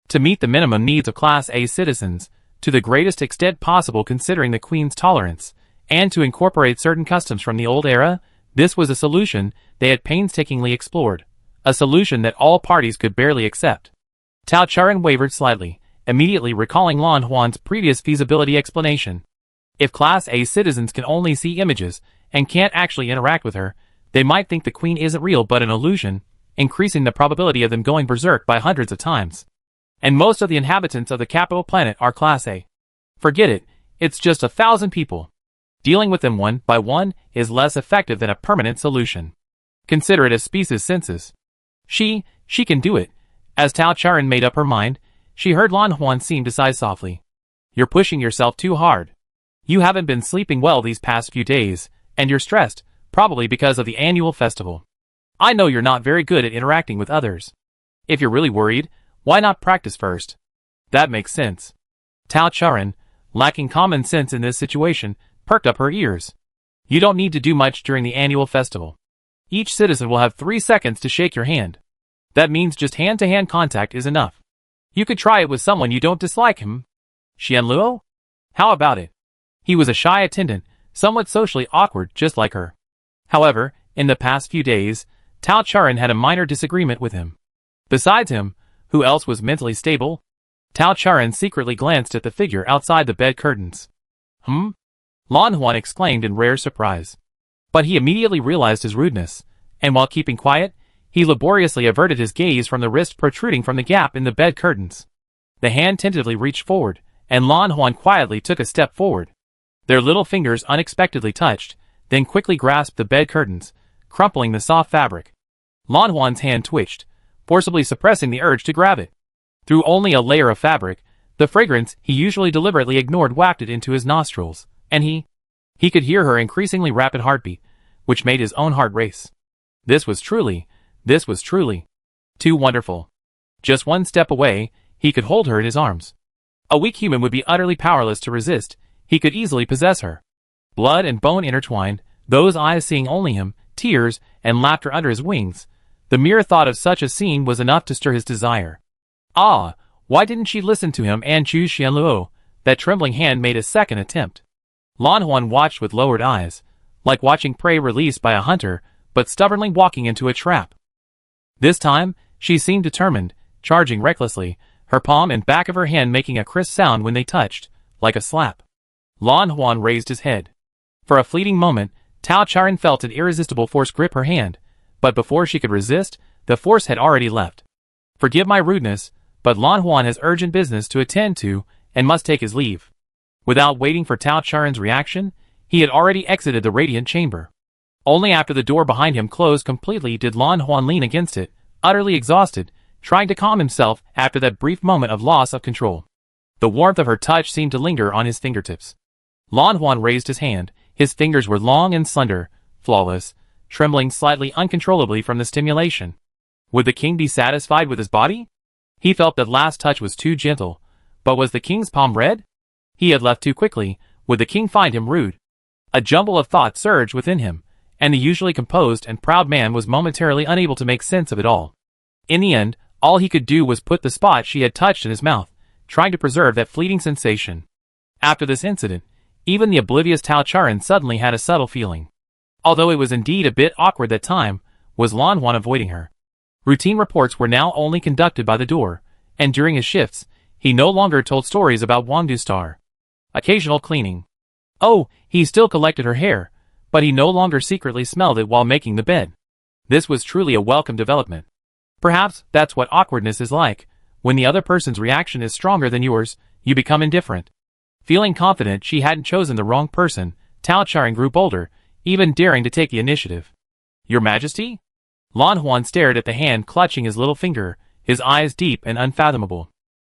To meet the minimum needs of Class A citizens, to the greatest extent possible considering the Queen's tolerance, and to incorporate certain customs from the old era, this was a solution they had painstakingly explored, a solution that all parties could barely accept. Tao Charan wavered slightly, immediately recalling Lan Huan's previous feasibility explanation. If Class A citizens can only see images and can't actually interact with her, they might think the Queen isn't real but an illusion, increasing the probability of them going berserk by hundreds of times. And most of the inhabitants of the capital planet are Class A. Forget it, it's just 1,000 people. Dealing with them one by one is less effective than a permanent solution. Consider it a species census. She can do it. As Tao Charan made up her mind, she heard Lan Huan seem to sigh softly. "You're pushing yourself too hard. You haven't been sleeping well these past few days, and you're stressed, probably because of the annual festival. I know you're not very good at interacting with others. If you're really worried, why not practice first?" That makes sense. Tao Charan, lacking common sense in this situation, perked up her ears. You don't need to do much during the annual festival. Each citizen will have 3 seconds to shake your hand. That means just hand-to-hand contact is enough. You could try it with someone you don't dislike him. Xianluo? How about it? He was a shy attendant, somewhat socially awkward just like her. However, in the past few days, Tao Charan had a minor disagreement with him. Besides him, who else was mentally stable? Tao Charan secretly glanced at the figure outside the bed curtains. Lan Huan exclaimed in rare surprise. But he immediately realized his rudeness, and while keeping quiet, he laboriously averted his gaze from the wrist protruding from the gap in the bed curtains. The hand tentatively reached forward, and Lan Huan quietly took a step forward. Their little fingers unexpectedly touched, then quickly grasped the bed curtains, crumpling the soft fabric. Lan Huan's hand twitched, forcibly suppressing the urge to grab it. Through only a layer of fabric, the fragrance he usually deliberately ignored wafted into his nostrils, and he could hear her increasingly rapid heartbeat, which made his own heart race. This was truly too wonderful. Just one step away, he could hold her in his arms. A weak human would be utterly powerless to resist. He could easily possess her. Blood and bone intertwined, those eyes seeing only him, tears and laughter under his wings. The mere thought of such a scene was enough to stir his desire. Ah, why didn't she listen to him and choose Xianluo? That trembling hand made a second attempt. Lan Huan watched with lowered eyes, like watching prey released by a hunter, but stubbornly walking into a trap. This time, she seemed determined, charging recklessly, her palm and back of her hand making a crisp sound when they touched, like a slap. Lan Huan raised his head. For a fleeting moment, Tao Charan felt an irresistible force grip her hand, but before she could resist, the force had already left. Forgive my rudeness, but Lan Huan has urgent business to attend to, and must take his leave. Without waiting for Tao Charan's reaction, he had already exited the radiant chamber. Only after the door behind him closed completely did Lan Huan lean against it, utterly exhausted, trying to calm himself after that brief moment of loss of control. The warmth of her touch seemed to linger on his fingertips. Lan Huan raised his hand. His fingers were long and slender, flawless, trembling slightly uncontrollably from the stimulation. Would the king be satisfied with his body? He felt that last touch was too gentle, but was the king's palm red? He had left too quickly. Would the king find him rude? A jumble of thoughts surged within him, and the usually composed and proud man was momentarily unable to make sense of it all. In the end, all he could do was put the spot she had touched in his mouth, trying to preserve that fleeting sensation. After this incident, even the oblivious Tao Charan suddenly had a subtle feeling. Although it was indeed a bit awkward that time, was Lan Huan avoiding her. Routine reports were now only conducted by the door, and during his shifts, he no longer told stories about Wangdu Star. Occasional cleaning. Oh, he still collected her hair, but he no longer secretly smelled it while making the bed. This was truly a welcome development. Perhaps that's what awkwardness is like. When the other person's reaction is stronger than yours, you become indifferent. Feeling confident she hadn't chosen the wrong person, Tao Charan grew bolder, even daring to take the initiative. Your Majesty? Lan Huan stared at the hand clutching his little finger, his eyes deep and unfathomable.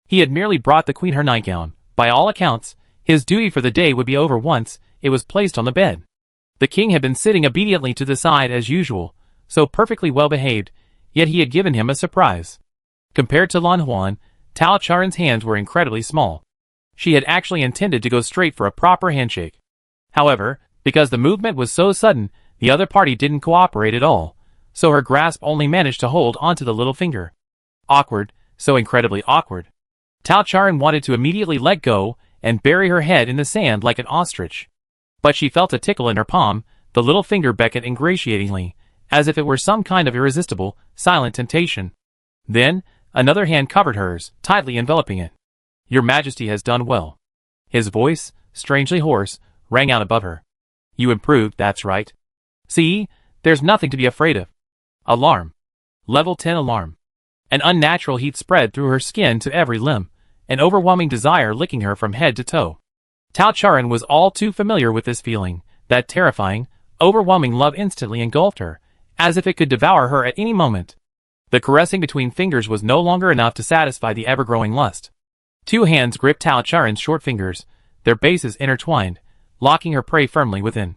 He had merely brought the queen her nightgown. By all accounts, his duty for the day would be over once it was placed on the bed. The king had been sitting obediently to the side as usual, so perfectly well behaved, yet he had given him a surprise. Compared to Lan Huan, Tao Charen's hands were incredibly small. She had actually intended to go straight for a proper handshake. However, because the movement was so sudden, the other party didn't cooperate at all, so her grasp only managed to hold onto the little finger. Awkward, so incredibly awkward. Tao Charen wanted to immediately let go and bury her head in the sand like an ostrich. But she felt a tickle in her palm, the little finger beckoned ingratiatingly, as if it were some kind of irresistible, silent temptation. Then, another hand covered hers, tightly enveloping it. "Your Majesty has done well." His voice, strangely hoarse, rang out above her. "You improved, that's right. See, there's nothing to be afraid of." Alarm. Level 10 alarm. An unnatural heat spread through her skin to every limb, an overwhelming desire licking her from head to toe. Tao Charen was all too familiar with this feeling. That terrifying, overwhelming love instantly engulfed her, as if it could devour her at any moment. The caressing between fingers was no longer enough to satisfy the ever-growing lust. Two hands gripped Tao Charen's short fingers, their bases intertwined, locking her prey firmly within.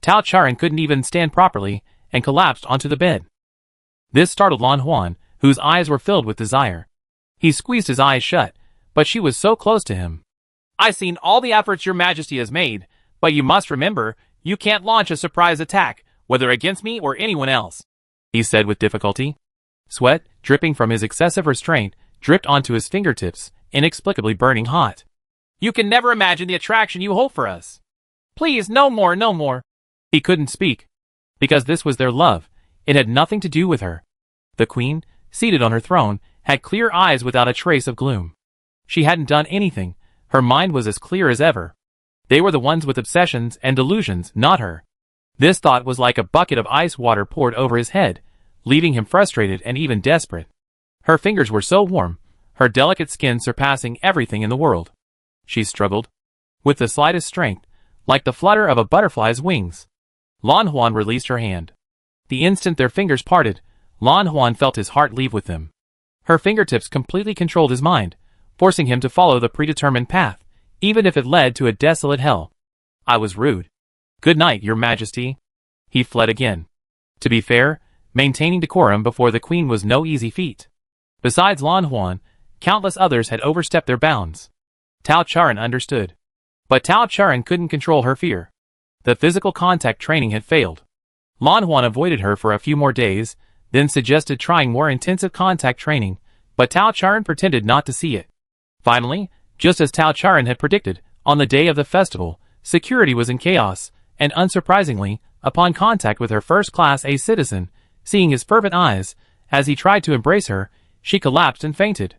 Tao Charen couldn't even stand properly, and collapsed onto the bed. This startled Lan Huan, whose eyes were filled with desire. He squeezed his eyes shut, but she was so close to him. "I've seen all the efforts your Majesty has made, but you must remember, you can't launch a surprise attack, whether against me or anyone else," he said with difficulty. Sweat, dripping from his excessive restraint, dripped onto his fingertips, inexplicably burning hot. "You can never imagine the attraction you hold for us. Please, no more, no more." He couldn't speak. Because this was their love, it had nothing to do with her. The queen, seated on her throne, had clear eyes without a trace of gloom. She hadn't done anything, her mind was as clear as ever. They were the ones with obsessions and delusions, not her. This thought was like a bucket of ice water poured over his head, leaving him frustrated and even desperate. Her fingers were so warm, her delicate skin surpassing everything in the world. She struggled. With the slightest strength, like the flutter of a butterfly's wings. Lan Huan released her hand. The instant their fingers parted, Lan Huan felt his heart leave with him. Her fingertips completely controlled his mind, forcing him to follow the predetermined path, even if it led to a desolate hell. "I was rude. Good night, your Majesty." He fled again. To be fair, maintaining decorum before the queen was no easy feat. Besides Lan Huan, countless others had overstepped their bounds. Tao Charen understood. But Tao Charen couldn't control her fear. The physical contact training had failed. Lan Huan avoided her for a few more days, then suggested trying more intensive contact training, but Tao Charen pretended not to see it. Finally, just as Tao Charen had predicted, on the day of the festival, security was in chaos, and unsurprisingly, upon contact with her first-class A citizen, seeing his fervent eyes, as he tried to embrace her, she collapsed and fainted.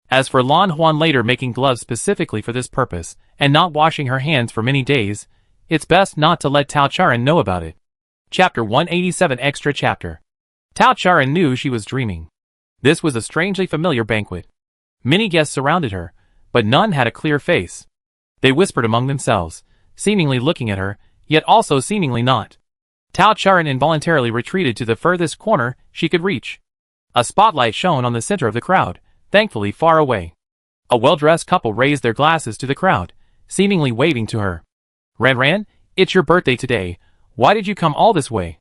As for Lan Huan later making gloves specifically for this purpose, and not washing her hands for many days, it's best not to let Tao Charen know about it. Chapter 187 Extra Chapter. Tao Charen knew she was dreaming. This was a strangely familiar banquet. Many guests surrounded her, but none had a clear face. They whispered among themselves, seemingly looking at her, yet also seemingly not. Tao Charen involuntarily retreated to the furthest corner she could reach. A spotlight shone on the center of the crowd, thankfully far away. A well-dressed couple raised their glasses to the crowd, seemingly waving to her. "Ran, it's your birthday today. Why did you come all this way?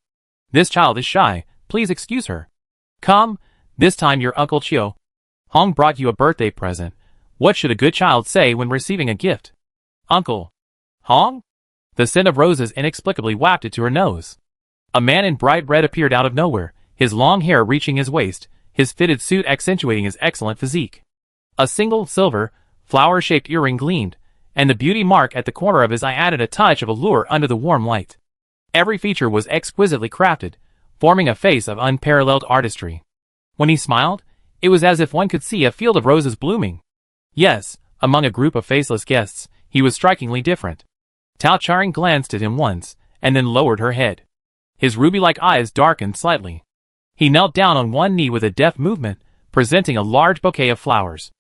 This child is shy, please excuse her." "Come, this time your Uncle Chiu Hong brought you a birthday present. What should a good child say when receiving a gift?" "Uncle Hong?" The scent of roses inexplicably wafted to her nose. A man in bright red appeared out of nowhere, his long hair reaching his waist, his fitted suit accentuating his excellent physique. A single silver, flower-shaped earring gleamed, and the beauty mark at the corner of his eye added a touch of allure under the warm light. Every feature was exquisitely crafted, forming a face of unparalleled artistry. When he smiled, it was as if one could see a field of roses blooming. Yes, among a group of faceless guests, he was strikingly different. Tao Charen glanced at him once, and then lowered her head. His ruby-like eyes darkened slightly. He knelt down on one knee with a deft movement, presenting a large bouquet of flowers.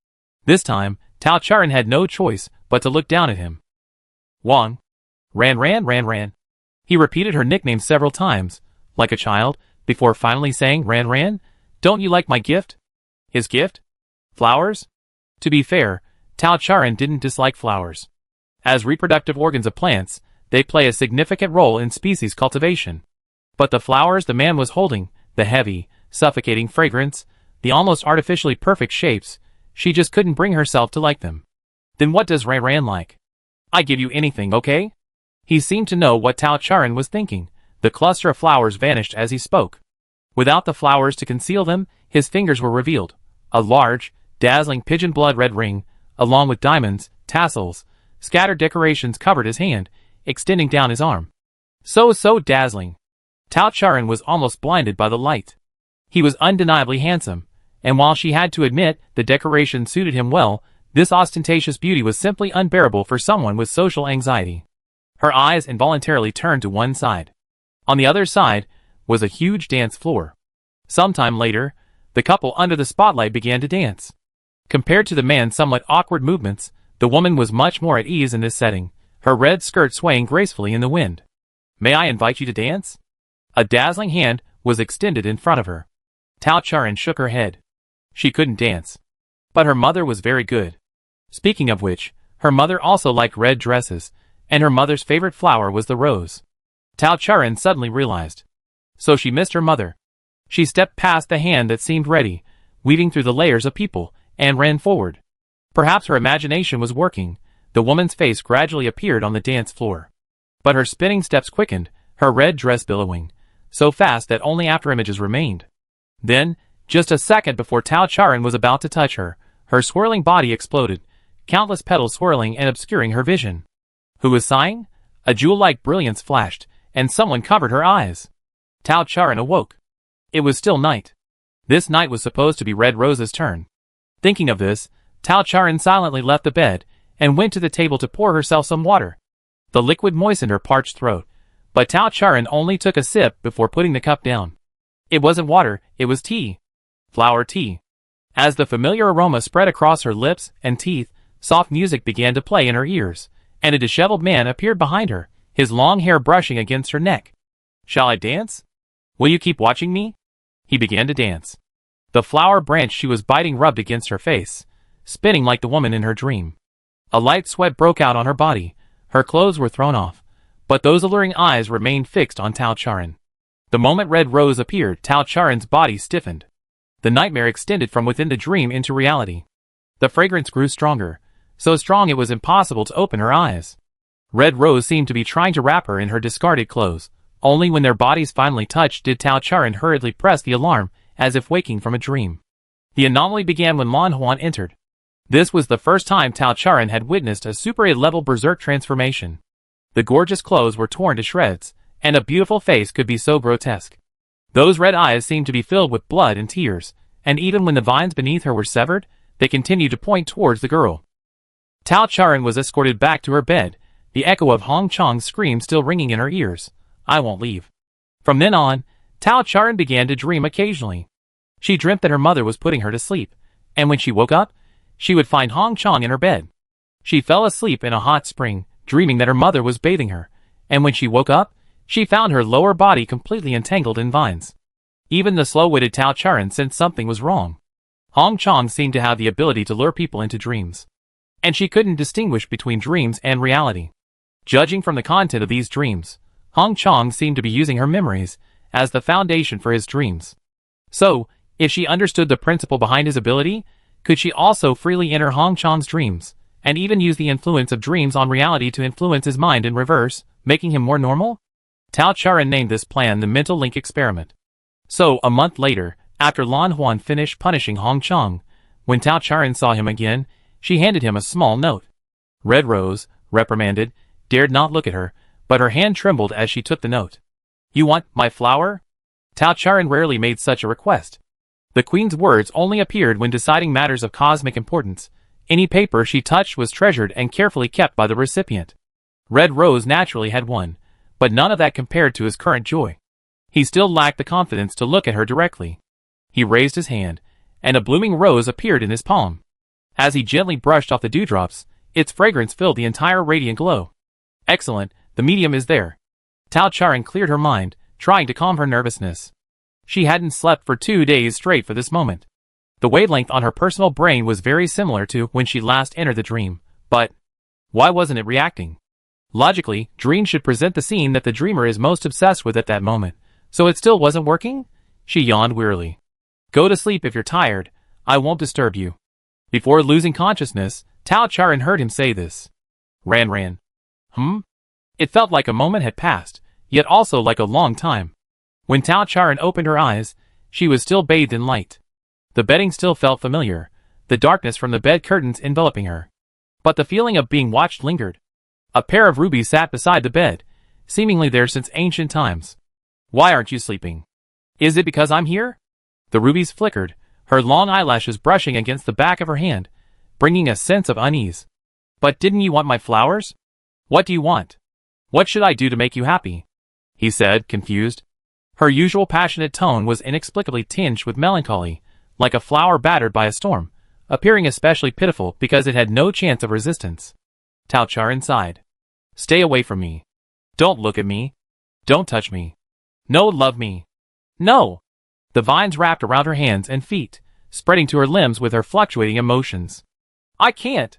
This time, Tao Charen had no choice but to look down at him. "Wang." Ran. He repeated her nickname several times, like a child, before finally saying, "Ran, don't you like my gift?" His gift? Flowers? To be fair, Tao Charen didn't dislike flowers. As reproductive organs of plants, they play a significant role in species cultivation. But the flowers the man was holding, the heavy, suffocating fragrance, the almost artificially perfect shapes, she just couldn't bring herself to like them. Then what does Ran like? I give you anything, okay? He seemed to know what Tao Charan was thinking. The cluster of flowers vanished as he spoke. Without the flowers to conceal them, his fingers were revealed. A large, dazzling pigeon blood red ring, along with diamonds, tassels, scattered decorations covered his hand, extending down his arm. So dazzling. Tao Charan was almost blinded by the light. He was undeniably handsome, and while she had to admit the decoration suited him well, this ostentatious beauty was simply unbearable for someone with social anxiety. Her eyes involuntarily turned to one side. On the other side was a huge dance floor. Sometime later, the couple under the spotlight began to dance. Compared to the man's somewhat awkward movements, the woman was much more at ease in this setting, her red skirt swaying gracefully in the wind. "May I invite you to dance?" A dazzling hand was extended in front of her. Tao Charan shook her head. She couldn't dance. But her mother was very good. Speaking of which, her mother also liked red dresses, and her mother's favorite flower was the rose. Tao Charan suddenly realized. So she missed her mother. She stepped past the hand that seemed ready, weaving through the layers of people, and ran forward. Perhaps her imagination was working. The woman's face gradually appeared on the dance floor. But her spinning steps quickened, her red dress billowing, so fast that only after images remained. Then, just a second before Tao Charan was about to touch her, her swirling body exploded, countless petals swirling and obscuring her vision. Who was sighing? A jewel-like brilliance flashed, and someone covered her eyes. Tao Charan awoke. It was still night. This night was supposed to be Red Rose's turn. Thinking of this, Tao Charan silently left the bed, and went to the table to pour herself some water. The liquid moistened her parched throat, but Tao Charan only took a sip before putting the cup down. It wasn't water, it was tea. Flower tea. As the familiar aroma spread across her lips and teeth, soft music began to play in her ears, and a disheveled man appeared behind her, his long hair brushing against her neck. "Shall I dance? Will you keep watching me?" He began to dance. The flower branch she was biting rubbed against her face, spinning like the woman in her dream. A light sweat broke out on her body, her clothes were thrown off, but those alluring eyes remained fixed on Tao Charan. The moment Red Rose appeared, Tao Charan's body stiffened. The nightmare extended from within the dream into reality. The fragrance grew stronger, so strong it was impossible to open her eyes. Red Rose seemed to be trying to wrap her in her discarded clothes. Only when their bodies finally touched did Tao Charan hurriedly press the alarm, as if waking from a dream. The anomaly began when Lan Huan entered. This was the first time Tao Charan had witnessed a Super 8-level berserk transformation. The gorgeous clothes were torn to shreds, and a beautiful face could be so grotesque. Those red eyes seemed to be filled with blood and tears, and even when the vines beneath her were severed, they continued to point towards the girl. Tao Charan was escorted back to her bed, the echo of Hong Chong's scream still ringing in her ears. "I won't leave." From then on, Tao Charan began to dream occasionally. She dreamt that her mother was putting her to sleep, and when she woke up, she would find Hong Chong in her bed. She fell asleep in a hot spring, dreaming that her mother was bathing her, and when she woke up, she found her lower body completely entangled in vines. Even the slow-witted Tao Charan sensed something was wrong. Hong Chong seemed to have the ability to lure people into dreams, and she couldn't distinguish between dreams and reality. Judging from the content of these dreams, Hong Chong seemed to be using her memories as the foundation for his dreams. So, if she understood the principle behind his ability, could she also freely enter Hong Chong's dreams, and even use the influence of dreams on reality to influence his mind in reverse, making him more normal? Tao Charan named this plan the Mental Link Experiment. So, a month later, after Lan Huan finished punishing Hong Chong, when Tao Charan saw him again, she handed him a small note. Red Rose, reprimanded, dared not look at her, but her hand trembled as she took the note. "You want my flower?" Tao Charan rarely made such a request. The queen's words only appeared when deciding matters of cosmic importance. Any paper she touched was treasured and carefully kept by the recipient. Red Rose naturally had one, but none of that compared to his current joy. He still lacked the confidence to look at her directly. He raised his hand, and a blooming rose appeared in his palm. As he gently brushed off the dewdrops, its fragrance filled the entire radiant glow. "Excellent, the medium is there." Tao Charan cleared her mind, trying to calm her nervousness. She hadn't slept for 2 days straight for this moment. The wavelength on her personal brain was very similar to when she last entered the dream, but why wasn't it reacting? Logically, dreams should present the scene that the dreamer is most obsessed with at that moment, so it still wasn't working? She yawned wearily. Go to sleep if you're tired, I won't disturb you. Before losing consciousness, Tao Charan heard him say this. Ran. It felt like a moment had passed, yet also like a long time. When Tao Charan opened her eyes, she was still bathed in light. The bedding still felt familiar, the darkness from the bed curtains enveloping her. But the feeling of being watched lingered. A pair of rubies sat beside the bed, seemingly there since ancient times. Why aren't you sleeping? Is it because I'm here? The rubies flickered, her long eyelashes brushing against the back of her hand, bringing a sense of unease. But didn't you want my flowers? What do you want? What should I do to make you happy? He said, confused. Her usual passionate tone was inexplicably tinged with melancholy, like a flower battered by a storm, appearing especially pitiful because it had no chance of resistance. Tao Charan sighed. Stay away from me. Don't look at me. Don't touch me. No, love me. No! The vines wrapped around her hands and feet, spreading to her limbs with her fluctuating emotions. I can't.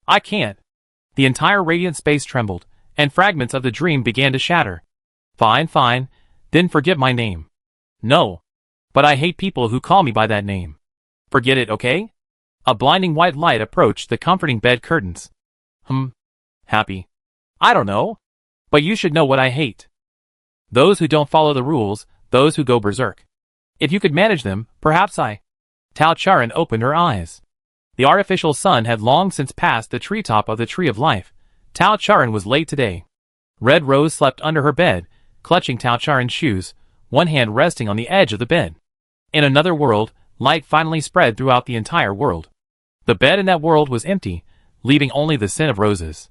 I can't. The entire radiant space trembled, and fragments of the dream began to shatter. Fine, then forget my name. No. But I hate people who call me by that name. Forget it, okay? A blinding white light approached the comforting bed curtains. Happy. I don't know. But you should know what I hate. Those who don't follow the rules, those who go berserk. If you could manage them, perhaps I... Tao Charan opened her eyes. The artificial sun had long since passed the treetop of the Tree of Life. Tao Charan was late today. Red Rose slept under her bed, clutching Tao Charan's shoes, one hand resting on the edge of the bed. In another world, light finally spread throughout the entire world. The bed in that world was empty, leaving only the scent of roses.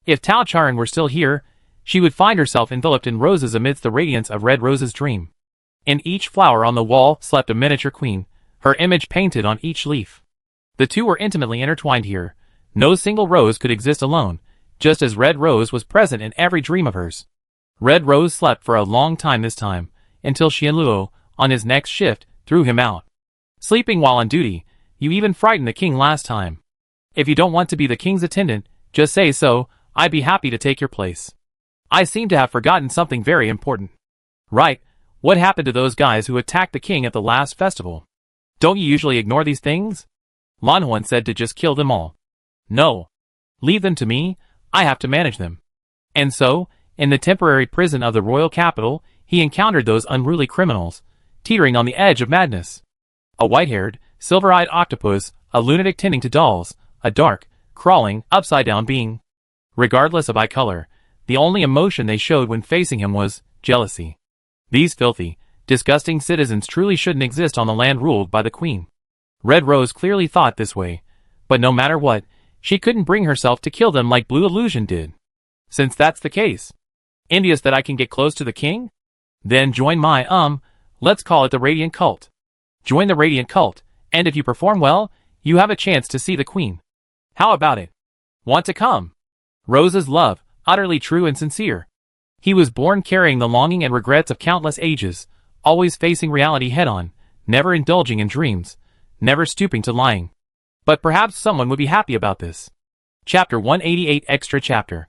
If Tao Charan were still here, she would find herself enveloped in roses amidst the radiance of Red Rose's dream. In each flower on the wall slept a miniature queen, her image painted on each leaf. The two were intimately intertwined here. No single rose could exist alone, just as Red Rose was present in every dream of hers. Red Rose slept for a long time this time, until Xianluo, on his next shift, threw him out. Sleeping while on duty, you even frightened the king last time. If you don't want to be the king's attendant, just say so, I'd be happy to take your place. I seem to have forgotten something very important. Right, what happened to those guys who attacked the king at the last festival? Don't you usually ignore these things? Lanhuan said to just kill them all. No. Leave them to me, I have to manage them. And so, in the temporary prison of the royal capital, he encountered those unruly criminals, teetering on the edge of madness. A white-haired, silver-eyed octopus, a lunatic tending to dolls, a dark, crawling, upside-down being. Regardless of eye color, the only emotion they showed when facing him was jealousy. These filthy, disgusting citizens truly shouldn't exist on the land ruled by the queen. Red Rose clearly thought this way, but no matter what, she couldn't bring herself to kill them like Blue Illusion did. Since that's the case, envious that I can get close to the king? Then join my, let's call it the Radiant Cult. Join the Radiant Cult, and if you perform well, you have a chance to see the queen. How about it? Want to come? Rose's love, utterly true and sincere. He was born carrying the longing and regrets of countless ages, always facing reality head-on, never indulging in dreams, never stooping to lying. But perhaps someone would be happy about this. Chapter 188 Extra Chapter.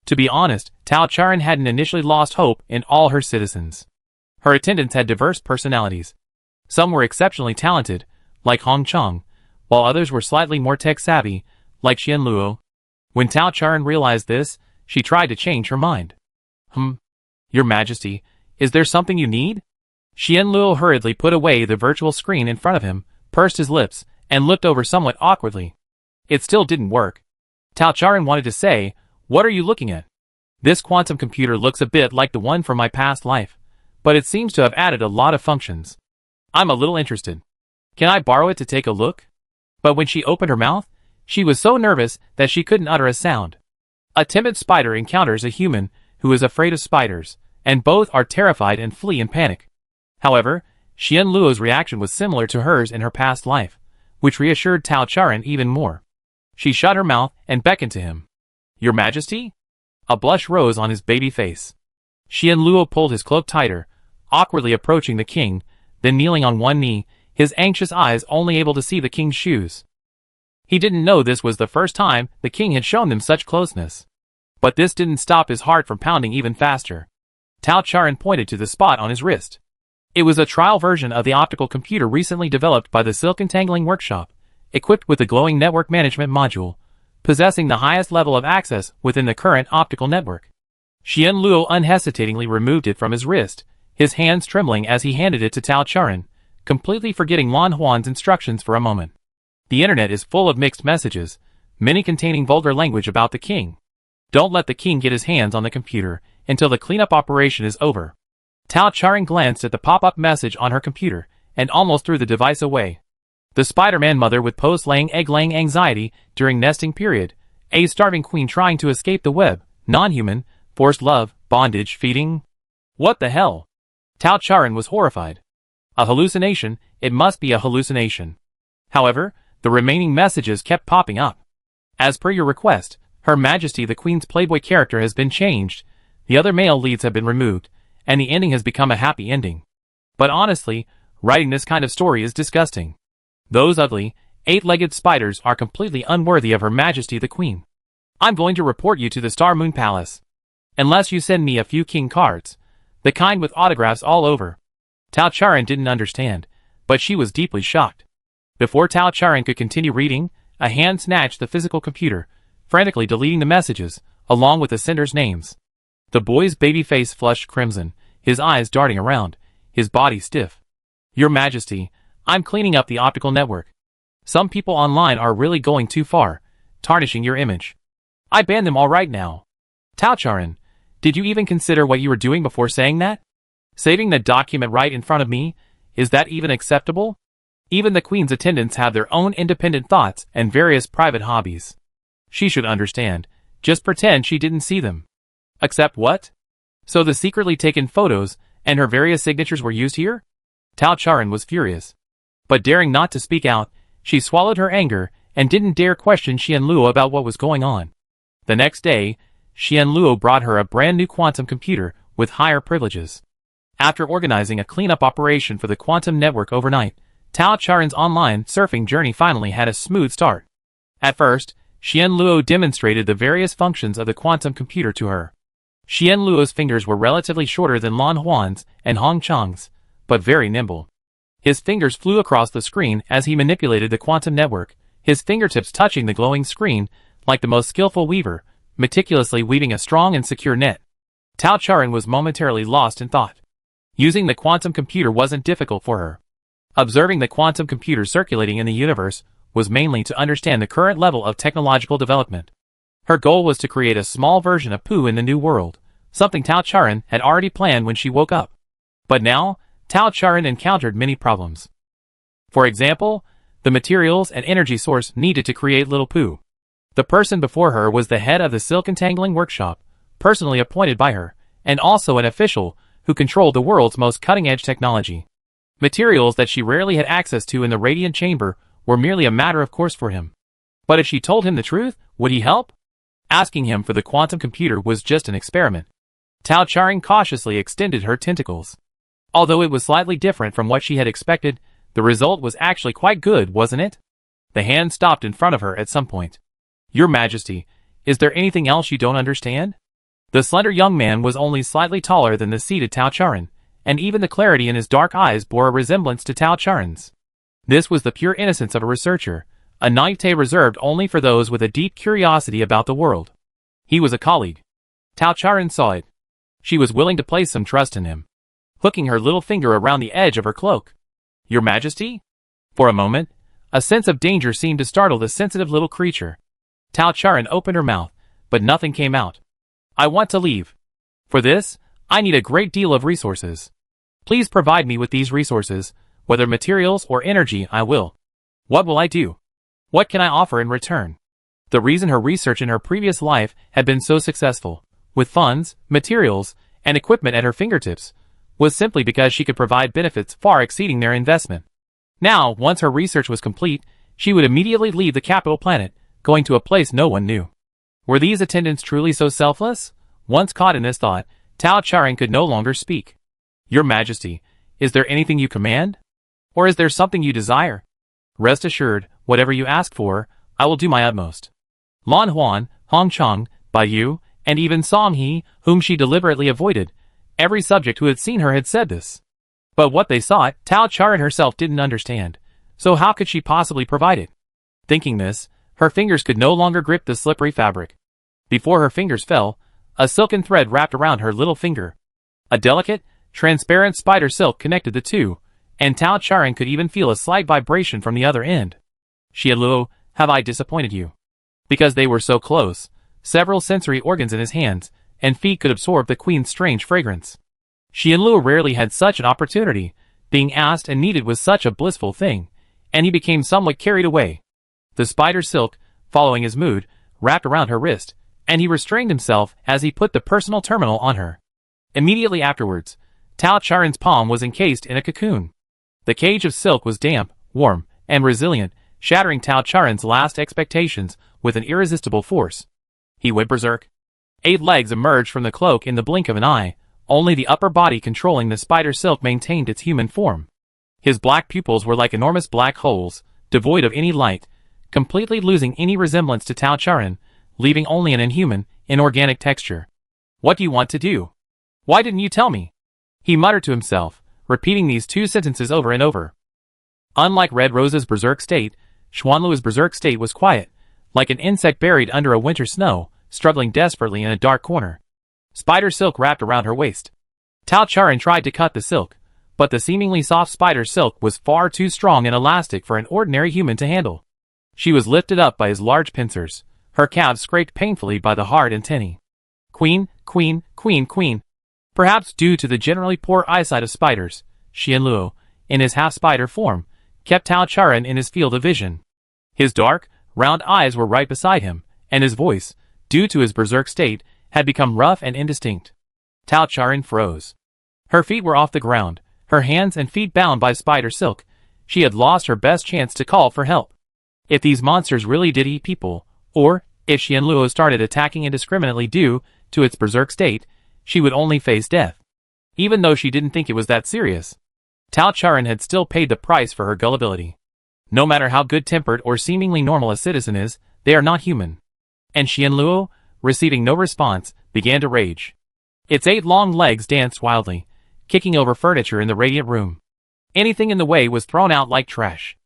To be honest, Tao Charan hadn't initially lost hope in all her citizens. Her attendants had diverse personalities. Some were exceptionally talented, like Hong Chong, while others were slightly more tech-savvy, like Xianluo. When Tao Charan realized this, she tried to change her mind. Your Majesty, is there something you need? Xianluo hurriedly put away the virtual screen in front of him, pursed his lips, and looked over somewhat awkwardly. It still didn't work. Tao Charan wanted to say, what are you looking at? This quantum computer looks a bit like the one from my past life, but it seems to have added a lot of functions. I'm a little interested. Can I borrow it to take a look? But when she opened her mouth, she was so nervous that she couldn't utter a sound. A timid spider encounters a human who is afraid of spiders, and both are terrified and flee in panic. However, Xianluo's reaction was similar to hers in her past life, which reassured Tao Charan even more. She shut her mouth and beckoned to him. Your Majesty? A blush rose on his baby face. Xianluo pulled his cloak tighter, awkwardly approaching the king, then kneeling on one knee, his anxious eyes only able to see the king's shoes. He didn't know this was the first time the king had shown them such closeness. But this didn't stop his heart from pounding even faster. Tao Charan pointed to the spot on his wrist. It was a trial version of the optical computer recently developed by the Silk Entangling Workshop, equipped with a glowing network management module, possessing the highest level of access within the current optical network. Xian Luo unhesitatingly removed it from his wrist, his hands trembling as he handed it to Tao Charan, completely forgetting Lan Huan's instructions for a moment. The internet is full of mixed messages, many containing vulgar language about the king. Don't let the king get his hands on the computer until the cleanup operation is over. Tao Charan glanced at the pop-up message on her computer and almost threw the device away. The Spider-Man mother with post-laying egg-laying anxiety during nesting period, a starving queen trying to escape the web, non-human, forced love, bondage, feeding. What the hell? Tao Charan was horrified. A hallucination, it must be a hallucination. However, the remaining messages kept popping up. As per your request, Her Majesty the Queen's Playboy character has been changed, the other male leads have been removed, and the ending has become a happy ending. But honestly, writing this kind of story is disgusting. Those ugly, 8-legged spiders are completely unworthy of Her Majesty the Queen. I'm going to report you to the Star Moon Palace. Unless you send me a few king cards, the kind with autographs all over. Tao Charan didn't understand, but she was deeply shocked. Before Tao Charan could continue reading, a hand snatched the physical computer, frantically deleting the messages, along with the senders' names. The boy's baby face flushed crimson, his eyes darting around, his body stiff. Your Majesty, I'm cleaning up the optical network. Some people online are really going too far, tarnishing your image. I ban them all right now. Tao Charan, did you even consider what you were doing before saying that? Saving the document right in front of me? Is that even acceptable? Even the Queen's attendants have their own independent thoughts and various private hobbies. She should understand. Just pretend she didn't see them. Accept what? So the secretly taken photos and her various signatures were used here? Tao Charan was furious. But daring not to speak out, she swallowed her anger and didn't dare question Xian Luo about what was going on. The next day, Xian Luo brought her a brand new quantum computer with higher privileges. After organizing a cleanup operation for the quantum network overnight, Tao Charan's online surfing journey finally had a smooth start. At first, Xian Luo demonstrated the various functions of the quantum computer to her. Xian Luo's fingers were relatively shorter than Lan Huan's and Hong Chang's, but very nimble. His fingers flew across the screen as he manipulated the quantum network, his fingertips touching the glowing screen like the most skillful weaver, meticulously weaving a strong and secure net. Tao Charan was momentarily lost in thought. Using the quantum computer wasn't difficult for her. Observing the quantum computer circulating in the universe was mainly to understand the current level of technological development. Her goal was to create a small version of Pooh in the new world, something Tao Charan had already planned when she woke up. But now, Tao Charan encountered many problems. For example, the materials and energy source needed to create Little Pooh. The person before her was the head of the Silk Entangling Workshop, personally appointed by her, and also an official who controlled the world's most cutting-edge technology. Materials that she rarely had access to in the Radiant Chamber were merely a matter of course for him. But if she told him the truth, would he help? Asking him for the quantum computer was just an experiment. Tao Charan cautiously extended her tentacles. Although it was slightly different from what she had expected, the result was actually quite good, wasn't it? The hand stopped in front of her at some point. Your Majesty, is there anything else you don't understand? The slender young man was only slightly taller than the seated Tao Charan, and even the clarity in his dark eyes bore a resemblance to Tao Charan's. This was the pure innocence of a researcher, a naivete reserved only for those with a deep curiosity about the world. He was a colleague. Tao Charan saw it. She was willing to place some trust in him. Hooking her little finger around the edge of her cloak. Your Majesty? For a moment, a sense of danger seemed to startle the sensitive little creature. Tao Charan opened her mouth, but nothing came out. I want to leave. For this, I need a great deal of resources. Please provide me with these resources, whether materials or energy. I will. What will I do? What can I offer in return? The reason her research in her previous life had been so successful, with funds, materials, and equipment at her fingertips, was simply because she could provide benefits far exceeding their investment. Now, once her research was complete, she would immediately leave the capital planet, going to a place no one knew. Were these attendants truly so selfless? Once caught in this thought, Tao Charan could no longer speak. Your Majesty, is there anything you command? Or is there something you desire? Rest assured, whatever you ask for, I will do my utmost. Lan Huan, Hong Chang, Bai Yu, and even Song He, whom she deliberately avoided, every subject who had seen her had said this. But what they sought, Tao Charan herself didn't understand, so how could she possibly provide it? Thinking this, her fingers could no longer grip the slippery fabric. Before her fingers fell, a silken thread wrapped around her little finger. A delicate, transparent spider silk connected the two, and Tao Charan could even feel a slight vibration from the other end. Xianluo, have I disappointed you? Because they were so close, several sensory organs in his hands and feet could absorb the queen's strange fragrance. Xianluo rarely had such an opportunity. Being asked and needed was such a blissful thing, and he became somewhat carried away. The spider silk, following his mood, wrapped around her wrist, and he restrained himself as he put the personal terminal on her. Immediately afterwards, Tao Charan's palm was encased in a cocoon. The cage of silk was damp, warm, and resilient, shattering Tao Charan's last expectations with an irresistible force. He went berserk. 8 legs emerged from the cloak in the blink of an eye, only the upper body controlling the spider silk maintained its human form. His black pupils were like enormous black holes, devoid of any light, completely losing any resemblance to Tao Charan, leaving only an inhuman, inorganic texture. What do you want to do? Why didn't you tell me? He muttered to himself, repeating these 2 sentences over and over. Unlike Red Rose's berserk state, Xuanluo's berserk state was quiet, like an insect buried under a winter snow, struggling desperately in a dark corner. Spider silk wrapped around her waist. Tao Charan tried to cut the silk, but the seemingly soft spider silk was far too strong and elastic for an ordinary human to handle. She was lifted up by his large pincers, her calves scraped painfully by the hard antennae. Queen, queen, queen, queen. Perhaps due to the generally poor eyesight of spiders, Xianluo, in his half-spider form, kept Tao Charan in his field of vision. His dark, round eyes were right beside him, and his voice, due to his berserk state, had become rough and indistinct. Tao Charan froze. Her feet were off the ground, her hands and feet bound by spider silk. She had lost her best chance to call for help. If these monsters really did eat people, or if Xianluo started attacking indiscriminately due to its berserk state, she would only face death. Even though she didn't think it was that serious, Tao Charan had still paid the price for her gullibility. No matter how good-tempered or seemingly normal a citizen is, they are not human. And Xianluo, receiving no response, began to rage. Its 8 long legs danced wildly, kicking over furniture in the radiant room. Anything in the way was thrown out like trash.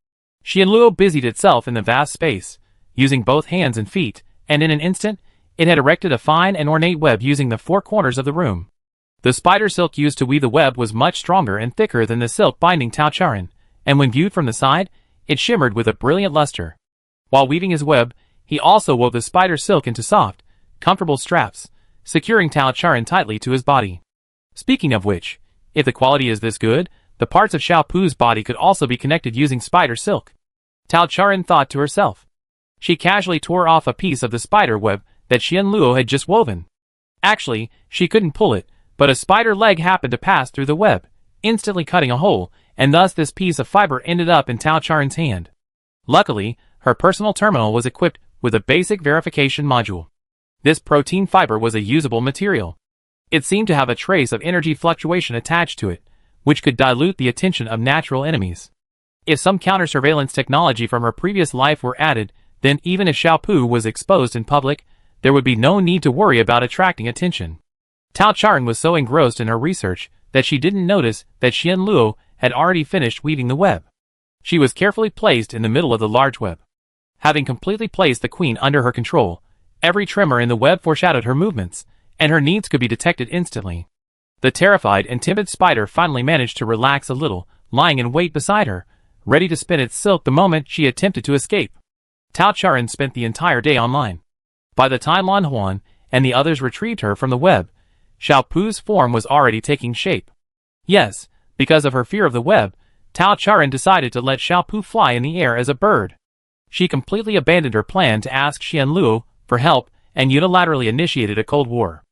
Xianluo busied itself in the vast space, using both hands and feet, and in an instant, it had erected a fine and ornate web using the 4 corners of the room. The spider silk used to weave the web was much stronger and thicker than the silk binding Tao Charan, and when viewed from the side, it shimmered with a brilliant luster. While weaving his web, he also wove the spider silk into soft, comfortable straps, securing Tao Charan tightly to his body. Speaking of which, if the quality is this good, the parts of Xiao Pu's body could also be connected using spider silk. Tao Charan thought to herself. She casually tore off a piece of the spider web that Xianluo had just woven. Actually, she couldn't pull it, but a spider leg happened to pass through the web, instantly cutting a hole, and thus this piece of fiber ended up in Tao Charan's hand. Luckily, her personal terminal was equipped with a basic verification module. This protein fiber was a usable material. It seemed to have a trace of energy fluctuation attached to it, which could dilute the attention of natural enemies. If some counter-surveillance technology from her previous life were added, then even if Xiao Pu was exposed in public, there would be no need to worry about attracting attention. Tao Charan was so engrossed in her research that she didn't notice that Xianluo had already finished weaving the web. She was carefully placed in the middle of the large web. Having completely placed the queen under her control, every tremor in the web foreshadowed her movements, and her needs could be detected instantly. The terrified and timid spider finally managed to relax a little, lying in wait beside her, ready to spin its silk the moment she attempted to escape. Tao Charan spent the entire day online. By the time Lan Huan and the others retrieved her from the web, Xiao Pu's form was already taking shape. Yes, because of her fear of the web, Tao Charan decided to let Xiao Pu fly in the air as a bird. She completely abandoned her plan to ask Xianluo for help and unilaterally initiated a cold war.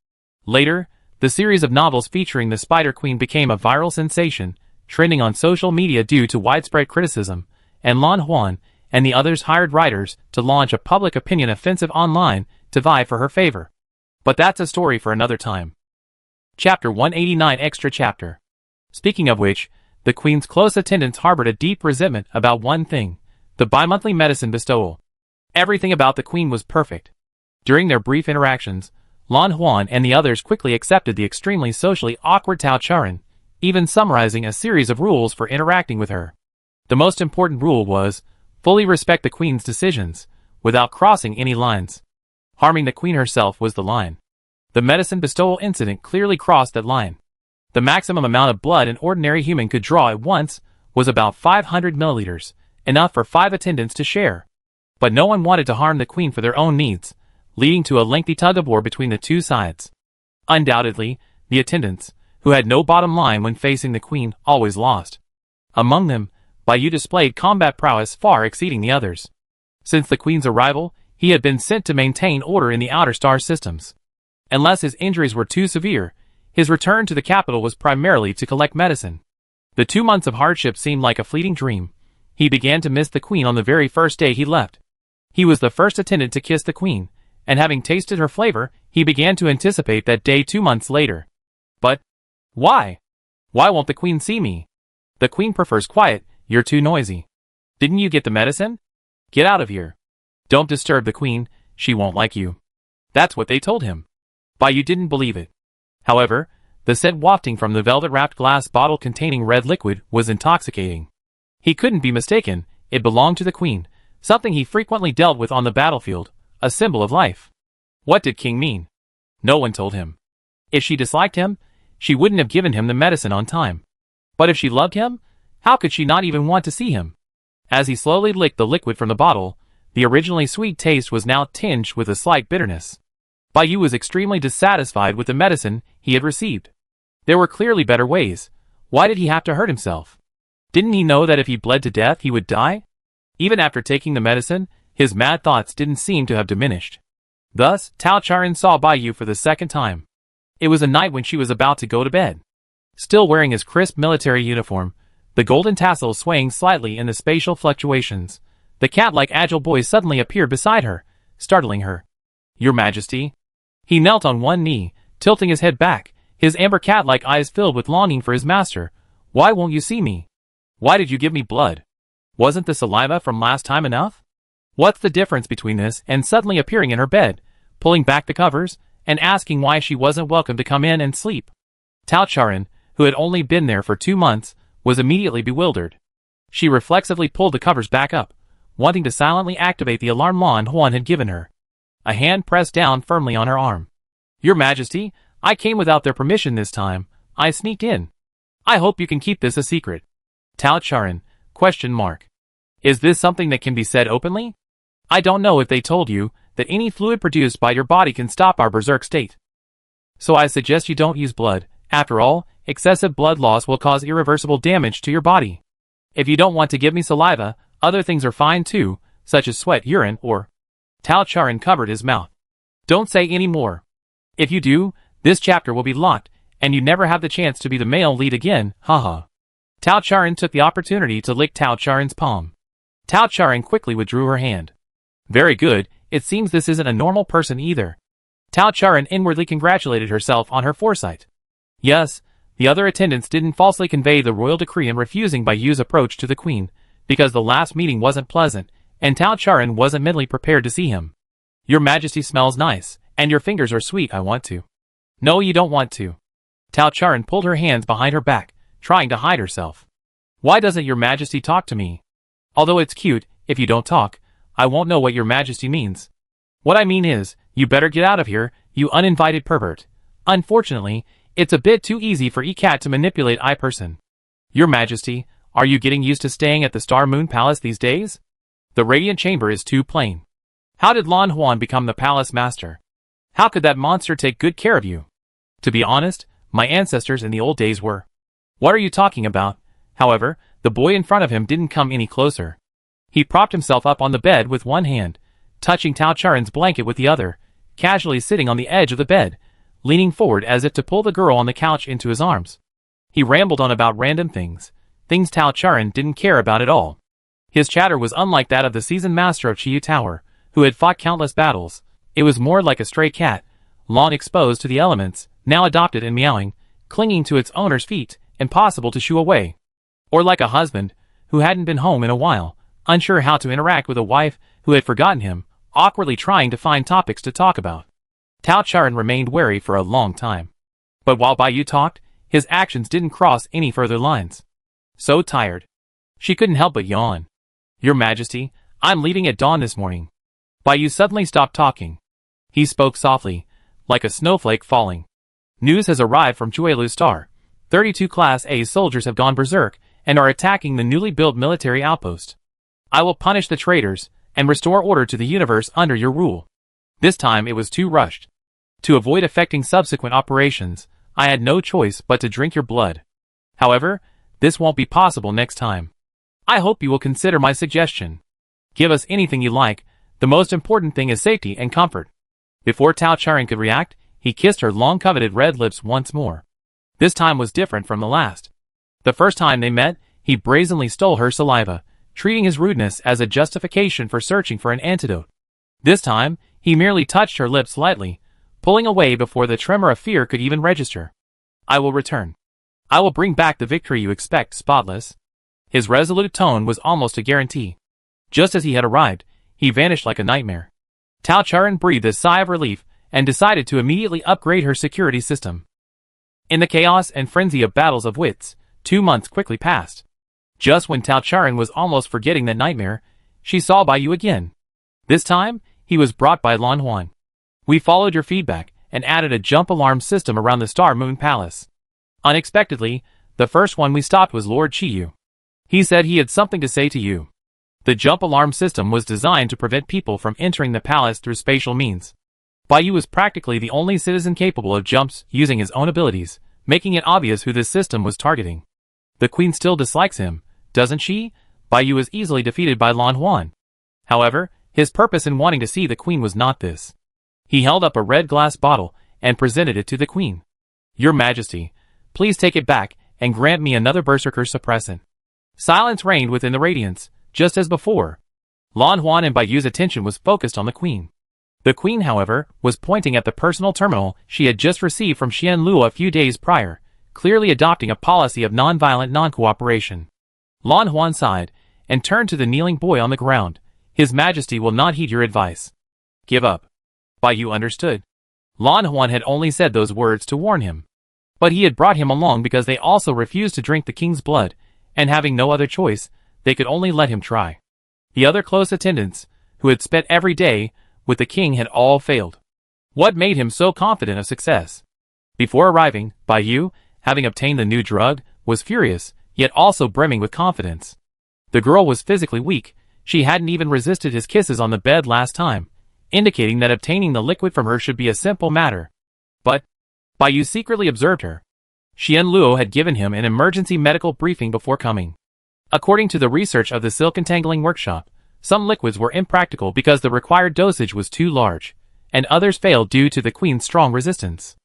Later, the series of novels featuring the Spider Queen became a viral sensation, trending on social media due to widespread criticism, and Lan Huan and the others hired writers to launch a public opinion offensive online to vie for her favor. But that's a story for another time. Chapter 189 Extra Chapter. Speaking of which, the Queen's close attendants harbored a deep resentment about one thing, the bi-monthly medicine bestowal. Everything about the Queen was perfect. During their brief interactions, Lan Huan and the others quickly accepted the extremely socially awkward Tao Charan, even summarizing a series of rules for interacting with her. The most important rule was, fully respect the queen's decisions, without crossing any lines. Harming the queen herself was the line. The medicine bestowal incident clearly crossed that line. The maximum amount of blood an ordinary human could draw at once was about 500 milliliters, enough for 5 attendants to share. But no one wanted to harm the queen for their own needs, leading to a lengthy tug-of-war between the two sides. Undoubtedly, the attendants, who had no bottom line when facing the queen, always lost. Among them, Bayou displayed combat prowess far exceeding the others. Since the queen's arrival, he had been sent to maintain order in the outer star systems. Unless his injuries were too severe, his return to the capital was primarily to collect medicine. The 2 months of hardship seemed like a fleeting dream. He began to miss the queen on the very first day he left. He was the first attendant to kiss the queen, and having tasted her flavor, he began to anticipate that day 2 months later. But why? Why won't the queen see me? The queen prefers quiet. You're too noisy. Didn't you get the medicine? Get out of here. Don't disturb the queen, she won't like you. That's what they told him. Bayou didn't believe it. However, the scent wafting from the velvet-wrapped glass bottle containing red liquid was intoxicating. He couldn't be mistaken, it belonged to the queen, something he frequently dealt with on the battlefield, a symbol of life. What did King mean? No one told him. If she disliked him, she wouldn't have given him the medicine on time. But if she loved him, how could she not even want to see him? As he slowly licked the liquid from the bottle, the originally sweet taste was now tinged with a slight bitterness. Bayou was extremely dissatisfied with the medicine he had received. There were clearly better ways. Why did he have to hurt himself? Didn't he know that if he bled to death he would die? Even after taking the medicine, his mad thoughts didn't seem to have diminished. Thus, Tao Charan saw Bayou for the second time. It was a night when she was about to go to bed. Still wearing his crisp military uniform, the golden tassels swaying slightly in the spatial fluctuations, the cat-like agile boy suddenly appeared beside her, startling her. Your Majesty. He knelt on one knee, tilting his head back, his amber cat-like eyes filled with longing for his master. Why won't you see me? Why did you give me blood? Wasn't the saliva from last time enough? What's the difference between this and suddenly appearing in her bed, pulling back the covers, and asking why she wasn't welcome to come in and sleep? Tao Charan, who had only been there for 2 months, was immediately bewildered. She reflexively pulled the covers back up, wanting to silently activate the alarm Lan Huan had given her. A hand pressed down firmly on her arm. Your Majesty, I came without their permission this time. I sneaked in. I hope you can keep this a secret. Tao Charan, ? Is this something that can be said openly? I don't know if they told you that any fluid produced by your body can stop our berserk state. So I suggest you don't use blood. After all, excessive blood loss will cause irreversible damage to your body. If you don't want to give me saliva, other things are fine too, such as sweat, urine, or... Tao Charan covered his mouth. Don't say any more. If you do, this chapter will be locked, and you never have the chance to be the male lead again, haha. Tao Charan took the opportunity to lick Tao Charan's palm. Tao Charan quickly withdrew her hand. Very good, it seems this isn't a normal person either. Tao Charan inwardly congratulated herself on her foresight. Yes, the other attendants didn't falsely convey the royal decree in refusing Bayou's approach to the queen, because the last meeting wasn't pleasant, and Tao Charan wasn't mentally prepared to see him. Your Majesty smells nice, and your fingers are sweet. I want to. No, you don't want to. Tao Charan pulled her hands behind her back, trying to hide herself. Why doesn't your Majesty talk to me? Although it's cute, if you don't talk, I won't know what your Majesty means. What I mean is, you better get out of here, you uninvited pervert. Unfortunately, it's a bit too easy for E-Cat to manipulate I-Person. Your Majesty, are you getting used to staying at the Star Moon Palace these days? The Radiant Chamber is too plain. How did Lan Huan become the palace master? How could that monster take good care of you? To be honest, my ancestors in the old days were. What are you talking about? However, the boy in front of him didn't come any closer. He propped himself up on the bed with one hand, touching Tao Charan's blanket with the other, casually sitting on the edge of the bed, leaning forward as if to pull the girl on the couch into his arms. He rambled on about random things Tao Charan didn't care about at all. His chatter was unlike that of the seasoned master of Chiyu Tower, who had fought countless battles. It was more like a stray cat, long exposed to the elements, now adopted and meowing, clinging to its owner's feet, impossible to shoo away. Or like a husband, who hadn't been home in a while, unsure how to interact with a wife who had forgotten him, awkwardly trying to find topics to talk about. Tao Charan remained wary for a long time. But while Bayou talked, his actions didn't cross any further lines. So tired. She couldn't help but yawn. Your Majesty, I'm leaving at dawn this morning. Bai suddenly stopped talking. He spoke softly, like a snowflake falling. News has arrived from Chuelu Star. 32 Class A soldiers have gone berserk and are attacking the newly built military outpost. I will punish the traitors and restore order to the universe under your rule. This time it was too rushed. To avoid affecting subsequent operations, I had no choice but to drink your blood. However, this won't be possible next time. I hope you will consider my suggestion. Give us anything you like, the most important thing is safety and comfort. Before Tao Charin could react, he kissed her long-coveted red lips once more. This time was different from the last. The first time they met, he brazenly stole her saliva, treating his rudeness as a justification for searching for an antidote. This time, he merely touched her lips lightly, pulling away before the tremor of fear could even register. I will return. I will bring back the victory you expect, spotless. His resolute tone was almost a guarantee. Just as he had arrived, he vanished like a nightmare. Tao Charin breathed a sigh of relief and decided to immediately upgrade her security system. In the chaos and frenzy of battles of wits, 2 months quickly passed. Just when Tao Charin was almost forgetting that nightmare, she saw Bai again. This time, he was brought by Lan Huan. We followed your feedback and added a jump alarm system around the Star Moon Palace. Unexpectedly, the first one we stopped was Lord Chiyu. He said he had something to say to you. The jump alarm system was designed to prevent people from entering the palace through spatial means. Bai was practically the only citizen capable of jumps using his own abilities, making it obvious who this system was targeting. The queen still dislikes him, doesn't she? Bai was easily defeated by Lan Huan. However, his purpose in wanting to see the queen was not this. He held up a red glass bottle and presented it to the queen. Your Majesty, please take it back and grant me another berserker suppressant. Silence reigned within the radiance, just as before. Lan Huan and Bai's attention was focused on the queen. The queen, however, was pointing at the personal terminal she had just received from Xian Luo a few days prior, clearly adopting a policy of non-violent non-cooperation. Lan Huan sighed and turned to the kneeling boy on the ground. His Majesty will not heed your advice. Give up. Bai understood. Lan Huan had only said those words to warn him. But he had brought him along because they also refused to drink the king's blood, and having no other choice, they could only let him try. The other close attendants, who had spent every day with the king, had all failed. What made him so confident of success? Before arriving, Bai, having obtained the new drug, was furious, yet also brimming with confidence. The girl was physically weak. She hadn't even resisted his kisses on the bed last time, indicating that obtaining the liquid from her should be a simple matter. But Bai secretly observed her. Xian Luo had given him an emergency medical briefing before coming. According to the research of the silk entangling workshop, some liquids were impractical because the required dosage was too large, and others failed due to the queen's strong resistance.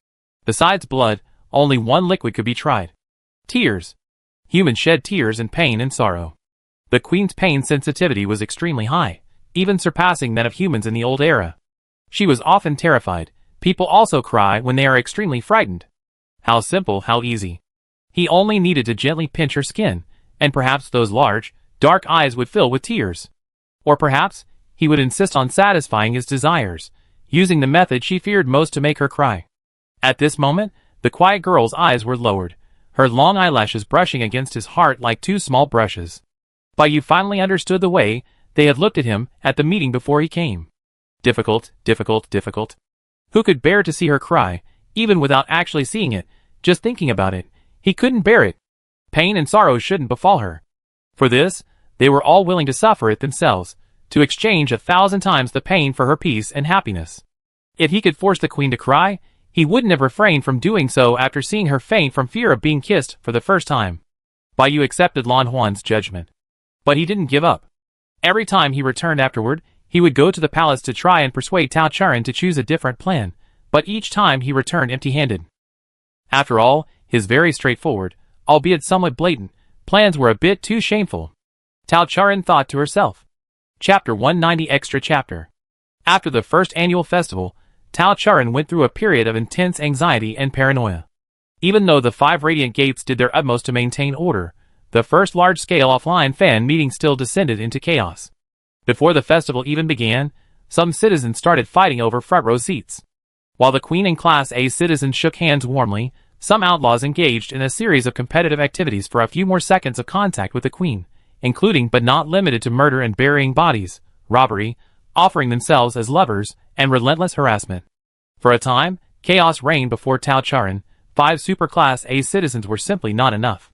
Besides blood, only one liquid could be tried. Tears. Humans shed tears in pain and sorrow. The queen's pain sensitivity was extremely high, even surpassing that of humans in the old era. She was often terrified. People also cry when they are extremely frightened. How simple, how easy. He only needed to gently pinch her skin, and perhaps those large, dark eyes would fill with tears. Or perhaps, he would insist on satisfying his desires, using the method she feared most to make her cry. At this moment, the quiet girl's eyes were lowered, her long eyelashes brushing against his heart like two small brushes. Bai finally understood the way they had looked at him at the meeting before he came. Difficult, difficult, difficult. Who could bear to see her cry, even without actually seeing it? Just thinking about it, he couldn't bear it. Pain and sorrow shouldn't befall her. For this, they were all willing to suffer it themselves, to exchange 1,000 times the pain for her peace and happiness. If he could force the queen to cry, he wouldn't have refrained from doing so after seeing her faint from fear of being kissed for the first time. Bai accepted Lan Huan's judgment. But he didn't give up. Every time he returned afterward, he would go to the palace to try and persuade Tao Charin to choose a different plan, but each time he returned empty-handed. After all, his very straightforward, albeit somewhat blatant, plans were a bit too shameful. Tao Charin thought to herself. Chapter 190 Extra Chapter. After the first annual festival, Tao Charin went through a period of intense anxiety and paranoia. Even though the 5 Radiant Gates did their utmost to maintain order, the first large-scale offline fan meeting still descended into chaos. Before the festival even began, some citizens started fighting over front-row seats. While the Queen and Class A citizens shook hands warmly, some outlaws engaged in a series of competitive activities for a few more seconds of contact with the queen, including but not limited to murder and burying bodies, robbery, offering themselves as lovers, and relentless harassment. For a time, chaos reigned before Tao Charan. 5 super-class A citizens were simply not enough.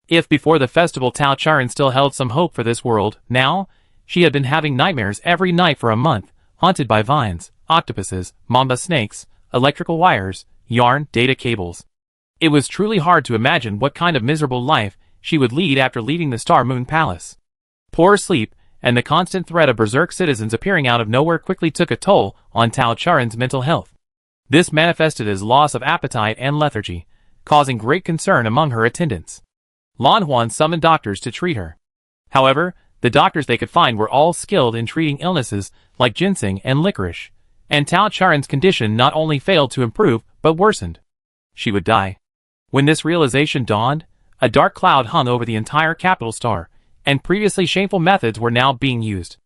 If before the festival Tao Charan still held some hope for this world, now, she had been having nightmares every night for a month, haunted by vines, octopuses, mamba snakes, electrical wires, yarn, data cables. It was truly hard to imagine what kind of miserable life she would lead after leaving the Star Moon Palace. Poor sleep, and the constant threat of berserk citizens appearing out of nowhere quickly took a toll on Tao Charan's mental health. This manifested as loss of appetite and lethargy, causing great concern among her attendants. Lan Huan summoned doctors to treat her. However, the doctors they could find were all skilled in treating illnesses like ginseng and licorice, and Tao Charan's condition not only failed to improve but worsened. She would die. When this realization dawned, a dark cloud hung over the entire capital star, and previously shameful methods were now being used.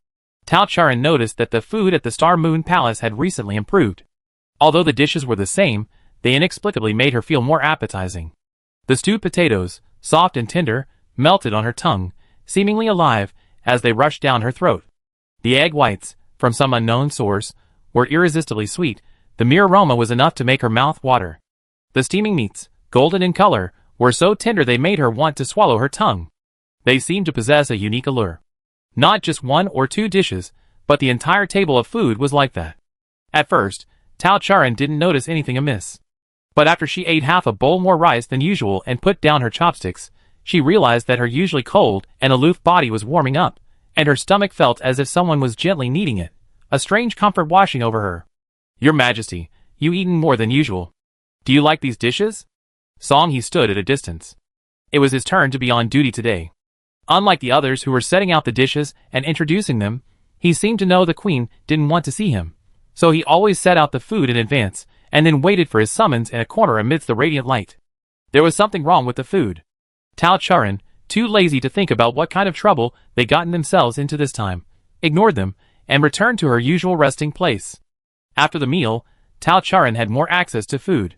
Tao Charan noticed that the food at the Star Moon Palace had recently improved. Although the dishes were the same, they inexplicably made her feel more appetizing. The stewed potatoes, soft and tender, melted on her tongue, seemingly alive, as they rushed down her throat. The egg whites, from some unknown source, were irresistibly sweet. The mere aroma was enough to make her mouth water. The steaming meats, golden in color, were so tender they made her want to swallow her tongue. They seemed to possess a unique allure. Not just 1 or 2 dishes, but the entire table of food was like that. At first, Tao Charan didn't notice anything amiss. But after she ate half a bowl more rice than usual and put down her chopsticks, she realized that her usually cold and aloof body was warming up, and her stomach felt as if someone was gently kneading it, a strange comfort washing over her. "Your Majesty, you eaten more than usual. Do you like these dishes?" Song He stood at a distance. It was his turn to be on duty today. Unlike the others who were setting out the dishes and introducing them, he seemed to know the queen didn't want to see him. So he always set out the food in advance, and then waited for his summons in a corner amidst the radiant light. There was something wrong with the food. Tao Charan, too lazy to think about what kind of trouble they'd gotten themselves into this time, ignored them, and returned to her usual resting place. After the meal, Tao Charan had more access to food.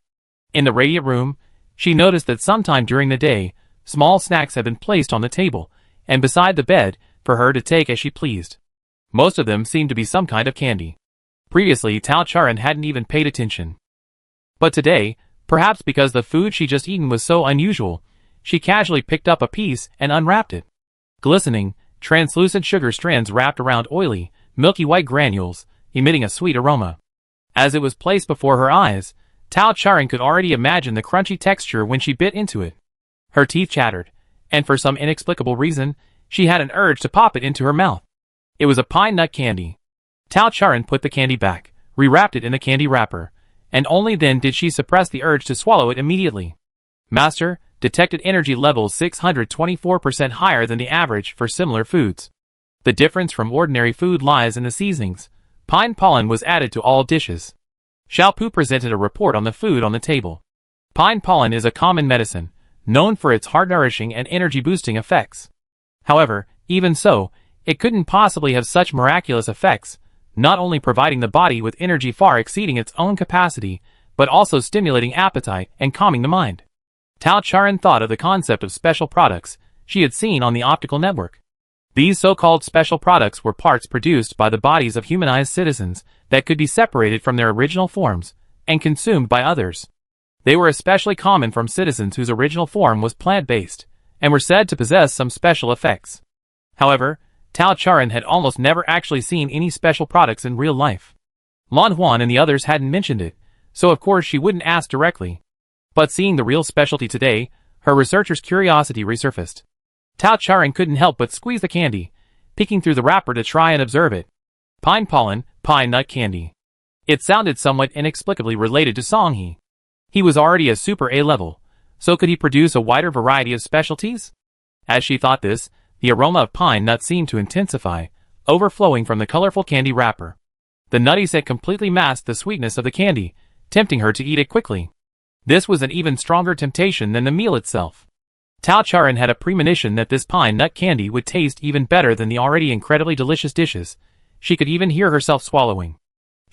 In the radiant room, she noticed that sometime during the day, small snacks had been placed on the table, and beside the bed, for her to take as she pleased. Most of them seemed to be some kind of candy. Previously, Tao Charan hadn't even paid attention. But today, perhaps because the food she just eaten was so unusual, she casually picked up a piece and unwrapped it. Glistening, translucent sugar strands wrapped around oily, milky white granules, emitting a sweet aroma. As it was placed before her eyes, Tao Charan could already imagine the crunchy texture when she bit into it. Her teeth chattered, and for some inexplicable reason, she had an urge to pop it into her mouth. It was a pine nut candy. Tao Charan put the candy back, rewrapped it in the candy wrapper, and only then did she suppress the urge to swallow it immediately. Master, detected energy levels 624% higher than the average for similar foods. The difference from ordinary food lies in the seasonings. Pine pollen was added to all dishes. Xiaopu presented a report on the food on the table. Pine pollen is a common medicine, known for its heart-nourishing and energy-boosting effects. However, even so, it couldn't possibly have such miraculous effects, not only providing the body with energy far exceeding its own capacity, but also stimulating appetite and calming the mind. Tao Charan thought of the concept of special products she had seen on the optical network. These so-called special products were parts produced by the bodies of humanized citizens that could be separated from their original forms and consumed by others. They were especially common from citizens whose original form was plant-based, and were said to possess some special effects. However, Tao Charan had almost never actually seen any special products in real life. Lan Huan and the others hadn't mentioned it, so of course she wouldn't ask directly. But seeing the real specialty today, her researcher's curiosity resurfaced. Tao Charan couldn't help but squeeze the candy, peeking through the wrapper to try and observe it. Pine pollen, pine nut candy. It sounded somewhat inexplicably related to Song He. He was already a super A level, so could he produce a wider variety of specialties? As she thought this, the aroma of pine nut seemed to intensify, overflowing from the colorful candy wrapper. The nutty scent completely masked the sweetness of the candy, tempting her to eat it quickly. This was an even stronger temptation than the meal itself. Tao Charan had a premonition that this pine nut candy would taste even better than the already incredibly delicious dishes. She could even hear herself swallowing.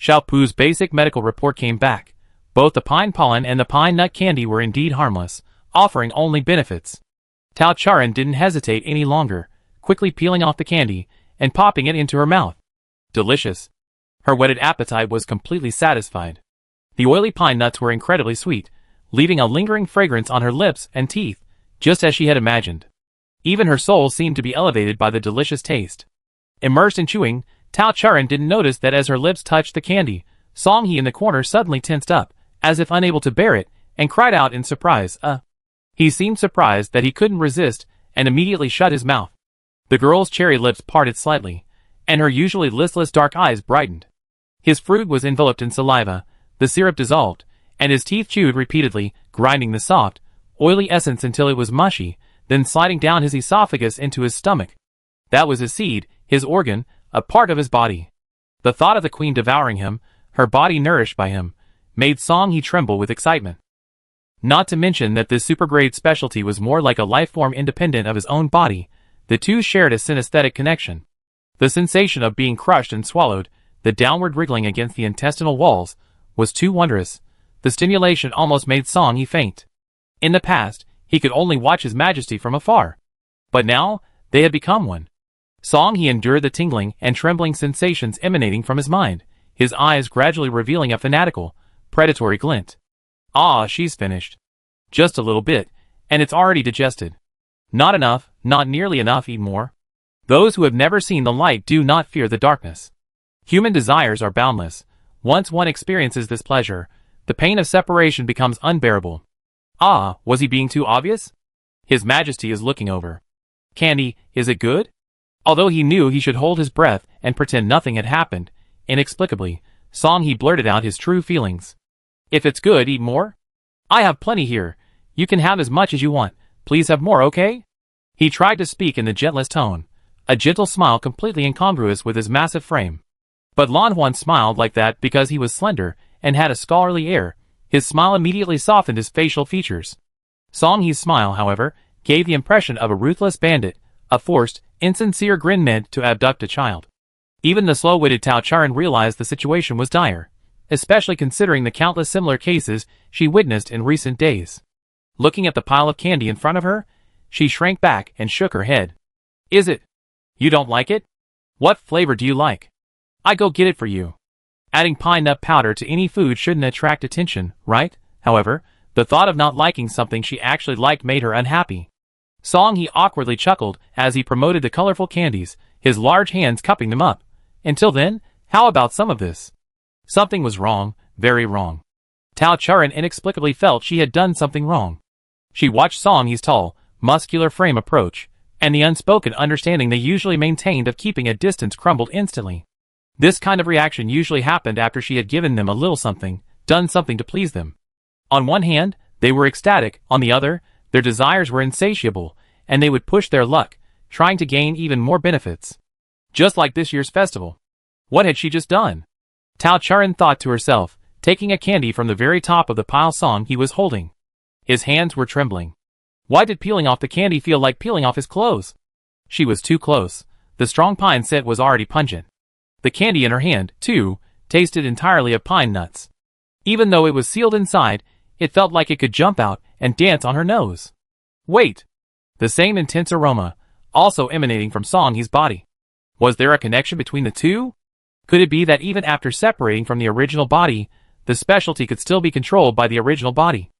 Xiaopu's basic medical report came back, Both the pine pollen and the pine nut candy were indeed harmless, offering only benefits. Tao Charan didn't hesitate any longer, quickly peeling off the candy and popping it into her mouth. Delicious. Her whetted appetite was completely satisfied. The oily pine nuts were incredibly sweet, leaving a lingering fragrance on her lips and teeth, just as she had imagined. Even her soul seemed to be elevated by the delicious taste. Immersed in chewing, Tao Charan didn't notice that as her lips touched the candy, Song He in the corner suddenly tensed up, as if unable to bear it, and cried out in surprise, He seemed surprised that he couldn't resist, and immediately shut his mouth. The girl's cherry lips parted slightly, and her usually listless dark eyes brightened. His fruit was enveloped in saliva, the syrup dissolved, and his teeth chewed repeatedly, grinding the soft, oily essence until it was mushy, then sliding down his esophagus into his stomach. That was his seed, his organ, a part of his body. The thought of the queen devouring him, her body nourished by him, made Song He tremble with excitement. Not to mention that this supergrade specialty was more like a life form independent of his own body. The two shared a synesthetic connection. The sensation of being crushed and swallowed, the downward wriggling against the intestinal walls, was too wondrous. The stimulation almost made Song He faint. In the past, he could only watch His Majesty from afar. But now, they had become one. Song He endured the tingling and trembling sensations emanating from his mind, his eyes gradually revealing a fanatical, predatory glint. Ah, she's finished. Just a little bit, and it's already digested. Not enough, not nearly enough, eat more. Those who have never seen the light do not fear the darkness. Human desires are boundless. Once one experiences this pleasure, the pain of separation becomes unbearable. Ah, was he being too obvious? His Majesty is looking over. Candy, is it good? Although he knew he should hold his breath and pretend nothing had happened, inexplicably, Song He blurted out his true feelings. If it's good, eat more? I have plenty here. You can have as much as you want. Please have more, okay? He tried to speak in the gentlest tone, a gentle smile completely incongruous with his massive frame. But Lan Huan smiled like that because he was slender and had a scholarly air. His smile immediately softened his facial features. Song He's smile, however, gave the impression of a ruthless bandit, a forced, insincere grin meant to abduct a child. Even the slow-witted Tao Charan realized the situation was dire, especially considering the countless similar cases she witnessed in recent days. Looking at the pile of candy in front of her, she shrank back and shook her head. Is it? You don't like it? What flavor do you like? I go get it for you. Adding pine nut powder to any food shouldn't attract attention, right? However, the thought of not liking something she actually liked made her unhappy. Song He awkwardly chuckled as he promoted the colorful candies, his large hands cupping them up. Until then, how about some of this? Something was wrong, very wrong. Tao Charan inexplicably felt she had done something wrong. She watched Song He's tall, muscular frame approach, and the unspoken understanding they usually maintained of keeping a distance crumbled instantly. This kind of reaction usually happened after she had given them a little something, done something to please them. On one hand, they were ecstatic, on the other, their desires were insatiable, and they would push their luck, trying to gain even more benefits. Just like this year's festival. What had she just done? Tao Charan thought to herself, taking a candy from the very top of the pile Song He was holding. His hands were trembling. Why did peeling off the candy feel like peeling off his clothes? She was too close. The strong pine scent was already pungent. The candy in her hand, too, tasted entirely of pine nuts. Even though it was sealed inside, it felt like it could jump out and dance on her nose. Wait! The same intense aroma, also emanating from Song He's body. Was there a connection between the two? Could it be that even after separating from the original body, the specialty could still be controlled by the original body?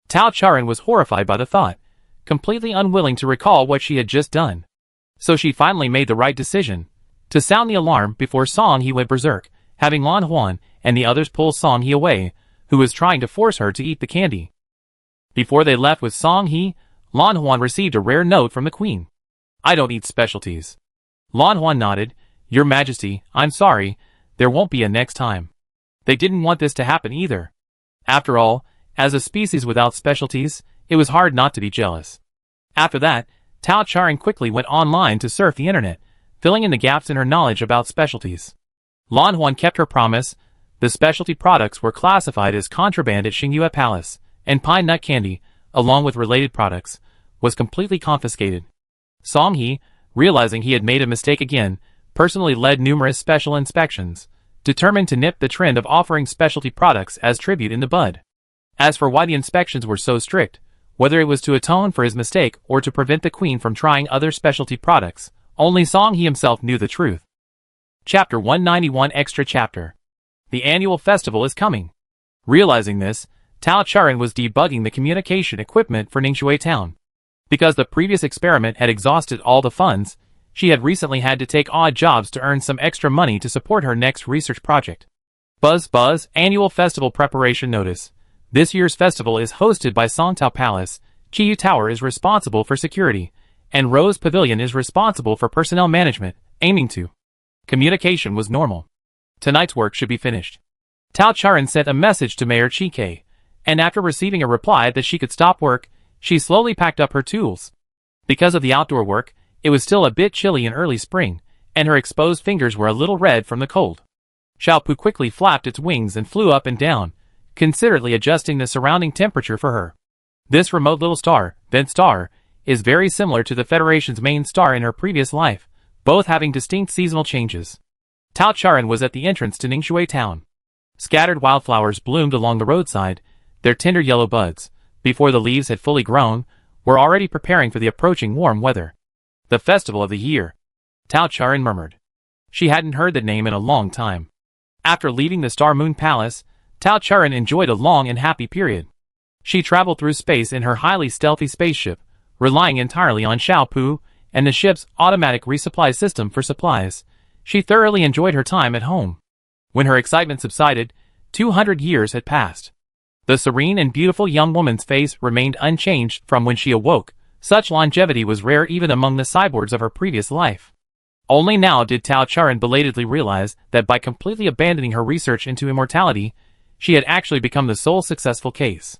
Tao Charan was horrified by the thought, completely unwilling to recall what she had just done. So she finally made the right decision, to sound the alarm before Song He went berserk, having Lan Huan and the others pull Song He away, who was trying to force her to eat the candy. Before they left with Song He, Lan Huan received a rare note from the queen. I don't eat specialties. Lan Huan nodded. Your Majesty, I'm sorry, there won't be a next time. They didn't want this to happen either. After all, as a species without specialties, it was hard not to be jealous. After that, Tao Charan quickly went online to surf the internet, filling in the gaps in her knowledge about specialties. Lan Huan kept her promise. The specialty products were classified as contraband at Xingyue Palace, and pine nut candy, along with related products, was completely confiscated. Song He, realizing he had made a mistake again, personally led numerous special inspections, determined to nip the trend of offering specialty products as tribute in the bud. As for why the inspections were so strict, whether it was to atone for his mistake or to prevent the Queen from trying other specialty products, only Song he himself knew the truth. Chapter 191 Extra Chapter. The annual festival is coming. Realizing this, Tao Charan was debugging the communication equipment for Ningshui Town. Because the previous experiment had exhausted all the funds, she had recently had to take odd jobs to earn some extra money to support her next research project. Buzz, Annual Festival Preparation Notice. This year's festival is hosted by Songtao Palace, Chiyu Tower is responsible for security, and Rose Pavilion is responsible for personnel management, aiming to. Communication was normal. Tonight's work should be finished. Tao Charan sent a message to Mayor Chike, and after receiving a reply that she could stop work, she slowly packed up her tools. Because of the outdoor work, it was still a bit chilly in early spring, and her exposed fingers were a little red from the cold. Xiaopu quickly flapped its wings and flew up and down, considerately adjusting the surrounding temperature for her. This remote little star, then star, is very similar to the Federation's main star in her previous life, both having distinct seasonal changes. Tao Charan was at the entrance to Ningshui Town. Scattered wildflowers bloomed along the roadside, their tender yellow buds, before the leaves had fully grown, were already preparing for the approaching warm weather. The festival of the year, Tao Charan murmured. She hadn't heard the name in a long time. After leaving the Star Moon Palace, Tao Charan enjoyed a long and happy period. She traveled through space in her highly stealthy spaceship, relying entirely on Xiaopu and the ship's automatic resupply system for supplies. She thoroughly enjoyed her time at home. When her excitement subsided, 200 years had passed. The serene and beautiful young woman's face remained unchanged from when she awoke. Such longevity was rare even among the cyborgs of her previous life. Only now did Tao Charan belatedly realize that by completely abandoning her research into immortality, she had actually become the sole successful case.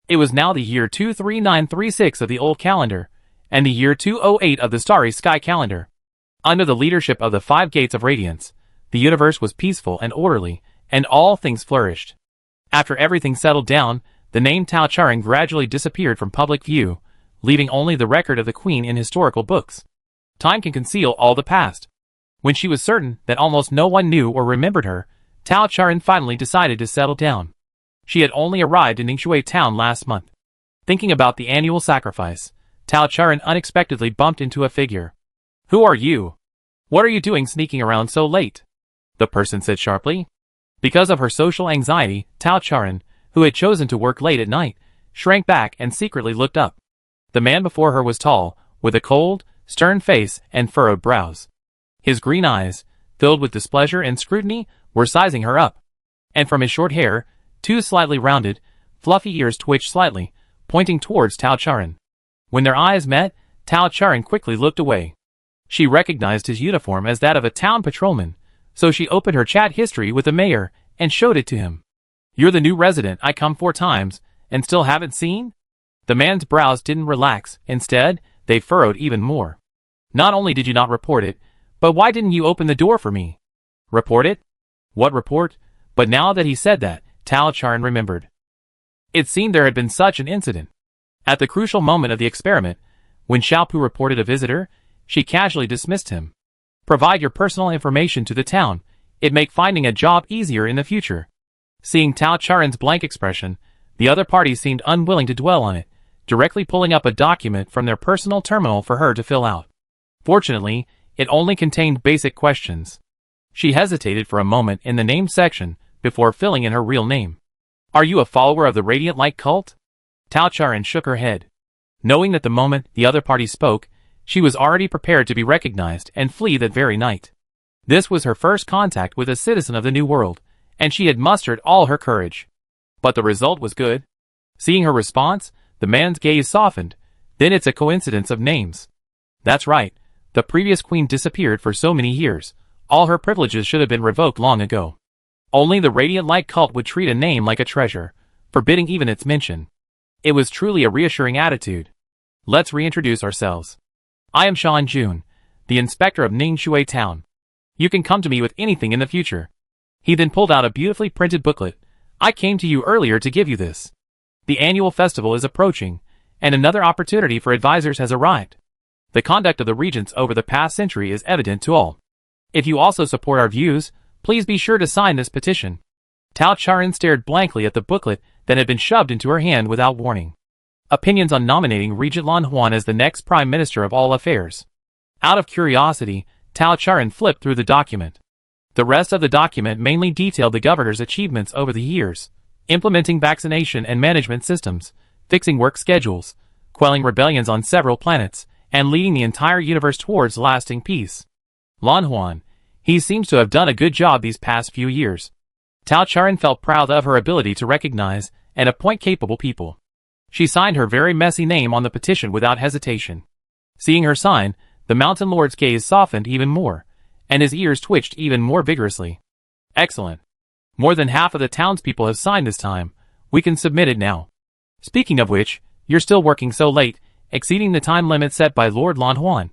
It was now the year 23936 of the old calendar, and the year 208 of the starry sky calendar. Under the leadership of the 5 Gates of Radiance, the universe was peaceful and orderly, and all things flourished. After everything settled down, the name Tao Charan gradually disappeared from public view, leaving only the record of the Queen in historical books. Time can conceal all the past. When she was certain that almost no one knew or remembered her, Tao Charan finally decided to settle down. She had only arrived in Ningshui Town last month. Thinking about the annual sacrifice, Tao Charan unexpectedly bumped into a figure. "Who are you? What are you doing sneaking around so late?" the person said sharply. Because of her social anxiety, Tao Charan, who had chosen to work late at night, shrank back and secretly looked up. The man before her was tall, with a cold, stern face and furrowed brows. His green eyes, filled with displeasure and scrutiny, were sizing her up. And from his short hair, 2 slightly rounded, fluffy ears twitched slightly, pointing towards Tao Charan. When their eyes met, Tao Charan quickly looked away. She recognized his uniform as that of a town patrolman, so she opened her chat history with the mayor and showed it to him. "You're the new resident I come 4 times, and still haven't seen?" The man's brows didn't relax, instead, they furrowed even more. "Not only did you not report it, but why didn't you open the door for me?" "Report it? What report?" But now that he said that, Tao Charan remembered. It seemed there had been such an incident. At the crucial moment of the experiment, when Xiaopu reported a visitor, she casually dismissed him. "Provide your personal information to the town. It'd make finding a job easier in the future." Seeing Tao Charan's blank expression, the other parties seemed unwilling to dwell on it, directly pulling up a document from their personal terminal for her to fill out. Fortunately, it only contained basic questions. She hesitated for a moment in the name section before filling in her real name. "Are you a follower of the Radiant Light cult?" Tao Charan shook her head. Knowing that the moment the other party spoke, she was already prepared to be recognized and flee that very night. This was her first contact with a citizen of the New World, and she had mustered all her courage. But the result was good. Seeing her response, the man's gaze softened. "Then it's a coincidence of names." "That's right. The previous queen disappeared for so many years. All her privileges should have been revoked long ago. Only the Radiant Light cult would treat a name like a treasure, forbidding even its mention." It was truly a reassuring attitude. "Let's reintroduce ourselves. I am Shan Jun, the inspector of Ningshui Town. You can come to me with anything in the future." He then pulled out a beautifully printed booklet. "I came to you earlier to give you this. The annual festival is approaching, and another opportunity for advisors has arrived. The conduct of the regents over the past century is evident to all. If you also support our views, Please be sure to sign this petition. Tao Charan stared blankly at the booklet that had been shoved into her hand without warning. Opinions on nominating Regent Lan Huan as the next Prime Minister of all affairs. Out of curiosity, Tao Charan flipped through the document. The rest of the document mainly detailed the governor's achievements over the years, implementing vaccination and management systems, fixing work schedules, quelling rebellions on several planets, and leading the entire universe towards lasting peace. Lan Huan, he seems to have done a good job these past few years. Tao Charan felt proud of her ability to recognize and appoint capable people. She signed her very messy name on the petition without hesitation. Seeing her sign, the Mountain Lord's gaze softened even more, and his ears twitched even more vigorously. Excellent. More than half of the townspeople have signed this time. We can submit it now. Speaking of which, you're still working so late, exceeding the time limit set by Lord Lan Huan.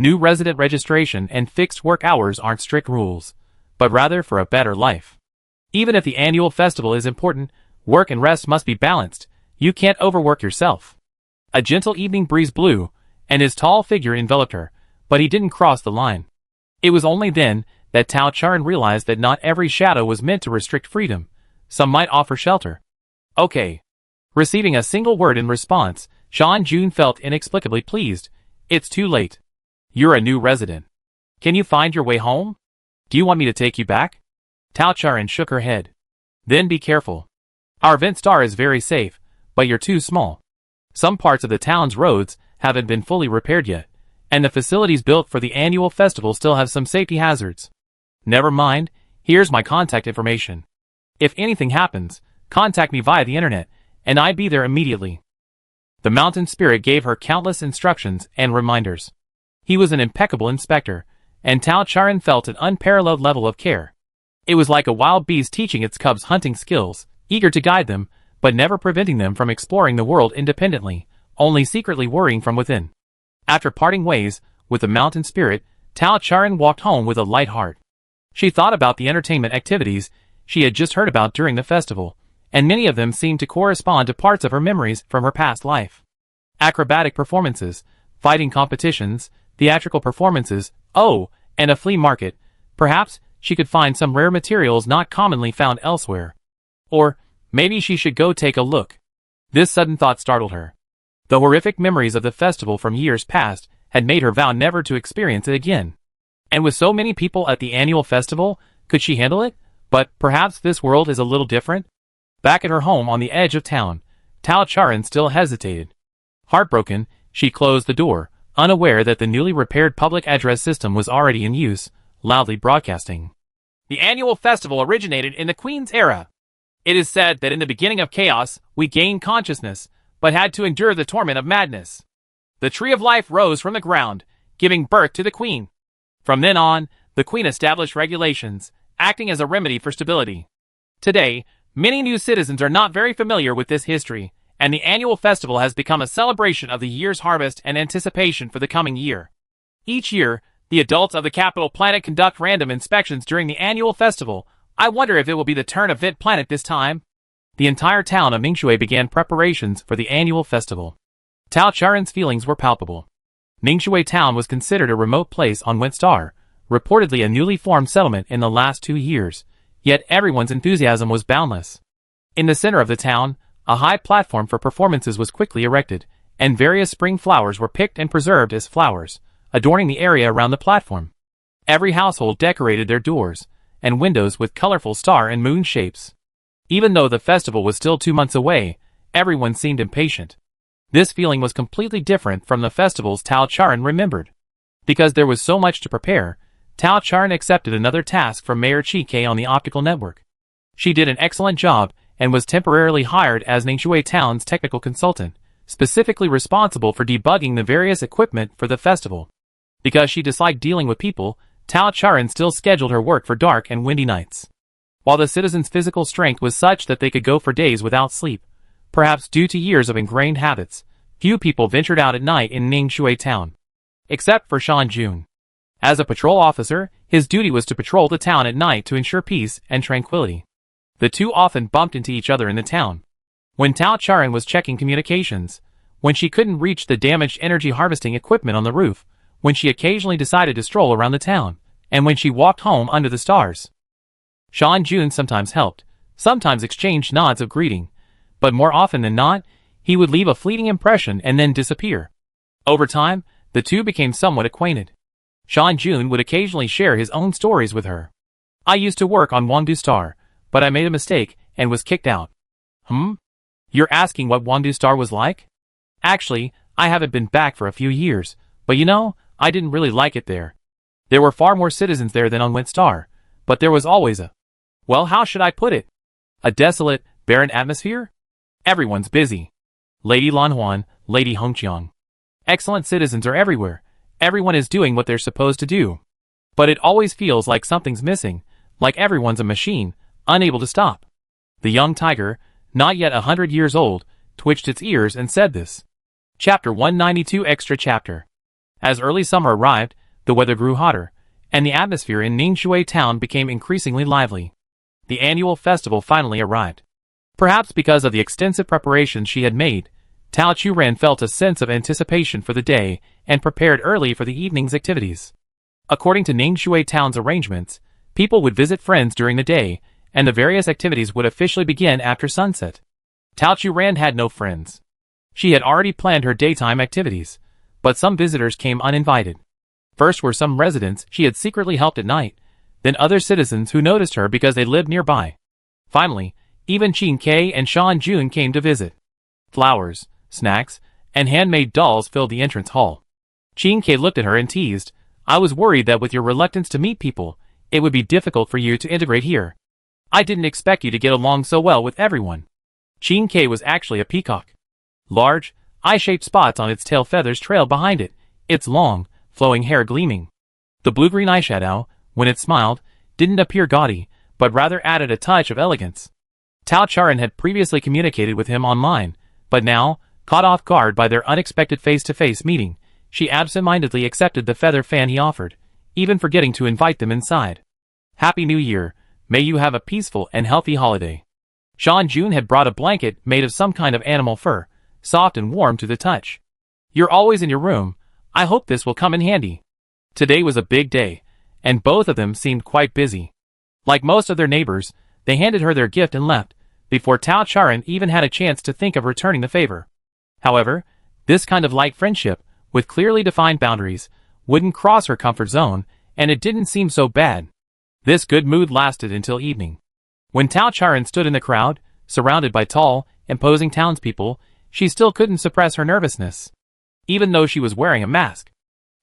New resident registration and fixed work hours aren't strict rules, but rather for a better life. Even if the annual festival is important, work and rest must be balanced. You can't overwork yourself. A gentle evening breeze blew, and his tall figure enveloped her, but he didn't cross the line. It was only then that Tao Charan realized that not every shadow was meant to restrict freedom. Some might offer shelter. Okay. Receiving a single word in response, Shan Jun felt inexplicably pleased. It's too late. You're a new resident. Can you find your way home? Do you want me to take you back? Tao Charan shook her head. Then be careful. Our Vent Star is very safe, but you're too small. Some parts of the town's roads haven't been fully repaired yet, and the facilities built for the annual festival still have some safety hazards. Never mind, here's my contact information. If anything happens, contact me via the internet, and I'd be there immediately. The mountain spirit gave her countless instructions and reminders. He was an impeccable inspector, and Tao Charan felt an unparalleled level of care. It was like a wild beast teaching its cubs hunting skills, eager to guide them, but never preventing them from exploring the world independently, only secretly worrying from within. After parting ways with the mountain spirit, Tao Charan walked home with a light heart. She thought about the entertainment activities she had just heard about during the festival, and many of them seemed to correspond to parts of her memories from her past life. Acrobatic performances, fighting competitions, theatrical performances, and a flea market. Perhaps she could find some rare materials not commonly found elsewhere. Or maybe she should go take a look. This sudden thought startled her. The horrific memories of the festival from years past had made her vow never to experience it again. And with so many people at the annual festival, could she handle it? But perhaps this world is a little different? Back at her home on the edge of town, Tao Charan still hesitated. Heartbroken, she closed the door, unaware that the newly repaired public address system was already in use, loudly broadcasting. The annual festival originated in the Queen's era. It is said that in the beginning of chaos, we gained consciousness, but had to endure the torment of madness. The tree of life rose from the ground, giving birth to the Queen. From then on, the Queen established regulations, acting as a remedy for stability. Today, many new citizens are not very familiar with this history, and the annual festival has become a celebration of the year's harvest and anticipation for the coming year. Each year, the adults of the capital planet conduct random inspections during the annual festival. I wonder if it will be the turn of Vent Planet this time. The entire town of Mingshui began preparations for the annual festival. Tao Charan's feelings were palpable. Mingshui town was considered a remote place on Vent Star, reportedly a newly formed settlement in the last 2 years, yet everyone's enthusiasm was boundless. In the center of the town, a high platform for performances was quickly erected, and various spring flowers were picked and preserved as flowers, adorning the area around the platform. Every household decorated their doors and windows with colorful star and moon shapes. Even though the festival was still 2 months away, everyone seemed impatient. This feeling was completely different from the festivals Tao Charan remembered. Because there was so much to prepare, Tao Charan accepted another task from Mayor Chi K on the optical network. She did an excellent job and was temporarily hired as Mingshui town's technical consultant, specifically responsible for debugging the various equipment for the festival. Because she disliked dealing with people, Tao Charan still scheduled her work for dark and windy nights. While the citizens' physical strength was such that they could go for days without sleep, perhaps due to years of ingrained habits, few people ventured out at night in Mingshui town. Except for Shan Jun. As a patrol officer, his duty was to patrol the town at night to ensure peace and tranquility. The two often bumped into each other in the town. When Tao Charan was checking communications, when she couldn't reach the damaged energy harvesting equipment on the roof, when she occasionally decided to stroll around the town, and when she walked home under the stars. Sha and June sometimes helped, sometimes exchanged nods of greeting, but more often than not, he would leave a fleeting impression and then disappear. Over time, the two became somewhat acquainted. Sha and June would occasionally share his own stories with her. I used to work on Wandu Star, but I made a mistake and was kicked out. You're asking what Wandu Star was like? Actually, I haven't been back for a few years, but you know, I didn't really like it there. There were far more citizens there than on Went Star, but there was always well, how should I put it? A desolate, barren atmosphere? Everyone's busy. Lady Lanhuan, Lady Hongqiang. Excellent citizens are everywhere. Everyone is doing what they're supposed to do. But it always feels like something's missing, like everyone's a machine, unable to stop. The young tiger, not yet 100 years old, twitched its ears and said this. Chapter 192 Extra Chapter. As early summer arrived, the weather grew hotter, and the atmosphere in Ningshui town became increasingly lively. The annual festival finally arrived. Perhaps because of the extensive preparations she had made, Tao Churen felt a sense of anticipation for the day and prepared early for the evening's activities. According to Ningshui town's arrangements, people would visit friends during the day, and the various activities would officially begin after sunset. Tao Churen had no friends. She had already planned her daytime activities, but some visitors came uninvited. First were some residents she had secretly helped at night, then other citizens who noticed her because they lived nearby. Finally, even Qin Kei and Sha and June came to visit. Flowers, snacks, and handmade dolls filled the entrance hall. Qin Kei looked at her and teased, I was worried that with your reluctance to meet people, it would be difficult for you to integrate here. I didn't expect you to get along so well with everyone. Qin Kei was actually a peacock. Large, eye-shaped spots on its tail feathers trailed behind it, its long, flowing hair gleaming. The blue-green eyeshadow, when it smiled, didn't appear gaudy, but rather added a touch of elegance. Tao Charan had previously communicated with him online, but now, caught off guard by their unexpected face-to-face meeting, she absent-mindedly accepted the feather fan he offered, even forgetting to invite them inside. Happy New Year, may you have a peaceful and healthy holiday. Sha and June had brought a blanket made of some kind of animal fur, soft and warm to the touch. You're always in your room, I hope this will come in handy. Today was a big day, and both of them seemed quite busy. Like most of their neighbors, they handed her their gift and left, before Tao Charan even had a chance to think of returning the favor. However, this kind of light friendship, with clearly defined boundaries, wouldn't cross her comfort zone, and it didn't seem so bad. This good mood lasted until evening. When Tao Charan stood in the crowd, surrounded by tall, imposing townspeople, she still couldn't suppress her nervousness, even though she was wearing a mask.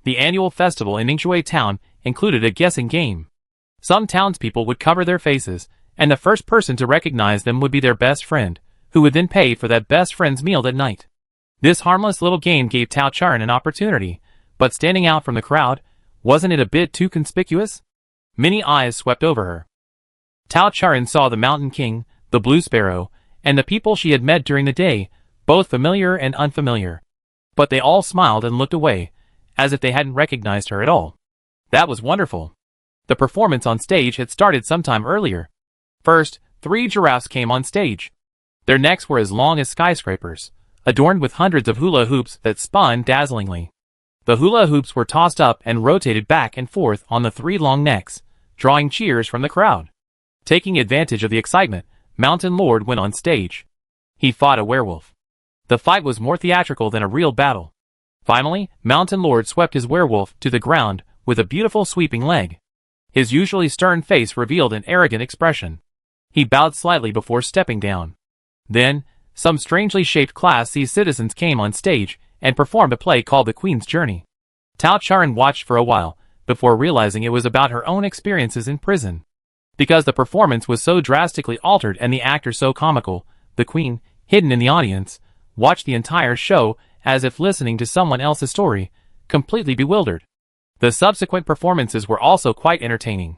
The annual festival in Ningshui town included a guessing game. Some townspeople would cover their faces, and the first person to recognize them would be their best friend, who would then pay for that best friend's meal that night. This harmless little game gave Tao Charan an opportunity, but standing out from the crowd, wasn't it a bit too conspicuous? Many eyes swept over her. Tao Charan saw the Mountain King, the Blue Sparrow, and the people she had met during the day, both familiar and unfamiliar. But they all smiled and looked away, as if they hadn't recognized her at all. That was wonderful. The performance on stage had started sometime earlier. First, 3 giraffes came on stage. Their necks were as long as skyscrapers, adorned with hundreds of hula hoops that spun dazzlingly. The hula hoops were tossed up and rotated back and forth on the 3 long necks, drawing cheers from the crowd. Taking advantage of the excitement, Mountain Lord went on stage. He fought a werewolf. The fight was more theatrical than a real battle. Finally, Mountain Lord swept his werewolf to the ground with a beautiful sweeping leg. His usually stern face revealed an arrogant expression. He bowed slightly before stepping down. Then, some strangely shaped Class C citizens came on stage and performed a play called The Queen's Journey. Tao Charan watched for a while, before realizing it was about her own experiences in prison. Because the performance was so drastically altered and the actor so comical, the Queen, hidden in the audience, watched the entire show as if listening to someone else's story, completely bewildered. The subsequent performances were also quite entertaining.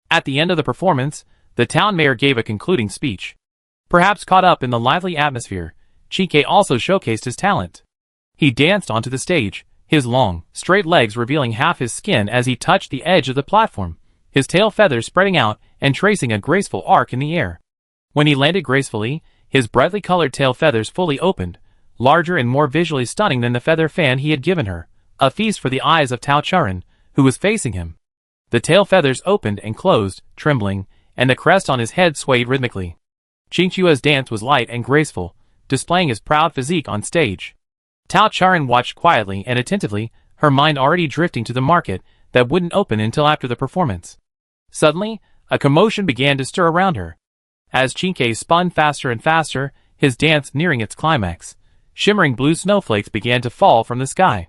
At the end of the performance, the town mayor gave a concluding speech. Perhaps caught up in the lively atmosphere, Chike also showcased his talent. He danced onto the stage, his long, straight legs revealing half his skin as he touched the edge of the platform, his tail feathers spreading out and tracing a graceful arc in the air. When he landed gracefully, his brightly colored tail feathers fully opened, larger and more visually stunning than the feather fan he had given her, a feast for the eyes of Tao Charan, who was facing him. The tail feathers opened and closed, trembling, and the crest on his head swayed rhythmically. Qingqua's dance was light and graceful, displaying his proud physique on stage. Tao Charan watched quietly and attentively, her mind already drifting to the market that wouldn't open until after the performance. Suddenly, a commotion began to stir around her. As Qingque spun faster and faster, his dance nearing its climax, shimmering blue snowflakes began to fall from the sky.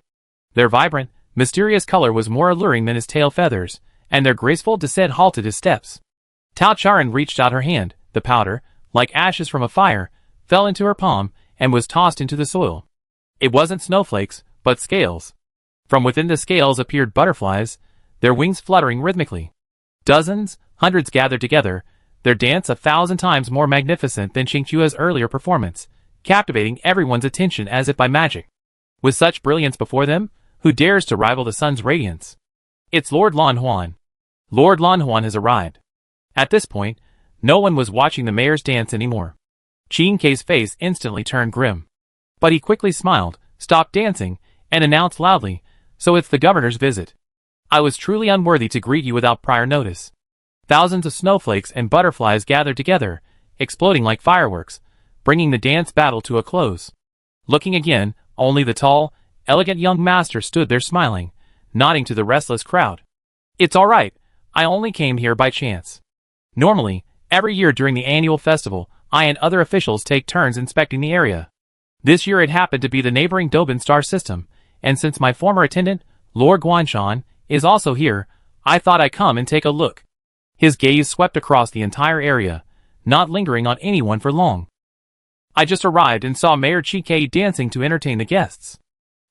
Their vibrant, mysterious color was more alluring than his tail feathers, and their graceful descent halted his steps. Tao Charan reached out her hand. The powder, like ashes from a fire, fell into her palm and was tossed into the soil. It wasn't snowflakes, but scales. From within the scales appeared butterflies, their wings fluttering rhythmically. Dozens, hundreds gathered together, their dance 1,000 times more magnificent than Qingqua's earlier performance, captivating everyone's attention as if by magic. With such brilliance before them, who dares to rival the sun's radiance? It's Lord Lan Huan. Lord Lan Huan has arrived. At this point, no one was watching the mayor's dance anymore. Qingque's face instantly turned grim. But he quickly smiled, stopped dancing, and announced loudly, "So it's the governor's visit. I was truly unworthy to greet you without prior notice." Thousands of snowflakes and butterflies gathered together, exploding like fireworks, bringing the dance battle to a close. Looking again, only the tall, elegant young master stood there smiling, nodding to the restless crowd. "It's all right, I only came here by chance. Normally, every year during the annual festival, I and other officials take turns inspecting the area. This year it happened to be the neighboring Dobin star system, and since my former attendant, Lord Guanshan, is also here, I thought I'd come and take a look." His gaze swept across the entire area, not lingering on anyone for long. "I just arrived and saw Mayor Qingque dancing to entertain the guests.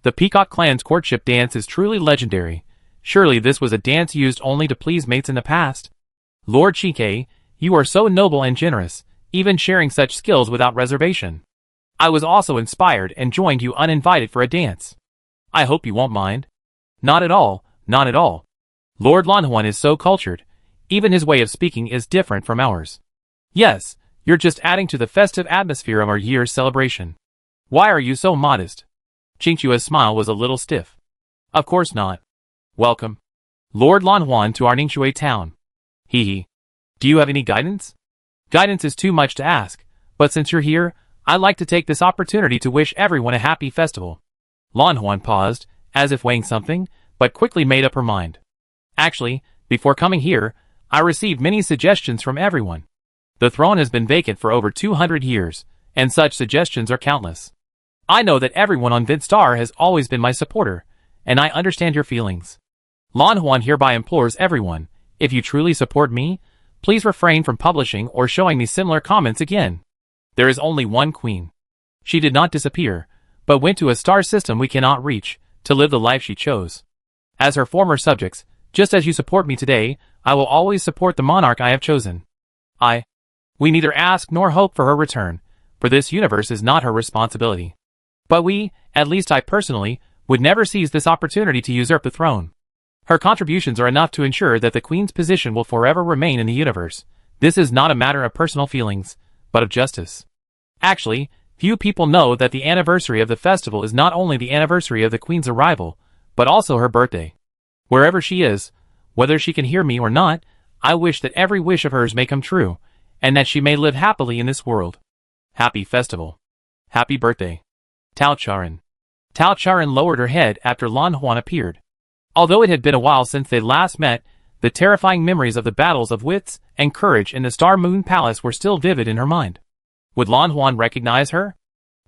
The Peacock clan's courtship dance is truly legendary. Surely this was a dance used only to please mates in the past. Lord Qingque, you are so noble and generous, even sharing such skills without reservation. I was also inspired and joined you uninvited for a dance. I hope you won't mind." "Not at all, not at all. Lord Lan Huan is so cultured. Even his way of speaking is different from ours. Yes, you're just adding to the festive atmosphere of our year's celebration. Why are you so modest?" Qingqua's smile was a little stiff. "Of course not. Welcome, Lord Lan Huan, to our Ningxue town. Hee. Do you have any guidance?" "Guidance is too much to ask, but since you're here, I'd like to take this opportunity to wish everyone a happy festival." Lan Huan paused, as if weighing something, but quickly made up her mind. "Actually, before coming here, I received many suggestions from everyone. The throne has been vacant for over 200 years, and such suggestions are countless. I know that everyone on Vidstar has always been my supporter, and I understand your feelings. Lan Huan hereby implores everyone, if you truly support me, please refrain from publishing or showing me similar comments again. There is only one queen. She did not disappear, but went to a star system we cannot reach, to live the life she chose. As her former subjects, just as you support me today, I will always support the monarch I have chosen. We neither ask nor hope for her return, for this universe is not her responsibility. But we, at least I personally, would never seize this opportunity to usurp the throne. Her contributions are enough to ensure that the queen's position will forever remain in the universe. This is not a matter of personal feelings, but of justice. Actually, few people know that the anniversary of the festival is not only the anniversary of the queen's arrival, but also her birthday. Wherever she is, whether she can hear me or not, I wish that every wish of hers may come true, and that she may live happily in this world. Happy festival. Happy birthday. Tao Charan." Tao Charan lowered her head after Lan Huan appeared. Although it had been a while since they last met, the terrifying memories of the battles of wits and courage in the Star Moon Palace were still vivid in her mind. Would Lan Huan recognize her?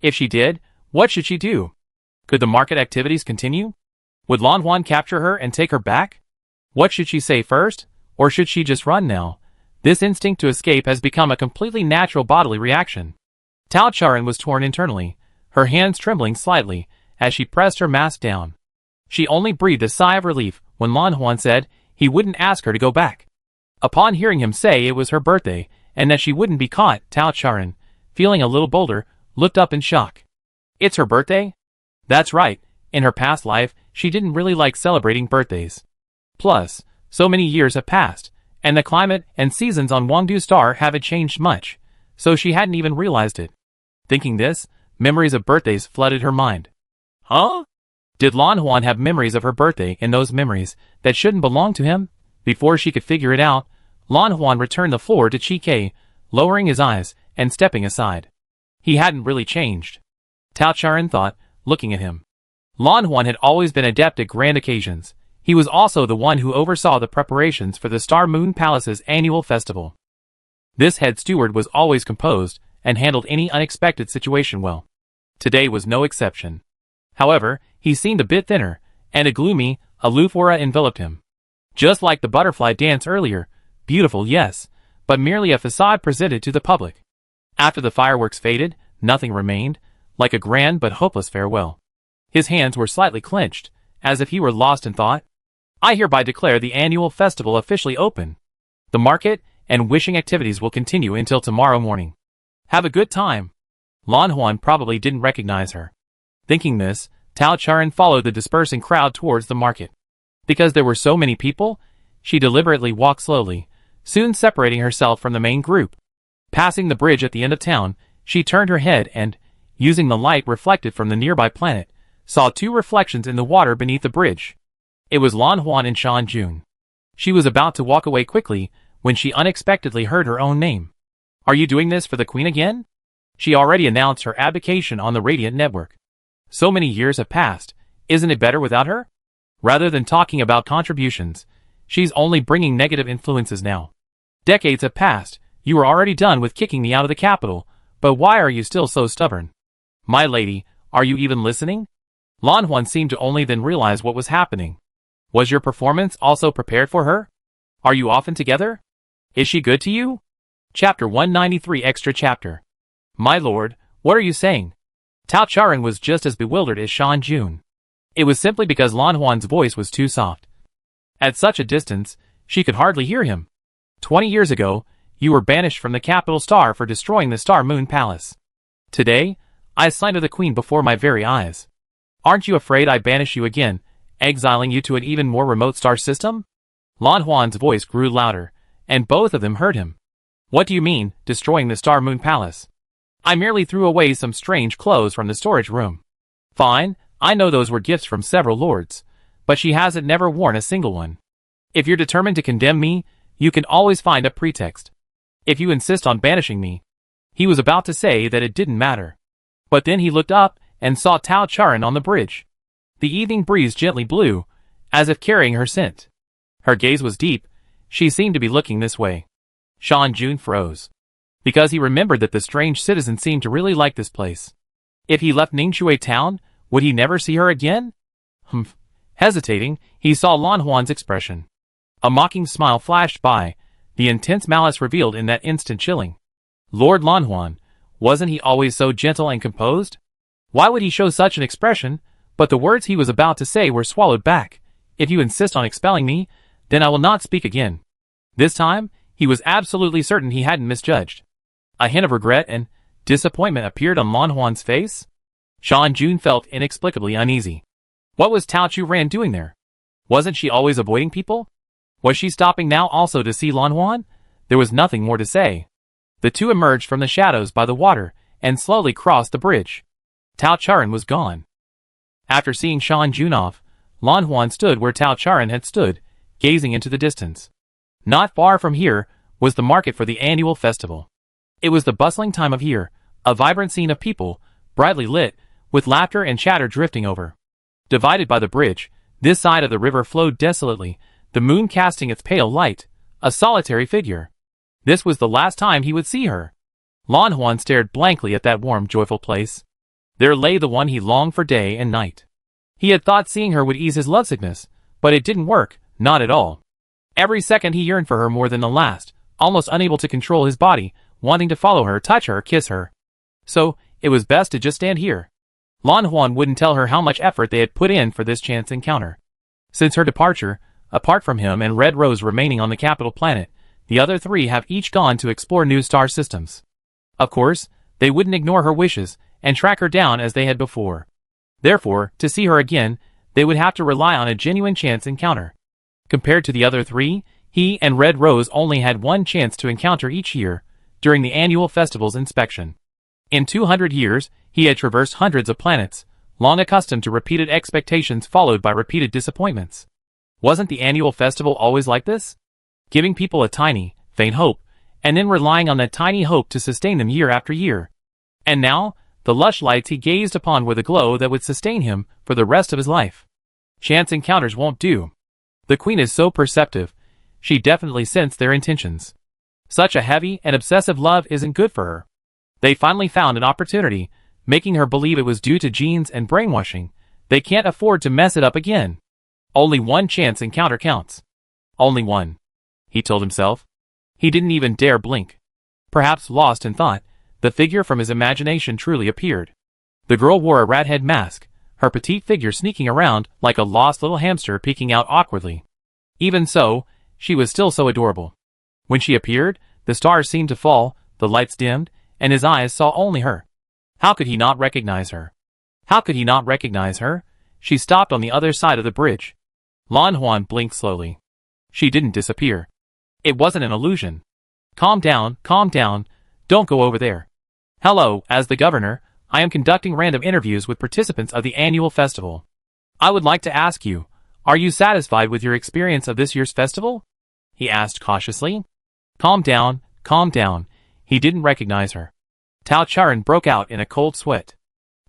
If she did, what should she do? Could the market activities continue? Would Lan Huan capture her and take her back? What should she say first, or should she just run now? This instinct to escape has become a completely natural bodily reaction. Tao Charan was torn internally, her hands trembling slightly as she pressed her mask down. She only breathed a sigh of relief when Lan Huan said he wouldn't ask her to go back. Upon hearing him say it was her birthday and that she wouldn't be caught, Tao Charan, feeling a little bolder, looked up in shock. It's her birthday? That's right, in her past life, she didn't really like celebrating birthdays. Plus, so many years have passed, and the climate and seasons on Wangdu Star haven't changed much, so she hadn't even realized it. Thinking this, memories of birthdays flooded her mind. Huh? Did Lan Huan have memories of her birthday and those memories that shouldn't belong to him? Before she could figure it out, Lan Huan returned the floor to Chi Ke, lowering his eyes and stepping aside. He hadn't really changed. Tao Charan thought, looking at him. Lan Huan had always been adept at grand occasions. He was also the one who oversaw the preparations for the Star Moon Palace's annual festival. This head steward was always composed and handled any unexpected situation well. Today was no exception. However, he seemed a bit thinner, and a gloomy, aloof aura enveloped him. Just like the butterfly dance earlier, beautiful yes, but merely a facade presented to the public. After the fireworks faded, nothing remained, like a grand but hopeless farewell. His hands were slightly clenched, as if he were lost in thought. I hereby declare the annual festival officially open. The market and wishing activities will continue until tomorrow morning. Have a good time. Lan Huan probably didn't recognize her. Thinking this, Tao Charan followed the dispersing crowd towards the market. Because there were so many people, she deliberately walked slowly, soon separating herself from the main group. Passing the bridge at the end of town, she turned her head and, using the light reflected from the nearby planet, saw two reflections in the water beneath the bridge. It was Lan Huan and Shan Jun. She was about to walk away quickly when she unexpectedly heard her own name. Are you doing this for the Queen again? She already announced her abdication on the Radiant Network. So many years have passed, isn't it better without her? Rather than talking about contributions, she's only bringing negative influences now. Decades have passed, you were already done with kicking me out of the capital, but why are you still so stubborn? My lady, are you even listening? Lan Huan seemed to only then realize what was happening. Was your performance also prepared for her? Are you often together? Is she good to you? Chapter 193 Extra Chapter. My lord, what are you saying? Tao Charan was just as bewildered as Shan Jun. It was simply because Lan Huan's voice was too soft. At such a distance, she could hardly hear him. 20 years ago, you were banished from the capital star for destroying the Star Moon Palace. Today, I slander the Queen before my very eyes. Aren't you afraid I banish you again, exiling you to an even more remote star system? Lan Huan's voice grew louder, and both of them heard him. What do you mean, destroying the Star Moon Palace? I merely threw away some strange clothes from the storage room. Fine, I know those were gifts from several lords, but she hasn't never worn a single one. If you're determined to condemn me, you can always find a pretext. If you insist on banishing me. He was about to say that it didn't matter. But then he looked up and saw Tao Charan on the bridge. The evening breeze gently blew, as if carrying her scent. Her gaze was deep, she seemed to be looking this way. Shan Jun froze. Because he remembered that the strange citizen seemed to really like this place. If he left Ningxue town, would he never see her again? Humph. Hesitating, he saw Lan Huan's expression. A mocking smile flashed by, the intense malice revealed in that instant chilling. Lord Lan Huan, wasn't he always so gentle and composed? Why would he show such an expression? But the words he was about to say were swallowed back. If you insist on expelling me, then I will not speak again. This time, he was absolutely certain he hadn't misjudged. A hint of regret and disappointment appeared on Lan Huan's face. Shan Jun felt inexplicably uneasy. What was Tao Churan doing there? Wasn't she always avoiding people? Was she stopping now also to see Lan Huan? There was nothing more to say. The two emerged from the shadows by the water and slowly crossed the bridge. Tao Charan was gone. After seeing Shan Jun off, Lan Huan stood where Tao Charan had stood, gazing into the distance. Not far from here was the market for the annual festival. It was the bustling time of year, a vibrant scene of people, brightly lit, with laughter and chatter drifting over. Divided by the bridge, this side of the river flowed desolately, the moon casting its pale light, a solitary figure. This was the last time he would see her. Lan Huan stared blankly at that warm, joyful place. There lay the one he longed for day and night. He had thought seeing her would ease his lovesickness, but it didn't work, not at all. Every second he yearned for her more than the last, almost unable to control his body, wanting to follow her, touch her, kiss her. So, it was best to just stand here. Lan Huan wouldn't tell her how much effort they had put in for this chance encounter. Since her departure, apart from him and Red Rose remaining on the capital planet, the other three have each gone to explore new star systems. Of course, they wouldn't ignore her wishes and track her down as they had before. Therefore, to see her again, they would have to rely on a genuine chance encounter. Compared to the other three, he and Red Rose only had one chance to encounter each year, during the annual festival's inspection. In 200 years, he had traversed hundreds of planets, long accustomed to repeated expectations followed by repeated disappointments. Wasn't the annual festival always like this? giving people a tiny, faint hope, and then relying on that tiny hope to sustain them year after year. And now, the lush lights he gazed upon were the glow that would sustain him for the rest of his life. Chance encounters won't do. The Queen is so perceptive, she definitely sensed their intentions. Such a heavy and obsessive love isn't good for her. They finally found an opportunity, making her believe it was due to genes and brainwashing. They can't afford to mess it up again. Only one chance encounter counts. Only one, he told himself. He didn't even dare blink. Perhaps lost in thought, the figure from his imagination truly appeared. The girl wore a rat head mask, her petite figure sneaking around like a lost little hamster peeking out awkwardly. Even so, she was still so adorable. When she appeared, the stars seemed to fall, the lights dimmed, and his eyes saw only her. How could he not recognize her? How could he not recognize her? She stopped on the other side of the bridge. Lan Huan blinked slowly. She didn't disappear. It wasn't an illusion. Calm down, don't go over there. Hello, as the governor, I am conducting random interviews with participants of the annual festival. I would like to ask you, are you satisfied with your experience of this year's festival? He asked cautiously. Calm down. He didn't recognize her. Tao Charan broke out in a cold sweat.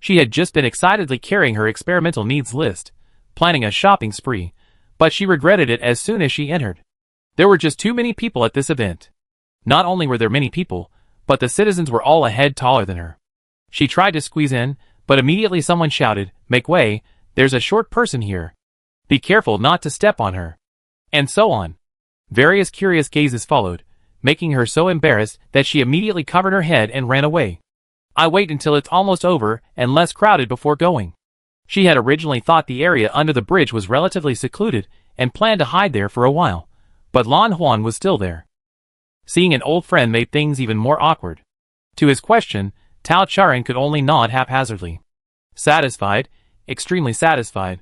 She had just been excitedly carrying her experimental needs list, planning a shopping spree, but she regretted it as soon as she entered. There were just too many people at this event. Not only were there many people, but the citizens were all a head taller than her. She tried to squeeze in, but immediately someone shouted, "Make way, there's a short person here. Be careful not to step on her." And so on. Various curious gazes followed, making her so embarrassed that she immediately covered her head and ran away. I wait until it's almost over and less crowded before going. She had originally thought the area under the bridge was relatively secluded and planned to hide there for a while, but Lan Huan was still there. Seeing an old friend made things even more awkward. To his question, Tao Charan could only nod haphazardly. Satisfied, extremely satisfied.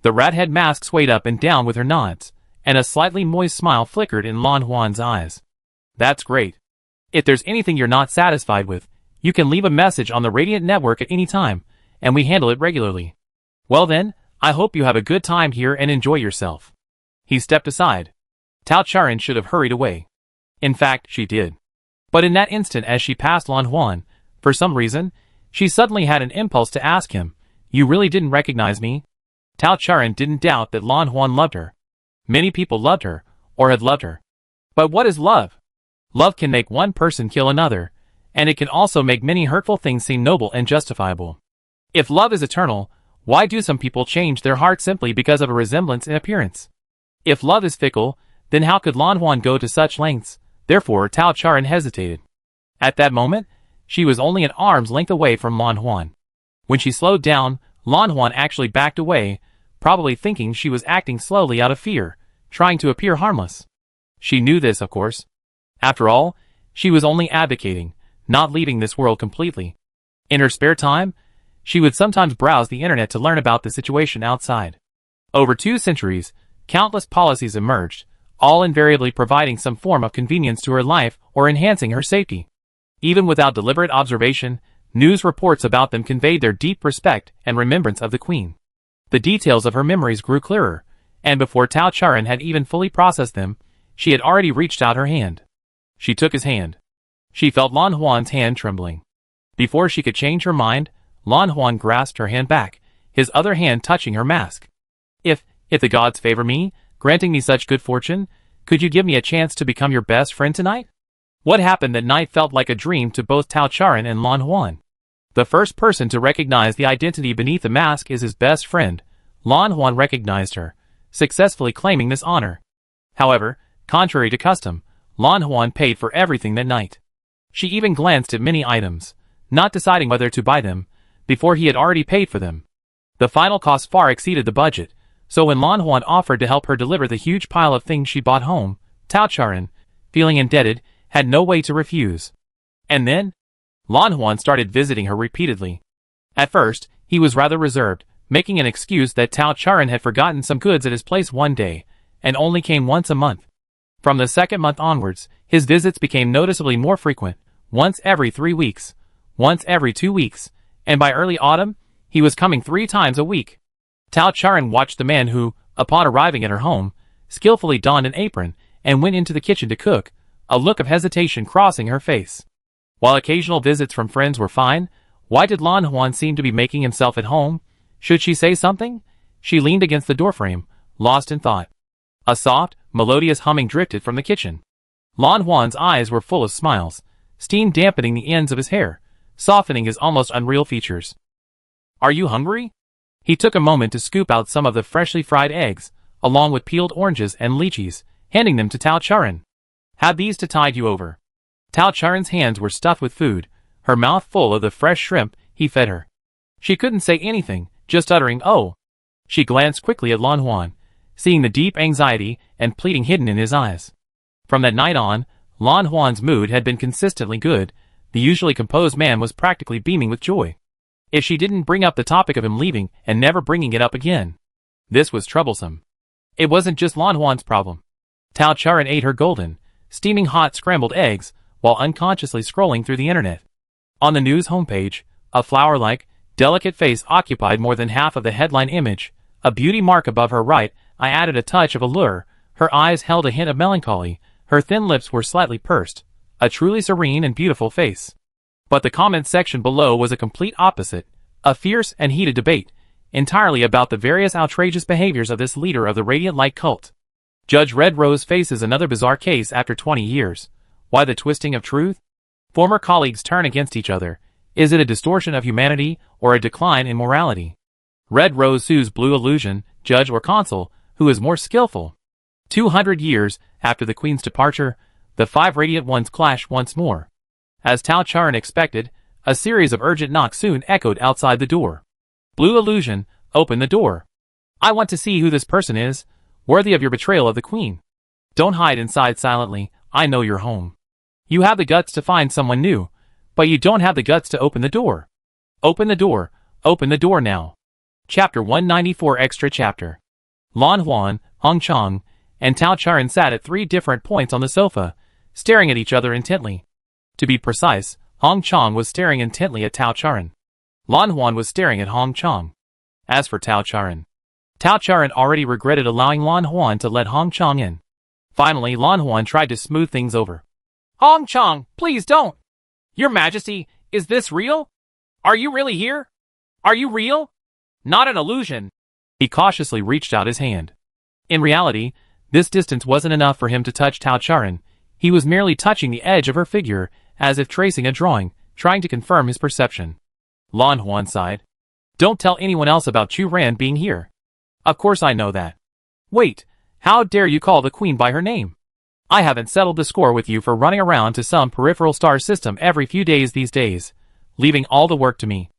The rat-head mask swayed up and down with her nods, and a slightly moist smile flickered in Lan Huan's eyes. That's great. If there's anything you're not satisfied with, you can leave a message on the Radiant Network at any time, and we handle it regularly. Well then, I hope you have a good time here and enjoy yourself. He stepped aside. Tao Charan should have hurried away. In fact, she did. But in that instant as she passed Lan Huan, for some reason, she suddenly had an impulse to ask him, "You really didn't recognize me?" Tao Charan didn't doubt that Lan Huan loved her. Many people loved her, or had loved her. But what is love? Love can make one person kill another, and it can also make many hurtful things seem noble and justifiable. If love is eternal, why do some people change their heart simply because of a resemblance in appearance? If love is fickle, then how could Lan Huan go to such lengths? Therefore Tao Charan hesitated. At that moment, she was only an arm's length away from Lan Huan. When she slowed down, Lan Huan actually backed away, probably thinking she was acting slowly out of fear, trying to appear harmless. She knew this, of course. After all, she was only advocating, not leaving this world completely. In her spare time, she would sometimes browse the internet to learn about the situation outside. Over 2 centuries, countless policies emerged, all invariably providing some form of convenience to her life or enhancing her safety. Even without deliberate observation, news reports about them conveyed their deep respect and remembrance of the Queen. The details of her memories grew clearer, and before Tao Charan had even fully processed them, she had already reached out her hand. She took his hand. She felt Lan Huan's hand trembling. Before she could change her mind, Lan Huan grasped her hand back, his other hand touching her mask. If the gods favor me, granting me such good fortune, could you give me a chance to become your best friend tonight? What happened that night felt like a dream to both Tao Charan and Lan Huan. The first person to recognize the identity beneath the mask is his best friend. Lan Huan recognized her, successfully claiming this honor. However, contrary to custom, Lan Huan paid for everything that night. She even glanced at many items, not deciding whether to buy them, before he had already paid for them. The final cost far exceeded the budget, so when Lan Huan offered to help her deliver the huge pile of things she bought home, Tao Charan, feeling indebted, had no way to refuse. And then, Lan Huan started visiting her repeatedly. At first, he was rather reserved, making an excuse that Tao Charan had forgotten some goods at his place one day, and only came once a month. From the second month onwards, his visits became noticeably more frequent, once every 3 weeks, once every 2 weeks, and by early autumn, he was coming 3 times a week. Tao Charan watched the man who, upon arriving at her home, skillfully donned an apron and went into the kitchen to cook, a look of hesitation crossing her face. While occasional visits from friends were fine, why did Lan Huan seem to be making himself at home? Should she say something? She leaned against the doorframe, lost in thought. A soft, melodious humming drifted from the kitchen. Lan Huan's eyes were full of smiles, steam dampening the ends of his hair, softening his almost unreal features. "Are you hungry?" He took a moment to scoop out some of the freshly fried eggs, along with peeled oranges and lychees, handing them to Tao Charan. "Have these to tide you over." Tao Charan's hands were stuffed with food, her mouth full of the fresh shrimp he fed her. She couldn't say anything, just uttering, "Oh." She glanced quickly at Lan Huan, seeing the deep anxiety and pleading hidden in his eyes. From that night on, Lan Huan's mood had been consistently good. The usually composed man was practically beaming with joy. If she didn't bring up the topic of him leaving and never bringing it up again, this was troublesome. It wasn't just Lan Huan's problem. Tao Charan ate her golden, steaming hot scrambled eggs while unconsciously scrolling through the internet. On the news homepage, a flower-like, delicate face occupied more than half of the headline image, a beauty mark above her right eye added a touch of allure, her eyes held a hint of melancholy, her thin lips were slightly pursed, a truly serene and beautiful face. But the comments section below was a complete opposite, a fierce and heated debate, entirely about the various outrageous behaviors of this leader of the Radiant Light cult. Judge Red Rose faces another bizarre case after 20 years. Why the twisting of truth? Former colleagues turn against each other. Is it a distortion of humanity or a decline in morality? Red Rose sues Blue Illusion, judge or consul, who is more skillful. 200 years after the Queen's departure, the 5 Radiant Ones clash once more. As Tao Charan expected, a series of urgent knocks soon echoed outside the door. Blue Illusion, open the door. I want to see who this person is, worthy of your betrayal of the Queen. Don't hide inside silently, I know you're home. You have the guts to find someone new, but you don't have the guts to open the door. Open the door now. Chapter 194 Extra Chapter. Lan Huan, Hong Chang, and Tao Charan sat at 3 different points on the sofa, staring at each other intently. To be precise, Hong Chang was staring intently at Tao Charan. Lan Huan was staring at Hong Chang. As for Tao Charan already regretted allowing Lan Huan to let Hong Chang in. Finally, Lan Huan tried to smooth things over. Hong Chang, please don't! Your Majesty, is this real? Are you really here? Are you real? Not an illusion. He cautiously reached out his hand. In reality, this distance wasn't enough for him to touch Tao Charan. He was merely touching the edge of her figure, as if tracing a drawing, trying to confirm his perception. Lan Huan sighed. Don't tell anyone else about Chu Ran being here. Of course I know that. Wait, how dare you call the Queen by her name? I haven't settled the score with you for running around to some peripheral star system every few days these days, leaving all the work to me.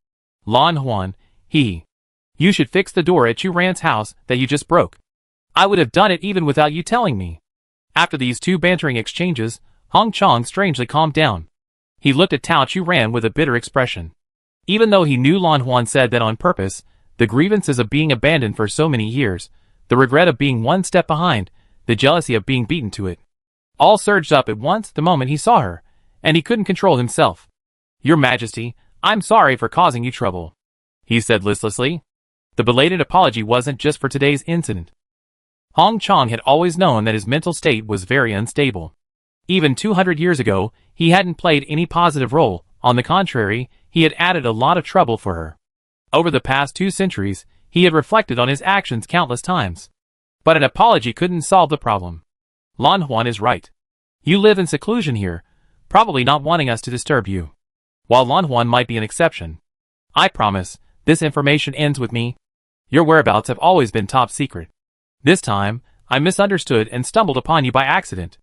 Lan Huan, you should fix the door at Chu Ran's house that you just broke. I would have done it even without you telling me. After these 2 bantering exchanges, Hong Chang strangely calmed down. He looked at Tao Chu Ran with a bitter expression. Even though he knew Lan Huan said that on purpose, the grievances of being abandoned for so many years, the regret of being one step behind, the jealousy of being beaten to it, all surged up at once the moment he saw her, and he couldn't control himself. Your Majesty, I'm sorry for causing you trouble, he said listlessly. The belated apology wasn't just for today's incident. Hong Chang had always known that his mental state was very unstable. Even 200 years ago, he hadn't played any positive role. On the contrary, he had added a lot of trouble for her. Over the past 2 centuries, he had reflected on his actions countless times. But an apology couldn't solve the problem. Lan Huan is right. You live in seclusion here, probably not wanting us to disturb you. While Lan Huan might be an exception. I promise, this information ends with me. Your whereabouts have always been top secret. This time, I misunderstood and stumbled upon you by accident.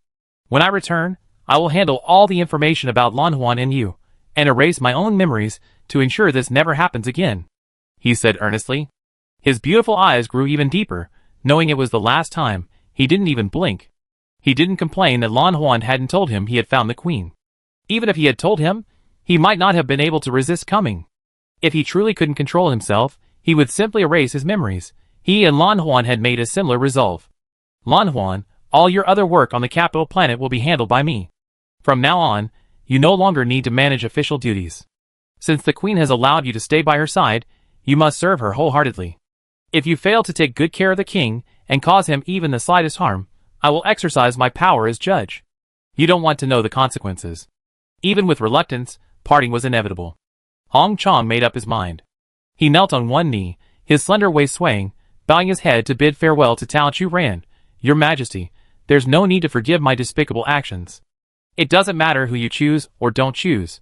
When I return, I will handle all the information about Lan Huan and you, and erase my own memories to ensure this never happens again, he said earnestly. His beautiful eyes grew even deeper, knowing it was the last time. He didn't even blink. He didn't complain that Lan Huan hadn't told him he had found the Queen. Even if he had told him, he might not have been able to resist coming. If he truly couldn't control himself, he would simply erase his memories. He and Lan Huan had made a similar resolve. Lan Huan, all your other work on the capital planet will be handled by me. From now on, you no longer need to manage official duties. Since the Queen has allowed you to stay by her side, you must serve her wholeheartedly. If you fail to take good care of the King and cause him even the slightest harm, I will exercise my power as judge. You don't want to know the consequences. Even with reluctance, parting was inevitable. Hong Chang made up his mind. He knelt on one knee, his slender waist swaying, bowing his head to bid farewell to Tao Chu Ran. Your Majesty, there's no need to forgive my despicable actions. It doesn't matter who you choose or don't choose.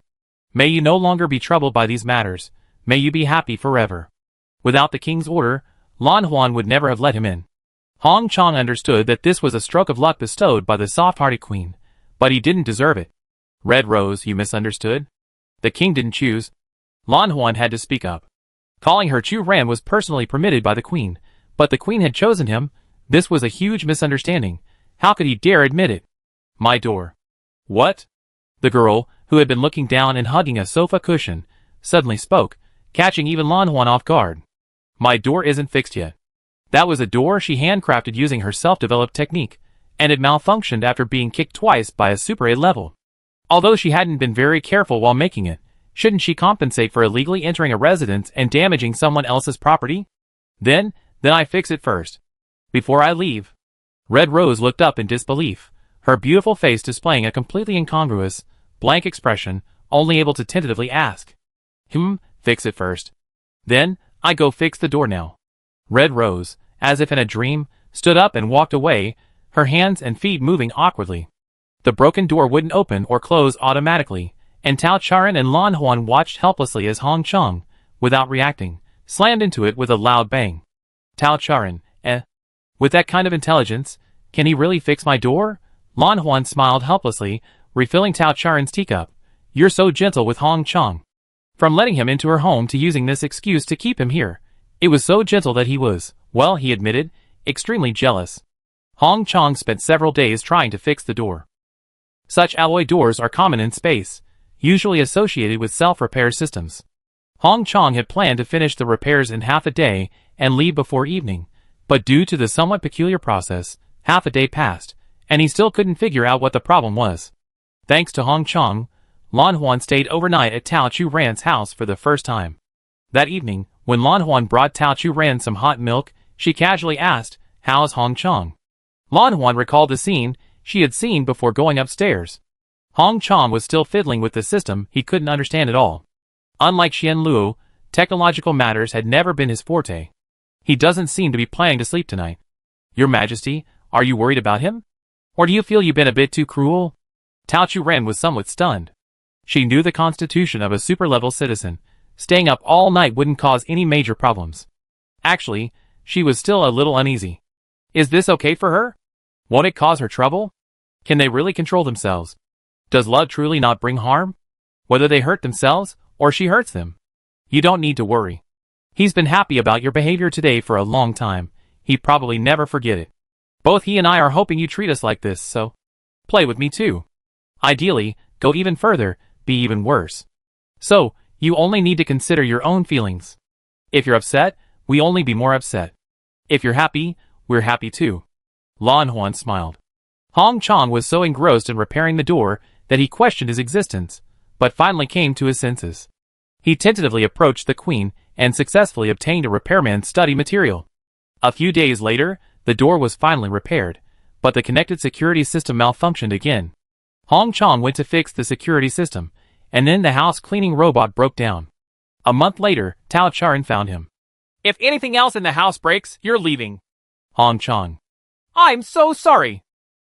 May you no longer be troubled by these matters. May you be happy forever. Without the king's order, Lan Huan would never have let him in. Hong Chang understood that this was a stroke of luck bestowed by the soft-hearted queen, but he didn't deserve it. Red Rose, you misunderstood. The king didn't choose. Lan Huan had to speak up. Calling her Chu Ran was personally permitted by the queen, but the queen had chosen him. This was a huge misunderstanding. How could he dare admit it? My door. What? The girl, who had been looking down and hugging a sofa cushion, suddenly spoke, catching even Lan Huan off guard. My door isn't fixed yet. That was a door she handcrafted using her self-developed technique, and it malfunctioned after being kicked twice by a Super 8 level. Although she hadn't been very careful while making it, shouldn't she compensate for illegally entering a residence and damaging someone else's property? Then I fix it first. Before I leave. Red Rose looked up in disbelief, her beautiful face displaying a completely incongruous, blank expression, only able to tentatively ask. Fix it first. Then, I go fix the door now. Red Rose, as if in a dream, stood up and walked away, her hands and feet moving awkwardly. The broken door wouldn't open or close automatically, and Tao Charan and Lan Huan watched helplessly as Hong Chang, without reacting, slammed into it with a loud bang. Tao Charan, with that kind of intelligence, can he really fix my door? Lan Huan smiled helplessly, refilling Tao Charan's teacup. You're so gentle with Hong Chang. From letting him into her home to using this excuse to keep him here. It was so gentle that he was, well, he admitted, extremely jealous. Hong Chang spent several days trying to fix the door. Such alloy doors are common in space, usually associated with self-repair systems. Hong Chang had planned to finish the repairs in half a day and leave before evening, but due to the somewhat peculiar process, half a day passed, and he still couldn't figure out what the problem was. Thanks to Hong Chang, Lan Huan stayed overnight at Tao Chu Ran's house for the first time. That evening, when Lan Huan brought Tao Chu Ran some hot milk, she casually asked, "How's Hong Chang?" Lan Huan recalled the scene she had seen before going upstairs. Hong Chang was still fiddling with the system he couldn't understand at all. Unlike Xian Luo, technological matters had never been his forte. He doesn't seem to be planning to sleep tonight. Your Majesty, are you worried about him? Or do you feel you've been a bit too cruel? Tao Chu Ran was somewhat stunned. She knew the constitution of a super-level citizen. Staying up all night wouldn't cause any major problems. Actually, she was still a little uneasy. Is this okay for her? Won't it cause her trouble? Can they really control themselves? Does love truly not bring harm? Whether they hurt themselves, or she hurts them. You don't need to worry. He's been happy about your behavior today for a long time. He'd probably never forget it. Both he and I are hoping you treat us like this, so play with me too. Ideally, go even further, be even worse. So, you only need to consider your own feelings. If you're upset, we only be more upset. If you're happy, we're happy too. Lan Huan smiled. Hong Chang was so engrossed in repairing the door that he questioned his existence, but finally came to his senses. He tentatively approached the queen and successfully obtained a repairman's study material. A few days later, the door was finally repaired, but the connected security system malfunctioned again. Hong Chang went to fix the security system, and then the house cleaning robot broke down. A month later, Tao Charan found him. If anything else in the house breaks, you're leaving. Hong Chang. I'm so sorry.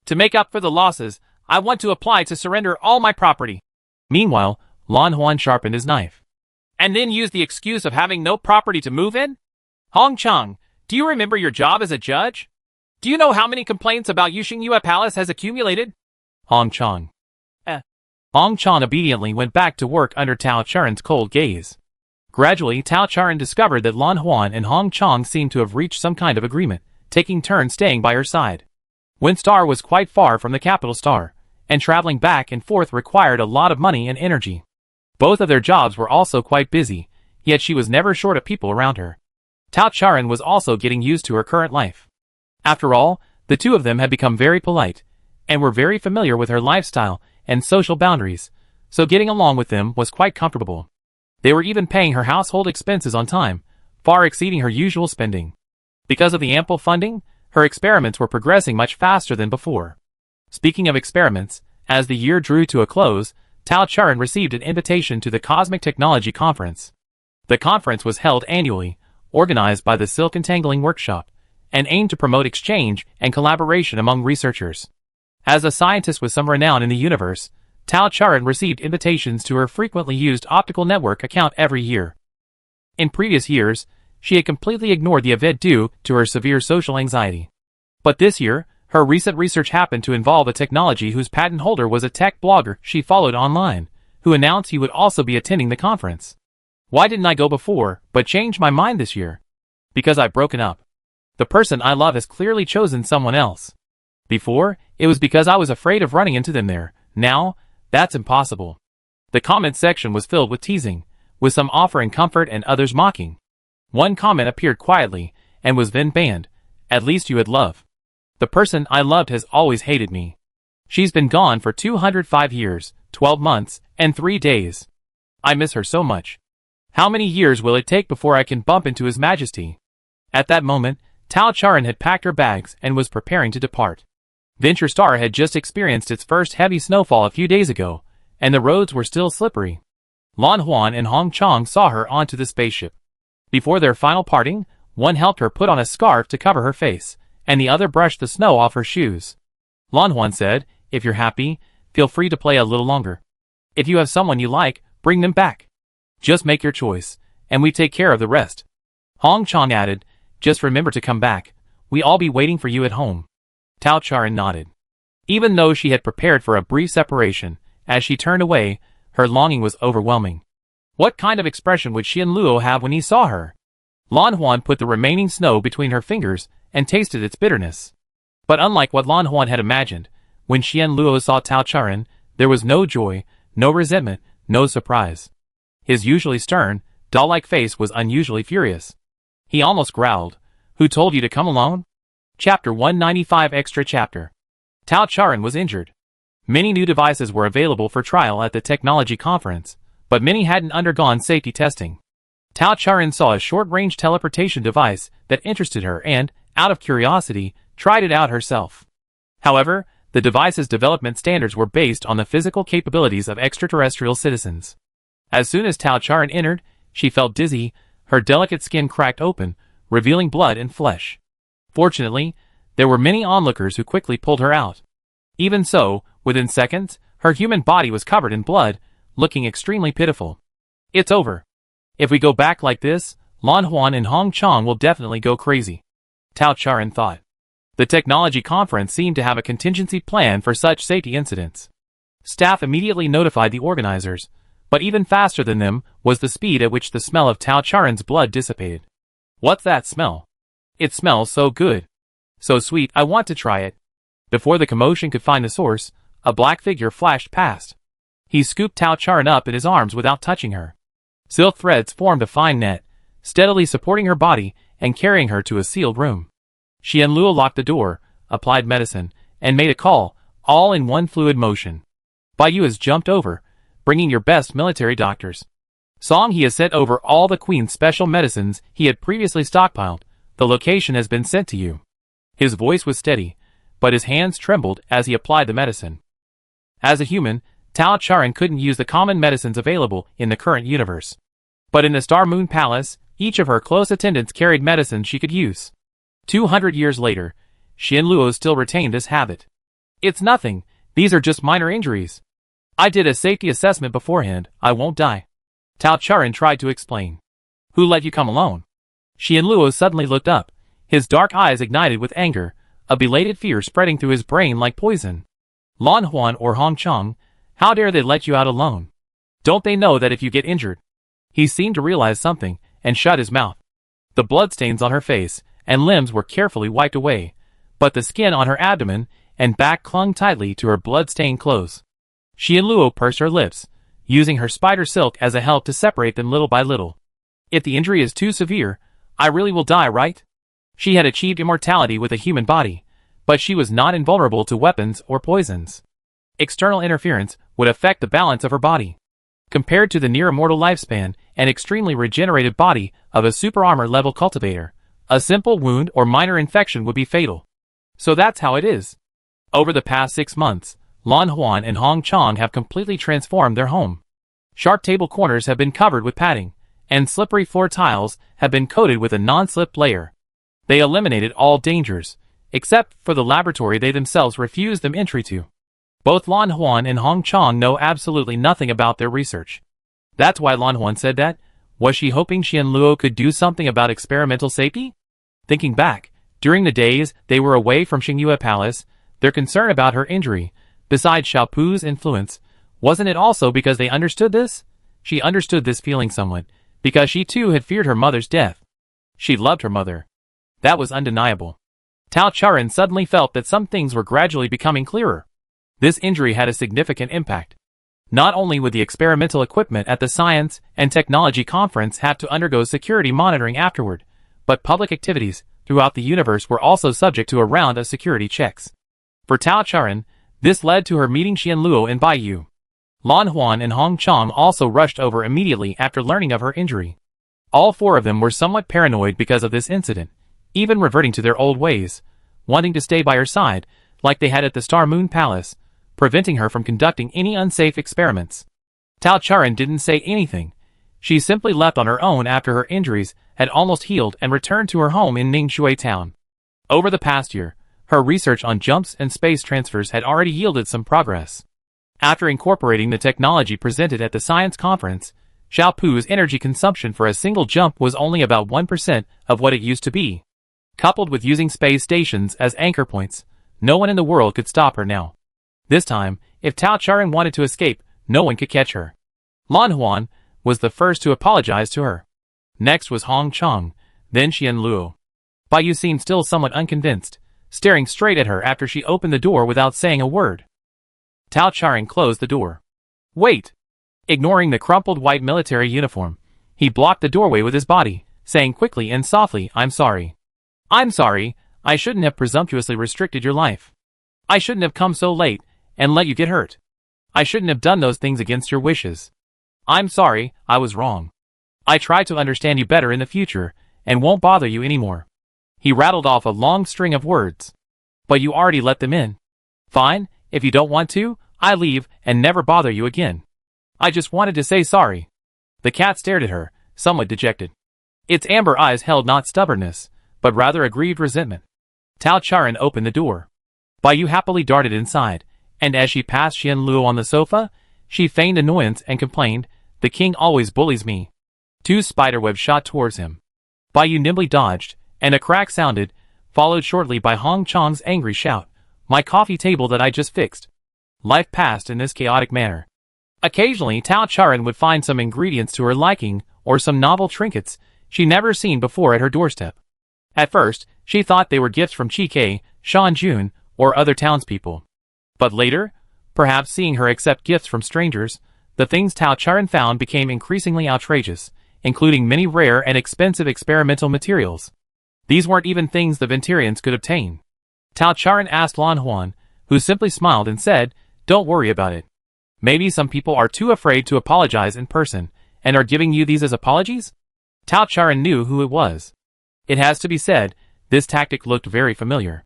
To make up for the losses, I want to apply to surrender all my property. Meanwhile, Lan Huan sharpened his knife. And then use the excuse of having no property to move in? Hong Chang, do you remember your job as a judge? Do you know how many complaints about Yuxingyue Palace has accumulated? Hong Chang. Hong Chang obediently went back to work under Tao Charan's cold gaze. Gradually, Tao Charan discovered that Lan Huan and Hong Chang seemed to have reached some kind of agreement, taking turns staying by her side. Windstar was quite far from the capital star, and traveling back and forth required a lot of money and energy. Both of their jobs were also quite busy, yet she was never short of people around her. Tao Charan was also getting used to her current life. After all, the two of them had become very polite, and were very familiar with her lifestyle and social boundaries, so getting along with them was quite comfortable. They were even paying her household expenses on time, far exceeding her usual spending. Because of the ample funding, Her experiments were progressing much faster than before. Speaking of experiments, as the year drew to a close, Tao Charan received an invitation to the Cosmic Technology Conference. The conference was held annually, organized by the Silk Entangling Workshop, and aimed to promote exchange and collaboration among researchers. As a scientist with some renown in the universe, Tao Charan received invitations to her frequently used optical network account every year. In previous years, she had completely ignored the event due to her severe social anxiety. But this year, her recent research happened to involve a technology whose patent holder was a tech blogger she followed online, who announced he would also be attending the conference. Why didn't I go before, but changed my mind this year? Because I've broken up. The person I love has clearly chosen someone else. Before, it was because I was afraid of running into them there. Now, that's impossible. The comment section was filled with teasing, with some offering comfort and others mocking. One comment appeared quietly, and was then banned. At least you had love. The person I loved has always hated me. She's been gone for 205 years, 12 months, and 3 days. I miss her so much. How many years will it take before I can bump into His Majesty? At that moment, Tao Charan had packed her bags and was preparing to depart. Venture Star had just experienced its first heavy snowfall a few days ago, and the roads were still slippery. Lan Huan and Hong Chong saw her onto the spaceship. Before their final parting, one helped her put on a scarf to cover her face, and the other brushed the snow off her shoes. Lan Huan said, "If you're happy, feel free to play a little longer. If you have someone you like, bring them back. Just make your choice, and we take care of the rest." Hong Chong added, "Just remember to come back. We all be waiting for you at home." Tao Charan nodded. Even though she had prepared for a brief separation, as she turned away, her longing was overwhelming. What kind of expression would Xian Luo have when he saw her? Lan Huan put the remaining snow between her fingers and tasted its bitterness. But unlike what Lan Huan had imagined, when Xian Luo saw Tao Charan, there was no joy, no resentment, no surprise. His usually stern, doll-like face was unusually furious. He almost growled, "Who told you to come alone?" Chapter 195 Extra Chapter. Tao Charan was injured. Many new devices were available for trial at the technology conference, but many hadn't undergone safety testing. Tao Charan saw a short-range teleportation device that interested her and, out of curiosity, tried it out herself. However, the device's development standards were based on the physical capabilities of extraterrestrial citizens. As soon as Tao Charan entered, she felt dizzy, her delicate skin cracked open, revealing blood and flesh. Fortunately, there were many onlookers who quickly pulled her out. Even so, within seconds, her human body was covered in blood, looking extremely pitiful. "It's over. If we go back like this, Lan Huan and Hong Chong will definitely go crazy," Tao Charan thought. The technology conference seemed to have a contingency plan for such safety incidents. Staff immediately notified the organizers, but even faster than them was the speed at which the smell of Tao Charan's blood dissipated. "What's that smell? It smells so good. So sweet, I want to try it." Before the commotion could find the source, a black figure flashed past. He scooped Tao Charan up in his arms without touching her. Silk threads formed a fine net, steadily supporting her body and carrying her to a sealed room. Xian Luo locked the door, applied medicine, and made a call, all in one fluid motion. Baiyu has jumped over, bringing your best military doctors. Song He has sent over all the Queen's special medicines he had previously stockpiled. The location has been sent to you. His voice was steady, but his hands trembled as he applied the medicine. As a human, Tao Charan couldn't use the common medicines available in the current universe. But in the Star Moon Palace, each of her close attendants carried medicine she could use. 200 years later, Xian Luo still retained this habit. "It's nothing, these are just minor injuries. I did a safety assessment beforehand, I won't die," Tao Charan tried to explain. "Who let you come alone?" Xian Luo suddenly looked up, his dark eyes ignited with anger, a belated fear spreading through his brain like poison. "Lan Huan or Hong Chong, how dare they let you out alone? Don't they know that if you get injured?" He seemed to realize something, and shut his mouth. The bloodstains on her face and limbs were carefully wiped away, but the skin on her abdomen and back clung tightly to her blood-stained clothes. Xian Luo pursed her lips, using her spider silk as a help to separate them little by little. "If the injury is too severe, I really will die, right?" She had achieved immortality with a human body, but she was not invulnerable to weapons or poisons. External interference would affect the balance of her body. Compared to the near-immortal lifespan and extremely regenerated body of a super armor level cultivator, A simple wound or minor infection would be fatal. So that's how it is. Over the past 6 months, Lan Huan and Hong Chang have completely transformed their home. Sharp table corners have been covered with padding, and slippery floor tiles have been coated with a non-slip layer. They eliminated all dangers, except for the laboratory they themselves refused them entry to. Both Lan Huan and Hong Chang know absolutely nothing about their research. That's why Lan Huan said that. Was she hoping Qian Luo could do something about experimental safety? Thinking back, during the days they were away from Xingyue Palace, their concern about her injury, besides Xiaopu's influence, wasn't it also because they understood this? She understood this feeling somewhat, because she too had feared her mother's death. She loved her mother. That was undeniable. Tao Charan suddenly felt that some things were gradually becoming clearer. This injury had a significant impact. Not only would the experimental equipment at the Science and Technology Conference have to undergo security monitoring afterward, but public activities throughout the universe were also subject to a round of security checks. For Tao Charan, this led to her meeting Qian Luo in Baiyu. Lan Huan and Hong Chang also rushed over immediately after learning of her injury. All 4 of them were somewhat paranoid because of this incident, even reverting to their old ways, wanting to stay by her side, like they had at the Star Moon Palace, preventing her from conducting any unsafe experiments. Tao Charan didn't say anything. She simply left on her own after her injuries had almost healed and returned to her home in Ningxue Town. Over the past year, her research on jumps and space transfers had already yielded some progress. After incorporating the technology presented at the science conference, Xiaopu's energy consumption for a single jump was only about 1% of what it used to be. Coupled with using space stations as anchor points, no one in the world could stop her now. This time, if Tao Charan wanted to escape, no one could catch her. Lan Huan was the first to apologize to her. Next was Hong Chang, then Qian Luo. Baiyu seemed still somewhat unconvinced, staring straight at her after she opened the door without saying a word. Tao Charan closed the door. Wait! Ignoring the crumpled white military uniform, he blocked the doorway with his body, saying quickly and softly, I'm sorry. I'm sorry, I shouldn't have presumptuously restricted your life. I shouldn't have come so late and let you get hurt. I shouldn't have done those things against your wishes. I'm sorry, I was wrong. I try to understand you better in the future, and won't bother you anymore. He rattled off a long string of words. But you already let them in. Fine, if you don't want to, I leave and never bother you again. I just wanted to say sorry. The cat stared at her, somewhat dejected. Its amber eyes held not stubbornness, but rather a grieved resentment. Tao Charan opened the door. Baiyu happily darted inside, and as she passed Qian Luo on the sofa, she feigned annoyance and complained, the king always bullies me. 2 spiderwebs shot towards him. Baiyu nimbly dodged, and a crack sounded, followed shortly by Hong Chang's angry shout, my coffee table that I just fixed. Life passed in this chaotic manner. Occasionally Tao Charan would find some ingredients to her liking, or some novel trinkets she never seen before at her doorstep. At first, she thought they were gifts from Chike, Shanjun, or other townspeople. But later, perhaps seeing her accept gifts from strangers, the things Tao Charan found became increasingly outrageous, including many rare and expensive experimental materials. These weren't even things the Venturians could obtain. Tao Charan asked Lan Huan, who simply smiled and said, don't worry about it. Maybe some people are too afraid to apologize in person, and are giving you these as apologies? Tao Charan knew who it was. It has to be said, this tactic looked very familiar.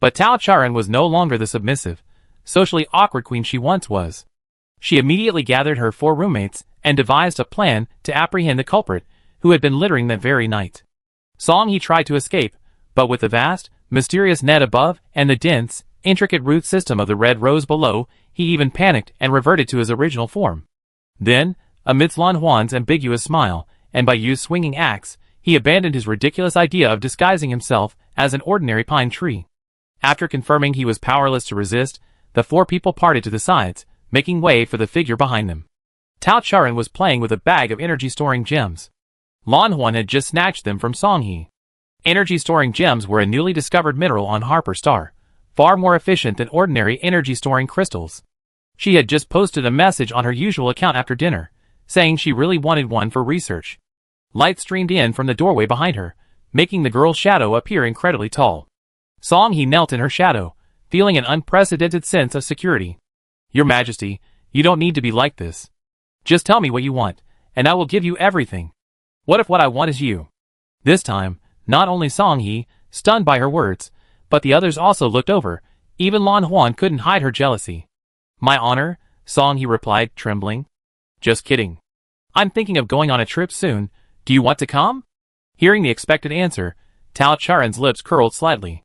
But Tao Charan was no longer the submissive, socially awkward queen she once was. She immediately gathered her 4 roommates and devised a plan to apprehend the culprit, who had been littering that very night. Song He tried to escape, but with the vast, mysterious net above and the dense, intricate root system of the red rose below, he even panicked and reverted to his original form. Then, amidst Lan Huan's ambiguous smile, and by Yu's swinging axe, he abandoned his ridiculous idea of disguising himself as an ordinary pine tree. After confirming he was powerless to resist, the 4 people parted to the sides, making way for the figure behind them. Tao Charan was playing with a bag of energy-storing gems. Lan Huan had just snatched them from Song He. Energy-storing gems were a newly discovered mineral on Harper Star, far more efficient than ordinary energy-storing crystals. She had just posted a message on her usual account after dinner, saying she really wanted one for research. Light streamed in from the doorway behind her, making the girl's shadow appear incredibly tall. Song He knelt in her shadow, feeling an unprecedented sense of security. Your Majesty, you don't need to be like this. Just tell me what you want, and I will give you everything. What if what I want is you? This time, Not only Song He, stunned by her words, but the others also looked over. Even Lan Huan couldn't hide her jealousy. My honor, Song He replied, trembling. Just kidding. I'm thinking of going on a trip soon. Do you want to come? Hearing the expected answer, Tao Charen's lips curled slightly.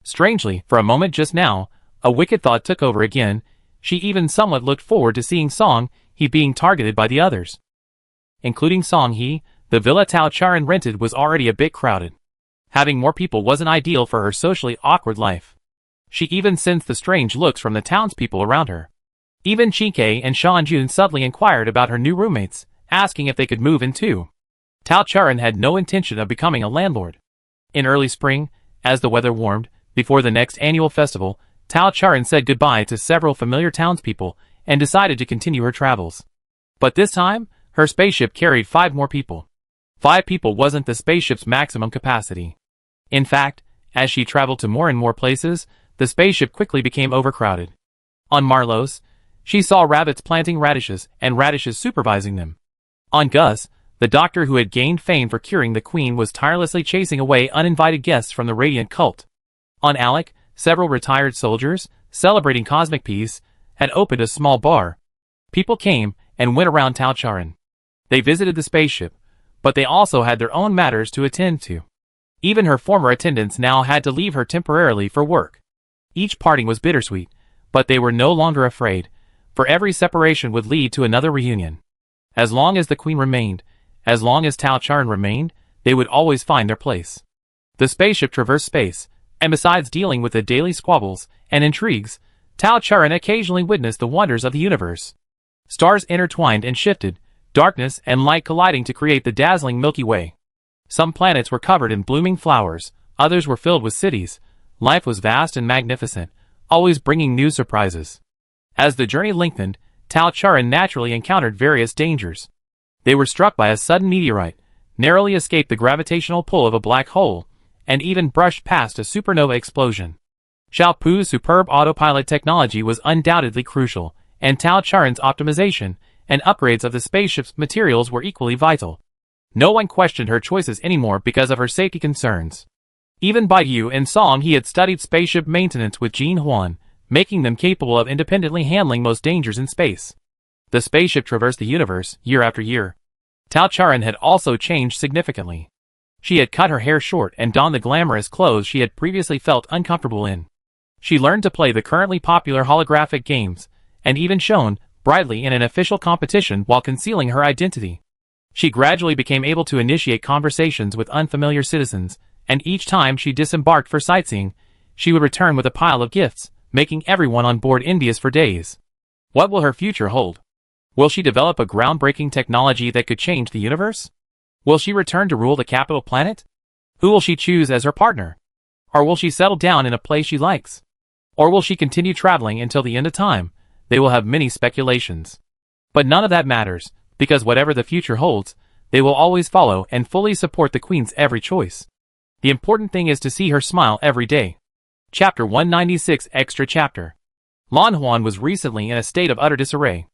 Strangely, for a moment just now, a wicked thought took over again. She even somewhat looked forward to seeing Song He being targeted by the others. Including Song He, the villa Tao Charen rented was already a bit crowded. Having more people wasn't ideal for her socially awkward life. She even sensed the strange looks from the townspeople around her. Even Chike and Shanjun subtly inquired about her new roommates, asking if they could move in too. Tao Charen had no intention of becoming a landlord. In early spring, as the weather warmed, before the next annual festival, Tao Charen said goodbye to several familiar townspeople and decided to continue her travels. But this time, her spaceship carried 5 more people. 5 people wasn't the spaceship's maximum capacity. In fact, as she traveled to more and more places, the spaceship quickly became overcrowded. On Marlos, she saw rabbits planting radishes and radishes supervising them. On Gus, the doctor who had gained fame for curing the queen was tirelessly chasing away uninvited guests from the Radiant cult. On Alec, several retired soldiers, celebrating cosmic peace, had opened a small bar. People came and went around Tao Charen. They visited the spaceship, but they also had their own matters to attend to. Even her former attendants now had to leave her temporarily for work. Each parting was bittersweet, but they were no longer afraid, for every separation would lead to another reunion. As long as the queen remained, as long as Tao Charen remained, they would always find their place. The spaceship traversed space, and besides dealing with the daily squabbles and intrigues, Tao Charen occasionally witnessed the wonders of the universe. Stars intertwined and shifted, darkness and light colliding to create the dazzling Milky Way. Some planets were covered in blooming flowers, others were filled with cities. Life was vast and magnificent, always bringing new surprises. As the journey lengthened, Tao Charen naturally encountered various dangers. They were struck by a sudden meteorite, narrowly escaped the gravitational pull of a black hole, and even brushed past a supernova explosion. Xiao Pu's superb autopilot technology was undoubtedly crucial, and Tao Charen's optimization and upgrades of the spaceship's materials were equally vital. No one questioned her choices anymore because of her safety concerns. Even Bai Yu and Song He had studied spaceship maintenance with Jin Huan, making them capable of independently handling most dangers in space. The spaceship traversed the universe year after year. Tao Charen had also changed significantly. She had cut her hair short and donned the glamorous clothes she had previously felt uncomfortable in. She learned to play the currently popular holographic games, and even shone brightly in an official competition while concealing her identity. She gradually became able to initiate conversations with unfamiliar citizens, and each time she disembarked for sightseeing, she would return with a pile of gifts, making everyone on board envious for days. What will her future hold? Will she develop a groundbreaking technology that could change the universe? Will she return to rule the capital planet? Who will she choose as her partner? Or will she settle down in a place she likes? Or will she continue traveling until the end of time? They will have many speculations. But none of that matters, because whatever the future holds, they will always follow and fully support the queen's every choice. The important thing is to see her smile every day. Chapter 196 Extra Chapter. Lan Huan was recently in a state of utter disarray.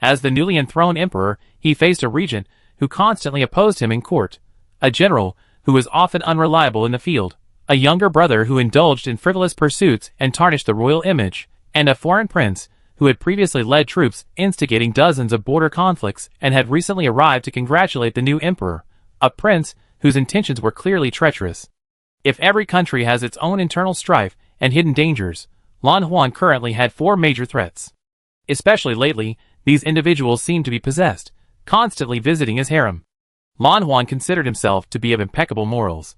As the newly enthroned emperor, he faced a regent who constantly opposed him in court, a general who was often unreliable in the field, a younger brother who indulged in frivolous pursuits and tarnished the royal image, and a foreign prince who had previously led troops instigating dozens of border conflicts and had recently arrived to congratulate the new emperor, a prince whose intentions were clearly treacherous. If every country has its own internal strife and hidden dangers, Lan Huan currently had 4 major threats. Especially lately, these individuals seemed to be possessed, constantly visiting his harem. Lan Huan considered himself to be of impeccable morals.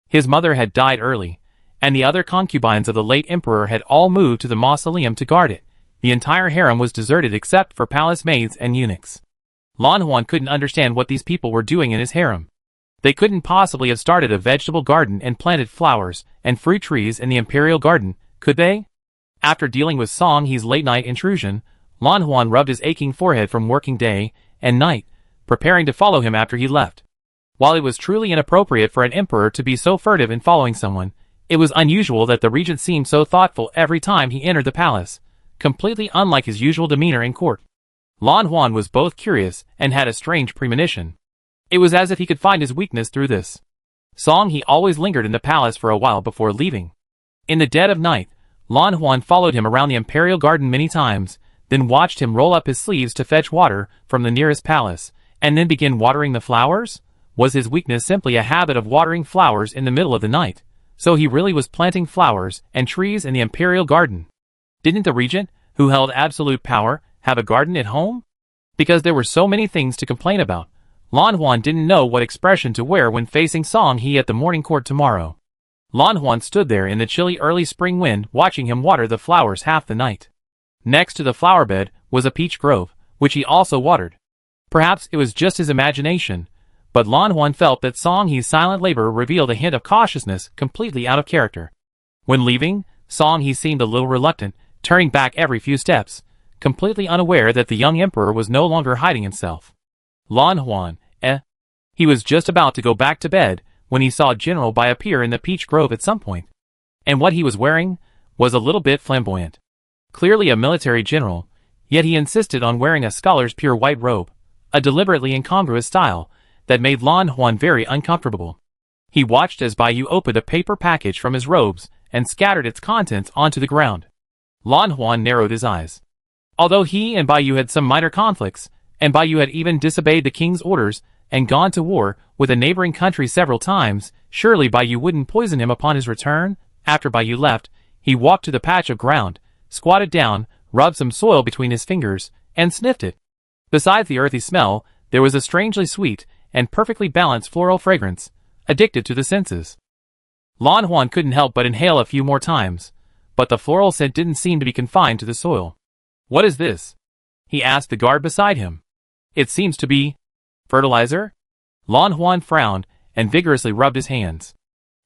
His mother had died early, and the other concubines of the late emperor had all moved to the mausoleum to guard it. The entire harem was deserted except for palace maids and eunuchs. Lan Huan couldn't understand what these people were doing in his harem. They couldn't possibly have started a vegetable garden and planted flowers and fruit trees in the imperial garden, could they? After dealing with Song He's late-night intrusion, Lan Huan rubbed his aching forehead from working day and night, preparing to follow him after he left. While it was truly inappropriate for an emperor to be so furtive in following someone, it was unusual that the regent seemed so thoughtful every time he entered the palace, completely unlike his usual demeanor in court. Lan Huan was both curious and had a strange premonition. It was as if he could find his weakness through this. Song He always lingered in the palace for a while before leaving. In the dead of night, Lan Huan followed him around the imperial garden many times, then watched him roll up his sleeves to fetch water from the nearest palace, and then begin watering the flowers? Was his weakness simply a habit of watering flowers in the middle of the night? So he really was planting flowers and trees in the imperial garden. Didn't the regent, who held absolute power, have a garden at home? Because there were so many things to complain about, Lan Huan didn't know what expression to wear when facing Song He at the morning court tomorrow. Lan Huan stood there in the chilly early spring wind watching him water the flowers half the night. Next to the flower bed was a peach grove, which he also watered. Perhaps it was just his imagination, but Lan Huan felt that Song He's silent labor revealed a hint of cautiousness completely out of character. When leaving, Song He seemed a little reluctant, turning back every few steps, completely unaware that the young emperor was no longer hiding himself. Lan Huan, He was just about to go back to bed when he saw General Bai appear in the peach grove at some point. And what he was wearing was a little bit flamboyant. Clearly a military general, yet he insisted on wearing a scholar's pure white robe, a deliberately incongruous style that made Lan Huan very uncomfortable. He watched as Bai Yu opened a paper package from his robes and scattered its contents onto the ground. Lan Huan narrowed his eyes. Although he and Bai Yu had some minor conflicts, and Bai Yu had even disobeyed the king's orders and gone to war with a neighboring country several times, surely Bai Yu wouldn't poison him upon his return. After Bai Yu left, he walked to the patch of ground, squatted down, rubbed some soil between his fingers, and sniffed it. Besides the earthy smell, there was a strangely sweet and perfectly balanced floral fragrance, addicted to the senses. Lan Huan couldn't help but inhale a few more times, but the floral scent didn't seem to be confined to the soil. "What is this?" he asked the guard beside him. "It seems to be fertilizer?" Lan Huan frowned and vigorously rubbed his hands.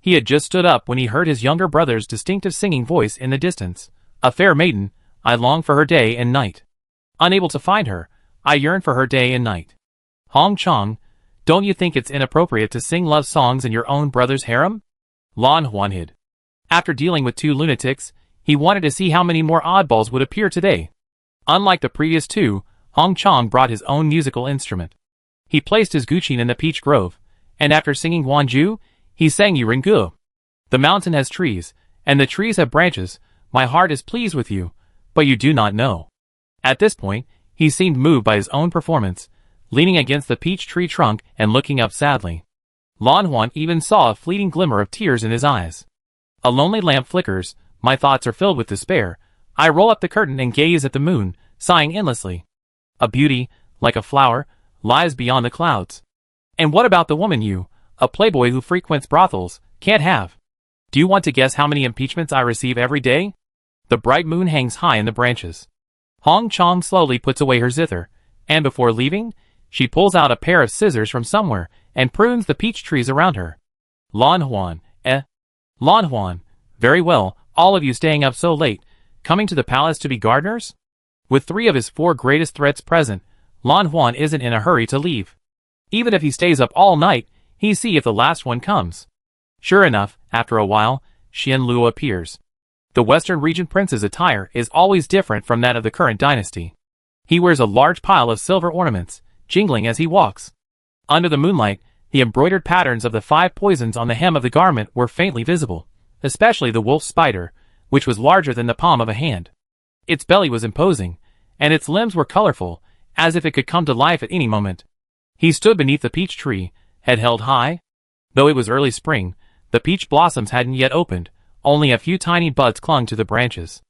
He had just stood up when he heard his younger brother's distinctive singing voice in the distance. "A fair maiden, I long for her day and night. Unable to find her, I yearn for her day and night." "Hong Chong, don't you think it's inappropriate to sing love songs in your own brother's harem?" Lan Huan hid. After dealing with 2 lunatics, he wanted to see how many more oddballs would appear today. Unlike the previous 2, Hong Chong brought his own musical instrument. He placed his guqin in the peach grove, and after singing Wanju, he sang Yuringu. "The mountain has trees, and the trees have branches. My heart is pleased with you, but you do not know." At this point, he seemed moved by his own performance, leaning against the peach tree trunk and looking up sadly. Lan Huan even saw a fleeting glimmer of tears in his eyes. "A lonely lamp flickers, my thoughts are filled with despair. I roll up the curtain and gaze at the moon, sighing endlessly. A beauty, like a flower, lies beyond the clouds. And what about the woman you, a playboy who frequents brothels, can't have? Do you want to guess how many impeachments I receive every day? The bright moon hangs high in the branches." Hong Chong slowly puts away her zither, and before leaving, she pulls out a pair of scissors from somewhere and prunes the peach trees around her. Lan Huan, Lan Huan, very well, all of you staying up so late, coming to the palace to be gardeners? With 3 of his 4 greatest threats present, Lan Huan isn't in a hurry to leave. Even if he stays up all night, he'll see if the last one comes. Sure enough, after a while, Xian Luo appears. The Western Regent Prince's attire is always different from that of the current dynasty. He wears a large pile of silver ornaments, jingling as he walks. Under the moonlight, the embroidered patterns of the 5 poisons on the hem of the garment were faintly visible, especially the wolf spider, which was larger than the palm of a hand. Its belly was imposing, and its limbs were colorful, as if it could come to life at any moment. He stood beneath the peach tree, head held high. Though it was early spring, the peach blossoms hadn't yet opened, only a few tiny buds clung to the branches.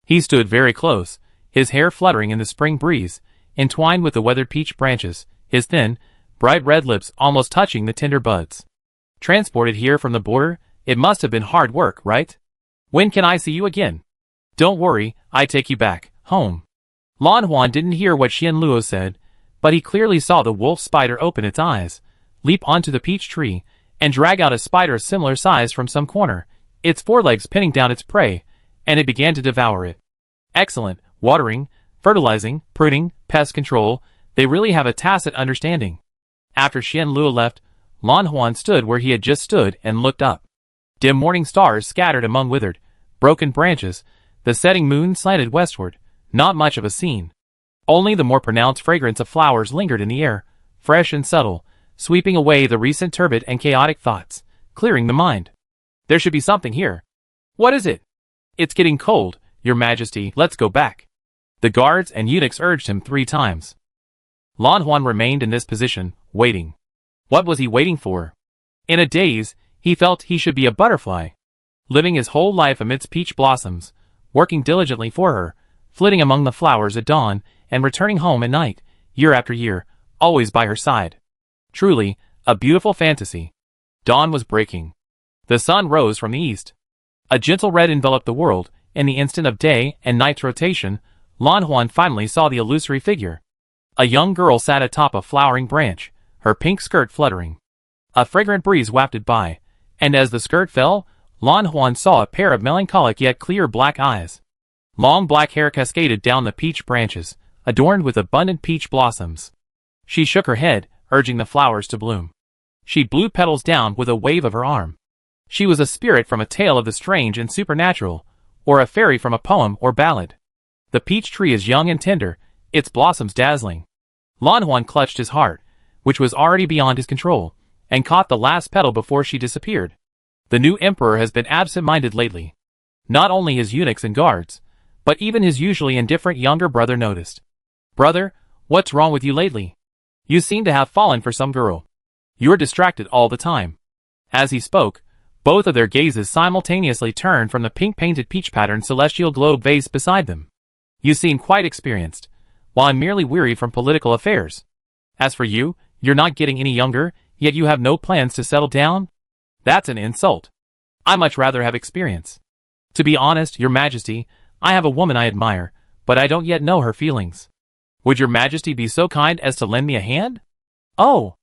He stood very close, his hair fluttering in the spring breeze, entwined with the weathered peach branches, his thin, bright red lips almost touching the tender buds. "Transported here from the border, it must have been hard work, right? When can I see you again?" "Don't worry, I take you back, home." Lan Huan didn't hear what Xian Luo said, but he clearly saw the wolf spider open its eyes, leap onto the peach tree, and drag out a spider similar size from some corner, its forelegs pinning down its prey, and it began to devour it. Excellent, watering, fertilizing, pruning, pest control, they really have a tacit understanding. After Xian Luo left, Lan Huan stood where he had just stood and looked up. Dim morning stars scattered among withered, broken branches, the setting moon slanted westward, not much of a scene. Only the more pronounced fragrance of flowers lingered in the air, fresh and subtle, sweeping away the recent turbid and chaotic thoughts, clearing the mind. There should be something here. What is it? It's getting cold, Your Majesty, let's go back. The guards and eunuchs urged him 3 times. Lan Juan remained in this position, waiting. What was he waiting for? In a daze, he felt he should be a butterfly, living his whole life amidst peach blossoms, working diligently for her, flitting among the flowers at dawn, and returning home at night, year after year, always by her side. Truly, a beautiful fantasy. Dawn was breaking. The sun rose from the east. A gentle red enveloped the world. In the instant of day and night's rotation, Lan Juan finally saw the illusory figure. A young girl sat atop a flowering branch, her pink skirt fluttering. A fragrant breeze wafted by, and as the skirt fell, Lan Juan saw a pair of melancholic yet clear black eyes. Long black hair cascaded down the peach branches, adorned with abundant peach blossoms. She shook her head, urging the flowers to bloom. She blew petals down with a wave of her arm. She was a spirit from a tale of the strange and supernatural, or a fairy from a poem or ballad. The peach tree is young and tender, its blossoms dazzling. Lan Juan clutched his heart, which was already beyond his control, and caught the last petal before she disappeared. The new emperor has been absent-minded lately. Not only his eunuchs and guards, but even his usually indifferent younger brother noticed. Brother, what's wrong with you lately? You seem to have fallen for some girl. You're distracted all the time. As he spoke, both of their gazes simultaneously turned from the pink-painted peach-patterned celestial globe vase beside them. You seem quite experienced, while I'm merely weary from political affairs. As for you, you're not getting any younger, yet you have no plans to settle down? That's an insult. I much rather have experience. To be honest, Your Majesty, I have a woman I admire, but I don't yet know her feelings. Would Your Majesty be so kind as to lend me a hand? Oh,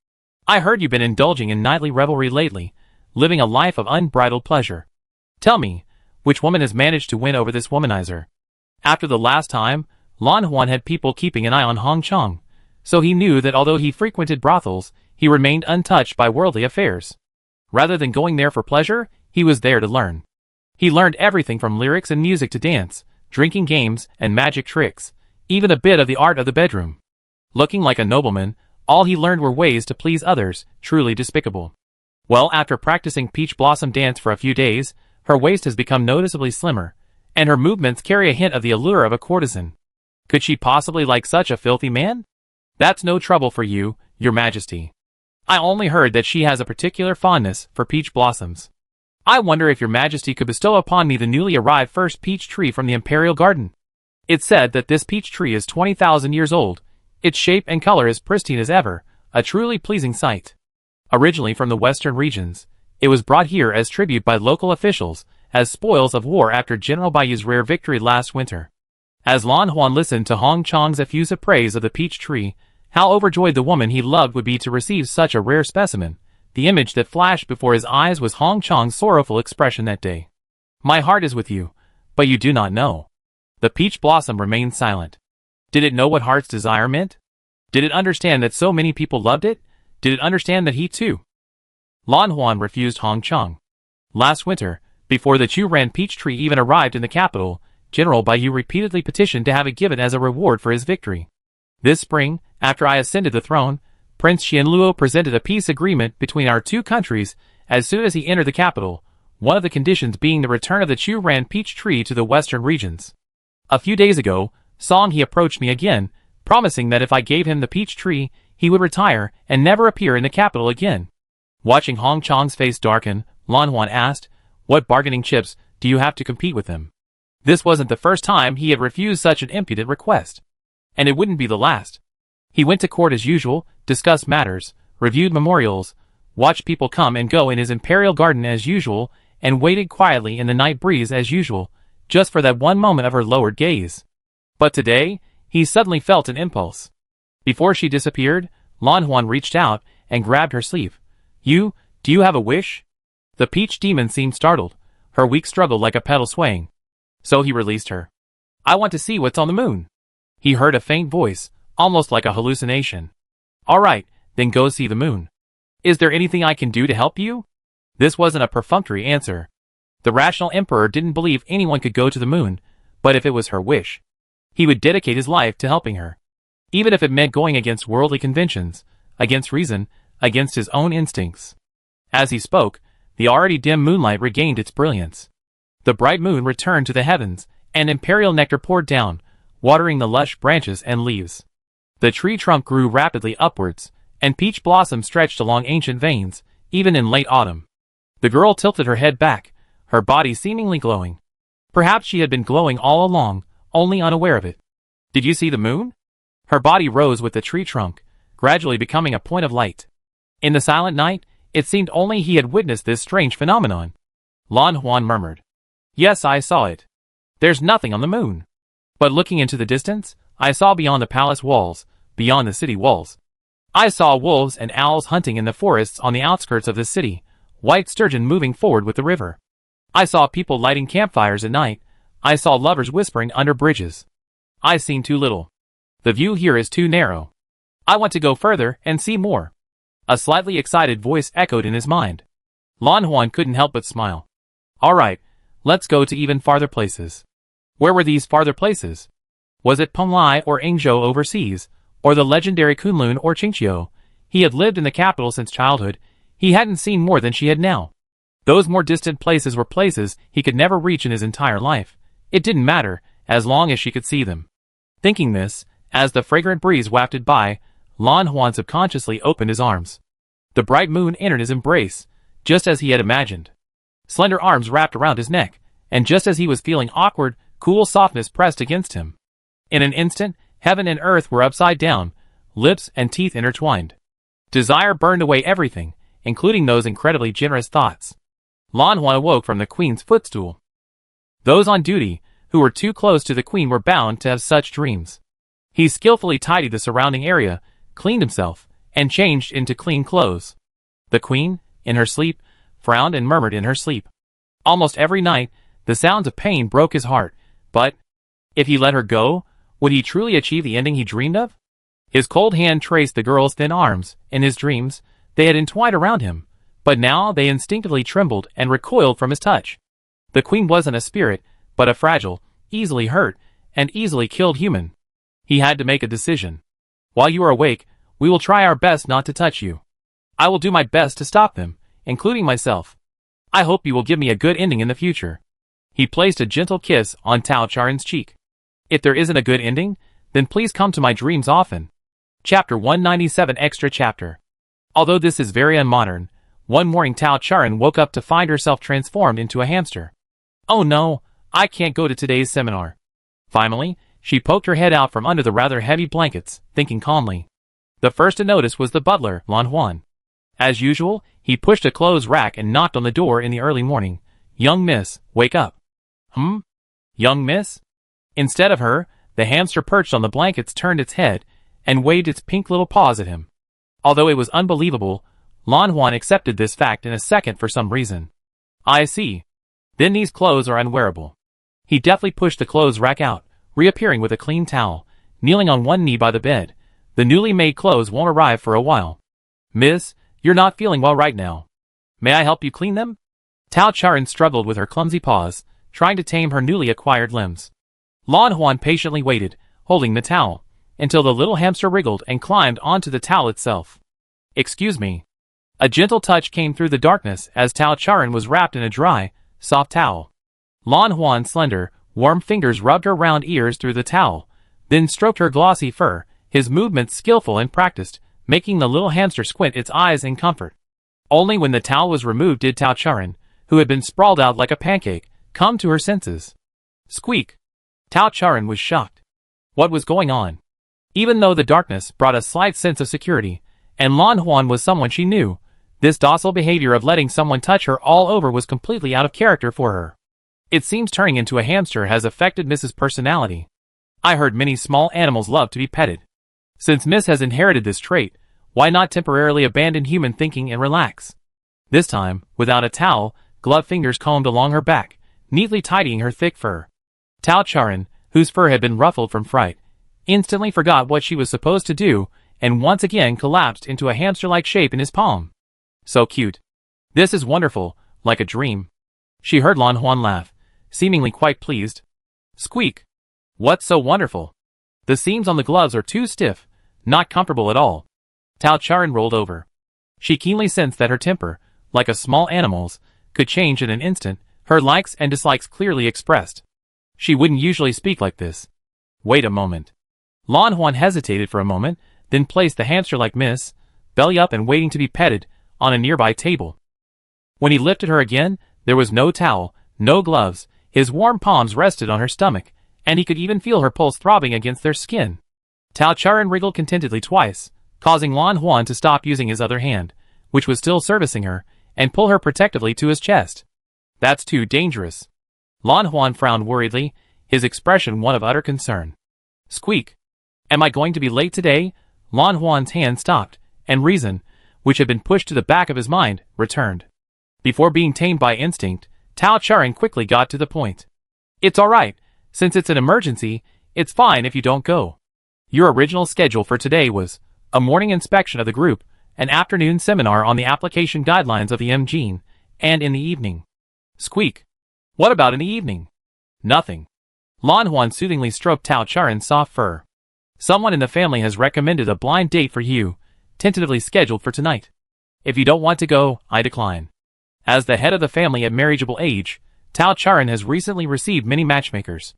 I heard you've been indulging in nightly revelry lately, living a life of unbridled pleasure. Tell me, which woman has managed to win over this womanizer? After the last time, Lan Juan had people keeping an eye on Hong Chang, so he knew that although he frequented brothels, he remained untouched by worldly affairs. Rather than going there for pleasure, he was there to learn. He learned everything from lyrics and music to dance, drinking games, and magic tricks, even a bit of the art of the bedroom. Looking like a nobleman, all he learned were ways to please others, truly despicable. Well, after practicing peach blossom dance for a few days, her waist has become noticeably slimmer, and her movements carry a hint of the allure of a courtesan. Could she possibly like such a filthy man? That's no trouble for you, Your Majesty. I only heard that she has a particular fondness for peach blossoms. I wonder if Your Majesty could bestow upon me the newly arrived first peach tree from the imperial garden. It's said that this peach tree is 20,000 years old. Its shape and color is pristine as ever, a truly pleasing sight. Originally from the western regions, it was brought here as tribute by local officials, as spoils of war after General Bayou's rare victory last winter. As Lan Juan listened to Hong Chang's effusive praise of the peach tree, how overjoyed the woman he loved would be to receive such a rare specimen. The image that flashed before his eyes was Hong Chang's sorrowful expression that day. My heart is with you, but you do not know. The peach blossom remained silent. Did it know what heart's desire meant? Did it understand that so many people loved it? Did it understand that he too? Lan Juan refused Hong Chang. Last winter, before the Chu-Ran peach tree even arrived in the capital, General Bayou repeatedly petitioned to have it given as a reward for his victory. This spring, after I ascended the throne, Prince Xianluo presented a peace agreement between our two countries as soon as he entered the capital, one of the conditions being the return of the Chu-Ran peach tree to the western regions. A few days ago, Song he approached me again, promising that if I gave him the peach tree, he would retire and never appear in the capital again. Watching Hong Chang's face darken, Lan Juan asked, "What bargaining chips do you have to compete with him?" This wasn't the first time he had refused such an impudent request. And it wouldn't be the last. He went to court as usual, discussed matters, reviewed memorials, watched people come and go in his imperial garden as usual, and waited quietly in the night breeze as usual, just for that one moment of her lowered gaze. But today, he suddenly felt an impulse. Before she disappeared, Lan Juan reached out and grabbed her sleeve. Do you have a wish?" The peach demon seemed startled, her weak struggle like a petal swaying. So he released her. "I want to see what's on the moon." He heard a faint voice, almost like a hallucination. "All right, then go see the moon. Is there anything I can do to help you?" This wasn't a perfunctory answer. The rational emperor didn't believe anyone could go to the moon, but if it was her wish, he would dedicate his life to helping her. Even if it meant going against worldly conventions, against reason, against his own instincts. As he spoke, The already dim moonlight regained its brilliance. The bright moon returned to the heavens, and imperial nectar poured down, watering the lush branches and leaves. The tree trunk grew rapidly upwards, and peach blossom stretched along ancient veins, even in late autumn. The girl tilted her head back, her body seemingly glowing. Perhaps she had been glowing all along, only unaware of it. Did you see the moon? Her body rose with the tree trunk, gradually becoming a point of light. In the silent night, it seemed only he had witnessed this strange phenomenon. Lan Huan murmured. Yes, I saw it. There's nothing on the moon. But looking into the distance, I saw beyond the palace walls, beyond the city walls. I saw wolves and owls hunting in the forests on the outskirts of the city, white sturgeon moving forward with the river. I saw people lighting campfires at night. I saw lovers whispering under bridges. I've seen too little. The view here is too narrow. I want to go further and see more. A slightly excited voice echoed in his mind. Lan Huan couldn't help but smile. All right, let's go to even farther places. Where were these farther places? Was it Penglai or Yingzhou overseas, or the legendary Kunlun or Qingqiu? He had lived in the capital since childhood. He hadn't seen more than she had now. Those more distant places were places he could never reach in his entire life. It didn't matter, as long as she could see them. Thinking this, as the fragrant breeze wafted by, Lan Huan subconsciously opened his arms. The bright moon entered his embrace, just as he had imagined. Slender arms wrapped around his neck, and just as he was feeling awkward, cool softness pressed against him. In an instant, heaven and earth were upside down, lips and teeth intertwined. Desire burned away everything, including those incredibly generous thoughts. Lan Huan awoke from the queen's footstool. Those on duty, who were too close to the queen, were bound to have such dreams. He skillfully tidied the surrounding area, cleaned himself, and changed into clean clothes. The queen, in her sleep, frowned and murmured in her sleep. Almost every night, the sounds of pain broke his heart, but if he let her go, would he truly achieve the ending he dreamed of? His cold hand traced the girl's thin arms. In his dreams, they had entwined around him, but now they instinctively trembled and recoiled from his touch. The queen wasn't a spirit, but a fragile, easily hurt, and easily killed human. He had to make a decision. While you are awake, we will try our best not to touch you. I will do my best to stop them, including myself. I hope you will give me a good ending in the future. He placed a gentle kiss on Tao Charen's cheek. If there isn't a good ending, then please come to my dreams often. Chapter 197 Extra Chapter. Although this is very unmodern, one morning Tao Charen woke up to find herself transformed into a hamster. Oh no, I can't go to today's seminar. Finally, she poked her head out from under the rather heavy blankets, thinking calmly. The first to notice was the butler, Lan Huan. As usual, he pushed a clothes rack and knocked on the door in the early morning. Young miss, wake up. Young miss? Instead of her, the hamster perched on the blankets turned its head and waved its pink little paws at him. Although it was unbelievable, Lan Huan accepted this fact in a second for some reason. I see. Then these clothes are unwearable. He deftly pushed the clothes rack out, reappearing with a clean towel, kneeling on one knee by the bed. The newly made clothes won't arrive for a while. Miss, you're not feeling well right now. May I help you clean them? Tao Charen struggled with her clumsy paws, trying to tame her newly acquired limbs. Lan Huan patiently waited, holding the towel, until the little hamster wriggled and climbed onto the towel itself. Excuse me. A gentle touch came through the darkness as Tao Charen was wrapped in a dry, soft towel. Lan Huan's slender, warm fingers rubbed her round ears through the towel, then stroked her glossy fur, his movements skillful and practiced, making the little hamster squint its eyes in comfort. Only when the towel was removed did Tao Charen, who had been sprawled out like a pancake, come to her senses. Squeak! Tao Charen was shocked. What was going on? Even though the darkness brought a slight sense of security, and Lan Huan was someone she knew, this docile behavior of letting someone touch her all over was completely out of character for her. It seems turning into a hamster has affected Mrs. Personality. I heard many small animals love to be petted. Since Miss has inherited this trait, why not temporarily abandon human thinking and relax? This time, without a towel, gloved fingers combed along her back, neatly tidying her thick fur. Tao Charen, whose fur had been ruffled from fright, instantly forgot what she was supposed to do, and once again collapsed into a hamster-like shape in his palm. So cute. This is wonderful, like a dream. She heard Lan Huan laugh, seemingly quite pleased. Squeak! What's so wonderful? The seams on the gloves are too stiff, not comfortable at all. Tao Charen rolled over. She keenly sensed that her temper, like a small animal's, could change in an instant, her likes and dislikes clearly expressed. She wouldn't usually speak like this. Wait a moment. Lan Huan hesitated for a moment, then placed the hamster like Miss, belly up and waiting to be petted, on a nearby table. When he lifted her again, there was no towel, no gloves, his warm palms rested on her stomach, and he could even feel her pulse throbbing against their skin. Tao Charan wriggled contentedly twice, causing Lan Huan to stop using his other hand, which was still servicing her, and pull her protectively to his chest. That's too dangerous. Lan Huan frowned worriedly, his expression one of utter concern. Squeak. Am I going to be late today? Lan Huan's hand stopped, and reason, which had been pushed to the back of his mind, returned. Before being tamed by instinct, Tao Charan quickly got to the point. It's alright. Since it's an emergency, it's fine if you don't go. Your original schedule for today was a morning inspection of the group, an afternoon seminar on the application guidelines of the M-Gene, and in the evening. Squeak. What about in the evening? Nothing. Lan Huan soothingly stroked Tao Charan's soft fur. Someone in the family has recommended a blind date for you, tentatively scheduled for tonight. If you don't want to go, I decline. As the head of the family at marriageable age, Tao Charan has recently received many matchmakers.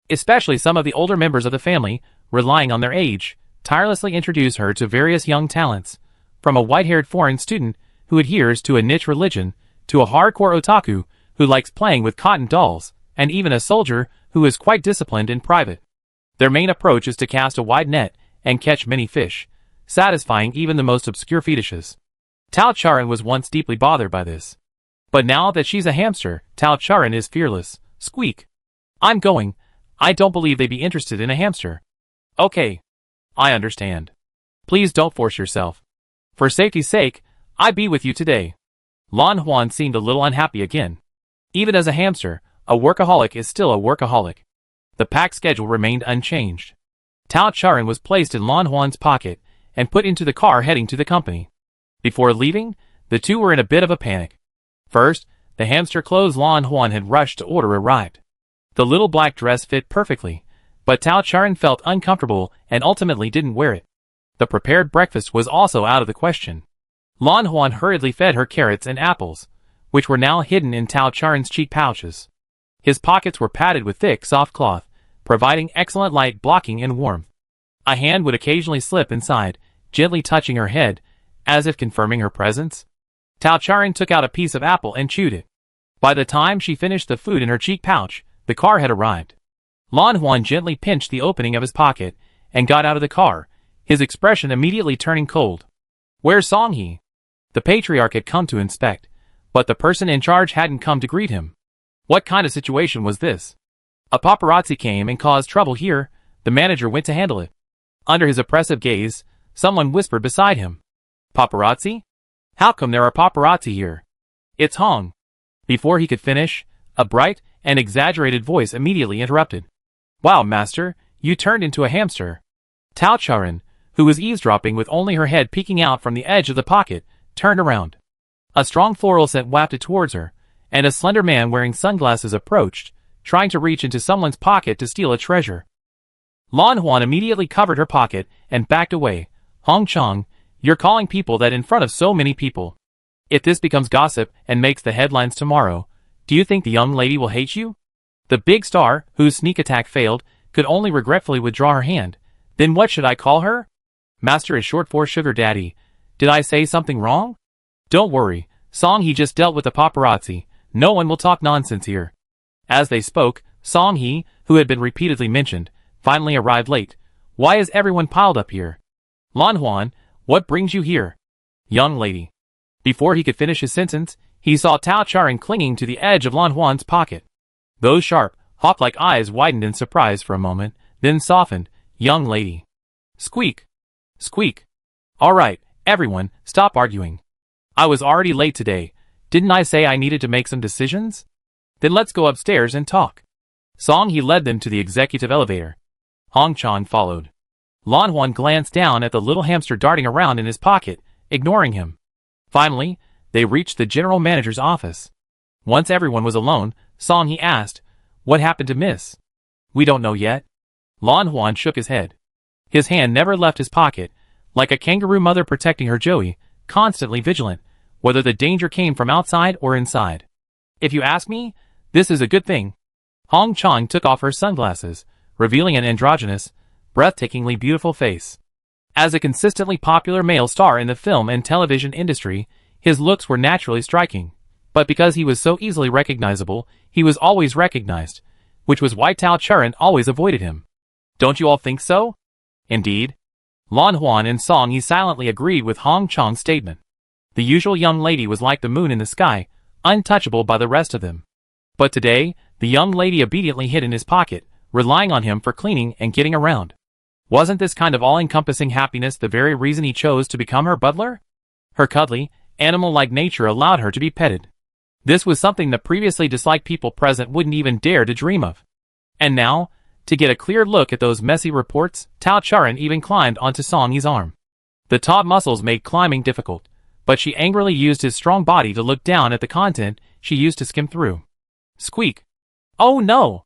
Especially some of the older members of the family, relying on their age, tirelessly introduce her to various young talents, from a white-haired foreign student who adheres to a niche religion, to a hardcore otaku who likes playing with cotton dolls, and even a soldier who is quite disciplined in private. Their main approach is to cast a wide net and catch many fish, satisfying even the most obscure fetishes. Tao Charan was once deeply bothered by this. But now that she's a hamster, Tao Charan is fearless. Squeak. I'm going. I don't believe they'd be interested in a hamster. Okay. I understand. Please don't force yourself. For safety's sake, I'd be with you today. Lan Huan seemed a little unhappy again. Even as a hamster, a workaholic is still a workaholic. The pack schedule remained unchanged. Tao Charan was placed in Lan Huan's pocket and put into the car heading to the company. Before leaving, the two were in a bit of a panic. First, the hamster clothes Lan Huan had rushed to order arrived. The little black dress fit perfectly, but Tao Charan felt uncomfortable and ultimately didn't wear it. The prepared breakfast was also out of the question. Lan Huan hurriedly fed her carrots and apples, which were now hidden in Tao Charan's cheek pouches. His pockets were padded with thick, soft cloth, providing excellent light blocking and warmth. A hand would occasionally slip inside, gently touching her head, as if confirming her presence. Tao Charan took out a piece of apple and chewed it. By the time she finished the food in her cheek pouch, the car had arrived. Lan Huan gently pinched the opening of his pocket and got out of the car, his expression immediately turning cold. Where's Song-hee? The patriarch had come to inspect, but the person in charge hadn't come to greet him. What kind of situation was this? A paparazzi came and caused trouble here, the manager went to handle it. Under his oppressive gaze, someone whispered beside him. Paparazzi? How come there are paparazzi here? It's Hong. Before he could finish, a bright and exaggerated voice immediately interrupted. Wow, master, you turned into a hamster. Tao Charan, who was eavesdropping with only her head peeking out from the edge of the pocket, turned around. A strong floral scent wafted towards her, and a slender man wearing sunglasses approached, trying to reach into someone's pocket to steal a treasure. Lan Huan immediately covered her pocket and backed away. Hong Chong, you're calling people that in front of so many people. If this becomes gossip and makes the headlines tomorrow, do you think the young lady will hate you? The big star, whose sneak attack failed, could only regretfully withdraw her hand. Then what should I call her? Master is short for sugar daddy. Did I say something wrong? Don't worry, Song-hee just dealt with the paparazzi. No one will talk nonsense here. As they spoke, Song-hee, who had been repeatedly mentioned, finally arrived late. Why is everyone piled up here? Lan Huan, what brings you here? Young lady. Before he could finish his sentence, he saw Tao Charan clinging to the edge of Lan Huan's pocket. Those sharp, hawk-like eyes widened in surprise for a moment, then softened. Young lady. Squeak. Squeak. All right, everyone, stop arguing. I was already late today. Didn't I say I needed to make some decisions? Then let's go upstairs and talk. Song-hee led them to the executive elevator. Hong Chan followed. Lan Huan glanced down at the little hamster darting around in his pocket, ignoring him. Finally, they reached the general manager's office. Once everyone was alone, Song-hee asked, What happened to Miss? We don't know yet. Lan Huan shook his head. His hand never left his pocket, like a kangaroo mother protecting her joey, constantly vigilant. whether the danger came from outside or inside. If you ask me, this is a good thing. Hong Chang took off her sunglasses, revealing an androgynous, breathtakingly beautiful face. As a consistently popular male star in the film and television industry, his looks were naturally striking. But because he was so easily recognizable, he was always recognized, which was why Tao Churan always avoided him. Don't you all think so? Indeed. Lan Huan and Song Yi silently agreed with Hong Chang's statement. The usual young lady was like the moon in the sky, untouchable by the rest of them. But today, the young lady obediently hid in his pocket, relying on him for cleaning and getting around. Wasn't this kind of all-encompassing happiness the very reason he chose to become her butler? Her cuddly, animal-like nature allowed her to be petted. This was something the previously disliked people present wouldn't even dare to dream of. And now, to get a clear look at those messy reports, Tao Churan even climbed onto Song Yi's arm. The taut muscles made climbing difficult, but she angrily used his strong body to look down at the content she used to skim through. Squeak. Oh no!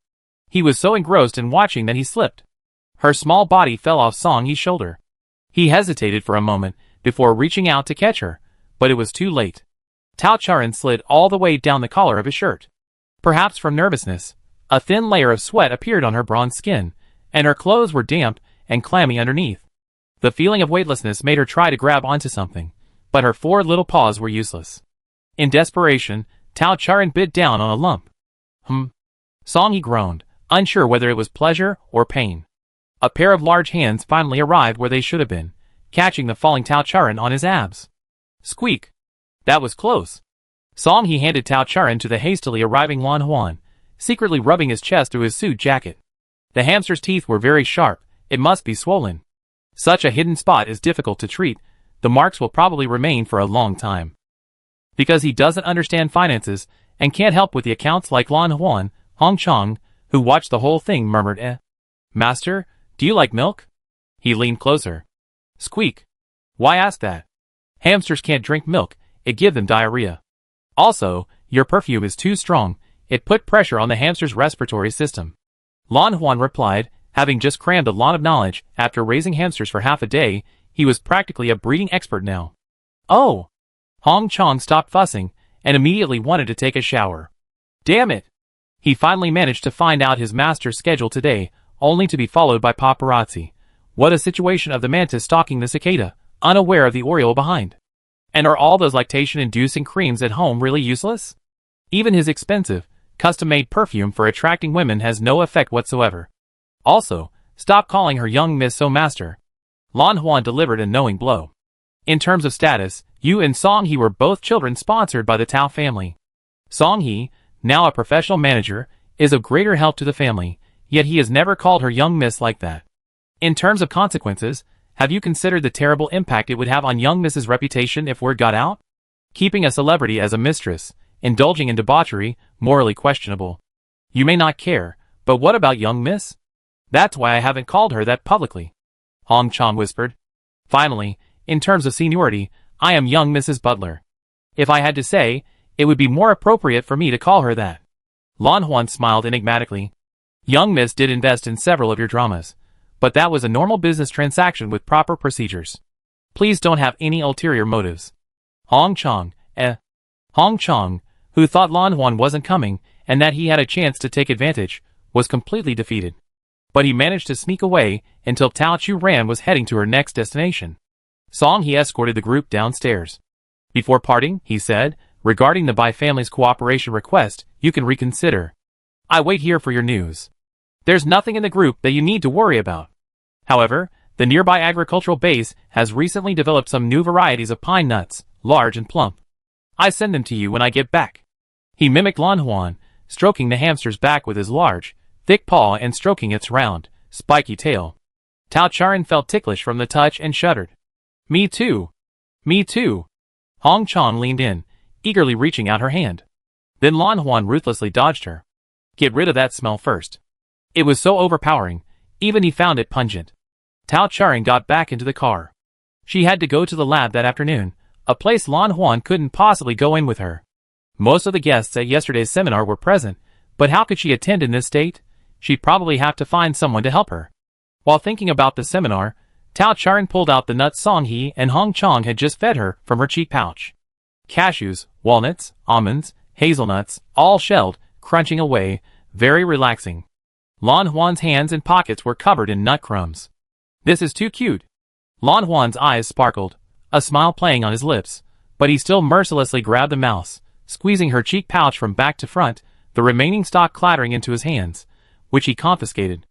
He was so engrossed in watching that he slipped. Her small body fell off Song Yi's shoulder. He hesitated for a moment before reaching out to catch her, but it was too late. Tao Churan slid all the way down the collar of his shirt. Perhaps from nervousness, a thin layer of sweat appeared on her bronze skin, and her clothes were damp and clammy underneath. The feeling of weightlessness made her try to grab onto something, but her 4 little paws were useless. In desperation, Tao Churan bit down on a lump. Song Yi groaned, unsure whether it was pleasure or pain. A pair of large hands finally arrived where they should have been, catching the falling Tao Churan on his abs. Squeak. That was close. Song Yi handed Tao Churan to the hastily arriving Lan Huan, secretly rubbing his chest through his suit jacket. The hamster's teeth were very sharp, it must be swollen. Such a hidden spot is difficult to treat, the marks will probably remain for a long time. Because he doesn't understand finances, and can't help with the accounts like Lan Huan, Hong Chang, who watched the whole thing murmured, Master, do you like milk? He leaned closer. Squeak. Why ask that? Hamsters can't drink milk, it gives them diarrhea. Also, your perfume is too strong, it put pressure on the hamster's respiratory system. Lan Huan replied, having just crammed a lot of knowledge, after raising hamsters for half a day, he was practically a breeding expert now. Oh! Hong Chang stopped fussing, and immediately wanted to take a shower. Damn it! He finally managed to find out his master's schedule today, only to be followed by paparazzi. What a situation of the mantis stalking the cicada, unaware of the oriole behind. And are all those lactation-inducing creams at home really useless? Even his expensive, custom-made perfume for attracting women has no effect whatsoever. Also, stop calling her young miss so master. Lan Huan delivered a knowing blow. In terms of status, you and Song Yi were both children sponsored by the Tao family. Song Yi, now a professional manager, is of greater help to the family, yet he has never called her young miss like that. In terms of consequences, have you considered the terrible impact it would have on young Miss's reputation if word got out? Keeping a celebrity as a mistress, indulging in debauchery, morally questionable. You may not care, but what about young Miss? That's why I haven't called her that publicly. Hong Chang whispered. Finally, in terms of seniority, I am young Mrs. Butler. If I had to say, it would be more appropriate for me to call her that. Lan Huan smiled enigmatically. Young Miss did invest in several of your dramas, but that was a normal business transaction with proper procedures. Please don't have any ulterior motives. Hong Chang, Hong Chang, who thought Lan Huan wasn't coming, and that he had a chance to take advantage, was completely defeated. But he managed to sneak away until Tao Chu Ran was heading to her next destination. Song He escorted the group downstairs. Before parting, he said, regarding the Bai family's cooperation request, you can reconsider. I wait here for your news. There's nothing in the group that you need to worry about. However, the nearby agricultural base has recently developed some new varieties of pine nuts, large and plump. I send them to you when I get back. He mimicked Lan Huan, stroking the hamster's back with his large, thick paw and stroking its round, spiky tail. Tao Churan felt ticklish from the touch and shuddered. Me too. Me too. Hong Chang leaned in, eagerly reaching out her hand. Then Lan Huan ruthlessly dodged her. Get rid of that smell first. It was so overpowering, even he found it pungent. Tao Churan got back into the car. She had to go to the lab that afternoon, a place Lan Huan couldn't possibly go in with her. Most of the guests at yesterday's seminar were present, but how could she attend in this state? She'd probably have to find someone to help her. While thinking about the seminar, Tao Churan pulled out the nuts Song He and Hong Chang had just fed her from her cheek pouch. cashews, walnuts, almonds, hazelnuts, all shelled, crunching away, very relaxing. Lan Huan's hands and pockets were covered in nut crumbs. This is too cute. Lan Huan's eyes sparkled, a smile playing on his lips, but he still mercilessly grabbed the mouse, squeezing her cheek pouch from back to front, the remaining stock clattering into his hands, which he confiscated.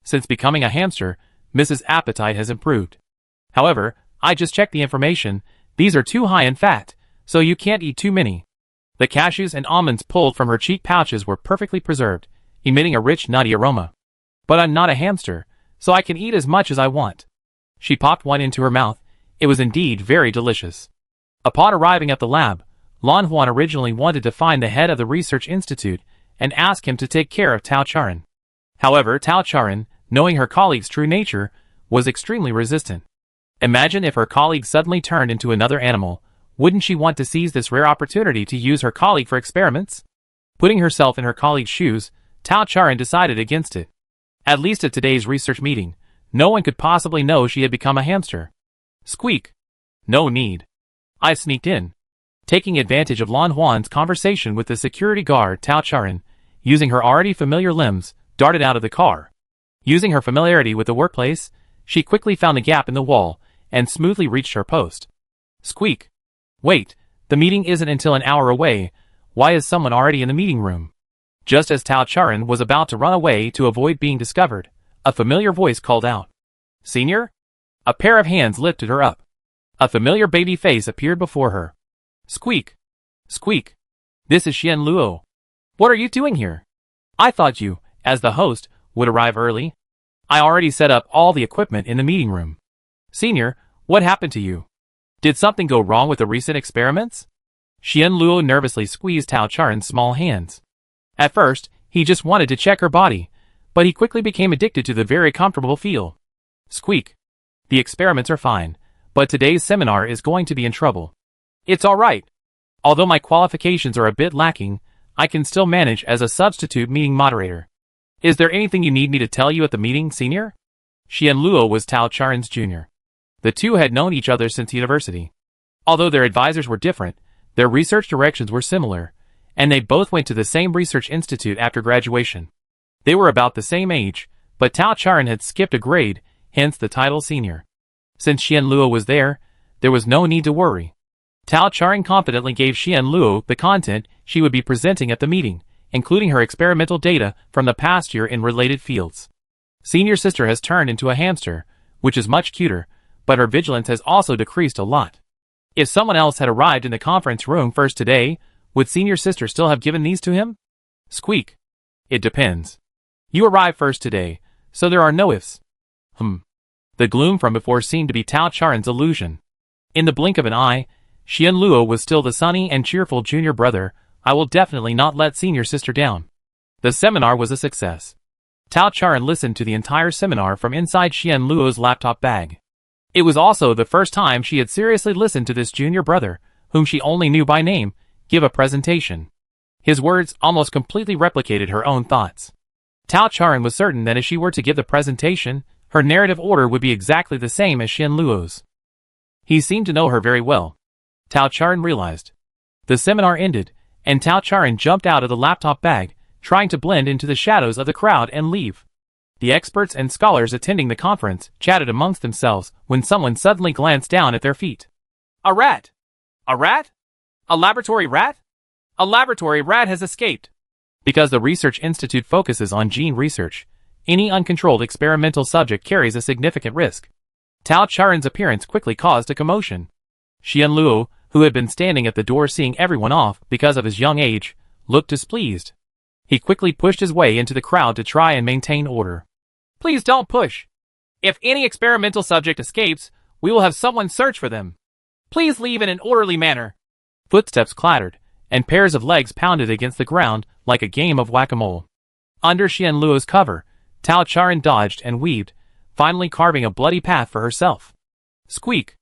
Since becoming a hamster, Mrs. Appetite has improved. However, I just checked the information, these are too high in fat, so you can't eat too many. The cashews and almonds pulled from her cheek pouches were perfectly preserved, emitting a rich nutty aroma. But I'm not a hamster, so I can eat as much as I want. She popped one into her mouth. It was indeed very delicious. Upon arriving at the lab, Lan Huan originally wanted to find the head of the research institute and ask him to take care of Tao Charan. However, Tao Charan, knowing her colleague's true nature, was extremely resistant. Imagine if her colleague suddenly turned into another animal. Wouldn't she want to seize this rare opportunity to use her colleague for experiments? Putting herself in her colleague's shoes, Tao Charan decided against it. At least at today's research meeting, no one could possibly know she had become a hamster. Squeak. No need. I sneaked in. Taking advantage of Lan Huan's conversation with the security guard, Tao Charan, using her already familiar limbs, darted out of the car. Using her familiarity with the workplace, she quickly found a gap in the wall and smoothly reached her post. Squeak. Wait, the meeting isn't until an hour away. Why is someone already in the meeting room? Just as Tao Charan was about to run away to avoid being discovered, a familiar voice called out. Senior? A pair of hands lifted her up. A familiar baby face appeared before her. Squeak. Squeak. This is Xian Luo. What are you doing here? I thought you, as the host, would arrive early. I already set up all the equipment in the meeting room. Senior, what happened to you? Did something go wrong with the recent experiments? Xian Luo nervously squeezed Tao Charan's small hands. At first, he just wanted to check her body, but he quickly became addicted to the very comfortable feel. Squeak. The experiments are fine, but today's seminar is going to be in trouble. It's alright. Although my qualifications are a bit lacking, I can still manage as a substitute meeting moderator. Is there anything you need me to tell you at the meeting, Senior? Xian Luo was Tao Charan's junior. The two had known each other since university. Although their advisors were different, their research directions were similar, and they both went to the same research institute after graduation. They were about the same age, but Tao Charan had skipped a grade, hence the title senior. Since Xian Luo was there was no need to worry. Tao Charan confidently gave Xian Luo the content she would be presenting at the meeting, including her experimental data from the past year in related fields. Senior sister has turned into a hamster, which is much cuter, but her vigilance has also decreased a lot. If someone else had arrived in the conference room first today, would senior sister still have given these to him? Squeak. It depends. You arrived first today, so there are no ifs. The gloom from before seemed to be Tao Charan's illusion. In the blink of an eye, Xian Luo was still the sunny and cheerful junior brother. I will definitely not let senior sister down. The seminar was a success. Tao Charan listened to the entire seminar from inside Xian Luo's laptop bag. It was also the first time she had seriously listened to this junior brother, whom she only knew by name, give a presentation. His words almost completely replicated her own thoughts. Tao Charan was certain that if she were to give the presentation, her narrative order would be exactly the same as Xian Luo's. He seemed to know her very well. Tao Charan realized. The seminar ended, and Tao Charan jumped out of the laptop bag, trying to blend into the shadows of the crowd and leave. The experts and scholars attending the conference chatted amongst themselves when someone suddenly glanced down at their feet. A rat! A rat? A laboratory rat? A laboratory rat has escaped. Because the research institute focuses on gene research, any uncontrolled experimental subject carries a significant risk. Tao Charan's appearance quickly caused a commotion. Xian Luo, who had been standing at the door seeing everyone off because of his young age, looked displeased. He quickly pushed his way into the crowd to try and maintain order. Please don't push. If any experimental subject escapes, we will have someone search for them. Please leave in an orderly manner. Footsteps clattered, and pairs of legs pounded against the ground like a game of whack-a-mole. Under Xian Luo's cover, Tao Charan dodged and weaved, finally carving a bloody path for herself. Squeak!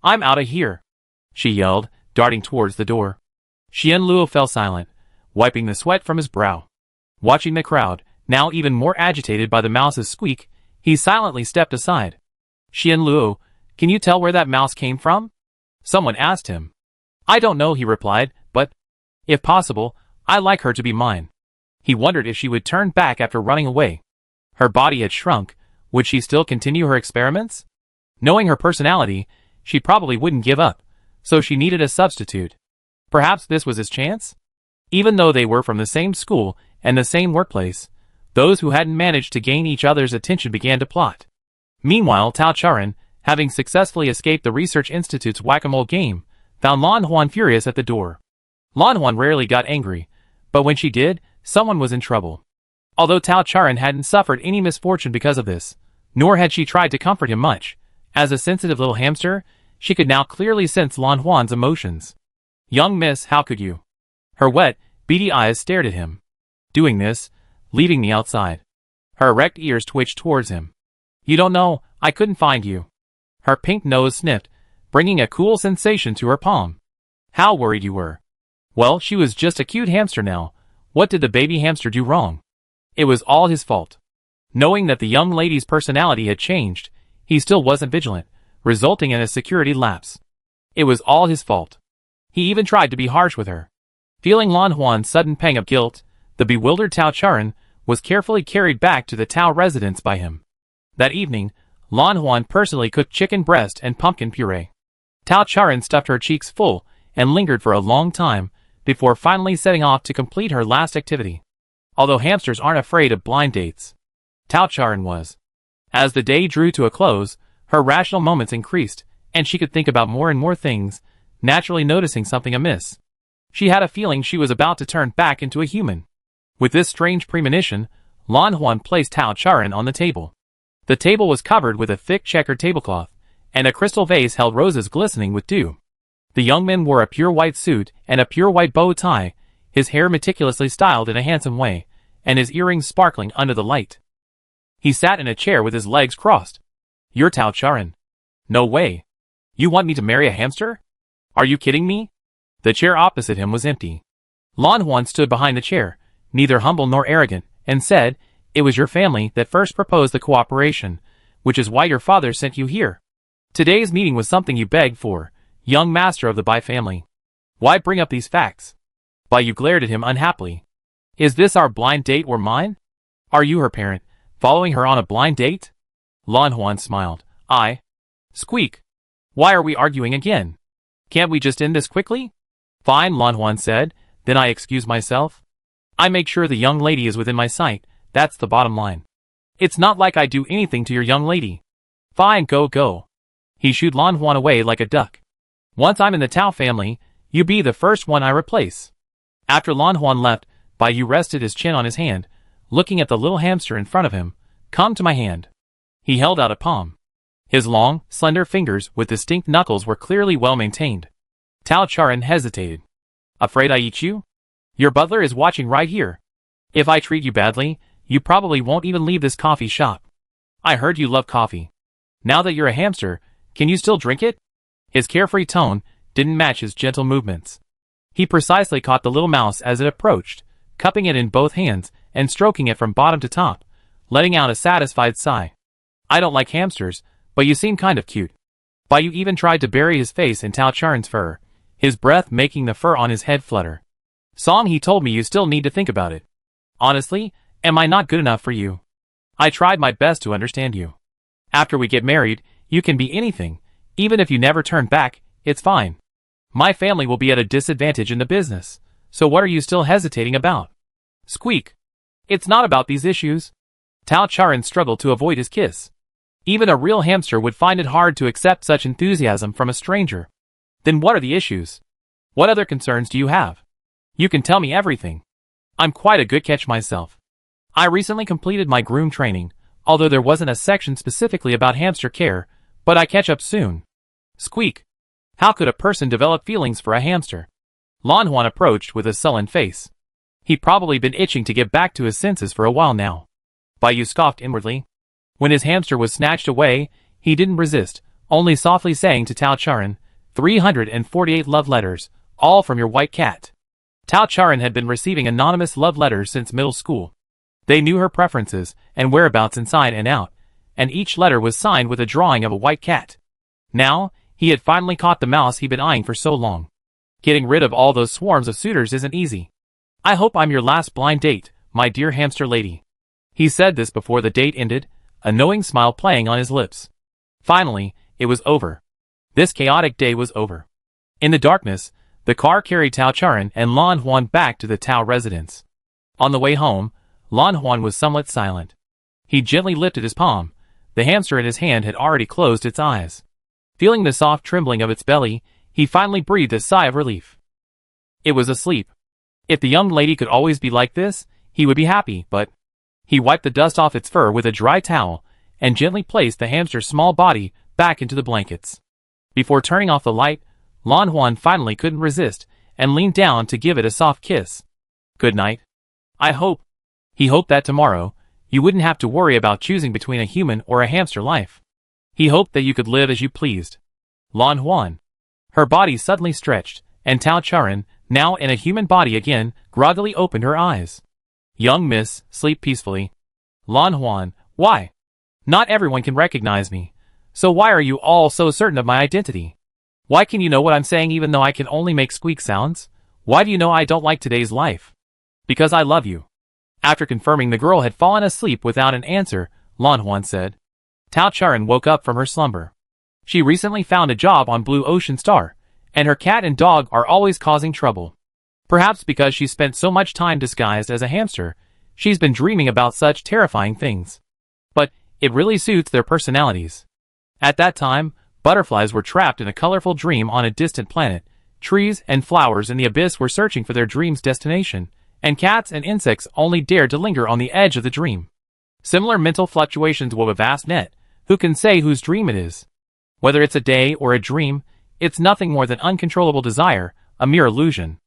I'm outta here! She yelled, darting towards the door. Xian Luo fell silent, wiping the sweat from his brow. Watching the crowd, now even more agitated by the mouse's squeak, he silently stepped aside. Xian Luo, can you tell where that mouse came from? Someone asked him. I don't know, he replied, but, if possible, I'd like her to be mine. He wondered if she would turn back after running away. Her body had shrunk. Would she still continue her experiments? Knowing her personality, she probably wouldn't give up, so she needed a substitute. Perhaps this was his chance? Even though they were from the same school and the same workplace, those who hadn't managed to gain each other's attention began to plot. Meanwhile, Tao Charan, having successfully escaped the Research Institute's whack-a-mole game, found Lan Huan furious at the door. Lan Huan rarely got angry, but when she did, someone was in trouble. Although Tao Charan hadn't suffered any misfortune because of this, nor had she tried to comfort him much, as a sensitive little hamster, she could now clearly sense Lan Huan's emotions. "Young miss, how could you?" Her wet, beady eyes stared at him. "Doing this, leaving me outside." Her erect ears twitched towards him. "You don't know, I couldn't find you." Her pink nose sniffed, bringing a cool sensation to her palm. "How worried you were." Well, she was just a cute hamster now. What did the baby hamster do wrong? It was all his fault. Knowing that the young lady's personality had changed, he still wasn't vigilant, resulting in a security lapse. It was all his fault. He even tried to be harsh with her. Feeling Lan Huan's sudden pang of guilt, the bewildered Tao Charan was carefully carried back to the Tao residence by him. That evening, Lan Huan personally cooked chicken breast and pumpkin puree. Tao Charan stuffed her cheeks full and lingered for a long time before finally setting off to complete her last activity. Although hamsters aren't afraid of blind dates, Tao Charan was. As the day drew to a close, her rational moments increased, and she could think about more and more things, naturally noticing something amiss. She had a feeling she was about to turn back into a human. With this strange premonition, Lan Huan placed Tao Charan on the table. The table was covered with a thick checkered tablecloth, and a crystal vase held roses glistening with dew. The young man wore a pure white suit and a pure white bow tie, his hair meticulously styled in a handsome way, and his earrings sparkling under the light. He sat in a chair with his legs crossed. "You're Tao Charan." "No way. You want me to marry a hamster? Are you kidding me?" The chair opposite him was empty. Lan Huan stood behind the chair, neither humble nor arrogant, and said, "It was your family that first proposed the cooperation, which is why your father sent you here. Today's meeting was something you begged for, young master of the Bai family. Why bring up these facts?" Bai Yu glared at him unhappily. "Is this our blind date or mine? Are you her parent, following her on a blind date?" Lan Huan smiled. Squeak. "Why are we arguing again? Can't we just end this quickly?" "Fine," Lan Huan said, "then I excuse myself. I make sure the young lady is within my sight, that's the bottom line. It's not like I do anything to your young lady." "Fine, go. He shooed Lan Huan away like a duck. "Once I'm in the Tao family, you be the first one I replace." After Lan Huan left, Bai Yu rested his chin on his hand, looking at the little hamster in front of him. "Come to my hand." He held out a palm. His long, slender fingers with distinct knuckles were clearly well maintained. Tao Charan hesitated. "Afraid I eat you? Your butler is watching right here. If I treat you badly, you probably won't even leave this coffee shop. I heard you love coffee. Now that you're a hamster, can you still drink it?" His carefree tone didn't match his gentle movements. He precisely caught the little mouse as it approached, cupping it in both hands and stroking it from bottom to top, letting out a satisfied sigh. "I don't like hamsters, but you seem kind of cute." Bai Yu even tried to bury his face in Tao Charan's fur, his breath making the fur on his head flutter. "Song, he told me you still need to think about it. Honestly, am I not good enough for you? I tried my best to understand you. After we get married, you can be anything. Even if you never turn back, it's fine. My family will be at a disadvantage in the business, so what are you still hesitating about?" Squeak. "It's not about these issues." Tao Charan struggled to avoid his kiss. Even a real hamster would find it hard to accept such enthusiasm from a stranger. "Then what are the issues? What other concerns do you have? You can tell me everything. I'm quite a good catch myself. I recently completed my groom training, although there wasn't a section specifically about hamster care, but I catch up soon." Squeak. "How could a person develop feelings for a hamster?" Lan Huan approached with a sullen face. He'd probably been itching to get back to his senses for a while now. Bai Yu scoffed inwardly. When his hamster was snatched away, he didn't resist, only softly saying to Tao Charan, 348 love letters, all from your white cat." Tao Charan had been receiving anonymous love letters since middle school. They knew her preferences and whereabouts inside and out, and each letter was signed with a drawing of a white cat. Now, he had finally caught the mouse he'd been eyeing for so long. Getting rid of all those swarms of suitors isn't easy. I hope I'm your last blind date, my dear hamster lady. He said this before the date ended, a knowing smile playing on his lips. Finally, it was over. This chaotic day was over. In the darkness, the car carried Tao Charan and Lan Huan back to the Tao residence. On the way home, Lan Huan was somewhat silent. He gently lifted his palm. The hamster in his hand had already closed its eyes. Feeling the soft trembling of its belly, he finally breathed a sigh of relief. It was asleep. If the young lady could always be like this, he would be happy, but... He wiped the dust off its fur with a dry towel, and gently placed the hamster's small body back into the blankets. Before turning off the light, Lan Huan finally couldn't resist, and leaned down to give it a soft kiss. Good night. He hoped that tomorrow, you wouldn't have to worry about choosing between a human or a hamster life. He hoped that you could live as you pleased. Lan Huan. Her body suddenly stretched, and Tao Charan, now in a human body again, groggily opened her eyes. Young miss, sleep peacefully. Lan Huan, why? Not everyone can recognize me. So why are you all so certain of my identity? Why can you know what I'm saying even though I can only make squeak sounds? Why do you know I don't like today's life? Because I love you. After confirming the girl had fallen asleep without an answer, Lan Huan said. Tao Charan woke up from her slumber. She recently found a job on Blue Ocean Star, and her cat and dog are always causing trouble. Perhaps because she spent so much time disguised as a hamster, she's been dreaming about such terrifying things. But it really suits their personalities. At that time, butterflies were trapped in a colorful dream on a distant planet, trees and flowers in the abyss were searching for their dream's destination, and cats and insects only dared to linger on the edge of the dream. Similar mental fluctuations wove a vast net. Who can say whose dream it is? Whether it's a day or a dream, it's nothing more than uncontrollable desire, a mere illusion.